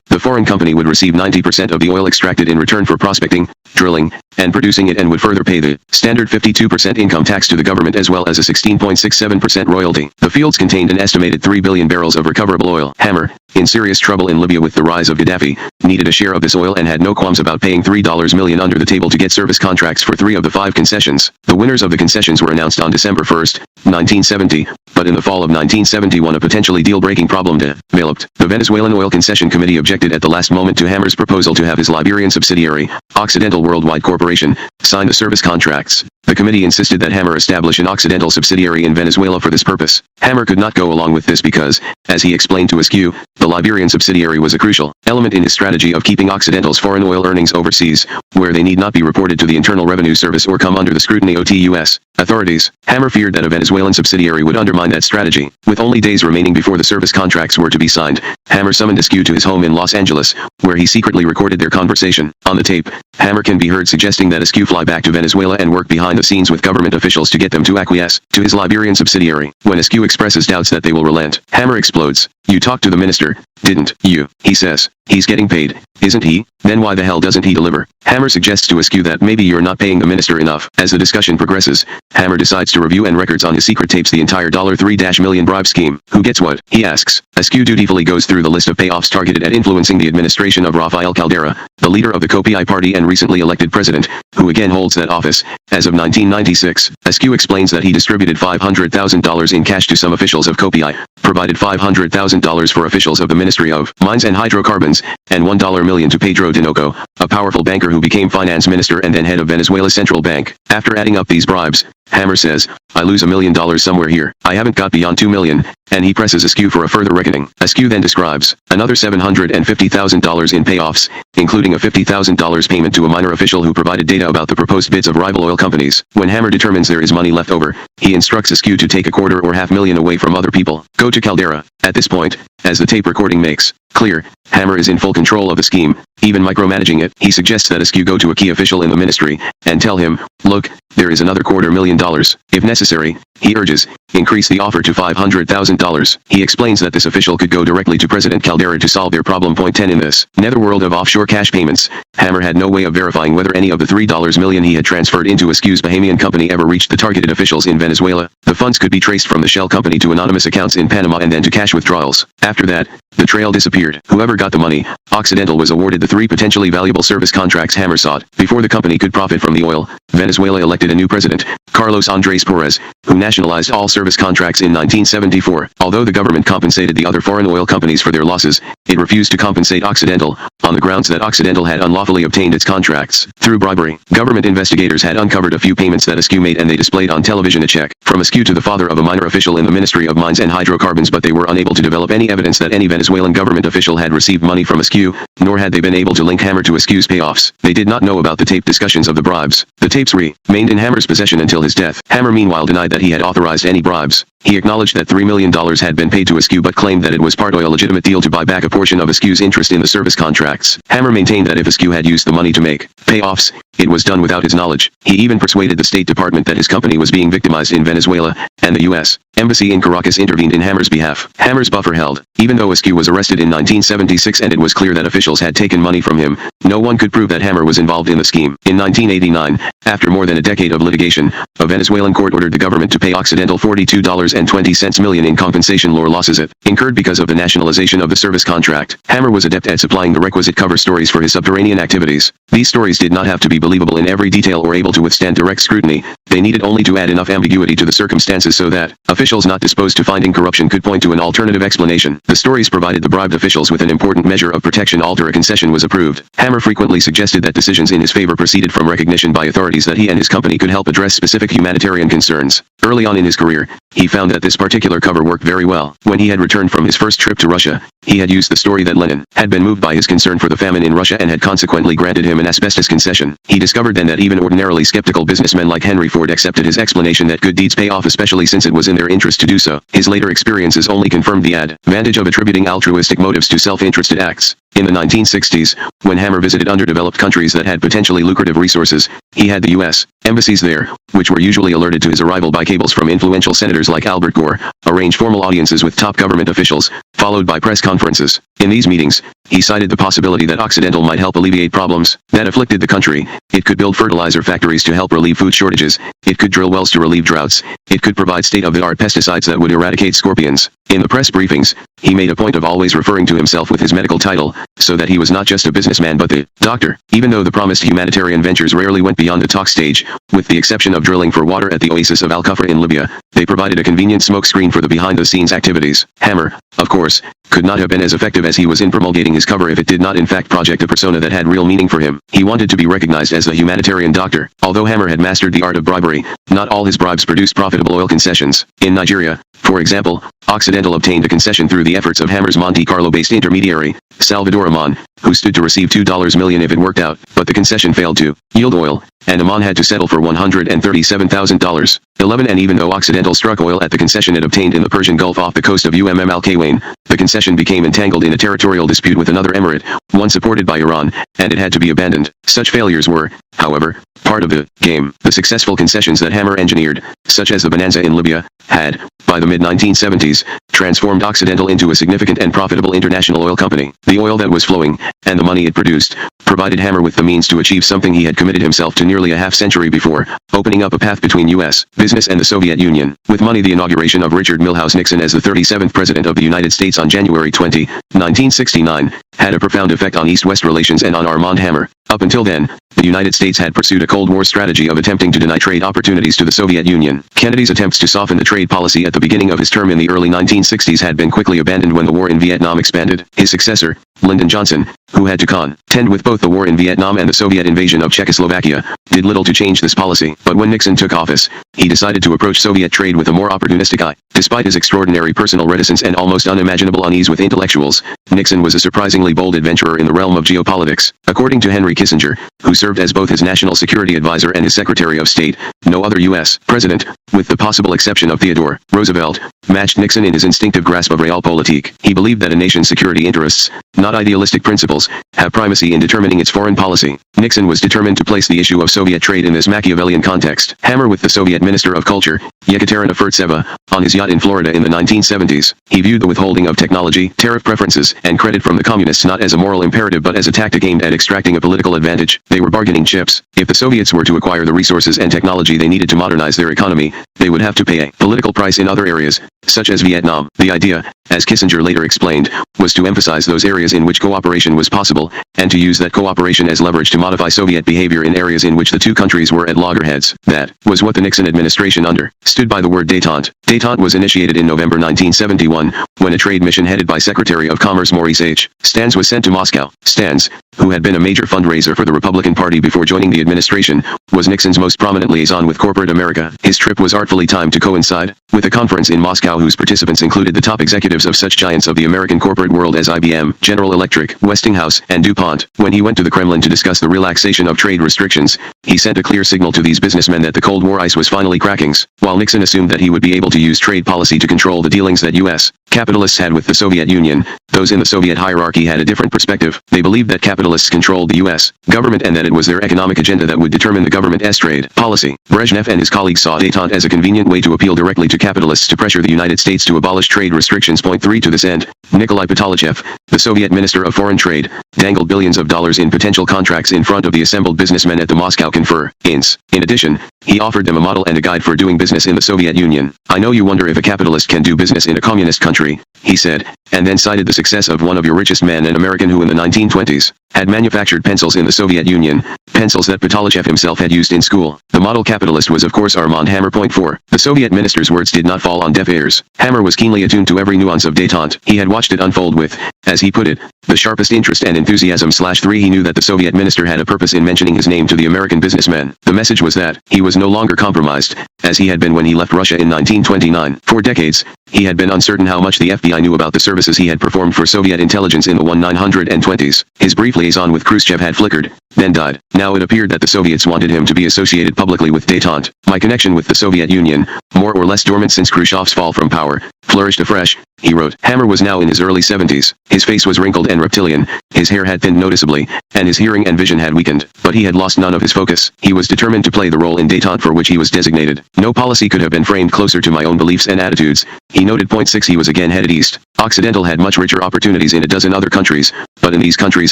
The foreign company would receive 90% of the oil extracted in return for prospecting, drilling, and producing it and would further pay the standard 52% income tax to the government as well as a 16.67% royalty. The fields contained an estimated 3 billion barrels of recoverable oil. Hammer, in serious trouble in Libya with the rise of Gaddafi, needed a share of this oil and had no qualms about paying $3 million under the table to get service contracts for 3 of the 5 concessions. The winners of the concessions were announced on December 1, 1970, but in the fall of 1971 a potentially deal-breaking problem developed. The Venezuelan Oil Concession Committee objected at the last moment to Hammer's proposal to have his Liberian subsidiary, Occidental Worldwide Corporation, sign the service contracts. The committee insisted that Hammer establish an Occidental subsidiary in Venezuela for this purpose. Hammer could not go along with this because, as he explained to Askew, the Liberian subsidiary was a crucial element in his strategy of keeping Occidental's foreign oil earnings overseas, where they need not be reported to the Internal Revenue Service or come under the scrutiny of U.S. authorities. Hammer feared that a Venezuelan subsidiary would undermine that strategy. With only days remaining before the service contracts were to be signed, Hammer summoned Askew to his home in Los Angeles, where he secretly recorded their conversation. On the tape, Hammer can be heard suggesting that Askew fly back to Venezuela and work behind the scenes with government officials to get them to acquiesce to his Liberian subsidiary. When Askew expresses doubts that they will relent, Hammer explodes. "You talked to the minister, didn't you?" he says. "He's getting paid, isn't he? Then why the hell doesn't he deliver?" Hammer suggests to Askew that maybe you're not paying the minister enough. As the discussion progresses, Hammer decides to review and records on his secret tapes the entire $3 million bribe scheme. Who gets what? He asks. Askew dutifully goes through the list of payoffs targeted at influencing the administration of Rafael Caldera, the leader of the COPI party and recently elected president, who again holds that office, as of 1996. Askew explains that he distributed $500,000 in cash to some officials of COPI, provided $500,000 for officials of the Ministry of Mines and Hydrocarbons, and $1 million to Pedro Tinoco, a powerful banker who became finance minister and then head of Venezuela's central bank. After adding up these bribes, Hammer says, "I lose $1 million somewhere here. I haven't got beyond $2 million, and he presses Askew for a further reckoning. Askew then describes another $750,000 in payoffs, including a $50,000 payment to a minor official who provided data about the proposed bids of rival oil companies. When Hammer determines there is money left over, he instructs Askew to take $250,000 or $500,000 away from other people. Go to Caldera. At this point, as the tape recording makes clear, Hammer is in full control of the scheme, even micromanaging it. He suggests that Askew go to a key official in the ministry, and tell him, "Look, there is another $250,000. If necessary," he urges, "increase the offer to $500,000. He explains that this official could go directly to President Caldera to solve their problem. Point 10 in this netherworld of offshore cash payments, Hammer had no way of verifying whether any of the $3 million he had transferred into Askew's Bahamian company ever reached the targeted officials in Venezuela. The funds could be traced from the shell company to anonymous accounts in Panama and then to cash withdrawals. After that, the trail disappeared. Whoever got the money, Occidental was awarded the 3 potentially valuable service contracts Hammer sought. Before the company could profit from the oil, Venezuela elected a new president, Carlos Andrés Porras, who nationalized all service contracts in 1974. Although the government compensated the other foreign oil companies for their losses, it refused to compensate Occidental, on the grounds that Occidental had unlawfully obtained its contracts through bribery. Government investigators had uncovered a few payments that Askew made and they displayed on television a check from Askew to the father of a minor official in the Ministry of Mines and Hydrocarbons, but they were unable to develop any evidence that any Venezuelan government official had received money from Askew, nor had they been able to link Hammer to Askew's payoffs. They did not know about the tape discussions of the bribes. The tapes remained in Hammer's possession until his death. Hammer meanwhile denied that that he had authorized any bribes. He acknowledged that $3 million had been paid to Askew but claimed that it was part a legitimate deal to buy back a portion of Askew's interest in the service contracts. Hammer maintained that if Askew had used the money to make payoffs, it was done without his knowledge. He even persuaded the State Department that his company was being victimized in Venezuela, and the U.S. Embassy in Caracas intervened in Hammer's behalf. Hammer's buffer held. Even though Askew was arrested in 1976 and it was clear that officials had taken money from him, no one could prove that Hammer was involved in the scheme. In 1989, after more than a decade of litigation, a Venezuelan court ordered the government to pay Occidental $42.20 million in compensation for losses it incurred because of the nationalization of the service contract. Hammer was adept at supplying the requisite cover stories for his subterranean activities. These stories did not have to be believable in every detail or able to withstand direct scrutiny. They needed only to add enough ambiguity to the circumstances so that officials not disposed to finding corruption could point to an alternative explanation. The stories provided the bribed officials with an important measure of protection after a concession was approved. Hammer frequently suggested that decisions in his favor proceeded from recognition by authorities that he and his company could help address specific humanitarian concerns. Early on in his career, he found that this particular cover worked very well. When he had returned from his first trip to Russia, he had used the story that Lenin had been moved by his concern for the famine in Russia and had consequently granted him an asbestos concession. He discovered then that even ordinarily skeptical businessmen like Henry Ford accepted his explanation that good deeds pay off, especially since it was in their interest to do so. His later experiences only confirmed the advantage of attributing altruistic motives to self-interested acts. In the 1960s, when Hammer visited underdeveloped countries that had potentially lucrative resources, he had the U.S. embassies there, which were usually alerted to his arrival by cables from influential senators like Albert Gore, arrange formal audiences with top government officials, followed by press conferences. In these meetings, he cited the possibility that Occidental might help alleviate problems that afflicted the country. It could build fertilizer factories to help relieve food shortages. It could drill wells to relieve droughts. It could provide state-of-the-art pesticides that would eradicate scorpions. In the press briefings, he made a point of always referring to himself with his medical title, so that he was not just a businessman but the doctor. Even though the promised humanitarian ventures rarely went beyond the talk stage, with the exception of drilling for water at the oasis of Al-Kufra in Libya, they provided a convenient smokescreen for the behind-the-scenes activities. Hammer, of course, could not have been as effective as he was in promulgating his cover if it did not in fact project a persona that had real meaning for him. He wanted to be recognized as the humanitarian doctor. Although Hammer had mastered the art of bribery, not all his bribes produced profitable oil concessions. In Nigeria, for example, Occidental obtained a concession through the efforts of Hammer's Monte Carlo-based intermediary, Salvador Armand, who stood to receive $2 million if it worked out, but the concession failed to yield oil, and Armand had to settle for $137,000. 11 And even though Occidental struck oil at the concession it obtained in the Persian Gulf off the coast of Al-Kawain, the concession became entangled in a territorial dispute with another emirate, one supported by Iran, and it had to be abandoned. Such failures were, however, part of the game. The successful concessions that Hammer engineered, such as the Bonanza in Libya, had, by the mid-1970s, transformed Occidental into a significant and profitable international oil company. The oil that was flowing, and the money it produced, provided Hammer with the means to achieve something he had committed himself to nearly a half-century before, opening up a path between U.S. business and the Soviet Union. With money, the inauguration of Richard Milhous Nixon as the 37th President of the United States on January 20, 1969, had a profound effect on East-West relations and on Armand Hammer. Up until then, the United States had pursued a Cold War strategy of attempting to deny trade opportunities to the Soviet Union. Kennedy's attempts to soften the trade policy at the beginning of his term in the early 1960s had been quickly abandoned when the war in Vietnam expanded. His successor, Lyndon Johnson, who had to contend with both the war in Vietnam and the Soviet invasion of Czechoslovakia, did little to change this policy. But when Nixon took office, he decided to approach Soviet trade with a more opportunistic eye. Despite his extraordinary personal reticence and almost unimaginable unease with intellectuals, Nixon was a surprisingly bold adventurer in the realm of geopolitics. According to Henry Kissinger, who served as both his national security advisor and his Secretary of State, no other U.S. president, with the possible exception of Theodore Roosevelt, matched Nixon in his instinctive grasp of realpolitik. He believed that a nation's security interests, not idealistic principles, have primacy in determining its foreign policy. Nixon was determined to place the issue of Soviet trade in this Machiavellian context. Hammer with the Soviet Minister of Culture, Yekaterina Furtseva, on his yacht in Florida in the 1970s. He viewed the withholding of technology, tariff preferences, and credit from the communists not as a moral imperative but as a tactic aimed at extracting a political advantage. They were bargaining chips. If the Soviets were to acquire the resources and technology they needed to modernize their economy, they would have to pay a political price in other areas, such as Vietnam. The idea, as Kissinger later explained, was to emphasize those areas in which cooperation was possible, and to use that cooperation as leverage to modify Soviet behavior in areas in which the two countries were at loggerheads. That was what the Nixon administration understood by the word détente. Détente was initiated in November 1971, when a trade mission headed by Secretary of Commerce Maurice H. Stans was sent to Moscow. Stans, who had been a major fundraiser for the Republican Party before joining the administration, was Nixon's most prominent liaison with corporate America. His trip was artfully timed to coincide with a conference in Moscow whose participants included the top executives of such giants of the American corporate world as IBM, General Electric, Westinghouse, and DuPont. When he went to the Kremlin to discuss the relaxation of trade restrictions, he sent a clear signal to these businessmen that the Cold War ice was finally cracking. While Nixon assumed that he would be able to use trade policy to control the dealings that U.S. capitalists had with the Soviet Union, those in the Soviet hierarchy had a different perspective. They believed that capitalists controlled the U.S. government and that it was their economic agenda that would determine the government's trade policy. Brezhnev and his colleagues saw détente as a convenient way to appeal directly to capitalists to pressure the United States to abolish trade restrictions. Point 3. To this end, Nikolai Patolichev, the Soviet Minister of Foreign Trade, dangled billions of dollars in potential contracts in front of the assembled businessmen at the Moscow Conference. In addition, he offered them a model and a guide for doing business in the Soviet Union. "I know you wonder if a capitalist can do business in a communist country," he said, and then cited the success of one of your richest men, an American who in the 1920s had manufactured pencils in the Soviet Union, pencils that Patolichev himself had used in school. The model capitalist was of course Armand Hammer. Point 4. The Soviet minister's words did not fall on deaf ears. Hammer was keenly attuned to every nuance of détente. He had watched it unfold with, as he put it, the sharpest interest and enthusiasm. 3. He knew that the Soviet minister had a purpose in mentioning his name to the American businessmen. The message was that he was no longer compromised, as he had been when he left Russia in 1929. For decades, he had been uncertain how much the FBI knew about the services he had performed for Soviet intelligence in the 1920s. His brief liaison with Khrushchev had flickered, then died. Now it appeared that the Soviets wanted him to be associated publicly with détente. "My connection with the Soviet Union, more or less dormant since Khrushchev's fall from power, flourished afresh," he wrote. Hammer was now in his early 70s. His face was wrinkled and reptilian, his hair had thinned noticeably, and his hearing and vision had weakened. But he had lost none of his focus. He was determined to play the role in détente for which he was designated. "No policy could have been framed closer to my own beliefs and attitudes," he noted. Point 6. He was again headed east. Occidental had much richer opportunities in a dozen other countries, but in these countries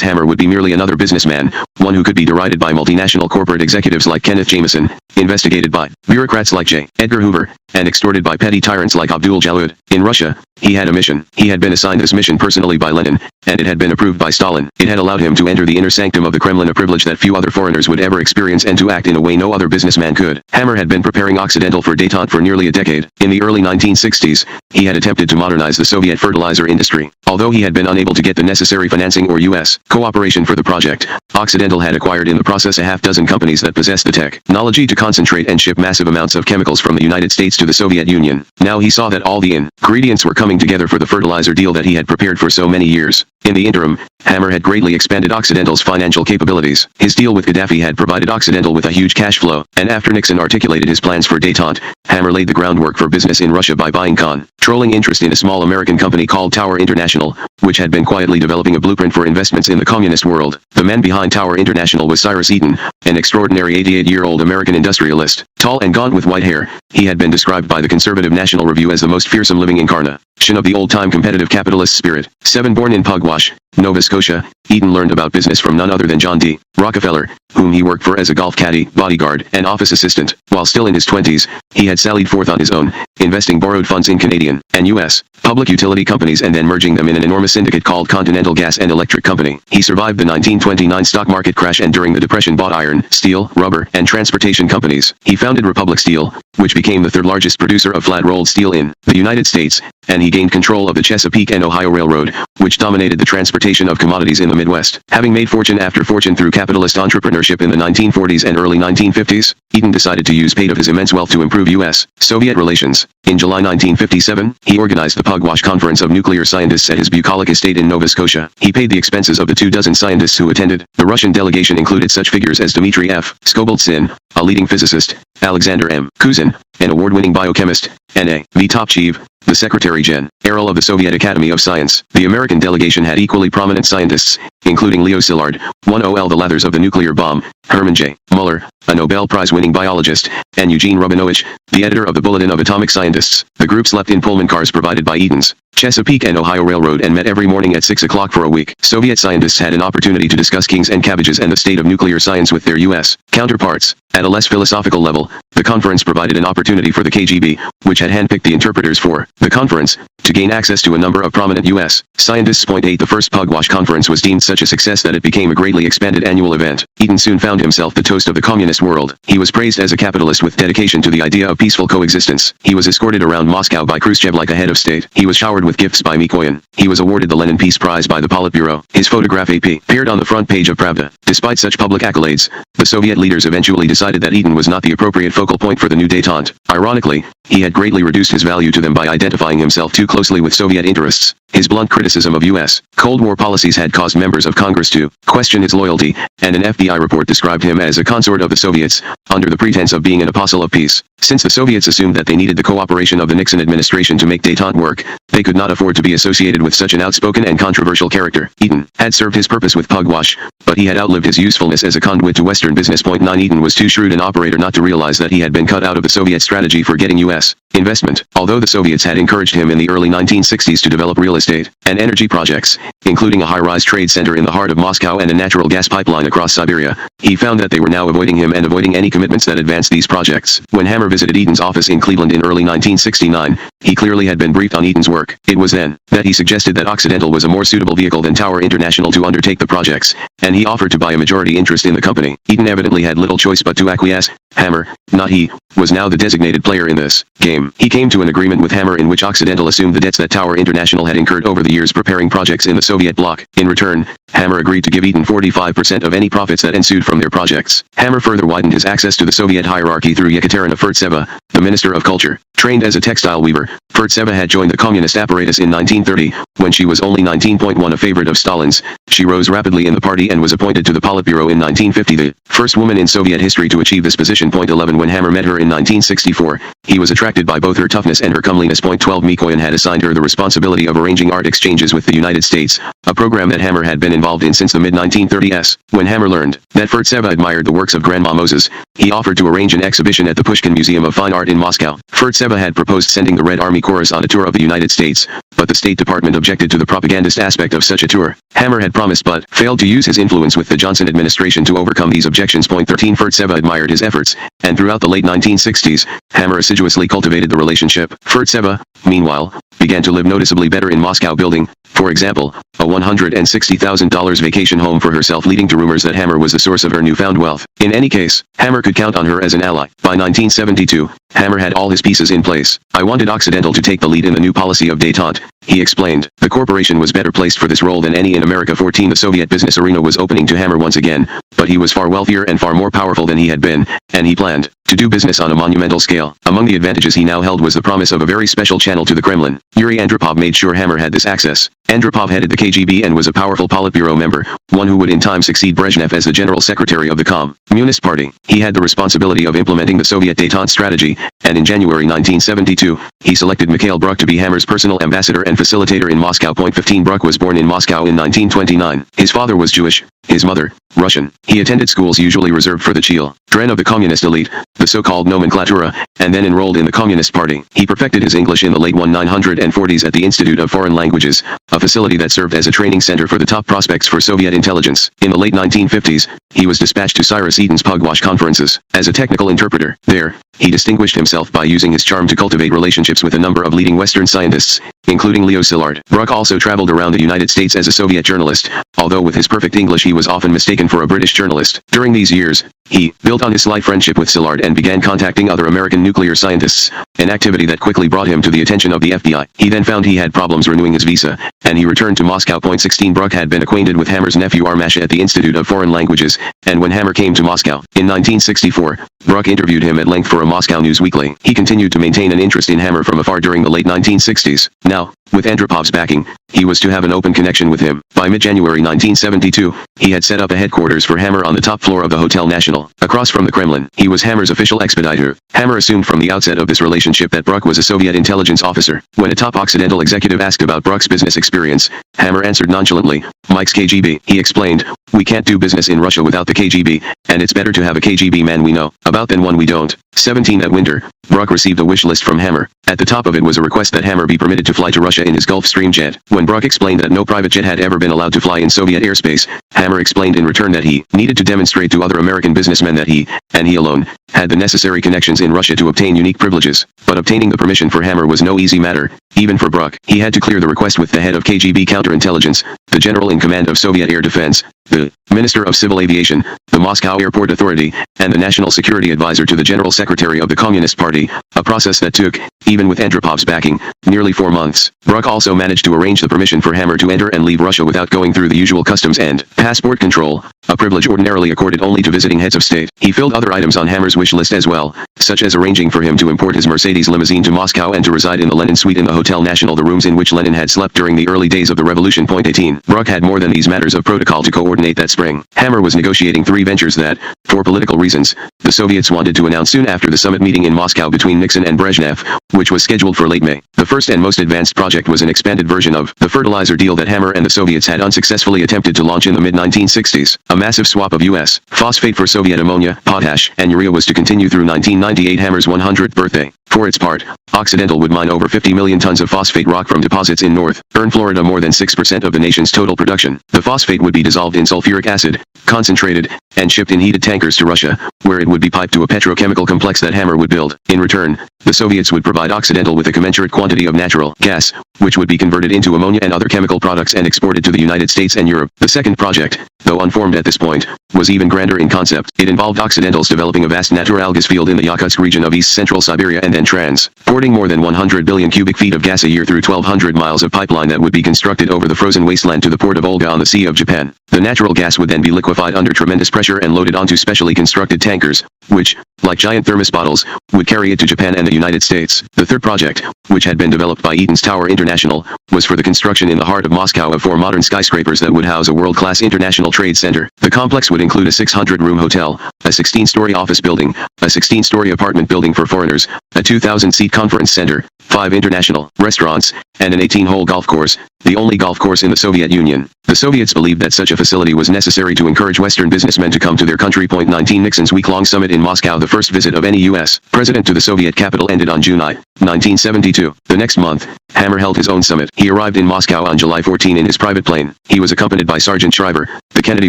Hammer would be merely another businessman, one who could be derided by multinational corporate executives like Kenneth Jameson, investigated by bureaucrats like J. Edgar Hoover, and extorted by petty tyrants like Abdul Jalud. In Russia, he had a mission. He had been assigned this mission personally by Lenin, and it had been approved by Stalin. It had allowed him to enter the inner sanctum of the Kremlin, a privilege that few other foreigners would ever experience, and to act in a way no other businessman could. Hammer had been preparing Occidental for détente for nearly a decade. In the early 1960s, he had attempted to modernize the Soviet fertilizer industry. Although he had been unable to get the necessary financing or U.S. cooperation for the project, Occidental had acquired in the process a half-dozen companies that possessed the technology to concentrate and ship massive amounts of chemicals from the United States to the Soviet Union. Now he saw that all the ingredients were coming together for the fertilizer deal that he had prepared for so many years. In the interim, Hammer had greatly expanded Occidental's financial capabilities. His deal with Gaddafi had provided Occidental with a huge cash flow, and after Nixon articulated his plans for détente, Hammer laid the groundwork for business in Russia by buying controlling interest in a small American company called Tower International, which had been quietly developing a blueprint for investments in the communist world. The man behind Tower International was Cyrus Eaton, an extraordinary 88-year-old American industrialist. Tall and gaunt with white hair, he had been described by the conservative National Review as the most fearsome living incarnation of the old-time competitive capitalist spirit. Born in Pugwash, Nova Scotia, Eaton learned about business from none other than John D. Rockefeller, whom he worked for as a golf caddy, bodyguard, and office assistant. While still in his 20s, he had sallied forth on his own, investing borrowed funds in Canadian and U.S. public utility companies and then merging them in an enormous syndicate called Continental Gas and Electric Company. He survived the 1929 stock market crash and during the Depression bought iron, steel, rubber, and transportation companies. He founded Republic Steel, which became the third largest producer of flat-rolled steel in the United States, and he gained control of the Chesapeake and Ohio Railroad, which dominated the transportation of commodities in the Midwest. Having made fortune after fortune through capitalist entrepreneurship in the 1940s and early 1950s, Eaton decided to use part of his immense wealth to improve U.S.-Soviet relations. In July 1957, he organized the Pugwash Conference of Nuclear Scientists at his bucolic estate in Nova Scotia. He paid the expenses of the 24 scientists who attended. The Russian delegation included such figures as Dmitry F. Skobeltsyn, a leading physicist, Alexander M. Kuzin, an award-winning biochemist, and A. V. Topchev, the Secretary-General of the Soviet Academy of Science. The American delegation had equally prominent scientists, including Leo Szilard, one of the lathers of the nuclear bomb, Herman J. Muller, a Nobel Prize-winning biologist, and Eugene Rubinovich, the editor of the Bulletin of Atomic Scientists. The group slept in Pullman cars provided by Eaton's Chesapeake and Ohio Railroad and met every morning at 6 o'clock for a week. Soviet scientists had an opportunity to discuss kings and cabbages and the state of nuclear science with their U.S. counterparts. At a less philosophical level, the conference provided an opportunity for the KGB, which had handpicked the interpreters for the conference, to gain access to a number of prominent U.S. scientists. 8. The first Pugwash conference was deemed such a success that it became a greatly expanded annual event. Eaton soon found himself the toast of the communist world. He was praised as a capitalist with dedication to the idea of peaceful coexistence. He was escorted around Moscow by Khrushchev like a head of state. He was showered with gifts by Mikoyan. He was awarded the Lenin Peace Prize by the Politburo. His photograph appeared on the front page of Pravda. Despite such public accolades, the Soviet leaders eventually decided that Eaton was not the appropriate focal point for the new détente. Ironically, he had greatly reduced his value to them by identifying himself too closely with Soviet interests. His blunt criticism of U.S. Cold War policies had caused members of Congress to question his loyalty, and an FBI report described him as a consort of the Soviets, under the pretense of being an apostle of peace. Since the Soviets assumed that they needed the cooperation of the Nixon administration to make détente work, they could not afford to be associated with such an outspoken and controversial character. Eaton had served his purpose with pugwash, but he had outlived his usefulness as a conduit to Western business. 9 Eaton was too shrewd an operator not to realize that he had been cut out of the Soviet strategy for getting U.S. investment. Although the Soviets had encouraged him in the early 1960s to develop real estate and energy projects, including a high-rise trade center in the heart of Moscow and a natural gas pipeline across Siberia, he found that they were now avoiding him and avoiding any commitments that advanced these projects. When Hammer visited Eaton's office in Cleveland in early 1969, he clearly had been briefed on Eaton's work. It was then that he suggested that Occidental was a more suitable vehicle than Tower International to undertake the projects, and he offered to buy a majority interest in the company. Eaton evidently had little choice but to acquiesce. Hammer, not he, was now the designated player in this game. He came to an agreement with Hammer in which Occidental assumed the debts that Tower International had incurred over the years preparing projects in the Soviet bloc. In return, Hammer agreed to give Eaton 45% of any profits that ensued from their projects. Hammer further widened his access to the Soviet hierarchy through Yekaterina Furtseva, the Minister of Culture. Trained as a textile weaver, Furtseva had joined the communist apparatus in 1930, when she was only 19.1, a favorite of Stalin's. She rose rapidly in the party and was appointed to the Politburo in 1950, the first woman in Soviet history to achieve this position. 11 When Hammer met her in 1964, he was attracted by both her toughness and her comeliness. 12 Mikoyan had assigned her the responsibility of arranging art exchanges with the United States, a program that Hammer had been involved in since the mid-1930s. When Hammer learned that Furtseva admired the works of Grandma Moses, he offered to arrange an exhibition at the Pushkin Museum of Fine Art in Moscow. Furtseva had proposed sending the Red Army Chorus on a tour of the United States, but the State Department objected to the propagandist aspect of such a tour. Hammer had promised but failed to use his influence with the Johnson administration to overcome these objections. 13 Furtseva admired his efforts, and throughout the late 1960s, Hammer assiduously cultivated the relationship. Furtseva, meanwhile, began to live noticeably better in Moscow, building, for example, a $160,000 vacation home for herself, leading to rumors that Hammer was the source of her newfound wealth. In any case, Hammer could count on her as an ally. By 1972, Hammer had all his pieces in place. I wanted Occidental to take the lead in the new policy of détente, he explained. The corporation was better placed for this role than any in America. 14 The Soviet business arena was opening to Hammer once again, but he was far wealthier and far more powerful than he had been, and he planned to do business on a monumental scale. Among the advantages he now held was the promise of a very special channel to the Kremlin. Yuri Andropov made sure Hammer had this access. Andropov headed the KGB and was a powerful Politburo member, one who would in time succeed Brezhnev as the general secretary of the Communist Party. He had the responsibility of implementing the Soviet détente strategy, and in January 1972, he selected Mikhail Bruck to be Hammer's personal ambassador and facilitator in Moscow. 15 Bruck was born in Moscow in 1929. His father was Jewish, his mother, Russian. He attended schools usually reserved for the children of the communist elite, the so-called nomenklatura, and then enrolled in the Communist Party. He perfected his English in the late 1940s at the Institute of Foreign Languages, a facility that served as a training center for the top prospects for Soviet intelligence. In the late 1950s, he was dispatched to Cyrus Eaton's pugwash conferences as a technical interpreter. There, he distinguished himself by using his charm to cultivate relationships with a number of leading Western scientists, including Leo Szilard. Bruck also traveled around the United States as a Soviet journalist, although with his perfect English he was often mistaken for a British journalist. During these years, he built on his sly friendship with Szilard and began contacting other American nuclear scientists, an activity that quickly brought him to the attention of the FBI. He then found he had problems renewing his visa, and he returned to Moscow. 16 Bruck had been acquainted with Hammer's nephew Armand at the Institute of Foreign Languages, and when Hammer came to Moscow in 1964, Bruck interviewed him at length for a Moscow news weekly. He continued to maintain an interest in Hammer from afar during the late 1960s. Now, with Andropov's backing, he was to have an open connection with him. By mid-January 1972, he had set up a headquarters for Hammer on the top floor of the Hotel National, across from the Kremlin. He was Hammer's official expediter. Hammer assumed from the outset of this relationship that Bruck was a Soviet intelligence officer. When a top Occidental executive asked about Bruck's business experience, Hammer answered nonchalantly, "Mike's KGB." He explained, "We can't do business in Russia without the KGB, and it's better to have a KGB man we know about than one we don't." 17 That winter, Bruck received a wish list from Hammer. At the top of it was a request that Hammer be permitted to fly to Russia in his Gulfstream jet. When Bruck explained that no private jet had ever been allowed to fly in Soviet airspace, Hammer explained in return that he needed to demonstrate to other American businessmen that he, and he alone, had the necessary connections in Russia to obtain unique privileges. But obtaining the permission for Hammer was no easy matter, even for Bruck. He had to clear the request with the head of KGB counterintelligence, the general in command of Soviet air defense, the Minister of Civil Aviation, the Moscow Airport Authority, and the National Security Advisor to the General Secretary of the Communist Party, a process that took, even with Andropov's backing, nearly 4 months. Bruck also managed to arrange the permission for Hammer to enter and leave Russia without going through the usual customs and passport control, a privilege ordinarily accorded only to visiting heads of state. He filled other items on Hammer's wish list as well, such as arranging for him to import his Mercedes limousine to Moscow and to reside in the Lenin suite in the Hotel National, the rooms in which Lenin had slept during the early days of the revolution. Point 18. Bruck had more than these matters of protocol to coordinate that spring. Hammer was negotiating 3 ventures that, for political reasons, the Soviets wanted to announce soon after the summit meeting in Moscow between Nixon and Brezhnev, which was scheduled for late May. The first and most advanced project was an expanded version of the fertilizer deal that Hammer and the Soviets had unsuccessfully attempted to launch in the mid-1960s. A massive swap of U.S. phosphate for Soviet ammonia, potash, and urea was to continue through 1998, Hammer's 100th birthday. For its part, Occidental would mine over 50 million tons of phosphate rock from deposits in northern Florida, more than 6% of the nation's total production. The phosphate would be dissolved in sulfuric acid, concentrated, and shipped in heated tankers to Russia, where it would be piped to a petrochemical complex that Hammer would build. In return, the Soviets would provide Occidental with a commensurate quantity of natural gas, which would be converted into ammonia and other chemical products and exported to the United States and Europe. The second project, though unformed at this point, was even grander in concept. It involved Occidental's developing a vast natural gas field in the Yakutsk region of east-central Siberia and then transporting more than 100 billion cubic feet of gas a year through 1,200 miles of pipeline that would be constructed over the frozen wasteland to the port of Olga on the Sea of Japan. The natural gas would then be liquefied under tremendous pressure and loaded onto specially constructed tankers, which, like giant thermos bottles, would carry it to Japan and the United States. The third project, which had been developed by Eaton's Tower International, was for the construction in the heart of Moscow of 4 modern skyscrapers that would house a world-class international trade center. The complex would include a 600-room hotel, a 16-story office building, a 16-story apartment building for foreigners, a 2,000-seat conference center, 5 international restaurants, and an 18-hole golf course, the only golf course in the Soviet Union. The Soviets believed that such a facility was necessary to encourage Western businessmen to come to their country. 19 Nixon's week-long summit in Moscow. The first visit of any U.S. president to the Soviet capital ended on June 9, 1972. The next month, Hammer held his own summit. He arrived in Moscow on July 14 in his private plane. He was accompanied by Sergeant Shriver, the Kennedy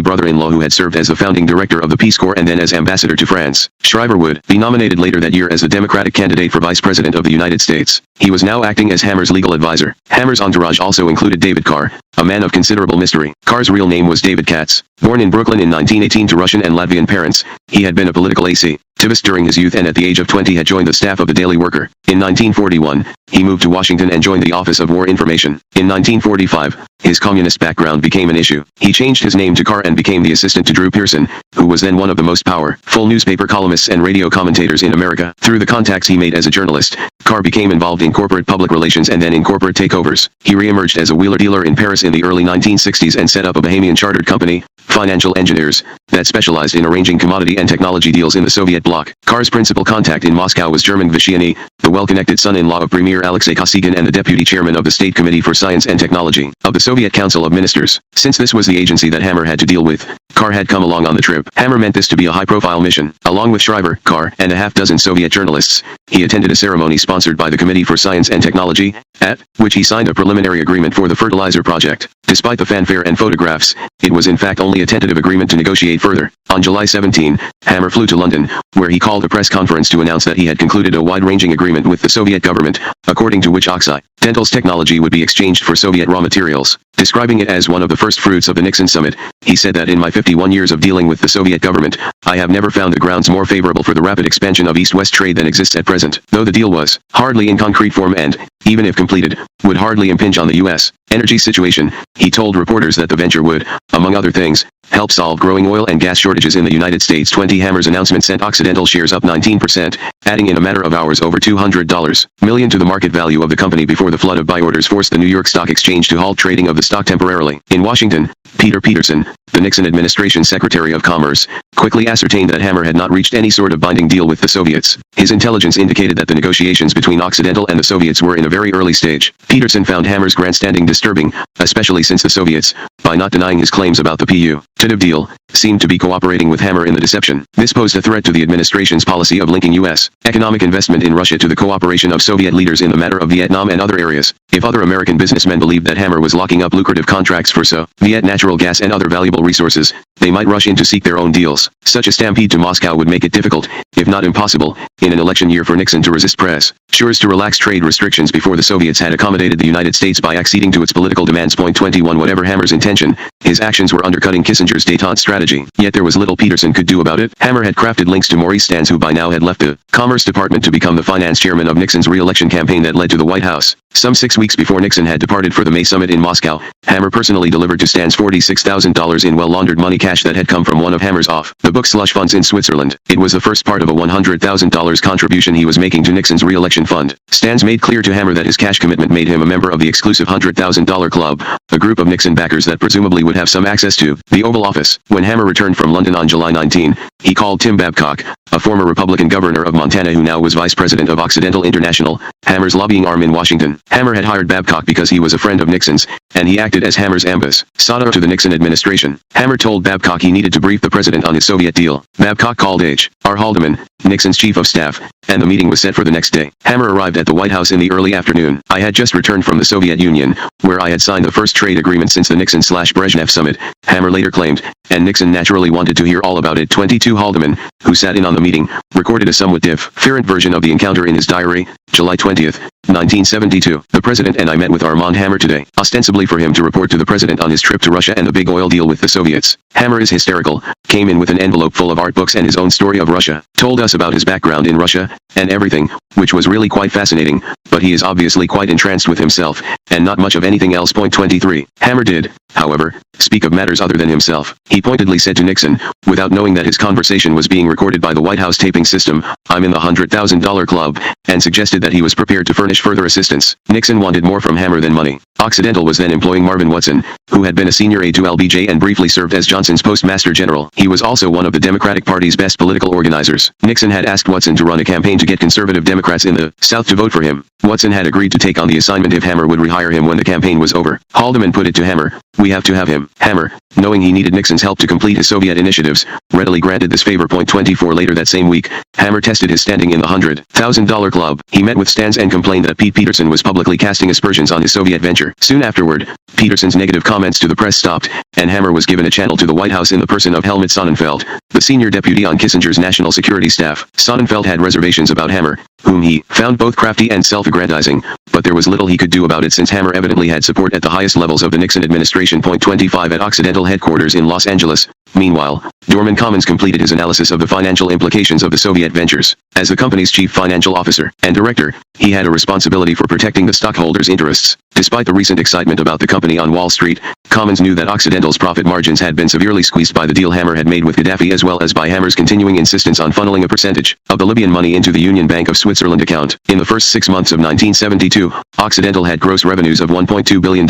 brother-in-law who had served as the founding director of the Peace Corps and then as ambassador to France. Shriver would be nominated later that year as the Democratic candidate for Vice President of the United States. He was now acting as Hammer's legal advisor. Hammer's entourage also included David Carr, a man of considerable mystery. Carr's real name was David Katz. Born in Brooklyn in 1918 to Russian and Latvian parents, he had been a political activist during his youth and at the age of 20 had joined the staff of the Daily Worker. In 1941, he moved to Washington and joined the Office of War Information. In 1945, his communist background became an issue. He changed his name to Carr and became the assistant to Drew Pearson, who was then one of the most powerful newspaper columnists and radio commentators in America. Through the contacts he made as a journalist, Carr became involved in corporate public relations and then in corporate takeovers. He re-emerged as a wheeler dealer in Paris in the early 1960s and set up a Bahamian chartered company, Financial Engineers, that specialized in arranging commodity and technology deals in the Soviet bloc. Carr's principal contact in Moscow was German Gvishiani, the well-connected son-in-law of Premier Alexei Kosygin and the deputy chairman of the State Committee for Science and Technology of the Soviet Council of Ministers. Since this was the agency that Hammer had to deal with, Carr had come along on the trip. Hammer meant this to be a high-profile mission. Along with Shriver, Carr, and a half-dozen Soviet journalists, he attended a ceremony sponsored by the Committee for Science and Technology, at which he signed a preliminary agreement for the fertilizer project. Despite the fanfare and photographs, it was in fact only a tentative agreement to negotiate further. On July 17, Hammer flew to London, where he called a press conference to announce that he had concluded a wide-ranging agreement with the Soviet government, according to which Occidental's technology would be exchanged for Soviet raw materials. Describing it as one of the first fruits of the Nixon summit, he said that in my 51 years of dealing with the Soviet government, I have never found the grounds more favorable for the rapid expansion of East-West trade than exists at present. Though the deal was hardly in concrete form and, even if completed, would hardly impinge on the U.S. energy situation, he told reporters that the venture would, among other things, help solve growing oil and gas shortages in the United States. Hammer's announcement sent Occidental shares up 19%, adding in a matter of hours over $200 million to the market value of the company before the flood of buy orders forced the New York Stock Exchange to halt trading of the stock temporarily. In Washington, Peter Peterson, the Nixon administration Secretary of Commerce, quickly ascertained that Hammer had not reached any sort of binding deal with the Soviets. His intelligence indicated that the negotiations between Occidental and the Soviets were in a very early stage. Peterson found Hammer's grandstanding disturbing, especially since the Soviets, by not denying his claims about the putative deal, seemed to be cooperating with Hammer in the deception. This posed a threat to the administration's policy of linking U.S. economic investment in Russia to the cooperation of Soviet leaders in the matter of Vietnam and other areas. If other American businessmen believed that Hammer was locking up lucrative contracts for Soviet natural gas and other valuable resources, they might rush in to seek their own deals. Such a stampede to Moscow would make it difficult, if not impossible, in an election year for Nixon to resist pressures to relax trade restrictions before the Soviets had accommodated the United States by acceding to its political demands. 21 Whatever Hammer's intention, his actions were undercutting Kissinger's détente strategy. Yet there was little Peterson could do about it. Hammer had crafted links to Maurice Stans, who by now had left the Commerce Department to become the finance chairman of Nixon's re-election campaign that led to the White House. Some 6 weeks before Nixon had departed for the May summit in Moscow, Hammer personally delivered to Stans $46,000 in well-laundered money cash that had come from one of Hammer's off the book slush funds in Switzerland. It was the first part of a $100,000 contribution he was making to Nixon's re-election fund. Stans made clear to Hammer that his cash commitment made him a member of the exclusive $100,000 club, a group of Nixon backers that presumably would have some access to the Oval Office. When Hammer returned from London on July 19, he called Tim Babcock, a former Republican governor of Montana who now was vice president of Occidental International, Hammer's lobbying arm in Washington. Hammer had hired Babcock because he was a friend of Nixon's, and he acted as Hammer's ambassador to the Nixon administration. Hammer told Babcock he needed to brief the president on his Soviet deal. Babcock called H.R. Haldeman, Nixon's chief of staff, and the meeting was set for the next day. Hammer arrived at the White House in the early afternoon. I had just returned from the Soviet Union, where I had signed the first trade agreement since the Nixon/Brezhnev summit, Hammer later claimed, and Nixon naturally wanted to hear all about it. 22 Haldeman, who sat in on the meeting, recorded a somewhat different version of the encounter in his diary, July 20, 1972. The president and I met with Armand Hammer today, ostensibly for him to report to the president on his trip to Russia and the big oil deal with the Soviets. Hammer is hysterical, came in with an envelope full of art books and his own story of Russia, told us about his background in Russia, and everything, which was really quite fascinating, but he is obviously quite entranced with himself, and not much of anything else. 23. Hammer did, however, speak of matters other than himself. He pointedly said to Nixon, without knowing that his conversation was being recorded by the White House taping system, "I'm in the $100,000 club," and suggested that he was prepared to furnish further assistance. Nixon wanted more from Hammer than money. Occidental was then employing Marvin Watson, who had been a senior aide to LBJ and briefly served as Johnson's postmaster general. He was also one of the Democratic Party's best political organizers. Nixon had asked Watson to run a campaign to get conservative Democrats in the South to vote for him. Watson had agreed to take on the assignment if Hammer would rehire him when the campaign was over. Haldeman put it to Hammer, "We have to have him." Hammer, knowing he needed Nixon's help to complete his Soviet initiatives, readily granted this favor. 24 Later that same week, Hammer tested his standing in the $100,000 club. He met with Stans and complained that Pete Peterson was publicly casting aspersions on his Soviet venture. Soon afterward, Peterson's negative comments to the press stopped, and Hammer was given a channel to the White House in the person of Helmut Sonnenfeld, the senior deputy on Kissinger's national security staff. Sonnenfeld had reservations about Hammer, whom he found both crafty and self-aggrandizing, but there was little he could do about it since Hammer evidently had support at the highest levels of the Nixon administration. 25 At Occidental headquarters in Los Angeles, meanwhile, Dorman Commons completed his analysis of the financial implications of the Soviet ventures. As the company's chief financial officer and director, he had a responsibility for protecting the stockholders' interests. Despite the recent excitement about the company on Wall Street, Commons knew that Occidental's profit margins had been severely squeezed by the deal Hammer had made with Gaddafi, as well as by Hammer's continuing insistence on funneling a percentage of the Libyan money into the Union Bank of Switzerland account. In the first 6 months of 1972, Occidental had gross revenues of $1.2 billion,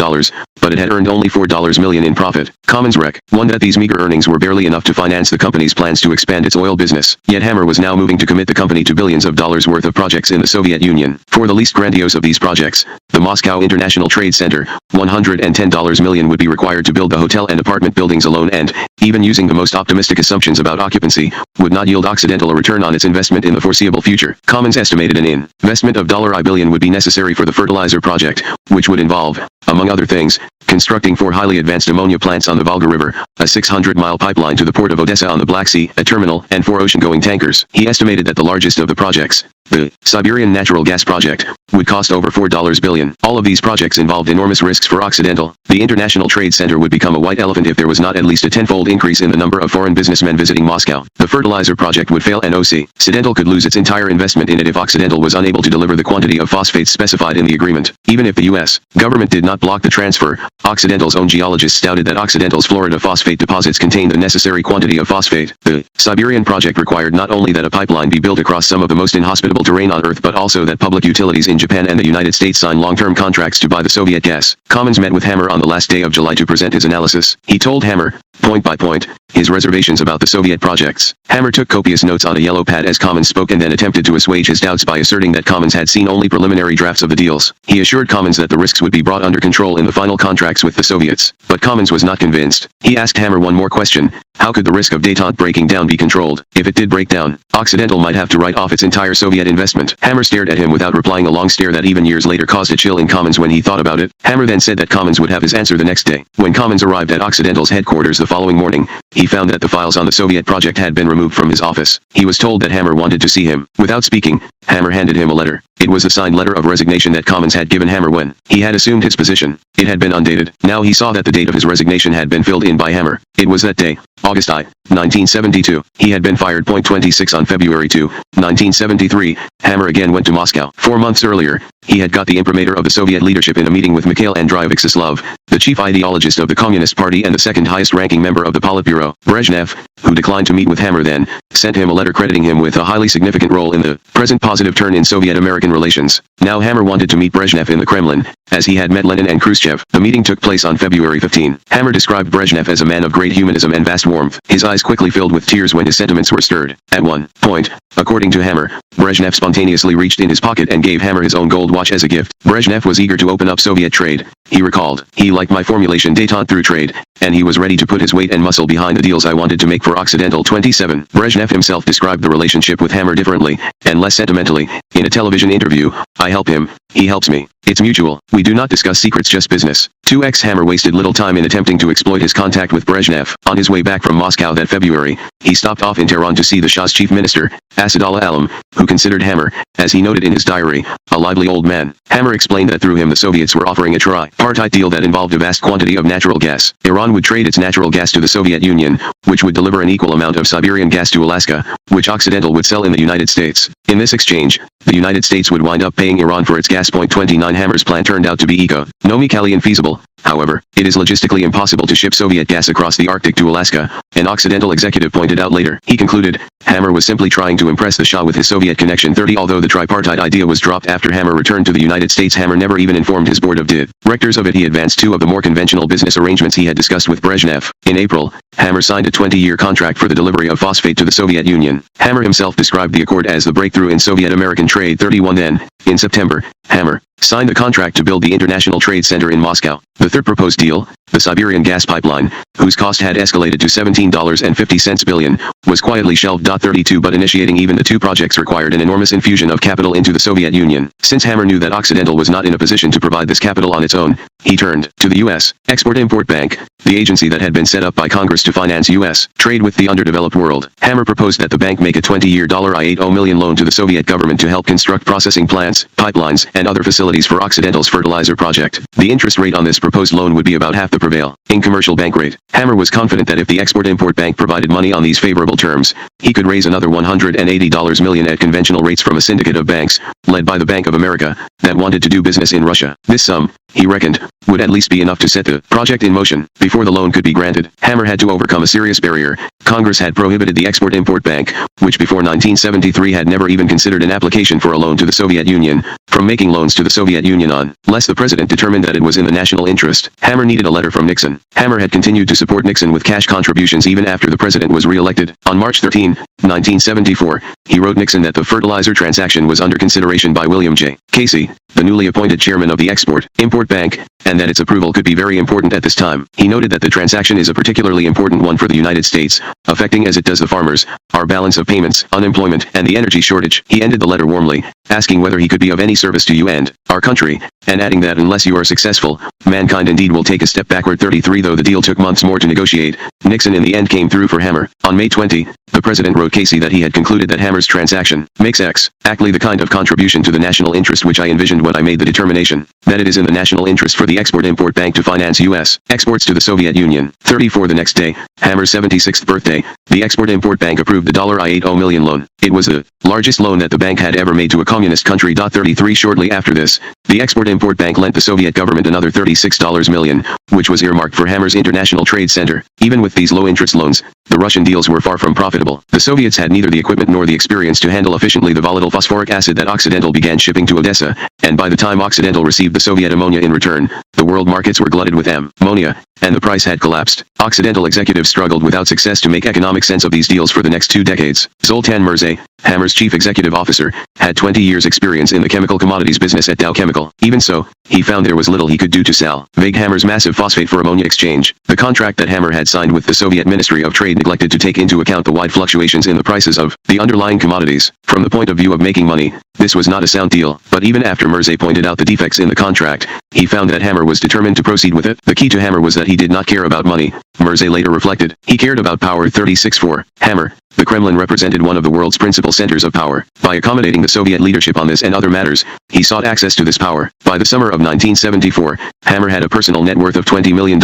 but it had earned only $4 million in profit. Commons won that these meager earnings were barely enough to finance the company's plans to expand its oil business. Yet Hammer was now moving to commit the company to billions of dollars worth of projects in the Soviet Union. For the least grandiose of these projects, the Moscow International Trade Center, $110 million would be required to build the hotel and apartment buildings alone, and, even using the most optimistic assumptions about occupancy, would not yield Occidental a return on its investment in the foreseeable future. Commons estimated an investment of $1 billion would be necessary for the fertilizer project, which would involve, among other things, constructing 4 highly advanced ammonia plants on the Volga River, a 600-mile pipeline to the port of Odessa on the Black Sea, a terminal, and 4 ocean-going tankers. He estimated that the largest of the projects, the Siberian Natural Gas Project, would cost over $4 billion. All of these projects involved enormous risks for Occidental. The International Trade Center would become a white elephant if there was not at least a tenfold increase in the number of foreign businessmen visiting Moscow. The fertilizer project would fail, and Occidental could lose its entire investment in it if Occidental was unable to deliver the quantity of phosphates specified in the agreement. Even if the U.S. government did not block the transfer, Occidental's own geologists doubted that Occidental's Florida phosphate deposits contained the necessary quantity of phosphate. The Siberian project required not only that a pipeline be built across some of the most inhospitable terrain on Earth, but also that public utilities in Japan and the United States sign long-term contracts to buy the Soviet gas. Commons met with Hammer on the last day of July to present his analysis. He told Hammer, point by point, his reservations about the Soviet projects. Hammer took copious notes on a yellow pad as Commons spoke and then attempted to assuage his doubts by asserting that Commons had seen only preliminary drafts of the deals. He assured Commons that the risks would be brought under control in the final contracts with the Soviets. But Commons was not convinced. He asked Hammer one more question. How could the risk of détente breaking down be controlled? If it did break down, Occidental might have to write off its entire Soviet investment. Hammer stared at him without replying, a long stare that even years later caused a chill in Commons when he thought about it. Hammer then said that Commons would have his answer the next day. When Commons arrived at Occidental's headquarters the following morning, he found that the files on the Soviet project had been removed from his office. He was told that Hammer wanted to see him. Without speaking, Hammer handed him a letter. It was the signed letter of resignation that Commons had given Hammer when he had assumed his position. It had been undated. Now he saw that the date of his resignation had been filled in by Hammer. It was that day, August 1972. He had been fired. 26 On February 2, 1973, Hammer again went to Moscow. 4 months earlier, He had got the imprimatur of the Soviet leadership in a meeting with Mikhail Andreevich Love, the chief ideologist of the Communist Party and the second highest-ranking member of the Politburo. Brezhnev, who declined to meet with Hammer then, sent him a letter crediting him with a highly significant role in the present positive turn in Soviet-American relations. Now Hammer wanted to meet Brezhnev in the Kremlin, as he had met Lenin and Khrushchev. The meeting took place on February 15. Hammer described Brezhnev as a man of great humanism and vast warmth. His eyes quickly filled with tears when his sentiments were stirred. At one point, according to Hammer, Brezhnev spontaneously reached in his pocket and gave Hammer his own gold watch as a gift. Brezhnev was eager to open up Soviet trade. He recalled, he liked my formulation détente through trade, and he was ready to put his weight and muscle behind the deals I wanted to make for Occidental. 27. Brezhnev himself described the relationship with Hammer differently, and less sentimentally. In a television interview, I help him, he helps me. It's mutual. We do not discuss secrets, just business. 2x Hammer wasted little time in attempting to exploit his contact with Brezhnev. On his way back from Moscow that February, he stopped off in Tehran to see the Shah's chief minister, Asadullah Alam, who considered Hammer, as he noted in his diary, a lively old man. Hammer explained that through him the Soviets were offering a tripartite deal that involved a vast quantity of natural gas. Iran would trade its natural gas to the Soviet Union, which would deliver an equal amount of Siberian gas to Alaska, which Occidental would sell in the United States. In this exchange, the United States would wind up paying Iran for its gas. 29 Hammer's plan turned out to be economically infeasible. However, it is logistically impossible to ship Soviet gas across the Arctic to Alaska, an Occidental executive pointed out later. He concluded, Hammer was simply trying to impress the Shah with his Soviet connection. 30 Although the tripartite idea was dropped after Hammer returned to the United States, Hammer never even informed his board of directors of it. He advanced two of the more conventional business arrangements he had discussed with Brezhnev. In April, Hammer signed a 20-year contract for the delivery of phosphate to the Soviet Union. Hammer himself described the accord as the breakthrough in Soviet-American trade. 31 Then, in September, Hammer signed the contract to build the International Trade Center in Moscow. The third proposed deal, the Siberian gas pipeline, whose cost had escalated to $17.50 billion, was quietly shelved. 32 But initiating even the two projects required an enormous infusion of capital into the Soviet Union. Since Hammer knew that Occidental was not in a position to provide this capital on its own, he turned to the U.S. Export-Import Bank, the agency that had been set up by Congress to finance U.S. trade with the underdeveloped world. Hammer proposed that the bank make a 20-year $180 million loan to the Soviet government to help construct processing plants, pipelines, and other facilities for Occidental's fertilizer project. The interest rate on this proposed loan would be about half the prevailing commercial bank rate. Hammer was confident that if the Export-Import Bank provided money on these favorable terms, he could raise another $180 million at conventional rates from a syndicate of banks, led by the Bank of America, that wanted to do business in Russia. This sum, he reckoned, would at least be enough to set the project in motion. Before the loan could be granted, Hammer had to overcome a serious barrier. Congress had prohibited the Export-Import Bank, which before 1973 had never even considered an application for a loan to the Soviet Union, from making loans to the Soviet Union unless the president determined that it was in the national interest. Hammer needed a letter from Nixon. Hammer had continued to support Nixon with cash contributions even after the president was re-elected. On March 13, 1974, he wrote Nixon that the fertilizer transaction was under consideration by William J. Casey, the newly appointed chairman of the Export-Import Bank, and that its approval could be very important at this time. He noted that the transaction is a particularly important one for the United States, affecting as it does the farmers, our balance of payments, unemployment, and the energy shortage. He ended the letter warmly, asking whether he could be of any service to you and our country, and adding that unless you are successful, mankind indeed will take a step backward. 33 Though the deal took months more to negotiate, Nixon in the end came through for Hammer. On May 20, the president wrote Casey that he had concluded that Hammer's transaction makes exactly the kind of contribution to the national interest which I envisioned when I made the determination that it is in the national interest for the Export-Import Bank to finance U.S. exports to the Soviet Union. 34 The next day, Hammer's 76th birthday, the Export-Import Bank approved the $180 million loan. It was the largest loan that the bank had ever made to a communist country. 33 Shortly after this, the Export-Import Bank lent the Soviet government another $36 million, which was earmarked for Hammer's International Trade Center. Even with these low-interest loans, the Russian deals were far from profitable. The Soviets had neither the equipment nor the experience to handle efficiently the volatile phosphoric acid that Occidental began shipping to Odessa, and by the time Occidental received the Soviet ammonia in return, the world markets were glutted with ammonia, and the price had collapsed. Occidental executives struggled without success to make economic sense of these deals for the next 2 decades. Zoltan Merzey, Hammer's chief executive officer, had 20 years experience in the chemical commodities business at Dow Chemical. Even so, he found there was little he could do to salvage Hammer's massive phosphate for ammonia exchange. The contract that Hammer had signed with the Soviet Ministry of Trade neglected to take into account the wide fluctuations in the prices of the underlying commodities. From the point of view of making money, this was not a sound deal, but even after Merzey pointed out the defects in the contract, he found that Hammer was determined to proceed with it. The key to Hammer was that he did not care about money, Merzey later reflected. He cared about power. 36 For Hammer, the Kremlin represented one of the world's principal centers of power. By accommodating the Soviet leadership on this and other matters, he sought access to this power. By the summer of 1974, Hammer had a personal net worth of $20 million.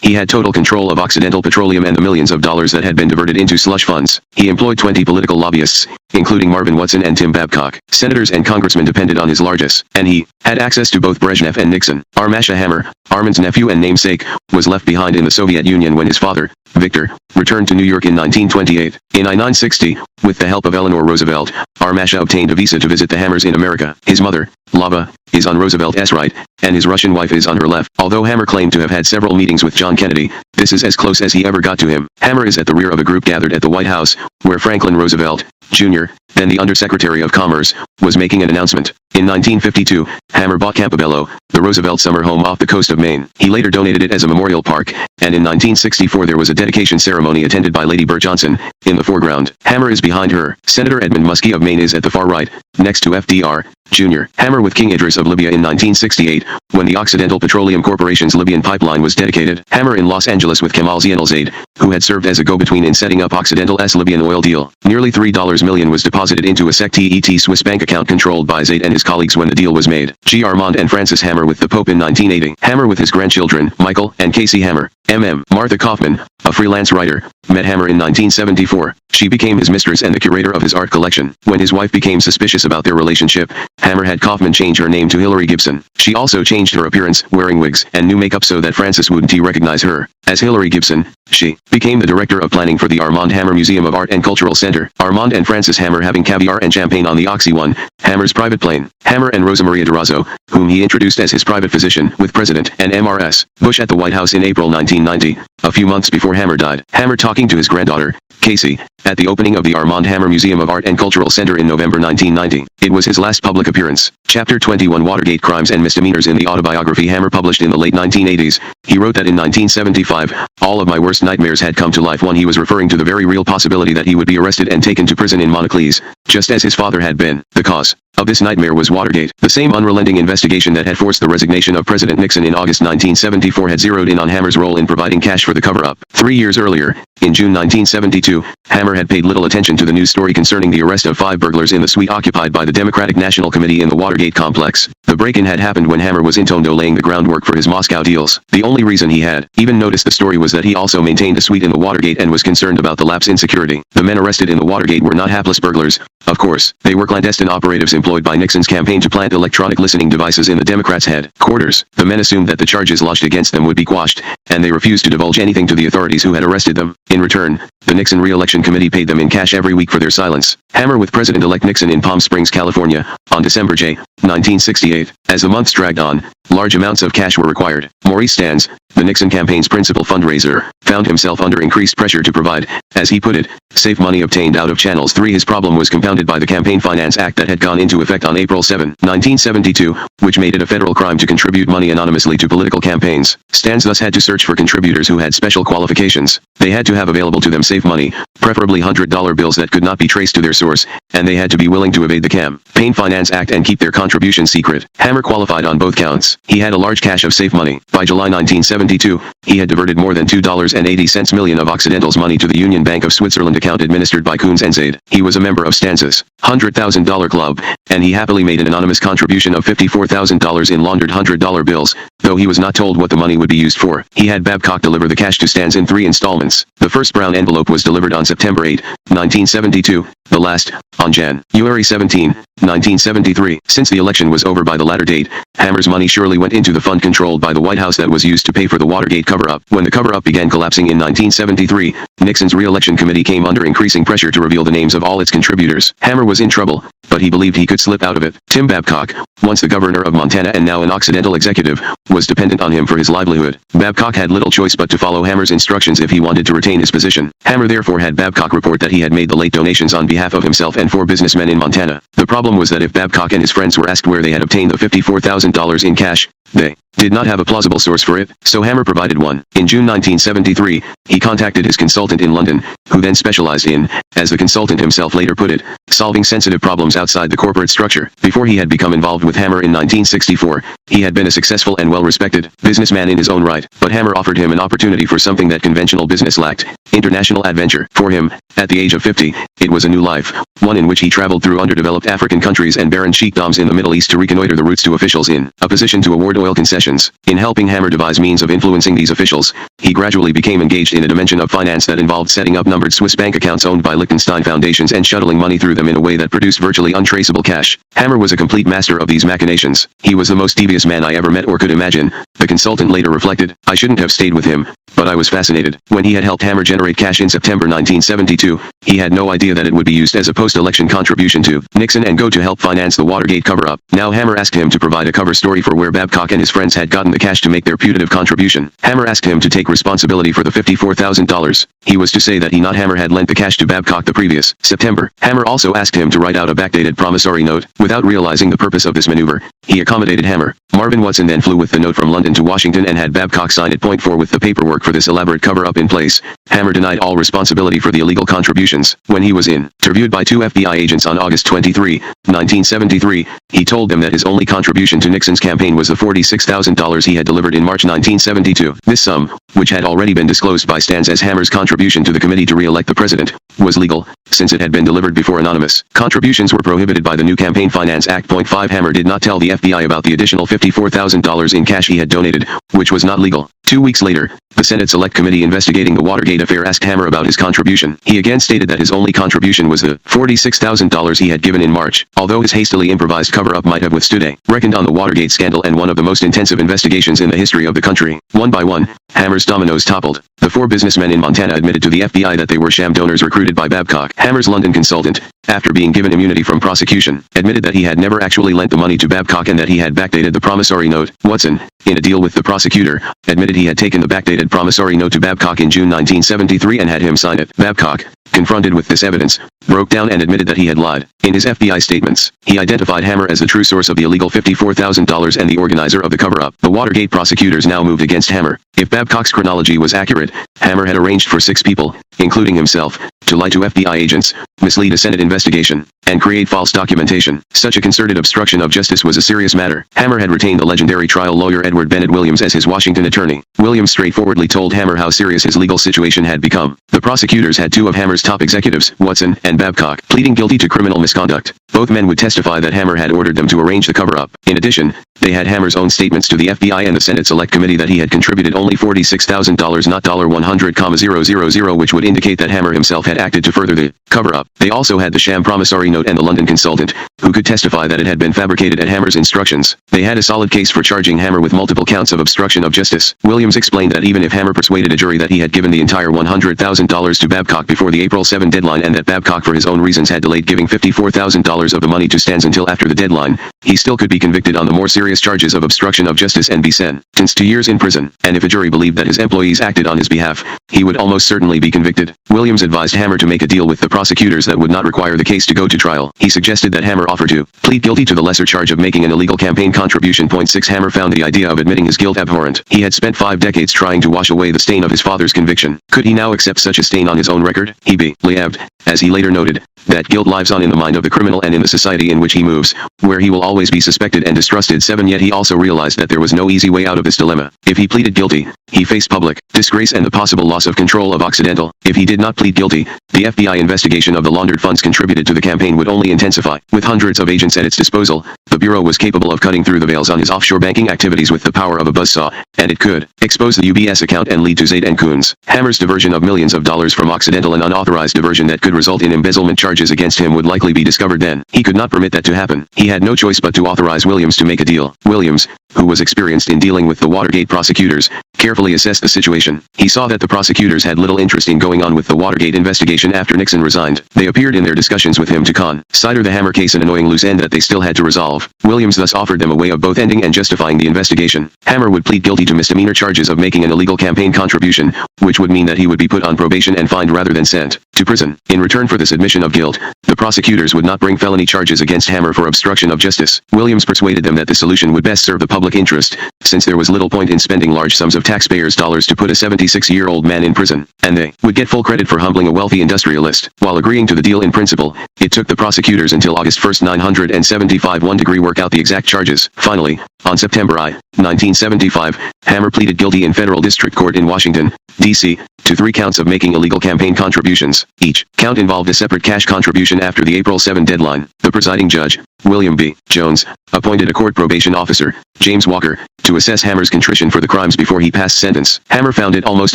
He had total control of Occidental Petroleum and the millions of dollars that had been diverted into slush funds. He employed 20 political lobbyists, including Marvin Watson and Tim Babcock. Senators and congressmen depended on his largesse, and he had access to both Brezhnev and Nixon. Armand Hammer, Armand's nephew and namesake, was left behind in the Soviet Union when his father, Victor, returned to New York in 1928. In 1960, with the help of Eleanor Roosevelt, Armand obtained a visa to visit the Hammers in America. His mother, Lava, is on Roosevelt's right, and his Russian wife is on her left. Although Hammer claimed to have had several meetings with John Kennedy, this is as close as he ever got to him. Hammer is at the rear of a group gathered at the White House, where Franklin Roosevelt, Jr., then the Undersecretary of Commerce, was making an announcement. In 1952, Hammer bought Campobello, the Roosevelt summer home off the coast of Maine. He later donated it as a memorial park, and in 1964 there was a dedication ceremony attended by Lady Bird Johnson, in the foreground. Hammer is behind her. Senator Edmund Muskie of Maine is at the far right, next to FDR, Jr. Hammer with King Idris of Libya in 1968, when the Occidental Petroleum Corporation's Libyan pipeline was dedicated. Hammer in Los Angeles with Kemal Zainalzaid, who had served as a go-between in setting up Occidental's Libyan oil deal. Nearly $3 million was deposited into a SEC-TET Swiss bank account controlled by Zaid and his colleagues when the deal was made. G. Armand and Francis Hammer with the Pope in 1980. Hammer with his grandchildren, Michael and Casey Hammer. M.M. Martha Kaufman, a freelance writer, met Hammer in 1974. She became his mistress and the curator of his art collection. When his wife became suspicious about their relationship, Hammer had Kaufman change her name to Hillary Gibson. She also changed her appearance, wearing wigs and new makeup so that Francis wouldn't recognize her as Hillary Gibson. She became the director of planning for the Armand Hammer Museum of Art and Cultural Center. Armand and Francis Hammer having caviar and champagne on the Oxy One, Hammer's private plane. Hammer and Rosa Maria Durazo, whom he introduced as his private physician, with President and MRS Bush at the White House in April 1990, a few months before Hammer died. Hammer talking to his granddaughter, Casey, at the opening of the Armand Hammer Museum of Art and Cultural Center in November 1990. It was his last public appearance. Chapter 21 Watergate Crimes and Misdemeanors in the autobiography Hammer published in the late 1980s. He wrote that in 1975, all of my worst nightmares had come to life. One, he was referring to the very real possibility that he would be arrested and taken to prison in Monocles, just as his father had been. The cause of this nightmare was Watergate. The same unrelenting investigation that had forced the resignation of President Nixon in August 1974 had zeroed in on Hammer's role in providing cash for the cover-up. 3 years earlier, in June 1972, Hammer had paid little attention to the news story concerning the arrest of 5 burglars in the suite occupied by the Democratic National Committee in the Watergate complex. The break-in had happened when Hammer was in Tondo laying the groundwork for his Moscow deals. The only reason he had even noticed the story was that he also maintained a suite in the Watergate and was concerned about the lapse in security. The men arrested in the Watergate were not hapless burglars, of course. They were clandestine operatives employed by Nixon's campaign to plant electronic listening devices in the Democrats' headquarters. The men assumed that the charges lodged against them would be quashed, and they refused to divulge anything to the authorities who had arrested them. In return, the Nixon re-election committee paid them in cash every week for their silence. Hammer with President-elect Nixon in Palm Springs, California, on December J. 1968. As the months dragged on, large amounts of cash were required. Maurice Stans, the Nixon campaign's principal fundraiser, found himself under increased pressure to provide, as he put it, safe money obtained out of channels 3. His problem was compounded by the Campaign Finance Act that had gone into effect on April 7, 1972, which made it a federal crime to contribute money anonymously to political campaigns. Stans thus had to search for contributors who had special qualifications. They had to have available to them safe money, preferably $100 bills that could not be traced to their source, and they had to be willing to evade the Campaign Finance Act and keep their contribution secret. Hammer qualified on both counts. He had a large cache of safe money. By July 1972, he had diverted more than $2.80 million of Occidental's money to the Union Bank of Switzerland account administered by Coons and Zaid. He was a member of Stans's $100,000 club, and he happily made an anonymous contribution of $54,000 in laundered $100 bills, though he was not told what the money would be used for. He had Babcock deliver the cash to Stans in 3 installments. The first brown envelope was delivered on September 8, 1972, the last, on January 17, 1973. Since the election was over by the latter date, Hammer's money surely went into the fund controlled by the White House that was used to pay for the Watergate cover-up. When the cover-up began collapsing in 1973, Nixon's re-election committee came under increasing pressure to reveal the names of all its contributors. Hammer was in trouble, but he believed he could slip out of it. Tim Babcock, once the governor of Montana and now an Occidental executive, was dependent on him for his livelihood. Babcock had little choice but to follow Hammer's instructions if he wanted to retain his position. Hammer therefore had Babcock report that he had made the late donations on behalf of himself and 4 businessmen in Montana. The problem was that if Babcock and his friends were asked where they had obtained the $54,000 in cash, they did not have a plausible source for it, so Hammer provided one. In June 1973, he contacted his consultant in London, who then specialized in, as the consultant himself later put it, solving sensitive problems outside the corporate structure. Before he had become involved with Hammer in 1964, he had been a successful and well-respected businessman in his own right, but Hammer offered him an opportunity for something that conventional business lacked. international adventure. For him, at the age of 50, it was a new life, one in which he traveled through underdeveloped African countries and barren sheikdoms in the Middle East to reconnoiter the routes to officials in a position to award oil concessions. In helping Hammer devise means of influencing these officials, he gradually became engaged in a dimension of finance that involved setting up numbered Swiss bank accounts owned by Liechtenstein foundations and shuttling money through them in a way that produced virtually untraceable cash. Hammer was a complete master of these machinations. He was the most devious man I ever met or could imagine, the consultant later reflected. I shouldn't have stayed with him, but I was fascinated. When he had helped Hammer generate cash in September 1972, he had no idea that it would be used as a post-election contribution to Nixon and go to help finance the Watergate cover-up. Now Hammer asked him to provide a cover story for where Babcock and his friends had gotten the cash to make their putative contribution. Hammer asked him to take responsibility for the $54,000. He was to say that he, not Hammer, had lent the cash to Babcock the previous September. Hammer also asked him to write out a backdated promissory note. Without realizing the purpose of this maneuver, he accommodated Hammer. Marvin Watson then flew with the note from London to Washington and had Babcock sign it. Point 4 with the paperwork for this elaborate cover-up in place. Hammer denied all responsibility for the illegal contributions. When he was interviewed by 2 FBI agents on August 23, 1973, he told them that his only contribution to Nixon's campaign was the $46,000 he had delivered in March 1972. This sum, which had already been disclosed by Stans as Hammer's contribution to the committee to re-elect the president, was legal, since it had been delivered before anonymous contributions were prohibited by the new Campaign Finance Act. Point 5 Hammer did not tell the FBI about the additional $54,000 in cash he had donated, which was not legal. 2 weeks later, the Senate Select Committee investigating the Watergate affair asked Hammer about his contribution. He again stated that his only contribution was the $46,000 he had given in March. Although his hastily improvised cover-up might have withstood a reckoned on the Watergate scandal and one of the most intensive investigations in the history of the country, one by one, Hammer's dominoes toppled. The 4 businessmen in Montana admitted to the FBI that they were sham donors recruited by Babcock. Hammer's London consultant, after being given immunity from prosecution, admitted that he had never actually lent the money to Babcock and that he had backdated the promissory note. Watson, in a deal with the prosecutor, admitted he had taken the backdated promissory note to Babcock in June 1973 and had him sign it. Babcock, confronted with this evidence, broke down and admitted that he had lied. In his FBI statements, he identified Hammer as the true source of the illegal $54,000 and the organizer of the cover-up. The Watergate prosecutors now moved against Hammer. If Babcock's chronology was accurate, Hammer had arranged for 6 people, including himself, to lie to FBI agents, mislead a Senate investigation, and create false documentation. Such a concerted obstruction of justice was a serious matter. Hammer had retained the legendary trial lawyer Edward Bennett Williams as his Washington attorney. Williams straightforwardly told Hammer how serious his legal situation had become. The prosecutors had 2 of Hammer's top executives, Watson and Babcock, pleading guilty to criminal misconduct. Both men would testify that Hammer had ordered them to arrange the cover-up. In addition, they had Hammer's own statements to the FBI and the Senate Select Committee that he had contributed only $46,000, not $100,000, which would indicate that Hammer himself had acted to further the cover-up. They also had the sham promissory note and the London consultant, who could testify that it had been fabricated at Hammer's instructions. They had a solid case for charging Hammer with multiple counts of obstruction of justice. Williams explained that even if Hammer persuaded a jury that he had given the entire $100,000 to Babcock before the April 7 deadline and that Babcock for his own reasons had delayed giving $54,000 of the money to Stans until after the deadline, he still could be convicted on the more serious charges of obstruction of justice and be sentenced to years in prison. And if a jury believed that his employees acted on his behalf, he would almost certainly be convicted. Williams advised Hammer to make a deal with the prosecutors that would not require the case to go to trial. He suggested that Hammer offer to plead guilty to the lesser charge of making an illegal campaign contribution. Point 6 Hammer found the idea of admitting his guilt abhorrent. He had spent 5 decades trying to wash away the stain of his father's conviction. Could he now accept such a stain on his own record? He believed, as he later noted, that guilt lives on in the mind of the criminal and in the society in which he moves, where he will always be suspected and distrusted. 7 Yet he also realized that there was no easy way out of this dilemma. If he pleaded guilty, he faced public disgrace and the possible loss of control of Occidental. If he did not plead guilty, the FBI investigation of the laundered funds contributed to the campaign would only intensify. With hundreds of agents at its disposal, the Bureau was capable of cutting through the veils on his offshore banking activities with the power of a buzzsaw, and it could expose the UBS account and lead to Zaid and Coons. Hammer's diversion of millions of dollars from Occidental, an unauthorized diversion that could result in embezzlement charges against him, would likely be discovered then. He could not permit that to happen. He had no choice but to authorize Williams to make a deal. Williams, who was experienced in dealing with the Watergate prosecutors, carefully assessed the situation. He saw that the prosecutors had little interest in going on with the Watergate investigation after Nixon resigned. They appeared in their discussions with him to consider the Hammer case an annoying loose end that they still had to resolve. Williams thus offered them a way of both ending and justifying the investigation. Hammer would plead guilty to misdemeanor charges of making an illegal campaign contribution, which would mean that he would be put on probation and fined rather than sent to prison. In return for this admission of guilt, the prosecutors would not bring felony charges against Hammer for obstruction of justice. Williams persuaded them that the solution would best serve the public interest, since there was little point in spending large sums of taxpayers' dollars to put a 76-year-old man in prison, and they would get full credit for humbling a wealthy industrialist. While agreeing to the deal in principle, it took the prosecutors until August 1, 975 1 to work out the exact charges. Finally, On September 1975, Hammer pleaded guilty in federal district court in Washington, D.C., to 3 counts of making illegal campaign contributions. Each count involved a separate cash contribution after the April 7 deadline. The presiding judge, William B. Jones, appointed a court probation officer, James Walker, to assess Hammer's contrition for the crimes before he passed sentence. Hammer found it almost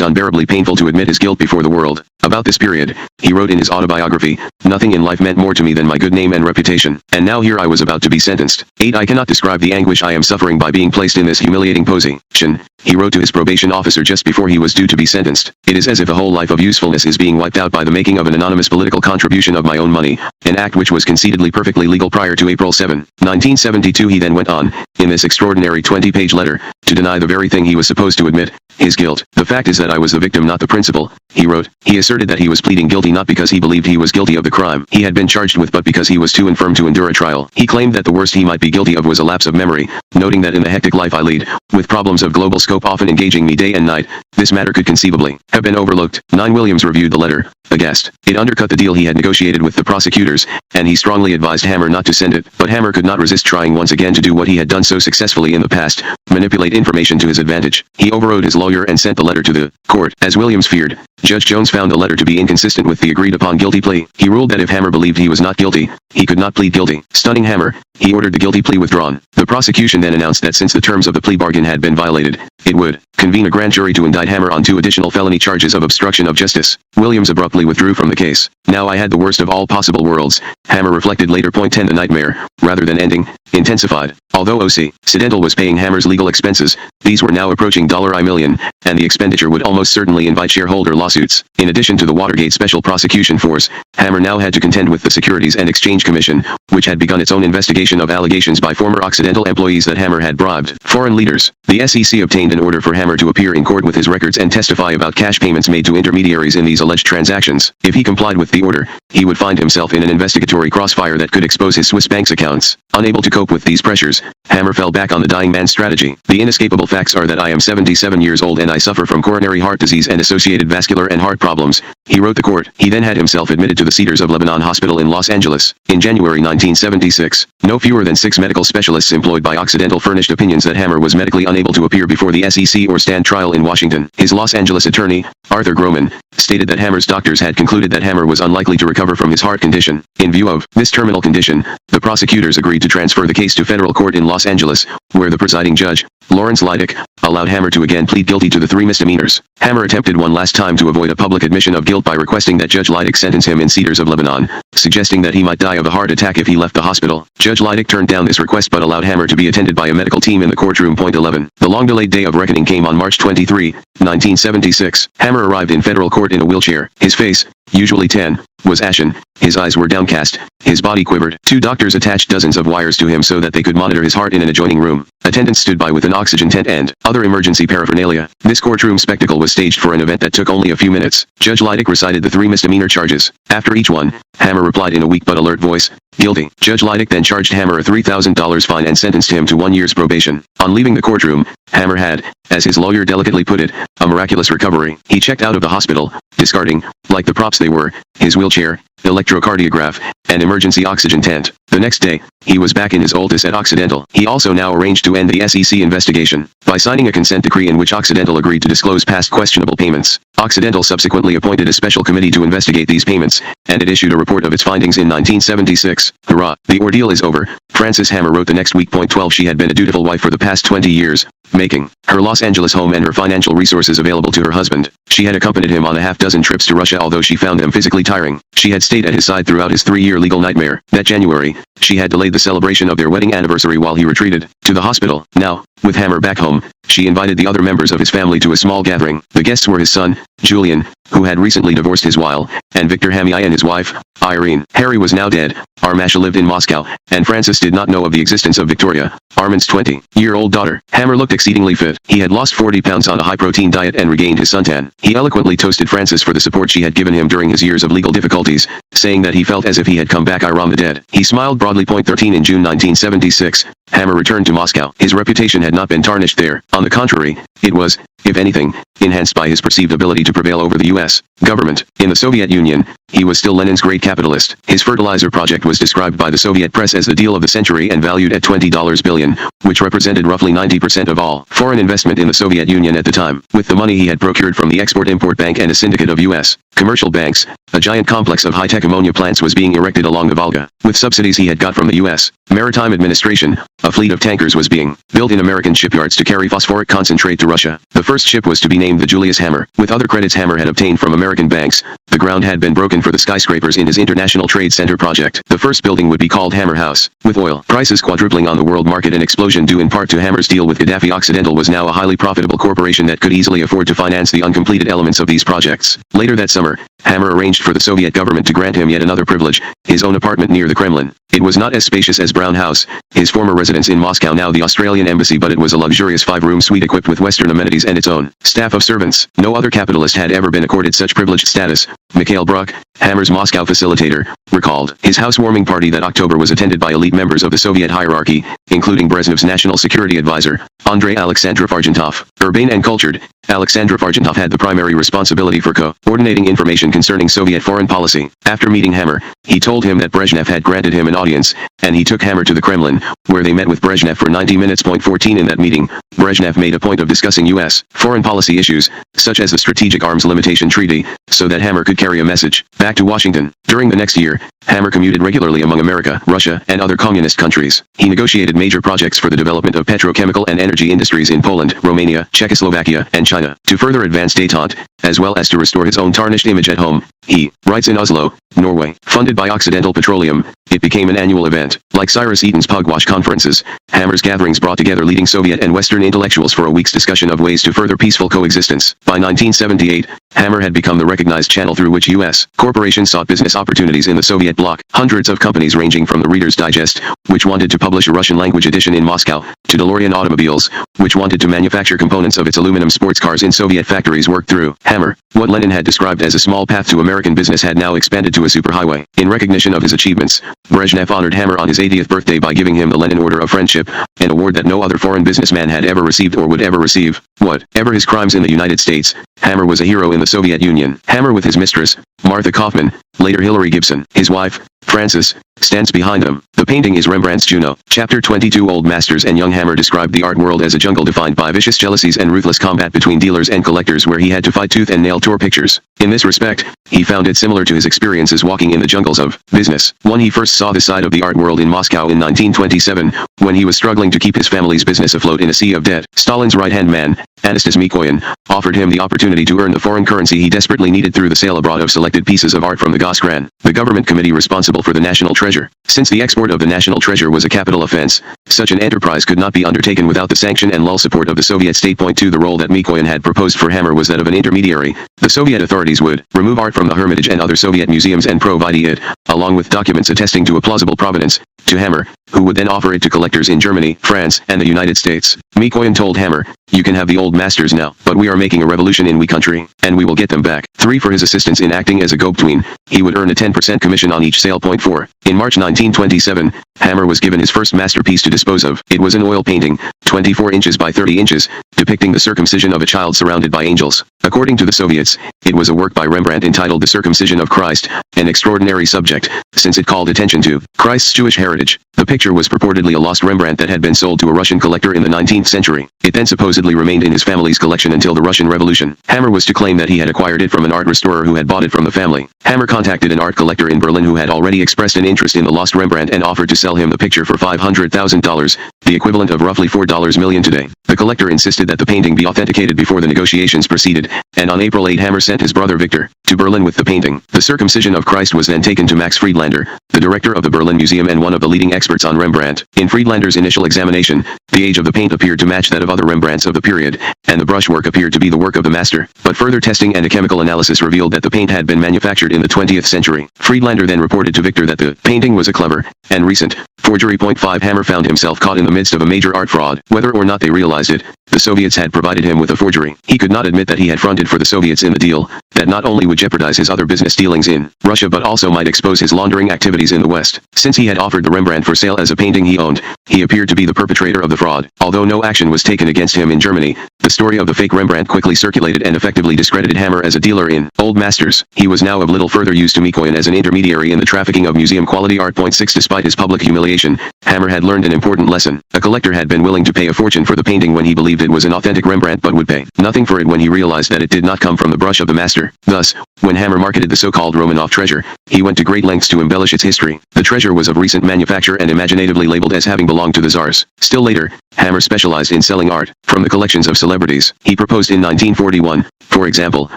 unbearably painful to admit his guilt before the world. About this period, he wrote in his autobiography, "Nothing in life meant more to me than my good name and reputation. And now here I was about to be sentenced. 8. I cannot describe the anguish I am suffering by being placed in this humiliating position," he wrote to his probation officer just before he was due to be sentenced. "It is as if a whole life of usefulness is being wiped out by the making of an anonymous political contribution of my own money, an act which was conceitedly perfectly legal prior to April 7, 1972. He then went on, in this extraordinary 20-page letter, to deny the very thing he was supposed to admit, his guilt. "The fact is that I was the victim, not the principal," he wrote. He asserted that he was pleading guilty not because he believed he was guilty of the crime he had been charged with, but because he was too infirm to endure a trial. He claimed that the worst he might be guilty of was a lapse of memory, noting that in the hectic life I lead, with problems of global scope often engaging me day and night, this matter could conceivably have been overlooked. 9. Williams reviewed the letter, aghast. It undercut the deal he had negotiated with the prosecutors, and he strongly advised Hammer not to send it. But Hammer could not resist trying once again to do what he had done so successfully in the past, manipulate information to his advantage. He overrode his lawyer and sent the letter to the court. As Williams feared, Judge Jones found the letter to be inconsistent with the agreed-upon guilty plea. He ruled that if Hammer believed he was not guilty, he could not plead guilty. Stunning Hammer, he ordered the guilty plea withdrawn. The prosecution then announced that since the terms of the plea bargain had been violated, it would convene a grand jury to indict Hammer on 2 additional felony charges of obstruction of justice. Williams abruptly withdrew from the case. "Now I had the worst of all possible worlds," Hammer reflected later. 10. The nightmare, rather than ending, intensified. Although Occidental was paying Hammer's legal expenses, these were now approaching $1 million, and the expenditure would almost certainly invite shareholder lawsuits. In addition to the Watergate Special Prosecution Force, Hammer now had to contend with the Securities and Exchange Commission, which had begun its own investigation of allegations by former Occidental employees that Hammer had bribed foreign leaders. The SEC obtained an order for Hammer to appear in court with his records and testify about cash payments made to intermediaries in these alleged transactions. If he complied with the order, he would find himself in an investigatory crossfire that could expose his Swiss bank's accounts. Unable to cope with these pressures, Hammer fell back on the dying man's strategy. "The inescapable facts are that I am 77 years old and I suffer from coronary heart disease and associated vascular and heart problems," he wrote the court. He then had himself admitted to the Cedars of Lebanon Hospital in Los Angeles. In January 1976, no fewer than 6 medical specialists employed by Occidental furnished opinions that Hammer was medically unable to appear before the SEC or stand trial in Washington. His Los Angeles attorney, Arthur Groman, stated that Hammer's doctors had concluded that Hammer was unlikely to recover from his heart condition. In view of this terminal condition, the prosecutors agreed to transfer the case to federal court in Los Angeles, where the presiding judge, Lawrence Leidick, allowed Hammer to again plead guilty to the 3 misdemeanors. Hammer attempted one last time to avoid a public admission of guilt by requesting that Judge Leidick sentence him in Cedars of Lebanon, suggesting that he might die of a heart attack if he left the hospital. Judge Leidick turned down this request but allowed Hammer to be attended by a medical team in the courtroom. 11. The long-delayed day of reckoning came on March 23, 1976. Hammer arrived in federal court in a wheelchair. His face, usually tan, was ashen, his eyes were downcast, his body quivered. 2 doctors attached dozens of wires to him so that they could monitor his heart in an adjoining room. Attendants stood by with an oxygen tent and other emergency paraphernalia. This courtroom spectacle was staged for an event that took only a few minutes. Judge Leidick recited the 3 misdemeanor charges. After each one, Hammer replied in a weak but alert voice, "Guilty." Judge Leidick then charged Hammer a $3,000 fine and sentenced him to 1 year's probation. On leaving the courtroom, Hammer had, as his lawyer delicately put it, a miraculous recovery. He checked out of the hospital, discarding, like the props they were, his wheelchair, electrocardiograph, and emergency oxygen tent. The next day, he was back in his office at Occidental. He also now arranged to end the SEC investigation by signing a consent decree in which Occidental agreed to disclose past questionable payments. Occidental subsequently appointed a special committee to investigate these payments, and it issued a report of its findings in 1976. Hurrah! The ordeal is over, Frances Hammer wrote the next week. 12. She had been a dutiful wife for the past 20 years, making her Los Angeles home and her financial resources available to her husband. She had accompanied him on a half-dozen trips to Russia, although she found them physically tiring. She had stayed at his side throughout his 3-year legal nightmare. That January, she had delayed the celebration of their wedding anniversary while he retreated to the hospital. Now, with Hammer back home, she invited the other members of his family to a small gathering. The guests were his son, Julian, who had recently divorced his wife, and Victor Hamiai and his wife, Irene. Harry was now dead. Armasha lived in Moscow, and Francis did not know of the existence of Victoria, Armand's 20-year-old daughter. Hammer looked exceedingly fit. He had lost 40 pounds on a high-protein diet and regained his suntan. He eloquently toasted Francis for the support she had given him during his years of legal difficulties, saying that he felt as if he had come back from the dead. He smiled broadly. 13. In June 1976, Hammer returned to Moscow. His reputation had not been tarnished there. On the contrary, It was, if anything, enhanced by his perceived ability to prevail over the U.S. government. In the Soviet Union, he was still Lenin's great capitalist. His fertilizer project was described by the Soviet press as the deal of the century and valued at $20 billion, which represented roughly 90% of all foreign investment in the Soviet Union at the time. With the money he had procured from the Export-Import Bank and a syndicate of U.S. commercial banks, a giant complex of high-tech ammonia plants was being erected along the Volga. With subsidies he had got from the U.S. Maritime Administration, a fleet of tankers was being built in American shipyards to carry phosphoric concentrate to Russia. The first ship was to be named the Julius Hammer. With other credits Hammer had obtained from American banks, the ground had been broken for the skyscrapers in his International Trade Center project. The first building would be called Hammer House. With oil prices quadrupling on the world market, an explosion due in part to Hammer's deal with Gaddafi, Occidental was now a highly profitable corporation that could easily afford to finance the uncompleted elements of these projects. Later that summer, Hammer arranged for the Soviet government to grant him yet another privilege, his own apartment near the Kremlin. It was not as spacious as Brown House, his former residence in Moscow, now the Australian embassy, but it was a luxurious 5-room suite equipped with Western amenities and its own staff of servants. No other capitalist had ever been accorded such privileged status. Mikhail Bruck, Hammer's Moscow facilitator, recalled. His housewarming party that October was attended by elite members of the Soviet hierarchy, including Brezhnev's national security advisor, Andrei Alexandrov Argentov. Urbane and cultured, Alexandrov Argentov had the primary responsibility for coordinating information concerning Soviet foreign policy. After meeting Hammer, he told him that Brezhnev had granted him an audience, and he took Hammer to the Kremlin, where they met with Brezhnev for 90 minutes. 14 In that meeting, Brezhnev made a point of discussing U.S. foreign policy issues, such as the Strategic Arms Limitation Treaty, so that Hammer could carry a message back to Washington. During the next year, Hammer commuted regularly among America, Russia, and other communist countries. He negotiated major projects for the development of petrochemical and energy industries in Poland, Romania, Czechoslovakia, and China. To further advance détente, as well as to restore his own tarnished image at home, he writes in Oslo, Norway. Funded by Occidental Petroleum, it became an annual event. Like Cyrus Eaton's Pugwash conferences, Hammer's gatherings brought together leading Soviet and Western intellectuals for a week's discussion of ways to further peaceful coexistence. By 1978, Hammer had become the recognized channel through which U.S. corporations sought business opportunities in the Soviet bloc. Hundreds of companies ranging from the Reader's Digest, which wanted to publish a Russian-language edition in Moscow, to DeLorean Automobiles, which wanted to manufacture components of its aluminum sports cars in Soviet factories, worked through Hammer. What Lenin had described as a small path to American business had now expanded to a superhighway. In recognition of his achievements, Brezhnev honored Hammer on his 80th birthday by giving him the Lenin Order of Friendship, an award that no other foreign businessman had ever received or would ever receive. Whatever his crimes in the United States, Hammer was a hero in the Soviet Union. Hammer, with his mistress, Martha Kaufman, later Hillary Gibson, his wife, Frances, stands behind him. The painting is Rembrandt's Juno. Chapter 22. Old masters and young Hammer described the art world as a jungle defined by vicious jealousies and ruthless combat between dealers and collectors, where he had to fight tooth and nail tour pictures. In this respect, he found it similar to his experiences walking in the jungles of business. One, he first saw this side of the art world in Moscow in 1927, when he was struggling to keep his family's business afloat in a sea of debt. Stalin's right-hand man, Anastas Mikoyan, offered him the opportunity to earn the foreign currency he desperately needed through the sale abroad of selected pieces of art from the Goskran, the government committee responsible for the national treasure. Since the export of the national treasure was a capital offense, such an enterprise could not be undertaken without the sanction and lull support of the Soviet state. 2. The role that Mikoyan had proposed for Hammer was that of an intermediary. The Soviet authorities would remove art from the Hermitage and other Soviet museums and provide it, along with documents attesting to a plausible provenance, to Hammer, who would then offer it to collectors in Germany, France, and the United States. Mikoyan told Hammer, "You can have the old masters now, but we are making a revolution in we country, and we will get them back." 3. For his assistance in acting as a go-between, he would earn a 10% commission on each sale. 4. In March 1927, Hammer was given his first masterpiece to dispose of. It was an oil painting, 24 inches by 30 inches, depicting the circumcision of a child surrounded by angels. According to the Soviets, it was a work by Rembrandt entitled The Circumcision of Christ, an extraordinary subject, since it called attention to Christ's Jewish heritage. The picture was purportedly a lost Rembrandt that had been sold to a Russian collector in the 19th century. It then supposedly remained in his family's collection until the Russian Revolution. Hammer was to claim that he had acquired it from an art restorer who had bought it from the family. Hammer contacted an art collector in Berlin who had already expressed an interest in the lost Rembrandt and offered to sell him the picture for $500,000, the equivalent of roughly $4 million today. The collector insisted that the painting be authenticated before the negotiations proceeded, and on April 8 Hammer sent his brother Victor to Berlin with the painting. The Circumcision of Christ was then taken to Max Friedlander, the director of the Berlin Museum and one of the leading experts on Rembrandt. In Friedlander's initial examination, the age of the paint appeared to match that of other Rembrandts of the period, and the brushwork appeared to be the work of the master. But further testing and a chemical analysis revealed that the paint had been manufactured in the 20th century. Friedlander then reported to Victor that the painting was a clever and recent Forgery. 5. Hammer found himself caught in the midst of a major art fraud. Whether or not they realized it, the Soviets had provided him with a forgery. He could not admit that he had fronted for the Soviets in the deal, that not only would jeopardize his other business dealings in Russia but also might expose his laundering activities in the West. Since he had offered the Rembrandt for sale as a painting he owned, he appeared to be the perpetrator of the fraud. Although no action was taken against him in Germany, the story of the fake Rembrandt quickly circulated and effectively discredited Hammer as a dealer in old masters. He was now of little further use to Mikoyan as an intermediary in the trafficking of museum-quality art. 6. Despite his public humiliation, Hammer had learned an important lesson. A collector had been willing to pay a fortune for the painting when he believed it was an authentic Rembrandt but would pay nothing for it when he realized that it did not come from the brush of the master. Thus, when Hammer marketed the so-called Romanov treasure, he went to great lengths to embellish its history. The treasure was of recent manufacture and imaginatively labeled as having belonged to the Tsars. Still later, Hammer specialized in selling art from the collections of celebrities. He proposed in 1941, for example,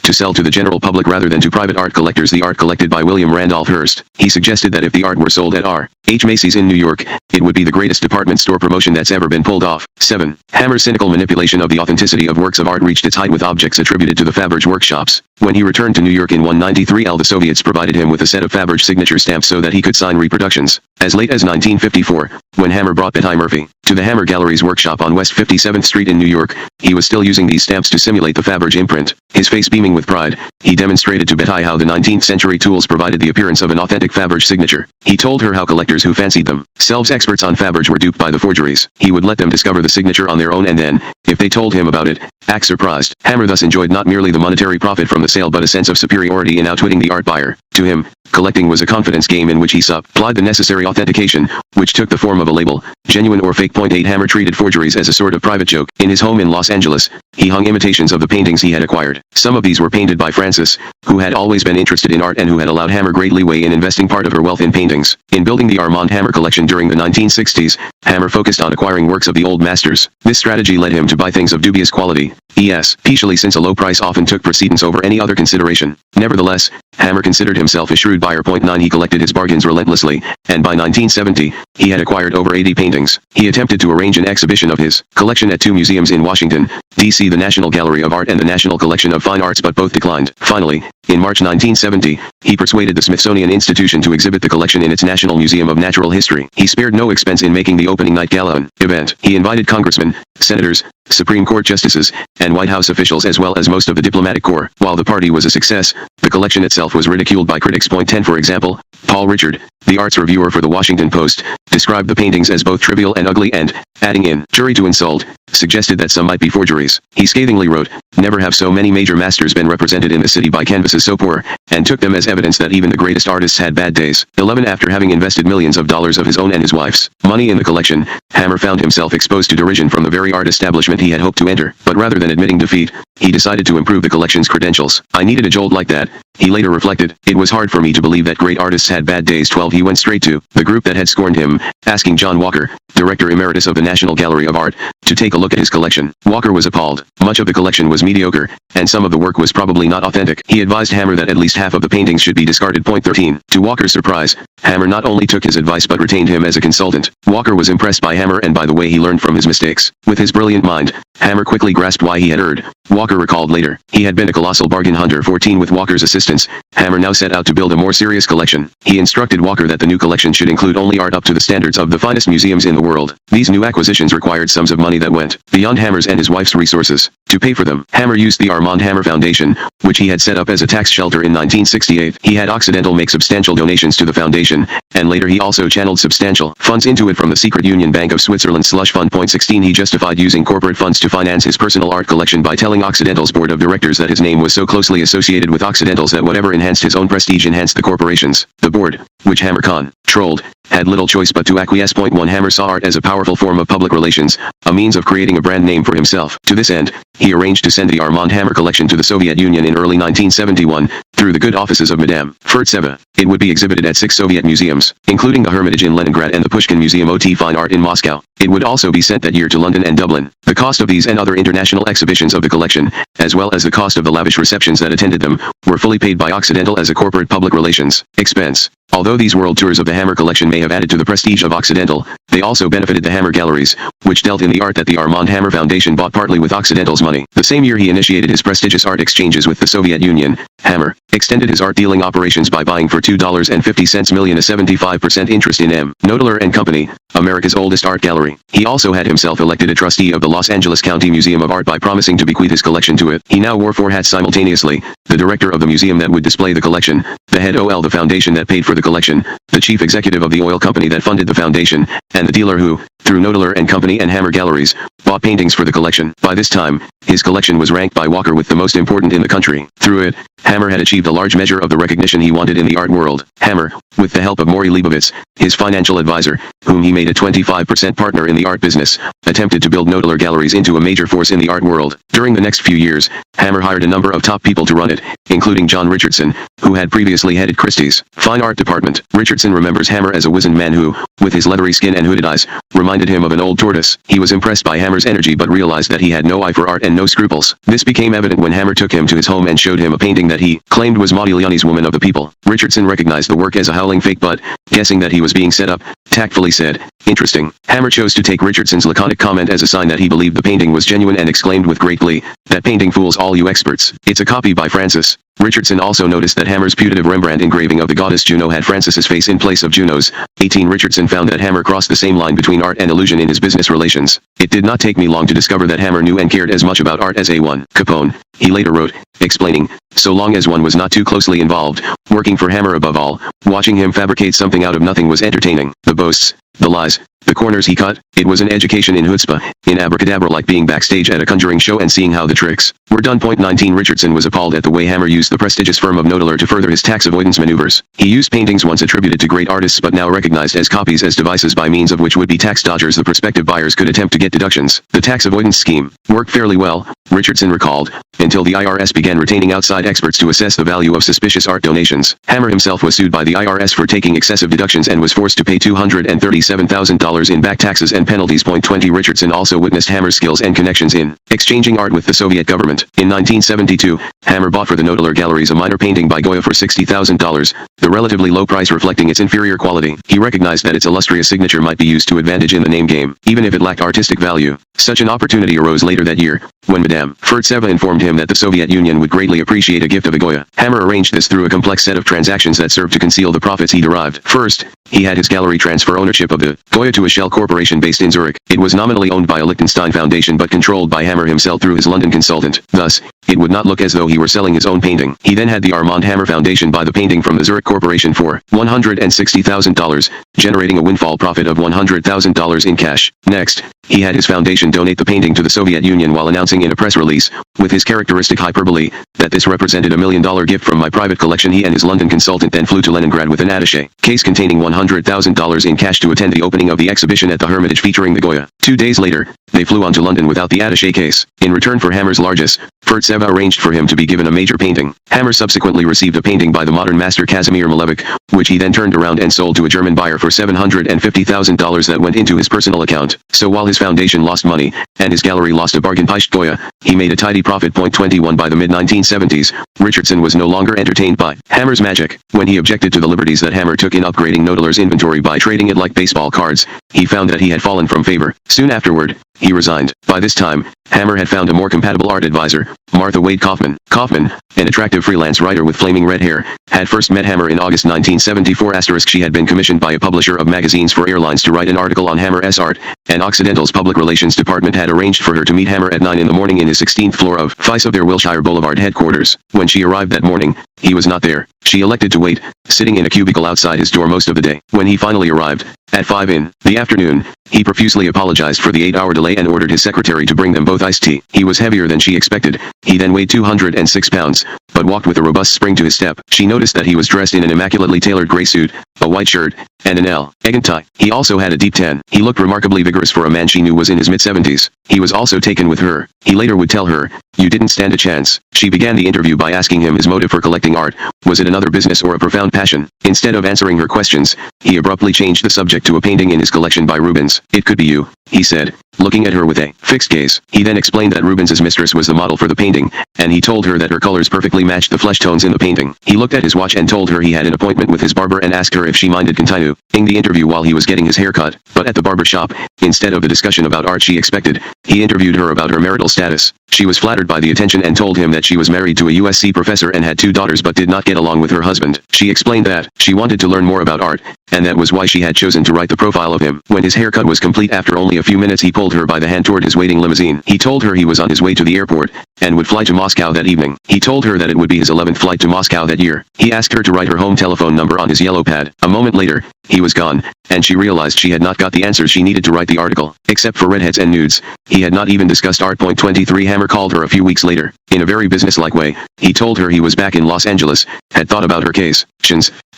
to sell to the general public rather than to private art collectors the art collected by William Randolph Hearst. He suggested that if the art were sold at R. H. Macy's in New York, it would be the greatest department store promotion that's ever been pulled off. 7. Hammer's cynical manipulation of the authenticity of works of art reached its height with objects attributed to the Faberge workshops. When he returned to New York in 193, the Soviets provided him with a set of Faberge signature stamps so that he could sign reproductions. As late as 1954, when Hammer brought Betty Murphy to the Hammer Gallery's workshop on West 57th Street in New York, he was still using these stamps to simulate the Faberge imprint. His face beaming with pride, he demonstrated to Betty how the 19th century tools provided the appearance of an authentic Faberge signature. He told her how collectors who fancied themselves experts on Faberge were duped by the forgeries. He would let them discover the signature on their own and then, if they told him about it, act surprised. Hammer thus enjoyed not merely the monetary profit from the sale but a sense of superiority in outwitting the art buyer. To him, collecting was a confidence game in which he supplied the necessary authentication, which took the form of a label, genuine or fake. 8. Hammer treated forgeries as a sort of private joke. In his home in Los Angeles, he hung imitations of the paintings he had acquired. Some of these were painted by Frances, who had always been interested in art and who had allowed Hammer great leeway in investing part of her wealth in paintings. In building the Armand Hammer collection during the 1960s, Hammer focused on acquiring works of the old masters. This strategy led him to buy things of dubious quality, especially since a low price often took precedence over any other consideration. Nevertheless, Hammer considered himself a shrewd buyer. 9. He collected his bargains relentlessly, and by 1970, he had acquired over 80 paintings. He attempted to arrange an exhibition of his collection at two museums in Washington, D.C., the National Gallery of Art and the National Collection of Fine Arts, but both declined. Finally, in March 1970, he persuaded the Smithsonian Institution to exhibit the collection in its National Museum of Natural History. He spared no expense in making the opening night gala an event. He invited congressmen, senators, Supreme Court justices, and White House officials as well as most of the diplomatic corps. While the party was a success, the collection itself was ridiculed by critics. 10. For example, Paul Richard, the arts reviewer for the Washington Post, described the paintings as both trivial and ugly and, adding in jury to insult, suggested that some might be forgeries. He scathingly wrote, "Never have so many major masters been represented in the city by canvases so poor," and took them as evidence that even the greatest artists had bad days. 11. After having invested millions of dollars of his own and his wife's money in the collection, Hammer found himself exposed to derision from the very art establishment he had hoped to enter. But rather than admitting defeat, he decided to improve the collection's credentials. "I needed a jolt like that," he later reflected. "It was hard for me to believe that great artists had bad days." 12. He went straight to the group that had scorned him, asking John Walker, Director Emeritus of the National Gallery of Art, to take a look at his collection. Walker was appalled. Much of the collection was mediocre, and some of the work was probably not authentic. He advised Hammer that at least half of the paintings should be discarded. 13. To Walker's surprise, Hammer not only took his advice but retained him as a consultant. Walker was impressed by Hammer and by the way he learned from his mistakes. With his brilliant mind, Hammer quickly grasped why he had erred. Walker recalled later, he had been a colossal bargain hunter. 14. With Walker's assistance, Hammer now set out to build a more serious collection. He instructed Walker that the new collection should include only art up to the standards of the finest museums in the world. These new acquisitions required sums of money that went beyond Hammer's and his wife's resources. To pay for them, Hammer used the Armand Hammer Foundation, which he had set up as a tax shelter in 1968. He had Occidental make substantial donations to the foundation, and later he also channeled substantial funds into it from the secret Union Bank of Switzerland slush fund. 16. He justified using corporate funds to finance his personal art collection by telling Occidental's board of directors that his name was so closely associated with Occidental's that whatever enhanced his own prestige enhanced the corporation's. The board, which Hammer controlled, had little choice but to acquiesce. 1. Hammer saw art as a powerful form of public relations, a means of creating a brand name for himself. To this end, he arranged to send the Armand Hammer collection to the Soviet Union in early 1971, through the good offices of Madame Furtseva. It would be exhibited at 6 Soviet museums, including the Hermitage in Leningrad and the Pushkin Museum of Fine Art in Moscow. It would also be sent that year to London and Dublin. The cost of these and other international exhibitions of the collection, as well as the cost of the lavish receptions that attended them, were fully paid by Occidental as a corporate public relations expense. Although these world tours of the Hammer collection may have added to the prestige of Occidental, they also benefited the Hammer galleries, which dealt in the art that the Armand Hammer Foundation bought partly with Occidental's money. The same year he initiated his prestigious art exchanges with the Soviet Union, Hammer extended his art dealing operations by buying for $2.50 million a 75% interest in M. Knoedler and Company, America's oldest art gallery. He also had himself elected a trustee of the Los Angeles County Museum of Art by promising to bequeath his collection to it. He now wore 4 hats simultaneously: the director of the museum that would display the collection, the head of the foundation that paid for the collection, the chief executive of the oil company that funded the foundation, and the dealer who, through Knoedler and Company and Hammer Galleries, bought paintings for the collection. By this time, his collection was ranked by Walker with the most important in the country. Through it, Hammer had achieved a large measure of the recognition he wanted in the art world. Hammer, with the help of Maury Leibovitz, his financial advisor, whom he made a 25% partner in the art business, attempted to build Knoedler Galleries into a major force in the art world. During the next few years, Hammer hired a number of top people to run it, including John Richardson, who had previously headed Christie's fine art department. Richardson remembers Hammer as a wizened man who, with his leathery skin and hooded eyes, reminded him of an old tortoise. He was impressed by Hammer's energy but realized that he had no eye for art and no scruples. This became evident when Hammer took him to his home and showed him a painting that he claimed was Modigliani's Woman of the People. Richardson recognized the work as a howling fake but, guessing that he was being set up, tactfully said, "Interesting." Hammer chose to take Richardson's laconic comment as a sign that he believed the painting was genuine and exclaimed with great glee, "That painting fools all you experts. It's a copy by Francis." Richardson also noticed that Hammer's putative Rembrandt engraving of the goddess Juno had Francis's face in place of Juno's. 18 Richardson found that Hammer crossed the same line between art and illusion in his business relations. "It did not take me long to discover that Hammer knew and cared as much about art as A1 Capone," he later wrote, explaining, "So long as one was not too closely involved, working for Hammer above all, watching him fabricate something out of nothing was entertaining. The boasts, the lies, the corners he cut, it was an education in chutzpah, in abracadabra, like being backstage at a conjuring show and seeing how the tricks were done." 19 Richardson was appalled at the way Hammer used the prestigious firm of Knoedler to further his tax avoidance maneuvers. He used paintings once attributed to great artists but now recognized as copies as devices by means of which would-be tax dodgers, the prospective buyers, could attempt to get deductions. The tax avoidance scheme worked fairly well, Richardson recalled, until the IRS began retaining outside experts to assess the value of suspicious art donations. Hammer himself was sued by the IRS for taking excessive deductions and was forced to pay $237,000 in back taxes and penalties. 20 Richardson also witnessed Hammer's skills and connections in exchanging art with the Soviet government. In 1972, Hammer bought for the Knoedler Galleries a minor painting by Goya for $60,000, the relatively low price reflecting its inferior quality. He recognized that its illustrious signature might be used to advantage in the name game, even if it lacked artistic value. Such an opportunity arose later that year, when Madame Furtseva informed him that the Soviet Union would greatly appreciate a gift of a Goya. Hammer arranged this through a complex set of transactions that served to conceal the profits he derived. First, he had his gallery transfer ownership of the Goya to a shell corporation based in Zurich. It was nominally owned by a Liechtenstein foundation but controlled by Hammer himself through his London consultant. Thus, it would not look as though he were selling his own painting. He then had the Armand Hammer Foundation buy the painting from the Zurich Corporation for $160,000, generating a windfall profit of $100,000 in cash. Next, he had his foundation donate the painting to the Soviet Union while announcing in a press release, with his characteristic hyperbole, that this represented $1 million gift from my private collection. He and his London consultant then flew to Leningrad with an attaché case containing $100,000 in cash to attend the opening of the exhibition at the Hermitage featuring the Goya. 2 days later, they flew on to London without the attaché case. In return for Hammer's largesse, Furtseva arranged for him to be given a major painting. Hammer subsequently received a painting by the modern master Kazimir Malevich, which he then turned around and sold to a German buyer for $750,000 that went into his personal account. So while his foundation lost money, and his gallery lost a bargain pieced Goya, he made a tidy profit. 21 By the mid-1970s, Richardson was no longer entertained by Hammer's magic. When he objected to the liberties that Hammer took in upgrading Knoedler's inventory by trading it like baseball cards, he found that he had fallen from favor. Soon afterward, he resigned. By this time, Hammer had found a more compatible art advisor, Martha Wade Kaufman. Kaufman, an attractive freelance writer with flaming red hair, had first met Hammer in August 1974. She had been commissioned by a publisher of magazines for airlines to write an article on Hammer's art, and Occidental's public relations department had arranged for her to meet Hammer at 9 in the morning in his 16th floor of FICE of their Wilshire Boulevard headquarters. When she arrived that morning, he was not there. She elected to wait, sitting in a cubicle outside his door most of the day. When he finally arrived, at 5 in the afternoon, he profusely apologized for the 8-hour delay and ordered his secretary to bring them both iced tea. He was heavier than she expected. He then weighed 206 pounds, but walked with a robust spring to his step. She noticed that he was dressed in an immaculately tailored gray suit, a white shirt, and an elegant tie. He also had a deep tan. He looked remarkably vigorous for a man she knew was in his mid-70s. He was also taken with her. He later would tell her, "You didn't stand a chance." She began the interview by asking him his motive for collecting art. Was it another business or a profound passion? Instead of answering her questions, he abruptly changed the subject to a painting in his collection by Rubens. "It could be you," he said, looking at her with a fixed gaze. He then explained that Rubens's mistress was the model for the painting, and he told her that her colors perfectly matched the flesh tones in the painting. He looked at his watch and told her he had an appointment with his barber and asked her if she minded continuing the interview while he was getting his hair cut. But at the barber shop, instead of the discussion about art she expected, he interviewed her about her marital status. She was flattered by the attention and told him that she was married to a USC professor and had 2 daughters but did not get along with her husband. She explained that she wanted to learn more about art, and that was why she had chosen to write the profile of him. When his haircut was complete after only a few minutes, he pulled her by the hand toward his waiting limousine. He told her he was on his way to the airport and would fly to Moscow that evening. He told her that it would be his 11th flight to Moscow that year. He asked her to write her home telephone number on his yellow pad. A moment later, he was gone, and she realized she had not got the answers she needed to write the article. Except for redheads and nudes, he had not even discussed art. 23 Hammer called her a few weeks later. In a very businesslike way, he told her he was back in Los Angeles, had thought about her case,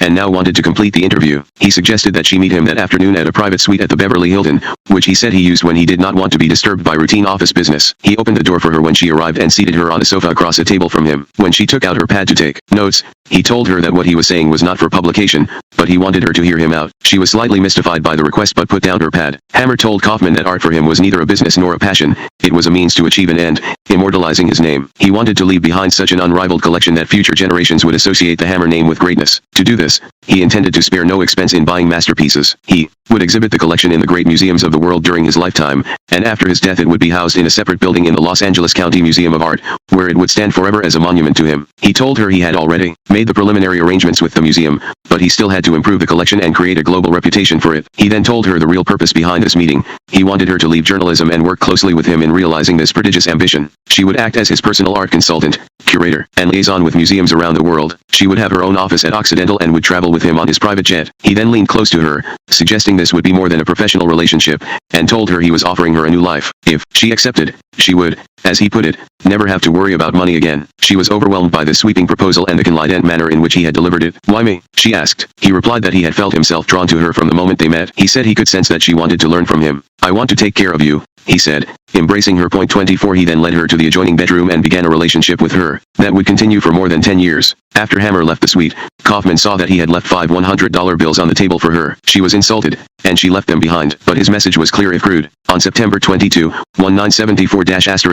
and now wanted to complete the interview. He suggested that she meet him that afternoon at a private suite at the Beverly Hilton, which he said he used when he did not want to be disturbed by routine office business. He opened the door for her when she arrived and seated her on a sofa across a table from him. When she took out her pad to take notes, he told her that what he was saying was not for publication, but he wanted her to hear him out. She was slightly mystified by the request but put down her pad. Hammer told Kaufman that art for him was neither a business nor a passion, it was a means to achieve an end, immortalizing his name. He wanted to leave behind such an unrivaled collection that future generations would associate the Hammer name with greatness. To do this, he intended to spare no expense in buying masterpieces. He would exhibit the collection in the great museums of the world during his lifetime, and after his death it would be housed in a separate building in the Los Angeles County Museum of Art, where it would stand forever as a monument to him. He told her he had already made the preliminary arrangements with the museum, but he still had to improve the collection and create a global reputation for it. He then told her the real purpose behind this meeting. He wanted her to leave journalism and work closely with him in realizing this prodigious ambition. She would act as his personal art consultant, curator, and liaison with museums around the world. She would have her own office at Occidental and would travel with him on his private jet. He then leaned close to her, suggesting this would be more than a professional relationship, and told her he was offering her a new life. If she accepted, she would, as he put it, never have to worry about money again. She was overwhelmed by this sweeping proposal and the conlident manner in which he had delivered it. "Why me?" she asked. He replied that he had felt himself drawn to her from the moment they met. He said he could sense that she wanted to learn from him. "I want to take care of you," he said, embracing her. 24 He then led her to the adjoining bedroom and began a relationship with her that would continue for more than 10 years. After Hammer left the suite, Kaufman saw that he had left 5 $100 bills on the table for her. She was insulted, and she left them behind, but his message was clear if crude. On September 22, 1974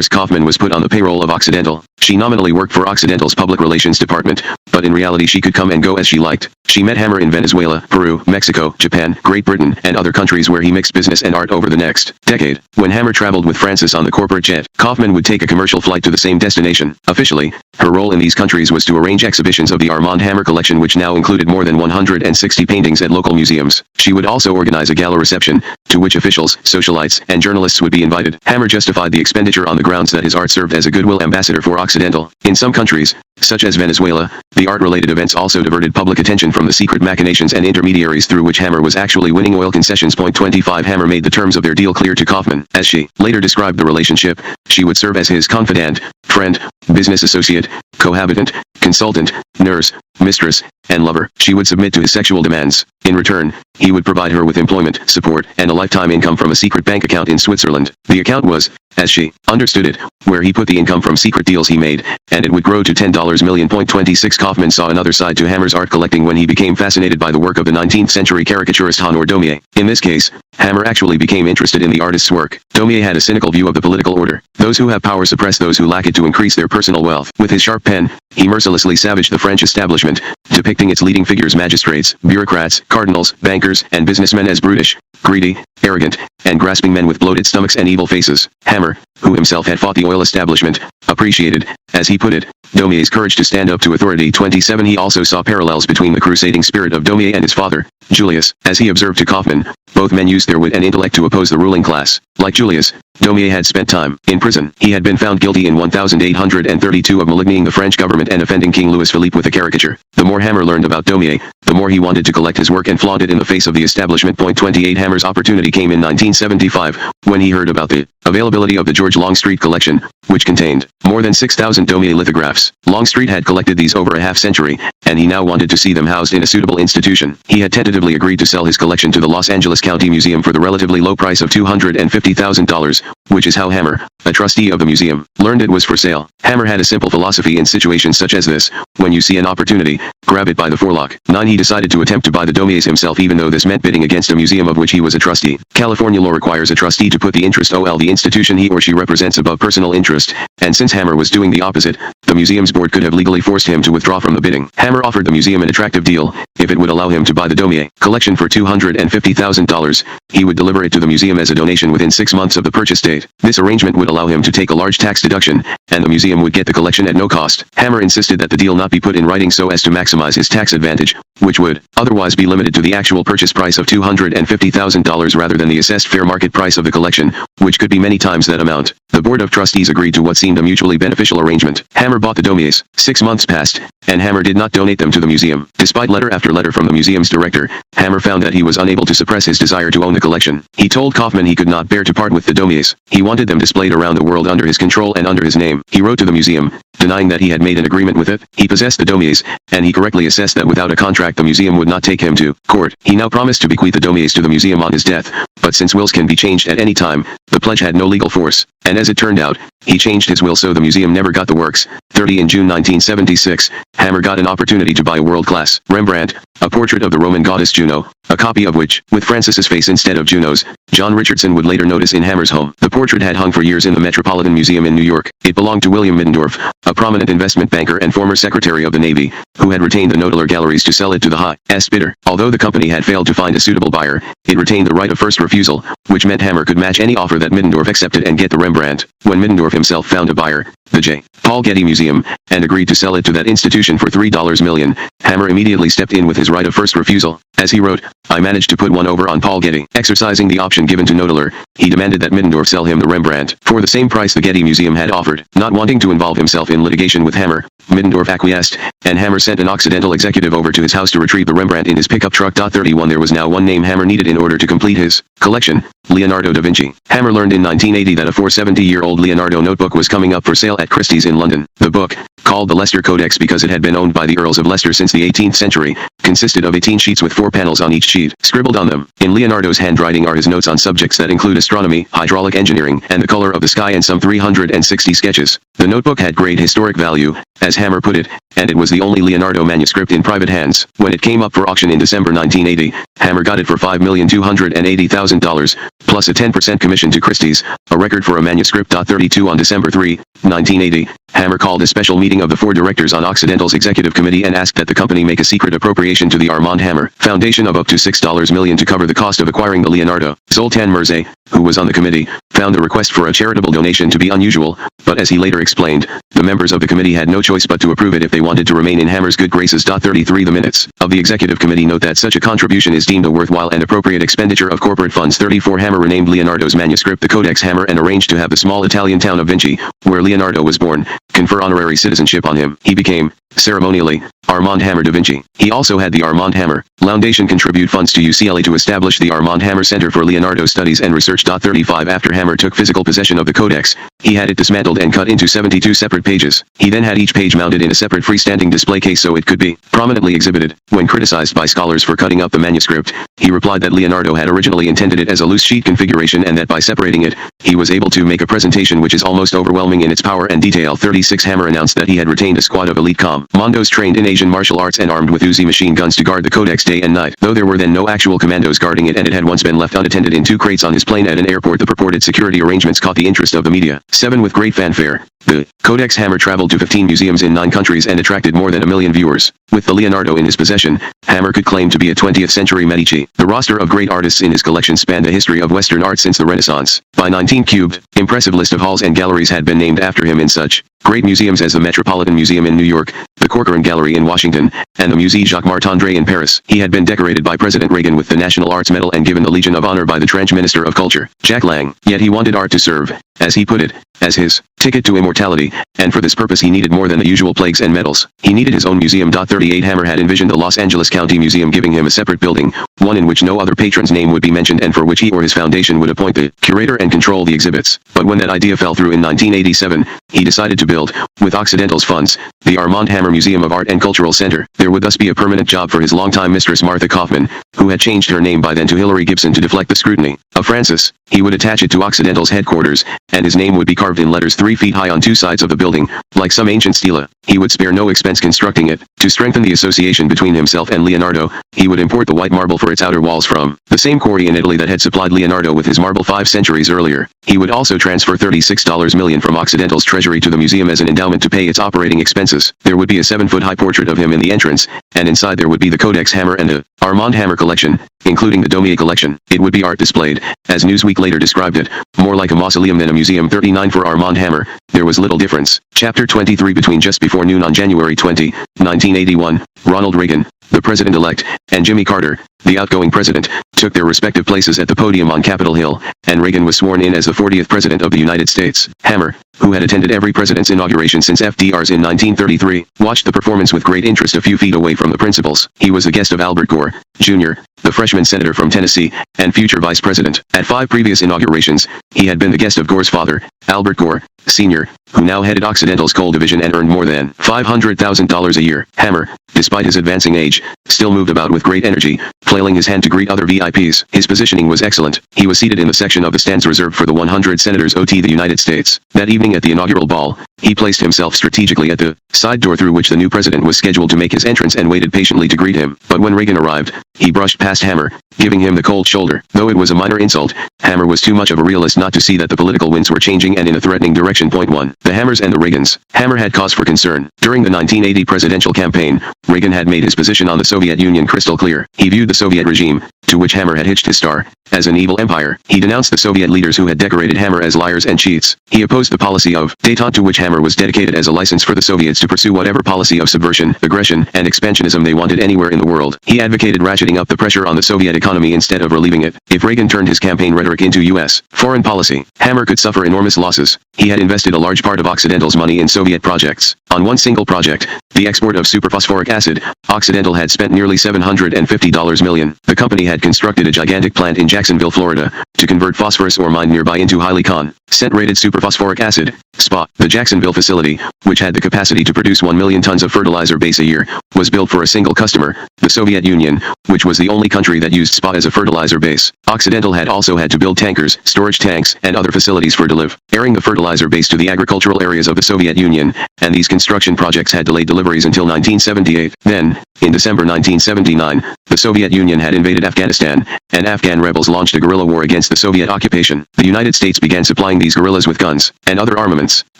Kaufman was put on the payroll of Occidental. She nominally worked for Occidental's public relations department, but in reality she could come and go as she liked. She met Hammer in Venezuela, Peru, Mexico, Japan, Great Britain, and other countries where he mixed business and art over the next decade. When Hammer traveled with Francis on the corporate jet, Kaufman would take a commercial flight to the same destination. Officially, her role in these countries was to arrange exhibitions of the Armand Hammer collection, which now included more than 160 paintings at local museums. She would also organize a gala reception, to which officials, socialites, and journalists would be invited. Hammer justified the expenditure on the grounds that his art served as a goodwill ambassador for Occidental. In some countries, such as Venezuela, the art-related events also diverted public attention from the secret machinations and intermediaries through which Hammer was actually winning oil concessions. 25 Hammer made the terms of their deal clear to Kaufman. As she later described the relationship, she would serve as his confidant, friend, business associate, cohabitant, consultant, nurse, mistress, and lover. She would submit to his sexual demands. In return, he would provide her with employment, support, and a lifetime income from a secret bank account in Switzerland. The account was, as she understood it, where he put the income from secret deals he made, and it would grow to $10 million. 26 Kaufman saw another side to Hammer's art collecting when he became fascinated by the work of the 19th century caricaturist Honor Dossier. In this case, Hammer actually became interested in the artist's work. Dossier had a cynical view of the political order. Those who have power suppress those who lack it to increase their personal wealth. With his sharp pen, he mercilessly savaged the French establishment, depicting its leading figures, magistrates, bureaucrats, cardinals, bankers, and businessmen as brutish, greedy, arrogant, and grasping men with bloated stomachs and evil faces. Hammer, who himself had fought the oil establishment, appreciated, as he put it, Dossier's courage to stand up to authority. 27 He also saw parallels between the crusading spirit of Dossier and his father, Julius. As he observed to Kaufman, both men used their wit and intellect to oppose the ruling class. Like Julius, Dossier had spent time in prison. He had been found guilty in 1832 of maligning the French government and offending King Louis Philippe with a caricature. The more Hammer learned about Dossier, the more he wanted to collect his work and flaunt it in the face of the establishment. 28 Hammer's opportunity came in 1975, when he heard about the availability of the George Longstreet collection, which contained more than 6,000 Dossier lithographs. Longstreet had collected these over a half-century, and he now wanted to see them housed in a suitable institution. He had tentatively agreed to sell his collection to the Los Angeles County Museum for the relatively low price of $250,000, which is how Hammer, a trustee of the museum, learned it was for sale. Hammer had a simple philosophy in situations such as this: when you see an opportunity, grab it by the forelock. 9 He decided to attempt to buy the Dossiers himself, even though this meant bidding against a museum of which he was a trustee. California law requires a trustee to put the interest of the institution he or she represents above personal interest, and since Hammer was doing the opposite, the museum's board could have legally forced him to withdraw from the bidding. Hammer offered the museum an attractive deal if it would allow him to buy the Dossier collection for $250,000. He would deliver it to the museum as a donation within 6 months of the purchase date. This arrangement would allow him to take a large tax deduction, and the museum would get the collection at no cost. Hammer insisted that the deal not be put in writing so as to maximize his tax advantage, which would otherwise be limited to the actual purchase price of $250,000 rather than the assessed fair market price of the collection, which could be many times that amount. The board of trustees agreed to what seemed a mutually beneficial arrangement. Hammer bought the Dossiers. 6 months passed, and Hammer did not donate them to the museum. Despite letter after letter from the museum's director, Hammer found that he was unable to suppress his desire to own the collection. He told Kaufman he could not bear to part with the Dossiers. He wanted them displayed around the world under his control and under his name. He wrote to the museum, denying that he had made an agreement with it. He possessed the Dossiers, and he correctly assessed that without a contract the museum would not take him to court. He now promised to bequeath the Dossiers to the museum on his death, but since wills can be changed at any time, the pledge had no legal force, and as it turned out, he changed his will so the museum never got the works. 30 in June 1976, Hammer got an opportunity to buy a world-class Rembrandt, a portrait of the Roman goddess Juno, a copy of which, with Francis's face instead of Juno's, John Richardson would later notice in Hammer's home. The portrait had hung for years in the Metropolitan Museum in New York. It belonged to William Middendorf, a prominent investment banker and former Secretary of the Navy, who had retained the Nodeler galleries to sell it to the highest bidder. Although the company had failed to find a suitable buyer, it retained the right of first refusal, which meant Hammer could match any offer that Middendorf accepted and get the Rembrandt. When Middendorf himself found a buyer, the J. Paul Getty Museum, and agreed to sell it to that institution for $3 million, Hammer immediately stepped in with his right of first refusal. As he wrote, "I managed to put one over on Paul Getty." Exercising the option given to Nodeler, he demanded that Middendorf sell him the Rembrandt for the same price the Getty Museum had offered. Not wanting to involve himself in litigation with Hammer, Middendorf acquiesced, and Hammer sent an Occidental executive over to his house to retrieve the Rembrandt in his pickup truck. 31 There was now one name Hammer needed in order to complete his collection: Leonardo da Vinci. Hammer learned in 1980 that a 470-year-old Leonardo notebook was coming up for sale at Christie's in London. The book, called the Leicester Codex because it had been owned by the Earls of Leicester since the 18th century, consisted of 18 sheets with 4 panels on each sheet. Scribbled on them, in Leonardo's handwriting, are his notes on subjects that include astronomy, hydraulic engineering, and the color of the sky, and some 360 sketches. The notebook had great historic value, as Hammer put it, and it was the only Leonardo manuscript in private hands. When it came up for auction in December 1980, Hammer got it for $5,280,000, plus a 10% commission to Christie's, a record for a manuscript. 32 On December 3, 1980, Hammer called a special meeting of the 4 directors on Occidental's executive committee and asked that the company make a secret appropriation to the Armand Hammer Foundation of up to $6 million to cover the cost of acquiring the Leonardo. Zoltan Merzey, who was on the committee, found the request for a charitable donation to be unusual, but as he later explained, the members of the committee had no choice but to approve it if they wanted to remain in Hammer's good graces. 33 The minutes of the executive committee note that such a contribution is deemed a worthwhile and appropriate expenditure of corporate funds. 34 Hammer renamed Leonardo's manuscript the Codex Hammer and arranged to have the small Italian town of Vinci, where Leonardo was born, confer honorary citizenship on him. He became, ceremonially, Armand Hammer da Vinci. He also had the Armand Hammer Foundation contribute funds to UCLA to establish the Armand Hammer Center for Leonardo Studies and Research. 35 After Hammer took physical possession of the Codex, he had it dismantled and cut into 72 separate pages. He then had each page mounted in a separate freestanding display case so it could be prominently exhibited. When criticized by scholars for cutting up the manuscript, he replied that Leonardo had originally intended it as a loose sheet configuration and that by separating it, he was able to make a presentation which is almost overwhelming in its power and detail. 36 Hammer announced that he had retained a squad of elite commandos trained in Asian martial arts and armed with Uzi machine guns to guard the Codex day and night. Though there were then no actual commandos guarding it and it had once been left unattended in 2 crates on his plane at an airport, the purported security arrangements caught the interest of the media. 7 With great fanfare, the Codex Hammer traveled to 15 museums in 9 countries and attracted more than 1 million viewers. With the Leonardo in his possession, Hammer could claim to be a 20th century Medici. The roster of great artists in his collection spanned the history of Western art since the Renaissance. By 19 cubed, impressive list of halls and galleries had been named after him in such great museums as the Metropolitan Museum in New York, the Corcoran Gallery in Washington, and the Musée Jacques Martindre in Paris. He had been decorated by President Reagan with the National Arts Medal and given the Legion of Honor by the French Minister of Culture, Jack Lang. Yet he wanted art to serve, as he put it, as his ticket to immortality, and for this purpose he needed more than the usual plagues and medals. He needed his own museum. 38 Hammer had envisioned the Los Angeles County Museum giving him a separate building, one in which no other patron's name would be mentioned and for which he or his foundation would appoint the curator and control the exhibits. But when that idea fell through in 1987, he decided to build, with Occidental's funds, the Armand Hammer Museum of Art and Cultural Center. There would thus be a permanent job for his longtime mistress Martha Kaufman, who had changed her name by then to Hilary Gibson to deflect the scrutiny of Francis. He would attach it to Occidental's headquarters, and his name would be carved in letters 3 feet high on 2 sides of the building, like some ancient stela. He would spare no expense constructing it. To strengthen the association between himself and Leonardo, he would import the white marble for its outer walls from the same quarry in Italy that had supplied Leonardo with his marble 5 centuries earlier. He would also transfer $36 million from Occidental's treasury to the museum as an endowment to pay its operating expenses. There would be a 7-foot high portrait of him in the entrance, and inside there would be the Codex Hammer and a Armand Hammer collection. including the Dossier collection. It would be art displayed, as Newsweek later described it, more like a mausoleum than a museum. 39 For Armand Hammer, there was little difference. Chapter 23 Between just before noon on January 20, 1981, Ronald Reagan, the president-elect, and Jimmy Carter, the outgoing president, took their respective places at the podium on Capitol Hill, and Reagan was sworn in as the 40th President of the United States. Hammer, who had attended every president's inauguration since FDR's in 1933, watched the performance with great interest a few feet away from the principals. He was the guest of Albert Gore, Jr., the freshman senator from Tennessee, and future vice president. At 5 previous inaugurations, he had been the guest of Gore's father, Albert Gore, Sr., who now headed Occidental's coal division and earned more than $500,000 a year. Hammer, despite his advancing age, still moved about with great energy, flailing his hand to greet other VIPs. His positioning was excellent. He was seated in the section of the stands reserved for the 100 senators of the United States. That evening at the inaugural ball, he placed himself strategically at the side door through which the new president was scheduled to make his entrance and waited patiently to greet him. But when Reagan arrived, he brushed past Hammer, giving him the cold shoulder. Though it was a minor insult, Hammer was too much of a realist not to see that the political winds were changing and in a threatening direction. Point 1. The Hammers and the Reagans. Hammer had cause for concern. During the 1980 presidential campaign, Reagan had made his position on the Soviet Union crystal clear. He viewed the Soviet regime, to which Hammer had hitched his star, as an evil empire. He denounced the Soviet leaders who had decorated Hammer as liars and cheats. He opposed the policy of détente, to which Hammer was dedicated as a license for the Soviets to pursue whatever policy of subversion, aggression, and expansionism they wanted anywhere in the world. He advocated ratcheting up the pressure on the Soviet economy instead of relieving it. If Reagan turned his campaign rhetoric into U.S. foreign policy, Hammer could suffer enormous losses. He had invested a large part of Occidental's money in Soviet projects. On one single project, the export of superphosphoric acid, Occidental had spent nearly $750 million. The company had constructed a gigantic plant in Jacksonville, Florida, to convert phosphorus ore mined nearby into highly concentrated superphosphoric acid, SPA. The Jacksonville facility, which had the capacity to produce 1 million tons of fertilizer base a year, was built for a single customer, the Soviet Union, which was the only country that used SPA as a fertilizer base. Occidental had also had to build tankers, storage tanks, and other facilities for delivering the fertilizer base to the agricultural areas of the Soviet Union, and these construction projects had delayed deliveries until 1978. Then, in December 1979, the Soviet Union had invaded Afghanistan, and Afghan rebels launched a guerrilla war against the Soviet occupation. The United States began supplying these guerrillas with guns and other armaments.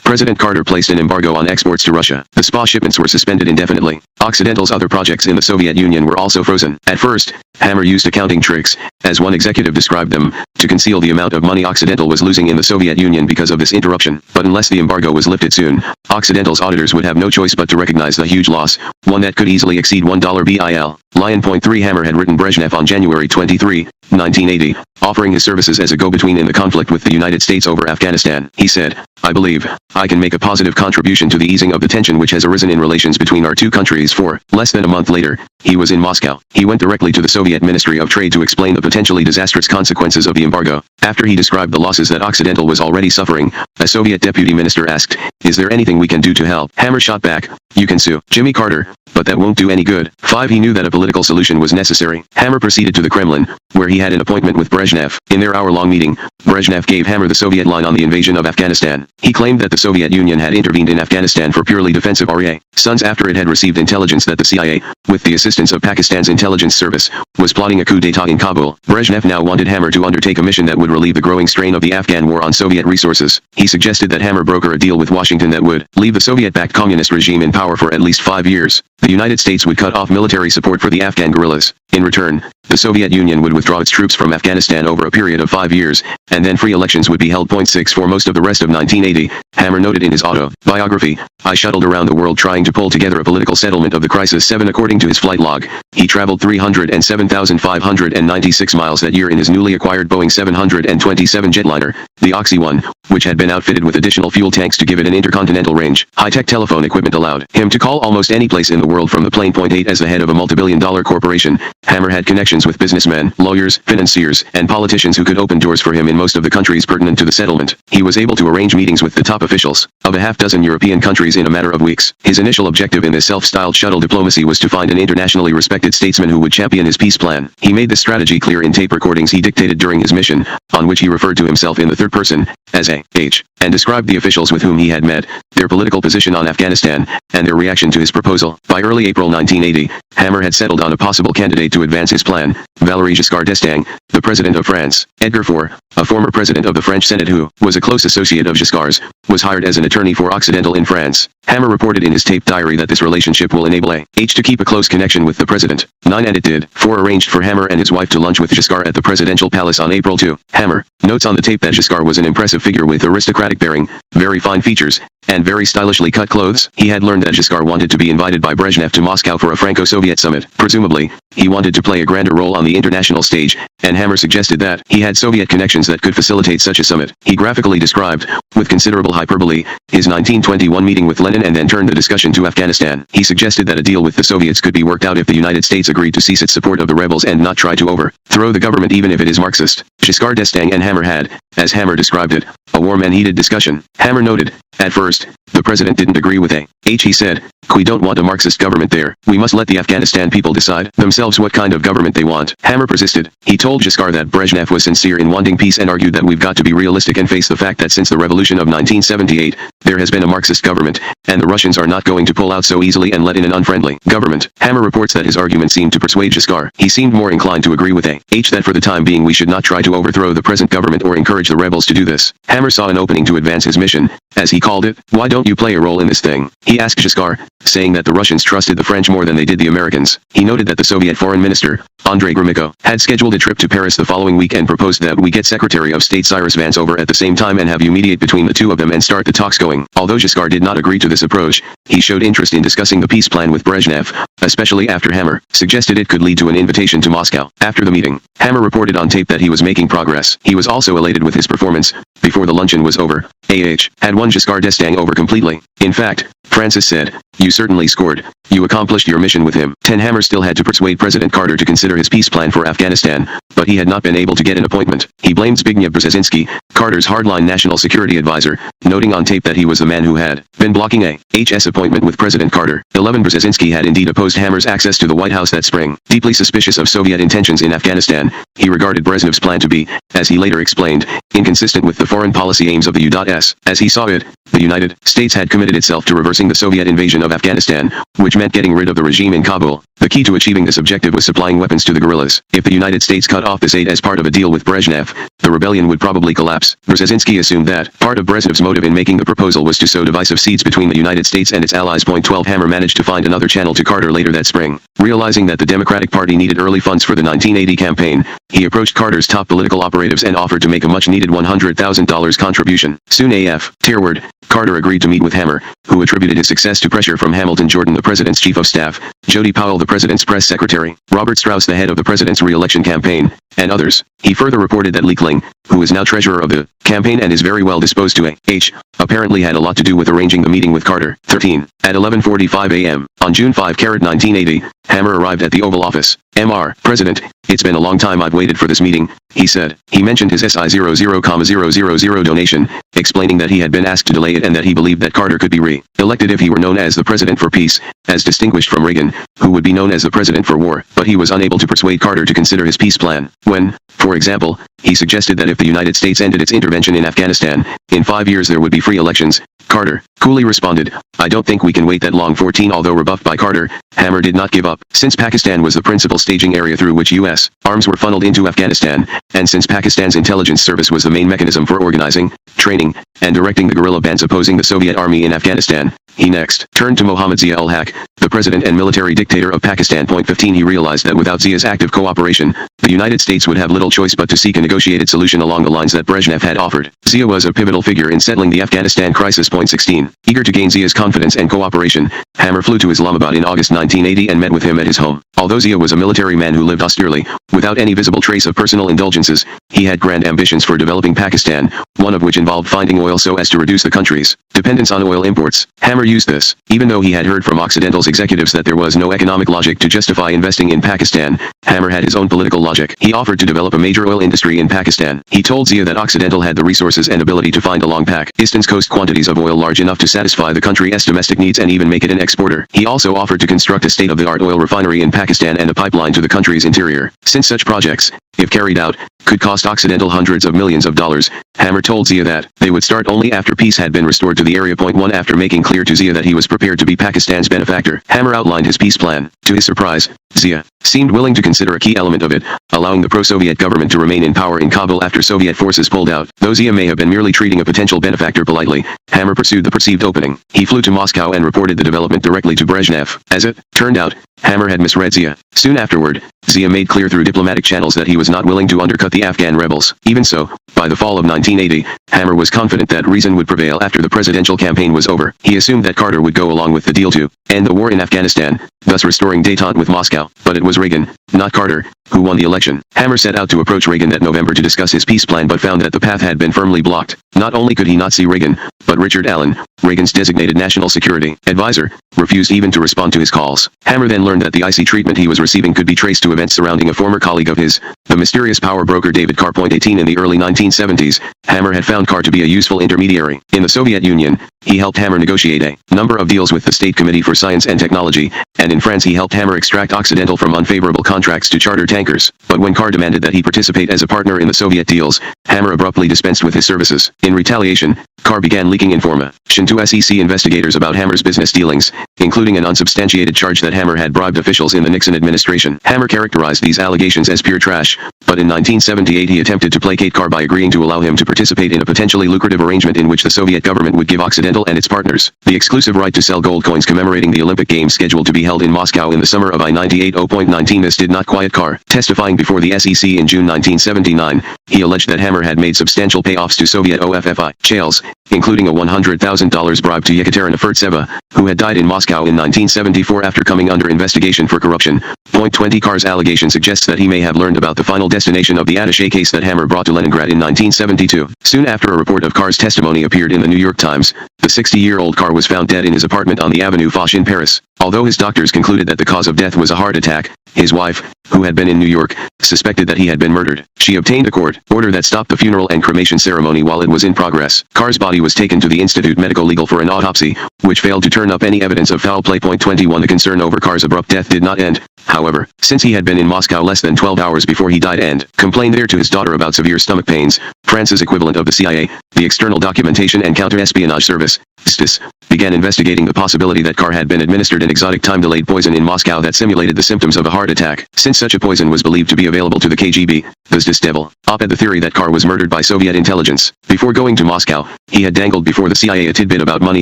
President Carter placed an embargo on exports to Russia. The SPA shipments were suspended indefinitely. Occidental's other projects in the Soviet Union were also frozen. At first, Hammer used accounting tricks, as one executive described them, to conceal the amount of money Occidental was losing in the Soviet Union because of this interruption. But unless the embargo was lifted soon, Occidental's auditors would have no choice but to recognize the huge loss, one that could easily exceed $1 bil. Lion.3 Hammer had written Brezhnev on January 23, 1980, offering his services as a go-between in the conflict with the United States over Afghanistan. He said, "I believe I can make a positive contribution to the easing of the tension which has arisen in relations between our two countries." For less than a month later, he was in Moscow. He went directly to the Soviet Ministry of Trade to explain the potentially disastrous consequences of the embargo. After he described the losses that Occidental was already suffering, a Soviet deputy minister asked, "Is there anything we can do to help?" Hammer shot back, "You can sue Jimmy Carter, but that won't do any good." 5. He knew that a political solution was necessary. Hammer proceeded to the Kremlin, where he had an appointment with Brezhnev. In their hour-long meeting, Brezhnev gave Hammer the Soviet line on the invasion of Afghanistan. He claimed that the Soviet Union had intervened in Afghanistan for purely defensive reasons after it had received intelligence that the CIA, with the assistance of Pakistan's intelligence service, was plotting a coup d'état in Kabul. Brezhnev now wanted Hammer to undertake a mission that would relieve the growing strain of the Afghan war on Soviet resources. He suggested that Hammer broker a deal with Washington that would leave the Soviet-backed communist regime in power for at least 5 years. The United States would cut off military support for the Afghan guerrillas. In return, the Soviet Union would withdraw its troops from Afghanistan over a period of 5 years, and then free elections would be held. 6. For most of the rest of 1980, Hammer noted in his autobiography, "I shuttled around the world trying to pull together a political settlement of the crisis." 7. According to his flight log, he traveled 307,596 miles that year in his newly acquired Boeing 727 jetliner, the Oxy-1, which had been outfitted with additional fuel tanks to give it an intercontinental range. High-tech telephone equipment allowed him to call almost any place in the world from the plane. 8. As the head of a multi-billion-dollar corporation, Hammer had connections with businessmen, lawyers, financiers, and politicians who could open doors for him in most of the countries pertinent to the settlement. He was able to arrange meetings with the top officials of a half-dozen European countries in a matter of weeks. His initial objective in this self-styled shuttle diplomacy was to find an internationally respected statesman who would champion his peace plan. He made this strategy clear in tape recordings he dictated during his mission, on which he referred to himself in the third person, as a H, and described the officials with whom he had met, their political position on Afghanistan, and their reaction to his proposal. By early April 1980, Hammer had settled on a possible candidate to advance his plan, Valéry Giscard d'Estaing, the president of France. Edgar Faure, a former president of the French Senate who was a close associate of Giscard's, was hired as an attorney for Occidental in France. Hammer reported in his taped diary that this relationship will enable H to keep a close connection with the president. 9 And it did. 4 Arranged for Hammer and his wife to lunch with Giscard at the presidential palace on April 2. Hammer notes on the tape that Giscard was an impressive figure with aristocratic bearing, very fine features, and very stylishly cut clothes. He had learned that Giscard wanted to be invited by Brezhnev to Moscow for a Franco-Soviet summit. Presumably, he wanted to play a grander role on the international stage, and Hammer suggested that he had Soviet connections that could facilitate such a summit. He graphically described, with considerable hyperbole, his 1921 meeting with Lenin and then turned the discussion to Afghanistan. He suggested that a deal with the Soviets could be worked out if the United States agreed to cease its support of the rebels and not try to overthrow the government even if it is Marxist. Giscard d'Estaing and Hammer had, as Hammer described it, a warm and heated discussion. Hammer noted, at first, the president didn't agree with H. He said, "We don't want a Marxist government there. We must let the Afghanistan people decide themselves what kind of government they want." Hammer persisted. He told Giscard that Brezhnev was sincere in wanting peace and argued that we've got to be realistic and face the fact that since the revolution of 1978, there has been a Marxist government, and the Russians are not going to pull out so easily and let in an unfriendly government. Hammer reports that his argument seemed to persuade Giscard. He seemed more inclined to agree with H that for the time being we should not try to overthrow the present government or encourage the rebels to do this. Hammer saw an opening to advance his mission, as he called it. "Why don't you play a role in this thing?" he asked Giscard, saying that the Russians trusted the French more than they did the Americans. He noted that the Soviet foreign minister, Andrei Gromyko, had scheduled a trip to Paris the following week and proposed that we get Secretary of State Cyrus Vance over at the same time and have you mediate between the two of them and start the talks going. Although Giscard did not agree to this approach, he showed interest in discussing the peace plan with Brezhnev, especially after Hammer suggested it could lead to an invitation to Moscow. After the meeting, Hammer reported on tape that he was making progress. He was also elated with his performance. Before the luncheon was over, AH had won Giscard d'Estaing over completely. In fact, Francis said, "You certainly scored. You accomplished your mission with him." Hammer still had to persuade President Carter to consider his peace plan for Afghanistan, but he had not been able to get an appointment. He blamed Zbigniew Brzezinski, Carter's hardline national security advisor, noting on tape that he was the man who had been blocking A.H.'s appointment with President Carter. 11 Brzezinski had indeed opposed Hammer's access to the White House that spring. Deeply suspicious of Soviet intentions in Afghanistan, he regarded Brezhnev's plan to be, as he later explained, inconsistent with the foreign policy aims of the U.S. As he saw it, the United States had committed itself to reversing the Soviet invasion of Afghanistan, which meant getting rid of the regime in Kabul. The key to achieving this objective was supplying weapons to the guerrillas. If the United States cut off this aid as part of a deal with Brezhnev, the rebellion would probably collapse. Brzezinski assumed that part of Brezhnev's motive in making the proposal was to sow divisive seeds between the United States and its allies. 12 Hammer managed to find another channel to Carter later that spring. Realizing that the Democratic Party needed early funds for the 1980 campaign, he approached Carter's top political operatives and offered to make a much-needed $100,000 contribution. Soon afterward, Carter agreed to meet with Hammer, who attributed his success to pressure from Hamilton Jordan, the president's chief of staff, Jody Powell, the president's press secretary, Robert Strauss, the head of the president's re-election campaign, and others. He further reported that Leekling, who is now treasurer of the campaign and is very well disposed to A.H., apparently had a lot to do with arranging the meeting with Carter. 13. At 11:45 a.m., on June 5, 1980, Hammer arrived at the Oval Office. Mr. President, it's been a long time I've waited for this meeting, he said. He mentioned his SI 00,000 donation, explaining that he had been asked to delay it and that he believed that Carter could be re-elected if he were known as the President for Peace, as distinguished from Reagan, who would be known as the President for War. But he was unable to persuade Carter to consider his peace plan. When, for example, he suggested that if the United States ended its intervention in Afghanistan, in 5 years there would be free elections, Carter coolly responded, "I don't think we can wait that long." 14. Although rebuffed by Carter, Hammer did not give up. Since Pakistan was the principal staging area through which U.S. arms were funneled into Afghanistan, and since Pakistan's intelligence service was the main mechanism for organizing, training, and directing the guerrilla bands opposing the Soviet army in Afghanistan, he next turned to Mohammad Zia-ul-Haq, the president and military dictator of Pakistan. 15. He realized that without Zia's active cooperation, the United States would have little choice but to seek a negotiated solution along the lines that Brezhnev had offered. Zia was a pivotal figure in settling the Afghanistan crisis. 16. Eager to gain Zia's confidence and cooperation, Hammer flew to Islamabad in August 1980 and met with him at his home. Although Zia was a military man who lived austerely, without any visible trace of personal indulgences, he had grand ambitions for developing Pakistan, one of which involved finding oil so as to reduce the country's dependence on oil imports. Hammer used this. Even though he had heard from Occidental's executives that there was no economic logic to justify investing in Pakistan, Hammer had his own political logic. He offered to develop a major oil industry in Pakistan. He told Zia that Occidental had the resources and ability to find along Pakistan's coast quantities of oil large enough to satisfy the country's domestic needs and even make it an exporter. He also offered to construct a state-of-the-art oil refinery in Pakistan and a pipeline to the country's interior. Since such projects, if carried out, could cost Occidental hundreds of millions of dollars. Hammer told Zia that they would start only after peace had been restored to the area. 1 After making clear to Zia that he was prepared to be Pakistan's benefactor, Hammer outlined his peace plan. To his surprise, Zia seemed willing to consider a key element of it, allowing the pro-Soviet government to remain in power in Kabul after Soviet forces pulled out. Though Zia may have been merely treating a potential benefactor politely, Hammer pursued the perceived opening. He flew to Moscow and reported the development directly to Brezhnev. As it turned out, Hammer had misread Zia. Soon afterward, Zia made clear through diplomatic channels that he was not willing to undercut the Afghan rebels. Even so, by the fall of 1980, Hammer was confident that reason would prevail after the presidential campaign was over. He assumed that Carter would go along with the deal to end the war in Afghanistan, thus restoring détente with Moscow. But it was Reagan, not Carter, who won the election. Hammer set out to approach Reagan that November to discuss his peace plan but found that the path had been firmly blocked. Not only could he not see Reagan, but Richard Allen, Reagan's designated national security advisor, refused even to respond to his calls. Hammer then learned that the icy treatment he was receiving could be traced to events surrounding a former colleague of his, the mysterious power broker David Carr. 18 In the early 1970s, Hammer had found Carr to be a useful intermediary. In the Soviet Union, he helped Hammer negotiate a number of deals with the State Committee for Science and Technology, and in France he helped Hammer extract Occidental from unfavorable contracts to charter tankers. But when Carr demanded that he participate as a partner in the Soviet deals, Hammer abruptly dispensed with his services. In retaliation, Carr began leaking information to SEC investigators about Hammer's business dealings, including an unsubstantiated charge that Hammer had bribed officials in the Nixon administration. Hammer characterized these allegations as pure trash, but in 1978 he attempted to placate Carr by agreeing to allow him to participate in a potentially lucrative arrangement in which the Soviet government would give Occidental and its partners the exclusive right to sell gold coins commemorating the Olympic Games scheduled to be held in Moscow in the summer of I-98. 0.19 This did not quiet Carr. Testifying before the SEC in June 1979, he alleged that Hammer had made substantial payoffs to Soviet officials, including a $100,000 bribe to Yekaterina Furtseva, who had died in Moscow in 1974 after coming under investigation for corruption. 20 Carr's allegation suggests that he may have learned about the final destination of the attaché case that Hammer brought to Leningrad in 1972. Soon after a report of Carr's testimony appeared in the New York Times, the 60-year-old Carr was found dead in his apartment on the Avenue Foch in Paris. Although his doctors concluded that the cause of death was a heart attack, his wife, who had been in New York, suspected that he had been murdered. She obtained a court order that stopped the funeral and cremation ceremony while it was in progress. Carr's body was taken to the Institut Medico-Legal for an autopsy, which failed to turn up any evidence of foul play. 21 The concern over Carr's abrupt death did not end, however, since he had been in Moscow less than 12 hours before he died and complained there to his daughter about severe stomach pains. France's equivalent of the CIA, the External Documentation and Counter-Espionage Service, STIS, began investigating the possibility that Carr had been administered an exotic time-delayed poison in Moscow that simulated the symptoms of a heart attack. Since such a poison was believed to be available to the KGB, the STIS devil op-ed the theory that Carr was murdered by Soviet intelligence. Before going to Moscow, he had dangled before the CIA a tidbit about money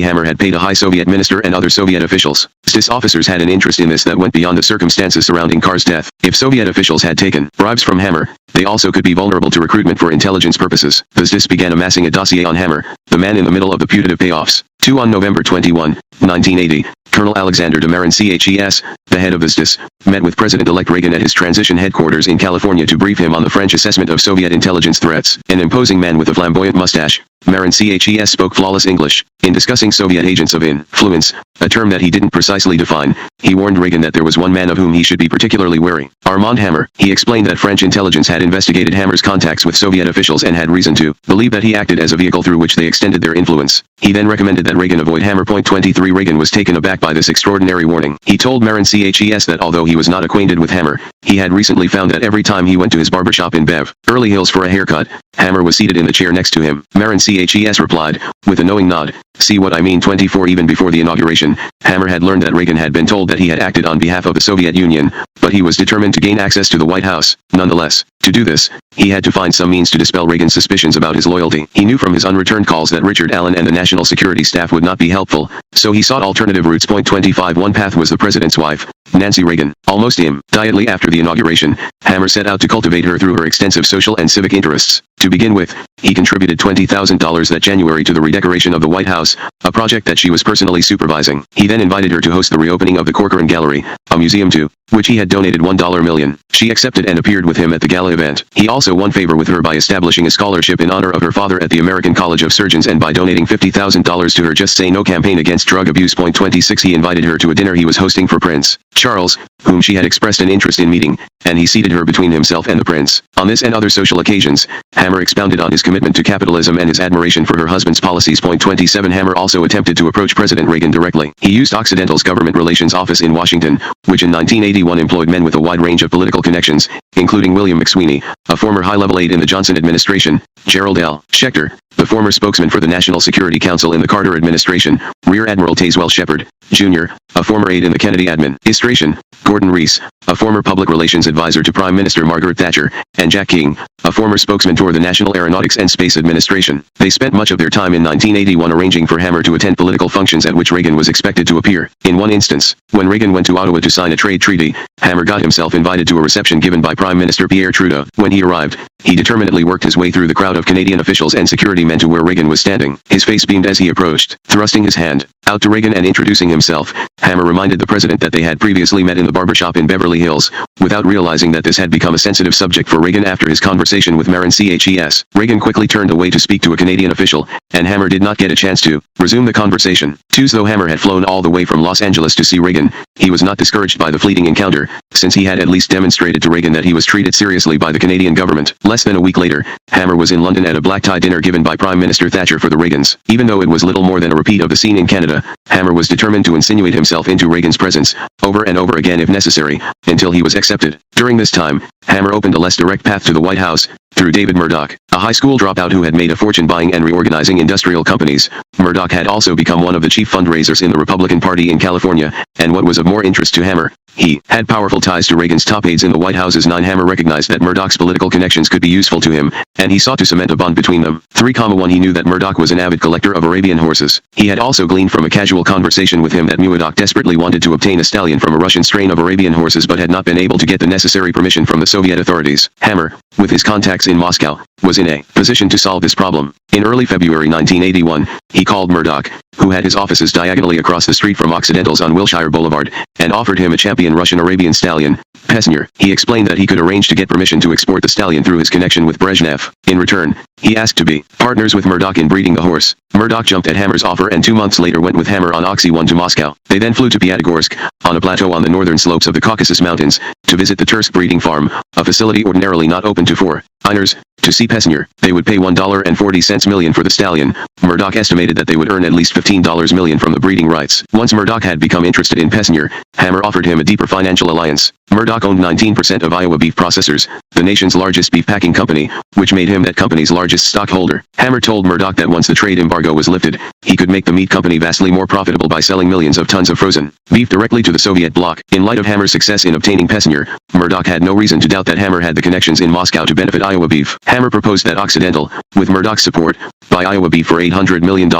Hammer had paid a high Soviet minister and other Soviet officials. STIS officers had an interest in this that went beyond the circumstances surrounding Carr's death. If Soviet officials had taken bribes from Hammer, they also could be vulnerable to recruitment for intelligence purposes. The STIS began amassing a dossier on Hammer, the man in the middle of the putative payoffs. On November 21, 1980, Colonel Alexander Demarin CHES, the head of the STIS, met with President-elect Reagan at his transition headquarters in California to brief him on the French assessment of Soviet intelligence threats. An imposing man with a flamboyant mustache, Marin CHES spoke flawless English. In discussing Soviet agents of influence, a term that he didn't precisely define, he warned Reagan that there was one man of whom he should be particularly wary. Armand Hammer. He explained that French intelligence had investigated Hammer's contacts with Soviet officials and had reason to believe that he acted as a vehicle through which they extended their influence. He then recommended that Reagan avoid Hammer. 23 Reagan was taken aback by this extraordinary warning. He told Marin CHES that although he was not acquainted with Hammer, he had recently found that every time he went to his barbershop in Beverly Hills for a haircut, Hammer was seated in the chair next to him. Marin CHES replied, with a knowing nod, "See what I mean?" 24 Even before the inauguration, Hammer had learned that Reagan had been told that he had acted on behalf of the Soviet Union, but he was determined to gain access to the White House. Nonetheless, to do this, he had to find some means to dispel Reagan's suspicions about his loyalty. He knew from his unreturned calls that Richard Allen and the National Security Staff would not be helpful, so he sought alternative routes. 25 One path was the president's wife, Nancy Reagan. Almost immediately after the inauguration, Hammer set out to cultivate her through her extensive social and civic interests. To begin with, he contributed $20,000 that January to the redecoration of the White House, a project that she was personally supervising. He then invited her to host the reopening of the Corcoran Gallery, a museum to which he had donated $1 million. She accepted and appeared with him at the gala event. He also won favor with her by establishing a scholarship in honor of her father at the American College of Surgeons and by donating $50,000 to her Just Say No campaign against drug abuse. 26 He invited her to a dinner he was hosting for Prince Charles, whom she had expressed an interest in meeting, and he seated her between himself and the prince. On this and other social occasions, Hammer expounded on his commitment to capitalism and his admiration for her husband's policies. 27 Hammer also attempted to approach President Reagan directly. He used Occidental's government relations office in Washington, which in 1981 employed men with a wide range of political connections, including William McSweeney, a former high-level aide in the Johnson administration, Gerald L. Schechter, the former spokesman for the National Security Council in the Carter administration, Rear Admiral Tazewell Shepard, Jr., a former aide in the Kennedy administration, Gordon Reese, a former public relations advisor to Prime Minister Margaret Thatcher, and Jack King, a former spokesman for the National Aeronautics and Space Administration. They spent much of their time in 1981 arranging for Hammer to attend political functions at which Reagan was expected to appear. In one instance, when Reagan went to Ottawa to sign a trade treaty, Hammer got himself invited to a reception given by Prime Minister Pierre Trudeau. When he arrived, he determinedly worked his way through the crowd of Canadian officials and security men to where Reagan was standing. His face beamed as he approached. Thrusting his hand out to Reagan and introducing himself, Hammer reminded the president that they had previously met in the barbershop in Beverly Hills, without realizing that this had become a sensitive subject for Reagan after his conversation with Marin Ches. Reagan quickly turned away to speak to a Canadian official, and Hammer did not get a chance to resume the conversation. Though Hammer had flown all the way from Los Angeles to see Reagan, he was not discouraged by the fleeting encounter, since he had at least demonstrated to Reagan that he was treated seriously by the Canadian government. Less than a week later, Hammer was in London at a black-tie dinner given by Prime Minister Thatcher for the Reagans. Even though it was little more than a repeat of the scene in Canada, Hammer was determined to insinuate himself into Reagan's presence, over and over again if necessary, until he was accepted. During this time, Hammer opened a less direct path to the White House, through David Murdoch, a high school dropout who had made a fortune buying and reorganizing industrial companies. Murdoch had also become one of the chief fundraisers in the Republican Party in California, and what was of more interest to Hammer, he had powerful ties to Reagan's top aides in the White House's 9. Hammer recognized that Murdoch's political connections could be useful to him, and he sought to cement a bond between them. 3,1 He knew that Murdoch was an avid collector of Arabian horses. He had also gleaned from a casual conversation with him that Murdoch desperately wanted to obtain a stallion from a Russian strain of Arabian horses but had not been able to get the necessary permission from the Soviet authorities. Hammer, with his contacts in Moscow, was in a position to solve this problem. In early February 1981, he called Murdoch, who had his offices diagonally across the street from Occidental's on Wilshire Boulevard, and offered him a champion Russian Arabian stallion, Pesnier. He explained that he could arrange to get permission to export the stallion through his connection with Brezhnev. In return, he asked to be partners with Murdoch in breeding the horse. Murdoch jumped at Hammer's offer and 2 months later went with Hammer on Oxy 1 to Moscow. They then flew to Piatigorsk, on a plateau on the northern slopes of the Caucasus Mountains, to visit the Tursk breeding farm, a facility ordinarily not open to foreigners. To see Pesnier, they would pay $1.40 million for the stallion. Murdoch estimated that they would earn at least $15 million from the breeding rights. Once Murdoch had become interested in Pesnier, Hammer offered him a deeper financial alliance. Murdoch owned 19% of Iowa Beef Processors, the nation's largest beef packing company, which made him that company's largest stockholder. Hammer told Murdoch that once the trade embargo was lifted, he could make the meat company vastly more profitable by selling millions of tons of frozen beef directly to the Soviet bloc. In light of Hammer's success in obtaining Pesnier, Murdoch had no reason to doubt that Hammer had the connections in Moscow to benefit Iowa Beef. Hammer proposed that Occidental, with Murdoch's support, buy Iowa Beef for $800 million,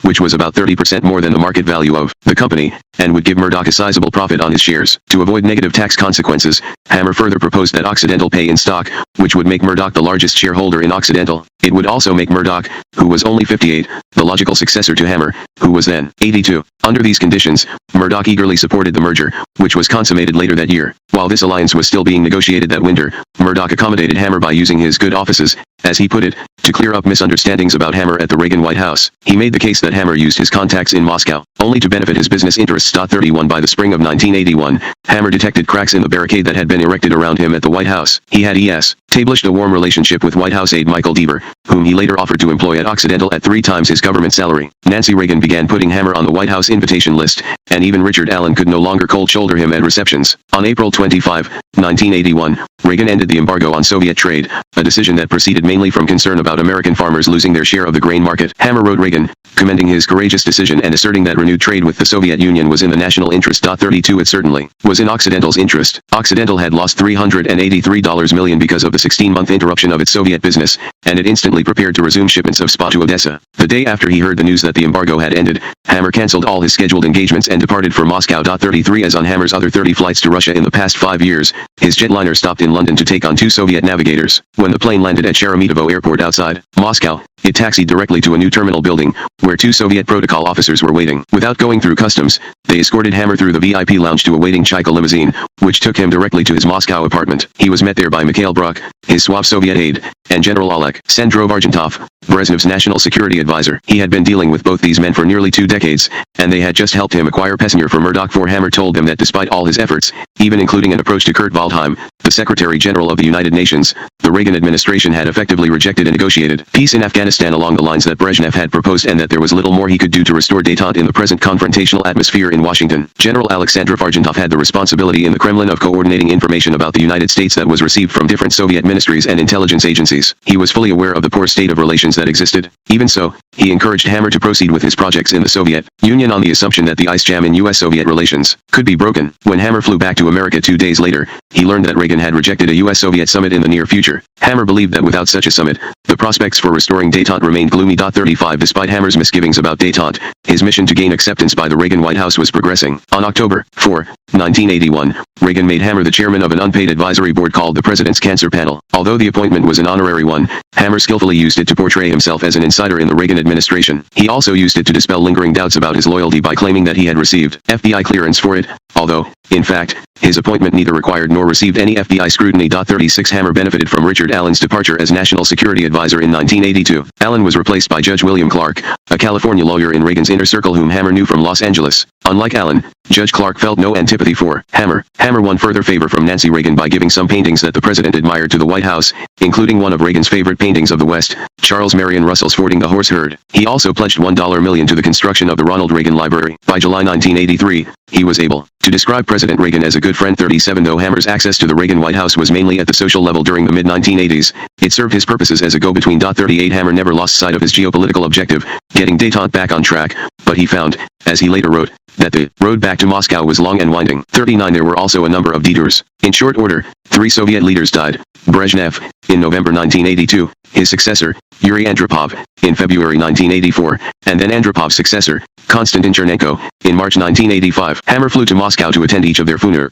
which was about 30% more than the market value of the company, and would give Murdoch a sizable profit on his shares. To avoid negative tax consequences, Hammer further proposed that Occidental pay in stock, which would make Murdoch the largest shareholder in Occidental. It would also make Murdoch, who was only 58, the logical successor to Hammer, who was then 82. Under these conditions, Murdoch eagerly supported the merger, which was consummated later that year. While this alliance was still being negotiated that winter, Murdoch accommodated Hammer by using his good offices, as he put it, to clear up misunderstandings about Hammer at the Reagan White House. He made the case that Hammer used his contacts in Moscow, only to benefit his business interests. 31 By the spring of 1981, Hammer detected cracks in the barricade that had been erected around him at the White House. He had established a warm relationship with White House aide Michael Deaver, whom he later offered to employ at Occidental at 3 times his government salary. Nancy Reagan began putting Hammer on the White House invitation list, and even Richard Allen could no longer cold shoulder him at receptions. On April 25, 1981, Reagan ended the embargo on Soviet trade, a decision that proceeded mainly from concern about American farmers losing their share of the grain market. Hammer wrote Reagan, commending his courageous decision and asserting that renewed trade with the Soviet Union was in the national interest. 32 It certainly was in Occidental's interest. Occidental had lost $383 million because of the 16-month interruption of its Soviet business, and it instantly prepared to resume shipments of spot to Odessa. The day after he heard the news that the embargo had ended, Hammer canceled all his scheduled engagements and departed for Moscow. 33 As on Hammer's other 30 flights to Russia in the past 5 years, his jetliner stopped in London to take on 2 Soviet navigators. When the plane landed at Sheremetyevo Airport outside Moscow, it taxied directly to a new terminal building, where two Soviet protocol officers were waiting. Without going through customs, they escorted Hammer through the VIP lounge to a waiting Chaika limousine, which took him directly to his Moscow apartment. He was met there by Mikhail Bruck, his suave Soviet aide, and General Oleg Sendrov-Argentov, Brezhnev's national security advisor. He had been dealing with both these men for nearly 2 decades, and they had just helped him acquire Pesnier for Murdoch. For Hammer told them that despite all his efforts, even including an approach to Kurt Waldheim, the Secretary General of the United Nations, the Reagan administration had effectively rejected and negotiated peace in Afghanistan along the lines that Brezhnev had proposed, and that there was little more he could do to restore détente in the present confrontational atmosphere in Washington. General Alexandrov-Argentov had the responsibility in the Kremlin of coordinating information about the United States that was received from different Soviet ministries and intelligence agencies. He was fully aware of the poor state of relations that existed. Even so, he encouraged Hammer to proceed with his projects in the Soviet Union on the assumption that the ice jam in U.S.-Soviet relations could be broken. When Hammer flew back to America 2 days later, he learned that Reagan had rejected a U.S.-Soviet summit in the near future. Hammer believed that without such a summit, the prospects for restoring détente remained gloomy. 35 Despite Hammer's misgivings about détente, his mission to gain acceptance by the Reagan White House was progressing. On October 4, 1981, Reagan made Hammer the chairman of an unpaid advisory board called the President's Cancer Panel. Although the appointment was an honorary one, Hammer skillfully used it to portray himself as an insider in the Reagan administration. He also used it to dispel lingering doubts about his loyalty by claiming that he had received FBI clearance for it, although, in fact, his appointment neither required nor received any FBI scrutiny. 36 Hammer benefited from Richard Allen's departure as National Security Advisor in 1982. Allen was replaced by Judge William Clark, a California lawyer in Reagan's inner circle whom Hammer knew from Los Angeles. Unlike Allen, Judge Clark felt no antipathy for Hammer. Hammer won further favor from Nancy Reagan by giving some paintings that the president admired to the White House, including one of Reagan's favorite paintings of the West, Charles Marion Russell's Fording the Horse Herd. He also pledged $1 million to the construction of the Ronald Reagan Library. By July 1983, he was able to describe President Reagan as a good friend. 37 Though Hammer's access to the Reagan White House was mainly at the social level during the mid-1980s, it served his purposes as a go-between. 38 Hammer never lost sight of his geopolitical objective, getting détente back on track, but he found, as he later wrote, that the road back to Moscow was long and winding. 39 There were also a number of detours. In short order, 3 Soviet leaders died. Brezhnev, in November 1982, his successor, Yuri Andropov, in February 1984, and then Andropov's successor, Konstantin Chernenko, in March 1985. Hammer flew to Moscow to attend each of their funerals.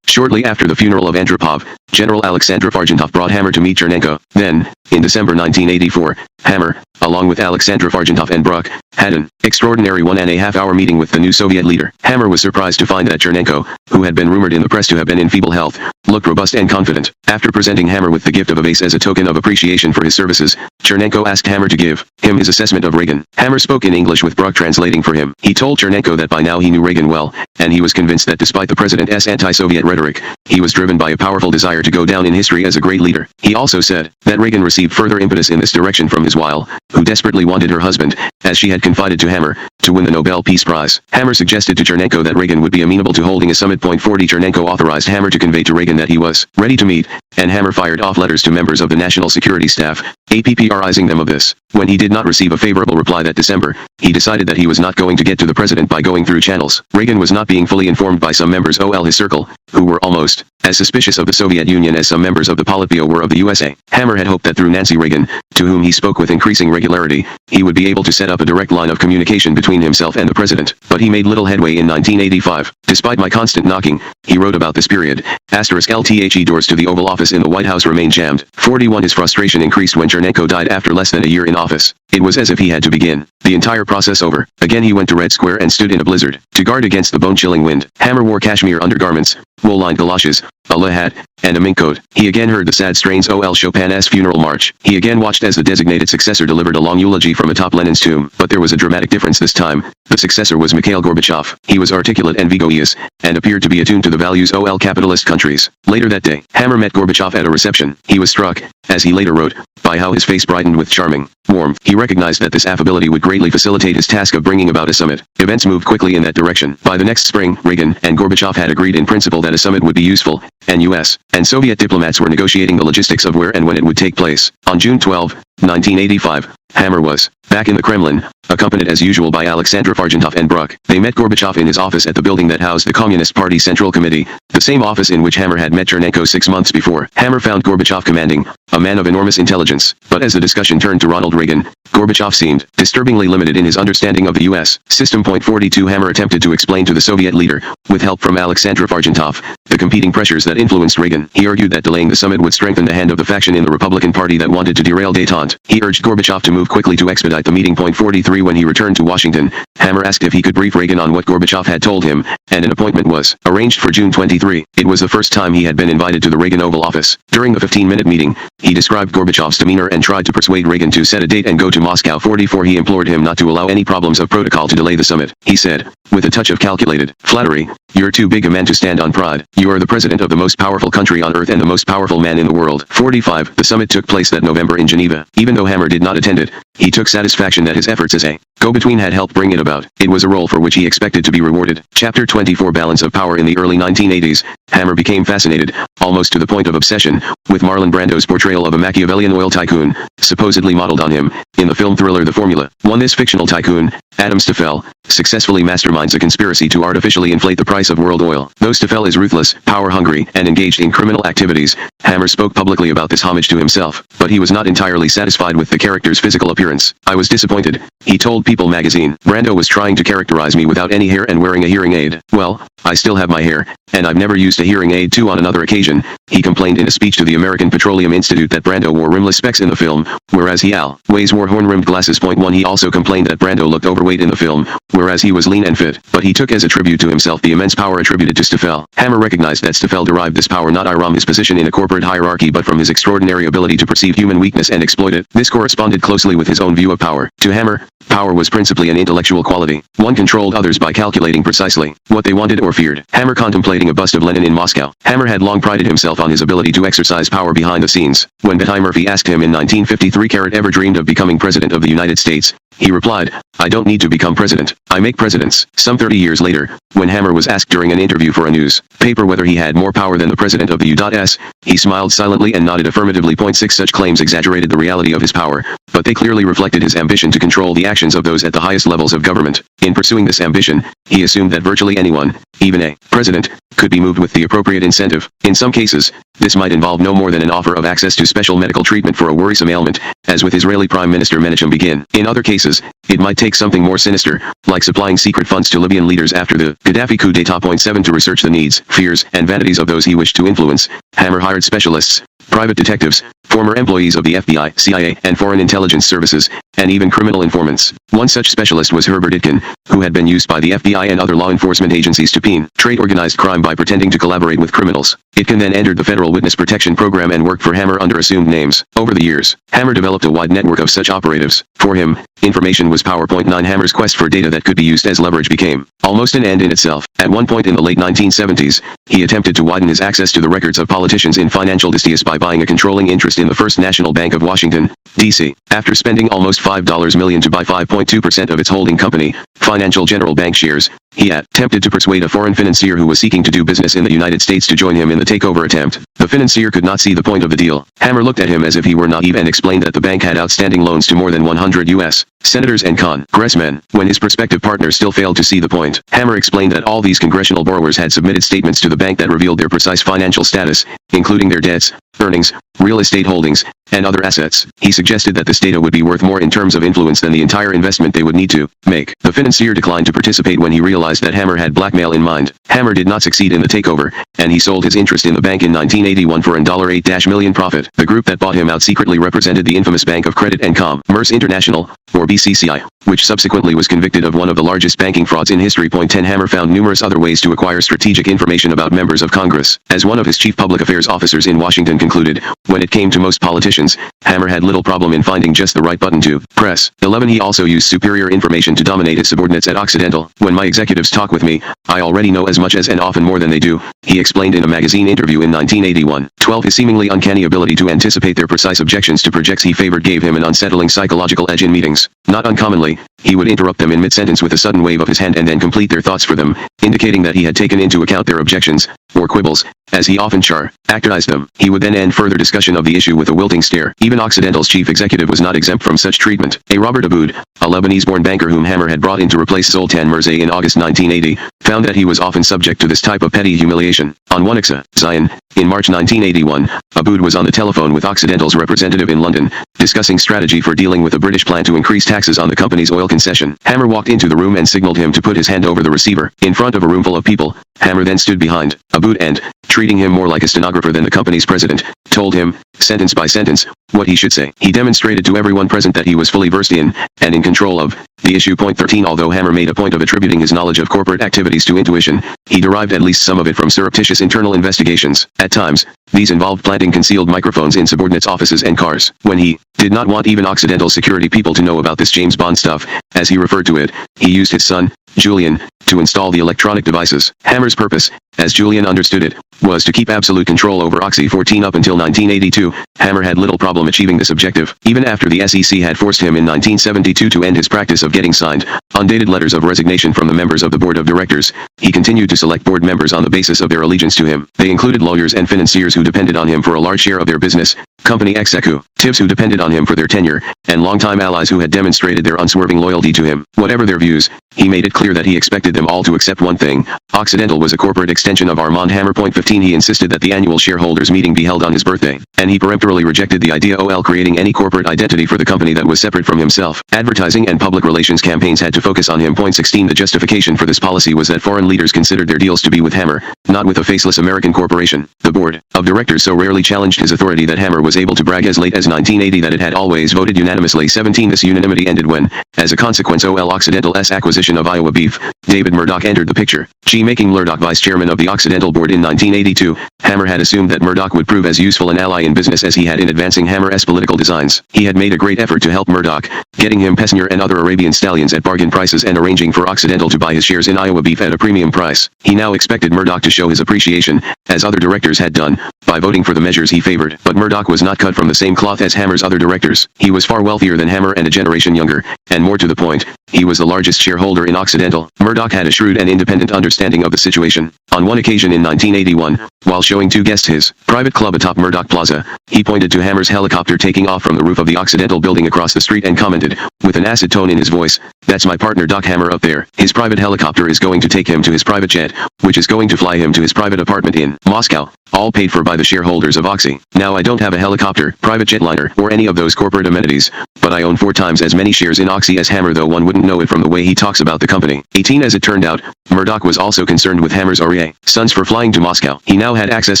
Shortly after the funeral of Andropov, General Alexandrov-Argentov brought Hammer to meet Chernenko. Then, in December 1984, Hammer, along with Alexandrov-Argentov and Bruck, had an extraordinary 1.5-hour meeting with the new Soviet leader. Hammer was surprised to find that Chernenko, who had been rumored in the press to have been in feeble health, looked robust and confident. After presenting Hammer with the gift of a vase as a token of appreciation for his services, Chernenko asked Hammer to give him his assessment of Reagan. Hammer spoke in English with Bruck translating for him. He told Chernenko that by now he knew Reagan well, and he was convinced that despite the president's anti-Soviet rhetoric, he was driven by a powerful desire to go down in history as a great leader. He also said that Reagan received further impetus in this direction from his wife, who desperately wanted her husband, as she had confided to Hammer, to win the Nobel Peace Prize. Hammer suggested to Chernenko that Reagan would be amenable to holding a summit. 40 Chernenko authorized Hammer to convey to Reagan that he was ready to meet, and Hammer fired off letters to members of the National Security Staff, APPRizing them of this. When he did not receive a favorable reply that December, he decided that he was not going to get to the president by going through channels. Reagan was not being fully informed by some members of his circle, who were almost as suspicious of the Soviet Union as some members of the Politburo were of the USA. Hammer had hoped that through Nancy Reagan, to whom he spoke with increasing regularity, he would be able to set up a direct line of communication between himself and the president. But he made little headway in 1985. Despite my constant knocking, he wrote about this period, *LTHE doors to the Oval Office in the White House remained jammed. 41 His frustration increased when Chernenko died after less than a year in office. It was as if he had to begin the entire process over. Again he went to Red Square and stood in a blizzard, to guard against the bone-chilling wind. Hammer wore cashmere undergarments, wool-lined galoshes, a la hat, and a mink coat. He again heard the sad strains of Chopin's funeral march. He again watched as the designated successor delivered a long eulogy from atop Lenin's tomb. But there was a dramatic difference this time. The successor was Mikhail Gorbachev. He was articulate and vigorous, and appeared to be attuned to the values of capitalist countries. Later that day, Hammer met Gorbachev at a reception. He was struck, as he later wrote, by how his face brightened with charming warmth. He recognized that this affability would greatly facilitate his task of bringing about a summit. Events moved quickly in that direction. By the next spring, Reagan and Gorbachev had agreed in principle that a summit would be useful, and U.S. and Soviet diplomats were negotiating the logistics of where and when it would take place. On June 12, 1985, Hammer was back in the Kremlin, accompanied as usual by Alexandrov-Argentov and Bruck. They met Gorbachev in his office at the building that housed the Communist Party Central Committee, the same office in which Hammer had met Chernenko 6 months before. Hammer found Gorbachev commanding, a man of enormous intelligence. But as the discussion turned to Ronald Reagan, Gorbachev seemed disturbingly limited in his understanding of the U.S. system. 42 Hammer attempted to explain to the Soviet leader, with help from Alexander Argentov, the competing pressures that influenced Reagan. He argued that delaying the summit would strengthen the hand of the faction in the Republican Party that wanted to derail détente. He urged Gorbachev to move quickly to expedite the meeting. 43 When he returned to Washington, Hammer asked if he could brief Reagan on what Gorbachev had told him, and an appointment was arranged for June 23. It was the first time he had been invited to the Reagan Oval Office. During the 15-minute meeting, he described Gorbachev's demeanor and tried to persuade Reagan to set a date and go to Moscow. 44 He implored him not to allow any problems of protocol to delay the summit. He said, with a touch of calculated flattery, "You're too big a man to stand on pride. You are the president of the most powerful country on earth and the most powerful man in the world." 45 The summit took place that November in Geneva. Even though Hammer did not attend it, he took satisfaction that his efforts as a go-between had helped bring it about. It was a role for which he expected to be rewarded. Chapter 24 Balance of Power. In the early 1980s, Hammer became fascinated, almost to the point of obsession, with Marlon Brando's portrayal of a Machiavellian oil tycoon, supposedly modeled on him, in the film thriller The Formula. This fictional tycoon, Adam Stoffel, successfully masterminds a conspiracy to artificially inflate the price of world oil. Though Stoffel is ruthless, power-hungry, and engaged in criminal activities, Hammer spoke publicly about this homage to himself, but he was not entirely satisfied with the character's physical appearance. "I was disappointed," he told People magazine. "Brando was trying to characterize me without any hair and wearing a hearing aid. Well, I still have my hair, and I've never used a hearing aid too." On another occasion, he complained in a speech to the American Petroleum Institute that Brando wore rimless specs in the film, whereas he always wore horn-rimmed glasses. 1 He also complained that Brando looked overweight in the film, whereas he was lean and fit, but he took as a tribute to himself the immense power attributed to Stoffel. Hammer recognized that Stoffel derived this power not from his position in a corporate hierarchy but from his extraordinary ability to perceive human weakness and exploit it. This corresponded closely with his own view of power. To Hammer, power was principally an intellectual quality. One controlled others by calculating precisely what they wanted or feared. Hammer contemplating a bust of Lenin in Moscow. Hammer had long prided himself on his ability to exercise power behind the scenes. When Betty Murphy asked him in 1953 ever dreamed of becoming president of the United States, he replied, "I don't need to become president. I make presidents." Some 30 years later, when Hammer was asked during an interview for a news paper whether he had more power than the president of the U.S., he smiled silently and nodded affirmatively. 6 Such claims exaggerated the reality of his power, but they clearly reflected his ambition to control the actions of those at the highest levels of government. In pursuing this ambition, he assumed that virtually anyone, even a president, could be moved with the appropriate incentive. In some cases, this might involve no more than an offer of access to special medical treatment for a worrisome ailment, as with Israeli Prime Minister Menachem Begin. In other cases, it might take something more sinister, like supplying secret funds to Libyan leaders after the Gaddafi coup d'état. 7 To research the needs, fears, and vanities of those he wished to influence, Hammer hired specialists, private detectives, former employees of the FBI, CIA, and foreign intelligence services, and even criminal informants. One such specialist was Herbert Itkin, who had been used by the FBI and other law enforcement agencies to penetrate organized crime by pretending to collaborate with criminals. Itkin then entered the Federal Witness Protection Program and worked for Hammer under assumed names. Over the years, Hammer developed a wide network of such operatives. For him, information was power. 9 Hammer's quest for data that could be used as leverage became almost an end in itself. At one point in the late 1970s, he attempted to widen his access to the records of politicians in financial distress by buying a controlling interest in the First National Bank of Washington, D.C. After spending almost $5 million to buy 5.2% of its holding company, Financial General Bank shares, he attempted to persuade a foreign financier who was seeking to do business in the United States to join him in the takeover attempt. The financier could not see the point of the deal. Hammer looked at him as if he were naive and explained that the bank had outstanding loans to more than 100 U.S. senators and congressmen. When his prospective partner still failed to see the point, Hammer explained that all these congressional borrowers had submitted statements to the bank that revealed their precise financial status, including their debts, earnings, real estate holdings, and other assets. He suggested that this data would be worth more in terms of influence than the entire investment they would need to make. The financier declined to participate when he realized that Hammer had blackmail in mind. Hammer did not succeed in the takeover, and he sold his interest in the bank in 1981 for an $8 million profit. The group that bought him out secretly represented the infamous Bank of Credit and Commerce International, or BCCI, which subsequently was convicted of one of the largest banking frauds in history. 10 Hammer found numerous other ways to acquire strategic information about members of Congress. As one of his chief public affairs officers in Washington concluded, when it came to most politicians, Hammer had little problem in finding just the right button to press. 11 He also used superior information to dominate his subordinates at Occidental. "When my executives talk with me, I already know as much as and often more than they do," he explained in a magazine interview in 1981. 12 His seemingly uncanny ability to anticipate their precise objections to projects he favored gave him an unsettling psychological edge in meetings. Not uncommonly, he would interrupt them in mid-sentence with a sudden wave of his hand and then complete their thoughts for them, indicating that he had taken into account their objections, or quibbles, as he often characterized them. He would then end further discussion of the issue with a wilting stare. Even Occidental's chief executive was not exempt from such treatment. A Robert Aboud, a Lebanese-born banker whom Hammer had brought in to replace Zoltan Merzey in August 1980, found that he was often subject to this type of petty humiliation. On one occasion, In March 1981, Abood was on the telephone with Occidental's representative in London, discussing strategy for dealing with a British plan to increase taxes on the company's oil concession. Hammer walked into the room and signaled him to put his hand over the receiver. In front of a room full of people, Hammer then stood behind Abood and, treating him more like a stenographer than the company's president, told him, sentence by sentence, what he should say. He demonstrated to everyone present that he was fully versed in, and in control of, the issue. Point 13. Although Hammer made a point of attributing his knowledge of corporate activities to intuition, he derived at least some of it from surreptitious internal investigations. At times, these involved planting concealed microphones in subordinates' offices and cars. When he did not want even Occidental security people to know about this James Bond stuff, as he referred to it, he used his son, Julian, to install the electronic devices. Hammer's purpose, as Julian understood it, was to keep absolute control over Oxy 14 up until 1982. Hammer had little problem achieving this objective, even after the SEC had forced him in 1972 to end his practice of getting signed, undated letters of resignation from the members of the board of directors. He continued to select board members on the basis of their allegiance to him. They included lawyers and financiers who depended on him for a large share of their business, company executives who depended on him for their tenure, and longtime allies who had demonstrated their unswerving loyalty to him. Whatever their views, he made it clear that he expected them all to accept one thing: Occidental was a corporate extension of Armand. Hammer. Point 15. He insisted that the annual shareholders meeting be held on his birthday, and he peremptorily rejected the idea of creating any corporate identity for the company that was separate from himself. Advertising and public relations campaigns had to focus on him. Point 16. The justification for this policy was that foreign leaders considered their deals to be with Hammer, not with a faceless American corporation. The board of directors so rarely challenged his authority that Hammer was able to brag as late as 1980 that it had always voted unanimously. 17. This unanimity ended when, as a consequence of Occidental's acquisition of Iowa Beef, David Murdoch entered the picture, making Murdoch vice chairman of the Occidental board in 1982. Hammer had assumed that Murdoch would prove as useful an ally in business as he had in advancing Hammer's political designs. He had made a great effort to help Murdoch, getting him Pesnier and other Arabian stallions at bargain prices and arranging for Occidental to buy his shares in Iowa Beef at a premium price. He now expected Murdoch to show his appreciation, as other directors had done, by voting for the measures he favored. But Murdoch was not cut from the same cloth as Hammer's other directors. He was far wealthier than Hammer and a generation younger, and more to the point, he was the largest shareholder in Occidental. Murdoch had a shrewd and independent understanding of the situation. On one occasion in 1981, while showing two guests his private club atop Murdoch Plaza, he pointed to Hammer's helicopter taking off from the roof of the Occidental building across the street and commented, with an acid tone in his voice, "That's my partner Doc Hammer up there. His private helicopter is going to take him to his private jet, which is going to fly him to his private apartment in Moscow, all paid for by the shareholders of Oxy. Now I don't have a helicopter, private jetliner, or any of those corporate amenities, but I own 4 times as many shares in Oxy as Hammer, though one wouldn't know it from the way he talks about the company." 18. As it turned out, Murdoch was also concerned with Hammer's sons for flying to Moscow. He now had access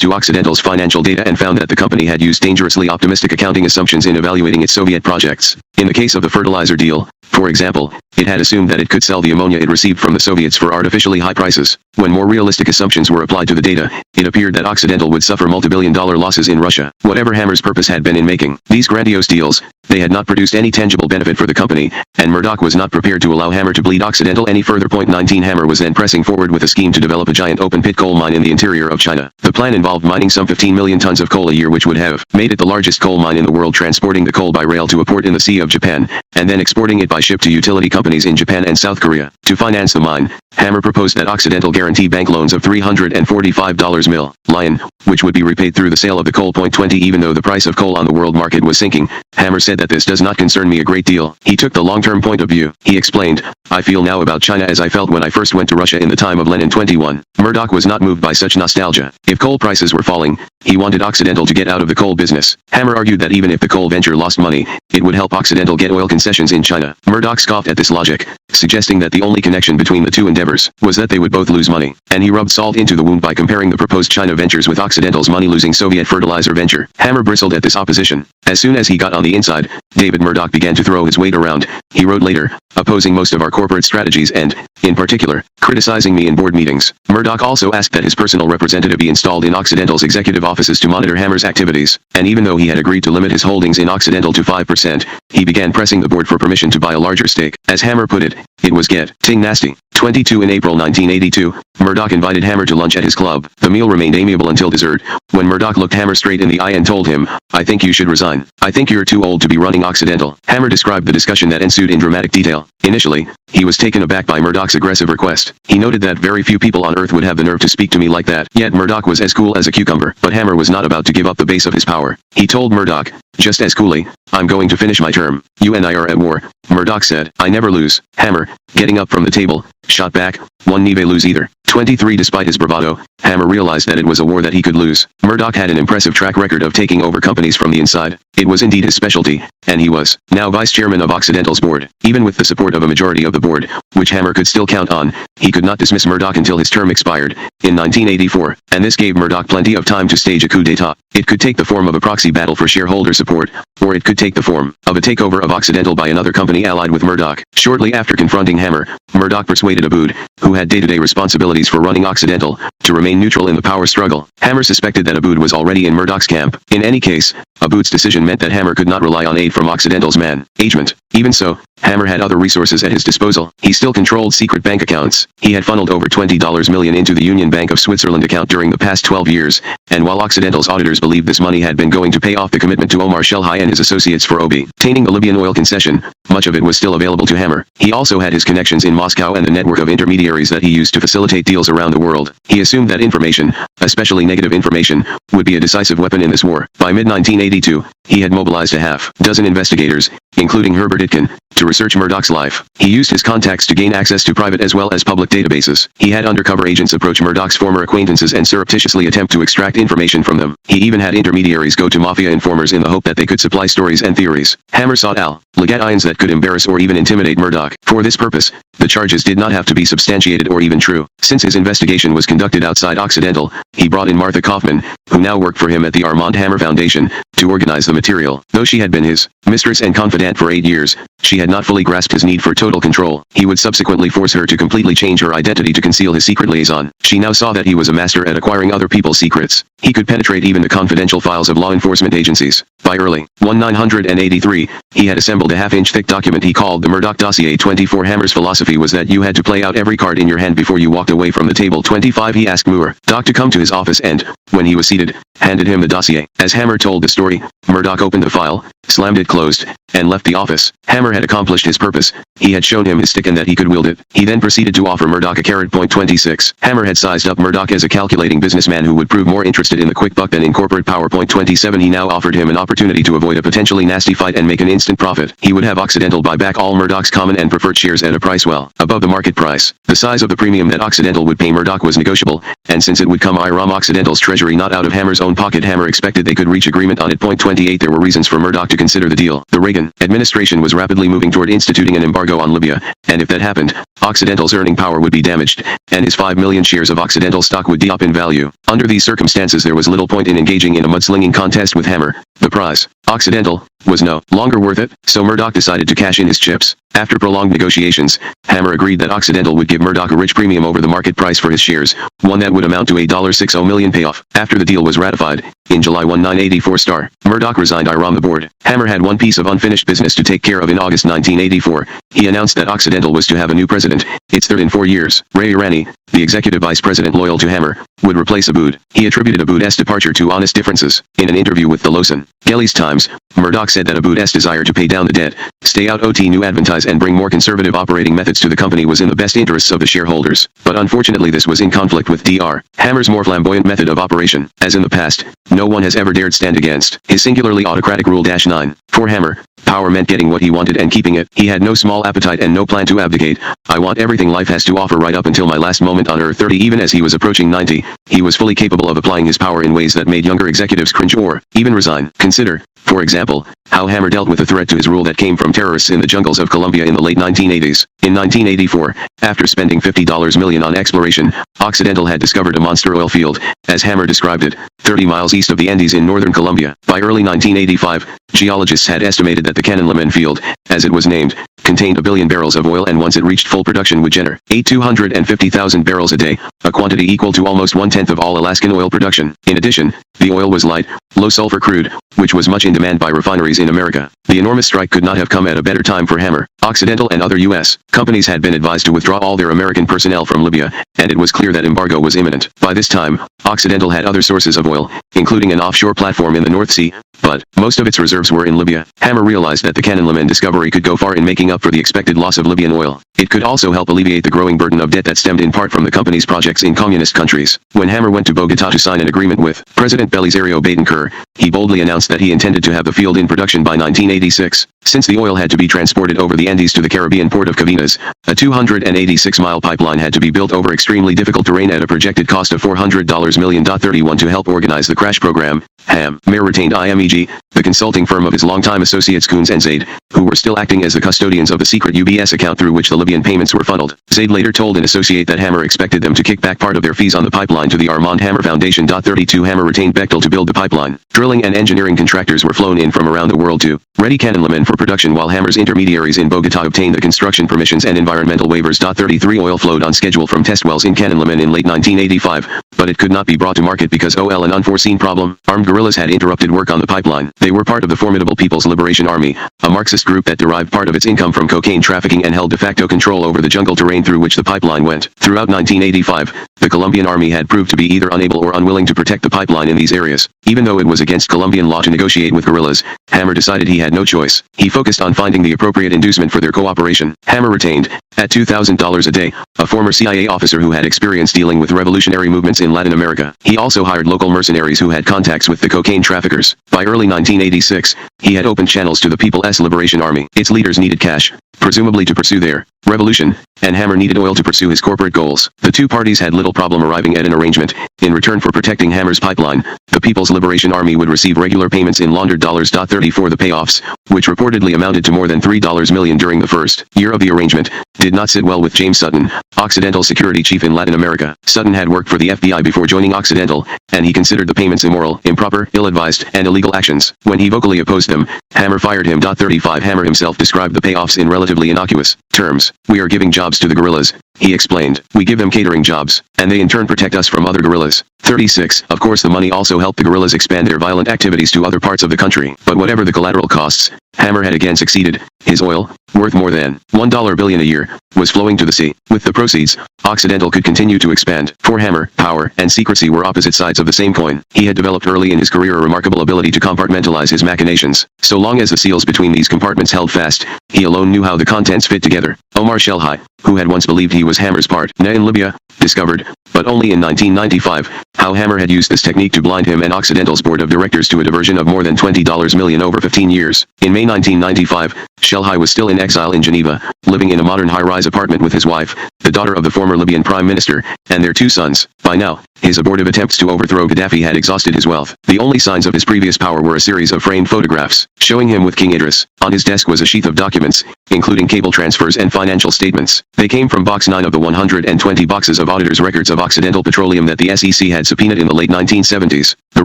to Occidental's financial data and found that the company had used dangerously optimistic accounting assumptions in evaluating its Soviet projects. In the case of the fertilizer deal, for example, it had assumed that it could sell the ammonia it received from the Soviets for artificially high prices. When more realistic assumptions were applied to the data, it appeared that Occidental would suffer multi-billion-dollar losses in Russia. Whatever Hammer's purpose had been in making these grandiose deals, they had not produced any tangible benefit for the company, and Murdoch was not prepared to allow Hammer to bleed Occidental any further. Point 19. Hammer was then pressing forward with a scheme to develop a giant open-pit coal mine in the interior of China. The plan involved mining some 15 million tons of coal a year, which would have made it the largest coal mine in the world, transporting the coal by rail to a port in the Sea of Japan, and then exporting it by ship to utility companies in Japan and South Korea. To finance the mine, Hammer proposed that Occidental guarantee bank loans of $345 million, which would be repaid through the sale of the coal. Point 20. Even though the price of coal on the world market was sinking, Hammer said that this does not concern me a great deal. He took the long-term point of view. He explained, "I feel now about China as I felt when I first went to Russia in the time of Lenin." 21. Murdoch was not moved by such nostalgia. If coal prices were falling, he wanted Occidental to get out of the coal business. Hammer argued that even if the coal venture lost money, it would help Occidental get oil concessions in China. Murdoch scoffed at this logic, suggesting that the only connection between the two endeavors was that they would both lose money, and he rubbed salt into the wound by comparing the proposed China ventures with Occidental's money-losing Soviet fertilizer venture. Hammer bristled at this opposition. As soon as he got on the inside, David Murdoch began to throw his weight around. He wrote later, opposing most of our corporate strategies and, in particular, criticizing me in board meetings. Murdoch also asked that his personal representative be installed in Occidental's executive offices to monitor Hammer's activities, and even though he had agreed to limit his holdings in Occidental to 5%, he began pressing the board for permission to buy a larger stake. As Hammer put it, it was getting nasty. 22. In April 1982, Murdoch invited Hammer to lunch at his club. The meal remained amiable until dessert, when Murdoch looked Hammer straight in the eye and told him, "I think you should resign. I think you're too old to be running Occidental." Hammer described the discussion that ensued in dramatic detail. Initially, he was taken aback by Murdoch's aggressive request. He noted that very few people on earth would have the nerve to speak to me like that. Yet Murdoch was as cool as a cucumber. But Hammer was not about to give up the base of his power. He told Murdoch, just as coolly, "I'm going to finish my term. You and I are at war." Murdoch said, "I never lose." Hammer, getting up from the table, shot back, "One never lose either." 23 Despite his bravado, Hammer realized that it was a war that he could lose. Murdoch had an impressive track record of taking over companies from the inside. It was indeed his specialty, and he was now vice chairman of Occidental's board. Even with the support of a majority of the board, which Hammer could still count on, he could not dismiss Murdoch until his term expired in 1984, and this gave Murdoch plenty of time to stage a coup d'etat. It could take the form of a proxy battle for shareholder support, or it could take the form of a takeover of Occidental by another company allied with Murdoch. Shortly after confronting Hammer, Murdoch persuaded Abood, who had day-to-day responsibilities for running Occidental, to remain neutral in the power struggle. Hammer suspected that Abood was already in Murdoch's camp. In any case, Abood's decision meant that Hammer could not rely on aid from Occidental's management. Even so, Hammer had other resources at his disposal. He still controlled secret bank accounts. He had funneled over $20 million into the Union Bank of Switzerland account during the past 12 years, and while Occidental's auditors believed this money had been going to pay off the commitment to Omar Shelhi and his associates for obtaining the Libyan oil concession, much of it was still available to Hammer. He also had his connections in Moscow and the network of intermediaries that he used to facilitate deals around the world. He assumed that information, especially negative information, would be a decisive weapon in this war. By mid-1982, he had mobilized a half-dozen investigators, including Herbert Itkin, to research Murdoch's life. He used his contacts to gain access to private as well as public databases. He had undercover agents approach Murdoch's former acquaintances and surreptitiously attempt to extract information from them. He even had intermediaries go to mafia informers in the hope that they could supply stories and theories. Hammer sought allegations that could embarrass or even intimidate Murdoch. For this purpose, the charges did not have to be substantiated or even true. Since his investigation was conducted outside Occidental, he brought in Martha Kaufman, who now worked for him at the Armand Hammer Foundation, to organize the material. Though she had been his mistress and confidant for 8 years, she had not fully grasped his need for total control. He would subsequently force her to completely change her identity to conceal his secret liaison. She now saw that he was a master at acquiring other people's secrets. He could penetrate even the confidential files of law enforcement agencies. By early 1983, he had assembled a half-inch thick document he called the Murdoch Dossier. 24 Hammer's philosophy was that you had to play out every card in your hand before you walked away from the table. 25 He asked Murdoch to come to his office and, when he was seated, handed him the dossier. As Hammer told the story, Murdoch opened the file, slammed it closed, and left the office. Hammer had accomplished his purpose. He had shown him his stick and that he could wield it. He then proceeded to offer Murdoch a carrot. 26 Hammer had sized up Murdoch as a calculating businessman who would prove more interested in the quick buck than in corporate power. 27 He now offered him an opportunity to avoid a potentially nasty fight and make an instant profit. He would have Occidental buy back all Murdoch's common and preferred shares at a price well above the market price. The size of the premium that Occidental would pay Murdoch was negotiable, and since it would come from Occidental's treasury not out of Hammer's own pocket, Hammer expected they could reach agreement on it. 28 There were reasons for Murdoch to consider the deal. The Reagan administration was rapidly moving toward instituting an embargo on Libya, and if that happened, Occidental's earning power would be damaged, and his 5 million shares of Occidental stock would drop in value. Under these circumstances there was little point in engaging in a mudslinging contest with Hammer. The prize, Occidental, was no longer worth it, so Murdoch decided to cash in his chips. After prolonged negotiations, Hammer agreed that Occidental would give Murdoch a rich premium over the market price for his shares, one that would amount to a $60 million payoff. After the deal was ratified, in July 1984, Murdoch resigned from the board. Hammer had one piece of unfinished business to take care of. In August 1984, he announced that Occidental was to have a new president, its third in 4 years. Ray Irani, the executive vice president loyal to Hammer, would replace Abood. He attributed Abood's departure to honest differences. In an interview with the Los Angeles Times, Murdoch said that Abood's desire to pay down the debt, stay out new advertise and bring more conservative operating methods to the company was in the best interests of the shareholders. But unfortunately this was in conflict with Dr. Hammer's more flamboyant method of operation. As in the past, no one has ever dared stand against his singularly autocratic rule. 9 For Hammer, power meant getting what he wanted and keeping it. He had no small appetite and no plan to abdicate. I want everything life has to offer right up until my last moment on earth. 30 Even as he was approaching 90, he was fully capable of applying his power in ways that made younger executives cringe or even resign. Consider, for example, how Hammer dealt with the threat to his rule that came from terrorists in the jungles of Colombia in the late 1980s. In 1984, after spending $50 million on exploration, Occidental had discovered a monster oil field, as Hammer described it, 30 miles east of the Andes in northern Colombia. By early 1985, geologists had estimated that the Cannon Lemon field, as it was named, contained 1 billion barrels of oil, and once it reached full production would generate 250,000 barrels a day, a quantity equal to almost 1/10 of all Alaskan oil production. In addition, the oil was light, low-sulfur crude, which was much in demand by refineries in America. The enormous strike could not have come at a better time for Hammer. Occidental and other U.S. companies had been advised to withdraw all their American personnel from Libya, and it was clear that embargo was imminent. By this time, Occidental had other sources of oil, including an offshore platform in the North Sea, but most of its reserves were in Libya. Hammer realized that the Cannon Lemon discovery could go far in making up for the expected loss of Libyan oil. It could also help alleviate the growing burden of debt that stemmed in part from the company's projects in communist countries. When Hammer went to Bogota to sign an agreement with President Belisario Betancur, he boldly announced that he intended to have the field in production by 1986. Since the oil had to be transported over the Andes to the Caribbean port of Cavinas, a 286-mile pipeline had to be built over extremely difficult terrain at a projected cost of $400 million. 31 To help organize the crash program, Hammer retained IMEG, the consulting firm of his longtime associates Coons and Zaid, who were still acting as the custodians of the secret UBS account through which the Libyan payments were funneled. Zaid later told an associate that Hammer expected them to kick back part of their fees on the pipeline to the Armand Hammer Foundation. 32 Hammer retained Bechtel to build the pipeline. Drilling and engineering contractors were flown in from around the world to ready Canonleman for production, while Hammer's intermediaries in Bogota obtained the construction permissions and environmental waivers. 33 Oil flowed on schedule from test wells in Canonleman in late 1985, but it could not be brought to market because an unforeseen problem. Armed guerrillas had interrupted work on the pipeline. They were part of the formidable People's Liberation Army, a Marxist group that derived part of its income from cocaine trafficking and held de facto control over the jungle terrain through which the pipeline went. Throughout 1985, the Colombian army had proved to be either unable or unwilling to protect the pipeline in these areas. Even though it was against Colombian law to negotiate with guerrillas, Hammer decided he had no choice. He focused on finding the appropriate inducement for their cooperation. Hammer retained, at $2,000 a day, a former CIA officer who had experience dealing with revolutionary movements in Latin America. He also hired local mercenaries who had contacts with the cocaine traffickers. By early 1986, he had opened channels to the People's Liberation Army. Its leaders needed cash, presumably to pursue their revolution, and Hammer needed oil to pursue his corporate goals. The two parties had little problem arriving at an arrangement. In return for protecting Hammer's pipeline, the People's Liberation Army would receive regular payments in laundered dollars. 34 The payoffs, which reportedly amounted to more than $3 million during the first year of the arrangement, did not sit well with James Sutton, Occidental security chief in Latin America. Sutton had worked for the FBI before joining Occidental, and he considered the payments immoral, improper, ill-advised, and illegal actions. When he vocally opposed them, Hammer fired him. 35 Hammer himself described the payoffs in relatively innocuous terms. "We are giving jobs to the guerrillas," he explained. "We give them catering jobs, and they in turn protect us from other guerrillas." 36 Of course, the money also helped the guerrillas expand their violent activities to other parts of the country. But whatever the collateral costs, Hammer had again succeeded. His oil, worth more than $1 billion a year, was flowing to the sea. With the proceeds, Occidental could continue to expand. For Hammer, power and secrecy were opposite sides of the same coin. He had developed early in his career a remarkable ability to compartmentalize his machinations. So long as the seals between these compartments held fast, he alone knew how the contents fit together. Omar Shelhi, who had once believed he was Hammer's partner in Libya, discovered, but only in 1995, how Hammer had used this technique to blind him and Occidental's board of directors to a diversion of more than $20 million over 15 years. In May 1995, Shelhi was still in exile in Geneva, living in a modern high-rise apartment with his wife, the daughter of the former Libyan prime minister, and their two sons. By now, his abortive attempts to overthrow Gaddafi had exhausted his wealth. The only signs of his previous power were a series of framed photographs, showing him with King Idris. On his desk was a sheath of documents, including cable transfers and financial statements. They came from Box 9 of the 120 boxes of auditors' records of Occidental Petroleum that the SEC had subpoenaed in the late 1970s. The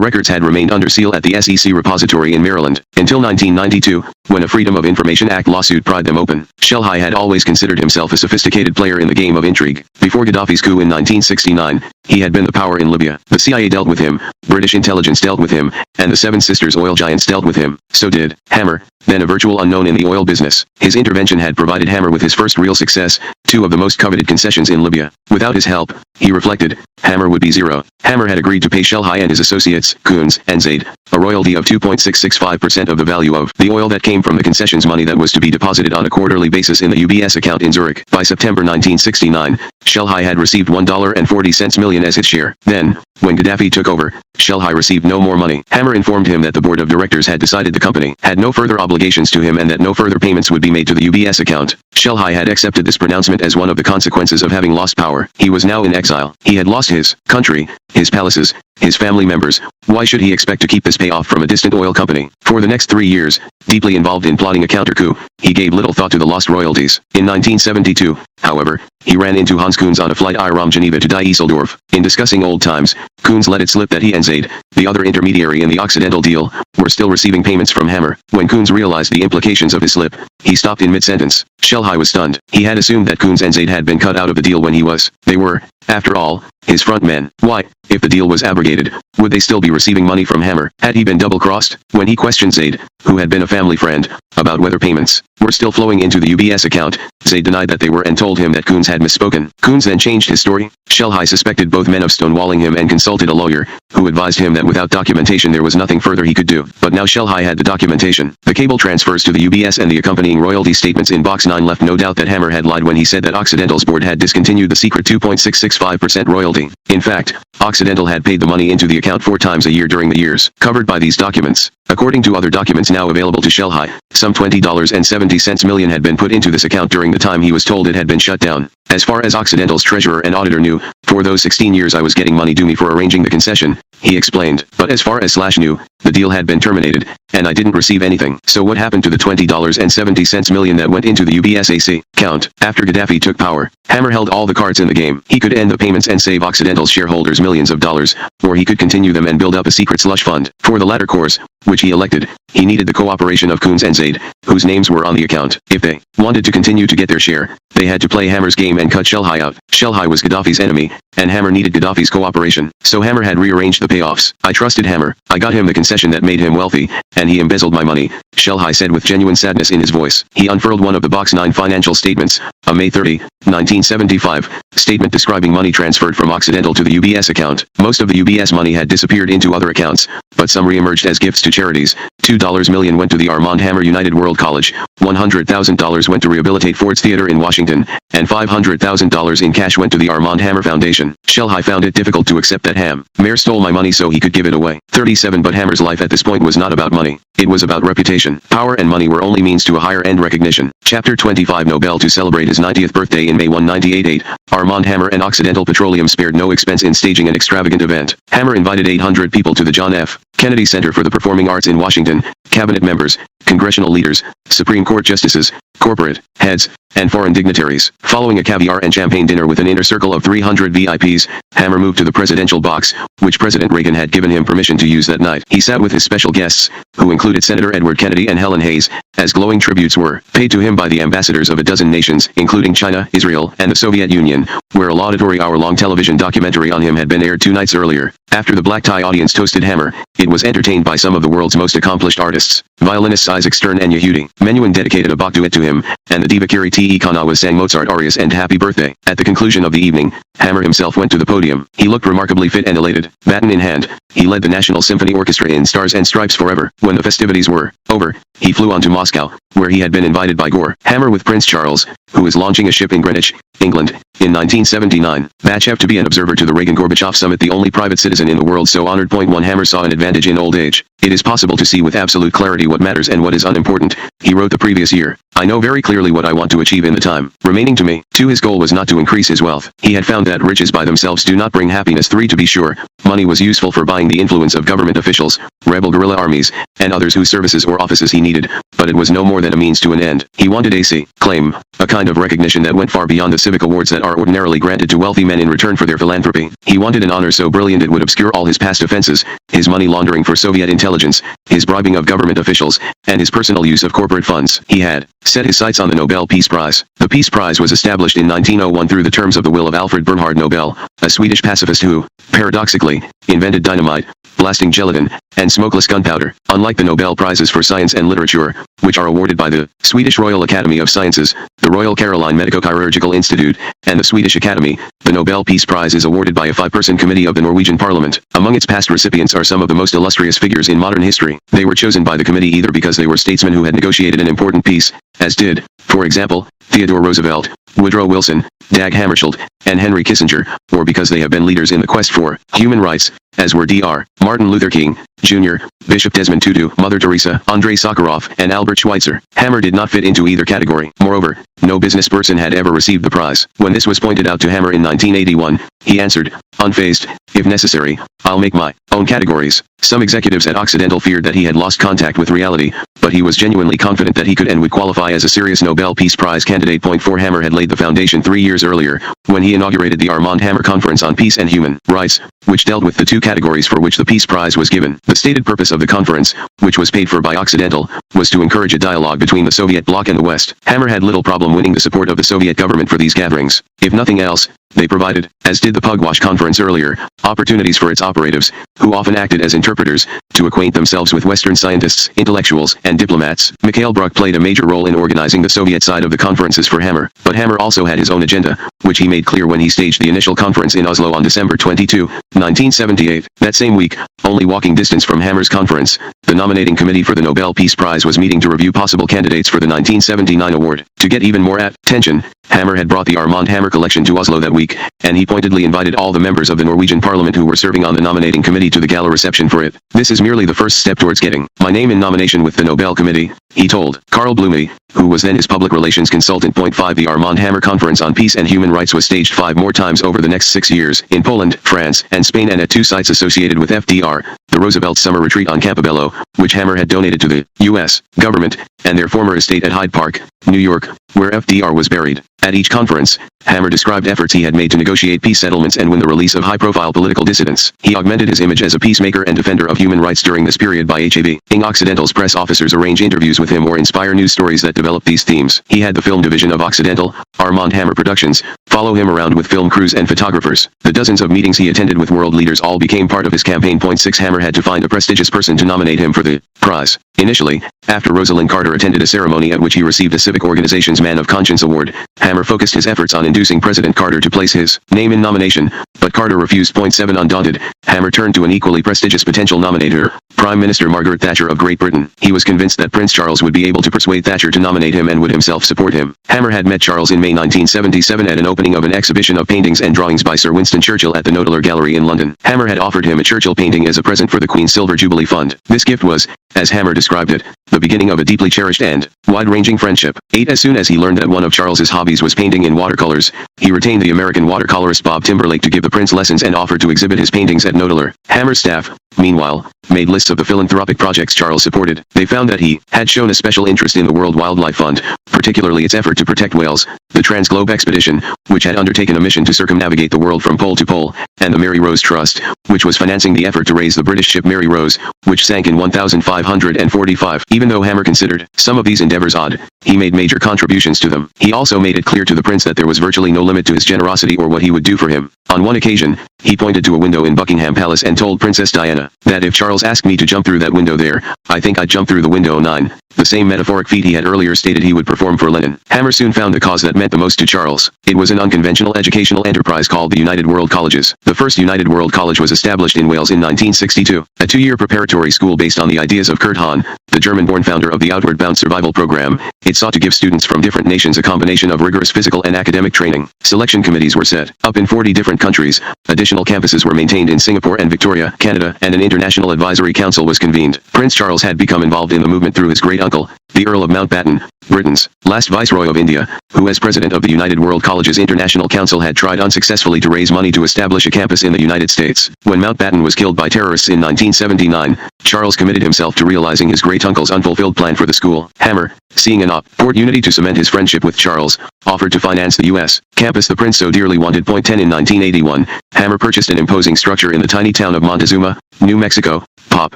records had remained under seal at the SEC repository in Maryland, until 1992, when a Freedom of Information Act lawsuit pried them open. Shelhi had always considered himself a sophisticated player in the game of intrigue. Before Gaddafi's coup in 1969, he had been the power in Libya. The CIA dealt with him, British intelligence dealt with him, and the Seven Sisters oil giants dealt with him. So did Hammer, then a virtual unknown in the oil business. His intervention had provided Hammer with his first real success, two of the most coveted concessions in Libya. Without his help, he reflected, Hammer would be zero. Hammer had agreed to pay Shelhi and his associates, Coons and Zaid, a royalty of 2.665% of the value of the oil that came from the concessions money that was to be deposited on a quarterly basis in the UBS account in Zurich. By September 1969, Shelhi had received $1.40 million as his share. Then, when Gaddafi took over, Shelhi received no more money. Hammer informed him that the board of directors had decided the company had no further obligations to him and that no further payments would be made to the UBS account. Shelhi had accepted this pronouncement as one of the consequences of having lost power. He was now in exile. He had lost his country, his palaces, his family members. Why should he expect to keep this payoff from a distant oil company? For the next 3 years, deeply involved in plotting a counter-coup, he gave little thought to the lost royalties. In 1972, however, he ran into Hans Coons on a flight Iram Geneva to Düsseldorf. In discussing old times, Coons let it slip that he and Zaid, the other intermediary in the Occidental deal, were still receiving payments from Hammer. When Coons realized the implications of his slip, he stopped in mid-sentence. Shelhi was stunned. He had assumed that Coons and Zaid had been cut out of the deal when he was. They were, after all, his front men. Why, if the deal was abrogated, would they still be receiving money from Hammer? Had he been double-crossed? When he questioned Zaid, who had been a family friend, about whether payments were still flowing into the UBS account, Zaid denied that they were and told him that Coons had misspoken. Coons then changed his story. Shelhai suspected both men of stonewalling him and consulted a lawyer, who advised him that without documentation there was nothing further he could do. But now Shelhai had the documentation. The cable transfers to the UBS and the accompanying royalty statements in Box 9 left no doubt that Hammer had lied when he said that Occidental's board had discontinued the secret 2.665% royalty. In fact, Occidental had paid the money into the account 4 times a year during the years covered by these documents. According to other documents now available to Shelhai, some $20.70 million had been put into this account during the time he was told it had been shut down. As far as Occidental's treasurer and auditor knew, for those 16 years I was getting money due me for arranging the concession, he explained. But as far as Slash knew, the deal had been terminated, and I didn't receive anything. So what happened to the $20.70 million that went into the UBSAC account? After Gaddafi took power, Hammer held all the cards in the game. He could end the payments and save Occidental's shareholders millions of dollars, or he could continue them and build up a secret slush fund. For the latter course, which he elected, he needed the cooperation of Coons and Zaid, whose names were on the account. If they wanted to continue to get their share, they had to play Hammer's game and cut Shelhai out. Shelhai was Gaddafi's enemy, and Hammer needed Gaddafi's cooperation. So Hammer had rearranged the payoffs. I trusted Hammer. I got him the concession that made him wealthy, and he embezzled my money, Shelhai said with genuine sadness in his voice. He unfurled one of the Box 9 financial statements, a May 30, 1975, statement describing money transferred from Occidental to the UBS account. Most of the UBS money had disappeared into other accounts, but some re-emerged as gifts to charities. $2 million went to the Armand Hammer United World College, $100,000 went to rehabilitate Ford's Theater in Washington, and $500,000 in cash went to the Armand Hammer Foundation. Shelhai found it difficult to accept that Hammer stole my money so he could give it away. 37 But Hammer's life at this point was not about money. It was about reputation. Power and money were only means to a higher-end recognition. Chapter 25 Nobel to celebrate his 90th birthday in May 1988, Armand Hammer and Occidental Petroleum spared no expense in staging an extravagant event. Hammer invited 800 people to the John F. Kennedy Center for the Performing Arts in Washington, cabinet members, congressional leaders, Supreme Court justices, corporate heads, and foreign dignitaries. Following a caviar and champagne dinner with an inner circle of 300 VIPs, Hammer moved to the presidential box, which President Reagan had given him permission to use that night. He sat with his special guests, who included Senator Edward Kennedy and Helen Hayes, as glowing tributes were paid to him by the ambassadors of a dozen nations, including China, Israel, and the Soviet Union, where a laudatory hour-long television documentary on him had been aired 2 nights earlier. After the black tie audience toasted Hammer, it was entertained by some of the world's most accomplished artists, violinists Isaac Stern and Yehudi Menuhin dedicated a Bach duet to him, and the diva Kiri Te Kanawa sang Mozart arias and Happy Birthday. At the conclusion of the evening, Hammer himself went to the podium. He looked remarkably fit and elated. Baton in hand, he led the National Symphony Orchestra in Stars and Stripes Forever. When the festivities were over, he flew on to Moscow, where he had been invited by Gore. Hammer with Prince Charles, who is launching a ship in Greenwich, England, in 1979. Bachev to be an observer to the Reagan-Gorbachev summit, the only private citizen in the world so honored. Point 1 Hammer saw an advantage in old age. It is possible to see with absolute clarity what matters and what is unimportant, he wrote the previous year. I know very clearly what I want to achieve in the time remaining to me. 2 His goal was not to increase his wealth. He had found that riches by themselves do not bring happiness. 3 To be sure, money was useful for buying the influence of government officials, rebel guerrilla armies, and others whose services or offices he needed, but it was no more than a means to an end. He wanted a claim, a kind of recognition that went far beyond the civic awards that are ordinarily granted to wealthy men in return for their philanthropy. He wanted an honor so brilliant it would obscure all his past offenses, his money laundering for Soviet intelligence, his bribing of government officials, and his personal use of corporate funds. He had set his sights on the Nobel Peace Prize. The Peace Prize was established in 1901 through the terms of the will of Alfred Bernhard Nobel, a Swedish pacifist who, paradoxically, invented dynamite, blasting gelatin, and smokeless gunpowder. Unlike the Nobel Prizes for Science and Literature, which are awarded by the Swedish Royal Academy of Sciences, the Royal Caroline Medico-Chirurgical Institute, and the Swedish Academy, the Nobel Peace Prize is awarded by a 5-person committee of the Norwegian Parliament. Among its past recipients are some of the most illustrious figures in modern history. They were chosen by the committee either because they were statesmen who had negotiated an important peace, as did, for example, Theodore Roosevelt, Woodrow Wilson, Dag Hammarskjöld, and Henry Kissinger, or because they have been leaders in the quest for human rights, as were Dr. Martin Luther King, Jr., Bishop Desmond Tutu, Mother Teresa, Andrei Sakharov, and Albert Schweitzer. Hammer did not fit into either category. Moreover, no business person had ever received the prize. When this was pointed out to Hammer in 1981, he answered, unfazed, if necessary, I'll make my own categories. Some executives at Occidental feared that he had lost contact with reality, but he was genuinely confident that he could and would qualify as a serious Nobel Peace Prize candidate. 4 Hammer had laid the foundation 3 years earlier, when he inaugurated the Armand Hammer Conference on Peace and Human Rights, which dealt with the 2 categories for which the Peace Prize was given. The stated purpose of the conference, which was paid for by Occidental, was to encourage a dialogue between the Soviet bloc and the West. Hammer had little problem winning the support of the Soviet government for these gatherings. If nothing else, They provided, as did the Pugwash Conference earlier, opportunities for its operatives, who often acted as interpreters, to acquaint themselves with Western scientists, intellectuals, and diplomats. Mikhail Bruch played a major role in organizing the Soviet side of the conferences for Hammer, but Hammer also had his own agenda, which he made clear when he staged the initial conference in Oslo on December 22, 1978. That same week, only walking distance from Hammer's conference, the nominating committee for the Nobel Peace Prize was meeting to review possible candidates for the 1979 award. To get even more attention, Hammer had brought the Armand Hammer collection to Oslo that week, and he pointedly invited all the members of the Norwegian parliament who were serving on the nominating committee to the gala reception for it. This is merely the first step towards getting my name in nomination with the Nobel Committee, he told Carl Blume, who was then his public relations consultant. 5 The Armand Hammer Conference on Peace and Human Rights was staged 5 more times over the next 6 years, in Poland, France, and Spain, and at 2 sites associated with FDR, the Roosevelt Summer Retreat on Campobello, which Hammer had donated to the U.S. government, and their former estate at Hyde Park, New York, where FDR was buried. At each conference, Hammer described efforts he had made to negotiate peace settlements and win the release of high-profile political dissidents. He augmented his image as a peacemaker and defender of human rights during this period by having Occidental's press officers arrange interviews with him or inspire news stories that develop these themes. He had the film division of Occidental, Armand Hammer Productions, follow him around with film crews and photographers. The dozens of meetings he attended with world leaders all became part of his campaign. 6 Hammer had to find a prestigious person to nominate him for the prize. Initially, after Rosalind Carter attended a ceremony at which he received a Civic Organization's Man of Conscience Award, Hammer focused his efforts on inducing President Carter to place his name in nomination, but Carter refused. 7 Undaunted, Hammer turned to an equally prestigious potential nominator, Prime Minister Margaret Thatcher of Great Britain. He was convinced that Prince Charles would be able to persuade Thatcher to nominate him and would himself support him. Hammer had met Charles in May 1977 at an opening of an exhibition of paintings and drawings by Sir Winston Churchill at the Nodeler Gallery in London. Hammer had offered him a Churchill painting as a present for the Queen's Silver Jubilee Fund. This gift was, as Hammer described it, the beginning of a deeply cherished and wide-ranging friendship. 8 As soon as he learned that one of Charles's hobbies was painting in watercolors, he retained the American watercolorist Bob Timberlake to give the prince lessons and offered to exhibit his paintings at Nodeler. Hammer's staff, meanwhile, made lists of the philanthropic projects Charles supported. They found that he had shown a special interest in the World Wildlife Fund, particularly its effort to protect whales, the Transglobe Expedition, which had undertaken a mission to circumnavigate the world from pole to pole, and the Mary Rose Trust, which was financing the effort to raise the British ship Mary Rose, which sank in 1545. Even though Hammer considered some of these endeavors odd, he made major contributions to them. He also made it clear to the prince that there was virtually no limit to his generosity or what he would do for him. On one occasion, he pointed to a window in Buckingham Palace and told Princess Diana that if Charles asked me to jump through that window there, I think I'd jump through the window. 9 The same metaphoric feat he had earlier stated he would perform for Lenin. Hammer soon found the cause that meant the most to Charles. It was an unconventional educational enterprise called the United World Colleges. The first United World College was established in Wales in 1962, a 2-year preparatory school based on the ideas of Kurt Hahn, the German-born founder of the Outward Bound Survival Program. It sought to give students from different nations a combination of rigorous physical and academic training. Selection committees were set up in 40 different countries, additional campuses were maintained in Singapore and Victoria, Canada, and an international advisory council was convened. Prince Charles had become involved in the movement through his great-uncle, the Earl of Mountbatten, Britain's last Viceroy of India, who as president of the United World Colleges International Council had tried unsuccessfully to raise money to establish a campus in the United States. When Mountbatten was killed by terrorists in 1979, Charles committed himself to realizing his great-uncle's unfulfilled plan for the school. Hammer, seeing an opportunity to cement his friendship with Charles, offered to finance the U.S. campus the prince so dearly wanted. 10 In 1981, Hammer purchased an imposing structure in the tiny town of Montezuma, New Mexico, Pop.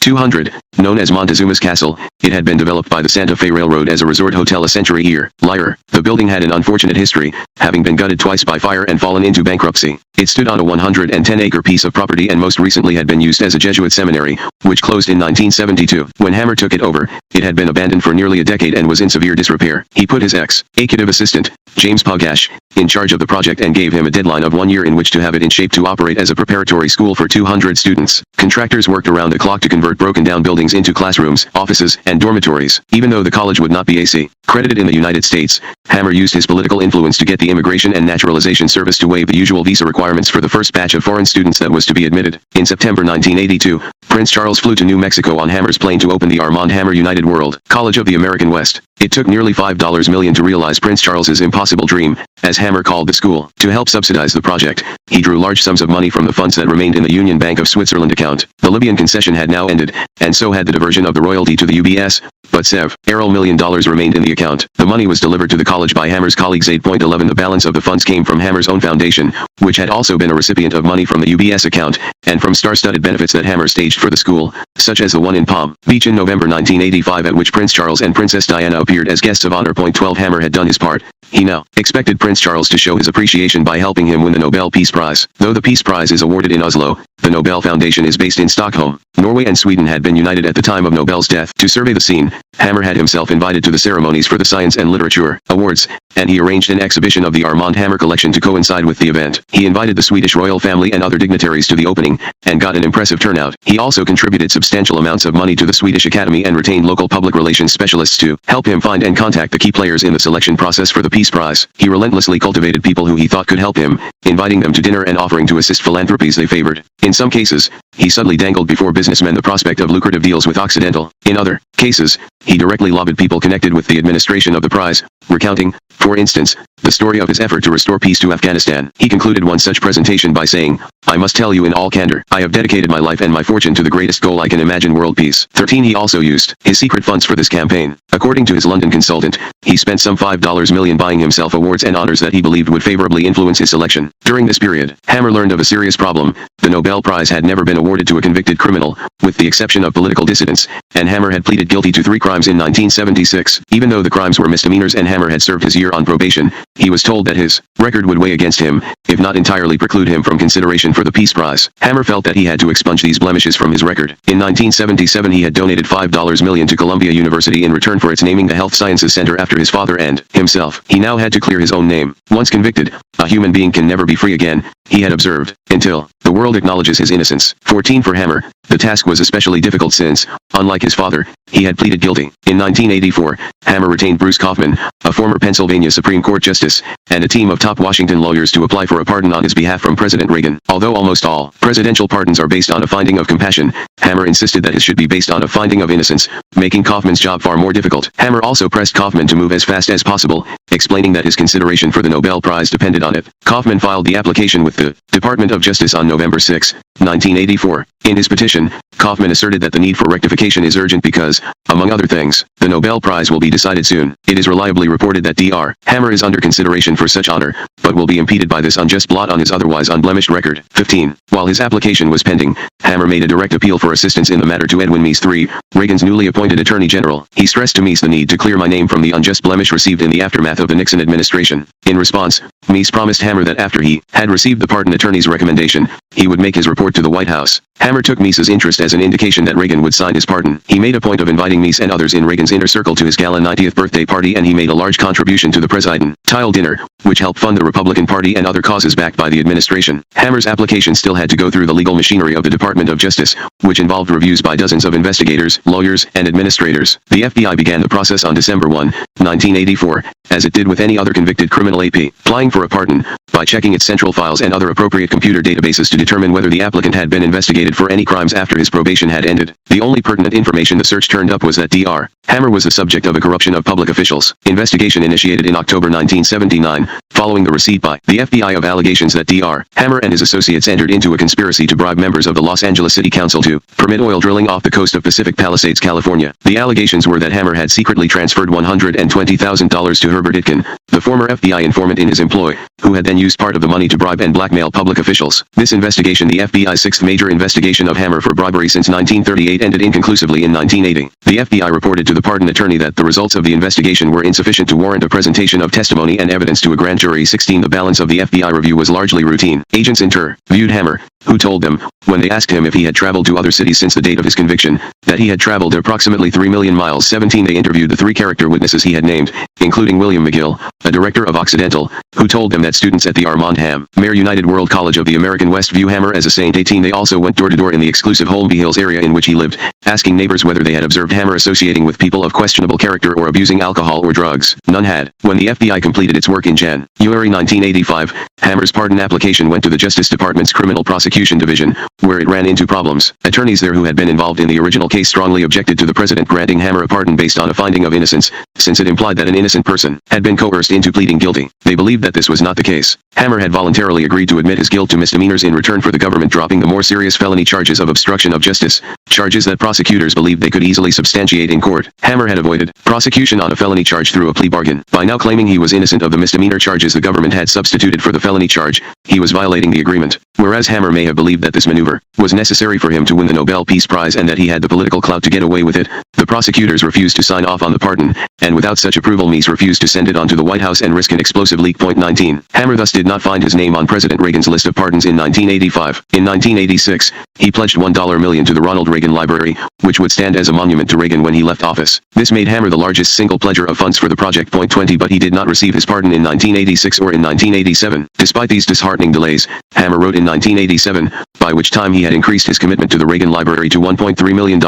200, known as Montezuma's Castle. It had been developed by the Santa Fe Railroad as a resort hotel a century earlier. The building had an unfortunate history, having been gutted twice by fire and fallen into bankruptcy. It stood on a 110-acre piece of property and most recently had been used as a Jesuit seminary, which closed in 1972. When Hammer took it over, it had been abandoned for nearly a decade and was in severe disrepair. He put his executive assistant, James Pogash, in charge of the project and gave him a deadline of 1 year in which to have it in shape to operate as a preparatory school for 200 students. Contractors worked around the clock to convert broken-down buildings into classrooms, offices, and dormitories. Even though the college would not be AC credited in the United States, Hammer used his political influence to get the Immigration and Naturalization Service to waive the usual visa requirements for the first batch of foreign students that was to be admitted. In September 1982, Prince Charles flew to New Mexico on Hammer's plane to open the Armand Hammer United World College of the American West. It took nearly $5 million to realize Prince Charles's impossible dream, as Hammer called the school. To help subsidize the project, he drew large sums of money from the funds that remained in the Union Bank of Switzerland account. The Libyan concession had now ended, and so had the diversion of the royalty to the UBS, but several million dollars remained in the account. The money was delivered to the college by Hammer's colleagues. 8.11 The balance of the funds came from Hammer's own foundation, which had also been a recipient of money from the UBS account, and from star-studded benefits that Hammer staged for the school, such as the one in Palm Beach in November 1985 at which Prince Charles and Princess Diana appeared as guests of honor. 12 Hammer had done his part, He now expected Prince Charles to show his appreciation by helping him win the Nobel Peace Prize. Though the Peace Prize is awarded in Oslo, the Nobel Foundation is based in Stockholm. Norway and Sweden had been united at the time of Nobel's death. To survey the scene, Hammer had himself invited to the ceremonies for the Science and Literature Awards, and he arranged an exhibition of the Armand Hammer collection to coincide with the event. He invited the Swedish royal family and other dignitaries to the opening, and got an impressive turnout. He also contributed substantial amounts of money to the Swedish Academy and retained local public relations specialists to help him find and contact the key players in the selection process for the Peace Prize. He relentlessly cultivated people who he thought could help him, inviting them to dinner and offering to assist philanthropies they favored. In some cases, he subtly dangled before businessmen the prospect of lucrative deals with Occidental. In other cases, he directly lobbied people connected with the administration of the prize, recounting, for instance, the story of his effort to restore peace to Afghanistan. He concluded one such presentation by saying, "I must tell you in all candor, I have dedicated my life and my fortune to the greatest goal I can imagine, world peace." 13. He also used his secret funds for this campaign. According to his London consultant, he spent some $5 million buying himself awards and honors that he believed would favorably influence his selection. During this period, Hammer learned of a serious problem. The Nobel Prize had never been awarded to a convicted criminal, with the exception of political dissidents, and Hammer had pleaded guilty to 3 crimes in 1976. Even though the crimes were misdemeanors and Hammer had served his year on probation, he was told that his record would weigh against him, if not entirely preclude him from consideration for the Peace Prize. Hammer felt that he had to expunge these blemishes from his record. In 1977 he had donated $5 million to Columbia University in return for its naming the Health Sciences Center after his father and himself. He now had to clear his own name. Once convicted, a human being can never be free again, he had observed, until the world acknowledges his innocence. 14. For Hammer, the task was especially difficult since, unlike his father, he had pleaded guilty. In 1984, Hammer retained Bruce Kaufman, a former Pennsylvania Supreme Court justice, and a team of top Washington lawyers to apply for a pardon on his behalf from President Reagan. Although almost all presidential pardons are based on a finding of compassion, Hammer insisted that his should be based on a finding of innocence, making Kaufman's job far more difficult. Hammer also pressed Kaufman to move as fast as possible, explaining that his consideration for the Nobel Prize depended on it. Kaufman filed the application with the Department of Justice on November 6, 1984. In his petition, Kaufman asserted that the need for rectification is urgent because, among other things, the Nobel Prize will be decided soon. It is reliably reported that Dr. Hammer is under consideration for such honor, but will be impeded by this unjust blot on his otherwise unblemished record. 15. While his application was pending, Hammer made a direct appeal for assistance in the matter to Edwin Meese III, Reagan's newly appointed Attorney General. He stressed to Meese the need to clear my name from the unjust blemish received in the aftermath of the Nixon administration. In response, Meese promised Hammer that after he had received the pardon attorney's recommendation, he would make his report to the White House. Hammer took Meese's interest as an indication that Reagan would sign his pardon. He made a point of inviting Meese and others in Reagan's inner circle to his gala 90th birthday party, and he made a large contribution to the presidential dinner, which helped fund the Republican Party and other causes backed by the administration. Hammer's application still had to go through the legal machinery of the Department of Justice, which involved reviews by dozens of investigators, lawyers, and administrators. The FBI began the process on December 1, 1984, as it did with any other convicted criminal applying for a pardon, by checking its central files and other appropriate computer databases to determine whether the applicant had been investigated for any crimes after his probation had ended. The only pertinent information the search turned up was that Dr. Hammer was the subject of a corruption of public officials. Investigation initiated in October 1979, following the receipt by the FBI of allegations that Dr. Hammer and his associates entered into a conspiracy to bribe members of the Los Angeles City Council to permit oil drilling off the coast of Pacific Palisades, California. The allegations were that Hammer had secretly transferred $120,000 to Herbert Itkin, the former FBI informant in his employ, who had then used part of the money to bribe and blackmail public officials. This investigation, the FBI's sixth major investigation of Hammer for bribery since 1938, ended inconclusively in 1980. The FBI reported to the pardon attorney that the results of the investigation were insufficient to warrant a presentation of testimony and evidence to a grand jury. 16. The balance of the FBI review was largely routine. Agents interviewed Hammer, who told them, when they asked him if he had traveled to other cities since the date of his conviction, that he had traveled approximately 3 million miles. 17. They interviewed the 3 character witnesses he had named, including William McGill, a director of Occidental, who told them that students at the Armand Hammer United World College of the American West view Hammer as a saint. 18. They also went door to door in the exclusive Holmby Hills area in which he lived, asking neighbors whether they had observed Hammer associating with people of questionable character or abusing alcohol or drugs. None had. When the FBI completed its work in January 1985, Hammer's pardon application went to the Justice Department's Criminal Prosecution Division, where it ran into problems. Attorneys there who had been involved in the original case strongly objected to the president granting Hammer a pardon based on a finding of innocence, since it implied that an innocent person had been coerced into pleading guilty. They believed that this was not the case. Hammer had voluntarily agreed to admit his guilt to misdemeanors in return for the government dropping the more serious felony charges of obstruction of justice, charges that prosecutors believed they could easily substantiate in court. Hammer had avoided prosecution on a felony charge through a plea bargain. By now claiming he was innocent of the misdemeanor charges the government had substituted for the felony charge, he was violating the agreement. Whereas Hammer may have believed that this maneuver was necessary for him to win the Nobel Peace Prize and that he had the political clout to get away with it, the prosecutors refused to sign off on the pardon, and without such approval Mies refused to send it on to the White House and risk an explosive leak. 19. Hammer thus did not find his name on President Reagan's list of pardons in 1985. In 1986, he pledged $1 million to the Ronald Reagan Library, which would stand as a monument to Reagan when he left office. This made Hammer the largest single pledger of funds for the project. 20. But he did not receive his pardon in 1986 or in 1987. Despite these disheartening delays, Hammer wrote in 1987, by which time he had increased his commitment to the Reagan Library to $1.3 million.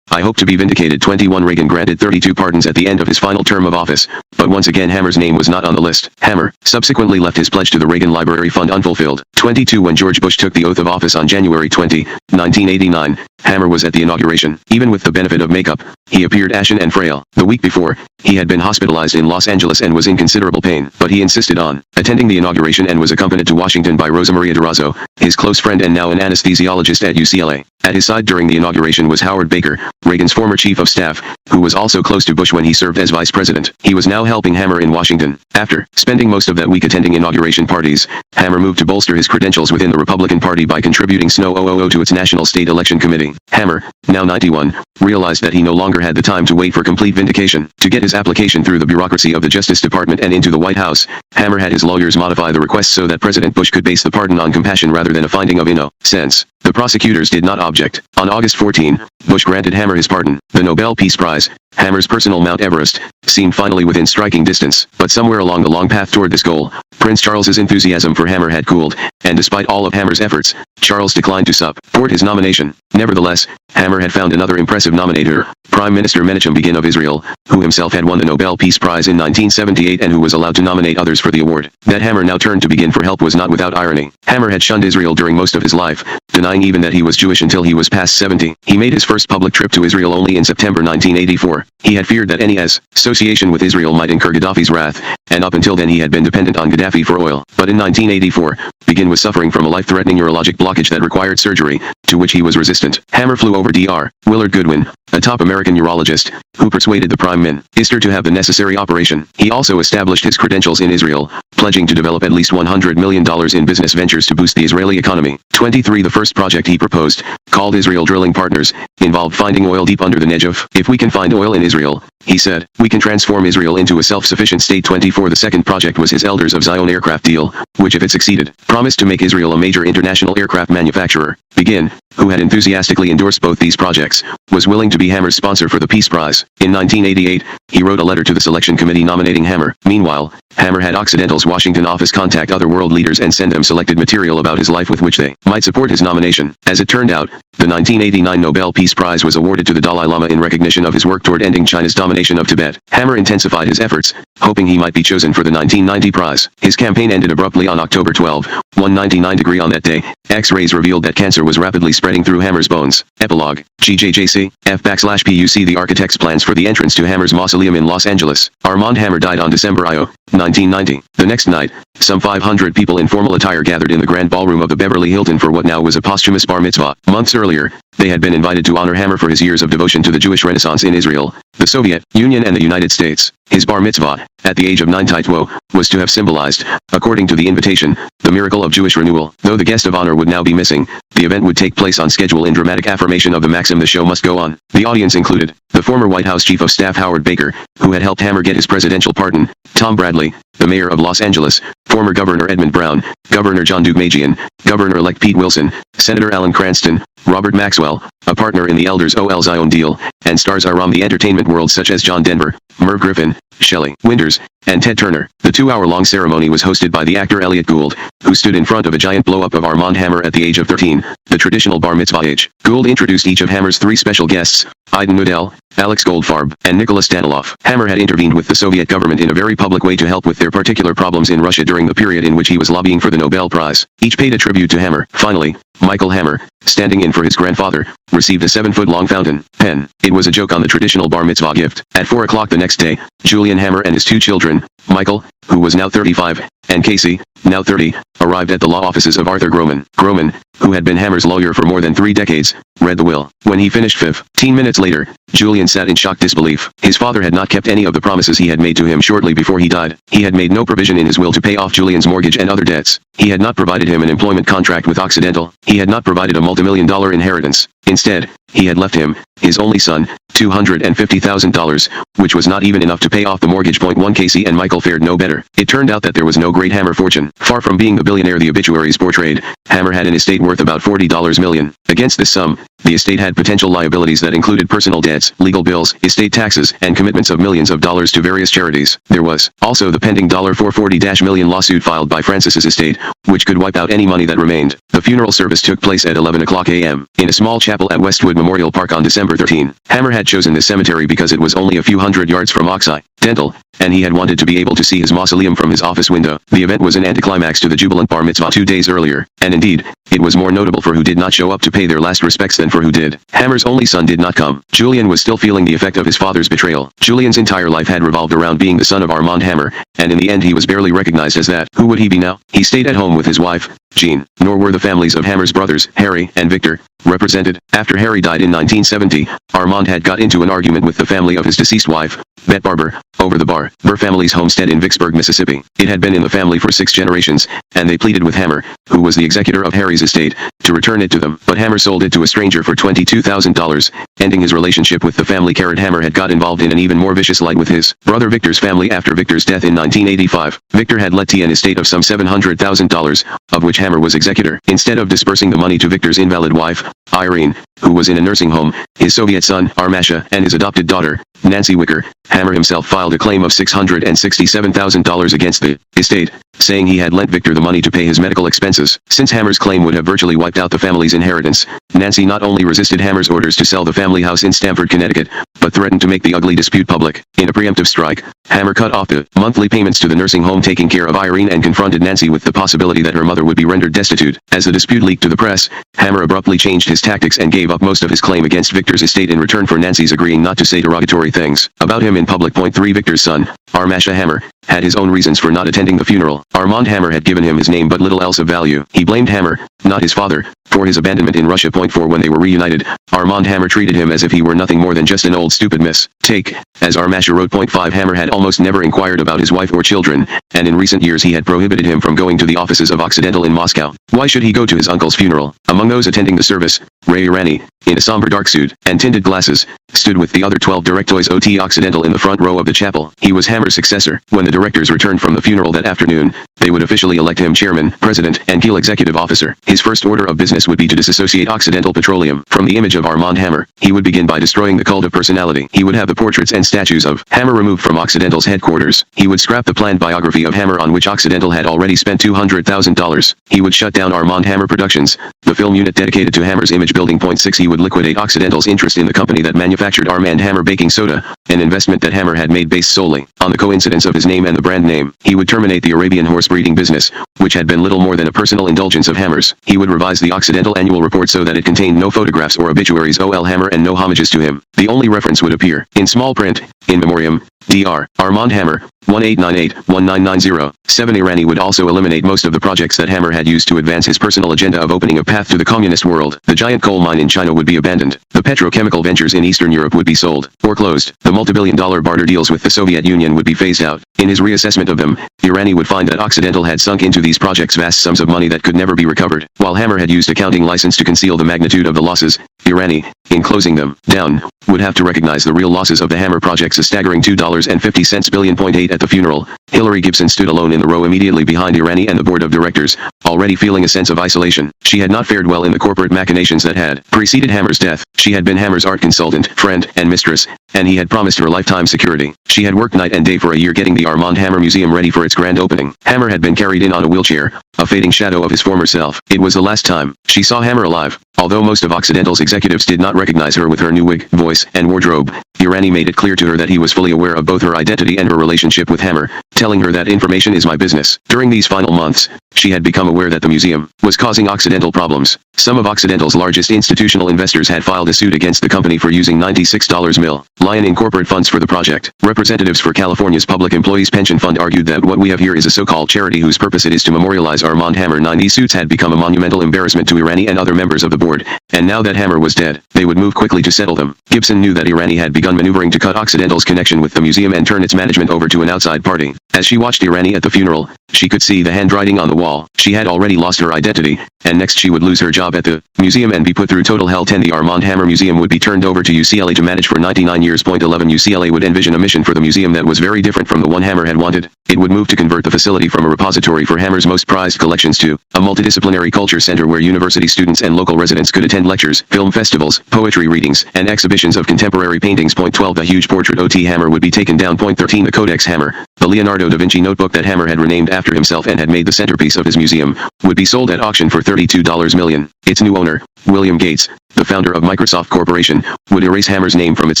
I hope to be vindicated. 21. Reagan granted 32 pardons at the end of his final term of office, but once again Hammer's name was not on the list. Hammer subsequently left his pledge to the Reagan Library Fund unfulfilled. 22. When George Bush took the oath of office on January 20, 1989, Hammer was at the inauguration. Even with the benefit of makeup, he appeared ashen and frail. The week before, he had been hospitalized in Los Angeles and was in considerable pain, but he insisted on attending the inauguration and was accompanied to Washington by Rosa Maria Durazo, his close friend and now an anesthesiologist at UCLA. At his side during the inauguration was Howard Baker, Reagan's former chief of staff, who was also close to Bush when he served as vice president. He was now helping Hammer in Washington. After spending most of that week attending inauguration parties, Hammer moved to bolster his credentials within the Republican Party by contributing SNO 000 to its National State Election Committee. Hammer, now 91, realized that he no longer had the time to wait for complete vindication. To get his application through the bureaucracy of the Justice Department and into the White House, Hammer had his lawyers modify the request so that President Bush could base the pardon on compassion rather than a finding of innocence. The prosecutors did not object. On August 14, Bush granted Hammer his pardon. The Nobel Peace Prize, Hammer's personal Mount Everest, seemed finally within striking distance, but somewhere along the long path toward this goal, Prince Charles's enthusiasm for Hammer had cooled, and despite all of Hammer's efforts, Charles declined to support his nomination. Nevertheless, Hammer had found another impressive nominator, Prime Minister Menachem Begin of Israel, who himself had won the Nobel Peace Prize in 1978 and who was allowed to nominate others for the award. That Hammer now turned to Begin for help was not without irony. Hammer had shunned Israel during most of his life, denying even that he was Jewish until he was past 70. He made his first public trip to Israel only in September 1984. He had feared that any association with Israel might incur Gaddafi's wrath, and up until then he had been dependent on Gaddafi for oil. But in 1984, Begin was suffering from a life-threatening neurologic blockage that required surgery, to which he was resistant. Hammer flew over Dr. Willard Goodwin, a top American urologist, who persuaded the Prime Minister to have the necessary operation. He also established his credentials in Israel, pledging to develop at least $100 million in business ventures to boost the Israeli economy. 23. The first project he proposed, called Israel Drilling Partners, involved finding oil deep under the Negev. If we can find oil in Israel, he said, we can transform Israel into a self-sufficient state. 24. The second project was his Elders of Zion aircraft deal, which if it succeeded, promised to make Israel a major international aircraft manufacturer. Begin, who had enthusiastically endorsed both these projects, was willing to be Hammer's sponsor for the Peace Prize. In 1988, he wrote a letter to the selection committee nominating Hammer. Meanwhile, Hammer had Occidental's Washington office contact other world leaders and send them selected material about his life with which they might support his nomination. As it turned out, the 1989 Nobel Peace Prize was awarded to the Dalai Lama in recognition of his work toward ending China's domination of Tibet. Hammer intensified his efforts, hoping he might be chosen for the 1990 prize. His campaign ended abruptly on October 12, 199 on that day. X-rays revealed that cancer was rapidly spreading through Hammer's bones. Epilogue. GJJC, F_PUC. The architect's plans for the entrance to Hammer's mausoleum in Los Angeles. Armand Hammer died on December 1990. The next night, some 500 people in formal attire gathered in the grand ballroom of the Beverly Hilton for what now was a posthumous bar mitzvah. Months earlier, they had been invited to honor Hammer for his years of devotion to the Jewish Renaissance in Israel, the Soviet Union and the United States. His bar mitzvah, at the age of 9 Taitwo, was to have symbolized, according to the invitation, the miracle of Jewish renewal. Though the guest of honor would now be missing, the event would take place on schedule in dramatic affirmation of the maxim the show must go on. The audience included the former White House Chief of Staff Howard Baker, who had helped Hammer get his presidential pardon, Tom Bradley, the mayor of Los Angeles, former Governor Edmund Brown, Governor John Deukmejian, Governor-elect Pete Wilson, Senator Alan Cranston, Robert Maxwell, a partner in the Elders of Zion deal, and stars around the entertainment world such as John Denver, Merv Griffin, Shelley Winters, and Ted Turner. The 2-hour-long ceremony was hosted by the actor Elliot Gould, who stood in front of a giant blow-up of Armand Hammer at the age of 13, the traditional bar mitzvah age. Gould introduced each of Hammer's 3 special guests, Aiden Nudell, Alex Goldfarb, and Nicholas Daniloff. Hammer had intervened with the Soviet government in a very public way to help with their particular problems in Russia during the period in which he was lobbying for the Nobel Prize. Each paid a tribute to Hammer. Finally, Michael Hammer, standing in for his grandfather, received a 7-foot-long fountain pen. It was a joke on the traditional bar mitzvah gift. At 4 o'clock the next day, Julian Hammer and his 2 children, Michael, who was now 35, and Casey, now 30, arrived at the law offices of Arthur Groman. Groman, who had been Hammer's lawyer for more than 3 decades, read the will. When he finished 15 minutes later, Julian sat in shocked disbelief. His father had not kept any of the promises he had made to him shortly before he died. He had made no provision in his will to pay off Julian's mortgage and other debts. He had not provided him an employment contract with Occidental. He had not provided a multimillion-dollar inheritance. Instead, he had left him, his only son, $250,000, which was not even enough to pay off the mortgage. 1 Casey and Michael fared no better. It turned out that there was no great Hammer fortune. Far from being the billionaire the obituaries portrayed, Hammer had an estate worth about $40 million. Against this sum, the estate had potential liabilities that included personal debts, legal bills, estate taxes, and commitments of millions of dollars to various charities. There was also the pending $440 million lawsuit filed by Francis's estate, which could wipe out any money that remained. The funeral service took place at 11:00 a.m. in a small chapel at Westwood Memorial Park on December 13. Hammer had chosen this cemetery because it was only a few hundred yards from Occidental, and he had wanted to be able to see his mausoleum from his office window. The event was an anticlimax to the jubilant bar mitzvah 2 days earlier, and indeed, it was more notable for who did not show up to pay their last respects than for who did. Hammer's only son did not come. Julian was still feeling the effect of his father's betrayal. Julian's entire life had revolved around being the son of Armand Hammer, and in the end he was barely recognized as that. Who would he be now? He stayed at home with his wife, Jean. Nor were the families of Hammer's brothers, Harry and Victor, represented. After Harry died in 1970, Armand had got into an argument with the family of his deceased wife, Bet Barber, over the Barber family's homestead in Vicksburg, Mississippi. It had been in the family for 6 generations, and they pleaded with Hammer, who was the executor of Harry's estate, to return it to them. But Hammer sold it to a stranger for $22,000, ending his relationship with the family. Hammer had got involved in an even more vicious light with his brother Victor's family after Victor's death in 1985. Victor had left an estate of some $700,000, of which Hammer was executor. Instead of dispersing the money to Victor's invalid wife, Irene, who was in a nursing home, his Soviet son, Armasha, and his adopted daughter, Nancy Wicker, Hammer himself filed a claim of $667,000 against the estate, saying he had lent Victor the money to pay his medical expenses. Since Hammer's claim would have virtually wiped out the family's inheritance, Nancy not only resisted Hammer's orders to sell the family house in Stamford, Connecticut, but threatened to make the ugly dispute public. In a preemptive strike, Hammer cut off the monthly payments to the nursing home taking care of Irene and confronted Nancy with the possibility that her mother would be rendered destitute. As the dispute leaked to the press, Hammer abruptly changed his tactics and gave up most of his claim against Victor's estate in return for Nancy's agreeing not to say derogatory things about him in public. 3 Victor's son, Armasha Hammer, had his own reasons for not attending the funeral. Armand Hammer had given him his name but little else of value. He blamed Hammer, not his father, for his abandonment in Russia. 4 When they were reunited, Armand Hammer treated him as if he were nothing more than just an old stupid mistake. As Armasha wrote. 5 Hammer had almost never inquired about his wife or children, and in recent years he had prohibited him from going to the offices of Occidental in Moscow. Why should he go to his uncle's funeral? Among those attending the service, Ray Irani, in a somber dark suit and tinted glasses, stood with the other 12 directors of Occidental in the front row of the chapel. He was Hammer's successor. When the directors returned from the funeral that afternoon, they would officially elect him chairman, president, and key executive officer. His first order of business would be to disassociate Occidental Petroleum from the image of Armand Hammer. He would begin by destroying the cult of personality. He would have the portraits and statues of Hammer removed from Occidental's headquarters. He would scrap the planned biography of Hammer on which Occidental had already spent $200,000. He would shut down Armand Hammer Productions, the film unit dedicated to Hammer's image building. 6 He would liquidate Occidental's interest in the company that manufactured Armand Hammer baking soda, an investment that Hammer had made based solely on the coincidence of his name and the brand name. He would terminate the Arabian horse breeding business, which had been little more than a personal indulgence of Hammer's. He would revise the Occidental annual report so that it contained no photographs or obituaries of Hammer and no homages to him. The only reference would appear, in small print, in memoriam, Dr. Armand Hammer, 1898-1990. 7 Irani would also eliminate most of the projects that Hammer had used to advance his personal agenda of opening a path to the communist world. The giant coal mine in China would be abandoned. The petrochemical ventures in Eastern Europe would be sold or closed. The multi-billion-dollar barter deals with the Soviet Union would be phased out. In his reassessment of them, Irani would find that Occidental had sunk into these projects vast sums of money that could never be recovered. While Hammer had used accounting license to conceal the magnitude of the losses, Irani, in closing them down, would have to recognize the real losses of the Hammer projects, a staggering $2.50 billion. 8 At the funeral, Hillary Gibson stood alone in the row immediately behind Irani and the board of directors, already feeling a sense of isolation. She had not fared well in the corporate machinations that had preceded Hammer's death. She had been Hammer's art consultant, friend, and mistress, and he had promised her lifetime security. She had worked night and day for a year getting the Armand Hammer Museum ready for its grand opening. Hammer had been carried in on a wheelchair, a fading shadow of his former self. It was the last time she saw Hammer alive. Although most of Occidental's executives did not recognize her with her new wig, voice, and wardrobe, Irani made it clear to her that he was fully aware of both her identity and her relationship with Hammer, telling her that information is my business. During these final months, she had become aware that the museum was causing Occidental problems. Some of Occidental's largest institutional investors had filed a suit against the company for using $96 million in corporate funds for the project. Representatives for California's Public Employees Pension Fund argued that what we have here is a so-called charity whose purpose it is to memorialize Armand Hammer. These suits had become a monumental embarrassment to Irani and other members of the board, and now that Hammer was dead, they would move quickly to settle them. Gibson knew that Irani had begun maneuvering to cut Occidental's connection with the museum and turn its management over to an outside party. As she watched Irani at the funeral, she could see the handwriting on the wall. She had already lost her identity, and next she would lose her job at the museum and be put through total hell. 10. The Armand Hammer Museum would be turned over to UCLA to manage for 99 years. 11. UCLA would envision a mission for the museum that was very different from the one Hammer had wanted. It would move to convert the facility from a repository for Hammer's most prized collections to a multidisciplinary culture center where university students and local residents could attend lectures, film festivals, poetry readings, and exhibitions of contemporary paintings. 12. The huge portrait of Hammer would be taken down. 13. The Codex Hammer, the Leonardo da Vinci notebook that Hammer had renamed after himself and had made the centerpiece of his museum, would be sold at auction for $32 million. Its new owner, William Gates, the founder of Microsoft Corporation, would erase Hammer's name from its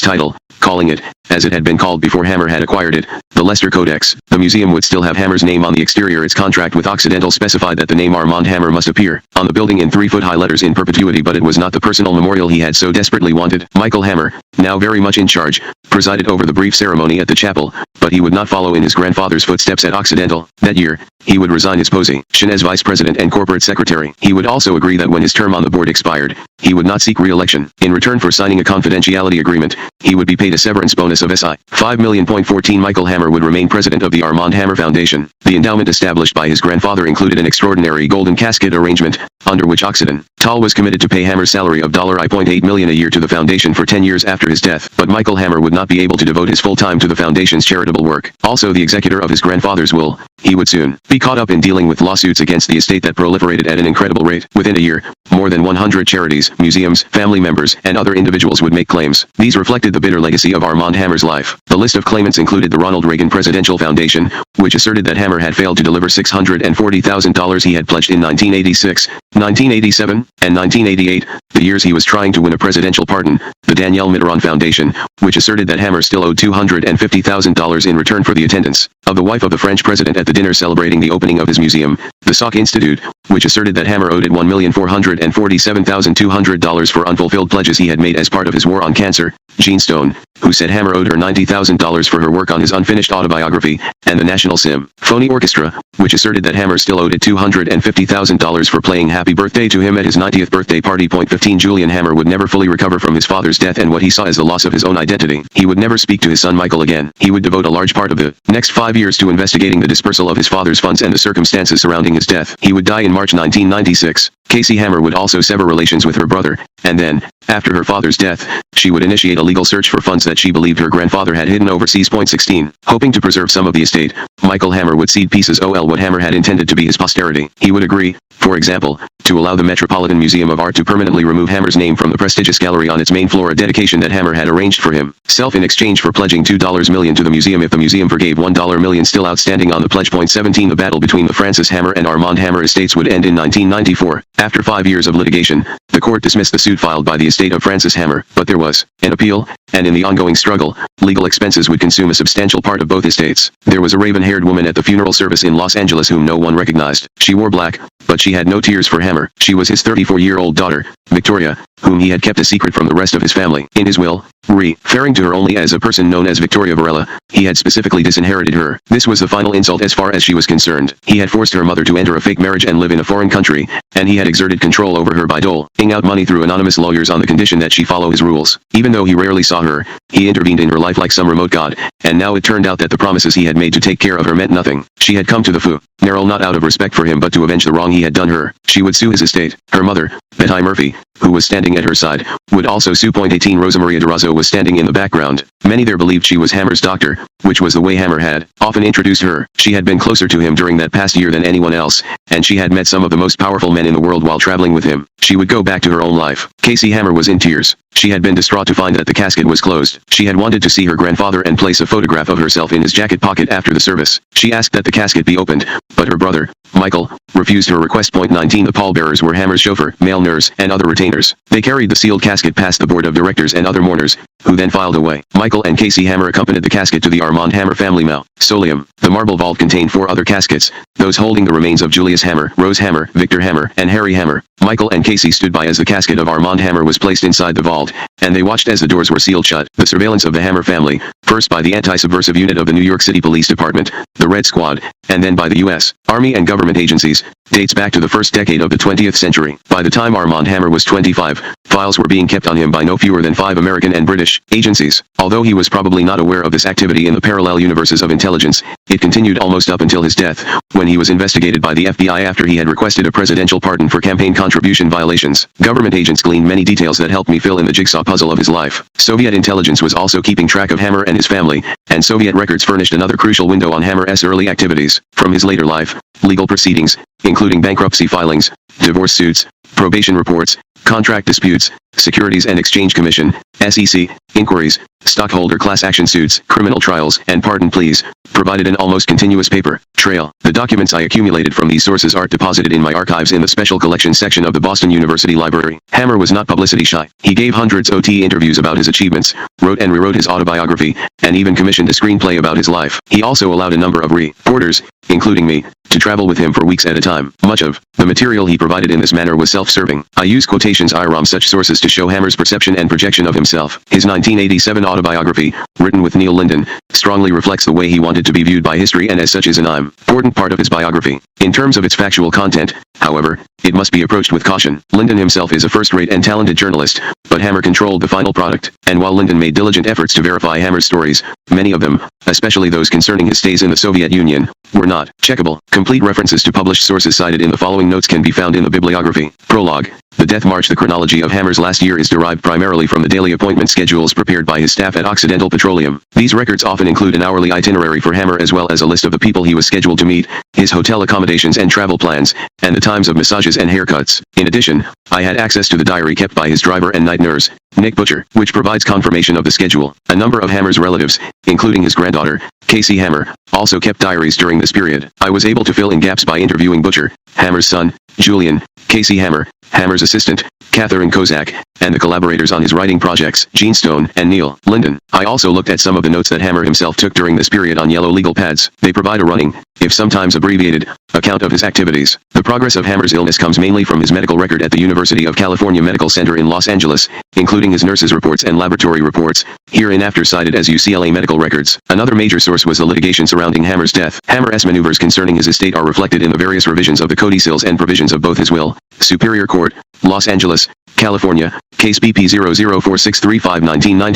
title, calling it, as it had been called before Hammer had acquired it, the Lester Codex. The museum would still have Hammer's name on the exterior. Its contract with Occidental specified that the name Armand Hammer must appear on the building in 3-foot-high letters in perpetuity, but it was not the personal memorial he had so desperately wanted. Michael Hammer, now very much in charge, presided over the brief ceremony at the chapel, but he would not follow in his grandfather's footsteps at Occidental. That year, he would resign his position as vice president and corporate secretary. He would also agree that when his term on the board expired, he would not seek re-election. In return for signing a confidentiality agreement, he would be paid a severance bonus of SI $5 million. 14. Michael Hammer would remain president of the Armand Hammer Foundation. The endowment established by his grandfather included an extraordinary golden casket arrangement, under which Occidental was committed to pay Hammer's salary of $1.8 million a year to the foundation for 10 years after his death. But Michael Hammer would not be able to devote his full time to the foundation's charitable work. Also the executor of his grandfather's will, he would soon be caught up in dealing with lawsuits against the estate that proliferated at an incredible rate. Within a year, more than 100 charities, museums, family members, and other individuals would make claims. These reflected the bitter legacy of Armand Hammer's life. The list of claimants included the Ronald Reagan Presidential Foundation, which asserted that Hammer had failed to deliver $640,000 he had pledged in 1986, 1987, and 1988, the years he was trying to win a presidential pardon. The Danielle Mitterrand Foundation, which asserted that Hammer still owed $250,000 in return for the attendance of the wife of the French president at the dinner celebrating the opening of his museum. The Salk Institute, which asserted that Hammer owed it $1,447,200 for unfulfilled pledges he had made as part of his war on cancer. Jean Stone, who said Hammer owed her $90,000 for her work on his unfinished autobiography, and the National Symphony Orchestra, which asserted that Hammer still owed it $250,000 for playing Happy Birthday to him at his 90th birthday party. 15. Julian Hammer would never fully recover from his father's death and what he saw as the loss of his own identity. He would never speak to his son Michael again. He would devote a large part of the next 5 years to investigating the dispersal of his father's funds and the circumstances surrounding his death. He would die in March 1996. Casey Hammer would also sever relations with her brother, and then, after her father's death, she would initiate a legal search for funds that she believed her grandfather had hidden overseas. 16. Hoping to preserve some of the estate, Michael Hammer would cede pieces what Hammer had intended to be his posterity. He would agree, for example, to allow the Metropolitan Museum of Art to permanently remove Hammer's name from the prestigious gallery on its main floor, a dedication that Hammer had arranged for himself in exchange for pledging $2 million to the museum if the museum forgave $1 million still outstanding on the pledge. 17. The battle between the Francis Hammer and Armand Hammer estates would end in 1994. After 5 years of litigation, the court dismissed the suit filed by the estate of Francis Hammer, but there was an appeal, and in the ongoing struggle, legal expenses would consume a substantial part of both estates. There was a raven-haired woman at the funeral service in Los Angeles whom no one recognized. She wore black, but she had no tears for Hammer. She was his 34-year-old daughter, Victoria, whom he had kept a secret from the rest of his family. In his will, referring to her only as a person known as Victoria Varela, he had specifically disinherited her. This was the final insult as far as she was concerned. He had forced her mother to enter a fake marriage and live in a foreign country, and he had exerted control over her by doling out money through anonymous lawyers on the condition that she follow his rules. Even though he rarely saw her, he intervened in her life like some remote god, and now it turned out that the promises he had made to take care of her meant nothing. She had come to the funeral not out of respect for him but to avenge the wrong he had done her. She would sue his estate. Her mother, Betty Murphy, who was standing at her side, would also sue. 18. Rosa Maria Durazo was standing in the background. Many there believed she was Hammer's doctor, which was the way Hammer had often introduced her. She had been closer to him during that past year than anyone else, and she had met some of the most powerful men in the world while traveling with him. She would go back to her own life. Casey Hammer was in tears. She had been distraught to find that the casket was closed. She had wanted to see her grandfather and place a photograph of herself in his jacket pocket after the service. She asked that the casket be opened, but her brother, Michael, refused her request. 19. The pallbearers were Hammer's chauffeur, male nurse, and other retainers. They carried the sealed casket past the board of directors and other mourners, who then filed away. Michael and Casey Hammer accompanied the casket to the Armand Hammer family mausoleum. The marble vault contained 4 other caskets, those holding the remains of Julius Hammer, Rose Hammer, Victor Hammer, and Harry Hammer. Michael and Casey stood by as the casket of Armand Hammer was placed inside the vault, and they watched as the doors were sealed shut. The surveillance of the Hammer family, first by the anti-subversive unit of the New York City Police Department, the Red Squad, and then by the U.S. Army and government agencies, dates back to the first decade of the 20th century. By the time Armand Hammer was 25, files were being kept on him by no fewer than 5 American and British agencies. Although he was probably not aware of this activity in the parallel universes of intelligence, it continued almost up until his death, when he was investigated by the FBI after he had requested a presidential pardon for campaign contribution violations. Government agents gleaned many details that helped me fill in the jigsaw puzzle of his life. Soviet intelligence was also keeping track of Hammer and his family, and Soviet records furnished another crucial window on Hammer's early activities. From his later life, legal proceedings, including bankruptcy filings, divorce suits, probation reports, contract disputes, Securities and Exchange Commission, SEC, inquiries, stockholder class action suits, criminal trials, and pardon pleas, provided an almost continuous paper trail. The documents I accumulated from these sources are deposited in my archives in the Special Collections section of the Boston University Library. Hammer was not publicity shy. He gave hundreds of interviews about his achievements, wrote and rewrote his autobiography, and even commissioned a screenplay about his life. He also allowed a number of reporters, including me, to travel with him for weeks at a time. Much of the material he provided in this manner was self-serving. I use quotations from such sources to show Hammer's perception and projection of himself. His 1987 autobiography, written with Neil Linden, strongly reflects the way he wanted to be viewed by history, and as such is an important part of his biography. In terms of its factual content, however, it must be approached with caution. Linden himself is a first-rate and talented journalist, but Hammer controlled the final product. And while Linden made diligent efforts to verify Hammer's stories, many of them, especially those concerning his stays in the Soviet Union, were not checkable. Complete references to published sources cited in the following notes can be found in the bibliography. Prologue. The death march. The chronology of Hammer's last year is derived primarily from the daily appointment schedules prepared by his staff at Occidental Petroleum. These records often include an hourly itinerary for Hammer as well as a list of the people he was scheduled to meet, his hotel accommodations and travel plans, and the times of massages and haircuts. In addition, I had access to the diary kept by his driver and night nurse, Nick Butcher, which provides confirmation of the schedule. A number of Hammer's relatives, including his granddaughter, Casey Hammer, also kept diaries during this period. I was able to fill in gaps by interviewing Butcher, Hammer's son, Julian, Casey Hammer, Hammer's assistant, Catherine Kozak, and the collaborators on his writing projects, Gene Stone and Neil Linden. I also looked at some of the notes that Hammer himself took during this period on yellow legal pads. They provide a running, if sometimes abbreviated, account of his activities. The progress of Hammer's illness comes mainly from his medical record at the University of California Medical Center in Los Angeles, including his nurses' reports and laboratory reports, hereinafter cited as UCLA medical records. Another major source was the litigation surrounding Hammer's death. Hammer's maneuvers concerning his estate are reflected in the various revisions of the codicils and provisions of both his will. Superior Court, Los Angeles, California, Case BP 004635 1990.